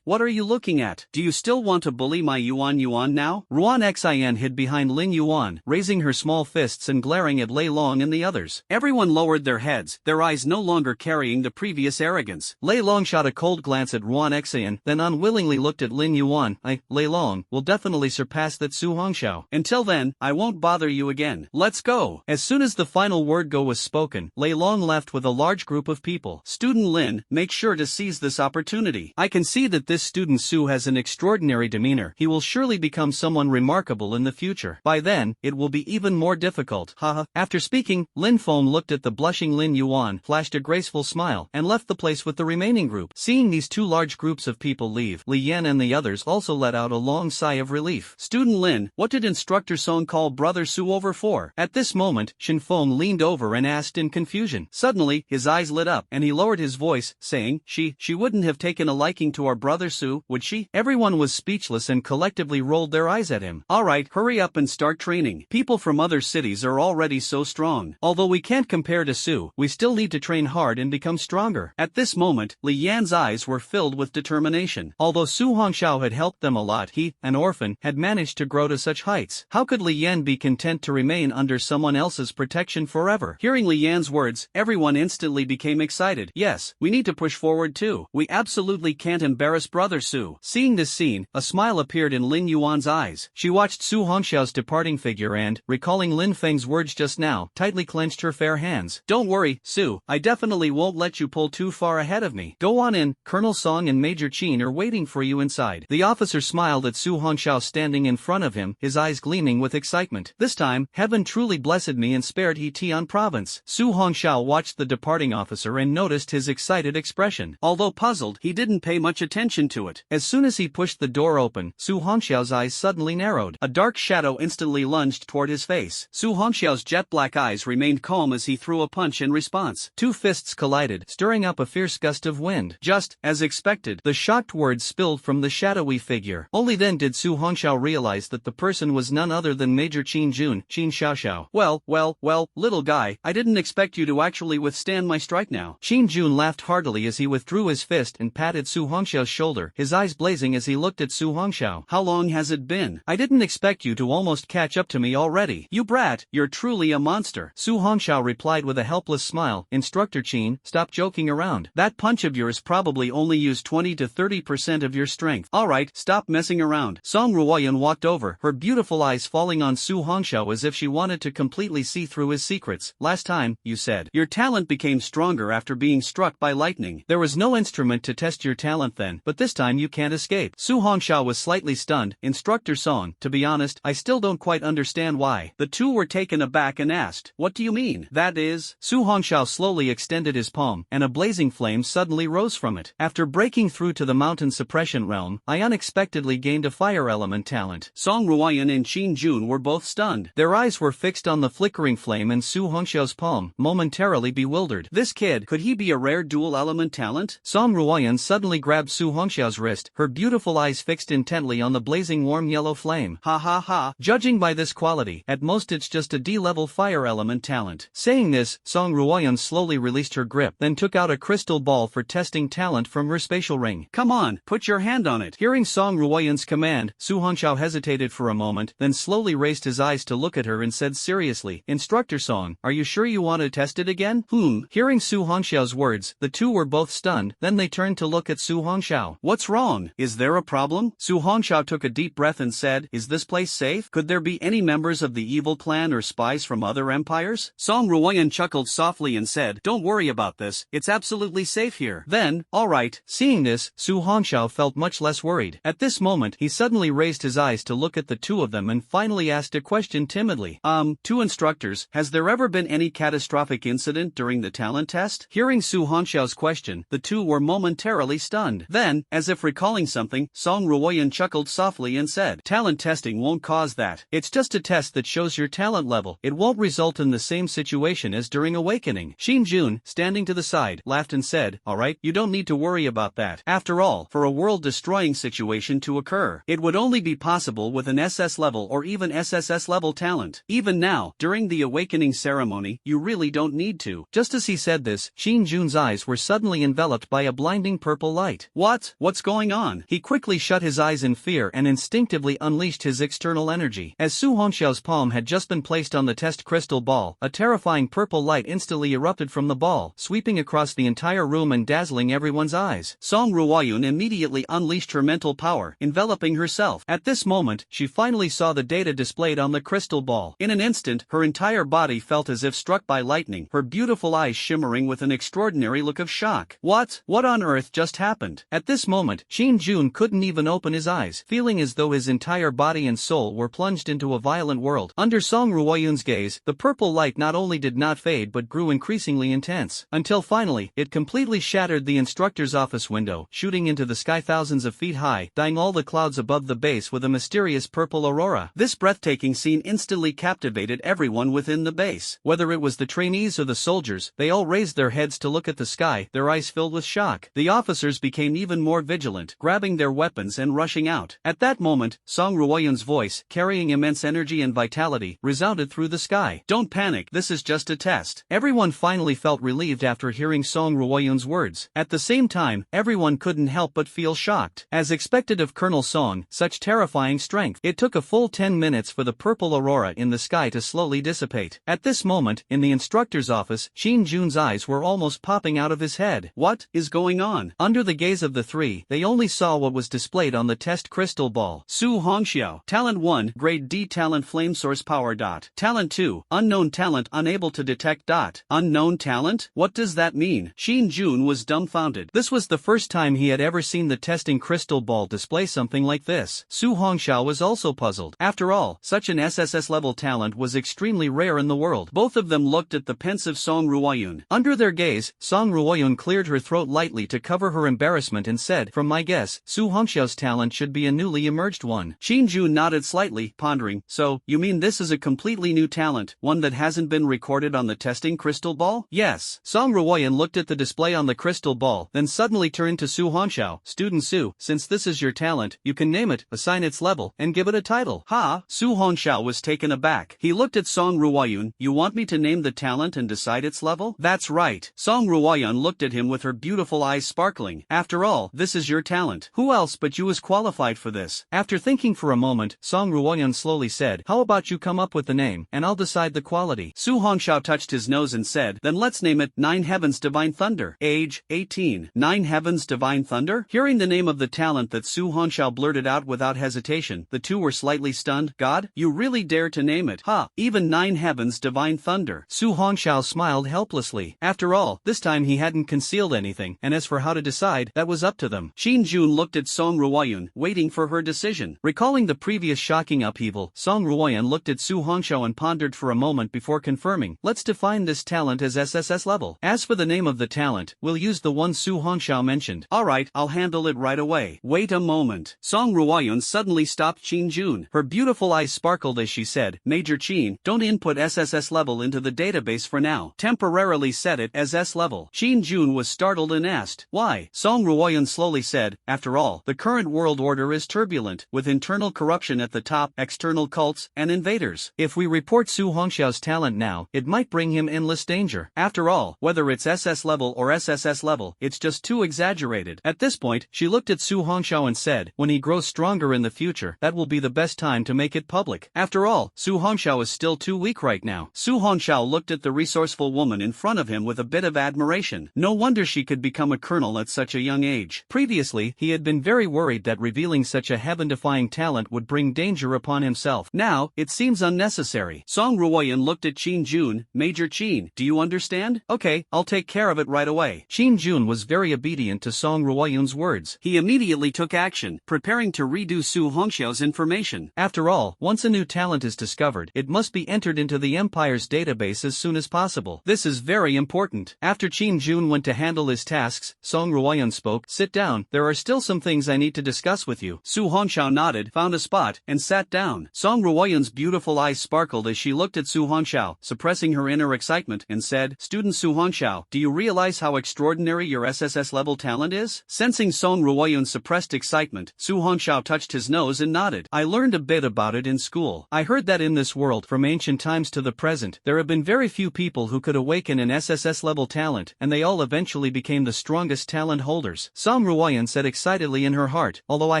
what are you looking at? Do you still want to bully my Yuan now? Ruan Xin hid behind Lin Yuan, raising her small fists and glaring at Lei Long and the others. Everyone lowered their heads, their eyes no longer carrying the previous arrogance. Lei Long shot a cold glance at Ruan Xin, then unwillingly looked at Lin Yuan. Lei Long will definitely surpass that Su Hongxiao. Until then, I won't bother you again. Let's go. As soon as the final word go was spoken, Lei Long left with a large group of people. Student Lin, make sure to seize this opportunity. I can see that this student Su has an extraordinary demeanor. He will surely become someone remarkable in the future. By then, it will be even more difficult. Haha. After speaking, Lin Feng looked at the blushing Lin Yuan, flashed a graceful smile, and left the place with the remaining group. Seeing these two large groups of people leave, Li Yan and the others also let out a long sigh of relief. Student Lin, what did Instructor Song call Brother Su over for? At this moment, Shin Feng leaned over and asked in confusion. Suddenly, his eyes lit up, and he lowered his voice, saying, She wouldn't have taken a liking to our brother Su, would she? Everyone was speechless and collectively rolled their eyes at him. Alright, hurry up and start training. People from other cities are already so strong. Although we can't compare to Su, we still need to train hard and become stronger. At this moment, Li Yan's eyes were filled with determination. Although Su Hongxiao had helped them a lot, he, an orphan, had managed to grow to such heights. How could Li Yan be content to remain under someone else's protection forever? Hearing Li Yan's words, everyone instantly became excited. Yes, we need to push forward too. We absolutely can't embarrass Brother Su. Seeing this scene, a smile appeared in Lin Yuan's eyes. She watched Su Hongxiao's departing figure and, recalling Lin Feng's words just now, tightly clenched her fair hands. Don't worry, Su, I definitely won't let you pull too far ahead of me. Go on in, Colonel Song and Major Qin are waiting for you inside. The officer smiled at Su Hongxiao standing in front of him, his eyes gleaming with excitement. This time, heaven truly blessed me and spared He Tian province. Su Hongxiao watched the departing officer and noticed his excited expression. Although puzzled, he didn't pay much attention to it. As soon as he pushed the door open, Su Hongxiao's eyes suddenly narrowed. A dark shadow instantly lunged toward his face. Su Hongxiao's jet-black eyes remained calm as he threw a punch in response. Two fists collided, stirring up a fierce gust of wind. Just, as expected, the shocked words spilled from the shadowy figure. Only then did Su Hongxiao realize that the person was none other than Major Qin Jun, Qin Xiaoxiao. Well, little guy, I didn't expect you to actually withstand my strike now. Qin Jun laughed heartily as he withdrew his fist and patted Su Hongxiao's shoulder, his eyes blazing as he looked at Su Hongxiao. How long has it been? I didn't expect you to almost catch up to me already. You brat, you're truly a monster. Su Hongxiao replied with a helpless smile. Instructor Qin, stop joking around. That punch of yours probably only used 20 to 30% of your strength. Alright, stop messing around. Song Ruoyan walked over, her beautiful eyes falling on Su Hongxiao as if she wanted to completely see through his secrets. Last time, you said, your talent became stronger after being struck by lightning. There was no instrument to test your talent then, but this time you can't escape. Su Hongxiao was slightly stunned. Instructor Song, to be honest, I still don't quite understand why. The two were taken aback and asked, what do you mean? That is, Su Hongxiao slowly extended his palm, and a blazing flame suddenly rose from it. After breaking through to the mountain suppression realm, I unexpectedly gained a fire element talent. Song Ruoyan and Qin Jun were both stunned. Their eyes were fixed on the flickering flame and Su Hongxiao's palm, momentarily bewildered. This kid, could he be a rare dual element talent? Song Ruoyan suddenly grabbed Su Hongxiao's wrist, her beautiful eyes fixed intently on the blazing warm yellow flame. Ha ha ha. Judging by this quality, at most it's just a D-level fire element talent. Saying this, Song Ruoyan slowly released her grip, then took out a crystal ball for testing talent from her spatial ring. Come on, put your hand on it. Hearing Song Ruoyan's command, Su Hongxiao hesitated for a moment, then slowly raised his eyes to look at her and said seriously, Instructor Song, are you sure you want to test it again? Hearing Su Hongxiao's words, the two were both stunned, then they turned to look at Su Hongxiao. What's wrong? Is there a problem? Su Su Hongxiao took a deep breath and said, "Is this place safe? Could there be any members of the evil clan or spies from other empires?" Song Ruoyan chuckled softly and said, "Don't worry about this, it's absolutely safe here." Then, alright. Seeing this, Su Hongxiao felt much less worried. At this moment, he suddenly raised his eyes to look at the two of them and finally asked a question timidly. Two instructors, has there ever been any catastrophic incident during the talent test? Hearing Su Hongxiao's question, the two were momentarily stunned. Then, as if recalling something, Song Ruoyan chuckled softly and said, "Talent testing won't cause that. It's just a test that shows your talent level. It won't result in the same situation as during awakening." Xin Jun, standing to the side, laughed and said, "Alright, you don't need to worry about that. After all, for a world-destroying situation to occur, it would only be possible with an SS level or even SSS-level talent. Even now, during the awakening ceremony, you really don't need to." Just as he said this, Xin Jun's eyes were suddenly enveloped by a blinding purple light. What's going on? He quickly shut his eyes in fear and instinctively unleashed his external energy. As Su Hongxiao's palm had just been placed on the test crystal ball, a terrifying purple light instantly erupted from the ball, sweeping across the entire room and dazzling everyone's eyes. Song Ruoyun immediately unleashed her mental power, enveloping herself. At this moment, she finally saw the data displayed on the crystal ball. In an instant, her entire body felt as if struck by lightning, her beautiful eyes shimmering with an extraordinary look of shock. What on earth just happened? At this moment, Xin Jun couldn't even open his eyes, feeling as though his entire body and soul were plunged into a violent world. Under Song Ruoyun's gaze, the purple light not only did not fade but grew increasingly intense, until finally, it completely shattered the instructor's office window, shooting into the sky thousands of feet high, dyeing all the clouds above the base with a mysterious purple aurora. This breathtaking scene instantly captivated everyone within the base. Whether it was the trainees or the soldiers, they all raised their heads to look at the sky, their eyes filled with shock. The officers became even more vigilant, grabbing their weapons and rushing out. At that moment, Song Ruoyun's voice, carrying immense energy and vitality, resounded through the sky. "Don't panic, this is just a test." Everyone finally felt relieved after hearing Song Ruoyun's words. At the same time, everyone couldn't help but feel shocked. As expected of Colonel Song, such terrifying strength. It took a full 10 minutes for the purple aurora in the sky to slowly dissipate. At this moment, in the instructor's office, Xin Jun's eyes were almost popping out of his head. What is going on? Under the gaze of the three, they only saw what was displayed on the test crystal ball. Su Hongxiao, Talent 1, Grade D Talent Flame Source Power. Talent 2, Unknown Talent Unable to Detect. Unknown Talent? What does that mean? Xin Jun was dumbfounded. This was the first time he had ever seen the testing crystal ball display something like this. Su Hongxiao was also puzzled. After all, such an SSS-level talent was extremely rare in the world. Both of them looked at the pensive Song Ruoyun. Under their gaze, Song Ruoyun cleared her throat lightly to cover her embarrassment and said, "From my guess, Su Hongxiao's talent should be a newly emerged one." Xin Jun nodded slightly, pondering. "So, you mean this is a completely new talent, one that hasn't been recorded on the testing crystal ball?" "Yes." Song Ruoyan looked at the display on the crystal ball, then suddenly turned to Su Hongxiao. "Student Su, since this is your talent, you can name it, assign its level, and give it a title." "Ha?" Su Hongxiao was taken aback. He looked at Song Ruoyun. "You want me to name the talent and decide its level?" "That's right." Song Ruoyan looked at him with her beautiful eyes sparkling. "After all, this is your talent. Who else but you is qualified for this?" After thinking for a moment, Song Ruoyan slowly said, "How about you come up with the name, and I'll decide the quality." Su Hongxiao touched his nose and said, "Then let's name it Nine Heavens Divine Thunder. Age, 18. Nine Heavens Divine Thunder?" Hearing the name of the talent that Su Hongxiao blurted out without hesitation, the two were slightly stunned. "God, you really dare to name it, huh? Even Nine Heavens Divine Thunder." Su Hongxiao smiled helplessly. After all, this time he hadn't concealed anything, and as for how to decide, that was up to them. Xin Jun looked at Song Ruoyan, waiting for her decision. Recalling the previous shocking upheaval, Song Ruoyan looked at Su Hongxiao and pondered for a moment before confirming, "Let's define this talent as SSS level. As for the name of the talent, we'll use the one Su Hongxiao mentioned." "Alright, I'll handle it right away." "Wait a moment." Song Ruoyan suddenly stopped Xin Jun. Her beautiful eyes sparkled as she said, "Major Qin, don't input SSS level into the database for now. Temporarily set it as S level." Xin Jun was startled and asked, "Why?" Song Ruoyan slowly said, "After all, the current world order is turbulent, with internal corruption at the top, external cults, and invaders. If we report Su Hongxiao's talent now, it might bring him endless danger. After all, whether it's SS level or SSS level, it's just too exaggerated." At this point, she looked at Su Hongxiao and said, "When he grows stronger in the future, that will be the best time to make it public. After all, Su Hongxiao is still too weak right now." Su Hongxiao looked at the resourceful woman in front of him with a bit of admiration. No wonder she could become a colonel at such a young age. Previously, he had been very worried that revealing such a heaven-defying talent would bring danger upon himself. Now, it seems unnecessary. Song Ruoyan looked at Qin Jun. Major Qin, do you understand? Okay, I'll take care of it right away. Qin Jun was very obedient to Song Ruoyan's words. He immediately took action, preparing to redo Su Hongxiao's information. After all, once a new talent is discovered, it must be entered into the Empire's database as soon as possible. This is very important. After Qin Jun went to handle his tasks, Song Ruoyan spoke. Sit down, there are still some things I need to discuss with you. Su Hongxiao nodded, found a spot, and sat down. Song Ruoyan's beautiful eyes sparkled as she looked at Su Hongxiao, suppressing her inner excitement, and said, Student Su Hongxiao, do you realize how extraordinary your SSS-level talent is? Sensing Song Ruoyan's suppressed excitement, Su Hongxiao touched his nose and nodded. I learned a bit about it in school. I heard that in this world, from ancient times to the present, there have been very few people who could awaken an SSS-level talent, and they all eventually became the strongest talent holders. Song Ruoyan said excitedly in her heart, although I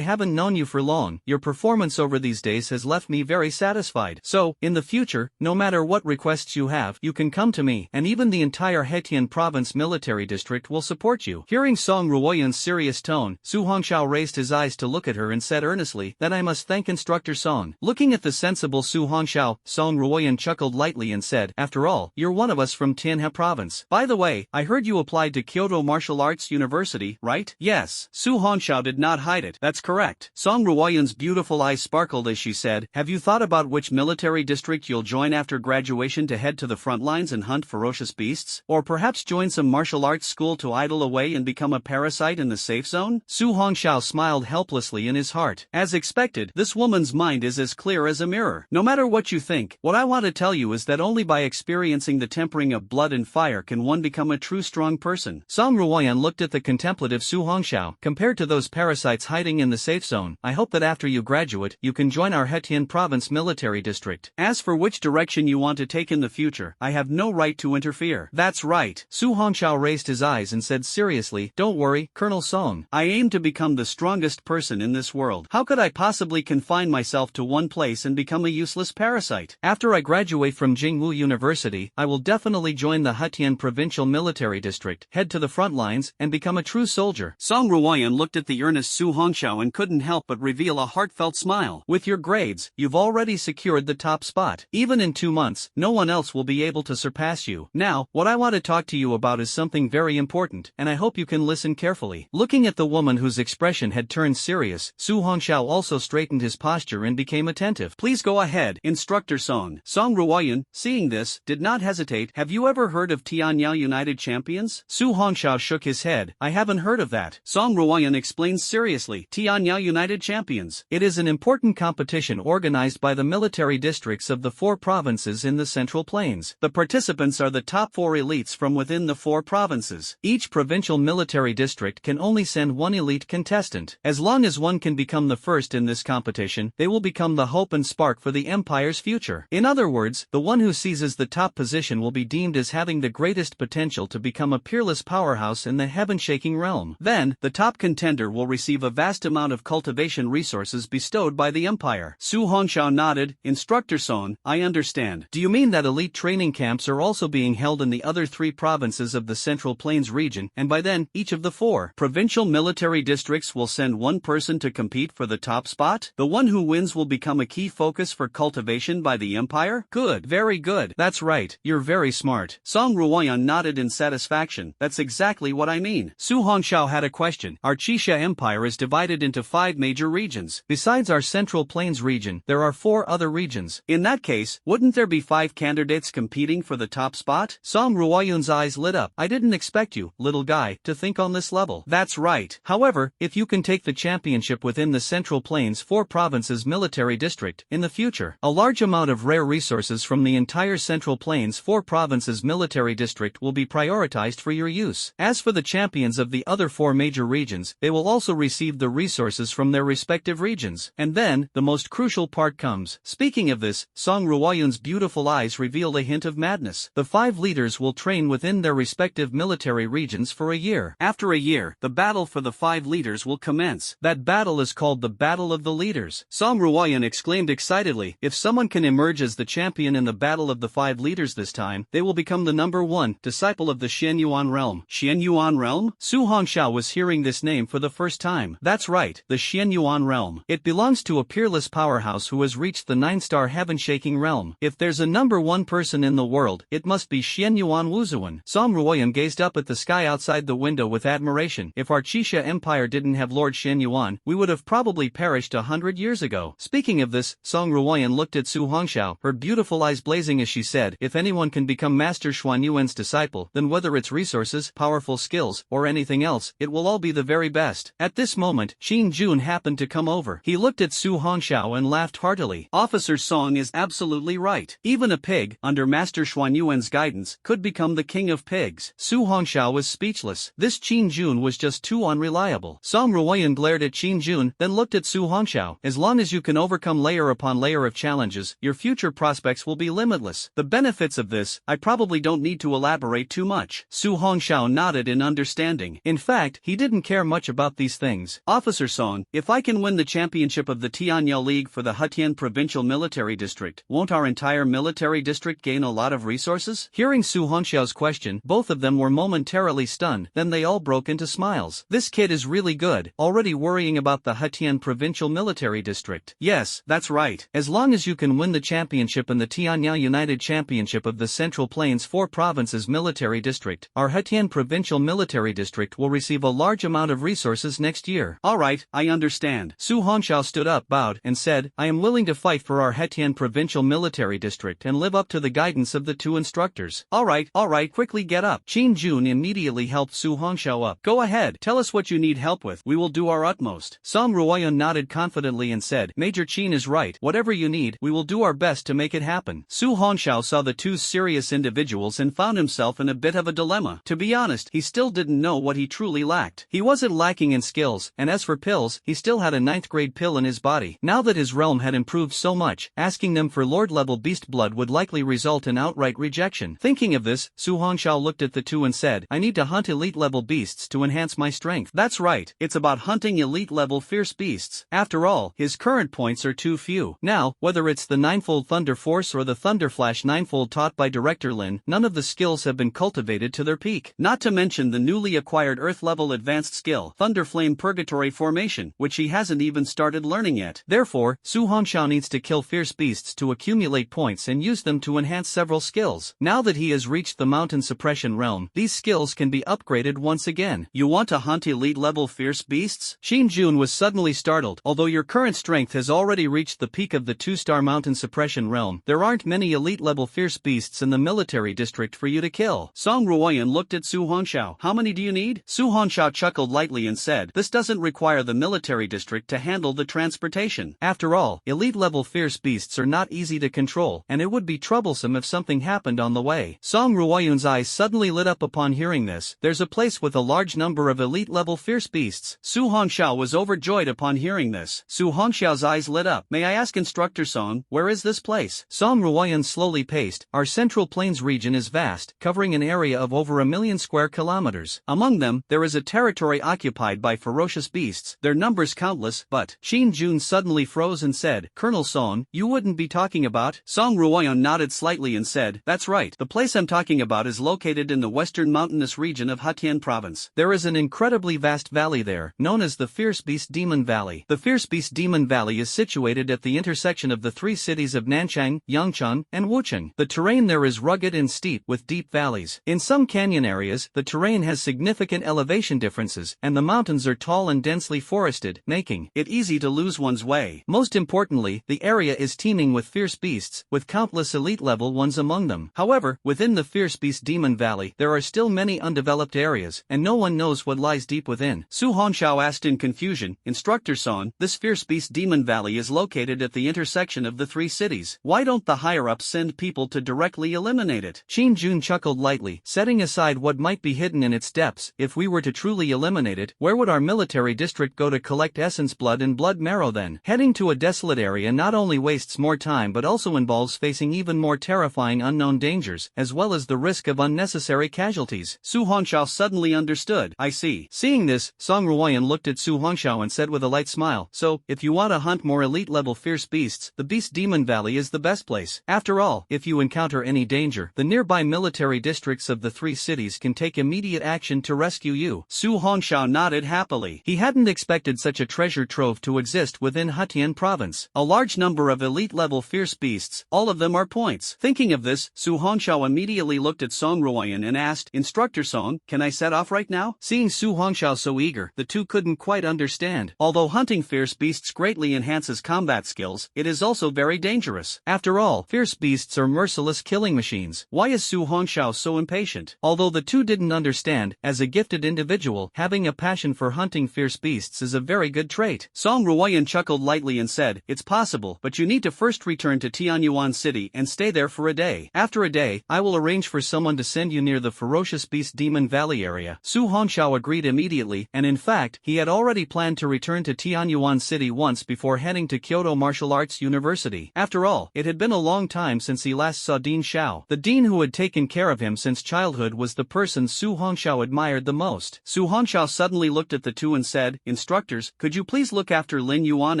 haven't known you for long, your performance over these days has left me very satisfied. So, in the future, no matter what requests you have, you can come to me, and even the entire Hetian Province Military District will support you. Hearing Song Ruoyan's serious tone, Su Hongxiao raised his eyes to look at her and said earnestly, Then I must thank Instructor Song. Looking at the sensible Su Hongxiao, Song Ruoyan chuckled lightly and said, After all, you're one of us from Tianhe Province. By the way, I heard you applied to Kyoto Martial Arts University, right? Yes. Su Hongxiao did not hide it. That's correct. Song Ruoyan's beautiful eyes sparkled as she said, Have you thought about which military district you'll join after graduation to head to the front lines and hunt ferocious beasts? Or perhaps join some martial arts school to idle away and become a parasite in the safe zone? Su Hongxiao smiled helplessly in his heart. As expected, this woman's mind is as clear as a mirror. No matter what you think, what I want to tell you is that only by experiencing the tempering of blood and fire can one become a true strong person. Song Ruoyan looked at the contemplative Su Hongxiao. Compared to those parasites hiding in the safe zone, I hope that after you graduate, you can join our Hetian Province Military District. As for which direction you want to take in the future, I have no right to interfere. That's right. Su Hongxiao raised his eyes and said seriously, Don't worry, Colonel Song. I aim to become the strongest person in this world. How could I possibly confine myself to one place and become a useless parasite? After I graduate from Jingwu University, I will definitely join the Hetian Provincial Military District, head to the front lines, and become a true soldier. Song Ruoyan looked at the earnest Su Hongxiao and couldn't help but reveal a heartfelt smile. With your grades, you've already secured the top spot. Even in 2 months, no one else will be able to surpass you. Now, what I want to talk to you about is something very important, and I hope you can listen carefully. Looking at the woman whose expression had turned serious, Su Hongxiao also straightened his posture and became attentive. Please go ahead, Instructor Song. Song Ruoyan, seeing this, did not hesitate. Have you ever heard of Tianyao United Champions? Su Hongxiao shook his head. I haven't heard of that. Song Ruoyan explained seriously. Tianyao United Champions. It is an important competition organized by the military districts of the 4 provinces in the Central Plains. The participants are the top 4 elites from within the 4 provinces. Each provincial military district can only send 1 elite contestant. As long as one can become the first in this competition, they will become the hope and spark for the Empire's future. In other words, the one who seizes the top position will be deemed as having the greatest potential to become a peerless powerhouse in the heaven-shaking realm. Then, the top contender will receive a vast amount of cultivation resources bestowed by the Empire. Su Hongxiao nodded. Instructor Song, I understand. Do you mean that elite training camps are also being held in the other 3 provinces of the Central Plains region, and by then, each of the 4 provincial military districts will send 1 person to compete for the top spot? The one who wins will become a key focus for cultivation by the Empire? Good, very good. That's right, you're very smart. Song Ruoyan nodded in satisfaction. That's exactly what I mean. Su Hongxiao had a question. Our Qixia Empire is divided into 5 major regions. Besides our Central Plains region, there are 4 other regions. In that case, wouldn't there be 5 candidates competing for the top spot? Song Ruoyan's eyes lit up. I didn't expect you, little guy, to think on this level. That's right. However, if you can take the championship within the Central Plains 4 provinces military district, in the future, a large amount of rare resources from the entire Central Plains 4 provinces military district will be prioritized for your use. As for the champions of the other 4 major regions, they will also receive the resources from their respective regions. And then, the most crucial part comes. Speaking of this, Song Ruoyan's beautiful eyes revealed a hint of madness. The 5 leaders will train within their respective military regions for a year. After a year, the battle for the 5 leaders will commence. That battle is called the Battle of the Leaders. Song Ruoyan exclaimed excitedly, if someone can emerge as the champion in the Battle of the 5 leaders this time, they will become the number 1 disciple of the Xianyuan realm. Xianyuan realm? Su Hongxiao was hearing this name for the first time. That's That's right, the Xianyuan realm. It belongs to a peerless powerhouse who has reached the 9-star heaven-shaking realm. If there's a number one person in the world, it must be Xianyuan Wuzuan. Song Ruoyan gazed up at the sky outside the window with admiration. If our Qixia Empire didn't have Lord Xianyuan, we would have probably perished 100 years ago. Speaking of this, Song Ruoyan looked at Su Hongxiao, her beautiful eyes blazing as she said, if anyone can become Master Xuanyuan's disciple, then whether it's resources, powerful skills, or anything else, it will all be the very best. At this moment, Qin Jun happened to come over. He looked at Su Hongxiao and laughed heartily. Officer Song is absolutely right. Even a pig, under Master Xuanyuan's guidance, could become the king of pigs. Su Hongxiao was speechless. This Qin Jun was just too unreliable. Song Ruoyan glared at Qin Jun, then looked at Su Hongxiao. As long as you can overcome layer upon layer of challenges, your future prospects will be limitless. The benefits of this, I probably don't need to elaborate too much. Su Hongxiao nodded in understanding. In fact, he didn't care much about these things. Officer Song, if I can win the championship of the Tianyao League for the Hetian Provincial Military District, won't our entire military district gain a lot of resources? Hearing Su Hongxiao's question, both of them were momentarily stunned, then they all broke into smiles. This kid is really good, already worrying about the Hetian Provincial Military District. Yes, that's right. As long as you can win the championship and the Tianyao United Championship of the Central Plains 4 Provinces Military District, our Hetian Provincial Military District will receive a large amount of resources next year. Alright, I understand. Su Hongxiao stood up, bowed, and said, I am willing to fight for our Hetian Provincial Military District and live up to the guidance of the 2 instructors. Alright, quickly get up. Qin Jun immediately helped Su Hongxiao up. Go ahead, tell us what you need help with. We will do our utmost. Song Ruoyan nodded confidently and said, Major Qin is right. Whatever you need, we will do our best to make it happen. Su Hongxiao saw the 2 serious individuals and found himself in a bit of a dilemma. To be honest, he still didn't know what he truly lacked. He wasn't lacking in skills, and as for pills, he still had a 9th grade pill in his body. Now that his realm had improved so much, asking them for Lord-level beast blood would likely result in outright rejection. Thinking of this, Su Hongxiao looked at the 2 and said, I need to hunt elite-level beasts to enhance my strength. That's right, it's about hunting elite-level fierce beasts. After all, his current points are too few. Now, whether it's the 9-fold Thunder Force or the Thunder Flash 9-fold taught by Director Lin, none of the skills have been cultivated to their peak. Not to mention the newly acquired Earth-level advanced skill, Thunder Flame Purgatory Formation, which he hasn't even started learning yet. Therefore, Su Hongxiao needs to kill fierce beasts to accumulate points and use them to enhance several skills. Now that he has reached the Mountain Suppression realm, these skills can be upgraded once again. You want to hunt elite-level fierce beasts? Qin Jun was suddenly startled. Although your current strength has already reached the peak of the 2-star Mountain Suppression realm, there aren't many elite-level fierce beasts in the military district for you to kill. Song Ruoyan looked at Su Hongxiao. How many do you need? Su Hongxiao chuckled lightly and said, this doesn't require the military district to handle the transportation. After all, elite-level fierce beasts are not easy to control, and it would be troublesome if something happened on the way. Song Ruoyan's eyes suddenly lit up upon hearing this. There's a place with a large number of elite-level fierce beasts. Su Hongxiao was overjoyed upon hearing this. Su Hongxiao's eyes lit up. May I ask Instructor Song, where is this place? Song Ruoyan slowly paced. Our Central Plains region is vast, covering an area of over 1 million square kilometers. Among them, there is a territory occupied by ferocious beasts, their numbers countless, but Qin Jun suddenly froze and said, Colonel Song, you wouldn't be talking about? Song Ruoyan nodded slightly and said, that's right, the place I'm talking about is located in the western mountainous region of Hetian Province. There is an incredibly vast valley there, known as the Fierce Beast Demon Valley. The Fierce Beast Demon Valley is situated at the intersection of the 3 cities of Nanchang, Yangcheng, and Wucheng. The terrain there is rugged and steep with deep valleys. In some canyon areas, the terrain has significant elevation differences, and the mountains are tall and densely forested, making it easy to lose one's way. Most importantly, the area is teeming with fierce beasts, with countless elite-level ones among them. However, within the Fierce Beast Demon Valley, there are still many undeveloped areas, and no one knows what lies deep within. Su Hongxiao asked in confusion, Instructor Song, this Fierce Beast Demon Valley is located at the intersection of the 3 cities. Why don't the higher-ups send people to directly eliminate it? Qin Jun chuckled lightly, setting aside what might be hidden in its depths. If we were to truly eliminate it, where would our military district go to collect essence blood and blood marrow then? Heading to a desolate area not only wastes more time but also involves facing even more terrifying unknown dangers, as well as the risk of unnecessary casualties. Su Hongxiao suddenly understood. I see. Seeing this, Song Ruoyan looked at Su Hongxiao and said with a light smile, so, if you want to hunt more elite-level fierce beasts, the Beast Demon Valley is the best place. After all, if you encounter any danger, the nearby military districts of the 3 cities can take immediate action to rescue you. Su Hongxiao nodded happily. He hadn't hadn't expected such a treasure trove to exist within Hatian province. A large number of elite-level fierce beasts, all of them are points. Thinking of this, Su Hongxiao immediately looked at Song Ruoyan and asked, Instructor Song, can I set off right now? Seeing Su Hongxiao so eager, the two couldn't quite understand. Although hunting fierce beasts greatly enhances combat skills, it is also very dangerous. After all, fierce beasts are merciless killing machines. Why is Su Hongxiao so impatient? Although the two didn't understand, as a gifted individual, having a passion for hunting fierce beasts is a very good trait. Song Ruoyan chuckled lightly and said, it's possible, but you need to first return to Tianyuan City and stay there for a day. After a day, I will arrange for someone to send you near the ferocious beast Demon Valley area. Su Hongxiao agreed immediately, and in fact, he had already planned to return to Tianyuan City once before heading to Kyoto Martial Arts University. After all, it had been a long time since he last saw Dean Xiao. The dean who had taken care of him since childhood was the person Su Hongxiao admired the most. Su Hongxiao suddenly looked at the two and said, Instructors, could you please look after Lin Yuan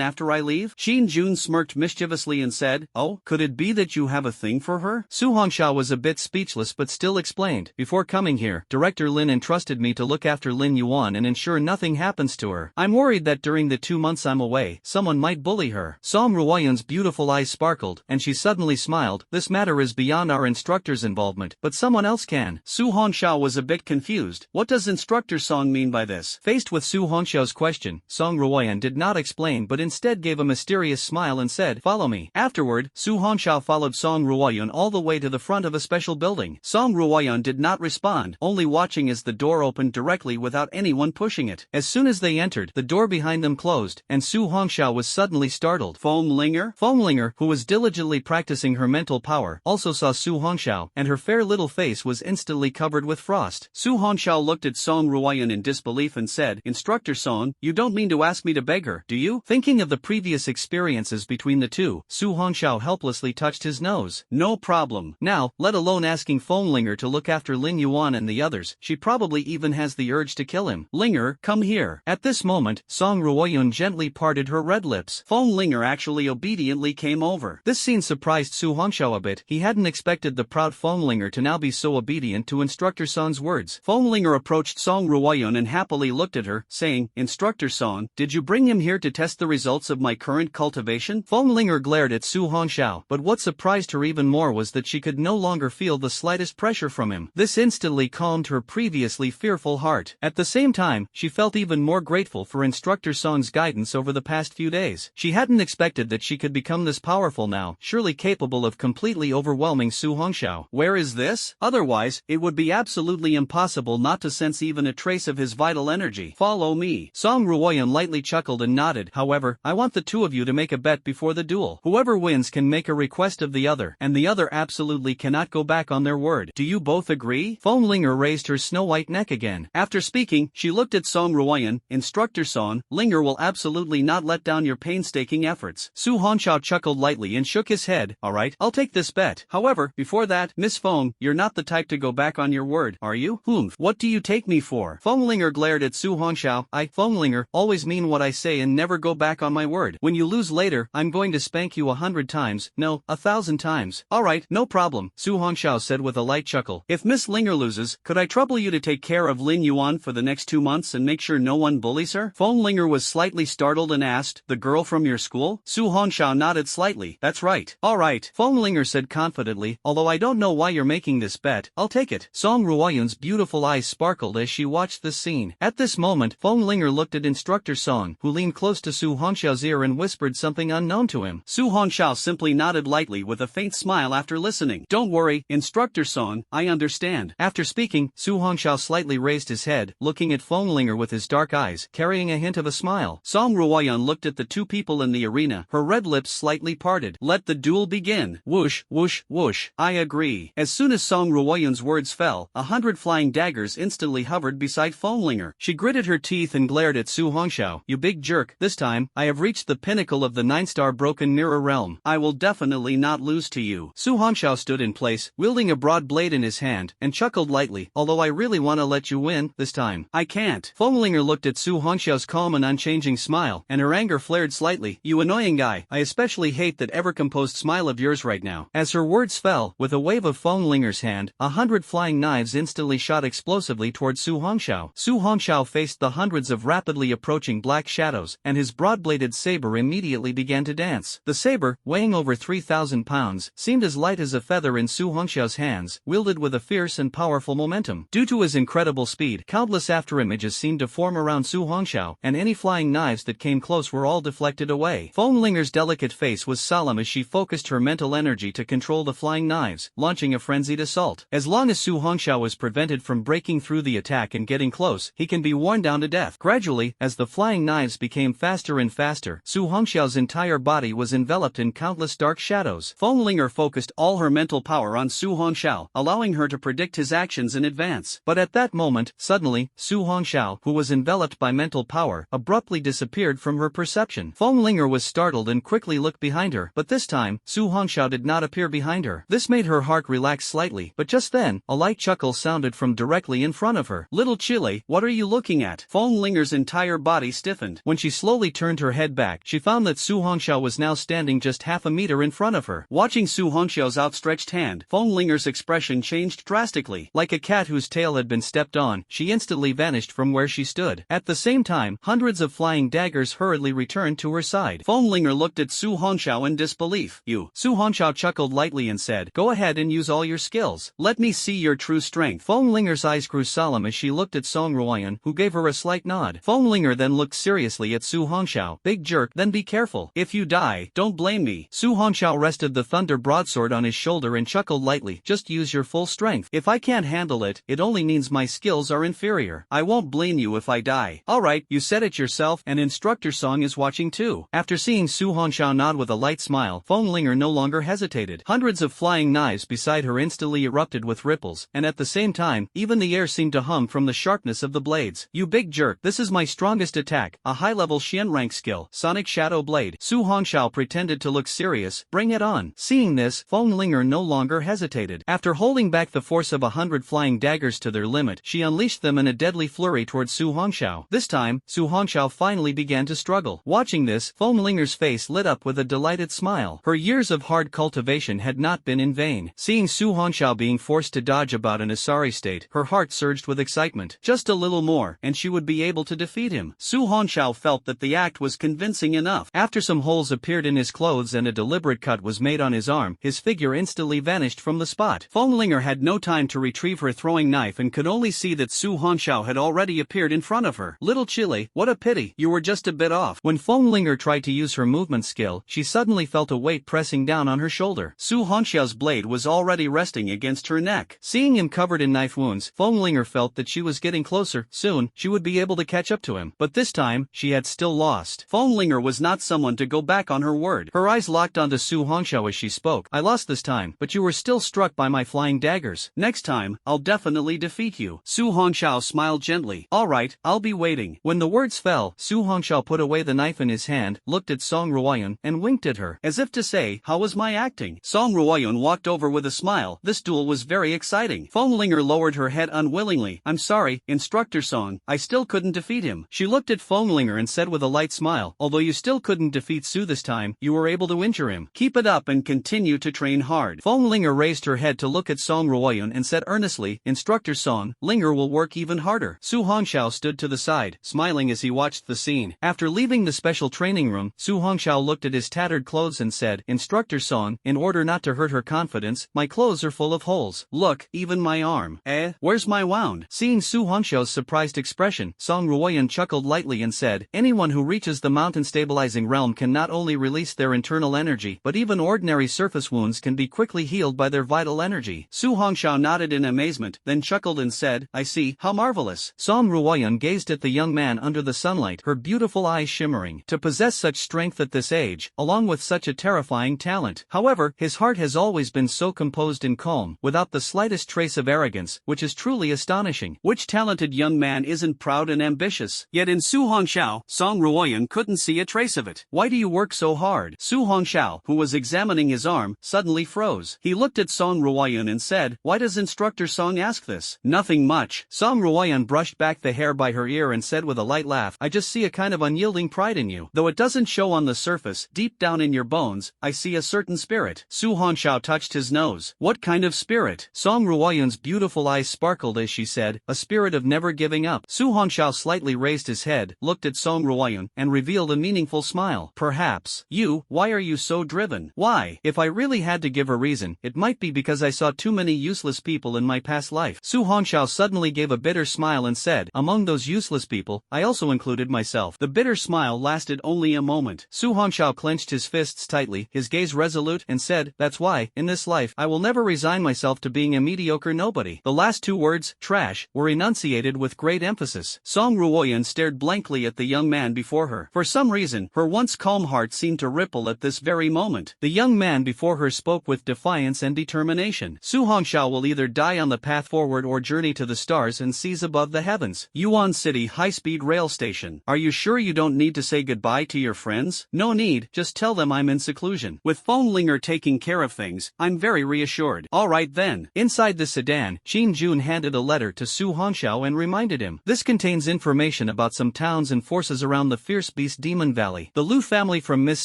after I leave? Xin Jun smirked mischievously and said, Oh, could it be that you have a thing for her? Su Hongxiao was a bit speechless but still explained, Before coming here, Director Lin entrusted me to look after Lin Yuan and ensure nothing happens to her. I'm worried that during the 2 months I'm away, someone might bully her. Song Ruoyan's beautiful eyes sparkled, and she suddenly smiled. This matter is beyond our instructor's involvement, but someone else can. Su Hongxiao was a bit confused. What does Instructor Song mean by this? Faced with Su Hongxiao's question, Song Ruoyan did not explain but instead gave a mysterious smile and said, Follow me. Afterward, Su Hongxiao followed Song Ruoyan all the way to the front of a special building. Song Ruoyan did not respond, only watching as the door opened directly without anyone pushing it. As soon as they entered, the door behind them closed, and Su Hongxiao was suddenly startled. Fenglinger? Fenglinger, who was diligently practicing her mental power, also saw Su Hongxiao, and her fair little face was instantly covered with frost. Su Hongxiao looked at Song Ruoyan in disbelief and said, Instructor Song, you don't mean to ask me to beg her, do you? Thinking of the previous experiences between the two, Su Hongxiao helplessly touched his nose. No problem. Now, let alone asking Fenglinger to look after Lin Yuan and the others, she probably even has the urge to kill him. Linger, come here. At this moment, Song Ruoyan gently parted her red lips. Fenglinger actually obediently came over. This scene surprised Su Hongxiao a bit. He hadn't expected the proud Fenglinger to now be so obedient to Instructor Song's words. Fenglinger approached Song Ruoyan and happily looked at her, saying, Instructor Song, did you bring him here to test the results of my current cultivation? Fenglinger glared at Su Hongxiao, but what surprised her even more was that she could no longer feel the slightest pressure from him. This instantly calmed her previously fearful heart. At the same time, she felt even more grateful for Instructor Song's guidance over the past few days. She hadn't expected that she could become this powerful now, surely capable of completely overwhelming Su Hongxiao. Where is this? Otherwise, it would be absolutely impossible not to sense even a trace of his vital energy. Follow me. Song Ruoyan lightly chuckled and nodded. However, I want the two of you to make a bet before the duel. Whoever wins can make a request of the other, and the other absolutely cannot go back on their word. Do you both agree? Fenglinger raised her snow-white neck again. After speaking, she looked at Song Ruoyan. Instructor Song, Linger will absolutely not let down your painstaking efforts. Su Hongxiao chuckled lightly and shook his head. Alright, I'll take this bet. However, before that, Miss Feng, you're not the type to go back on your word, are you? What do you take me for? Fenglinger glared at Su Hongxiao. Fenglinger, always mean what I say and never go back on my word. When you lose later, I'm going to spank you 100 times, no, 1,000 times. Alright, no problem, Su Hongxiao said with a light chuckle. If Miss Linger loses, could I trouble you to take care of Lin Yuan for the next 2 months and make sure no one bullies her? Fenglinger was slightly startled and asked, the girl from your school? Su Hongxiao nodded slightly. That's right. Alright, Fenglinger said confidently, although I don't know why you're making this bet, I'll take it. Song Ruoyan's beautiful eyes sparkled as she watched the scene. At this moment, Fenglinger looked at Instructor Song, who leaned close to Su Hongxiao's ear and whispered something unknown to him. Su Hongxiao simply nodded lightly with a faint smile after listening. Don't worry, Instructor Song, I understand. After speaking, Su Hongxiao slightly raised his head, looking at Fenglinger with his dark eyes, carrying a hint of a smile. Song Ruoyan looked at the two people in the arena, her red lips slightly parted. Let the duel begin. Whoosh, whoosh, whoosh. I agree. As soon as Song Ruoyan's words fell, 100 flying daggers instantly hovered beside Fenglinger. She gritted her teeth and glared at Su Hongxiao. You big jerk, this time, I have reached the pinnacle of the 9-star broken mirror realm. I will definitely not lose to you. Su Hongxiao stood in place, wielding a broad blade in his hand, and chuckled lightly, although I really want to let you win, this time. I can't. Fenglinger looked at Su Hongxiao's calm and unchanging smile, and her anger flared slightly. You annoying guy, I especially hate that ever-composed smile of yours right now. As her words fell, with a wave of Fenglinger's hand, 100 flying knives instantly shot explosively towards Su Hongxiao. Su Hongxiao faced the hundreds of rapidly approaching black shadows, and his broad-bladed saber immediately began to dance. The saber, weighing over 3,000 pounds, seemed as light as a feather in Su Hongxiao's hands, wielded with a fierce and powerful momentum. Due to his incredible speed, countless afterimages seemed to form around Su Hongxiao, and any flying knives that came close were all deflected away. Fenglinger's delicate face was solemn as she focused her mental energy to control the flying knives, launching a frenzied assault. As long as Su Hongxiao was prevented from breaking through the attack and getting close, he can be worn down to death. Gradually, as the flying knives became faster and faster, Su Hongxiao's entire body was enveloped in countless dark shadows. Fenglinger focused all her mental power on Su Hongxiao, allowing her to predict his actions in advance. But at that moment, suddenly, Su Hongxiao, who was enveloped by mental power, abruptly disappeared from her perception. Fenglinger was startled and quickly looked behind her, but this time, Su Hongxiao did not appear behind her. This made her heart relax slightly, but just then, a light chuckle sounded from directly in front of her. "Little Chile, what are you looking at?" Fenglinger's entire body stiffened. When she slowly turned her head back, she found that Su Hongxiao was now standing just half a meter in front of her. Watching Su Hongxiao's outstretched hand, Fenglinger's expression changed drastically. Like a cat whose tail had been stepped on, she instantly vanished from where she stood. At the same time, hundreds of flying daggers hurriedly returned to her side. Fenglinger looked at Su Hongxiao in disbelief. "You." Su Hongxiao chuckled lightly and said, "Go ahead and use all your skills. Let me see your true strength." Fenglinger's eyes grew solemn as she looked at Song Ruoyan, who gave her a slight nod. Fenglinger then looked seriously at Su Hongxiao. "Big jerk, then be careful. If you die, don't blame me." Su Hongxiao rested the thunder broadsword on his shoulder and chuckled lightly. "Just use your full strength. If I can't handle it, it only means my skills are inferior. I won't blame you if I die." "Alright, you said it yourself, and Instructor Song is watching too." After seeing Su Hongxiao nod with a light smile, Fenglinger no longer hesitated. Hundreds of flying knives beside her instantly erupted with ripples, and at the same time, even the air seemed to hum from the sharpness of the blades. "You big jerk, this is my strongest attack, a high-level Xian rank skill, Sonic Shadow Blade." Su Hongxiao pretended to look serious. "Bring it on." Seeing this, Fenglinger no longer hesitated. After holding back the force of 100 flying daggers to their limit, she unleashed them in a deadly flurry towards Su Hongxiao. This time, Su Hongxiao finally began to struggle. Watching this, Fenglinger's face lit up with a delighted smile. Her years of hard cultivation had not been in vain. Seeing Su Hongxiao being forced to dodge about in a sorry state, her heart surged with excitement. Just a little more, and she would be able to defeat him. Su Hongxiao felt that the act was convincing enough. After some holes appeared in his clothes and a deliberate cut was made on his arm, his figure instantly vanished from the spot. Fenglinger had no time to retrieve her throwing knife and could only see that Su Hongxiao had already appeared in front of her. "Little Chile, what a pity, you were just a bit off." When Fenglinger tried to use her movement skill, she suddenly felt a weight pressing down on her shoulder. Su Hongxiao's blade was already resting against her neck. Seeing him covered in knife wounds, Fenglinger felt that she was getting closer. Soon, she would be able to catch up to him. But this time, she had still lost. Fenglinger was not someone to go back on her word. Her eyes locked onto Su Hongxiao as she spoke. "I lost this time, but you were still struck by my flying daggers. Next time, I'll definitely defeat you." Su Hongxiao smiled gently. "Alright, I'll be waiting." When the words fell, Su Hongxiao put away the knife in his hand, looked at Song Ruoyan, and winked at her, as if to say, "How was my acting?" Song Ruoyan walked over with a smile. "This duel was very exciting." Fenglinger lowered her head unwillingly. "I'm sorry, Instructor Song, I still couldn't defeat him." She looked at Fenglinger and said with a light smile, "Although you still couldn't defeat Su this time, you were able to injure him. Keep it up and continue to train hard." Fenglinger raised her head to look at Song Ruoyan and said earnestly, "Instructor Song, Linger will work even harder." Su Hongxiao stood to the side, smiling as he watched the scene. After leaving the special training room, Su Hongxiao looked at his tattered clothes and said, "Instructor Song, in order not to hurt her confidence, my clothes are full of holes. Look, even my arm. Where's my wound?" Seeing Su Hongxiao's surprised expression, Song Ruoyan chuckled lightly and said, "Anyone who reaches the mountain stabilizing realm can not only release their internal energy, but even ordinary surface wounds can be quickly healed by their vital energy." Su Hongxiao nodded in amazement, then chuckled and said, "I see, how marvelous." Song Ruoyan gazed at the young man under the sunlight, her beautiful eyes shimmering. To possess such strength at this age, along with such a terrifying talent. However, his heart has always been so composed and calm, without the slightest trace of arrogance, which is truly astonishing. Which talented young man isn't proud and ambitious? Yet in Su Hongxiao, Song Ruoyan couldn't see a trace of it. "Why do you work so hard?" Su Hongxiao, who was examining his arm, suddenly froze. He looked at Song Ruoyan and said, "Why does Instructor Song ask this?" "Nothing much." Song Ruoyan brushed back the hair by her ear and said with a light laugh, "I just see a kind of unyielding pride in you. Though it doesn't show on the surface, deep down in your bones, I see a certain spirit." Su Hongxiao touched his nose. "What kind of spirit?" Song Ruoyan's beautiful eyes sparkled as she said, "A spirit of never giving up." Su Hongxiao slightly slightly raised his head, looked at Song Ruoyun, and revealed a meaningful smile. Perhaps. You, why are you so driven? Why? If I really had to give a reason, it might be because I saw too many useless people in my past life. Su Hongxiao suddenly gave a bitter smile and said, among those useless people, I also included myself. The bitter smile lasted only a moment. Su Hongxiao clenched his fists tightly, his gaze resolute, and said, that's why, in this life, I will never resign myself to being a mediocre nobody. The last two words, trash, were enunciated with great emphasis. Song Ruoyun stared blankly at the young man before her. For some reason, her once calm heart seemed to ripple at this very moment. The young man before her spoke with defiance and determination. Su Hongxiao will either die on the path forward or journey to the stars and seas above the heavens. Yuan City High-Speed Rail Station. Are you sure you don't need to say goodbye to your friends? No need, just tell them I'm in seclusion. With Phone Linger taking care of things, I'm very reassured. Alright then. Inside the sedan, Qin Jun handed a letter to Su Hongxiao and reminded him. This contains information about some towns and forces around the Fierce Beast Demon Valley. The Lu family from Mist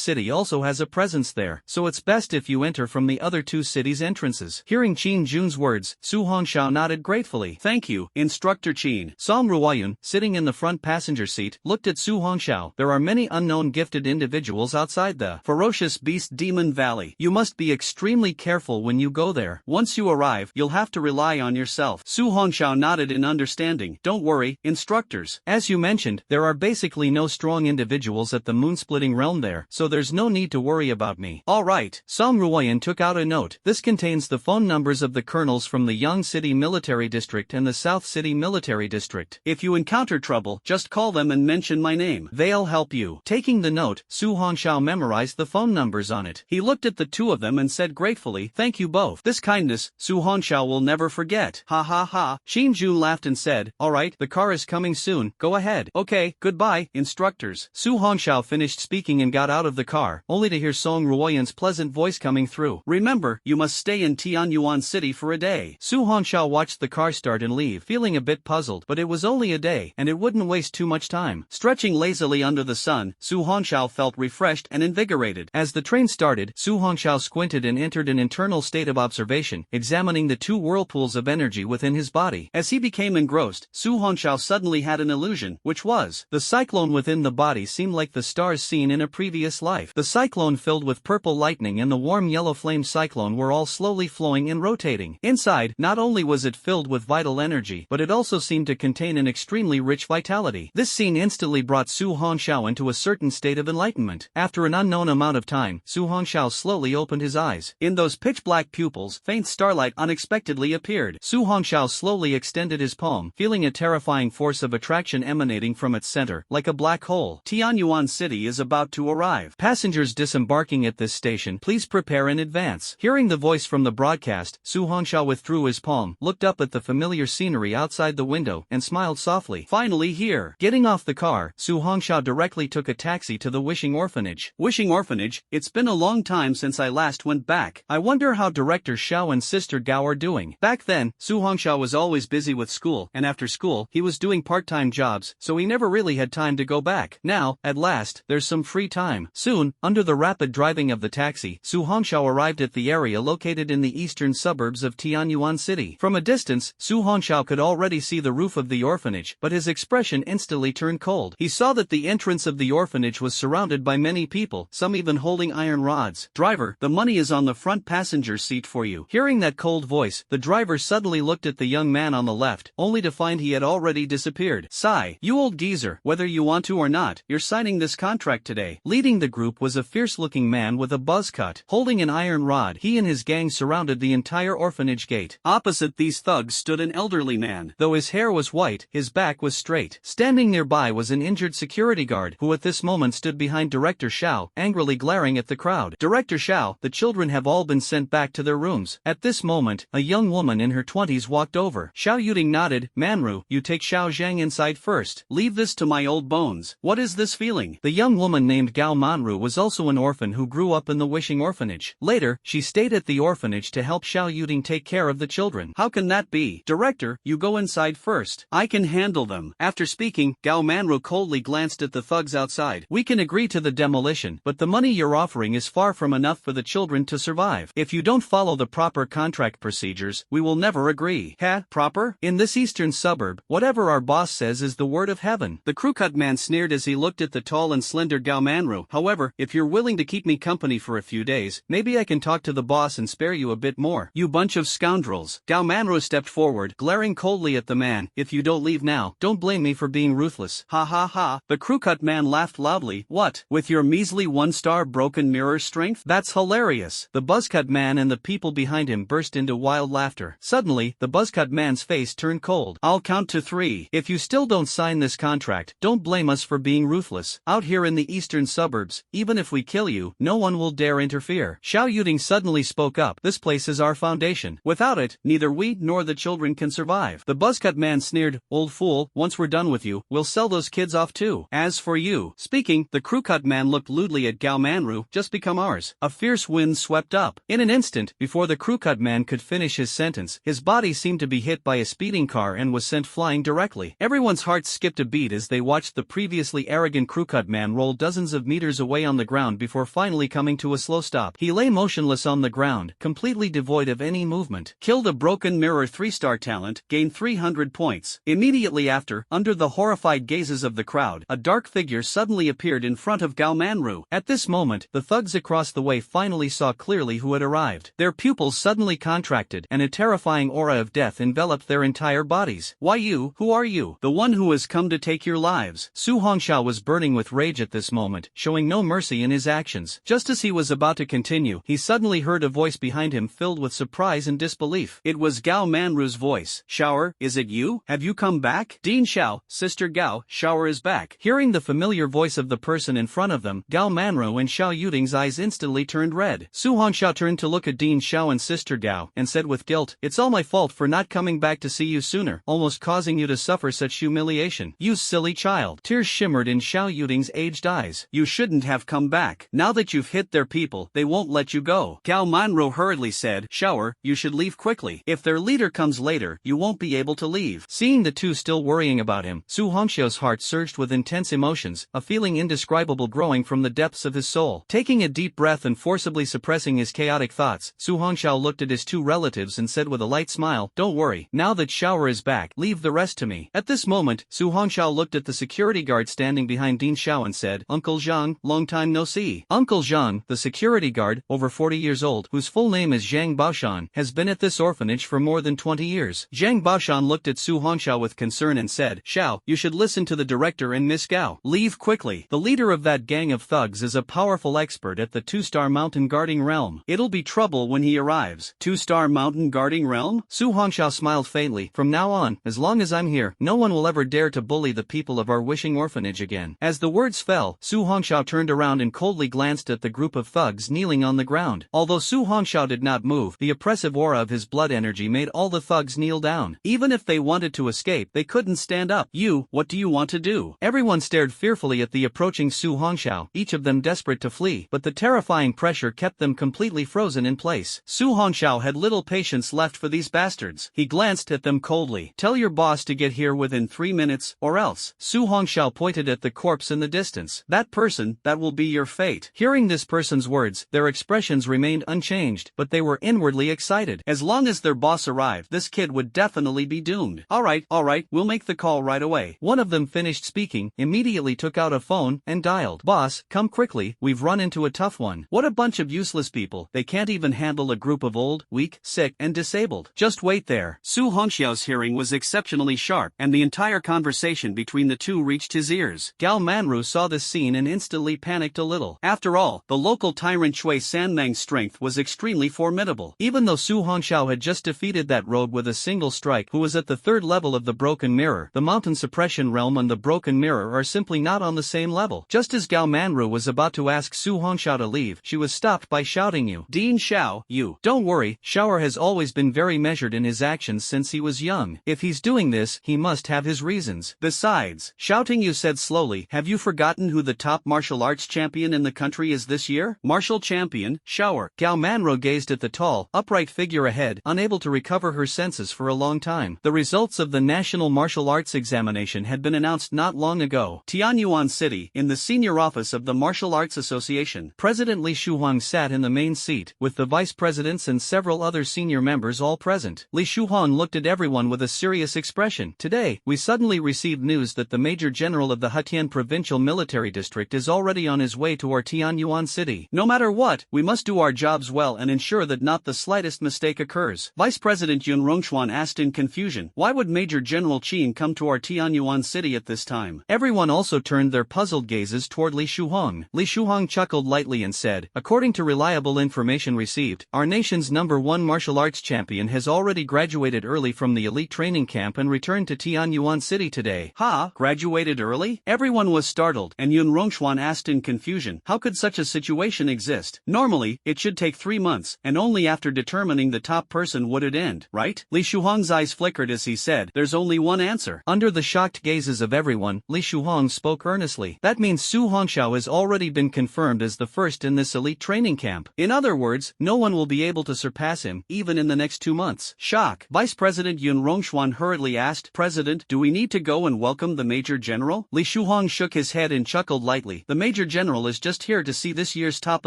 City also has a presence there, so it's best if you enter from the other two cities' entrances. Hearing Qin Jun's words, Su Hongxiao nodded gratefully. Thank you, Instructor Qin. Song Ruoyun, sitting in the front passenger seat, looked at Su Hongxiao. There are many unknown gifted individuals outside the Ferocious Beast Demon Valley. You must be extremely careful when you go there. Once you arrive, you'll have to rely on yourself. Su Hongxiao nodded in understanding. Don't worry, instructors. As you mentioned, there are basically no strong individuals at the moon-splitting realm there, so there's no need to worry about me. Alright. Song Ruoyun took out a note. This contains the phone numbers of the colonels from the Yang City Military District and the South City Military District. If you encounter trouble, just call them and mention my name. They'll help you. Taking the note, Su Hongxiao memorized the phone numbers on it. He looked at the two of them and said gratefully, thank you both. This kindness, Su Hongxiao will never forget. Ha ha ha. Qin Jun laughed and said, alright, the car is coming soon, go ahead. Okay, goodbye, instructors. Su Hongxiao finished speaking and got out of the car, only to hear Song Ruoyun's pleasant voice coming through. Remember, you must stay in Tianyuan City for a day. Su Hongxiao watched the car start and leave, feeling a bit puzzled, but it was only a day, and it wouldn't waste too much time. Stretching lazily under the sun, Su Hongxiao felt refreshed and invigorated. As the train started, Su Hongxiao squinted and entered an internal state of observation, examining the two whirlpools of energy within his body. As he became engrossed, Su Hongxiao suddenly had an illusion, which was, the cyclone within the body seemed like the stars seen in a previous life. The cyclone filled with purple lightning and the warm yellow flame cyclone were all slowly flowing and rotating. Inside, not only was it filled with vital energy, but it also seemed to contain an extremely rich vitality. This scene instantly brought Su Hongxiao into a certain state of enlightenment. After an unknown amount of time, Su Hongxiao slowly opened his eyes. In those pitch-black pupils, faint starlight unexpectedly appeared. Su Hongxiao slowly extended his palm, feeling a terrifying force of attraction emanating from its center, like a black hole. Tianyuan City is about to arrive. Passengers disembarking at this station, please prepare in advance. Hearing the voice from the broadcast, Su Hongxiao withdrew his palm, looked up at the familiar scenery outside the window, and smiled softly. Finally here. Getting off the car, Su Hongxiao directly took a taxi to the Wishing Orphanage. Wishing Orphanage, it's been a long time since I last went back. I wonder how Director Xiao and Sister Gao are doing. Back then, Su Hongxiao was always busy with school, and after school, he was doing part-time jobs, so he never really had time to go back. Now, at last, there's some free time. Soon, under the rapid driving of the taxi, Su Hongxiao arrived at the area located in the eastern suburbs of Tianyuan City. From a distance, Su Hongxiao could already see the roof of the orphanage, but his expression instantly turned cold. He saw that the entrance of the orphanage was surrounded by many people, some even holding iron rods. Driver, the money is on the front passenger seat for you. Hearing that cold voice, the driver suddenly looked at the young man on the left, only to find he had already disappeared. Sigh, you old geezer, whether you want to or not, you're signing this contract today. Leading the group was a fierce-looking man with a buzz cut. Holding an iron rod, he and his gang surrounded the entire orphanage gate. Opposite these thugs stood an elderly man. Though his hair was white, his back was straight. Standing nearby was an injured security guard, who at this moment stood behind Director Xiao, angrily glaring at the crowd. Director Xiao, the children have all been sent back to their rooms. At this moment, a young woman in her 20s walked over. Xiao Yuding nodded. Manru, you take Xiao Zhang inside first. Leave this to my old bones. What is this feeling? The young woman named Gao Manru was also an orphan who grew up in the Wishing Orphanage. Later, she stayed at the orphanage to help Xiao Yuding take care of the children. How can that be? Director, you go inside first. I can handle them. After speaking, Gao Manru coldly glanced at the thugs outside. We can agree to the demolition, but the money you're offering is far from enough for the children to survive. If you don't follow the proper contract procedures, we will never agree. Proper? In this eastern suburb, whatever our boss says is the word of heaven. The crew-cut man sneered as he looked at the tall and slender Gao Manru. However, if you're willing to keep me company for a few days, maybe I can talk to the boss and spare you a bit more. You bunch of scoundrels. Gao Manru stepped forward, glaring coldly at the man. If you don't leave now, don't blame me for being ruthless. Ha ha ha. The crew-cut man laughed loudly. What? With your measly one-star broken mirror strength? That's hilarious. The buzzcut man and the people behind him burst into wild laughter. Suddenly, the buzzcut man's face turned cold. I'll count to 3. If you still don't sign this contract, don't blame us for being ruthless. Out here in the eastern suburbs, even if we kill you, no one will dare interfere. Xiao Yuding suddenly spoke up. This place is our foundation. Without it, neither we nor the children can survive. The buzzcut man sneered. Old fool, once we're done with you, we'll sell those kids off too. As for you, speaking, the crew-cut man looked lewdly at Gao Manru. Just become ours. A fierce wind swept up. In an instant, before the crew-cut man could finish his sentence, his body seemed to be hit by a speeding car and was sent flying directly. Everyone's hearts skipped a beat as they watched the previously arrogant crew-cut man roll dozens of meters away on the ground before finally coming to a slow stop. He lay motionless on the ground, completely devoid of any movement. Killed a broken mirror 3-star talent, gained 300 points. Immediately after, under the horrified gazes of the crowd, a dark figure suddenly appeared in front of Gao Manru. At this moment, the thugs across the way finally saw clearly who had arrived. Their pupils suddenly contracted, and a terrifying aura of death enveloped their entire bodies. Why you? Who are you? The one who has come to take your lives. Su Hongxiao was burning with rage at this moment, showing no mercy in his actions. Just as he was about to continue, he suddenly heard a voice behind him filled with surprise and disbelief. It was Gao Manru's voice. Shower, is it you? Have you come back? Dean Xiao, Sister Gao, Shower is back. Hearing the familiar voice of the person in front of them, Gao Manru and Xiao Yuding's eyes instantly turned red. Su Hongxiao turned to look at Dean Xiao and Sister Gao, and said with guilt, it's all my fault for not coming back to see you sooner, almost causing you to suffer such humiliation. You silly child. Tears shimmered in Xiao Yuding's aged eyes. You shouldn't have come back. Now that you've hit their people, they won't let you go. Gao Manru hurriedly said, Shower, you should leave quickly. If their leader comes later, you won't be able to leave. Seeing the two still worrying about him, Su Hongxiao's heart surged with intense emotions, a feeling indescribable growing from the depths of his soul. Taking a deep breath and forcibly suppressing his chaotic thoughts, Su Hongxiao looked at his two relatives and said with a light smile, don't worry, now that Shower is back, leave the rest to me. At this moment, Su Hongxiao looked at the security guard standing behind Dean Xiao and said, Uncle Zhang, long time no see. Uncle Zhang, the security guard, over 40 years old, whose full name is Zhang Baoshan, has been at this orphanage for more than 20 years. Zhang Baoshan looked at Su Hongxiao with concern and said, Xiao, you should listen to the director and Miss Gao. Leave quickly. The leader of that gang of thugs is a powerful expert at the 2-star mountain guarding realm. It'll be trouble when he arrives. 2-star mountain guarding realm? Su Hongxiao smiled faintly. From now on, as long as I'm here, no one will ever dare to bully the people of our wishing orphanage again. As the words fell, Su Hongxiao turned around and coldly glanced at the group of thugs kneeling on the ground. Although Su Hongxiao did not move, the oppressive aura of his blood energy made all the thugs kneel down. Even if they wanted to escape, they couldn't stand up. You, what do you want to do? Everyone stared fearfully at the approaching Su Hongxiao, each of them desperate to flee, but the terrifying pressure kept them completely frozen in place. Su Hongxiao had little patience left for these bastards. He glanced at them coldly. Tell your boss to get here within 3 minutes, or else. Su Hongxiao pointed at the corpse in the distance. That person, that will be your fate. Hearing this person's words, their expressions remained unchanged, but they were inwardly excited. As long as their boss arrived, this kid would definitely be doomed. Alright, we'll make the call right away. One of them finished speaking, immediately took out a phone, and dialed. Boss, come quickly, we've run into a tough one. What a bunch of useless people. They can't even handle a group of old, weak, sick, and disabled. Just wait there. Su Hongxiao's hearing was exceptionally sharp, and the entire conversation between the two reached his ears. Gao Manru saw this scene and instantly panicked a little. After all, the local tyrant Chui Sanmang's strength was extremely formidable. Even though Su Hongxiao had just defeated that rogue with a single strike who was at the 3rd level of the Broken Mirror, the Mountain Suppression Realm and the Broken Mirror are simply not on the same level. Just as Gao Manru was about to ask Su Hongxiao to leave, she was stopped by shouting, You, Dean Xiao, you. Don't worry, Shower has always been very measured in his actions since he was young. If he's doing this, he must have his reasons. Besides, shouting, you said slowly, have you forgotten who the top martial arts champion in the country is this year? Martial champion, Shower. Gao Manru gazed at the tall, upright figure ahead, unable to recover her senses for a long time. The results of the National Martial Arts Examination had been announced not long ago. Tianyuan City, in the senior office of the Martial Arts Association. President Li Shuhuang sat in the main seat, with the vice presidents and several other senior members all present. Li Shuhuang looked at everyone with a serious expression. Today, we suddenly received news that the Major General of the Hutian Provincial Military District is already on his way to our Tianyuan city. No matter what, we must do our jobs well and ensure that not the slightest mistake occurs. Vice President Yun Rongchuan asked in confusion, why would Major General Qin come to our Tianyuan city at this time? Everyone also turned their puzzled gazes toward Li Shuhong. Li Shuhong chuckled lightly and said, according to reliable information received, our nation's #1 martial arts champion has already graduated early from the elite training camp and returned to Tianyuan city today. Ha! Graduated early? Everyone was startled, and Yun Rongchuan asked in confusion, how could such a situation exist? Normally, it should take 3 months, and only after determining the top person would it end, right? Li Shuhong's eyes flickered as he said, there's only one answer. Under the shocked gazes of everyone, Li Shuhong spoke earnestly. That means Su Hongxiao has already been confirmed as the first in this elite training camp. In other words, no one will be able to surpass him, even in the next 2 months. Shock. Vice President Yun Rongchuan hurriedly asked, President, do we need to go and welcome the Major General? Li Shuhong shook his head and chuckled lightly. The Major General is just here to see this year's top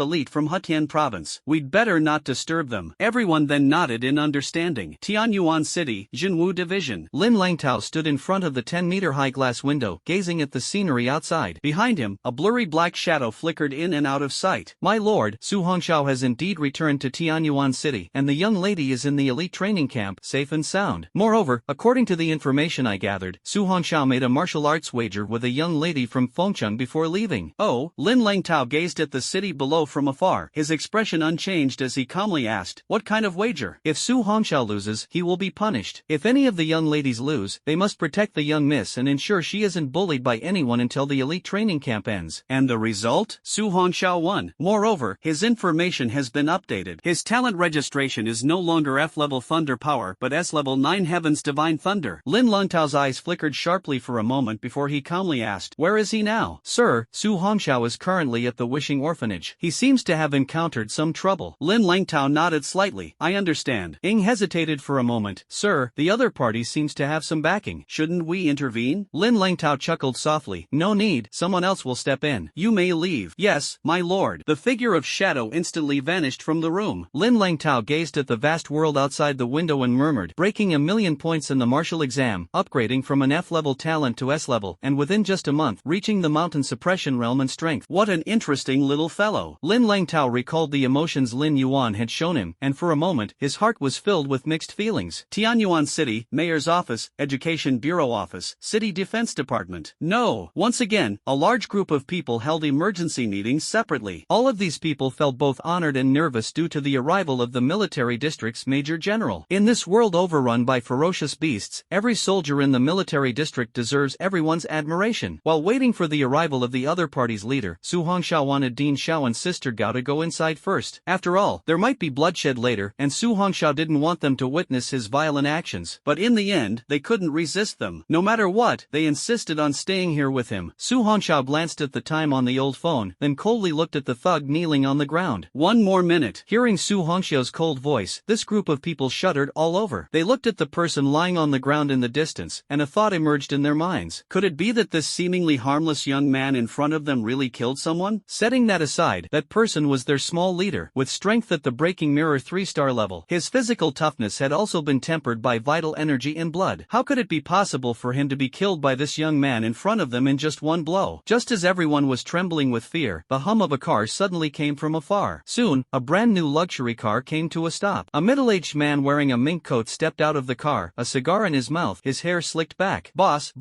elite from Hutian province. We'd better not disturb them. Everyone then nodded in understanding. Tianyuan City, Jinwu Division. Lin Langtao stood in front of the 10-meter-high glass window, gazing at the scenery outside. Behind him, a blurry black shadow flickered in and out of sight. My lord, Su Hongxiao has indeed returned to Tianyuan City, and the young lady is in the elite training camp, safe and sound. Moreover, according to the information I gathered, Su Hongxiao made a martial arts wager with a young lady from Fengcheng before leaving. Oh, Lin Langtao gazed at the city below from afar, his expression unchanged as he calmly asked, what kind of wager? If Su Hongxiao loses, he will be punished. If any of the young ladies lose, they must protect the young miss and ensure she isn't bullied by anyone until the elite training camp ends. And the result? Su Hongxiao won. Moreover, his information has been updated. His talent registration is no longer F-level Thunder Power but S-level 9 Heaven's Divine Thunder. Lin Langtao's eyes flickered sharply for a moment before he calmly asked, where is he now? Sir, Su Hongxiao is currently at the Wishing Orphanage. He seems to have encountered some trouble. Lin Langtao nodded slightly. I understand. Ying hesitated for a moment. Sir, the other party seems to have some backing. Shouldn't we intervene? Lin Langtao chuckled softly. No need, someone else will step in. You may leave. Yes, my lord. The figure of shadow instantly vanished from the room. Lin Langtao gazed at the vast world outside the window and murmured, breaking 1,000,000 points in the martial exam, upgrading from an F-level talent to S-level, and within just a month, reaching the mountain suppression realm and strength. What an interesting little fellow. Lin Langtao recalled the emotions Lin Yuan had shown him, and for a moment, his heart was filled with mixed feelings. Tianyuan City, Mayor's Office, Education Bureau Office, City Defense Department. No. Once again, a large group of people held emergency meetings separately. All of these people felt both honored and nervous due to the arrival of the military district's Major General. In this world overrun by ferocious beasts, every soldier in the military district deserves everyone's admiration. While waiting for the arrival of the other party's leader, Su Hongxiao wanted Dean Xiao and Sister Gao to go inside first. After all, there might be bloodshed later, and Su Hongxiao didn't want them to witness his violent actions. But in the end, they couldn't resist them. No matter what, they insisted on staying here with him. Su Hongxiao glanced at the time on the old phone, then coldly looked at the thug kneeling on the ground. 1 more minute. Hearing Su Hongxiao's cold voice, this group of people shuddered all over. They looked at the person lying on the ground in the distance, and a thought emerged in their minds. Could it be that this seemingly harmless young man in front of them really killed someone? Setting that aside, that person was their small leader, with strength at the breaking mirror 3-star level. His physical toughness had also been tempered by vital energy and blood. How could it be possible for him to be killed by this young man in front of them in just one blow? Just as everyone was trembling with fear, the hum of a car suddenly came from afar. Soon, a brand new luxury car came to a stop. A middle-aged man wearing a mink coat stepped out of the car, a cigar in his mouth, his hair slicked back. Boss,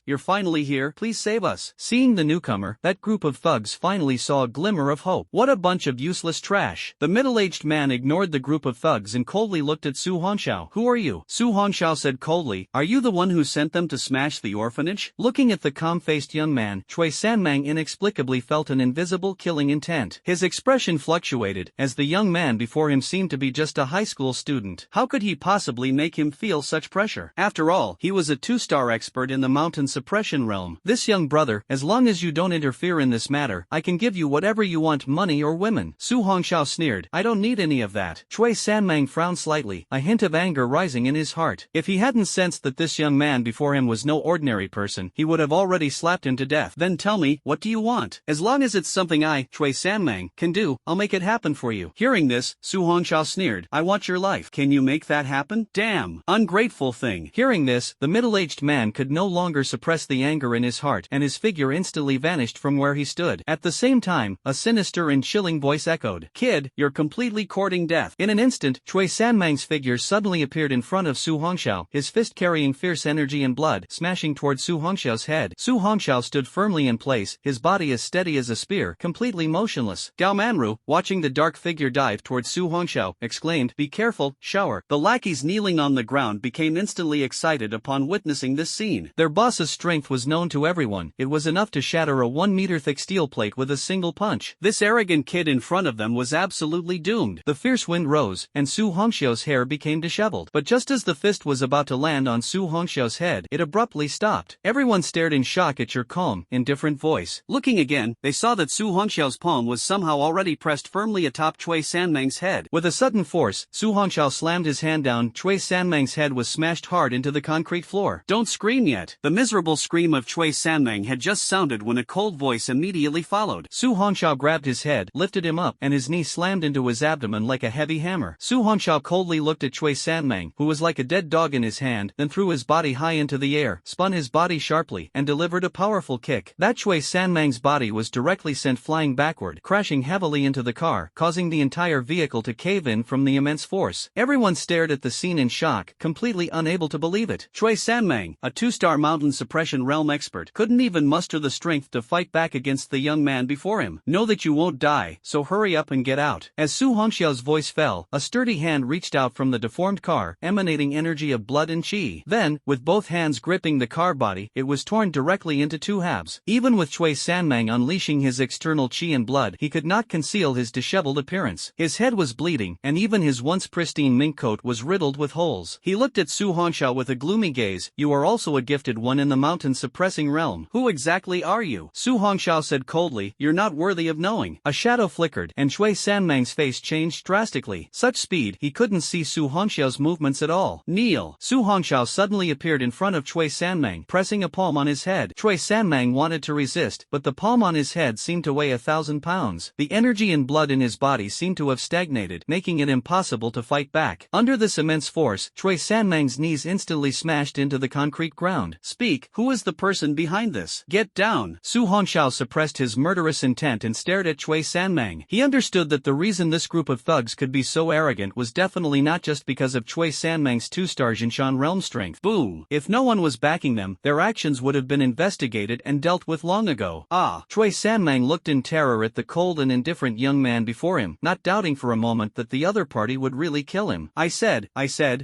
you're finally here, please save us. Seeing the newcomer, that group of thugs finally saw a glimmer of hope. What a bunch of useless trash. The middle-aged man ignored the group of thugs and coldly looked at Su Hongxiao. Who are you? Su Hongxiao said coldly, are you the one who sent them to smash the orphanage? Looking at the calm-faced young man, Chui Sanmang inexplicably felt an invisible killing intent. His expression fluctuated, as the young man before him seemed to be just a high school student. How could he possibly make him feel such pressure? After all, he was a 2-star expert in the mountain suppression realm. This young brother, as long as you don't interfere in this matter, I can give you whatever you want, money or women. Su Hongxiao sneered, I don't need any of that. Chui Sanmang frowned slightly, a hint of anger rising in his heart. If he hadn't sensed that this young man before him was no ordinary person, he would have already slapped him to death. Then tell me, what do you want? As long as it's something I, Chui Sanmang, can do, I'll make it happen for you. Hearing this, Su Hongxiao sneered, I want your life. Can you make that happen? Damn, ungrateful thing. Hearing this, the middle-aged enraged man could no longer suppress the anger in his heart, and his figure instantly vanished from where he stood. At the same time, a sinister and chilling voice echoed, "Kid, you're completely courting death." In an instant, Chui Sanmang's figure suddenly appeared in front of Su Hongxiao, his fist carrying fierce energy and blood, smashing towards Su Hongxiao's head. Su Hongxiao stood firmly in place, his body as steady as a spear, completely motionless. Gao Manru, watching the dark figure dive towards Su Hongxiao, exclaimed, "Be careful, shower." The lackeys kneeling on the ground became instantly excited upon witnessing this scene. Their boss's strength was known to everyone. It was enough to shatter a 1-meter thick steel plate with a single punch. This arrogant kid in front of them was absolutely doomed. The fierce wind rose, and Su Hongxiao's hair became disheveled. But just as the fist was about to land on Su Hongxiao's head, it abruptly stopped. Everyone stared in shock at your calm, indifferent voice. Looking again, they saw that Su Hongxiao's palm was somehow already pressed firmly atop Chui Sanmang's head. With a sudden force, Su Hongxiao slammed his hand down. Chui Sanmang's head was smashed hard into the concrete floor. "Don't scream yet." The miserable scream of Chui Sanmang had just sounded when a cold voice immediately followed. Su Hongxiao grabbed his head, lifted him up, and his knee slammed into his abdomen like a heavy hammer. Su Hongxiao coldly looked at Chui Sanmang, who was like a dead dog in his hand, then threw his body high into the air, spun his body sharply, and delivered a powerful kick. That Chui Sanmang's body was directly sent flying backward, crashing heavily into the car, causing the entire vehicle to cave in from the immense force. Everyone stared at the scene in shock, completely unable to believe it. Chui Sanmang, a 2-star mountain suppression realm expert, couldn't even muster the strength to fight back against the young man before him. "Know that you won't die, so hurry up and get out." As Su Hongxiao's voice fell, a sturdy hand reached out from the deformed car, emanating energy of blood and qi. Then, with both hands gripping the car body, it was torn directly into 2 halves. Even with Chui Sanmang unleashing his external qi and blood, he could not conceal his disheveled appearance. His head was bleeding, and even his once pristine mink coat was riddled with holes. He looked at Su Hongxiao with a gloomy gaze. "You are also a gifted one in the mountain suppressing realm. Who exactly are you?" Su Hongxiao said coldly, "You're not worthy of knowing." A shadow flickered, and Chui Sanmang's face changed drastically. Such speed, he couldn't see Su Hongxiao's movements at all. "Kneel." Su Hongxiao suddenly appeared in front of Chui Sanmang, pressing a palm on his head. Chui Sanmang wanted to resist, but the palm on his head seemed to weigh 1,000 pounds. The energy and blood in his body seemed to have stagnated, making it impossible to fight back. Under this immense force, Chui Sanmang's knees instantly smashed into the concrete ground. "Speak, who is the person behind this? Get down." Su Hongxiao suppressed his murderous intent and stared at Chui Sanmang. He understood that the reason this group of thugs could be so arrogant was definitely not just because of Chui Sanmang's 2-star Jinshan realm strength. Boom! If no one was backing them, their actions would have been investigated and dealt with long ago. Ah! Chui Sanmang looked in terror at the cold and indifferent young man before him, not doubting for a moment that the other party would really kill him. I said,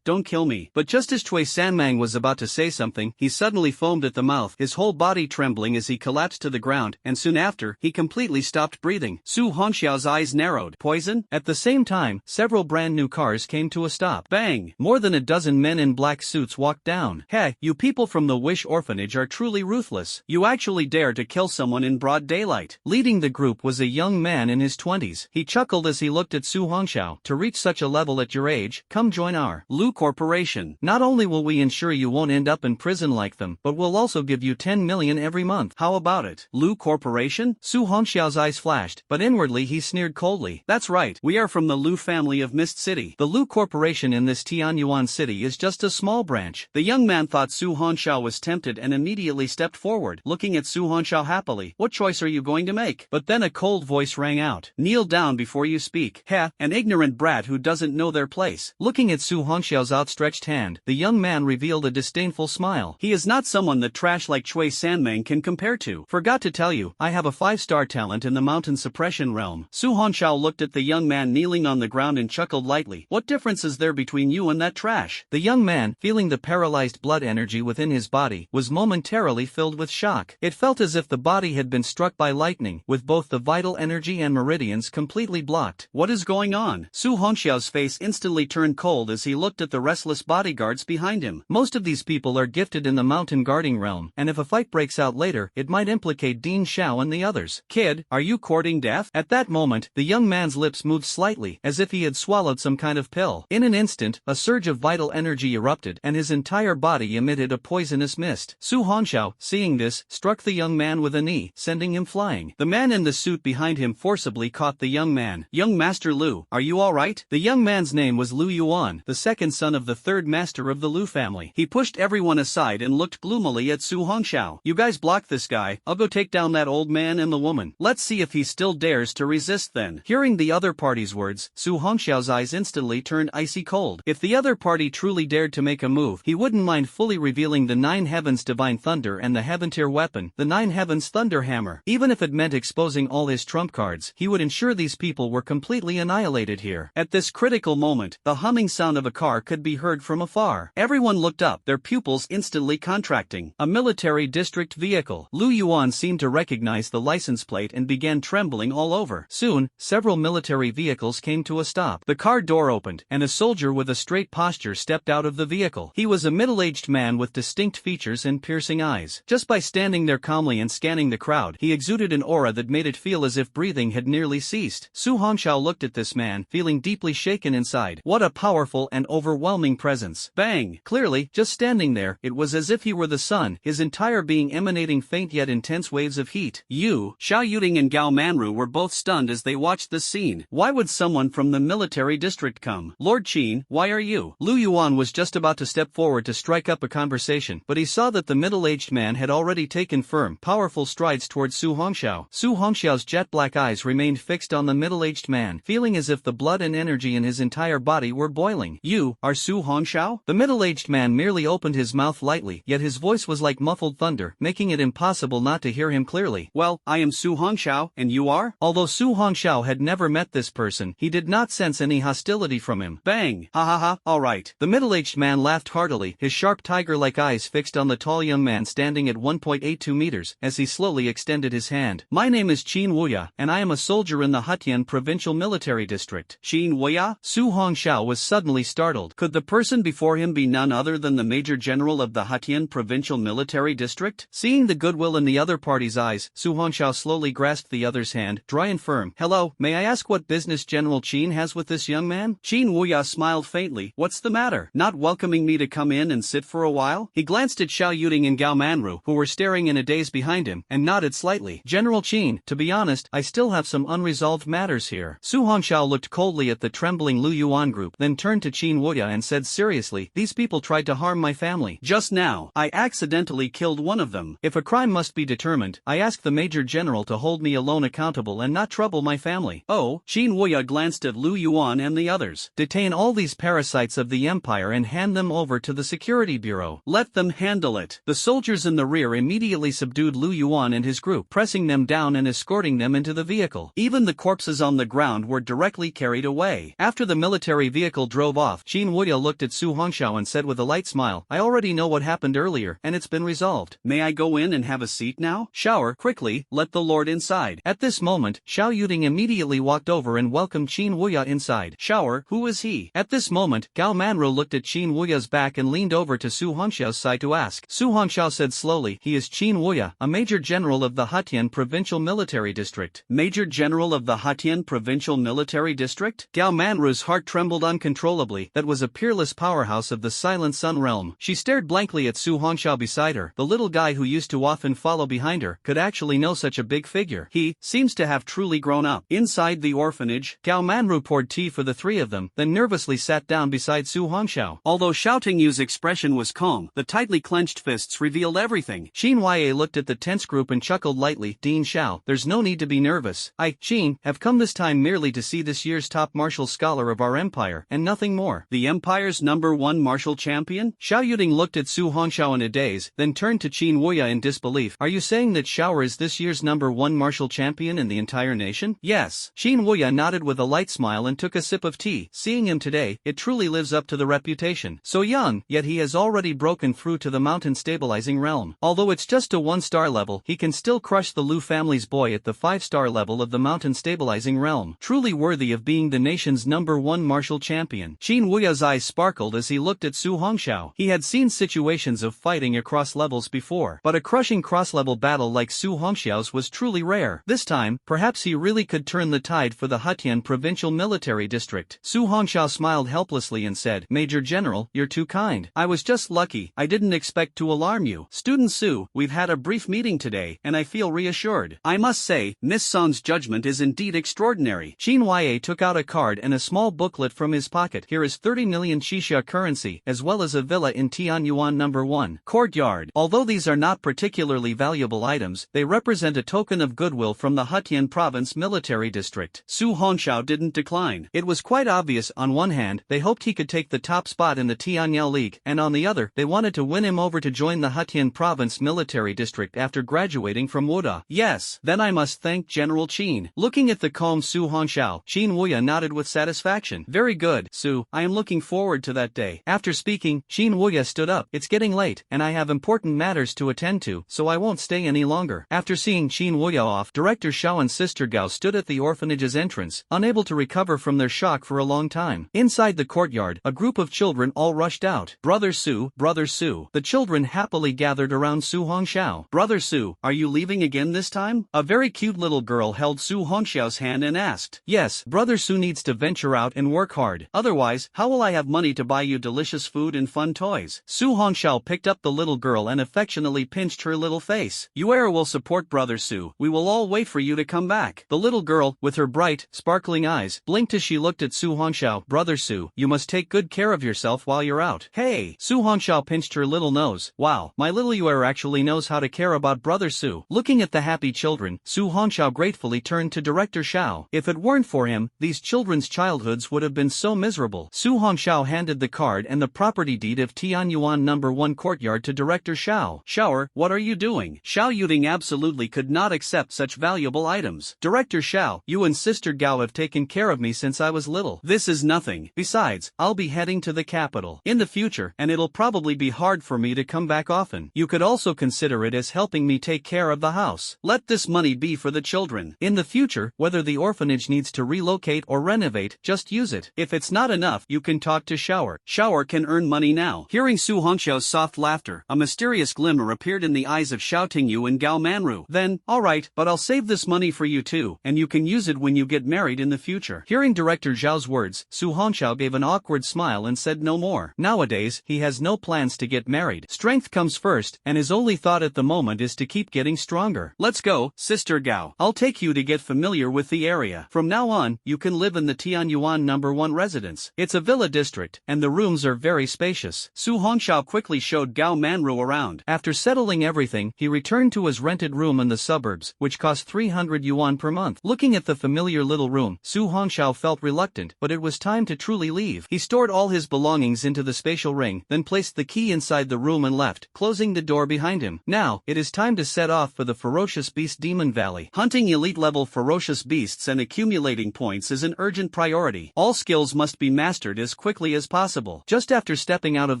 don't kill me." But just as Chui Sanmang was about to say something, he suddenly foamed at the mouth, his whole body trembling as he collapsed to the ground, and soon after, he completely stopped breathing. Su Hongxiao's eyes narrowed. Poison? At the same time, several brand new cars came to a stop. Bang! More than a dozen men in black suits walked down. "Hey, you people from the Wish Orphanage are truly ruthless. You actually dare to kill someone in broad daylight." Leading the group was a young man in his 20s. He chuckled as he looked at Su Hongxiao. "To reach such a level at your age, come join our Lu Corporation. Not only will we ensure you won't end up in prison like them, but we'll also give you 10 million every month. How about it?" Lu Corporation? Su Hongxiao's eyes flashed, but inwardly he sneered coldly. "That's right, we are from the Lu family of Mist City. The Lu Corporation in this Tianyuan city is just a small branch." The young man thought Su Hongxiao was tempted and immediately stepped forward, looking at Su Hongxiao happily. "What choice are you going to make?" But then a cold voice rang out. "Kneel down before you speak." "Heh, an ignorant brat who doesn't know their place." Looking at Su Hongxiao's outstretched hand, the young man revealed a disdainful smile. "He is not someone that trash like Chui Sanmang can compare to. Forgot to tell you, I have a 5-star talent in the mountain suppression realm." Su Hongxiao looked at the young man kneeling on the ground and chuckled lightly. "What difference is there between you and that trash?" The young man, feeling the paralyzed blood energy within his body, was momentarily filled with shock. It felt as if the body had been struck by lightning, with both the vital energy and meridians completely blocked. "What is going on?" Su Hongxiao's face instantly turned cold as he looked at the restless bodyguards behind him. Most of these people are gifted in the mountain guarding realm, and if a fight breaks out later, it might implicate Dean Xiao and the others. "Kid, are you courting death?" At that moment, the young man's lips moved slightly, as if he had swallowed some kind of pill. In an instant, a surge of vital energy erupted, and his entire body emitted a poisonous mist. Su Hongxiao, seeing this, struck the young man with a knee, sending him flying. The man in the suit behind him forcibly caught the young man. "Young Master Lu, are you alright?" The young man's name was Lu Yuan, the second son of the third master of the Lu family. He pushed everyone everyone aside and looked gloomily at Su Hongxiao. You guys block this guy, I'll go take down that old man and the woman. Let's see if he still dares to resist then. Hearing the other party's words, Su Hongxiao's eyes instantly turned icy cold. If the other party truly dared to make a move, he wouldn't mind fully revealing the Nine Heavens Divine Thunder and the Heaven-tier weapon, the Nine Heavens Thunder Hammer. Even if it meant exposing all his trump cards, he would ensure these people were completely annihilated here. At this critical moment, the humming sound of a car could be heard from afar. Everyone looked up, their pupils instantly contracting. A military district vehicle. Lu Yuan seemed to recognize the license plate and began trembling all over. Soon, several military vehicles came to a stop. The car door opened, and a soldier with a straight posture stepped out of the vehicle. He was a middle-aged man with distinct features and piercing eyes. Just by standing there calmly and scanning the crowd, he exuded an aura that made it feel as if breathing had nearly ceased. Su Hongxiao looked at this man, feeling deeply shaken inside. What a powerful and overwhelming presence. Bang! Clearly, just standing there, it was as if he were the sun, his entire being emanating faint yet intense waves of heat. Xiao Yuding and Gao Manru were both stunned as they watched this scene. Why would someone from the military district come? Lord Qin, why are you? Lu Yuan was just about to step forward to strike up a conversation, but he saw that the middle-aged man had already taken firm, powerful strides towards Su Hongxiao. Su Hongxiao's jet-black eyes remained fixed on the middle-aged man, feeling as if the blood and energy in his entire body were boiling. You are Su Hongxiao? The middle-aged man merely opened his mouth lightly, yet his voice was like muffled thunder, making it impossible not to hear him clearly. Well, I am Su Hongxiao, and you are? Although Su Hongxiao had never met this person, he did not sense any hostility from him. Bang! Ha ha ha, alright. The middle-aged man laughed heartily, his sharp tiger-like eyes fixed on the tall young man standing at 1.82 meters, as he slowly extended his hand. My name is Qin Wuya, and I am a soldier in the Hutian Provincial Military District. Qin Wuya? Su Hongxiao was suddenly startled. Could the person before him be none other than the Major General of the Hutian Provincial Military District? Seeing the goodwill in the other party's eyes, Su Hongxiao slowly grasped the other's hand, dry and firm. Hello, may I ask what business General Qin has with this young man? Qin Wuya smiled faintly. What's the matter? Not welcoming me to come in and sit for a while? He glanced at Xiao Yuding and Gao Manru, who were staring in a daze behind him, and nodded slightly. General Qin, to be honest, I still have some unresolved matters here. Su Hongxiao looked coldly at the trembling Lu Yuan group, then turned to Qin Wuya and said seriously, these people tried to harm my family. Just now, I accidentally killed one of them. If a crime must be determined, I ask the Major General to hold me alone accountable and not trouble my family. Oh, Qin Wuya glanced at Lu Yuan and the others. Detain all these parasites of the empire and hand them over to the security bureau. Let them handle it. The soldiers in the rear immediately subdued Lu Yuan and his group, pressing them down and escorting them into the vehicle. Even the corpses on the ground were directly carried away. After the military vehicle drove off, Qin Wuya looked at Su Hongxiao and said with a light smile, I already know what happened earlier, and it's been resolved. May I go in and have a seat now? Shower, quickly, let the lord inside. At this moment, Xiao Yuding immediately walked over and welcomed Qin Wuya inside. Shower, who is he? At this moment, Gao Manru looked at Qin Wuya's back and leaned over to Su Hongxiao's side to ask. Su Hongxiao said slowly, he is Qin Wuya, a Major General of the Hutian Provincial Military District. Major General of the Hutian Provincial Military District? Gao Manru's heart trembled uncontrollably. That was a peerless powerhouse of the Silent Sun realm. She stared blankly at Su Hongxiao beside her. The little guy who used to often follow behind her could actually know such a big figure. He seems to have truly grown up. Inside the orphanage, Gao Manru poured tea for the three of them, then nervously sat down beside Su Hongxiao. Although Xiao Tingyu's expression was calm, the tightly clenched fists revealed everything. Qin Huaye looked at the tense group and chuckled lightly. Dean Xiao, there's no need to be nervous. I, Qin, have come this time merely to see this year's top martial scholar of our empire, and nothing more. The empire's #1 martial champion? Xiao Yuding looked at Su Hongxiao in a daze, then turned to Qin Wuya in disbelief. Are you saying that Xiao is this year's #1 martial champion in the entire nation? Yes. Qin Wuya nodded with a light smile and took a sip of tea. Seeing him today, it truly lives up to the reputation. So young, yet he has already broken through to the mountain stabilizing realm. Although it's just a 1-star level, he can still crush the Lu family's boy at the 5-star level of the mountain stabilizing realm. Truly worthy of being the nation's #1 martial champion. Qin Wuya's eyes sparkled as he looked at Su Hongxiao. He had seen situations of fighting across levels before, but a crushing cross-level battle like Su Hongxiao's was truly rare. This time, perhaps he really could turn the tide for the Hutian Provincial Military District. Su Hongxiao smiled helplessly and said, Major General, you're too kind. I was just lucky. I didn't expect to alarm you. Student Su, we've had a brief meeting today, and I feel reassured. I must say, Miss Son's judgment is indeed extraordinary. Qin Huaye took out a card and a small booklet from his pocket. Here is 30 million Shisha currency, as well as a villa in Tianyuan number 1 courtyard. Although these are not particularly valuable items, they represent a token of goodwill from the Hutian Province Military District. Su Hongxiao didn't decline. It was quite obvious. On one hand, they hoped he could take the top spot in the Tianyao League, and on the other, they wanted to win him over to join the Hutian Province Military District after graduating from Wuda. Yes, then I must thank General Qin. Looking at the calm Su Hongxiao, Qin Wuya nodded with satisfaction. Very good, Su, I am looking forward to that day. After speaking, Qin Wuya stood up. It's getting late, and I have important matters to attend to, so I won't stay any longer. After seeing Qin Wuya off, Director Xiao and Sister Gao stood at the orphanage's entrance, unable to recover from their shock for a long time. Inside the courtyard, a group of children all rushed out. Brother Su, Brother Su. The children happily gathered around Su Hongxiao. Brother Su, are you leaving again this time? A very cute little girl held Su Hongxiao's hand and asked. Yes, Brother Su needs to venture out and work hard. Otherwise, how will I have money to buy you delicious food and fun toys? Su Hongxiao picked up the little girl and affectionately pinched her little face. You will support Brother Su. We will all wait for you to come back. The little girl, with her bright, sparkling eyes, blinked as she looked at Su Hongxiao. Brother Su, you must take good care of yourself while you're out. Hey! Su Hongxiao pinched her little nose. Wow, my little Yuer actually knows how to care about Brother Su. Looking at the happy children, Su Hongxiao gratefully turned to Director Xiao. If it weren't for him, these children's childhoods would have been so miserable. Su Hongxiao handed the card and the property deed of Tianyuan number 1 courtyard to Director Xiao. Xiaoer, what are you doing? Xiao Yuding absolutely could not accept such valuable items. Director Xiao, you and Sister Gao have taken care of me since I was little. This is nothing. Besides, I'll be heading to the capital in the future, and it'll probably be hard for me to come back often. You could also consider it as helping me take care of the house. Let this money be for the children. In the future, whether the orphanage needs to relocate or renovate, just use it. If it's not enough, you can talk to Xiaoer. Xiaoer can earn money now. Hearing Su Hongxiao's soft laughter, a mysterious glimmer appeared in the eyes of Xiao Tingyu and Gao Manru. Then, alright, but I'll save this money for you too, and you can use it when you get married in the future. Hearing Director Zhao's words, Su Hongxiao gave an awkward smile and said no more. Nowadays, he has no plans to get married. Strength comes first, and his only thought at the moment is to keep getting stronger. Let's go, Sister Gao. I'll take you to get familiar with the area. From now on, you can live in the Tianyuan number 1 residence. It's a villa district, and the rooms are very spacious. Su Hongxiao quickly showed Gao Manru around. After settling everything, he returned to his rented room in the suburbs, which cost 300 yuan per month. Looking at the familiar little room, Su Hongxiao felt reluctant, but it was time to truly leave. He stored all his belongings into the spatial ring, then placed the key inside the room and left, closing the door behind him. Now, it is time to set off for the Ferocious Beast Demon Valley. Hunting elite-level ferocious beasts and accumulating points is an urgent priority. All skills must be mastered as quickly as possible. Just after stepping out of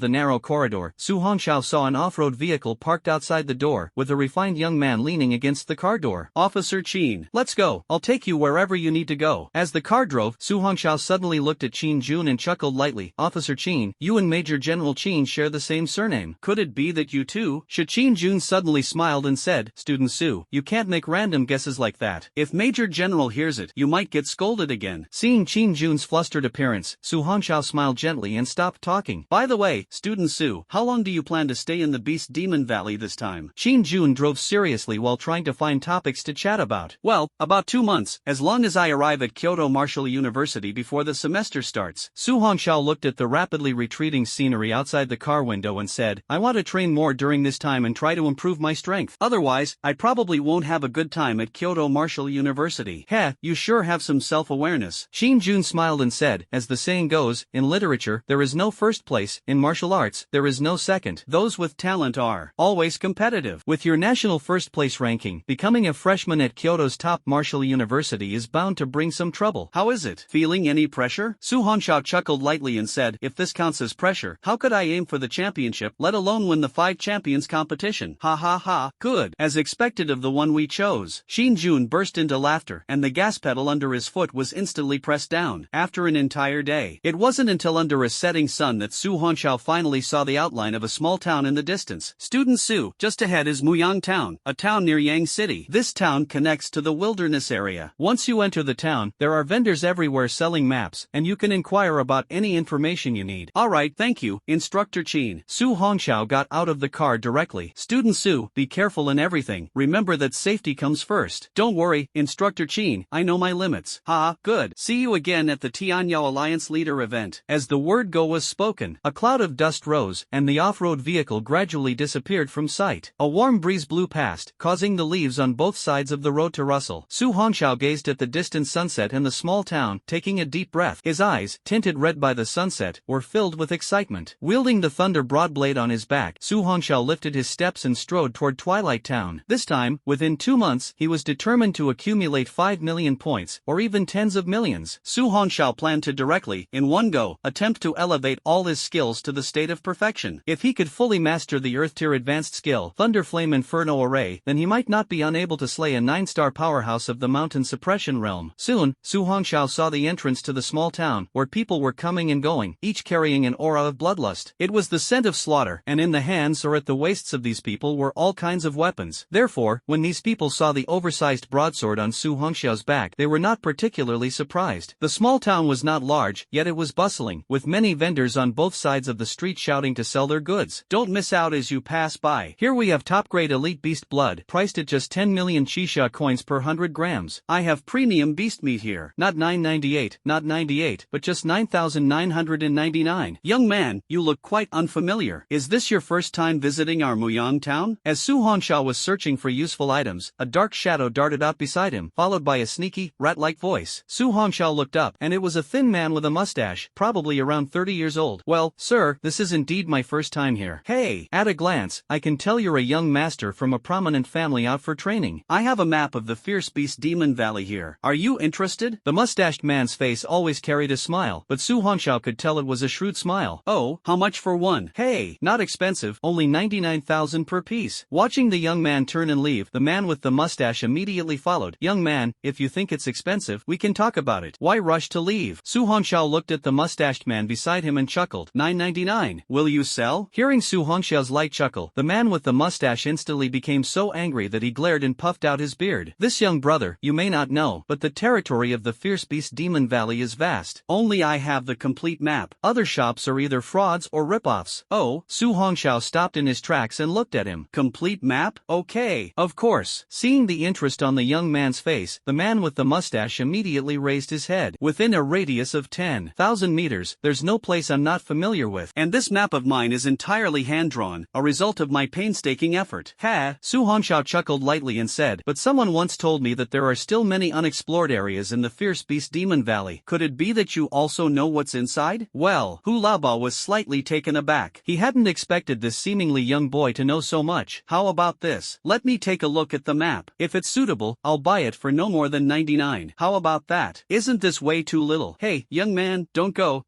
the narrow corridor, Su Hongxiao saw an off-road vehicle parked outside the door, with a refined young man leaning against the car door. Officer Qin, let's go. I'll take you wherever you need to go. As the car drove, Su Hongxiao suddenly looked at Qin Jun and chuckled lightly. Officer Qin, you and Major General Qin share the same surname. Could it be that you too? Qin Jun suddenly smiled and said, Student Su, you can't make random guesses like that. If Major General hears it, you might get scolded again. Seeing Qin Jun's flustered appearance, Su Hongxiao smiled gently and stopped talking. By the way, Student Su, how long do you plan to stay in the Beast Demon Valley this time? Qin Jun drove seriously while trying to find topics to chat about. Well, about 2 months, as long as I arrive at Kyoto Martial University before the semester starts. Su Hongxiao looked at the rapidly retreating scenery outside the car window and said, I want to train more during this time and try to improve my strength. Otherwise, I probably won't have a good time at Kyoto Martial University. Heh, you sure have some self-awareness. Qin Jun smiled and said, as the saying goes, in literature, there is no first place, in martial arts, there is no second. Those with talent are always competitive. With your national first place ranking, becoming a freshman at Kyoto's top martial university is bound to bring some trouble. How is it? Feeling any pressure? Su Hongxiao chuckled lightly and said, if this counts as pressure, how could I aim for the championship, let alone win the 5 champions competition? Ha ha ha, good. As expected of the one we chose. Qin Jun burst into laughter, and the gas pedal under his foot was instantly pressed down. After an entire day, it wasn't until under a setting sun that Su Hongxiao finally saw the outline of a small town in the distance. Student Su, just ahead is Muyang Town, a town near Yang City. This town connects to the wilderness area. Once you enter the town, there are vendors everywhere selling maps, and you can inquire about any information you need. Alright, thank you, Instructor Qin. Su Hongxiao got out of the car directly. Student Su, be careful in everything. Remember that safety comes first. Don't worry, Instructor Qin, I know my limits. Ha, good. See you again at the Tianyao Alliance Leader event. As the word go was spoken, a cloud of dust rose rose, and the off-road vehicle gradually disappeared from sight. A warm breeze blew past, causing the leaves on both sides of the road to rustle. Su Hongxiao gazed at the distant sunset and the small town, taking a deep breath. His eyes, tinted red by the sunset, were filled with excitement. Wielding the thunder broadblade on his back, Su Hongxiao lifted his steps and strode toward Twilight Town. This time, within 2 months, he was determined to accumulate 5 million points, or even tens of millions. Su Hongxiao planned to directly, in one go, attempt to elevate all his skills to the state of perfection. If he could fully master the Earth-tier advanced skill, Thunder Flame Inferno Array, then he might not be unable to slay a 9-star powerhouse of the mountain suppression realm. Soon, Su Hongxiao saw the entrance to the small town, where people were coming and going, each carrying an aura of bloodlust. It was the scent of slaughter, and in the hands or at the waists of these people were all kinds of weapons. Therefore, when these people saw the oversized broadsword on Su Hongxiao's back, they were not particularly surprised. The small town was not large, yet it was bustling, with many vendors on both sides of the street shouting to sell their goods. Don't miss out as you pass by. Here we have top-grade elite beast blood, priced at just 10 million Qixia coins per 100 grams. I have premium beast meat here. Not 998, not 98, but just 9,999. Young man, you look quite unfamiliar. Is this your first time visiting our Muyang town? As Su Hongxiao was searching for useful items, a dark shadow darted out beside him, followed by a sneaky, rat-like voice. Su Hongxiao looked up, and it was a thin man with a mustache, probably around 30 years old. Well, sir, this is indeed my first time here. Hey! At a glance, I can tell you're a young master from a prominent family out for training. I have a map of the Fierce Beast Demon Valley here. Are you interested? The mustached man's face always carried a smile, but Su Hongxiao could tell it was a shrewd smile. Oh, how much for one? Hey, not expensive, only 99,000 per piece. Watching the young man turn and leave, the man with the mustache immediately followed. Young man, if you think it's expensive, we can talk about it. Why rush to leave? Su Hongxiao looked at the mustached man beside him and chuckled. 999. Will you sell? Hearing Su Hongxiao's light chuckle, the man with the mustache instantly became so angry that he glared and puffed out his beard. This young brother, you may not know, but the territory of the Fierce Beast Demon Valley is vast. Only I have the complete map. Other shops are either frauds or ripoffs. Oh, Su Hongxiao stopped in his tracks and looked at him. Complete map? Okay. Of course. Seeing the interest on the young man's face, the man with the mustache immediately raised his head. Within a radius of 10,000 meters, there's no place I'm not familiar with. And this map of mine is entirely hand-drawn, a result of my painstaking effort. Ha! Su Hongxiao chuckled lightly and said, but someone once told me that there are still many unexplored areas in the Fierce Beast Demon Valley. Could it be that you also know what's inside? Well, Hu Laoba was slightly taken aback. He hadn't expected this seemingly young boy to know so much. How about this? Let me take a look at the map. If it's suitable, I'll buy it for no more than 99. How about that? Isn't this way too little? Hey, young man, don't go,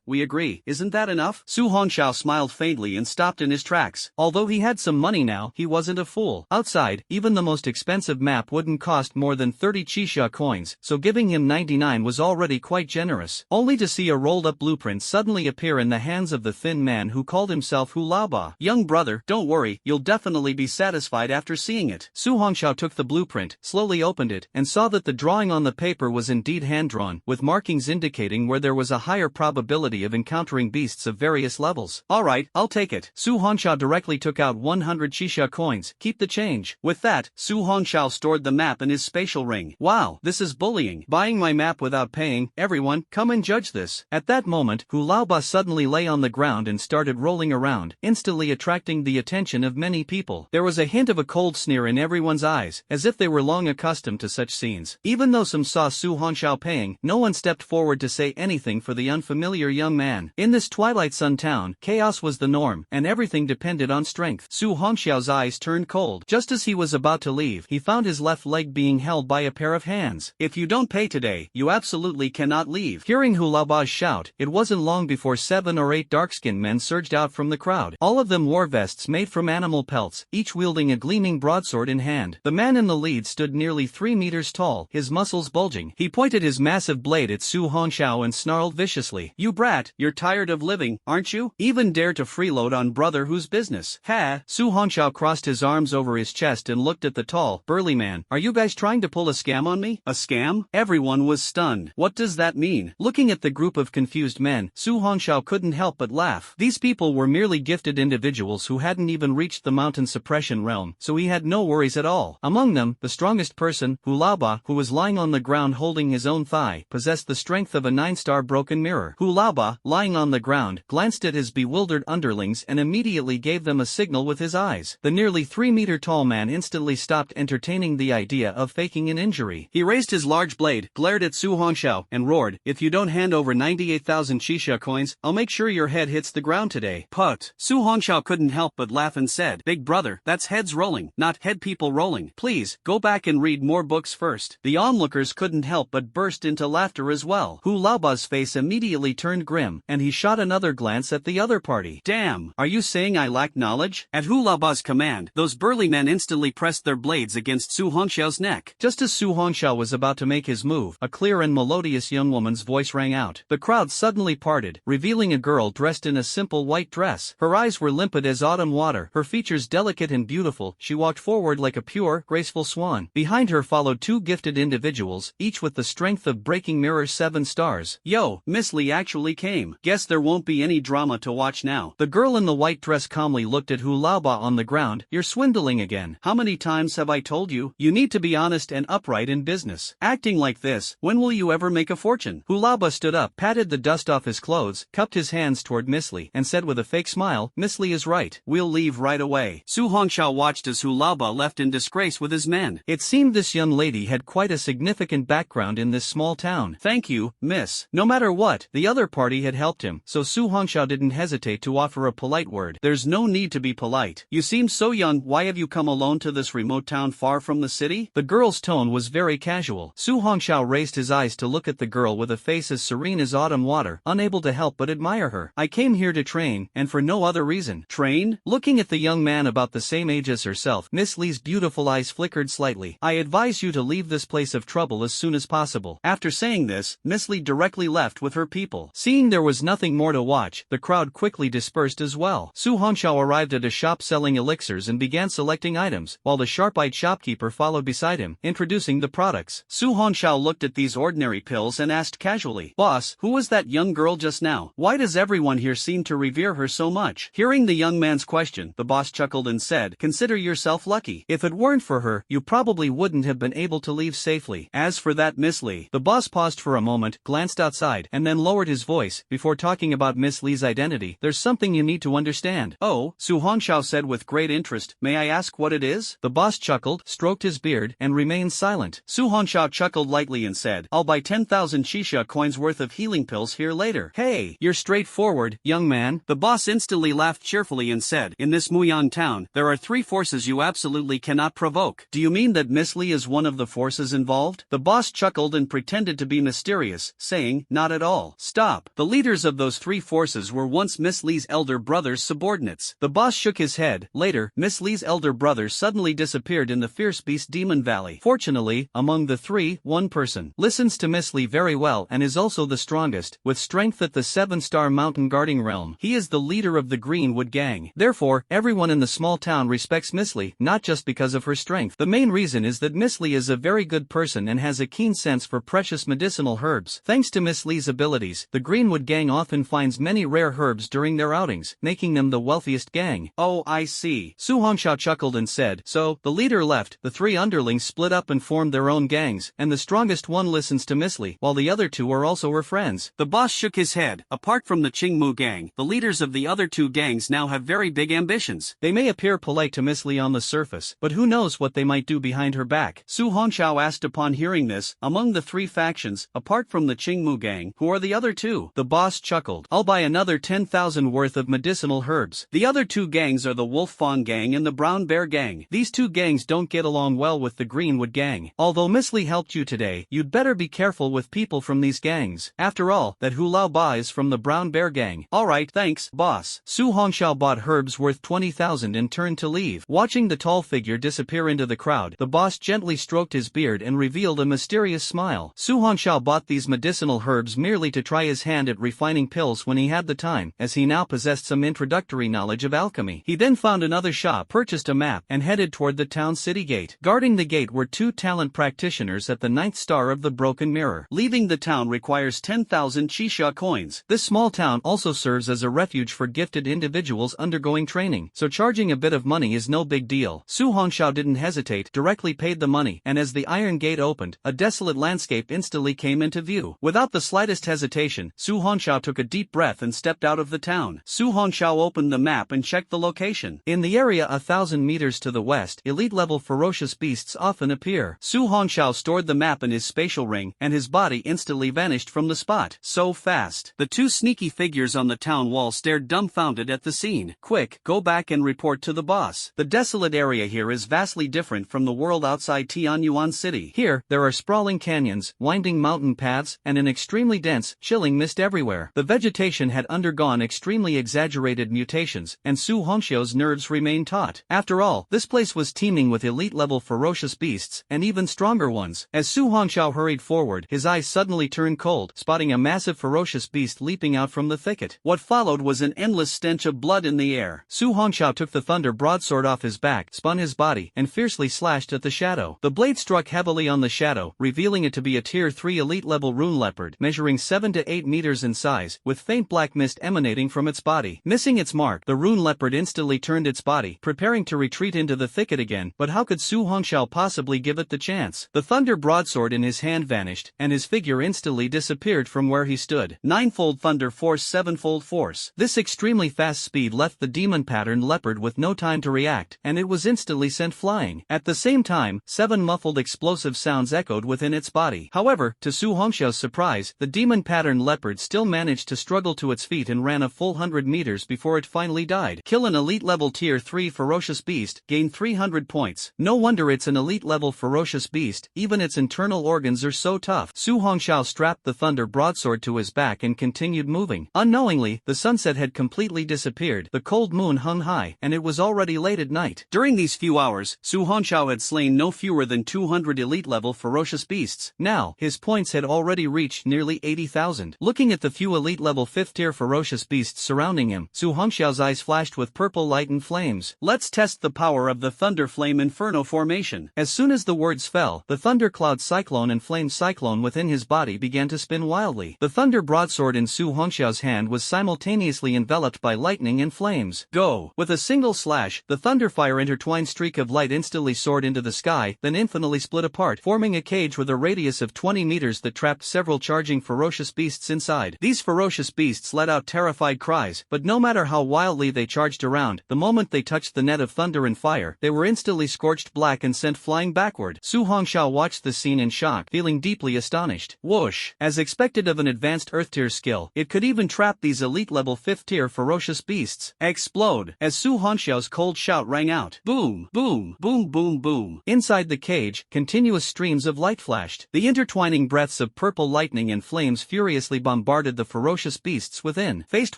we agree. Isn't that enough? Su Hongxiao smiled faintly and stopped in his tracks. Although he had some money now, he wasn't a fool. Outside, even the most expensive map wouldn't cost more than 30 Qixia coins, so giving him 99 was already quite generous. Only to see a rolled-up blueprint suddenly appear in the hands of the thin man who called himself Hu Laoba. Young brother, don't worry, you'll definitely be satisfied after seeing it. Su Hongxiao took the blueprint, slowly opened it, and saw that the drawing on the paper was indeed hand-drawn, with markings indicating where there was a higher probability of encountering beasts of various levels. Alright, I'll take it. Su Hongxiao directly took out 100 Qixia coins. Keep the change. With that, Su Hongxiao stored the map in his spatial ring. Wow, this is bullying. Buying my map without paying. Everyone, come and judge this. At that moment, Hu Laoba suddenly lay on the ground and started rolling around, instantly attracting the attention of many people. There was a hint of a cold sneer in everyone's eyes, as if they were long accustomed to such scenes. Even though some saw Su Hongxiao paying, no one stepped forward to say anything for the unfamiliar young man. In this Twilight Sun town, chaos was the norm, and everything depended on strength. Su Hongxiao's eyes turned cold. Just as he was about to leave, he found his left leg being held by a pair of hands. If you don't pay today, you absolutely cannot leave. Hearing Hu Laoba's shout, it wasn't long before 7 or 8 dark-skinned men surged out from the crowd. All of them wore vests made from animal pelts, each wielding a gleaming broadsword in hand. The man in the lead stood nearly 3 meters tall, his muscles bulging. He pointed his massive blade at Su Hongxiao and snarled viciously. You brat, you're tired of living, aren't you? Even dare to freeload on brother whose business? Ha! Su Hongxiao crossed his arms over his chest and looked at the tall, burly man. Are you guys trying to pull a scam on me? A scam? Everyone was stunned. What does that mean? Looking at the group of confused men, Su Hongxiao couldn't help but laugh. These people were merely gifted individuals who hadn't even reached the mountain suppression realm, so he had no worries at all. Among them, the strongest person, Hu Laoba, who was lying on the ground holding his own thigh, possessed the strength of a 9-star broken mirror. Hu Laoba, lying on the ground, glanced at at his bewildered underlings and immediately gave them a signal with his eyes. The nearly 3-meter-tall man instantly stopped entertaining the idea of faking an injury. He raised his large blade, glared at Su Hongxiao, and roared, "If you don't hand over 98,000 Shisha coins, I'll make sure your head hits the ground today." Put. Su Hongxiao couldn't help but laugh and said, "Big brother, that's heads rolling, not head people rolling. Please, go back and read more books first." The onlookers couldn't help but burst into laughter as well. Hu Laoba's face immediately turned grim, and he shot another glance at the other party. "Damn, are you saying I lack knowledge?" At Hu Laoba's command, those burly men instantly pressed their blades against Su Hongxiao's neck. Just as Su Hongxiao was about to make his move, a clear and melodious young woman's voice rang out. The crowd suddenly parted, revealing a girl dressed in a simple white dress. Her eyes were limpid as autumn water, her features delicate and beautiful. She walked forward like a pure, graceful swan. Behind her followed two gifted individuals, each with the strength of breaking mirror 7 stars. "Yo, Miss Lee actually came. Guess there won't be any drama to watch now." The girl in the white dress calmly looked at Hu Laoba on the ground. "You're swindling again. How many times have I told you? You need to be honest and upright in business. Acting like this, when will you ever make a fortune?" Hu Laoba stood up, patted the dust off his clothes, cupped his hands toward Miss Lee, and said with a fake smile, "Miss Lee is right. We'll leave right away." Su Hongxiao watched as Hu Laoba left in disgrace with his men. It seemed this young lady had quite a significant background in this small town. "Thank you, miss." No matter what, the other party had helped him, so Su Hongxiao didn't hesitate to offer a polite word. "There's no need to be polite. You seem so young. Why have you come alone to this remote town far from the city?" The girl's tone was very casual. Su Hongxiao raised his eyes to look at the girl with a face as serene as autumn water, unable to help but admire her. "I came here to train, and for no other reason." "Train?" Looking at the young man about the same age as herself, Miss Lee's beautiful eyes flickered slightly. "I advise you to leave this place of trouble as soon as possible." After saying this, Miss Lee directly left with her people. Seeing there was nothing more to watch, the crowd quickly dispersed as well. Su Hongxiao arrived at a shop selling elixirs and began selecting items, while the sharp-eyed shopkeeper followed beside him, introducing the products. Su Hongxiao looked at these ordinary pills and asked casually, "Boss, who was that young girl just now? Why does everyone here seem to revere her so much?" Hearing the young man's question, the boss chuckled and said, "Consider yourself lucky. If it weren't for her, you probably wouldn't have been able to leave safely. As for that Miss Lee..." The boss paused for a moment, glanced outside, and then lowered his voice, before talking about Miss Lee's identity. "There's something you need to understand." "Oh," Su Hongxiao said with great interest, "may I ask what it is?" The boss chuckled, stroked his beard, and remained silent. Su Hongxiao chuckled lightly and said, "I'll buy 10,000 Shisha coins worth of healing pills here later." "Hey, you're straightforward, young man." The boss instantly laughed cheerfully and said, "In this Muyan town, there are 3 forces you absolutely cannot provoke." "Do you mean that Miss Lee is one of the forces involved?" The boss chuckled and pretended to be mysterious, saying, "Not at all." "Stop. The leaders of those 3 forces were once Miss Lee's elder brother's subordinates." The boss shook his head. Later, Miss Lee's elder brother suddenly disappeared in the Fierce Beast Demon Valley. Fortunately, among the 3, one person listens to Miss Lee very well and is also the strongest, with strength at the 7-star mountain guarding realm. He is the leader of the Greenwood Gang. Therefore, everyone in the small town respects Miss Lee, not just because of her strength. The main reason is that Miss Lee is a very good person and has a keen sense for precious medicinal herbs. Thanks to Miss Lee's abilities, the Greenwood Gang often finds many rare herbs during their outings, making them the wealthiest gang. "Oh, I see." Su Hongxiao chuckled and said, "So, the leader left, the 3 underlings split up and formed their own gangs, and the strongest one listens to Miss Lee, while the other 2 are also her friends." The boss shook his head. "Apart from the Qingmu Gang, the leaders of the other 2 gangs now have very big ambitions. They may appear polite to Miss Lee on the surface, but who knows what they might do behind her back?" Su Hongxiao asked upon hearing this, "Among the 3 factions, apart from the Qingmu Gang, who are the other 2? The boss chuckled. "I'll buy another 10,000 worth of medicinal herbs. The other 2 gangs are the Wolf Fawn Gang and the Brown Bear Gang. These 2 gangs don't get along well with the Greenwood Gang. Although Miss Lee helped you today, you'd better be careful with people from these gangs. After all, that Hu Lao Ba is from the Brown Bear Gang." "Alright, thanks, boss." Su Hongxiao bought herbs worth 20,000 and turned to leave. Watching the tall figure disappear into the crowd, the boss gently stroked his beard and revealed a mysterious smile. Su Hongxiao bought these medicinal herbs merely to try his hand at refining pills when he had the time, as he now possessed some introductory knowledge of alchemy. He then found another shop, purchased a map, and headed toward the town city gate. Guarding the gate were 2 talent practitioners at the 9th star of the Broken Mirror. Leaving the town requires 10,000 Shisha coins. This small town also serves as a refuge for gifted individuals undergoing training, so charging a bit of money is no big deal. Su Hongxiao didn't hesitate, directly paid the money, and as the iron gate opened, a desolate landscape instantly came into view. Without the slightest hesitation, Su Hongxiao took a deep breath and stepped stepped out of the town. Su Hongxiao opened the map and checked the location. In the area 1,000 meters to the west, elite-level ferocious beasts often appear. Su Hongxiao stored the map in his spatial ring, and his body instantly vanished from the spot. So fast. The two sneaky figures on the town wall stared dumbfounded at the scene. Quick, go back and report to the boss. The desolate area here is vastly different from the world outside Tianyuan City. Here, there are sprawling canyons, winding mountain paths, and an extremely dense, chilling mist everywhere. The vegetation had undergone extremely exaggerated mutations, and Su Hongxiao's nerves remained taut. After all, this place was teeming with elite-level ferocious beasts, and even stronger ones. As Su Hongxiao hurried forward, his eyes suddenly turned cold, spotting a massive ferocious beast leaping out from the thicket. What followed was an endless stench of blood in the air. Su Hongxiao took the thunder broadsword off his back, spun his body, and fiercely slashed at the shadow. The blade struck heavily on the shadow, revealing it to be a Tier 3 elite-level rune leopard, measuring 7 to 8 meters in size, with faint black mist emanating from its body. Missing its mark, the rune leopard instantly turned its body, preparing to retreat into the thicket again, but how could Su Hongxiao possibly give it the chance? The thunder broadsword in his hand vanished, and his figure instantly disappeared from where he stood. Ninefold thunder force, sevenfold force. This extremely fast speed left the demon-patterned leopard with no time to react, and it was instantly sent flying. At the same time, 7 muffled explosive sounds echoed within its body. However, to Su Hongxiao's surprise, the demon-patterned leopard still managed to struggle to its feet and ran a full 100 meters before it finally died. Kill an elite-level Tier 3 ferocious beast, gain 300 points. No wonder it's an elite-level ferocious beast, even its internal organs are so tough. Su Hongxiao strapped the thunder broadsword to his back and continued moving. Unknowingly, the sunset had completely disappeared, the cold moon hung high, and it was already late at night. During these few hours, Su Hongxiao had slain no fewer than 200 elite-level ferocious beasts. Now, his points had already reached nearly 80,000. Looking at the few elite-level 5th-tier ferocious beasts surrounding him, Su Hongxiao's eyes flashed with purple light and flames. Let's test the power of the Thunder Flame Inferno formation. As soon as the words fell, the thundercloud cyclone and flame cyclone within his body began to spin wildly. The thunder broadsword in Su Hongxiao's hand was simultaneously enveloped by lightning and flames. Go! With a single slash, the thunderfire intertwined streak of light instantly soared into the sky, then infinitely split apart, forming a cage with a radius of 20 meters that trapped several charging ferocious beasts inside. These ferocious beasts let out terrified cries, but no matter how wildly they charged around, the moment they touched the net of thunder and fire, they were instantly scorched black and sent flying backward. Su Hongxiao watched the scene in shock, feeling deeply astonished. Whoosh! As expected of an advanced Earth-tier skill, it could even trap these elite-level 5th-tier ferocious beasts. Explode! As Su Hongxiao's cold shout rang out. Boom! Boom! Boom! Boom! Boom! Inside the cage, continuous streams of light flashed. The intertwining breaths of purple lightning and flames furiously bombarded the ferocious beasts within. Faced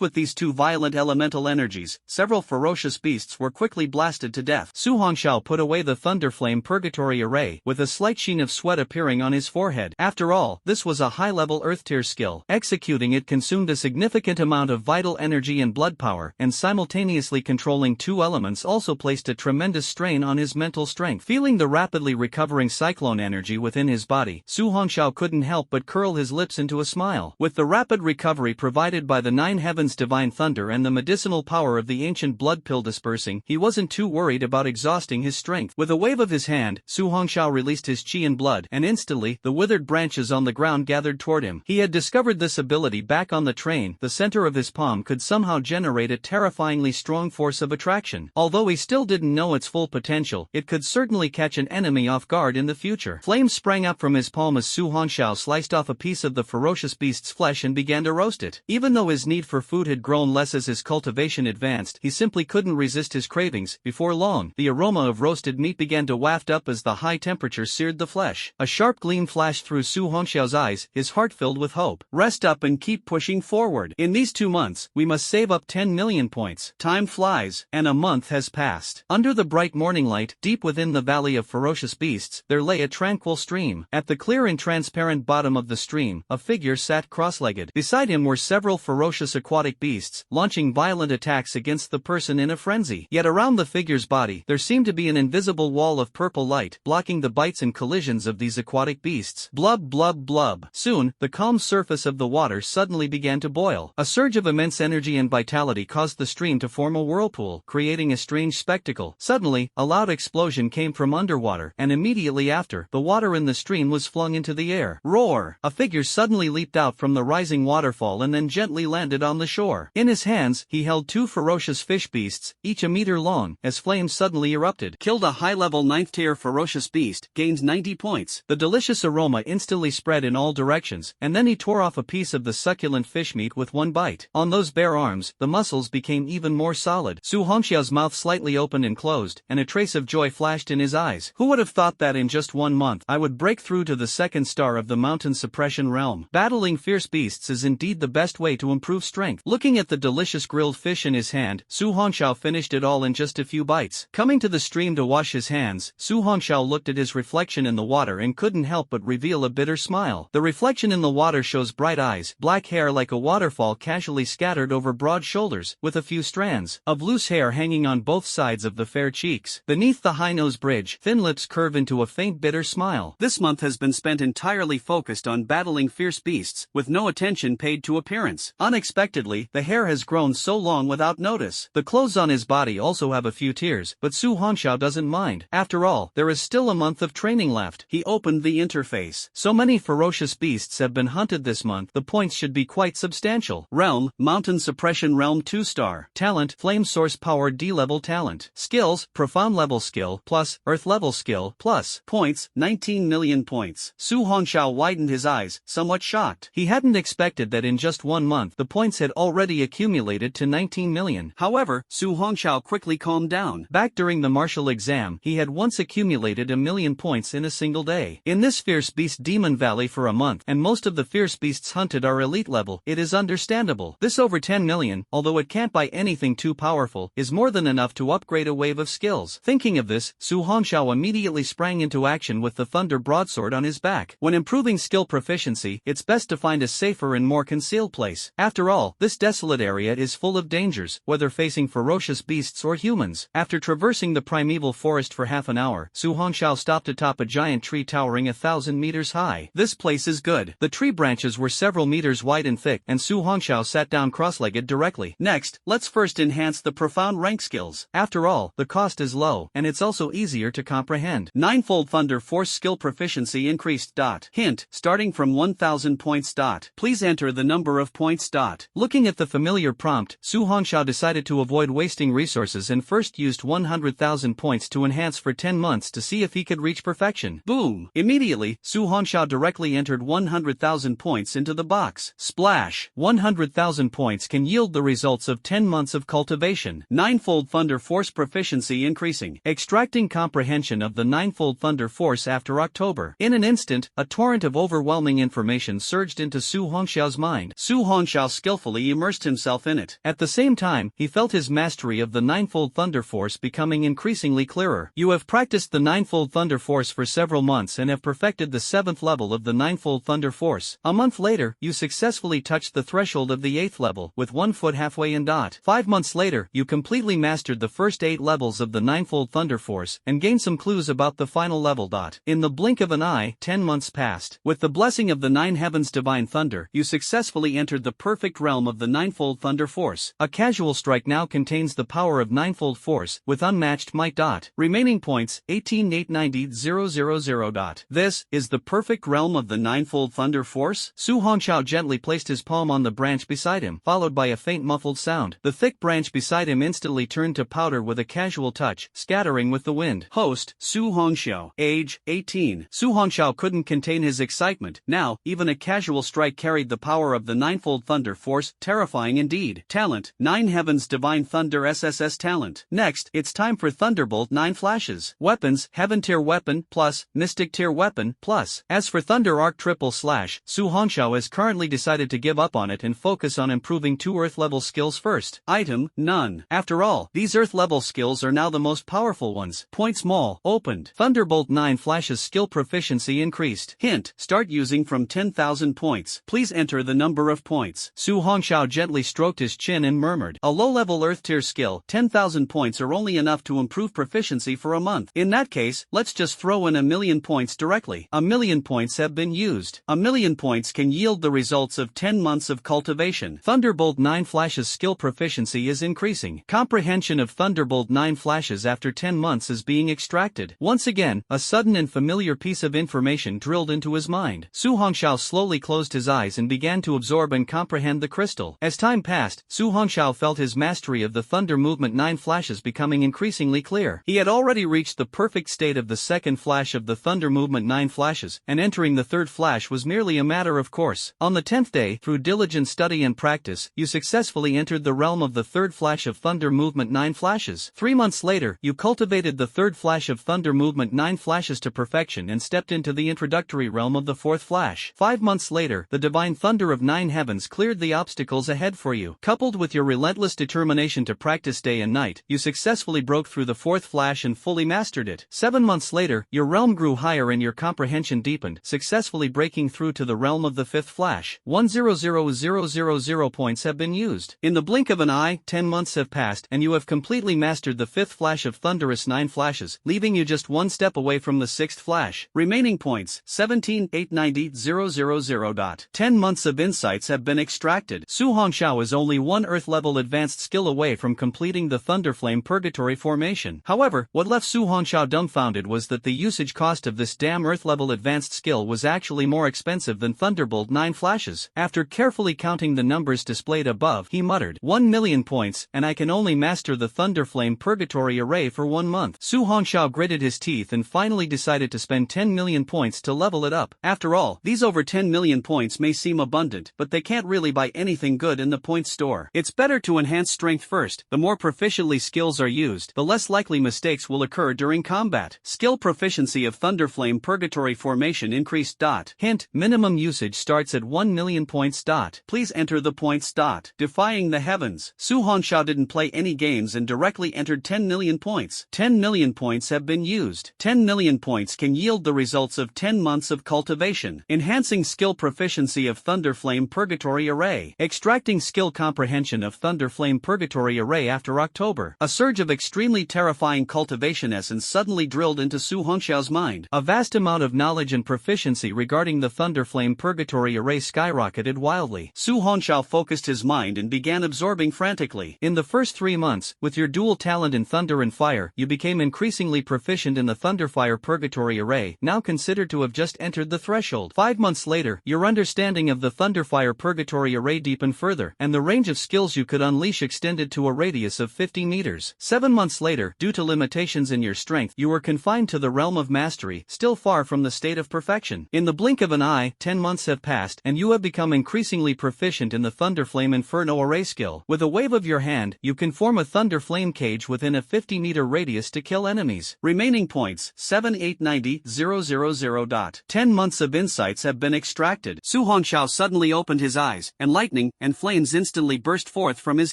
with these two violent elemental energies, several ferocious beasts were quickly blasted to death. Su Hongxiao put away the Thunderflame Purgatory Array, with a slight sheen of sweat appearing on his forehead. After all, this was a high-level Earth-tier skill. Executing it consumed a significant amount of vital energy and blood power, and simultaneously controlling two elements also placed a tremendous strain on his mental strength. Feeling the rapidly recovering cyclone energy within his body, Su Hongxiao couldn't help but curl his lips into a smile. With the rapid recovery provided by the Nine Heavens' divine thunder and the medicinal power of the ancient blood pill dispersing, he wasn't too worried about exhausting his strength. With a wave of his hand, Su Hongxiao released his chi and blood, and instantly, the withered branches on the ground gathered toward him. He had discovered this ability back on the train. The center of his palm could somehow generate a terrifyingly strong force of attraction. Although he still didn't know its full potential, it could certainly catch an enemy off guard in the future. Flames sprang up from his palm as Su Hongxiao sliced off a piece of the ferocious beast's flesh and began to roast it. Even though his need for food had grown less as his cultivation advanced, he simply couldn't resist his cravings. Before long, the aroma of roasted meat began to waft up as the high temperature seared the flesh. A sharp gleam flashed through Su Hongxiao's eyes, his heart filled with hope. Rest up and keep pushing forward. In these 2 months, we must save up 10 million points. Time flies, and a month has passed. Under the bright morning light, deep within the valley of ferocious beasts, there lay a tranquil stream. At the clear and transparent bottom of the stream, a figure sat cross-legged. Beside him were several ferocious aquatic beasts, launching violent attacks against the person in a frenzy. Yet around the figure's body, there seemed to be an invisible wall of purple light, blocking the bites and collisions of these aquatic beasts. Blub blub blub. Soon, the calm surface of the water suddenly began to boil. A surge of immense energy and vitality caused the stream to form a whirlpool, creating a strange spectacle. Suddenly, a loud explosion came from underwater, and immediately after, the water in the stream was flung into the air. Roar! A figure suddenly leaped out from the rising waterfall and then gently landed landed on the shore. In his hands, he held two ferocious fish beasts, each a meter long, as flames suddenly erupted. Killed a high-level 9th-tier ferocious beast, gains 90 points. The delicious aroma instantly spread in all directions, and then he tore off a piece of the succulent fish meat with one bite. On those bare arms, the muscles became even more solid. Su Hongxiao's mouth slightly opened and closed, and a trace of joy flashed in his eyes. Who would have thought that in just 1 month, I would break through to the second star of the mountain suppression realm? Battling fierce beasts is indeed the best way to improve strength. Looking at the delicious grilled fish in his hand, Su Hongxiao finished it all in just a few bites. Coming to the stream to wash his hands, Su Hongxiao looked at his reflection in the water and couldn't help but reveal a bitter smile. The reflection in the water shows bright eyes, black hair like a waterfall casually scattered over broad shoulders, with a few strands of loose hair hanging on both sides of the fair cheeks. Beneath the high nose bridge, thin lips curve into a faint bitter smile. This month has been spent entirely focused on battling fierce beasts, with no attention paid to appearance. Unexpectedly, the hair has grown so long without notice. The clothes on his body also have a few tears, but Su Hongxiao doesn't mind. After all, there is still a month of training left. He opened the interface. So many ferocious beasts have been hunted this month, the points should be quite substantial. Realm, Mountain Suppression Realm 2-star. Talent, Flame Source Power D-level talent. Skills, Profound level skill, plus, Earth level skill, plus. Points, 19 million points. Su Hongxiao widened his eyes, somewhat shocked. He hadn't expected that in just 1 month the points had already accumulated to 19 million. However, Su Hongxiao quickly calmed down. Back during the martial exam, he had once accumulated 1 million points in a single day. In this fierce beast Demon Valley for a month, and most of the fierce beasts hunted are elite level, it is understandable. This over 10 million, although it can't buy anything too powerful, is more than enough to upgrade a wave of skills. Thinking of this, Su Hongxiao immediately sprang into action with the Thunder Broadsword on his back. When improving skill proficiency, it's best to find a safer and more concealed place. After all, this desolate area is full of dangers, whether facing ferocious beasts or humans. After traversing the primeval forest for half an hour, Su Hongxiao stopped atop a giant tree towering 1,000 meters high. This place is good. The tree branches were several meters wide and thick, and Su Hongxiao sat down cross-legged directly. Next, let's first enhance the profound rank skills. After all, the cost is low, and it's also easier to comprehend. Ninefold Thunder Force skill proficiency increased. Hint, starting from 1,000 points. Please enter the number of points. Looking at the familiar prompt, Su Hongxiao decided to avoid wasting resources and first used 100,000 points to enhance for 10 months to see if he could reach perfection. Boom! Immediately, Su Hongxiao directly entered 100,000 points into the box. Splash! 100,000 points can yield the results of 10 months of cultivation. Ninefold Thunder Force proficiency increasing. Extracting comprehension of the Ninefold Thunder Force after October. In an instant, a torrent of overwhelming information surged into Su Hongxiao's mind. Su Hongxiao skillfully immersed himself in it. At the same time, he felt his mastery of the Ninefold Thunder Force becoming increasingly clearer. You have practiced the Ninefold Thunder Force for several months and have perfected the 7th level of the Ninefold Thunder Force. A month later, you successfully touched the threshold of the 8th level, with 1 foot halfway in. 5 months later, you completely mastered the first 8 levels of the Ninefold Thunder Force, and gained some clues about the final level. In the blink of an eye, 10 months passed. With the blessing of the 9 heavens divine thunder, you successfully entered the perfect realm of the Ninefold Thunder Force. A casual strike now contains the power of Ninefold Force, with unmatched might. Remaining points, 18,890,000. This is the perfect realm of the Ninefold Thunder Force? Su Hongxiao gently placed his palm on the branch beside him, followed by a faint muffled sound. The thick branch beside him instantly turned to powder with a casual touch, scattering with the wind. Host, Su Hongxiao. Age, 18. Su Hongxiao couldn't contain his excitement. Now, even a casual strike carried the power of the Ninefold Thunder Force, terrifying indeed. Talent, 9 Heavens Divine Thunder SSS talent. Next, it's time for Thunderbolt 9 flashes. Weapons, Heaven Tier Weapon, plus, Mystic Tier Weapon, plus. As for Thunder Arc Triple Slash, Su Hongxiao has currently decided to give up on it and focus on improving 2 Earth level skills first. Item, none. After all, these Earth level skills are now the most powerful ones. Point small, opened. Thunderbolt 9 flashes skill proficiency increased. Hint, start using from 10,000 points. Please enter the number of points. Su Hongxiao gently stroked his chin and murmured, a low-level Earth tier skill, 10,000 points are only enough to improve proficiency for a month. In that case, let's just throw in 1,000,000 points directly. 1,000,000 points have been used. 1,000,000 points can yield the results of 10 months of cultivation. Thunderbolt 9 flashes skill proficiency is increasing. Comprehension of Thunderbolt 9 flashes after 10 months is being extracted. Once again, a sudden and familiar piece of information drilled into his mind. Su Hongxiao slowly closed his eyes and began to absorb and comprehend the the crystal. As time passed, Su Hongxiao felt his mastery of the Thunder Movement 9 flashes becoming increasingly clear. He had already reached the perfect state of the second flash of the Thunder Movement 9 flashes, and entering the third flash was merely a matter of course. On the 10th day, through diligent study and practice, you successfully entered the realm of the third flash of Thunder Movement 9 flashes. 3 months later, you cultivated the third flash of Thunder Movement 9 flashes to perfection and stepped into the introductory realm of the fourth flash. 5 months later, the divine thunder of 9 heavens cleared the obstacles ahead for you. Coupled with your relentless determination to practice day and night, you successfully broke through the fourth flash and fully mastered it. 7 months later, your realm grew higher and your comprehension deepened, successfully breaking through to the realm of the fifth flash. 100,000 points have been used. In the blink of an eye, 10 months have passed and you have completely mastered the fifth flash of thunderous 9 flashes, leaving you just one step away from the sixth flash. Remaining points, 17,890,000. 10 months of insights have been extracted. Su Hongxiao is only one Earth-level advanced skill away from completing the Thunderflame Purgatory formation. However, what left Su Hongxiao dumbfounded was that the usage cost of this damn Earth-level advanced skill was actually more expensive than Thunderbolt 9 flashes. After carefully counting the numbers displayed above, he muttered, 1 million points, and I can only master the Thunderflame Purgatory array for 1 month. Su Hongxiao gritted his teeth and finally decided to spend 10 million points to level it up. After all, these over 10 million points may seem abundant, but they can't really buy anything good in the points store. It's better to enhance strength first. The more proficiently skills are used, the less likely mistakes will occur during combat. Skill proficiency of Thunderflame Purgatory formation increased. Hint, minimum usage starts at 1 million points. Please enter the points. Defying the heavens. Su Hongxiao didn't play any games and directly entered 10 million points. 10 million points have been used. 10 million points can yield the results of 10 months of cultivation. Enhancing skill proficiency of Thunderflame Purgatory array. Extracting skill comprehension of Thunderflame Purgatory array after October. A surge of extremely terrifying cultivation essence suddenly drilled into Su Hongxiao's mind. A vast amount of knowledge and proficiency regarding the Thunderflame Purgatory array skyrocketed wildly. Su Hongxiao focused his mind and began absorbing frantically. In the first 3 months, with your dual talent in thunder and fire, you became increasingly proficient in the Thunderfire Purgatory array, now considered to have just entered the threshold. 5 months later, your understanding of the Thunderfire Purgatory array deepened further, and the range of skills you could unleash extended to a radius of 50 meters. 7 months later, due to limitations in your strength, you were confined to the realm of mastery, still far from the state of perfection. In the blink of an eye, 10 months have passed, and you have become increasingly proficient in the Thunderflame Inferno array skill. With a wave of your hand, you can form a Thunderflame cage within a 50-meter radius to kill enemies. Remaining points, 7,890,000. 10 months of insights have been extracted. Su Hongxiao suddenly opened his eyes, and lightning and flames instantly burst forth from his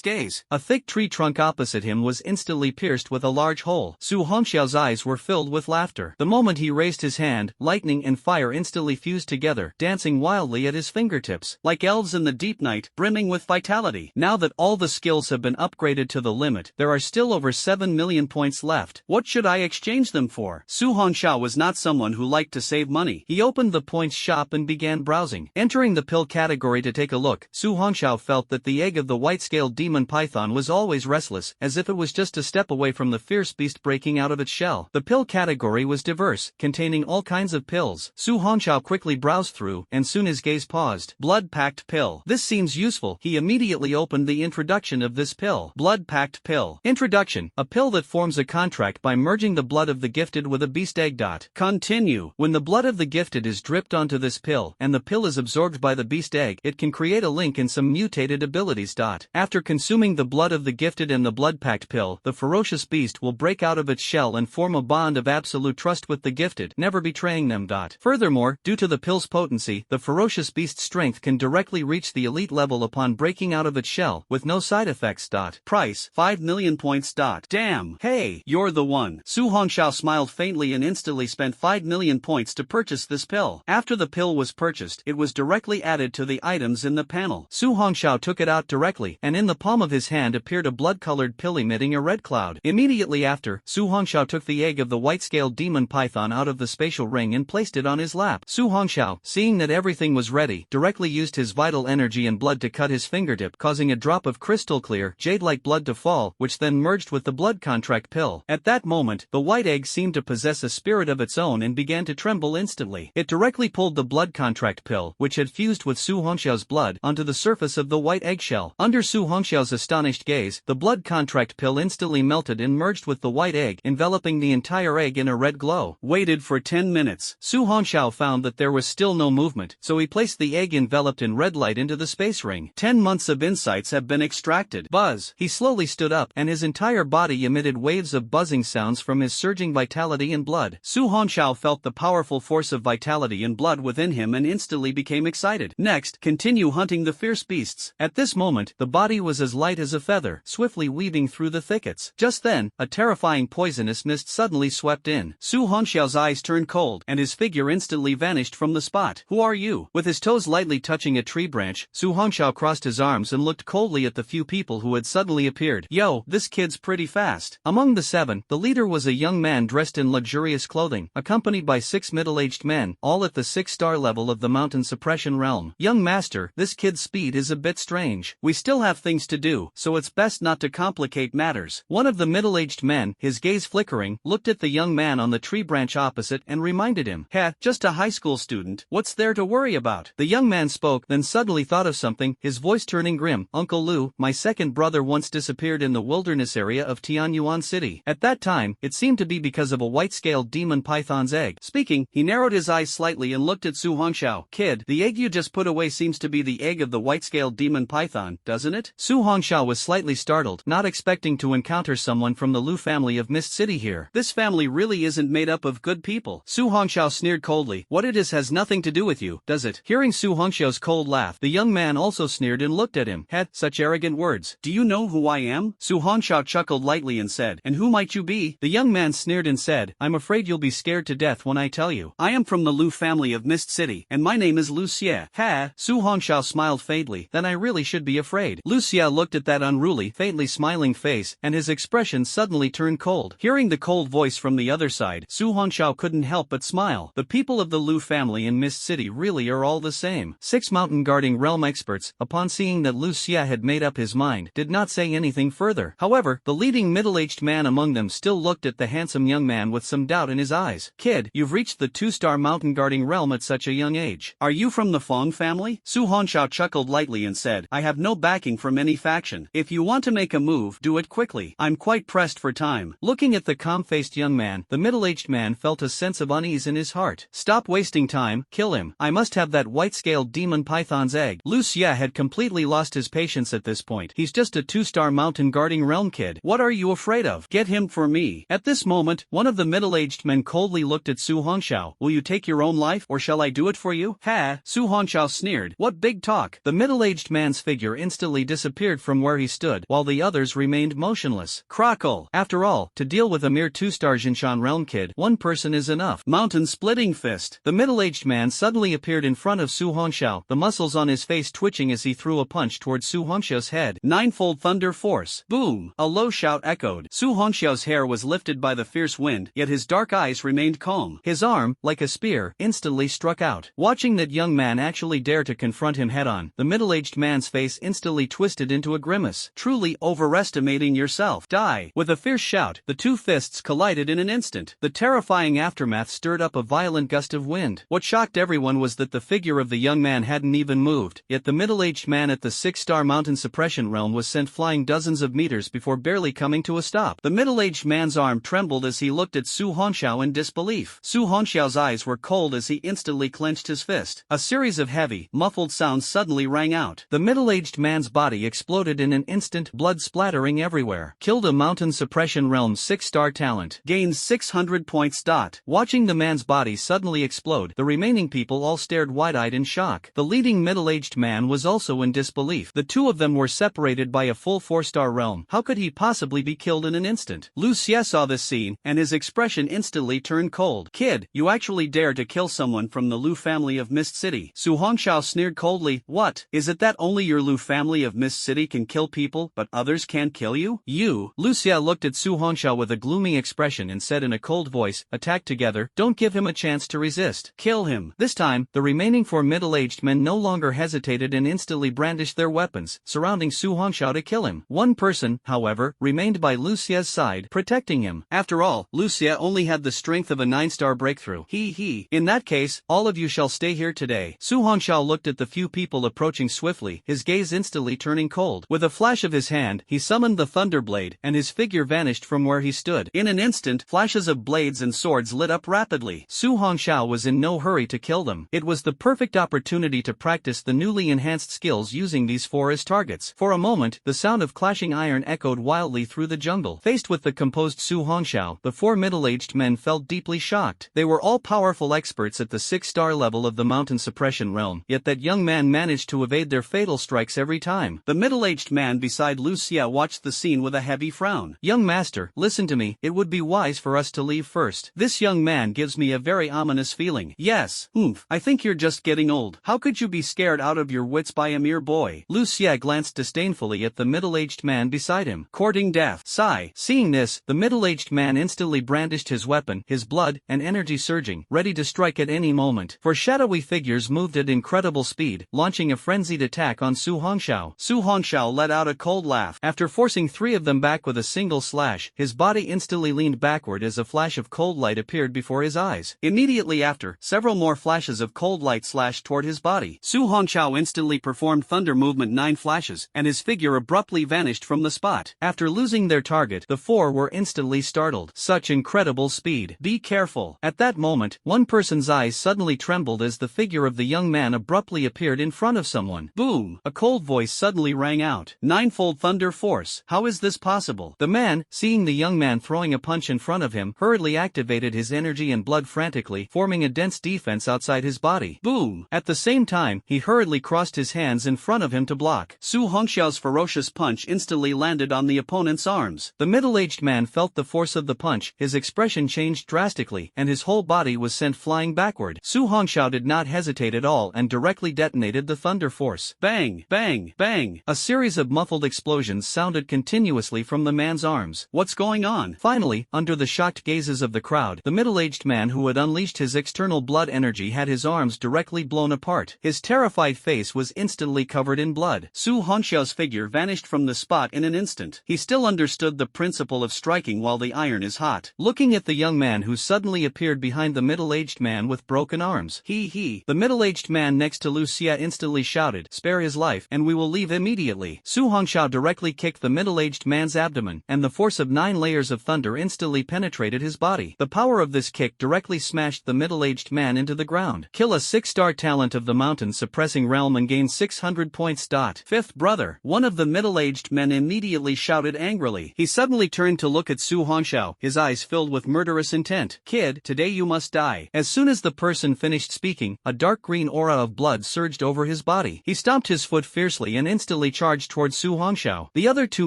gaze. A thick tree trunk opposite him was instantly pierced with a large hole. Su Hongxiao's eyes were filled with laughter. The moment he raised his hand, lightning and fire instantly fused together, dancing wildly at his fingertips, like elves in the deep night, brimming with vitality. Now that all the skills have been upgraded to the limit, there are still over 7 million points left. What should I exchange them for? Su Hongxiao was not someone who liked to save money. He opened the points shop and began browsing. Entering the pill category to take a look, Su Hongxiao felt that the egg of the white-scaled demon python was always restless, as if it was just a step away from the fierce beast breaking out of its shell. The pill category was diverse, containing all kinds of pills. Su Hongxiao quickly browsed through, and soon his gaze paused. Blood-packed pill. This seems useful. He immediately opened the introduction of this pill. Blood-packed pill. Introduction. A pill that forms a contract by merging the blood of the gifted with a beast egg. Continue. When the blood of the gifted is dripped onto this pill, and the pill is absorbed by the beast egg, it can create a link in some mutated abilities. After consuming the blood of the gifted and the blood-packed pill, the ferocious beast will break out of its shell and form a bond of absolute trust with the gifted, never betraying them. Furthermore, due to the pill's potency, the ferocious beast's strength can directly reach the elite level upon breaking out of its shell, with no side effects. Price, 5 million points. Damn. Hey, you're the one. Su Hongxiao smiled faintly and instantly spent 5 million points to purchase this pill. After the pill was purchased, it was directly added to the items in the panel. Su Hongxiao took it out directly, and in the palm of his hand appeared a blood-colored pill emitting a red cloud. Immediately after, Su Hongxiao took the egg of the white-scaled demon python out of the spatial ring and placed it on his lap. Su Hongxiao, seeing that everything was ready, directly used his vital energy and blood to cut his fingertip, causing a drop of crystal-clear, jade-like blood to fall, which then merged with the blood contract pill. At that moment, the white egg seemed to possess a spirit of its own and began to tremble instantly. It directly pulled the blood contract pill, which had fused with Su Hongxiao's blood, onto to the surface of the white eggshell. Under Su Hongxiao's astonished gaze, the blood contract pill instantly melted and merged with the white egg, enveloping the entire egg in a red glow. Waited for 10 minutes. Su Hongxiao found that there was still no movement, so he placed the egg enveloped in red light into the space ring. 10 months of insights have been extracted. Buzz. He slowly stood up, and his entire body emitted waves of buzzing sounds from his surging vitality and blood. Su Hongxiao felt the powerful force of vitality and blood within him and instantly became excited. Next, continue hunting the fierce beasts. At this moment, the body was as light as a feather, swiftly weaving through the thickets. Just then, a terrifying poisonous mist suddenly swept in. Su Hongxiao's eyes turned cold, and his figure instantly vanished from the spot. Who are you? With his toes lightly touching a tree branch, Su Hongxiao crossed his arms and looked coldly at the few people who had suddenly appeared. Yo, this kid's pretty fast. Among the 7, the leader was a young man dressed in luxurious clothing, accompanied by 6 middle-aged men, all at the 6-star level of the mountain suppression realm. Young master, this kid's speed is a bit strange. We still have things to do, so it's best not to complicate matters. One of the middle-aged men, his gaze flickering, looked at the young man on the tree branch opposite and reminded him, "Heh, just a high school student, what's there to worry about?" The young man spoke, then suddenly thought of something, his voice turning grim. "Uncle Lu, my second brother once disappeared in the wilderness area of Tianyuan City. At that time, it seemed to be because of a white-scaled demon python's egg." Speaking, he narrowed his eyes slightly and looked at Su Hongxiao. "Kid, the egg you just put away seems to be the egg of the white-scaled demon python, doesn't it?" Su Hongxiao was slightly startled, not expecting to encounter someone from the Lu family of Mist City here. This family really isn't made up of good people. Su Hongxiao sneered coldly. "What it is has nothing to do with you, does it?" Hearing Su Hongxiao's cold laugh, the young man also sneered and looked at him. "Heh, such arrogant words. Do you know who I am?" Su Hongxiao chuckled lightly and said, "And who might you be?" The young man sneered and said, "I'm afraid you'll be scared to death when I tell you. I am from the Lu family of Mist City, and my name is Lu Xie." "Ha!" Su Hongxiao smiled faintly. "Then I really should be afraid." Lu Xie looked at that unruly, faintly smiling face, and his expression suddenly turned cold. Hearing the cold voice from the other side, Su Hongxiao couldn't help but smile. The people of the Lu family in Mist City really are all the same. 6 mountain guarding realm experts, upon seeing that Lu Xie had made up his mind, did not say anything further. However, the leading middle-aged man among them still looked at the handsome young man with some doubt in his eyes. "Kid, you've reached the 2-star mountain guarding realm at such a young age. Are you from the Fong family?" Su Hongxiao chuckled lightly and said, "I have no backing from any faction. If you want to make a move, do it quickly. I'm quite pressed for time." Looking at the calm-faced young man, the middle-aged man felt a sense of unease in his heart. "Stop wasting time, kill him. I must have that white-scaled demon python's egg." Lu Xie had completely lost his patience at this point. He's just a 2-star mountain guarding realm kid. What are you afraid of? Get him for me. At this moment, one of the middle-aged men coldly looked at Su Hongxiao. "Will you take your own life, or shall I do it for you?" "Ha!" Su Hongxiao sneered. "What big talk." The middle-aged man's figure instantly disappeared from where he stood, while the others remained motionless. Crackle. After all, to deal with a mere 2-star Jinshan realm kid, one person is enough. Mountain splitting fist. The middle-aged man suddenly appeared in front of Su Hongxiao, the muscles on his face twitching as he threw a punch towards Su Hongxiao's head. 9-fold thunder force. Boom. A low shout echoed. Su Hongxiao's hair was lifted by the fierce wind, yet his dark eyes remained calm. His arm, like a spear, instantly struck out. Watching that young man actually dare to confront him head-on, the middle-aged man's face instantly twisted into a grimace. "Truly overestimating yourself. Die." With a fierce shout, the two fists collided in an instant. The terrifying aftermath stirred up a violent gust of wind. What shocked everyone was that the figure of the young man hadn't even moved, yet the middle-aged man at the 6-star mountain suppression realm was sent flying dozens of meters before barely coming to a stop. The middle-aged man's arm trembled as he looked at Su Hongxiao in disbelief. Su Hongxiao's eyes were cold as he instantly clenched his fist. A series of heavy, muffled sounds suddenly rang out. The middle-aged man's body exploded in an instant, blood splattering everywhere. Killed a mountain suppression realm 6-star talent. Gains 600 points. Watching the man's body suddenly explode, the remaining people all stared wide-eyed in shock. The leading middle-aged man was also in disbelief. The two of them were separated by a full 4-star realm. How could he possibly be killed in an instant? Lu Xie saw this scene, and his expression instantly turned cold. "Kid, you actually dared to kill someone from the Lu family of Mist City." Su Hongxiao sneered coldly. "What? Is it that only your Lu family of Mist City can kill people, but others can't kill you? You?" Lu Xie looked at Su Hongxiao with a gloomy expression and said in a cold voice, "Attack together, don't give him a chance to resist. Kill him." This time, the remaining 4 middle-aged men no longer hesitated and instantly brandished their weapons, surrounding Su Hongxiao to kill him. One person, however, remained by Lu Xie's side, protecting him. After all, Lu Xie only had the strength of a 9-star breakthrough. In that case, all of you shall stay here today. Su Hongxiao looked at the few people still approaching swiftly, his gaze instantly turning cold. With a flash of his hand, he summoned the thunder blade, and his figure vanished from where he stood. In an instant, flashes of blades and swords lit up rapidly. Su Hongxiao was in no hurry to kill them. It was the perfect opportunity to practice the newly enhanced skills using these four as targets. For a moment, the sound of clashing iron echoed wildly through the jungle. Faced with the composed Su Hongxiao, the four middle-aged men felt deeply shocked. They were all powerful experts at the 6-star level of the mountain suppression realm, yet that young man managed to evade their fatal strikes every time. The middle-aged man beside Lu Xia watched the scene with a heavy frown. "Young master, listen to me, it would be wise for us to leave first. This young man gives me a very ominous feeling." "Yes, I think you're just getting old. How could you be scared out of your wits by a mere boy?" Lu Xia glanced disdainfully at the middle-aged man beside him. "Courting death." Sigh. Seeing this, the middle-aged man instantly brandished his weapon, his blood and energy surging, ready to strike at any moment. For shadowy figures moved at incredible speed, launching a frenzied attack on Su Hongxiao. Su Hongxiao let out a cold laugh. After forcing three of them back with a single slash, his body instantly leaned backward as a flash of cold light appeared before his eyes. Immediately after, several more flashes of cold light slashed toward his body. Su Hongxiao instantly performed thunder movement 9 flashes, and his figure abruptly vanished from the spot. After losing their target, the four were instantly startled. Such incredible speed. Be careful. At that moment, one person's eyes suddenly trembled as the figure of the young man abruptly appeared in front of someone. Boom! A cold voice suddenly rang out. "Ninefold thunder force. How is this possible?" The man, seeing the young man throwing a punch in front of him, hurriedly activated his energy and blood frantically, forming a dense defense outside his body. Boom! At the same time, he hurriedly crossed his hands in front of him to block. Su Hongxiao's ferocious punch instantly landed on the opponent's arms. The middle-aged man felt the force of the punch, his expression changed drastically, and his whole body was sent flying backward. Su Hongxiao did not hesitate at all and directly detonated the thunder force. Bang! Bang! Bang! A series of muffled explosions sounded continuously from the man's arms. What's going on? Finally, under the shocked gazes of the crowd, the middle-aged man who had unleashed his external blood energy had his arms directly blown apart. His terrified face was instantly covered in blood. Su Hongxiao's figure vanished from the spot in an instant. He still understood the principle of striking while the iron is hot. Looking at the young man who suddenly appeared behind the middle-aged man with broken arms. The middle-aged man next to Lu Xia instantly shouted, "Spare his life, and we will leave immediately." Su Hongxiao directly kicked the middle-aged man's abdomen, and the force of 9 layers of thunder instantly penetrated his body. The power of this kick directly smashed the middle-aged man into the ground. Kill a 6-star talent of the mountain suppressing realm and gain 600 points. Fifth brother. One of the middle-aged men immediately shouted angrily. He suddenly turned to look at Su Hongxiao, his eyes filled with murderous intent. "Kid, today you must die." As soon as the person finished speaking, a dark green aura of blood surged over his body. He stomped his foot fiercely and instantly charged toward Su Hongxiao. The other two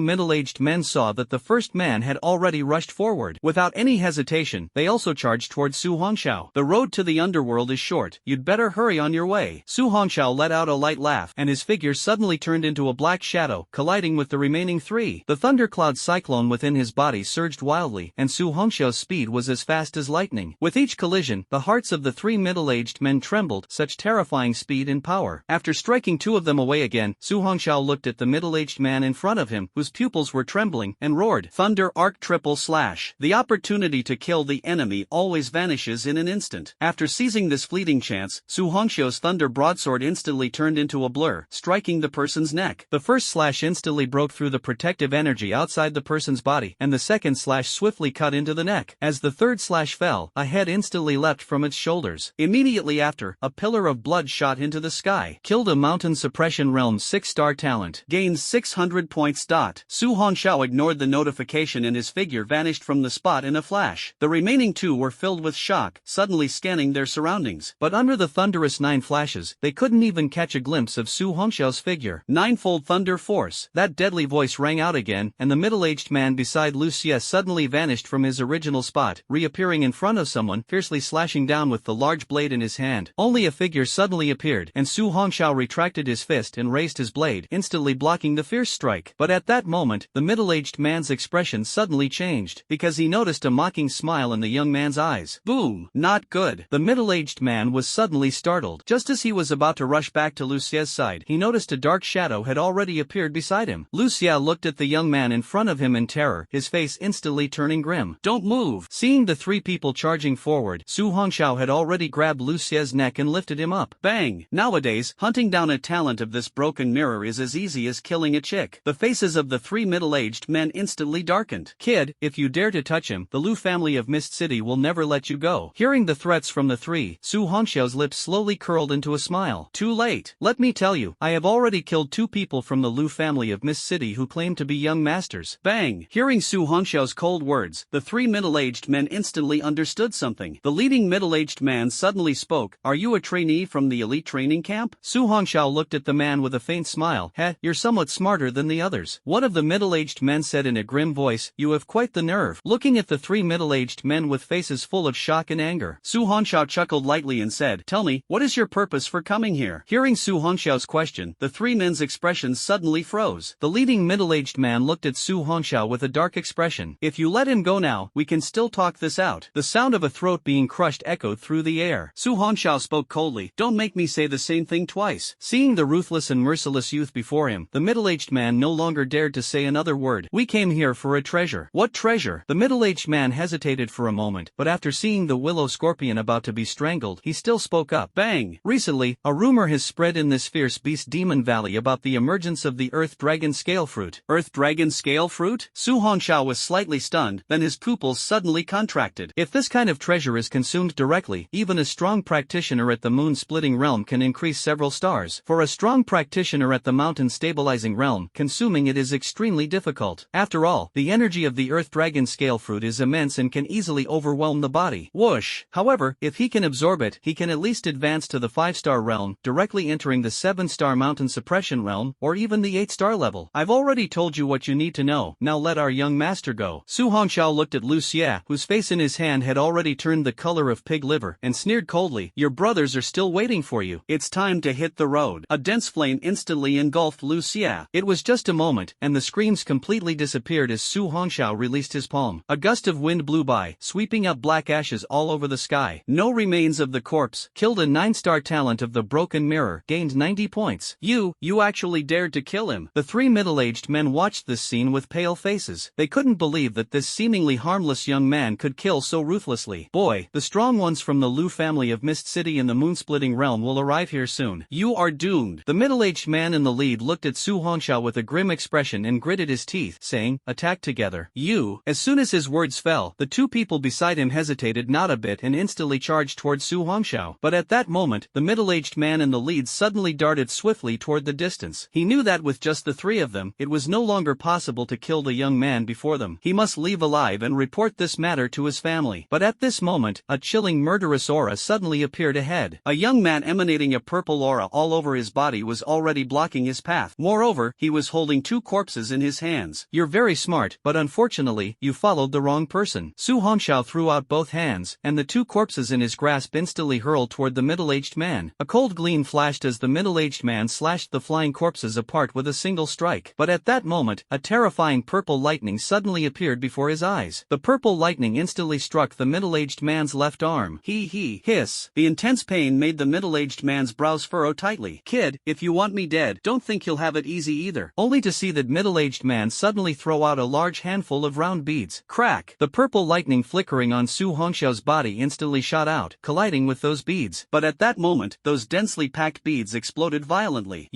middle-aged men saw that the first man had already rushed forward. Without any hesitation, they also charged toward Su Hongxiao. "The road to the underworld is short. You'd better hurry on your way." Su Hongxiao let out a light laugh, and his figure suddenly turned into a black shadow, colliding with the remaining three. The thundercloud cyclone within his body surged wildly, and Su Hongxiao's speed was as fast as lightning. With each collision, the hearts of the three middle-aged men trembled, such terrifying speed and power. After striking two of them away again, Su Hongxiao looked at the middle-aged man in front of him, whose pupils were trembling, and roared, "Thunder Arc Triple Slash." The opportunity to kill the enemy always vanishes in an instant. After seizing this fleeting chance, Su Hongxiao's thunder broadsword instantly turned into a blur, striking the person's neck. The first slash instantly broke through the protective energy outside the person's body, and the second slash swiftly cut into the neck. As the third slash fell, a head instantly leapt from its shoulders. Immediately after, a pillar of blood shot into the sky. Killed a mountain suppression realm 6-star talent. Gains 600 points. Su Hongxiao ignored the notification and his figure vanished from the spot in a flash. The remaining two were filled with shock, suddenly scanning their surroundings. But under the thunderous 9 flashes, they couldn't even catch a glimpse of Su Hongxiao's figure. Ninefold thunder force. That deadly voice rang out again, and the middle-aged man beside Lu Xia suddenly vanished from his original spot, reappearing in front of someone, fiercely slashing down with the large blade in his hand. Only a figure suddenly appeared, and Su Hongxiao retracted his fist and raised his blade, instantly blocking the fierce strike. But at that moment, the middle-aged man's expression suddenly changed, because he noticed a mocking smile in the young man's eyes. Boom! Not good. The middle-aged man was suddenly startled. Just as he was about to rush back to Lu Xia's side, he noticed a dark shadow had already appeared beside him. Lu Xia looked at the young man in front of him in terror, his face instantly turning grim. "Don't move!" Seeing the three people charging forward, Su Hongxiao had already grabbed Lu Xia's neck and lifted him up. Bang! Nowadays, Hunting down a talent of this broken mirror is as easy as killing a chick. The faces of the three middle-aged men instantly darkened. Kid, if you dare to touch him, the Lu family of Mist City will never let you go. Hearing the threats from the three, Su Hongxiao's lips slowly curled into a smile. Too late. Let me tell you, I have already killed 2 people from the Lu family of Mist City who claim to be young masters. Bang! Hearing Su Hongxiao's cold words, the 3 middle-aged men instantly understood something. The leading middle-aged man suddenly spoke. Are you a trainee from the elite training camp? Su Hongxiao looked at the man with a faint smile. Heh, you're somewhat smarter than the others. One of the middle-aged men said in a grim voice. You have quite the nerve. Looking at the 3 middle-aged men with faces full of shock and anger, Su Hongxiao chuckled lightly and said, Tell me, what is your purpose for coming here? Hearing Su Hongxiao's question, the 3 men's expressions suddenly froze. The leading middle-aged man looked at Su Hongxiao with a dark expression. If you let him go now, we can still talk this out. The sound of a throat being crushed echoed through the air. Su Hongxiao spoke coldly. Don't make me say the same thing twice. Seeing the ruthless and merciless youth before him, the middle-aged man no longer dared to say another word. We came here for a treasure. What treasure? The middle-aged man hesitated for a moment, but after seeing the willow scorpion about to be strangled, he still spoke up. Bang! Recently, a rumor has spread in this fierce beast Demon Valley about the emergence of the Earth Dragon Scale Fruit. Earth Dragon Scale Fruit? Su Hongxiao was slightly stunned, then his pupils suddenly contracted. If this kind of treasure is consumed directly, even a strong practitioner at the moon-splitting realm can increase several stars. For a strong practitioner at the mountain-stabilizing realm, consuming it is extremely difficult. After all, the energy of the Earth Dragon Scale Fruit is immense and can easily overwhelm the body. Whoosh! However, if he can absorb it, he can at least advance to the 5-star realm, directly entering the 7-star mountain suppression realm, or even the 8-star level. I've already told you what you need to know, now let our young master go. Su Hongxiao looked at Lu Xie, whose face in his hand had already turned the color of pig liver, and sneered coldly. Your brothers are still waiting for you. It's time to hit the road. A dense flame instantly engulfed Lu Xie. It was just a moment, and the screams completely disappeared as Su Hongxiao released his palm. A gust of wind blew by, sweeping up black ashes all over the sky. No remains of the corpse. Killed a 9-star talent of the broken mirror. Gained 90 points. You actually dared to kill him. The 3 middle-aged men watched this scene with pale faces. They couldn't believe that this seemingly harmless young man could kill so ruthlessly. Boy, the strong ones from the Lu family of Mist City in the moon-splitting realm will arrive here soon. You are doomed. The middle-aged man in the lead looked at Su Hongxiao with a grim expression and gritted his teeth, saying, Attack together. You. As soon as his words fell, the 2 people beside him hesitated not a bit and instantly charged toward Su Hongxiao. But at that moment, the middle-aged man in the lead suddenly darted swiftly toward the distance. He knew that with just the 3 of them, it was no longer possible to kill the young man before them. He must leave alive and report this matter to his family. But at this moment, a chilling murderous aura suddenly appeared ahead. A young man emanating a purple aura all over his body was already blocking his path. Moreover, he was holding 2 corpses in his hands. You're very smart, but unfortunately, you followed the wrong person. Su Hongxiao threw out both hands, and the 2 corpses in his grasp instantly hurled toward the middle-aged man. A cold gleam flashed as the middle-aged man slashed the flying corpses apart with a single strike. But at that moment, a terrifying purple lightning suddenly appeared before his eyes. The purple lightning instantly struck the middle-aged man's left arm. Hiss. The intense pain made the middle-aged man's brows furrow tightly. Kid, if you want me dead, don't think you'll have it easy either. Only to see that middle-aged man suddenly throw out a large handful of round beads. Crack! The purple lightning flickering on Su Hongxiao's body instantly shot out, colliding with those beads. But at that moment, those densely packed beads exploded violently.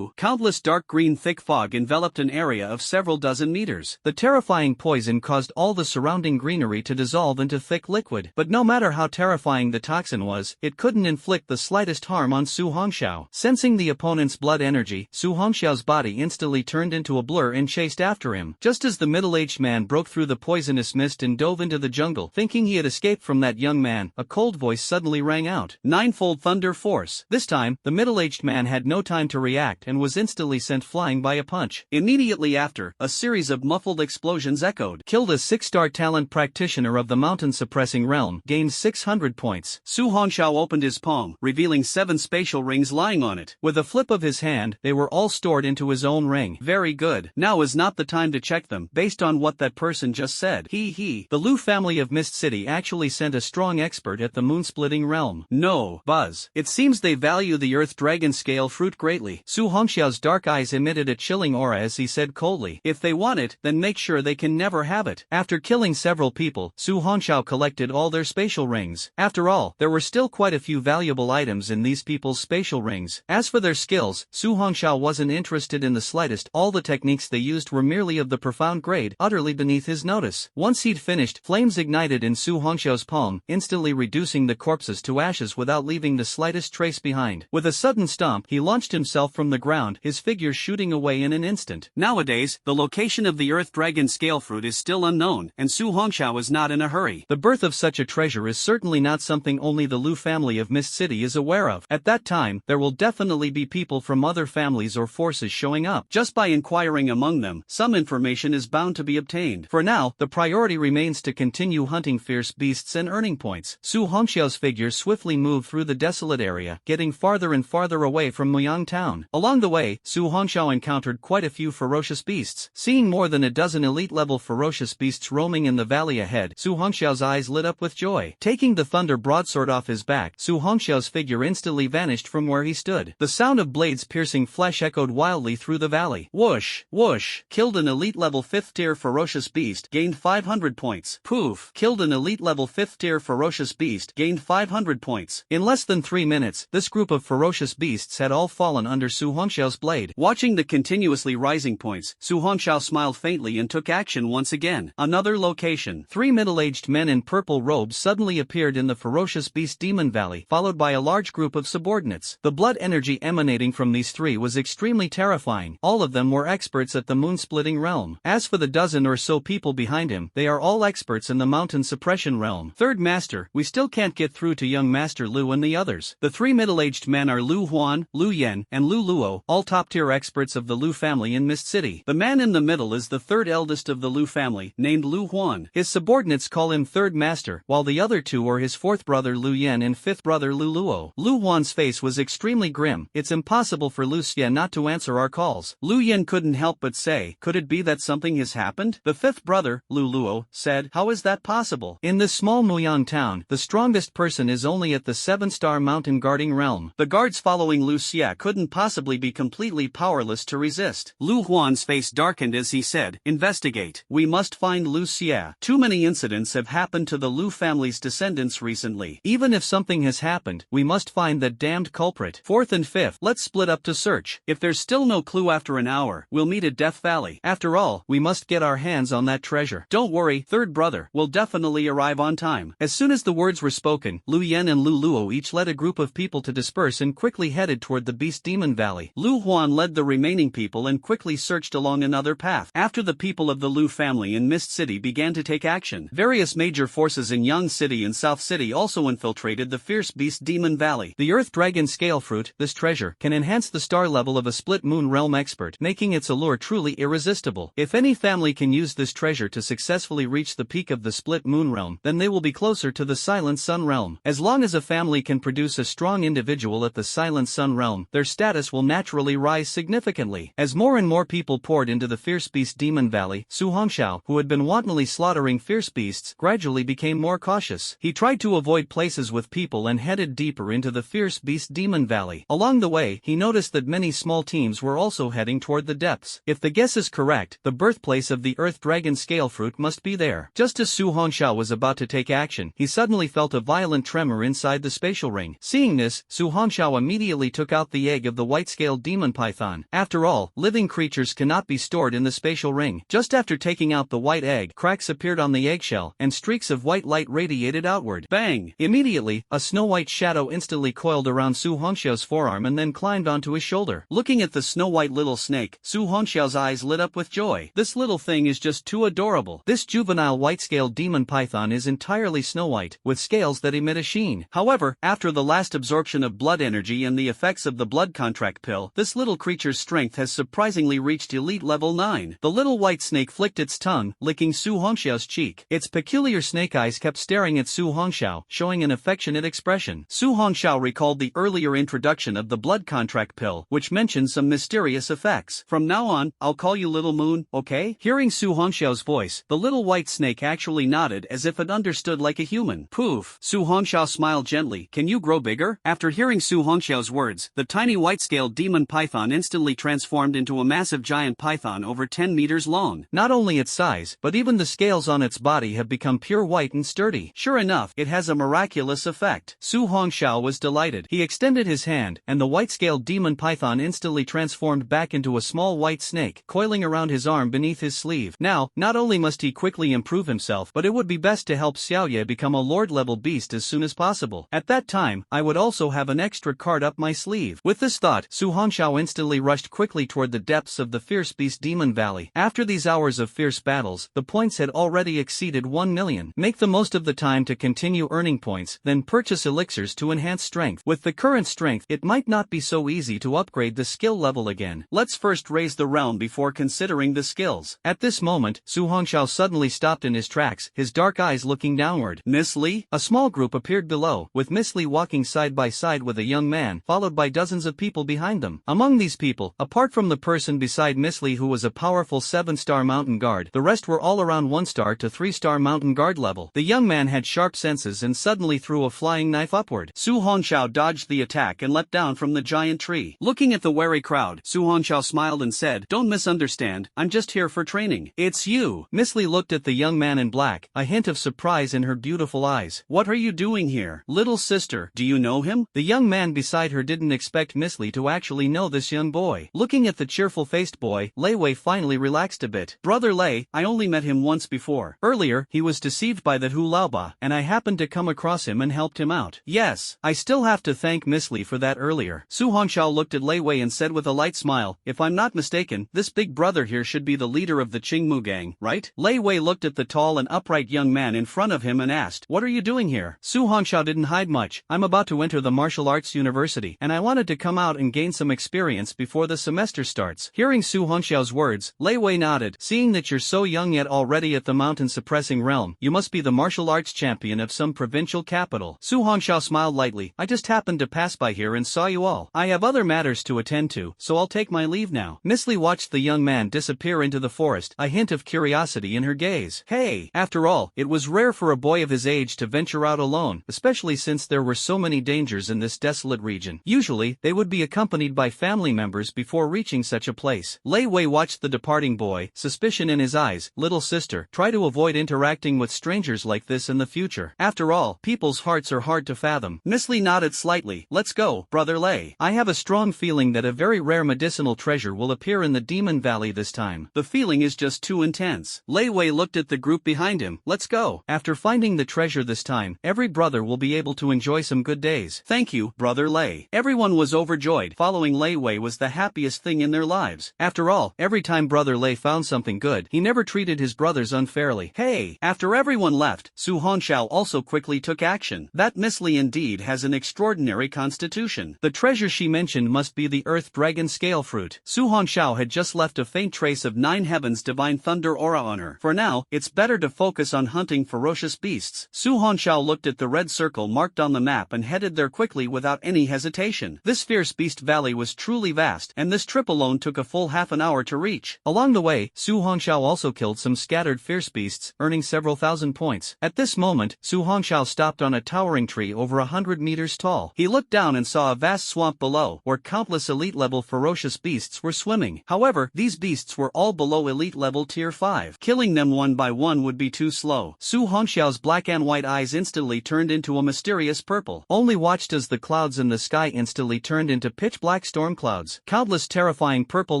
Countless dark green thick fog enveloped an area of several dozen meters. The terrifying poison caused all the surrounding greenery to dissolve into thick liquid. But no matter how terrifying the toxin was, it couldn't inflict the slightest harm on Su Hongxiao. Sensing the opponent's blood energy, Su Hongxiao's body instantly turned into a blur and chased after him. Just as the middle-aged man broke through the poisonous mist and dove into the jungle, thinking he had escaped from that young man, a cold voice suddenly rang out. 9-fold thunder force. This time, the middle-aged man had no time to react and was instantly sent flying by a punch. Immediately after, a series of muffled explosions echoed. Killed a 6-star talent practitioner of the mountain suppressing realm. Gained 600 points. Su Hongxiao opened his palm, revealing 7 spatial rings lying on it. With a flip of his hand, they were all stored into his own ring. Very good. Now is not the time to check them, based on what that person just said. The Lu family of Mist City actually sent a strong expert at the moon-splitting realm. No, Buzz. It seems they value the Earth Dragon Scale Fruit greatly. Su Hongxiao's dark eyes emitted a chilling aura as he said coldly, if they want it, then make sure they can never have it. After killing several people, Su Hongxiao collected all their spatial rings. After all, there were still quite a few valuable items in these people's spatial rings. rings. As for their skills, Su Hongxiao wasn't interested in the slightest. All the techniques they used were merely of the profound grade, utterly beneath his notice. Once he'd finished, flames ignited in Su Hongxiao's palm, instantly reducing the corpses to ashes without leaving the slightest trace behind. With a sudden stomp, he launched himself from the ground, his figure shooting away in an instant. Nowadays, the location of the Earth Dragon scale fruit is still unknown, and Su Hongxiao is not in a hurry. The birth of such a treasure is certainly not something only the Lu family of Mist City is aware of. At that time, there will definitely be people from other families or forces showing up. Just by inquiring among them, some information is bound to be obtained. For now, the priority remains to continue hunting fierce beasts and earning points. Su Hongxiao's figure swiftly moved through the desolate area, getting farther and farther away from Muyang town. Along the way, Su Hongxiao encountered quite a few ferocious beasts. Seeing more than a dozen elite-level ferocious beasts roaming in the valley ahead, Su Hongxiao's eyes lit up with joy. Taking the thunder broadsword off his back, Su Hongxiao's figure instantly vanished from where he stood. The sound of blades piercing flesh echoed wildly through the valley. Whoosh! Whoosh! Killed an elite-level 5th-tier ferocious beast, gained 500 points. Poof! Killed an elite-level 5th-tier ferocious beast, gained 500 points. In less than 3 minutes, this group of ferocious beasts had all fallen under Su Hongxiao's blade. Watching the continuously rising points, Su Hongxiao smiled faintly and took action once again. Another location. 3 middle-aged men in purple robes suddenly appeared in the ferocious beast Demon Valley, followed by a large group of subordinates. The blood energy emanating from these three was extremely terrifying. All of them were experts at the moon-splitting realm. As for the dozen or so people behind him, they are all experts in the mountain suppression realm. Third Master, we still can't get through to young Master Lu and the others. The 3 middle-aged men are Lu Huan, Lu Yen, and Lu Luo, all top-tier experts of the Lu family in Mist City. The man in the middle is the 3rd eldest of the Lu family, named Lu Huan. His subordinates call him Third Master, while the other 2 are his 4th brother Lu Yen and 5th brother Lu Luo. Lu Huan's face was extremely grim. It's impossible for Lu Xie not to answer our calls. Lu Yen couldn't help but say, could it be that something has happened? The 5th brother, Lu Luo, said, how is that possible? In this small Muyang town, the strongest person is only at the 7-star mountain guarding realm. The guards following Lu Xie couldn't possibly be completely powerless to resist. Lu Huan's face darkened as he said, investigate. We must find Lu Xie. Too many incidents have happened to the Lu family's descendants recently. Even if something has happened, we must find that damned culprit. 4th and 5th, let's split up to search. If there's still no clue after an hour, we'll meet at Death Valley. After all, we must get our hands on that treasure. Don't worry, 3rd brother, we'll definitely arrive on time. As soon as the words were spoken, Lu Yen and Lu Luo each led a group of people to disperse and quickly headed toward the Beast Demon Valley. Lu Huan led the remaining people and quickly searched along another path. After the people of the Lu family in Mist City began to take action, various major forces in Yang City and South City also infiltrated the fierce Beast Demon Valley. The Earth Dragon Scale Fruit, this treasure, can enhance the star level of a split moon realm expert, making its allure truly irresistible. If any family can use this treasure to successfully reach the peak of the split moon realm, then they will be closer to the Silent Sun realm. As long as a family can produce a strong individual at the Silent Sun realm, their status will naturally rise significantly. As more and more people poured into the fierce beast Demon Valley, Su Hongxiao, who had been wantonly slaughtering fierce beasts, gradually became more cautious. He tried to avoid places with people and headed deeper into the fierce beast Demon Valley. Along the way, he noticed that many small teams were also heading toward the depths. If the guess is correct, the birthplace of the Earth Dragon Scale Fruit must be there. Just as Su Hongxiao was about to take action, he suddenly felt a violent tremor inside the spatial ring. Seeing this, Su Hongxiao immediately took out the egg of the white-scaled demon python. After all, living creatures cannot be stored in the spatial ring. Just after taking out the white egg, cracks appeared on the eggshell, and streaks of white light radiated outward. Bang! Immediately, a snow-white shadow instantly coiled around Su Hongxiao's forearm and then climbed onto his shoulder. Looking at the snow-white little snake, Su Hongxiao's eyes lit up with joy. This little thing is just too adorable. This juvenile white-scaled demon python is entirely snow-white, with scales that emit a sheen. However, after the last absorption of blood energy and the effects of the blood contract pill, this little creature's strength has surprisingly reached elite level 9. The little white snake flicked its tongue, licking Su Hongxiao's cheek. Its peculiar snake eyes kept staring at Su Hongxiao, showing an affectionate expression. Su Hongxiao recalled the earlier introduction of the blood contract pill, which mentioned some mysterious effects. From now on, I'll call you Little Moon, okay? Hearing Su Hongxiao's voice, the little white snake actually nodded as if it understood like a human. Poof! Su Hongxiao smiled gently. Can you grow bigger? After hearing Su Hongxiao's words, the tiny white-scaled demon python instantly transformed into a massive giant python over 10 meters long. Not only its size, but even the scales on its body have become pure white and sturdy. Sure enough, it has a miraculous effect. Su Hongxiao was delighted. He extended his his hand, and the white-scaled demon python instantly transformed back into a small white snake, coiling around his arm beneath his sleeve. Now, not only must he quickly improve himself, but it would be best to help Xiaoye become a lord-level beast as soon as possible. At that time, I would also have an extra card up my sleeve. With this thought, Su Hongxiao instantly rushed quickly toward the depths of the Fierce Beast Demon Valley. After these hours of fierce battles, the points had already exceeded 1 million. Make the most of the time to continue earning points, then purchase elixirs to enhance strength. With the current strength, it might not be so easy to upgrade the skill level again. Let's first raise the realm before considering the skills. At this moment, Su Hongxiao suddenly stopped in his tracks, his dark eyes looking downward. Miss Li? A small group appeared below, with Miss Li walking side by side with a young man, followed by dozens of people behind them. Among these people, apart from the person beside Miss Li who was a powerful 7-star mountain guard, the rest were all around 1-star to 3-star mountain guard level. The young man had sharp senses and suddenly threw a flying knife upward. Su Hongxiao dodged the attack and leapt down from the giant tree. Looking at the wary crowd, Su Hongxiao smiled and said, "Don't misunderstand, I'm just here for training." "It's you." Miss Li looked at the young man in black, a hint of surprise in her beautiful eyes. "What are you doing here? Little sister, do you know him?" The young man beside her didn't expect Miss Li to actually know this young boy. Looking at the cheerful-faced boy, Lei Wei finally relaxed a bit. "Brother Lei, I only met him once before. Earlier, he was deceived by that Hu Laoba, and I happened to come across him and helped him out." "Yes, I still have to thank Miss Li for that earlier." Su Hongxiao looked at Lei Wei and said with a light smile, "If I'm not mistaken, this big brother here should be the leader of the Qingmu gang, right?" Lei Wei looked at the tall and upright young man in front of him and asked, "What are you doing here?" Su Hongxiao didn't hide much. "I'm about to enter the martial arts university, and I wanted to come out and gain some experience before the semester starts." Hearing Su Hongxiao's words, Lei Wei nodded. "Seeing that you're so young yet already at the mountain-suppressing realm, you must be the martial arts champion of some provincial capital." Su Hongxiao smiled lightly. "I just happened to pass by here and saw you all. I have other matters to attend to, so I'll take my leave now." Miss Li watched the young man disappear into the forest, a hint of curiosity in her gaze. Hey! After all, it was rare for a boy of his age to venture out alone, especially since there were so many dangers in this desolate region. Usually, they would be accompanied by family members before reaching such a place. Lei Wei watched the departing boy, suspicion in his eyes. "Little sister, try to avoid interacting with strangers like this in the future. After all, people's hearts are hard to fathom." Miss Li nodded slightly. "Let's go, Brother Lei. I have a strong feeling that a very rare medicinal treasure will appear in the Demon Valley this time. The feeling is just too intense." Lei Wei looked at the group behind him. "Let's go. After finding the treasure this time, every brother will be able to enjoy some good days." "Thank you, Brother Lei." Everyone was overjoyed. Following Lei Wei was the happiest thing in their lives. After all, every time Brother Lei found something good, he never treated his brothers unfairly. Hey! After everyone left, Su Hongxiao also quickly took action. That Miss Li indeed has an extraordinary constitution. The treasure she mentioned must be the Earth Dragon Scale Fruit. Su Hongxiao had just left a faint trace of 9 Heavens Divine Thunder aura on her. For now, it's better to focus on hunting ferocious beasts. Su Hongxiao looked at the red circle marked on the map and headed there quickly without any hesitation. This Fierce Beast Valley was truly vast, and this trip alone took a full half an hour to reach. Along the way, Su Hongxiao also killed some scattered fierce beasts, earning several thousand points. At this moment, Su Hongxiao stopped on a towering tree over 100 meters tall. He looked down and saw a vast swamp below, where countless elite-level ferocious beasts were swimming. However, these beasts were all below elite-level tier 5. Killing them one by one would be too slow. Su Hongxiao's black and white eyes instantly turned into a mysterious purple. Only watched as the clouds in the sky instantly turned into pitch-black storm clouds. Countless terrifying purple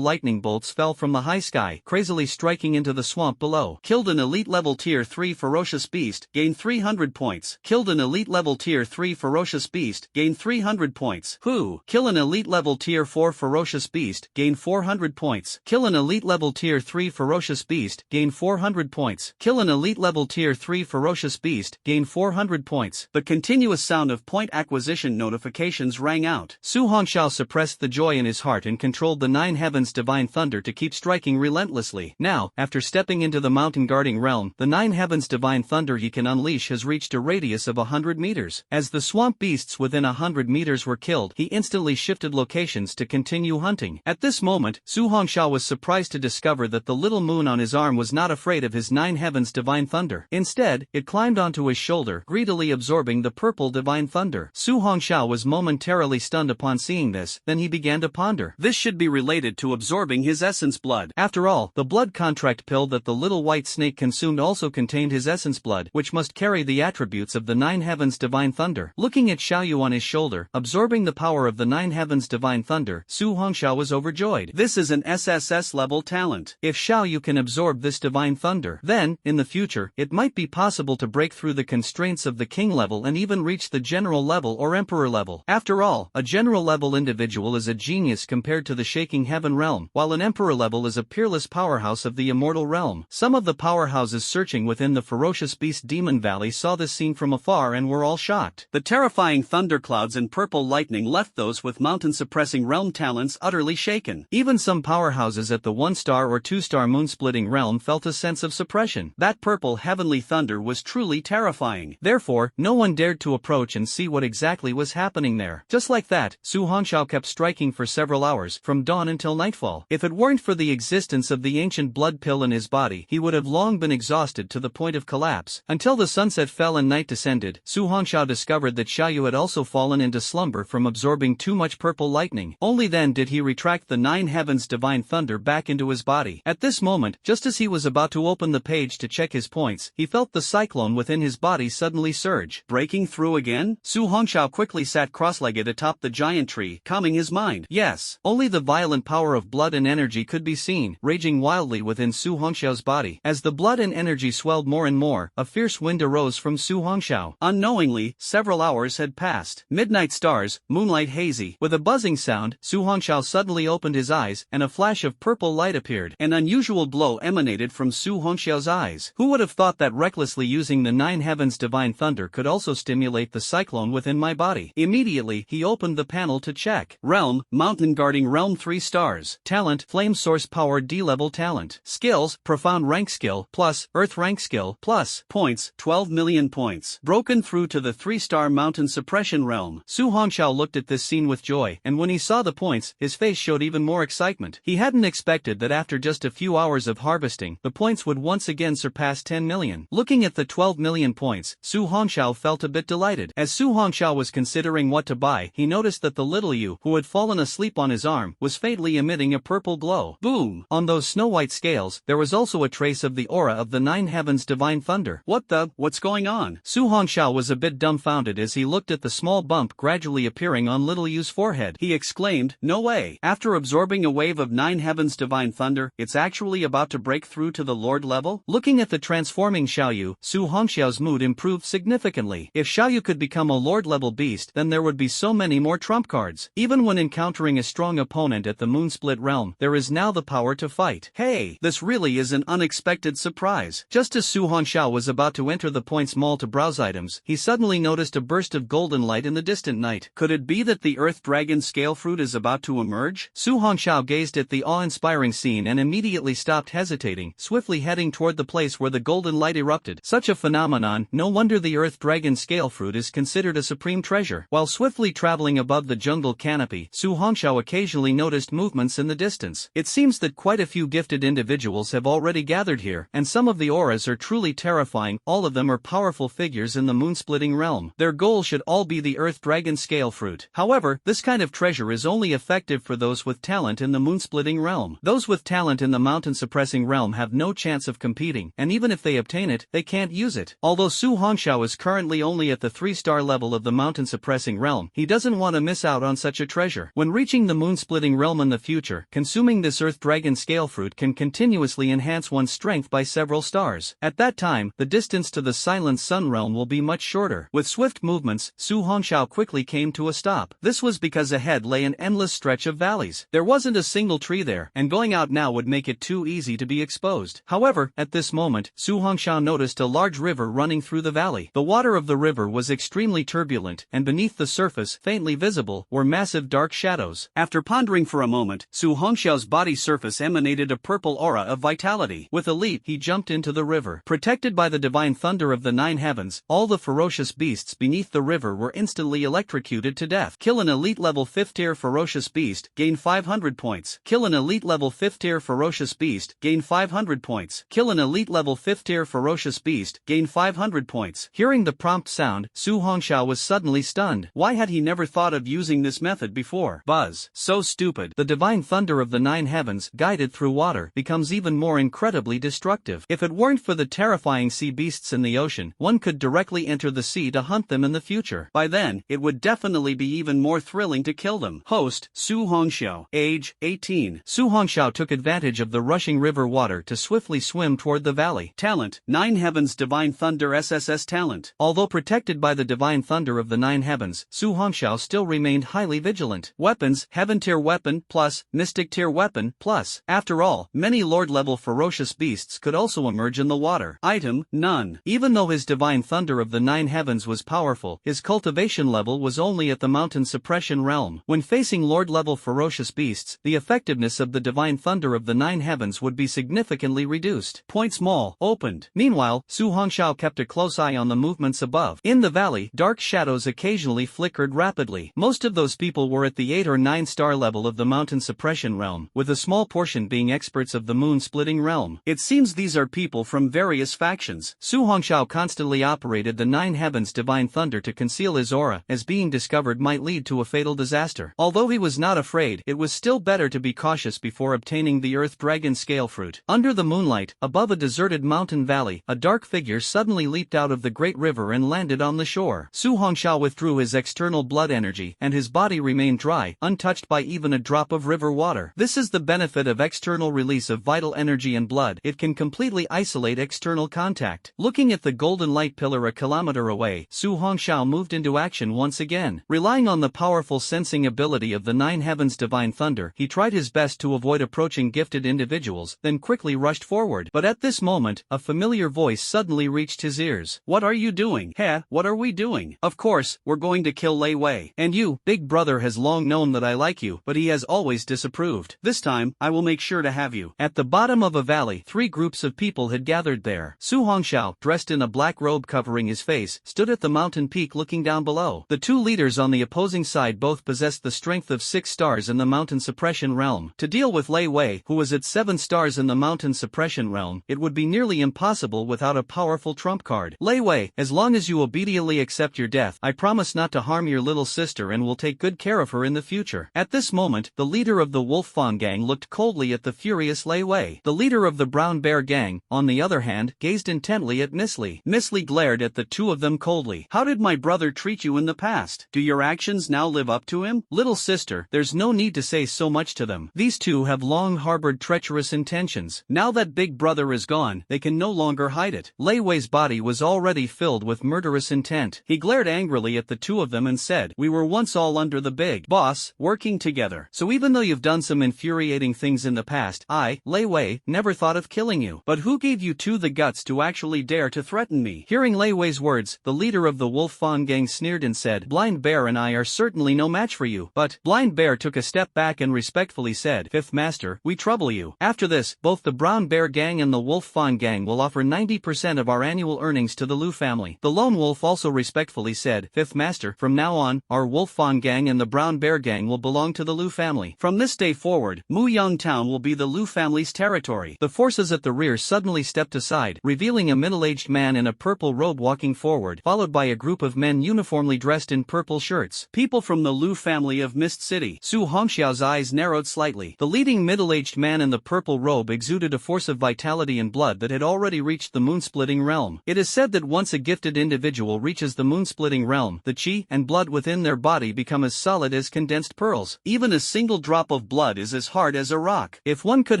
lightning bolts fell from the high sky, crazily striking into the swamp below. Killed an elite-level tier 3 ferocious beast, gained 300 points. Killed an elite-level tier 3 ferocious beast, gained 300 points. Who? Kill an elite-level tier 4 ferocious beast, gain 400 points. Kill an elite-level tier 3 ferocious beast, gain 400 points. Kill an elite-level tier 3 ferocious beast, gain 400 points. The continuous sound of point acquisition notifications rang out. Su Hongxiao suppressed the joy in his heart and controlled the 9 Heavens Divine Thunder to keep striking relentlessly. Now, after stepping into the mountain guarding realm, the 9 Heavens Divine Thunder he can unleash has reached a radius of 100 meters. As the swamp beasts within 100 meters were killed, he instantly shifted locations to continue hunting. At this moment, Su Hongxiao was surprised to discover that the little moon on his arm was not afraid of his 9 Heavens Divine Thunder. Instead, it climbed onto his shoulder, greedily absorbing the purple Divine Thunder. Su Hongxiao was momentarily stunned upon seeing this, then he began to ponder. This should be related to absorbing his essence blood. After all, the blood contract pill that the little white snake consumed also contained his essence blood, which must carry the attributes of the 9 Heavens Divine Thunder. Looking at Xiaoyu on his shoulder, observing Absorbing the power of the nine heavens divine thunder, Su Hongxiao was overjoyed. This is an SSS-level talent. If Xiaoyu can absorb this divine thunder, then, in the future, it might be possible to break through the constraints of the king level and even reach the general level or emperor level. After all, a general level individual is a genius compared to the shaking heaven realm, while an emperor level is a peerless powerhouse of the immortal realm. Some of the powerhouses searching within the ferocious beast Demon Valley saw this scene from afar and were all shocked. The terrifying thunderclouds and purple lightning left those with mountain-suppressing realm talents utterly shaken. Even some powerhouses at the 1-star or 2-star moon-splitting realm felt a sense of suppression. That purple heavenly thunder was truly terrifying. Therefore, no one dared to approach and see what exactly was happening there. Just like that, Su Hongxiao kept striking for several hours, from dawn until nightfall. If it weren't for the existence of the ancient blood pill in his body, he would have long been exhausted to the point of collapse. Until the sunset fell and night descended, Su Hongxiao discovered that Xiaoyu had also fallen into slumber from absorbing too much purple lightning. Only then did he retract the nine heavens divine thunder back into his body. At this moment, just as he was about to open the page to check his points, he felt the cyclone within his body suddenly surge. Breaking through again? Su Hongxiao quickly sat cross-legged atop the giant tree, calming his mind. Yes, only the violent power of blood and energy could be seen, raging wildly within Su Hongxiao's body. As the blood and energy swelled more and more, a fierce wind arose from Su Hongxiao. Unknowingly, several hours had passed. Midnight stars, moonlight hazy. With a buzzing sound, Su Hongxiao suddenly opened his eyes, and a flash of purple light appeared. An unusual glow emanated from Su Hongxiao's eyes. Who would have thought that recklessly using the nine heavens divine thunder could also stimulate the cyclone within my body? Immediately, he opened the panel to check. Realm, mountain guarding realm 3 stars. Talent, flame source power D-level talent. Skills, profound rank skill, plus, earth rank skill, plus, points, 12 million points. Broken through to the 3-star mountain suppression realm. Su Hongxiao looked at this scene with joy, and when he saw the points, his face showed even more excitement. He hadn't expected that after just a few hours of harvesting, the points would once again surpass 10 million. Looking at the 12 million points, Su Hongxiao felt a bit delighted. As Su Hongxiao was considering what to buy, he noticed that the little Yu, who had fallen asleep on his arm, was faintly emitting a purple glow. Boom! On those snow-white scales, there was also a trace of the aura of the nine heavens divine thunder. What's going on? Su Hongxiao was a bit dumbfounded as he looked at the small bump gradually appearing on little Yu's forehead. He exclaimed, "No way! After absorbing a wave of nine heavens divine thunder, it's actually about to break through to the Lord level?" Looking at the transforming Xiaoyu, Su Hongxiao's mood improved significantly. If Xiaoyu could become a Lord level beast, then there would be so many more trump cards. Even when encountering a strong opponent at the Moonsplit realm, there is now the power to fight. Hey, this really is an unexpected surprise. Just as Su Hongxiao was about to enter the points mall to browse items, he suddenly noticed a burst of golden light in the distant night. Could it be that the Earth Dragon scale fruit is about to emerge? Su Hongxiao gazed at the awe-inspiring scene and immediately stopped hesitating, swiftly heading toward the place where the golden light erupted. Such a phenomenon, no wonder the Earth Dragon scale fruit is considered a supreme treasure. While swiftly traveling above the jungle canopy, Su Hongxiao occasionally noticed movements in the distance. It seems that quite a few gifted individuals have already gathered here, and some of the auras are truly terrifying. All of them are powerful figures in the moon-splitting realm. Their goal should all be the Earth Dragon scale fruit. However, this kind of treasure is only effective for those with talent in the moon-splitting realm. Those with talent in the mountain-suppressing realm have no chance of competing, and even if they obtain it, they can't use it. Although Su Hongxiao is currently only at the 3-star level of the mountain-suppressing realm, he doesn't want to miss out on such a treasure. When reaching the moon-splitting realm in the future, consuming this Earth Dragon scale fruit can continuously enhance one's strength by several stars. At that time, the distance to the Silent Sun realm will be much shorter. With swift movements, Su Hongxiao quickly came to a stop. This was because ahead lay an endless stretch of valleys. There wasn't a single tree there, and going out now would make it too easy to be exposed. However, at this moment, Su Hongxiao noticed a large river running through the valley. The water of the river was extremely turbulent, and beneath the surface, faintly visible, were massive dark shadows. After pondering for a moment, Su Hongxiao's body surface emanated a purple aura of vitality. With a leap, he jumped into the river. Protected by the divine thunder of the nine heavens, all the ferocious beasts beneath the river were instantly electrocuted to death. Kill an elite level 5th tier ferocious beast, gain 500 points. Kill an elite level 5th tier ferocious beast, gain 500 points. Kill an elite level 5th tier ferocious beast, gain 500 points. Hearing the prompt sound, Su Hongxiao was suddenly stunned. Why had he never thought of using this method before? Buzz. So stupid. The divine thunder of the nine heavens, guided through water, becomes even more incredibly destructive. If it weren't for the terrifying sea beasts in the ocean, one could directly enter the sea to hunt them in the future. By then, it would definitely be even more thrilling to kill them. Host, Su Hongxiao, age, 18. Su Hongxiao took advantage of the rushing river water to swiftly swim toward the valley. Talent, 9 Heavens Divine Thunder SSS talent. Although protected by the divine thunder of the 9 heavens, Su Hongxiao still remained highly vigilant. Weapons, Heaven tier weapon, plus, Mystic tier weapon, plus. After all, many Lord-level ferocious beasts could also emerge in the water. Item, none. Even though his divine thunder of the 9 heavens was powerful, his cultivation level was only at the mountain suppression realm. When facing Lord-level ferocious beasts, the effectiveness of the divine thunder of the 9 heavens would be significantly reduced. Point small, opened. Meanwhile, Su Hongxiao kept a close eye on the movements above. In the valley, dark shadows occasionally flickered rapidly. Most of those people were at the 8 or 9 star level of the mountain suppression realm, with a small portion being experts of the moon-splitting realm. It seems these are people from various factions. Su Hongxiao constantly operated the 9 heavens divine thunder to conceal his aura, as being discovered might lead to a fatal disaster. Although he was not afraid, it was still better to be cautious before obtaining the earth dragon scale fruit. Under the moonlight, above a deserted mountain valley, a dark figure suddenly leaped out of the great river and landed on the shore. Su Hongxiao withdrew his external blood energy, and his body remained dry, untouched by even a drop of river water. This is the benefit of external release of vital energy and blood. It can completely isolate external contact. Looking at the golden light pillar a kilometer away, Su Hongxiao moved into action once again. Relying on the powerful sensing ability of the 9 heavens divine thunder, he tried his best to avoid approaching gifted individuals, then quickly rushed forward. But at this moment, a familiar voice suddenly reached his ears. What are you doing? Heh, what are we doing? Of course, we're going to kill Lei Wei. And you, big brother has long known that I like you, but he has always disapproved. This time, I will make sure to have you. At the bottom of a valley, 3 groups of people had gathered there. Su Hongxiao, dressed in a black robe covering his face, stood at the mountain peak looking down below. The 2 leaders on the opposing side both possessed the strength of 6 stars in the mountain suppression realm. To deal with Lei Wei, who was at 7 stars in the mountain suppression realm, it would be nearly impossible without a powerful trump card. Lei Wei, as long as you obediently accept your death, I promise not to harm your little sister and will take good care of her in the future. At this moment, the leader of the Wolf Fawn gang looked coldly at the furious Lei Wei. The leader of the Brown Bear gang, on the other hand, gazed intently at Miss Li. Miss Li glared at the 2 of them coldly. How did my brother treat you in the past? Do your actions now live up to him? Little sister, there's no need to say so much to them. These 2 have long harbored treacherous intentions. Now that big brother is gone, they can no longer hide it. Lei Wei's body was already filled with murderous intent. He glared angrily at the 2 of them and said, we were once all under the big boss, working together. So even though you've done some infuriating things in the past, I, Lei Wei, never thought of killing you. But who gave you 2 the guts to actually dare to threaten me? Hearing Lei Wei's words, the leader of the Wolf Fawn gang sneered and said, Blind Bear and I are certainly no match for you. But Blind Bear took a step back and respectfully said, Fifth Master, we trouble you. After this, both the Brown Bear gang and the Wolf Fawn gang will offer 90% of our annual earnings to the Lu family. The Lone Wolf also respectfully said, Fifth Master, from now on, our Wolf Fawn gang and the Brown Bear gang will belong to the Lu family. From this day forward, Muyang Town will be the Lu family's territory. The forces at the rear suddenly stepped aside, revealing a middle-aged man in a purple robe walking forward, followed by a group of men uniformly dressed in purple shirts. People from the Lu family of Mist City. Su Hongxiao's eyes narrowed slightly. The leading middle-aged man in the purple robe exuded a force of vitality and blood that had already reached the moon-splitting realm. It is said that once a gifted individual reaches the moon-splitting realm, the chi and blood within their body become as solid as condensed pearls. Even a single drop of blood is as hard as a rock. If one could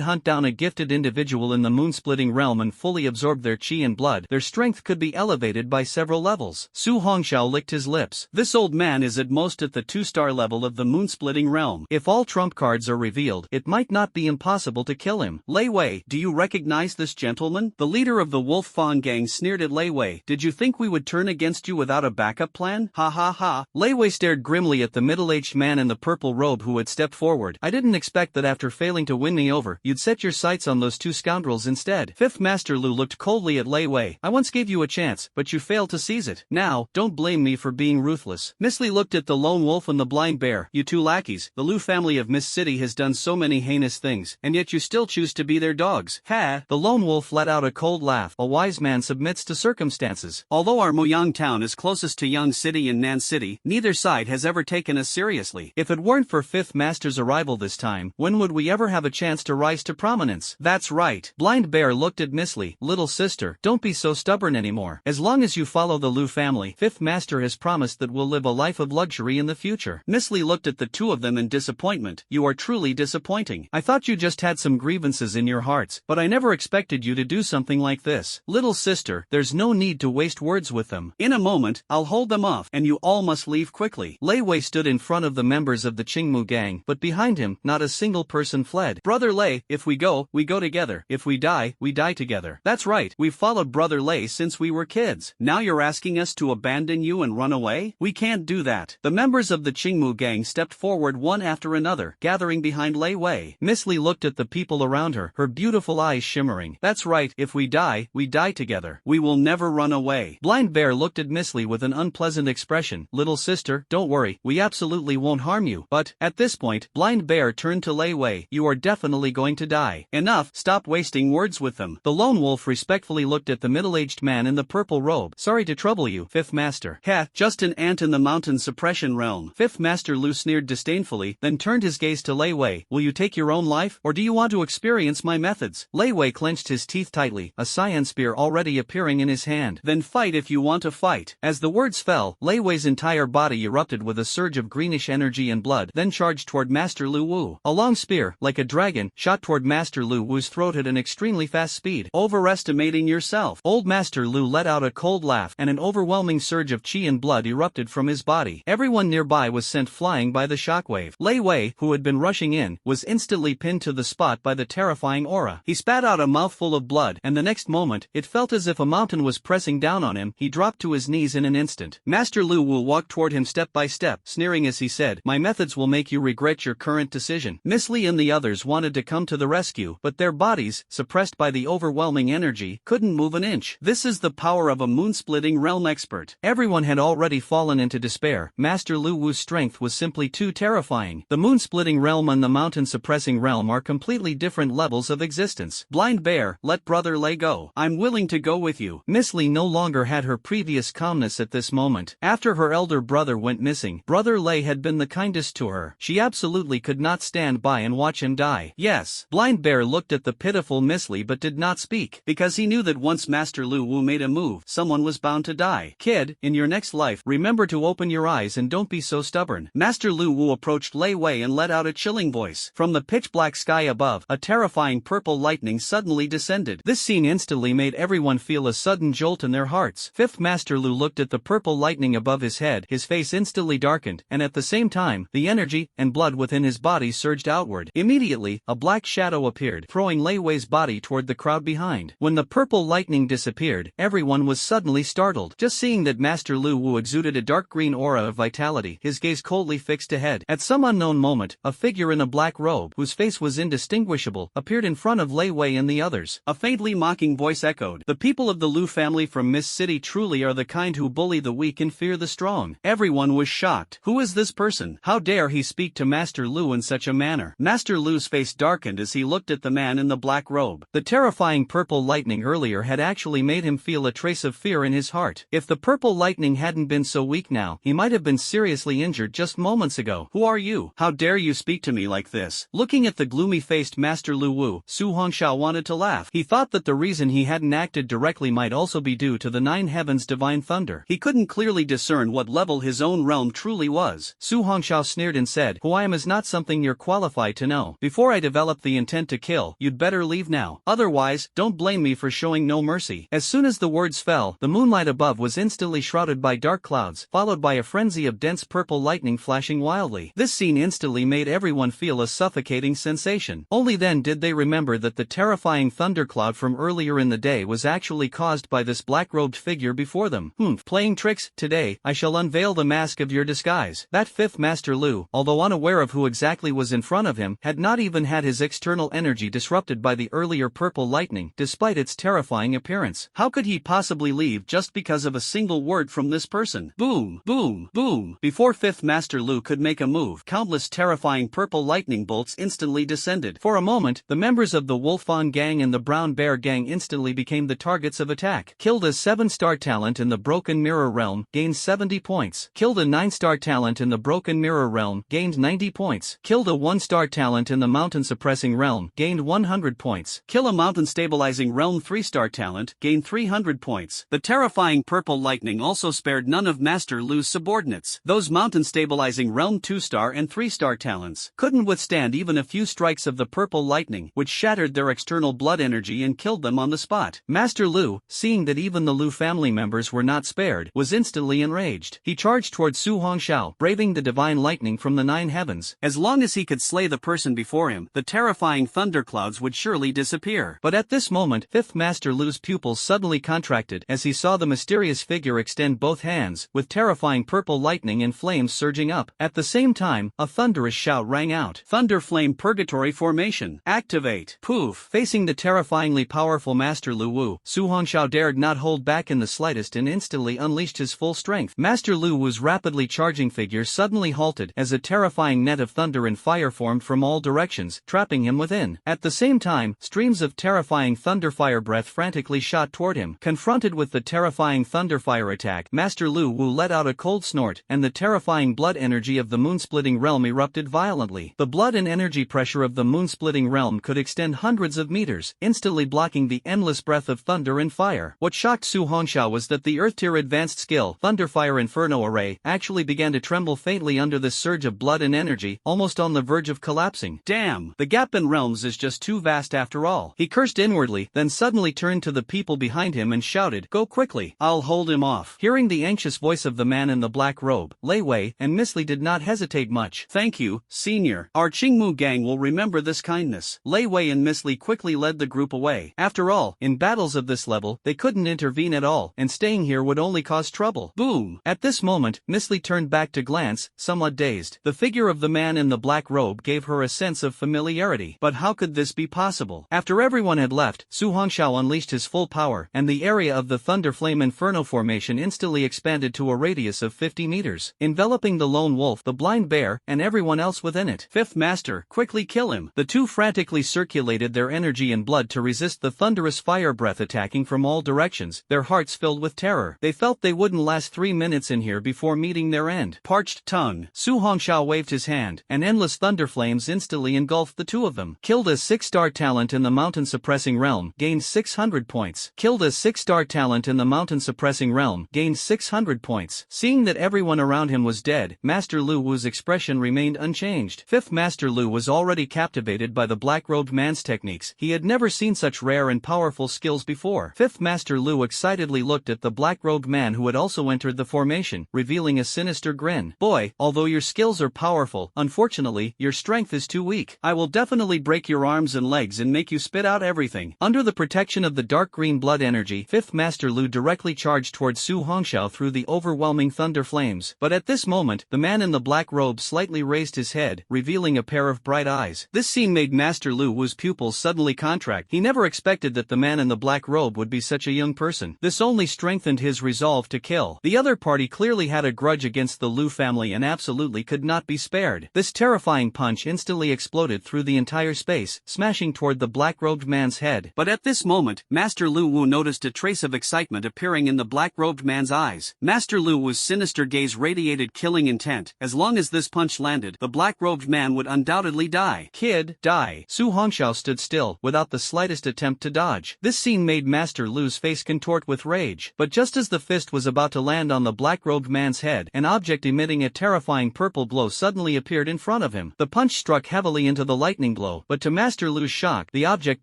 hunt down a gifted individual in the moon-splitting realm and fully absorb their chi and blood, their strength could be elevated by several levels. Su Hongxiao licked his lips. This old man is at most at the 2-star level of the moon-splitting realm. If all trump cards are revealed, it might not be impossible to kill him. Lei Wei, do you recognize this gentleman? The leader of the Wolf Fawn gang sneered at Lei Wei. Did you think we would turn against you without a backup plan? Ha ha ha. Lei Wei stared grimly at the middle-aged man in the purple robe who had stepped forward. I didn't expect that after failing to win me over, you'd set your sights on those 2 scoundrels instead. Fifth Master Lu looked coldly at Lei Wei. I once gave you a chance, but you failed to seize it. Now, don't blame me for being ruthless. Miss Li looked at the Lone Wolf and the Blind Bear. You 2 lackeys, the Lu family of Mist City has done so many heinous things, and yet you still choose to be their dogs. Ha! The Lone Wolf let out a cold laugh. A wise man submits to circumstances. Although our Muyang town is closest to Yang City and Nan City, neither side has ever taken us seriously. If it weren't for Fifth Master's arrival this time, when would we ever have a chance to rise to prominence? That's right. Blind Bear looked at Miss Li. Little sister, don't be so stubborn anymore. As long as you follow the Lu family, Fifth Master has promised that we'll live a life of luxury in the future. Miss Lee looked at the two of them in disappointment. You are truly disappointing. I thought you just had some grievances in your hearts, but I never expected you to do something like this. Little sister, there's no need to waste words with them. In a moment, I'll hold them off, and you all must leave quickly. Lei Wei stood in front of the members of the Qingmu gang, but behind him, not a single person fled. Brother Lei, if we go together. If we die together. That's right, we've followed Brother Lei since we were kids. Now you're asking us to abandon you and run away? We can't do that. The members of the Qingmu gang stepped forward one after another, gathering behind Lei Wei. Miss Lee looked at the people around her, her beautiful eyes shimmering. That's right, if we die together. We will never run away. Blind Bear looked at Miss Lee with an unpleasant expression. Little sister, don't worry, we absolutely won't harm you. But, at this point, Blind Bear turned to Lei Wei. You are definitely going to die. Enough, stop wasting words with them. The lone wolf respectfully looked at the middle-aged man in the purple robe. Sorry to trouble you, Fifth Master. Heh, just an ant in the mountain suppression realm. Fifth Master Lu sneered disdainfully, then turned his gaze to Lei Wei. Will you take your own life, or do you want to experience my methods? Lei Wei clenched his teeth tightly, a cyan spear already appearing in his hand. Then fight if you want to fight. As the words fell, Lei Wei's entire body erupted with a surge of greenish energy and blood, then charged toward Master Lu Wu. A long spear, like a dragon, shot toward Master Lu Wu's throat at an extremely fast speed. Overestimating yourself. Old Master Lu let out a cold laugh, and an overwhelming surge of qi and blood erupted from his body. Everyone nearby was sent flying by the shockwave. Lei Wei, who had been rushing in, was instantly pinned to the spot by the terrifying aura. He spat out a mouthful of blood, and the next moment, it felt as if a mountain was pressing down on him. He dropped to his knees in an instant. Master Lu Wu walked toward him step by step, sneering as he said, "My methods will make you regret your current decision." Miss Lee and the others wanted to come to the rescue, but their bodies, suppressed by the overwhelming energy, couldn't move an inch. This is the power of a moon-splitting realm expert. Everyone had already fallen into despair. Master Lu Wu's strength was simply too terrifying. The moon-splitting realm and the mountain-suppressing realm are completely different levels of existence. Blind Bear, let Brother Lei go. I'm willing to go with you. Miss Lee no longer had her previous calmness at this moment. After her elder brother went missing, Brother Lei had been the kindest to her. She absolutely could not stand by and watch him die. Yes. Blind Bear looked at the pitiful Miss Lee but did not speak, because he knew that once Master Lu Wu made a move, someone was bound to die. Kid, in your next life, remember to open your eyes and don't be so stubborn. Master Lu Wu approached Lei Wei and let out a chilling voice. From the pitch-black sky above, a terrifying purple lightning suddenly descended. This scene instantly made everyone feel a sudden jolt in their hearts. Fifth Master Lu looked at the purple lightning above his head, his face instantly darkened, and at the same time, the energy and blood within his body surged outward. Immediately, a black shadow appeared, throwing Lei Wei's body toward the crowd behind. When the purple lightning disappeared, everyone was suddenly startled. Just seeing that Master Lu Wu exuded a dark green aura of vitality, his gaze coldly fixed ahead. At some unknown moment, a figure in a black robe, whose face was indistinguishable, appeared in front of Lei Wei and the others. A faintly mocking voice echoed, "The people of the Lu family from Mist City truly are the kind who bully the weak and fear the strong." Everyone was shocked. Who is this person? How dare he speak to Master Lu in such a manner? Master Lu's face darkened as he looked at the man in the black robe. The terrifying purple lightning earlier had actually made him feel a trace of fear in his heart. If the purple lightning hadn't been so weak now, he might have been seriously injured just moments ago. Who are you? How dare you speak to me like this? Looking at the gloomy-faced Master Lu Wu, Su Hongxiao wanted to laugh. He thought that the reason he hadn't acted directly might also be due to the Nine Heavens' divine thunder. He couldn't clearly discern what level his own realm truly was. Su Hongxiao sneered and said, "Who I am is not something you're qualified to know. Before I develop the intent to kill, you'd better leave now. Otherwise, don't blame me for showing no mercy." As soon as the words fell, the moonlight above was instantly shrouded by dark clouds, followed by a frenzy of dense purple lightning flashing wildly. This scene instantly made everyone feel a suffocating sensation. Only then did they remember that the terrifying thundercloud from earlier in the day was actually caused by this black-robed figure before them. Playing tricks? Today, I shall unveil the mask of your disguise. That fifth Master Lu, although unaware of who exactly was in front of him, had not even had his external energy disrupted by the earlier purple lightning, despite its terrifying appearance. How could he possibly leave just because of a single word from this person? Boom, boom, boom. Before fifth Master Lu could make a move, countless terrifying purple lightning bolts instantly descended. For a moment, the members of the Wolfon gang and the Brown Bear gang instantly became the targets of attack. Killed a 7-star talent in the Broken Mirror realm, gained 70 points. Killed a 9-star talent in the Broken Mirror realm, gained 90 points. Killed a 1-star talent in the Mountain Suppressing realm, gained 100 points. Kill a Mountain Stabilizing realm 3-star talent, gained 300 points. The terrifying purple lightning also spared none of Master Lu's subordinates. Those mountain-stabilizing Realm 2-star and 3-star talents couldn't withstand even a few strikes of the purple lightning, which shattered their external blood energy and killed them on the spot. Master Lu, seeing that even the Lu family members were not spared, was instantly enraged. He charged towards Su Hongxiao, braving the divine lightning from the 9 heavens. As long as he could slay the person before him, the terrifying thunderclouds would surely disappear. But at this moment, 5th Master Lu's pupils suddenly contracted as he saw the mysterious figure extend both hands, with terrifying purple lightning and flames surging up. At the same time, a thunderous shout rang out. Thunder Flame Purgatory Formation. Activate. Poof. Facing the terrifyingly powerful Master Lu Wu, Su Hongxiao dared not hold back in the slightest and instantly unleashed his full strength. Master Lu Wu's rapidly charging figure suddenly halted as a terrifying net of thunder and fire formed from all directions, trapping him within. At the same time, streams of terrifying thunderfire breath frantically shot toward him. Confronted with the terrifying thunderfire attack, Master Lu Wu let out a cold snort, and the terrifying blood energy of the moon-splitting realm erupted violently. The blood and energy pressure of the moon-splitting realm could extend hundreds of meters, instantly blocking the endless breath of thunder and fire. What shocked Su Hongxiao was that the Earth-tier advanced skill, Thunderfire Inferno Array, actually began to tremble faintly under this surge of blood and energy, almost on the verge of collapsing. Damn, the gap in realms is just too vast after all. He cursed inwardly, then suddenly turned to the people behind him and shouted, "Go quickly, I'll hold him off." Hearing the anxious voice of the man in the black robe, Lei Wei and Miss Li did not hesitate much. "Thank you, senior. Our Qingmu gang will remember this kindness." Lei Wei and Miss Li quickly led the group away. After all, in battles of this level, they couldn't intervene at all, and staying here would only cause trouble. Boom! At this moment, Miss Li turned back to glance, somewhat dazed. The figure of the man in the black robe gave her a sense of familiarity. But how could this be possible? After everyone had left, Su Hongxiao unleashed his full power, and the area of the Thunder Flame Inferno formation instantly expanded to a radius of 50 meters, enveloping the lone wolf, the blind bear, and everyone else within it. "Fifth Master, quickly kill him." The two frantically circulated their energy and blood to resist the thunderous fire breath attacking from all directions, their hearts filled with terror. They felt they wouldn't last 3 minutes in here before meeting their end. Parched tongue. Su Hongxiao waved his hand, and endless thunder flames instantly engulfed the two of them. Killed a 6-star talent in the mountain suppressing realm, gained 600 points. Killed a 6-star talent in the mountain suppressing realm, gained 600 points. Seeing that everyone around him was dead, Master Lu Wu's expression remained unchanged. 5th Master Lu was already captivated by the black-robed man's techniques. He had never seen such rare and powerful skills before. 5th Master Lu excitedly looked at the black-robed man who had also entered the formation, revealing a sinister grin. "Boy, although your skills are powerful, unfortunately, your strength is too weak. I will definitely break your arms and legs and make you spit out everything." Under the protection of the dark green blood energy, 5th Master Lu directly charged towards Su Hongxiao through the overwhelming thunder flames. But at this moment, the man in the black robe slightly raised his head, revealing a pair of bright eyes. This scene made Master Lu Wu's pupils suddenly contract. He never expected that the man in the black robe would be such a young person. This only strengthened his resolve to kill. The other party clearly had a grudge against the Lu family and absolutely could not be spared. This terrifying punch instantly exploded through the entire space, smashing toward the black-robed man's head. But at this moment, Master Lu Wu noticed a trace of excitement appearing in the black-robed man's eyes. Master Lu Wu's sinister gaze radiated killing intent. As long as this punch landed, the black-robed man would undoubtedly die. "Kid, die." Su Hongxiao stood still, without the slightest attempt to dodge. This scene made Master Lu's face contort with rage. But just as the fist was about to land on the black-robed man's head, an object emitting a terrifying purple glow suddenly appeared in front of him. The punch struck heavily into the lightning glow, but to Master Lu's shock, the object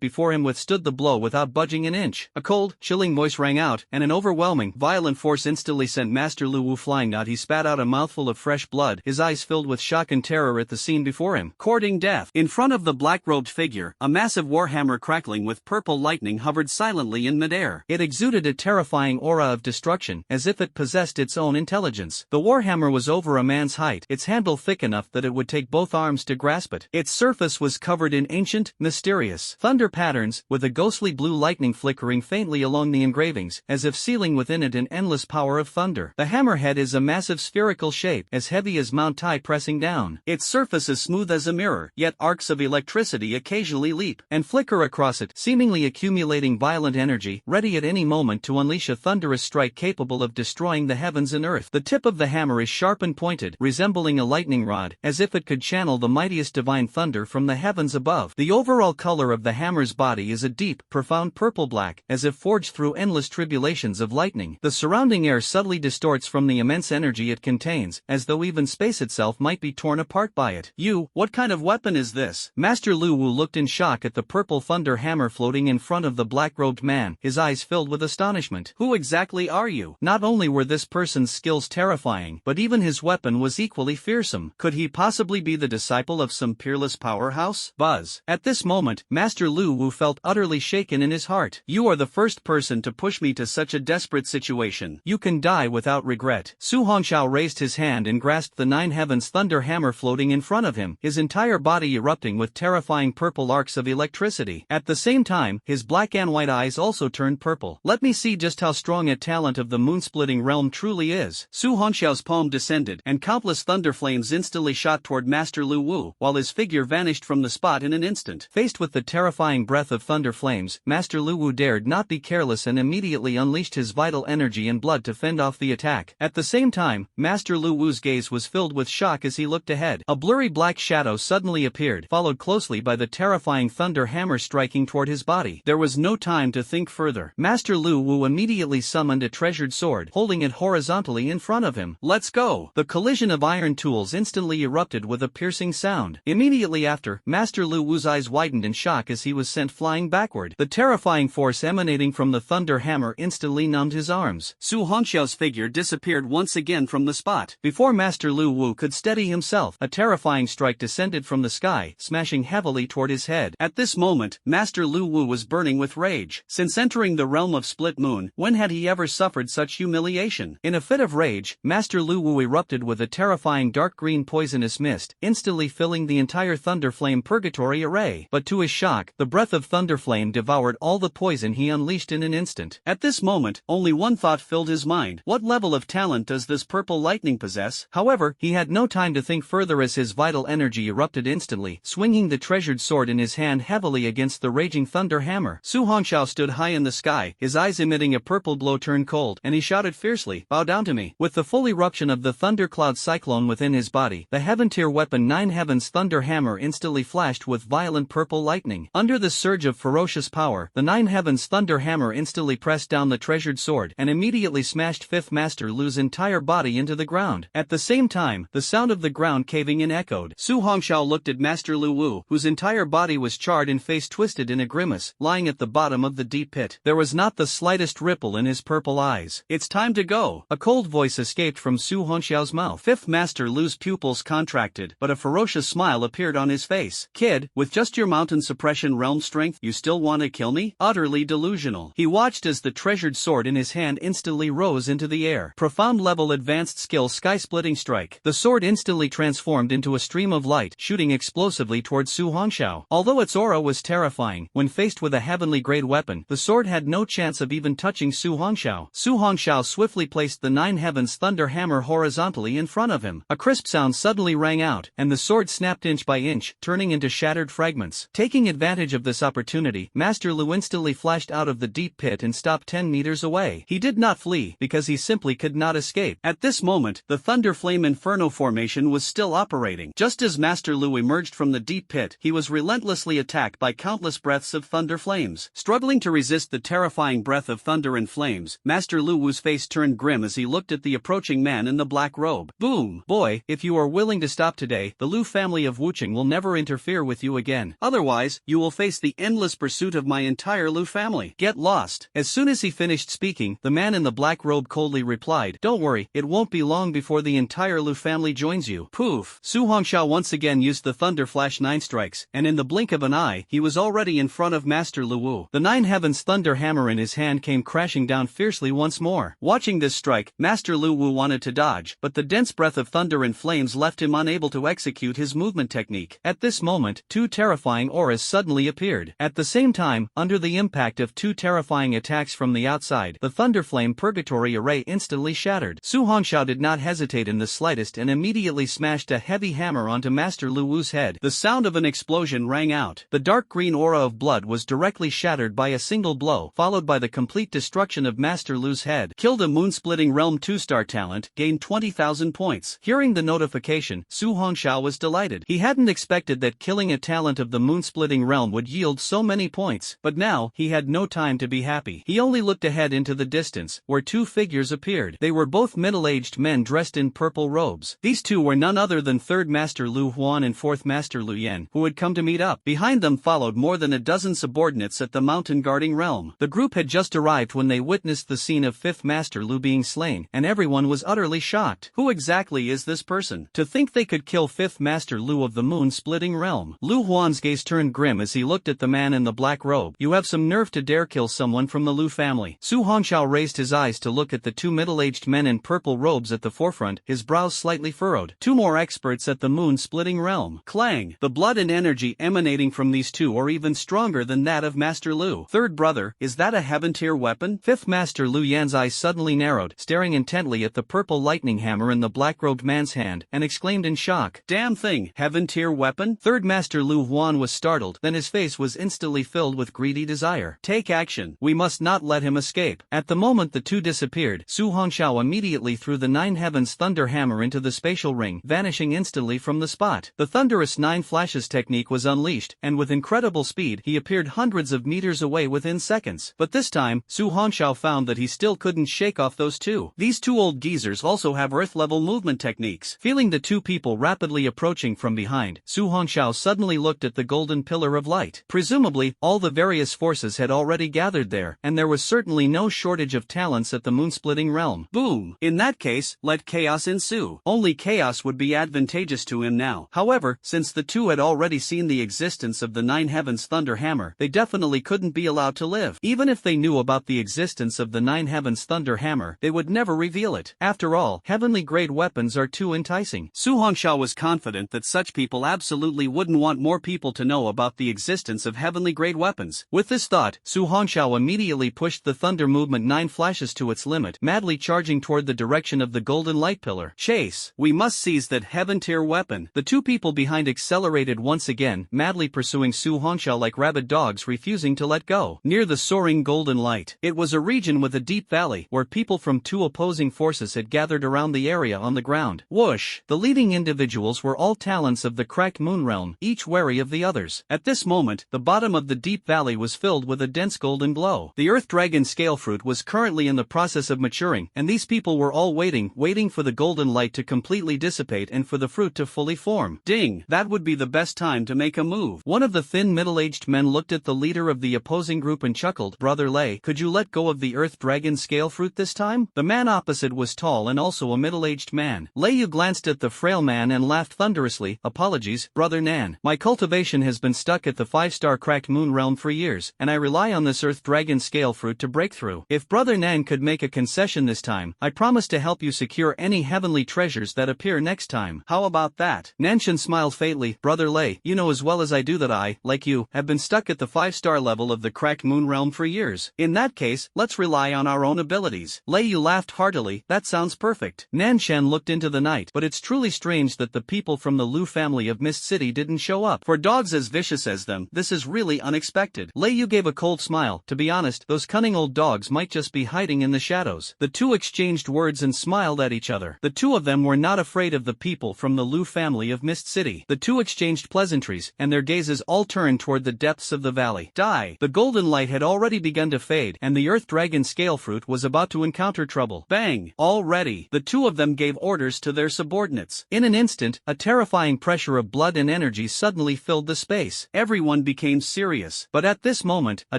before him withstood the blow without budging an inch. A cold, chilling voice rang out, and an overwhelming, violent force instantly sent Master Lu Wu flying out. He spat out a mouthful of fresh blood, his eyes filled with shock and terror at the scene before him. Courting death. In front of the black-robed figure, a massive warhammer crackling with purple lightning hovered silently in midair. It exuded a terrifying aura of destruction, as if it possessed its own intelligence. The warhammer was over a man's height, its handle thick enough that it would take both arms to grasp it. Its surface was covered in ancient, mysterious thunder patterns, with a ghostly blue lightning flickering faintly along the engravings, as if sealing within it an endless power of thunder. The hammerhead is a massive spherical shape, as heavy as Mount Tai pressing down. Its surface is smooth as a mirror, yet arcs of electricity occasionally leap and flicker across it, seemingly accumulating violent energy, ready at any moment to unleash a thunderous strike capable of destroying the heavens and earth. The tip of the hammer is sharp and pointed, resembling a lightning rod, as if it could channel the mightiest divine thunder from the heavens above. The overall color of the hammer's body is a deep, profound purple-black, as if forged through endless tribulations of lightning. The surrounding air subtly distorts from from the immense energy it contains, as though even space itself might be torn apart by it. What kind of weapon is this? Master Lu Wu looked in shock at the purple thunder hammer floating in front of the black-robed man, his eyes filled with astonishment. Who exactly are you? Not only were this person's skills terrifying, but even his weapon was equally fearsome. Could he possibly be the disciple of some peerless powerhouse? Buzz. At this moment, Master Lu Wu felt utterly shaken in his heart. You are the first person to push me to such a desperate situation. You can die without regret. Su Hongxiao raised his hand and grasped the nine heavens thunder hammer floating in front of him, his entire body erupting with terrifying purple arcs of electricity. At the same time, his black and white eyes also turned purple. Let me see just how strong a talent of the moon-splitting realm truly is. Su Hongxiao's palm descended, and countless thunder flames instantly shot toward Master Lu Wu, while his figure vanished from the spot in an instant. Faced with the terrifying breath of thunder flames, Master Lu Wu dared not be careless and immediately unleashed his vital energy and blood to fend off the attack. At the same time, Master Lu Wu's gaze was filled with shock as he looked ahead. A blurry black shadow suddenly appeared, followed closely by the terrifying thunder hammer striking toward his body. There was no time to think further. Master Lu Wu immediately summoned a treasured sword, holding it horizontally in front of him. Let's go! The collision of iron tools instantly erupted with a piercing sound. Immediately after, Master Lu Wu's eyes widened in shock as he was sent flying backward. The terrifying force emanating from the thunder hammer instantly numbed his arms. Su Hongxiao's figure disappeared once again from the spot. Before Master Lu Wu could steady himself, a terrifying strike descended from the sky, smashing heavily toward his head. At this moment, Master Lu Wu was burning with rage. Since entering the realm of Split Moon, when had he ever suffered such humiliation? In a fit of rage, Master Lu Wu erupted with a terrifying dark green poisonous mist, instantly filling the entire Thunder Flame Purgatory array. But to his shock, the breath of Thunder Flame devoured all the poison he unleashed in an instant. At this moment, only one thought filled his mind. What level of talent does this purple lightning possess? However, he had no time to think further as his vital energy erupted instantly, swinging the treasured sword in his hand heavily against the raging thunder hammer. Su Hongxiao stood high in the sky, his eyes emitting a purple glow turned cold, and he shouted fiercely, "Bow down to me." With the full eruption of the thundercloud cyclone within his body, the heaven-tier weapon Nine Heavens thunder hammer instantly flashed with violent purple lightning. Under the surge of ferocious power, the Nine Heavens thunder hammer instantly pressed down the treasured sword and immediately smashed Fifth Master Lu's entire body into the ground. At the same time, the sound of the ground caving in echoed. Su Hongxiao looked at Master Lu Wu, whose entire body was charred and face twisted in a grimace, lying at the bottom of the deep pit. There was not the slightest ripple in his purple eyes. "It's time to go." A cold voice escaped from Su Hongxiao's mouth. Fifth Master Lu's pupils contracted, but a ferocious smile appeared on his face. "Kid, with just your mountain suppression realm strength, you still want to kill me? Utterly delusional." He watched as the treasured sword in his hand instantly rose into the air. Profound level advanced skill sky-splitting strike. The sword instantly transformed into a stream of light, shooting explosively towards Su Hongxiao. Although its aura was terrifying, when faced with a heavenly grade weapon, the sword had no chance of even touching Su Hongxiao. Su Hongxiao swiftly placed the Nine Heavens thunder hammer horizontally in front of him. A crisp sound suddenly rang out, and the sword snapped inch by inch, turning into shattered fragments. Taking advantage of this opportunity, Master Lu instantly flashed out of the deep pit and stopped 10 meters away. He did not flee, because he simply could not escape. At this moment, the Thunder Flame Inferno formation was still operating. Just as Master Lu emerged from the deep pit, he was relentlessly attacked by countless breaths of thunder flames. Struggling to resist the terrifying breath of thunder and flames, Master Lu Wu's face turned grim as he looked at the approaching man in the black robe. Boom! Boy, if you are willing to stop today, the Lu family of Wucheng will never interfere with you again. Otherwise, you will face the endless pursuit of my entire Lu family. Get lost. As soon as he finished speaking, the man in the black robe coldly replied, "Don't worry, it won't be long before the entire Lu family joins you." Poof! Su Hongxiao once again used the Thunder Flash 9 strikes, and in the blink of an eye, he was already in front of Master Lu Wu. The Nine Heavens thunder hammer in his hand came crashing down fiercely once more. Watching this strike, Master Lu Wu wanted to dodge, but the dense breath of thunder and flames left him unable to execute his movement technique. At this moment, two terrifying auras suddenly appeared. At the same time, under the impact of two terrifying attacks from the outside, the Thunder Flame Purgatory array instantly shattered. Su Hongxiao did not hesitate in the slightest and immediately smashed a heavy hammer onto Master Lu Wu's head. The sound of an explosion rang out. The dark green aura of blood was directly shattered by a single blow, followed by the complete destruction of Master Lu's head. Killed a moon-splitting realm 2-star talent, gained 20,000 points. Hearing the notification, Su Hongxiao was delighted. He hadn't expected that killing a talent of the moon-splitting realm would yield so many points, but now, he had no time to be happy. He only looked ahead into the distance, where two figures appeared. They They were both middle-aged men dressed in purple robes. These two were none other than 3rd Master Lu Huan and 4th Master Lu Yan, who had come to meet up. Behind them followed more than a dozen subordinates at the mountain guarding realm. The group had just arrived when they witnessed the scene of 5th Master Lu being slain, and everyone was utterly shocked. Who exactly is this person? To think they could kill 5th Master Lu of the moon-splitting realm. Lu Huan's gaze turned grim as he looked at the man in the black robe. You have some nerve to dare kill someone from the Lu family. Su Hongxiao raised his eyes to look at the two middle-aged men in purple robes at the forefront, his brows slightly furrowed. Two more experts at the moon-splitting realm. Clang! The blood and energy emanating from these two are even stronger than that of Master Lu. Third brother, is that a heaven-tier weapon? 5th Master Lu Yan's eyes suddenly narrowed, staring intently at the purple lightning hammer in the black-robed man's hand, and exclaimed in shock, "Damn thing, heaven-tier weapon?" 3rd Master Lu Huan was startled, then his face was instantly filled with greedy desire. Take action. We must not let him escape. At the moment the two disappeared, Su Hongxiao immediately threw the 9 Heavens Thunder Hammer into the spatial ring, vanishing instantly from the spot. The thunderous 9 flashes technique was unleashed, and with incredible speed he appeared hundreds of meters away within seconds. But this time, Su Hongxiao found that he still couldn't shake off those two. These two old geezers also have Earth-level movement techniques. Feeling the two people rapidly approaching from behind, Su Hongxiao suddenly looked at the golden pillar of light. Presumably, all the various forces had already gathered there, and there was certainly no shortage of talents at the moon-splitting realm. Boom! In that case, let chaos ensue. Only chaos would be advantageous to him now. However, since the two had already seen the existence of the 9 Heavens Thunder Hammer, they definitely couldn't be allowed to live. Even if they knew about the existence of the 9 Heavens Thunder Hammer, they would never reveal it. After all, heavenly-grade weapons are too enticing. Su Hongxiao was confident that such people absolutely wouldn't want more people to know about the existence of heavenly-grade weapons. With this thought, Su Hongxiao immediately pushed the Thunder Movement 9 flashes to its limit, madly charging toward the direction of the golden light pillar. Chase! We must seize that heaven-tier weapon. The two people behind accelerated once again, madly pursuing Su Hongxiao like rabid dogs refusing to let go. Near the soaring golden light, it was a region with a deep valley, where people from two opposing forces had gathered around the area on the ground. Whoosh! The leading individuals were all talents of the cracked moon realm, each wary of the others. At this moment, the bottom of the deep valley was filled with a dense golden glow. The Earth Dragon scale fruit was currently in the process of maturing, and these people were all waiting for the golden light to completely dissipate and for the fruit to fully form. Ding! That would be the best time to make a move. One of the thin middle-aged men looked at the leader of the opposing group and chuckled. Brother Lei, could you let go of the Earth Dragon scale fruit this time? The man opposite was tall and also a middle-aged man. Lei Yu glanced at the frail man and laughed thunderously. Apologies, Brother Nan. My cultivation has been stuck at the 5-star cracked moon realm for years, and I rely on this Earth Dragon scale fruit to break through. If Brother Nan could make a concession this time, I promise to help you secure any heavenly treasures that appear next time. How about that? Nanshan smiled faintly. Brother Lei, you know as well as I do that I, like you, have been stuck at the 5-star level of the cracked moon realm for years. In that case, let's rely on our own abilities. Lei Yu laughed heartily. That sounds perfect. Nanshan looked into the night, but it's truly strange that the people from the Lu family of Mist City didn't show up. For dogs as vicious as them, this is really unexpected. Lei Yu gave a cold smile. To be honest, those cunning old dogs might just be hiding in the shadows. The two exchanged words and smiled at each other. The two of them were not afraid of the people from the Lu family of Mist City. The two exchanged pleasantries, and their gazes all turned toward the depths of the valley. Die! The golden light had already begun to fade, and the Earth Dragon scale fruit was about to encounter trouble. Bang! All ready. The two of them gave orders to their subordinates. In an instant, a terrifying pressure of blood and energy suddenly filled the space. Everyone became serious. But at this moment, a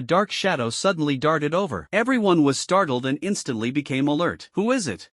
dark shadow suddenly darted over. Everyone was startled and instantly became alert. Who is it?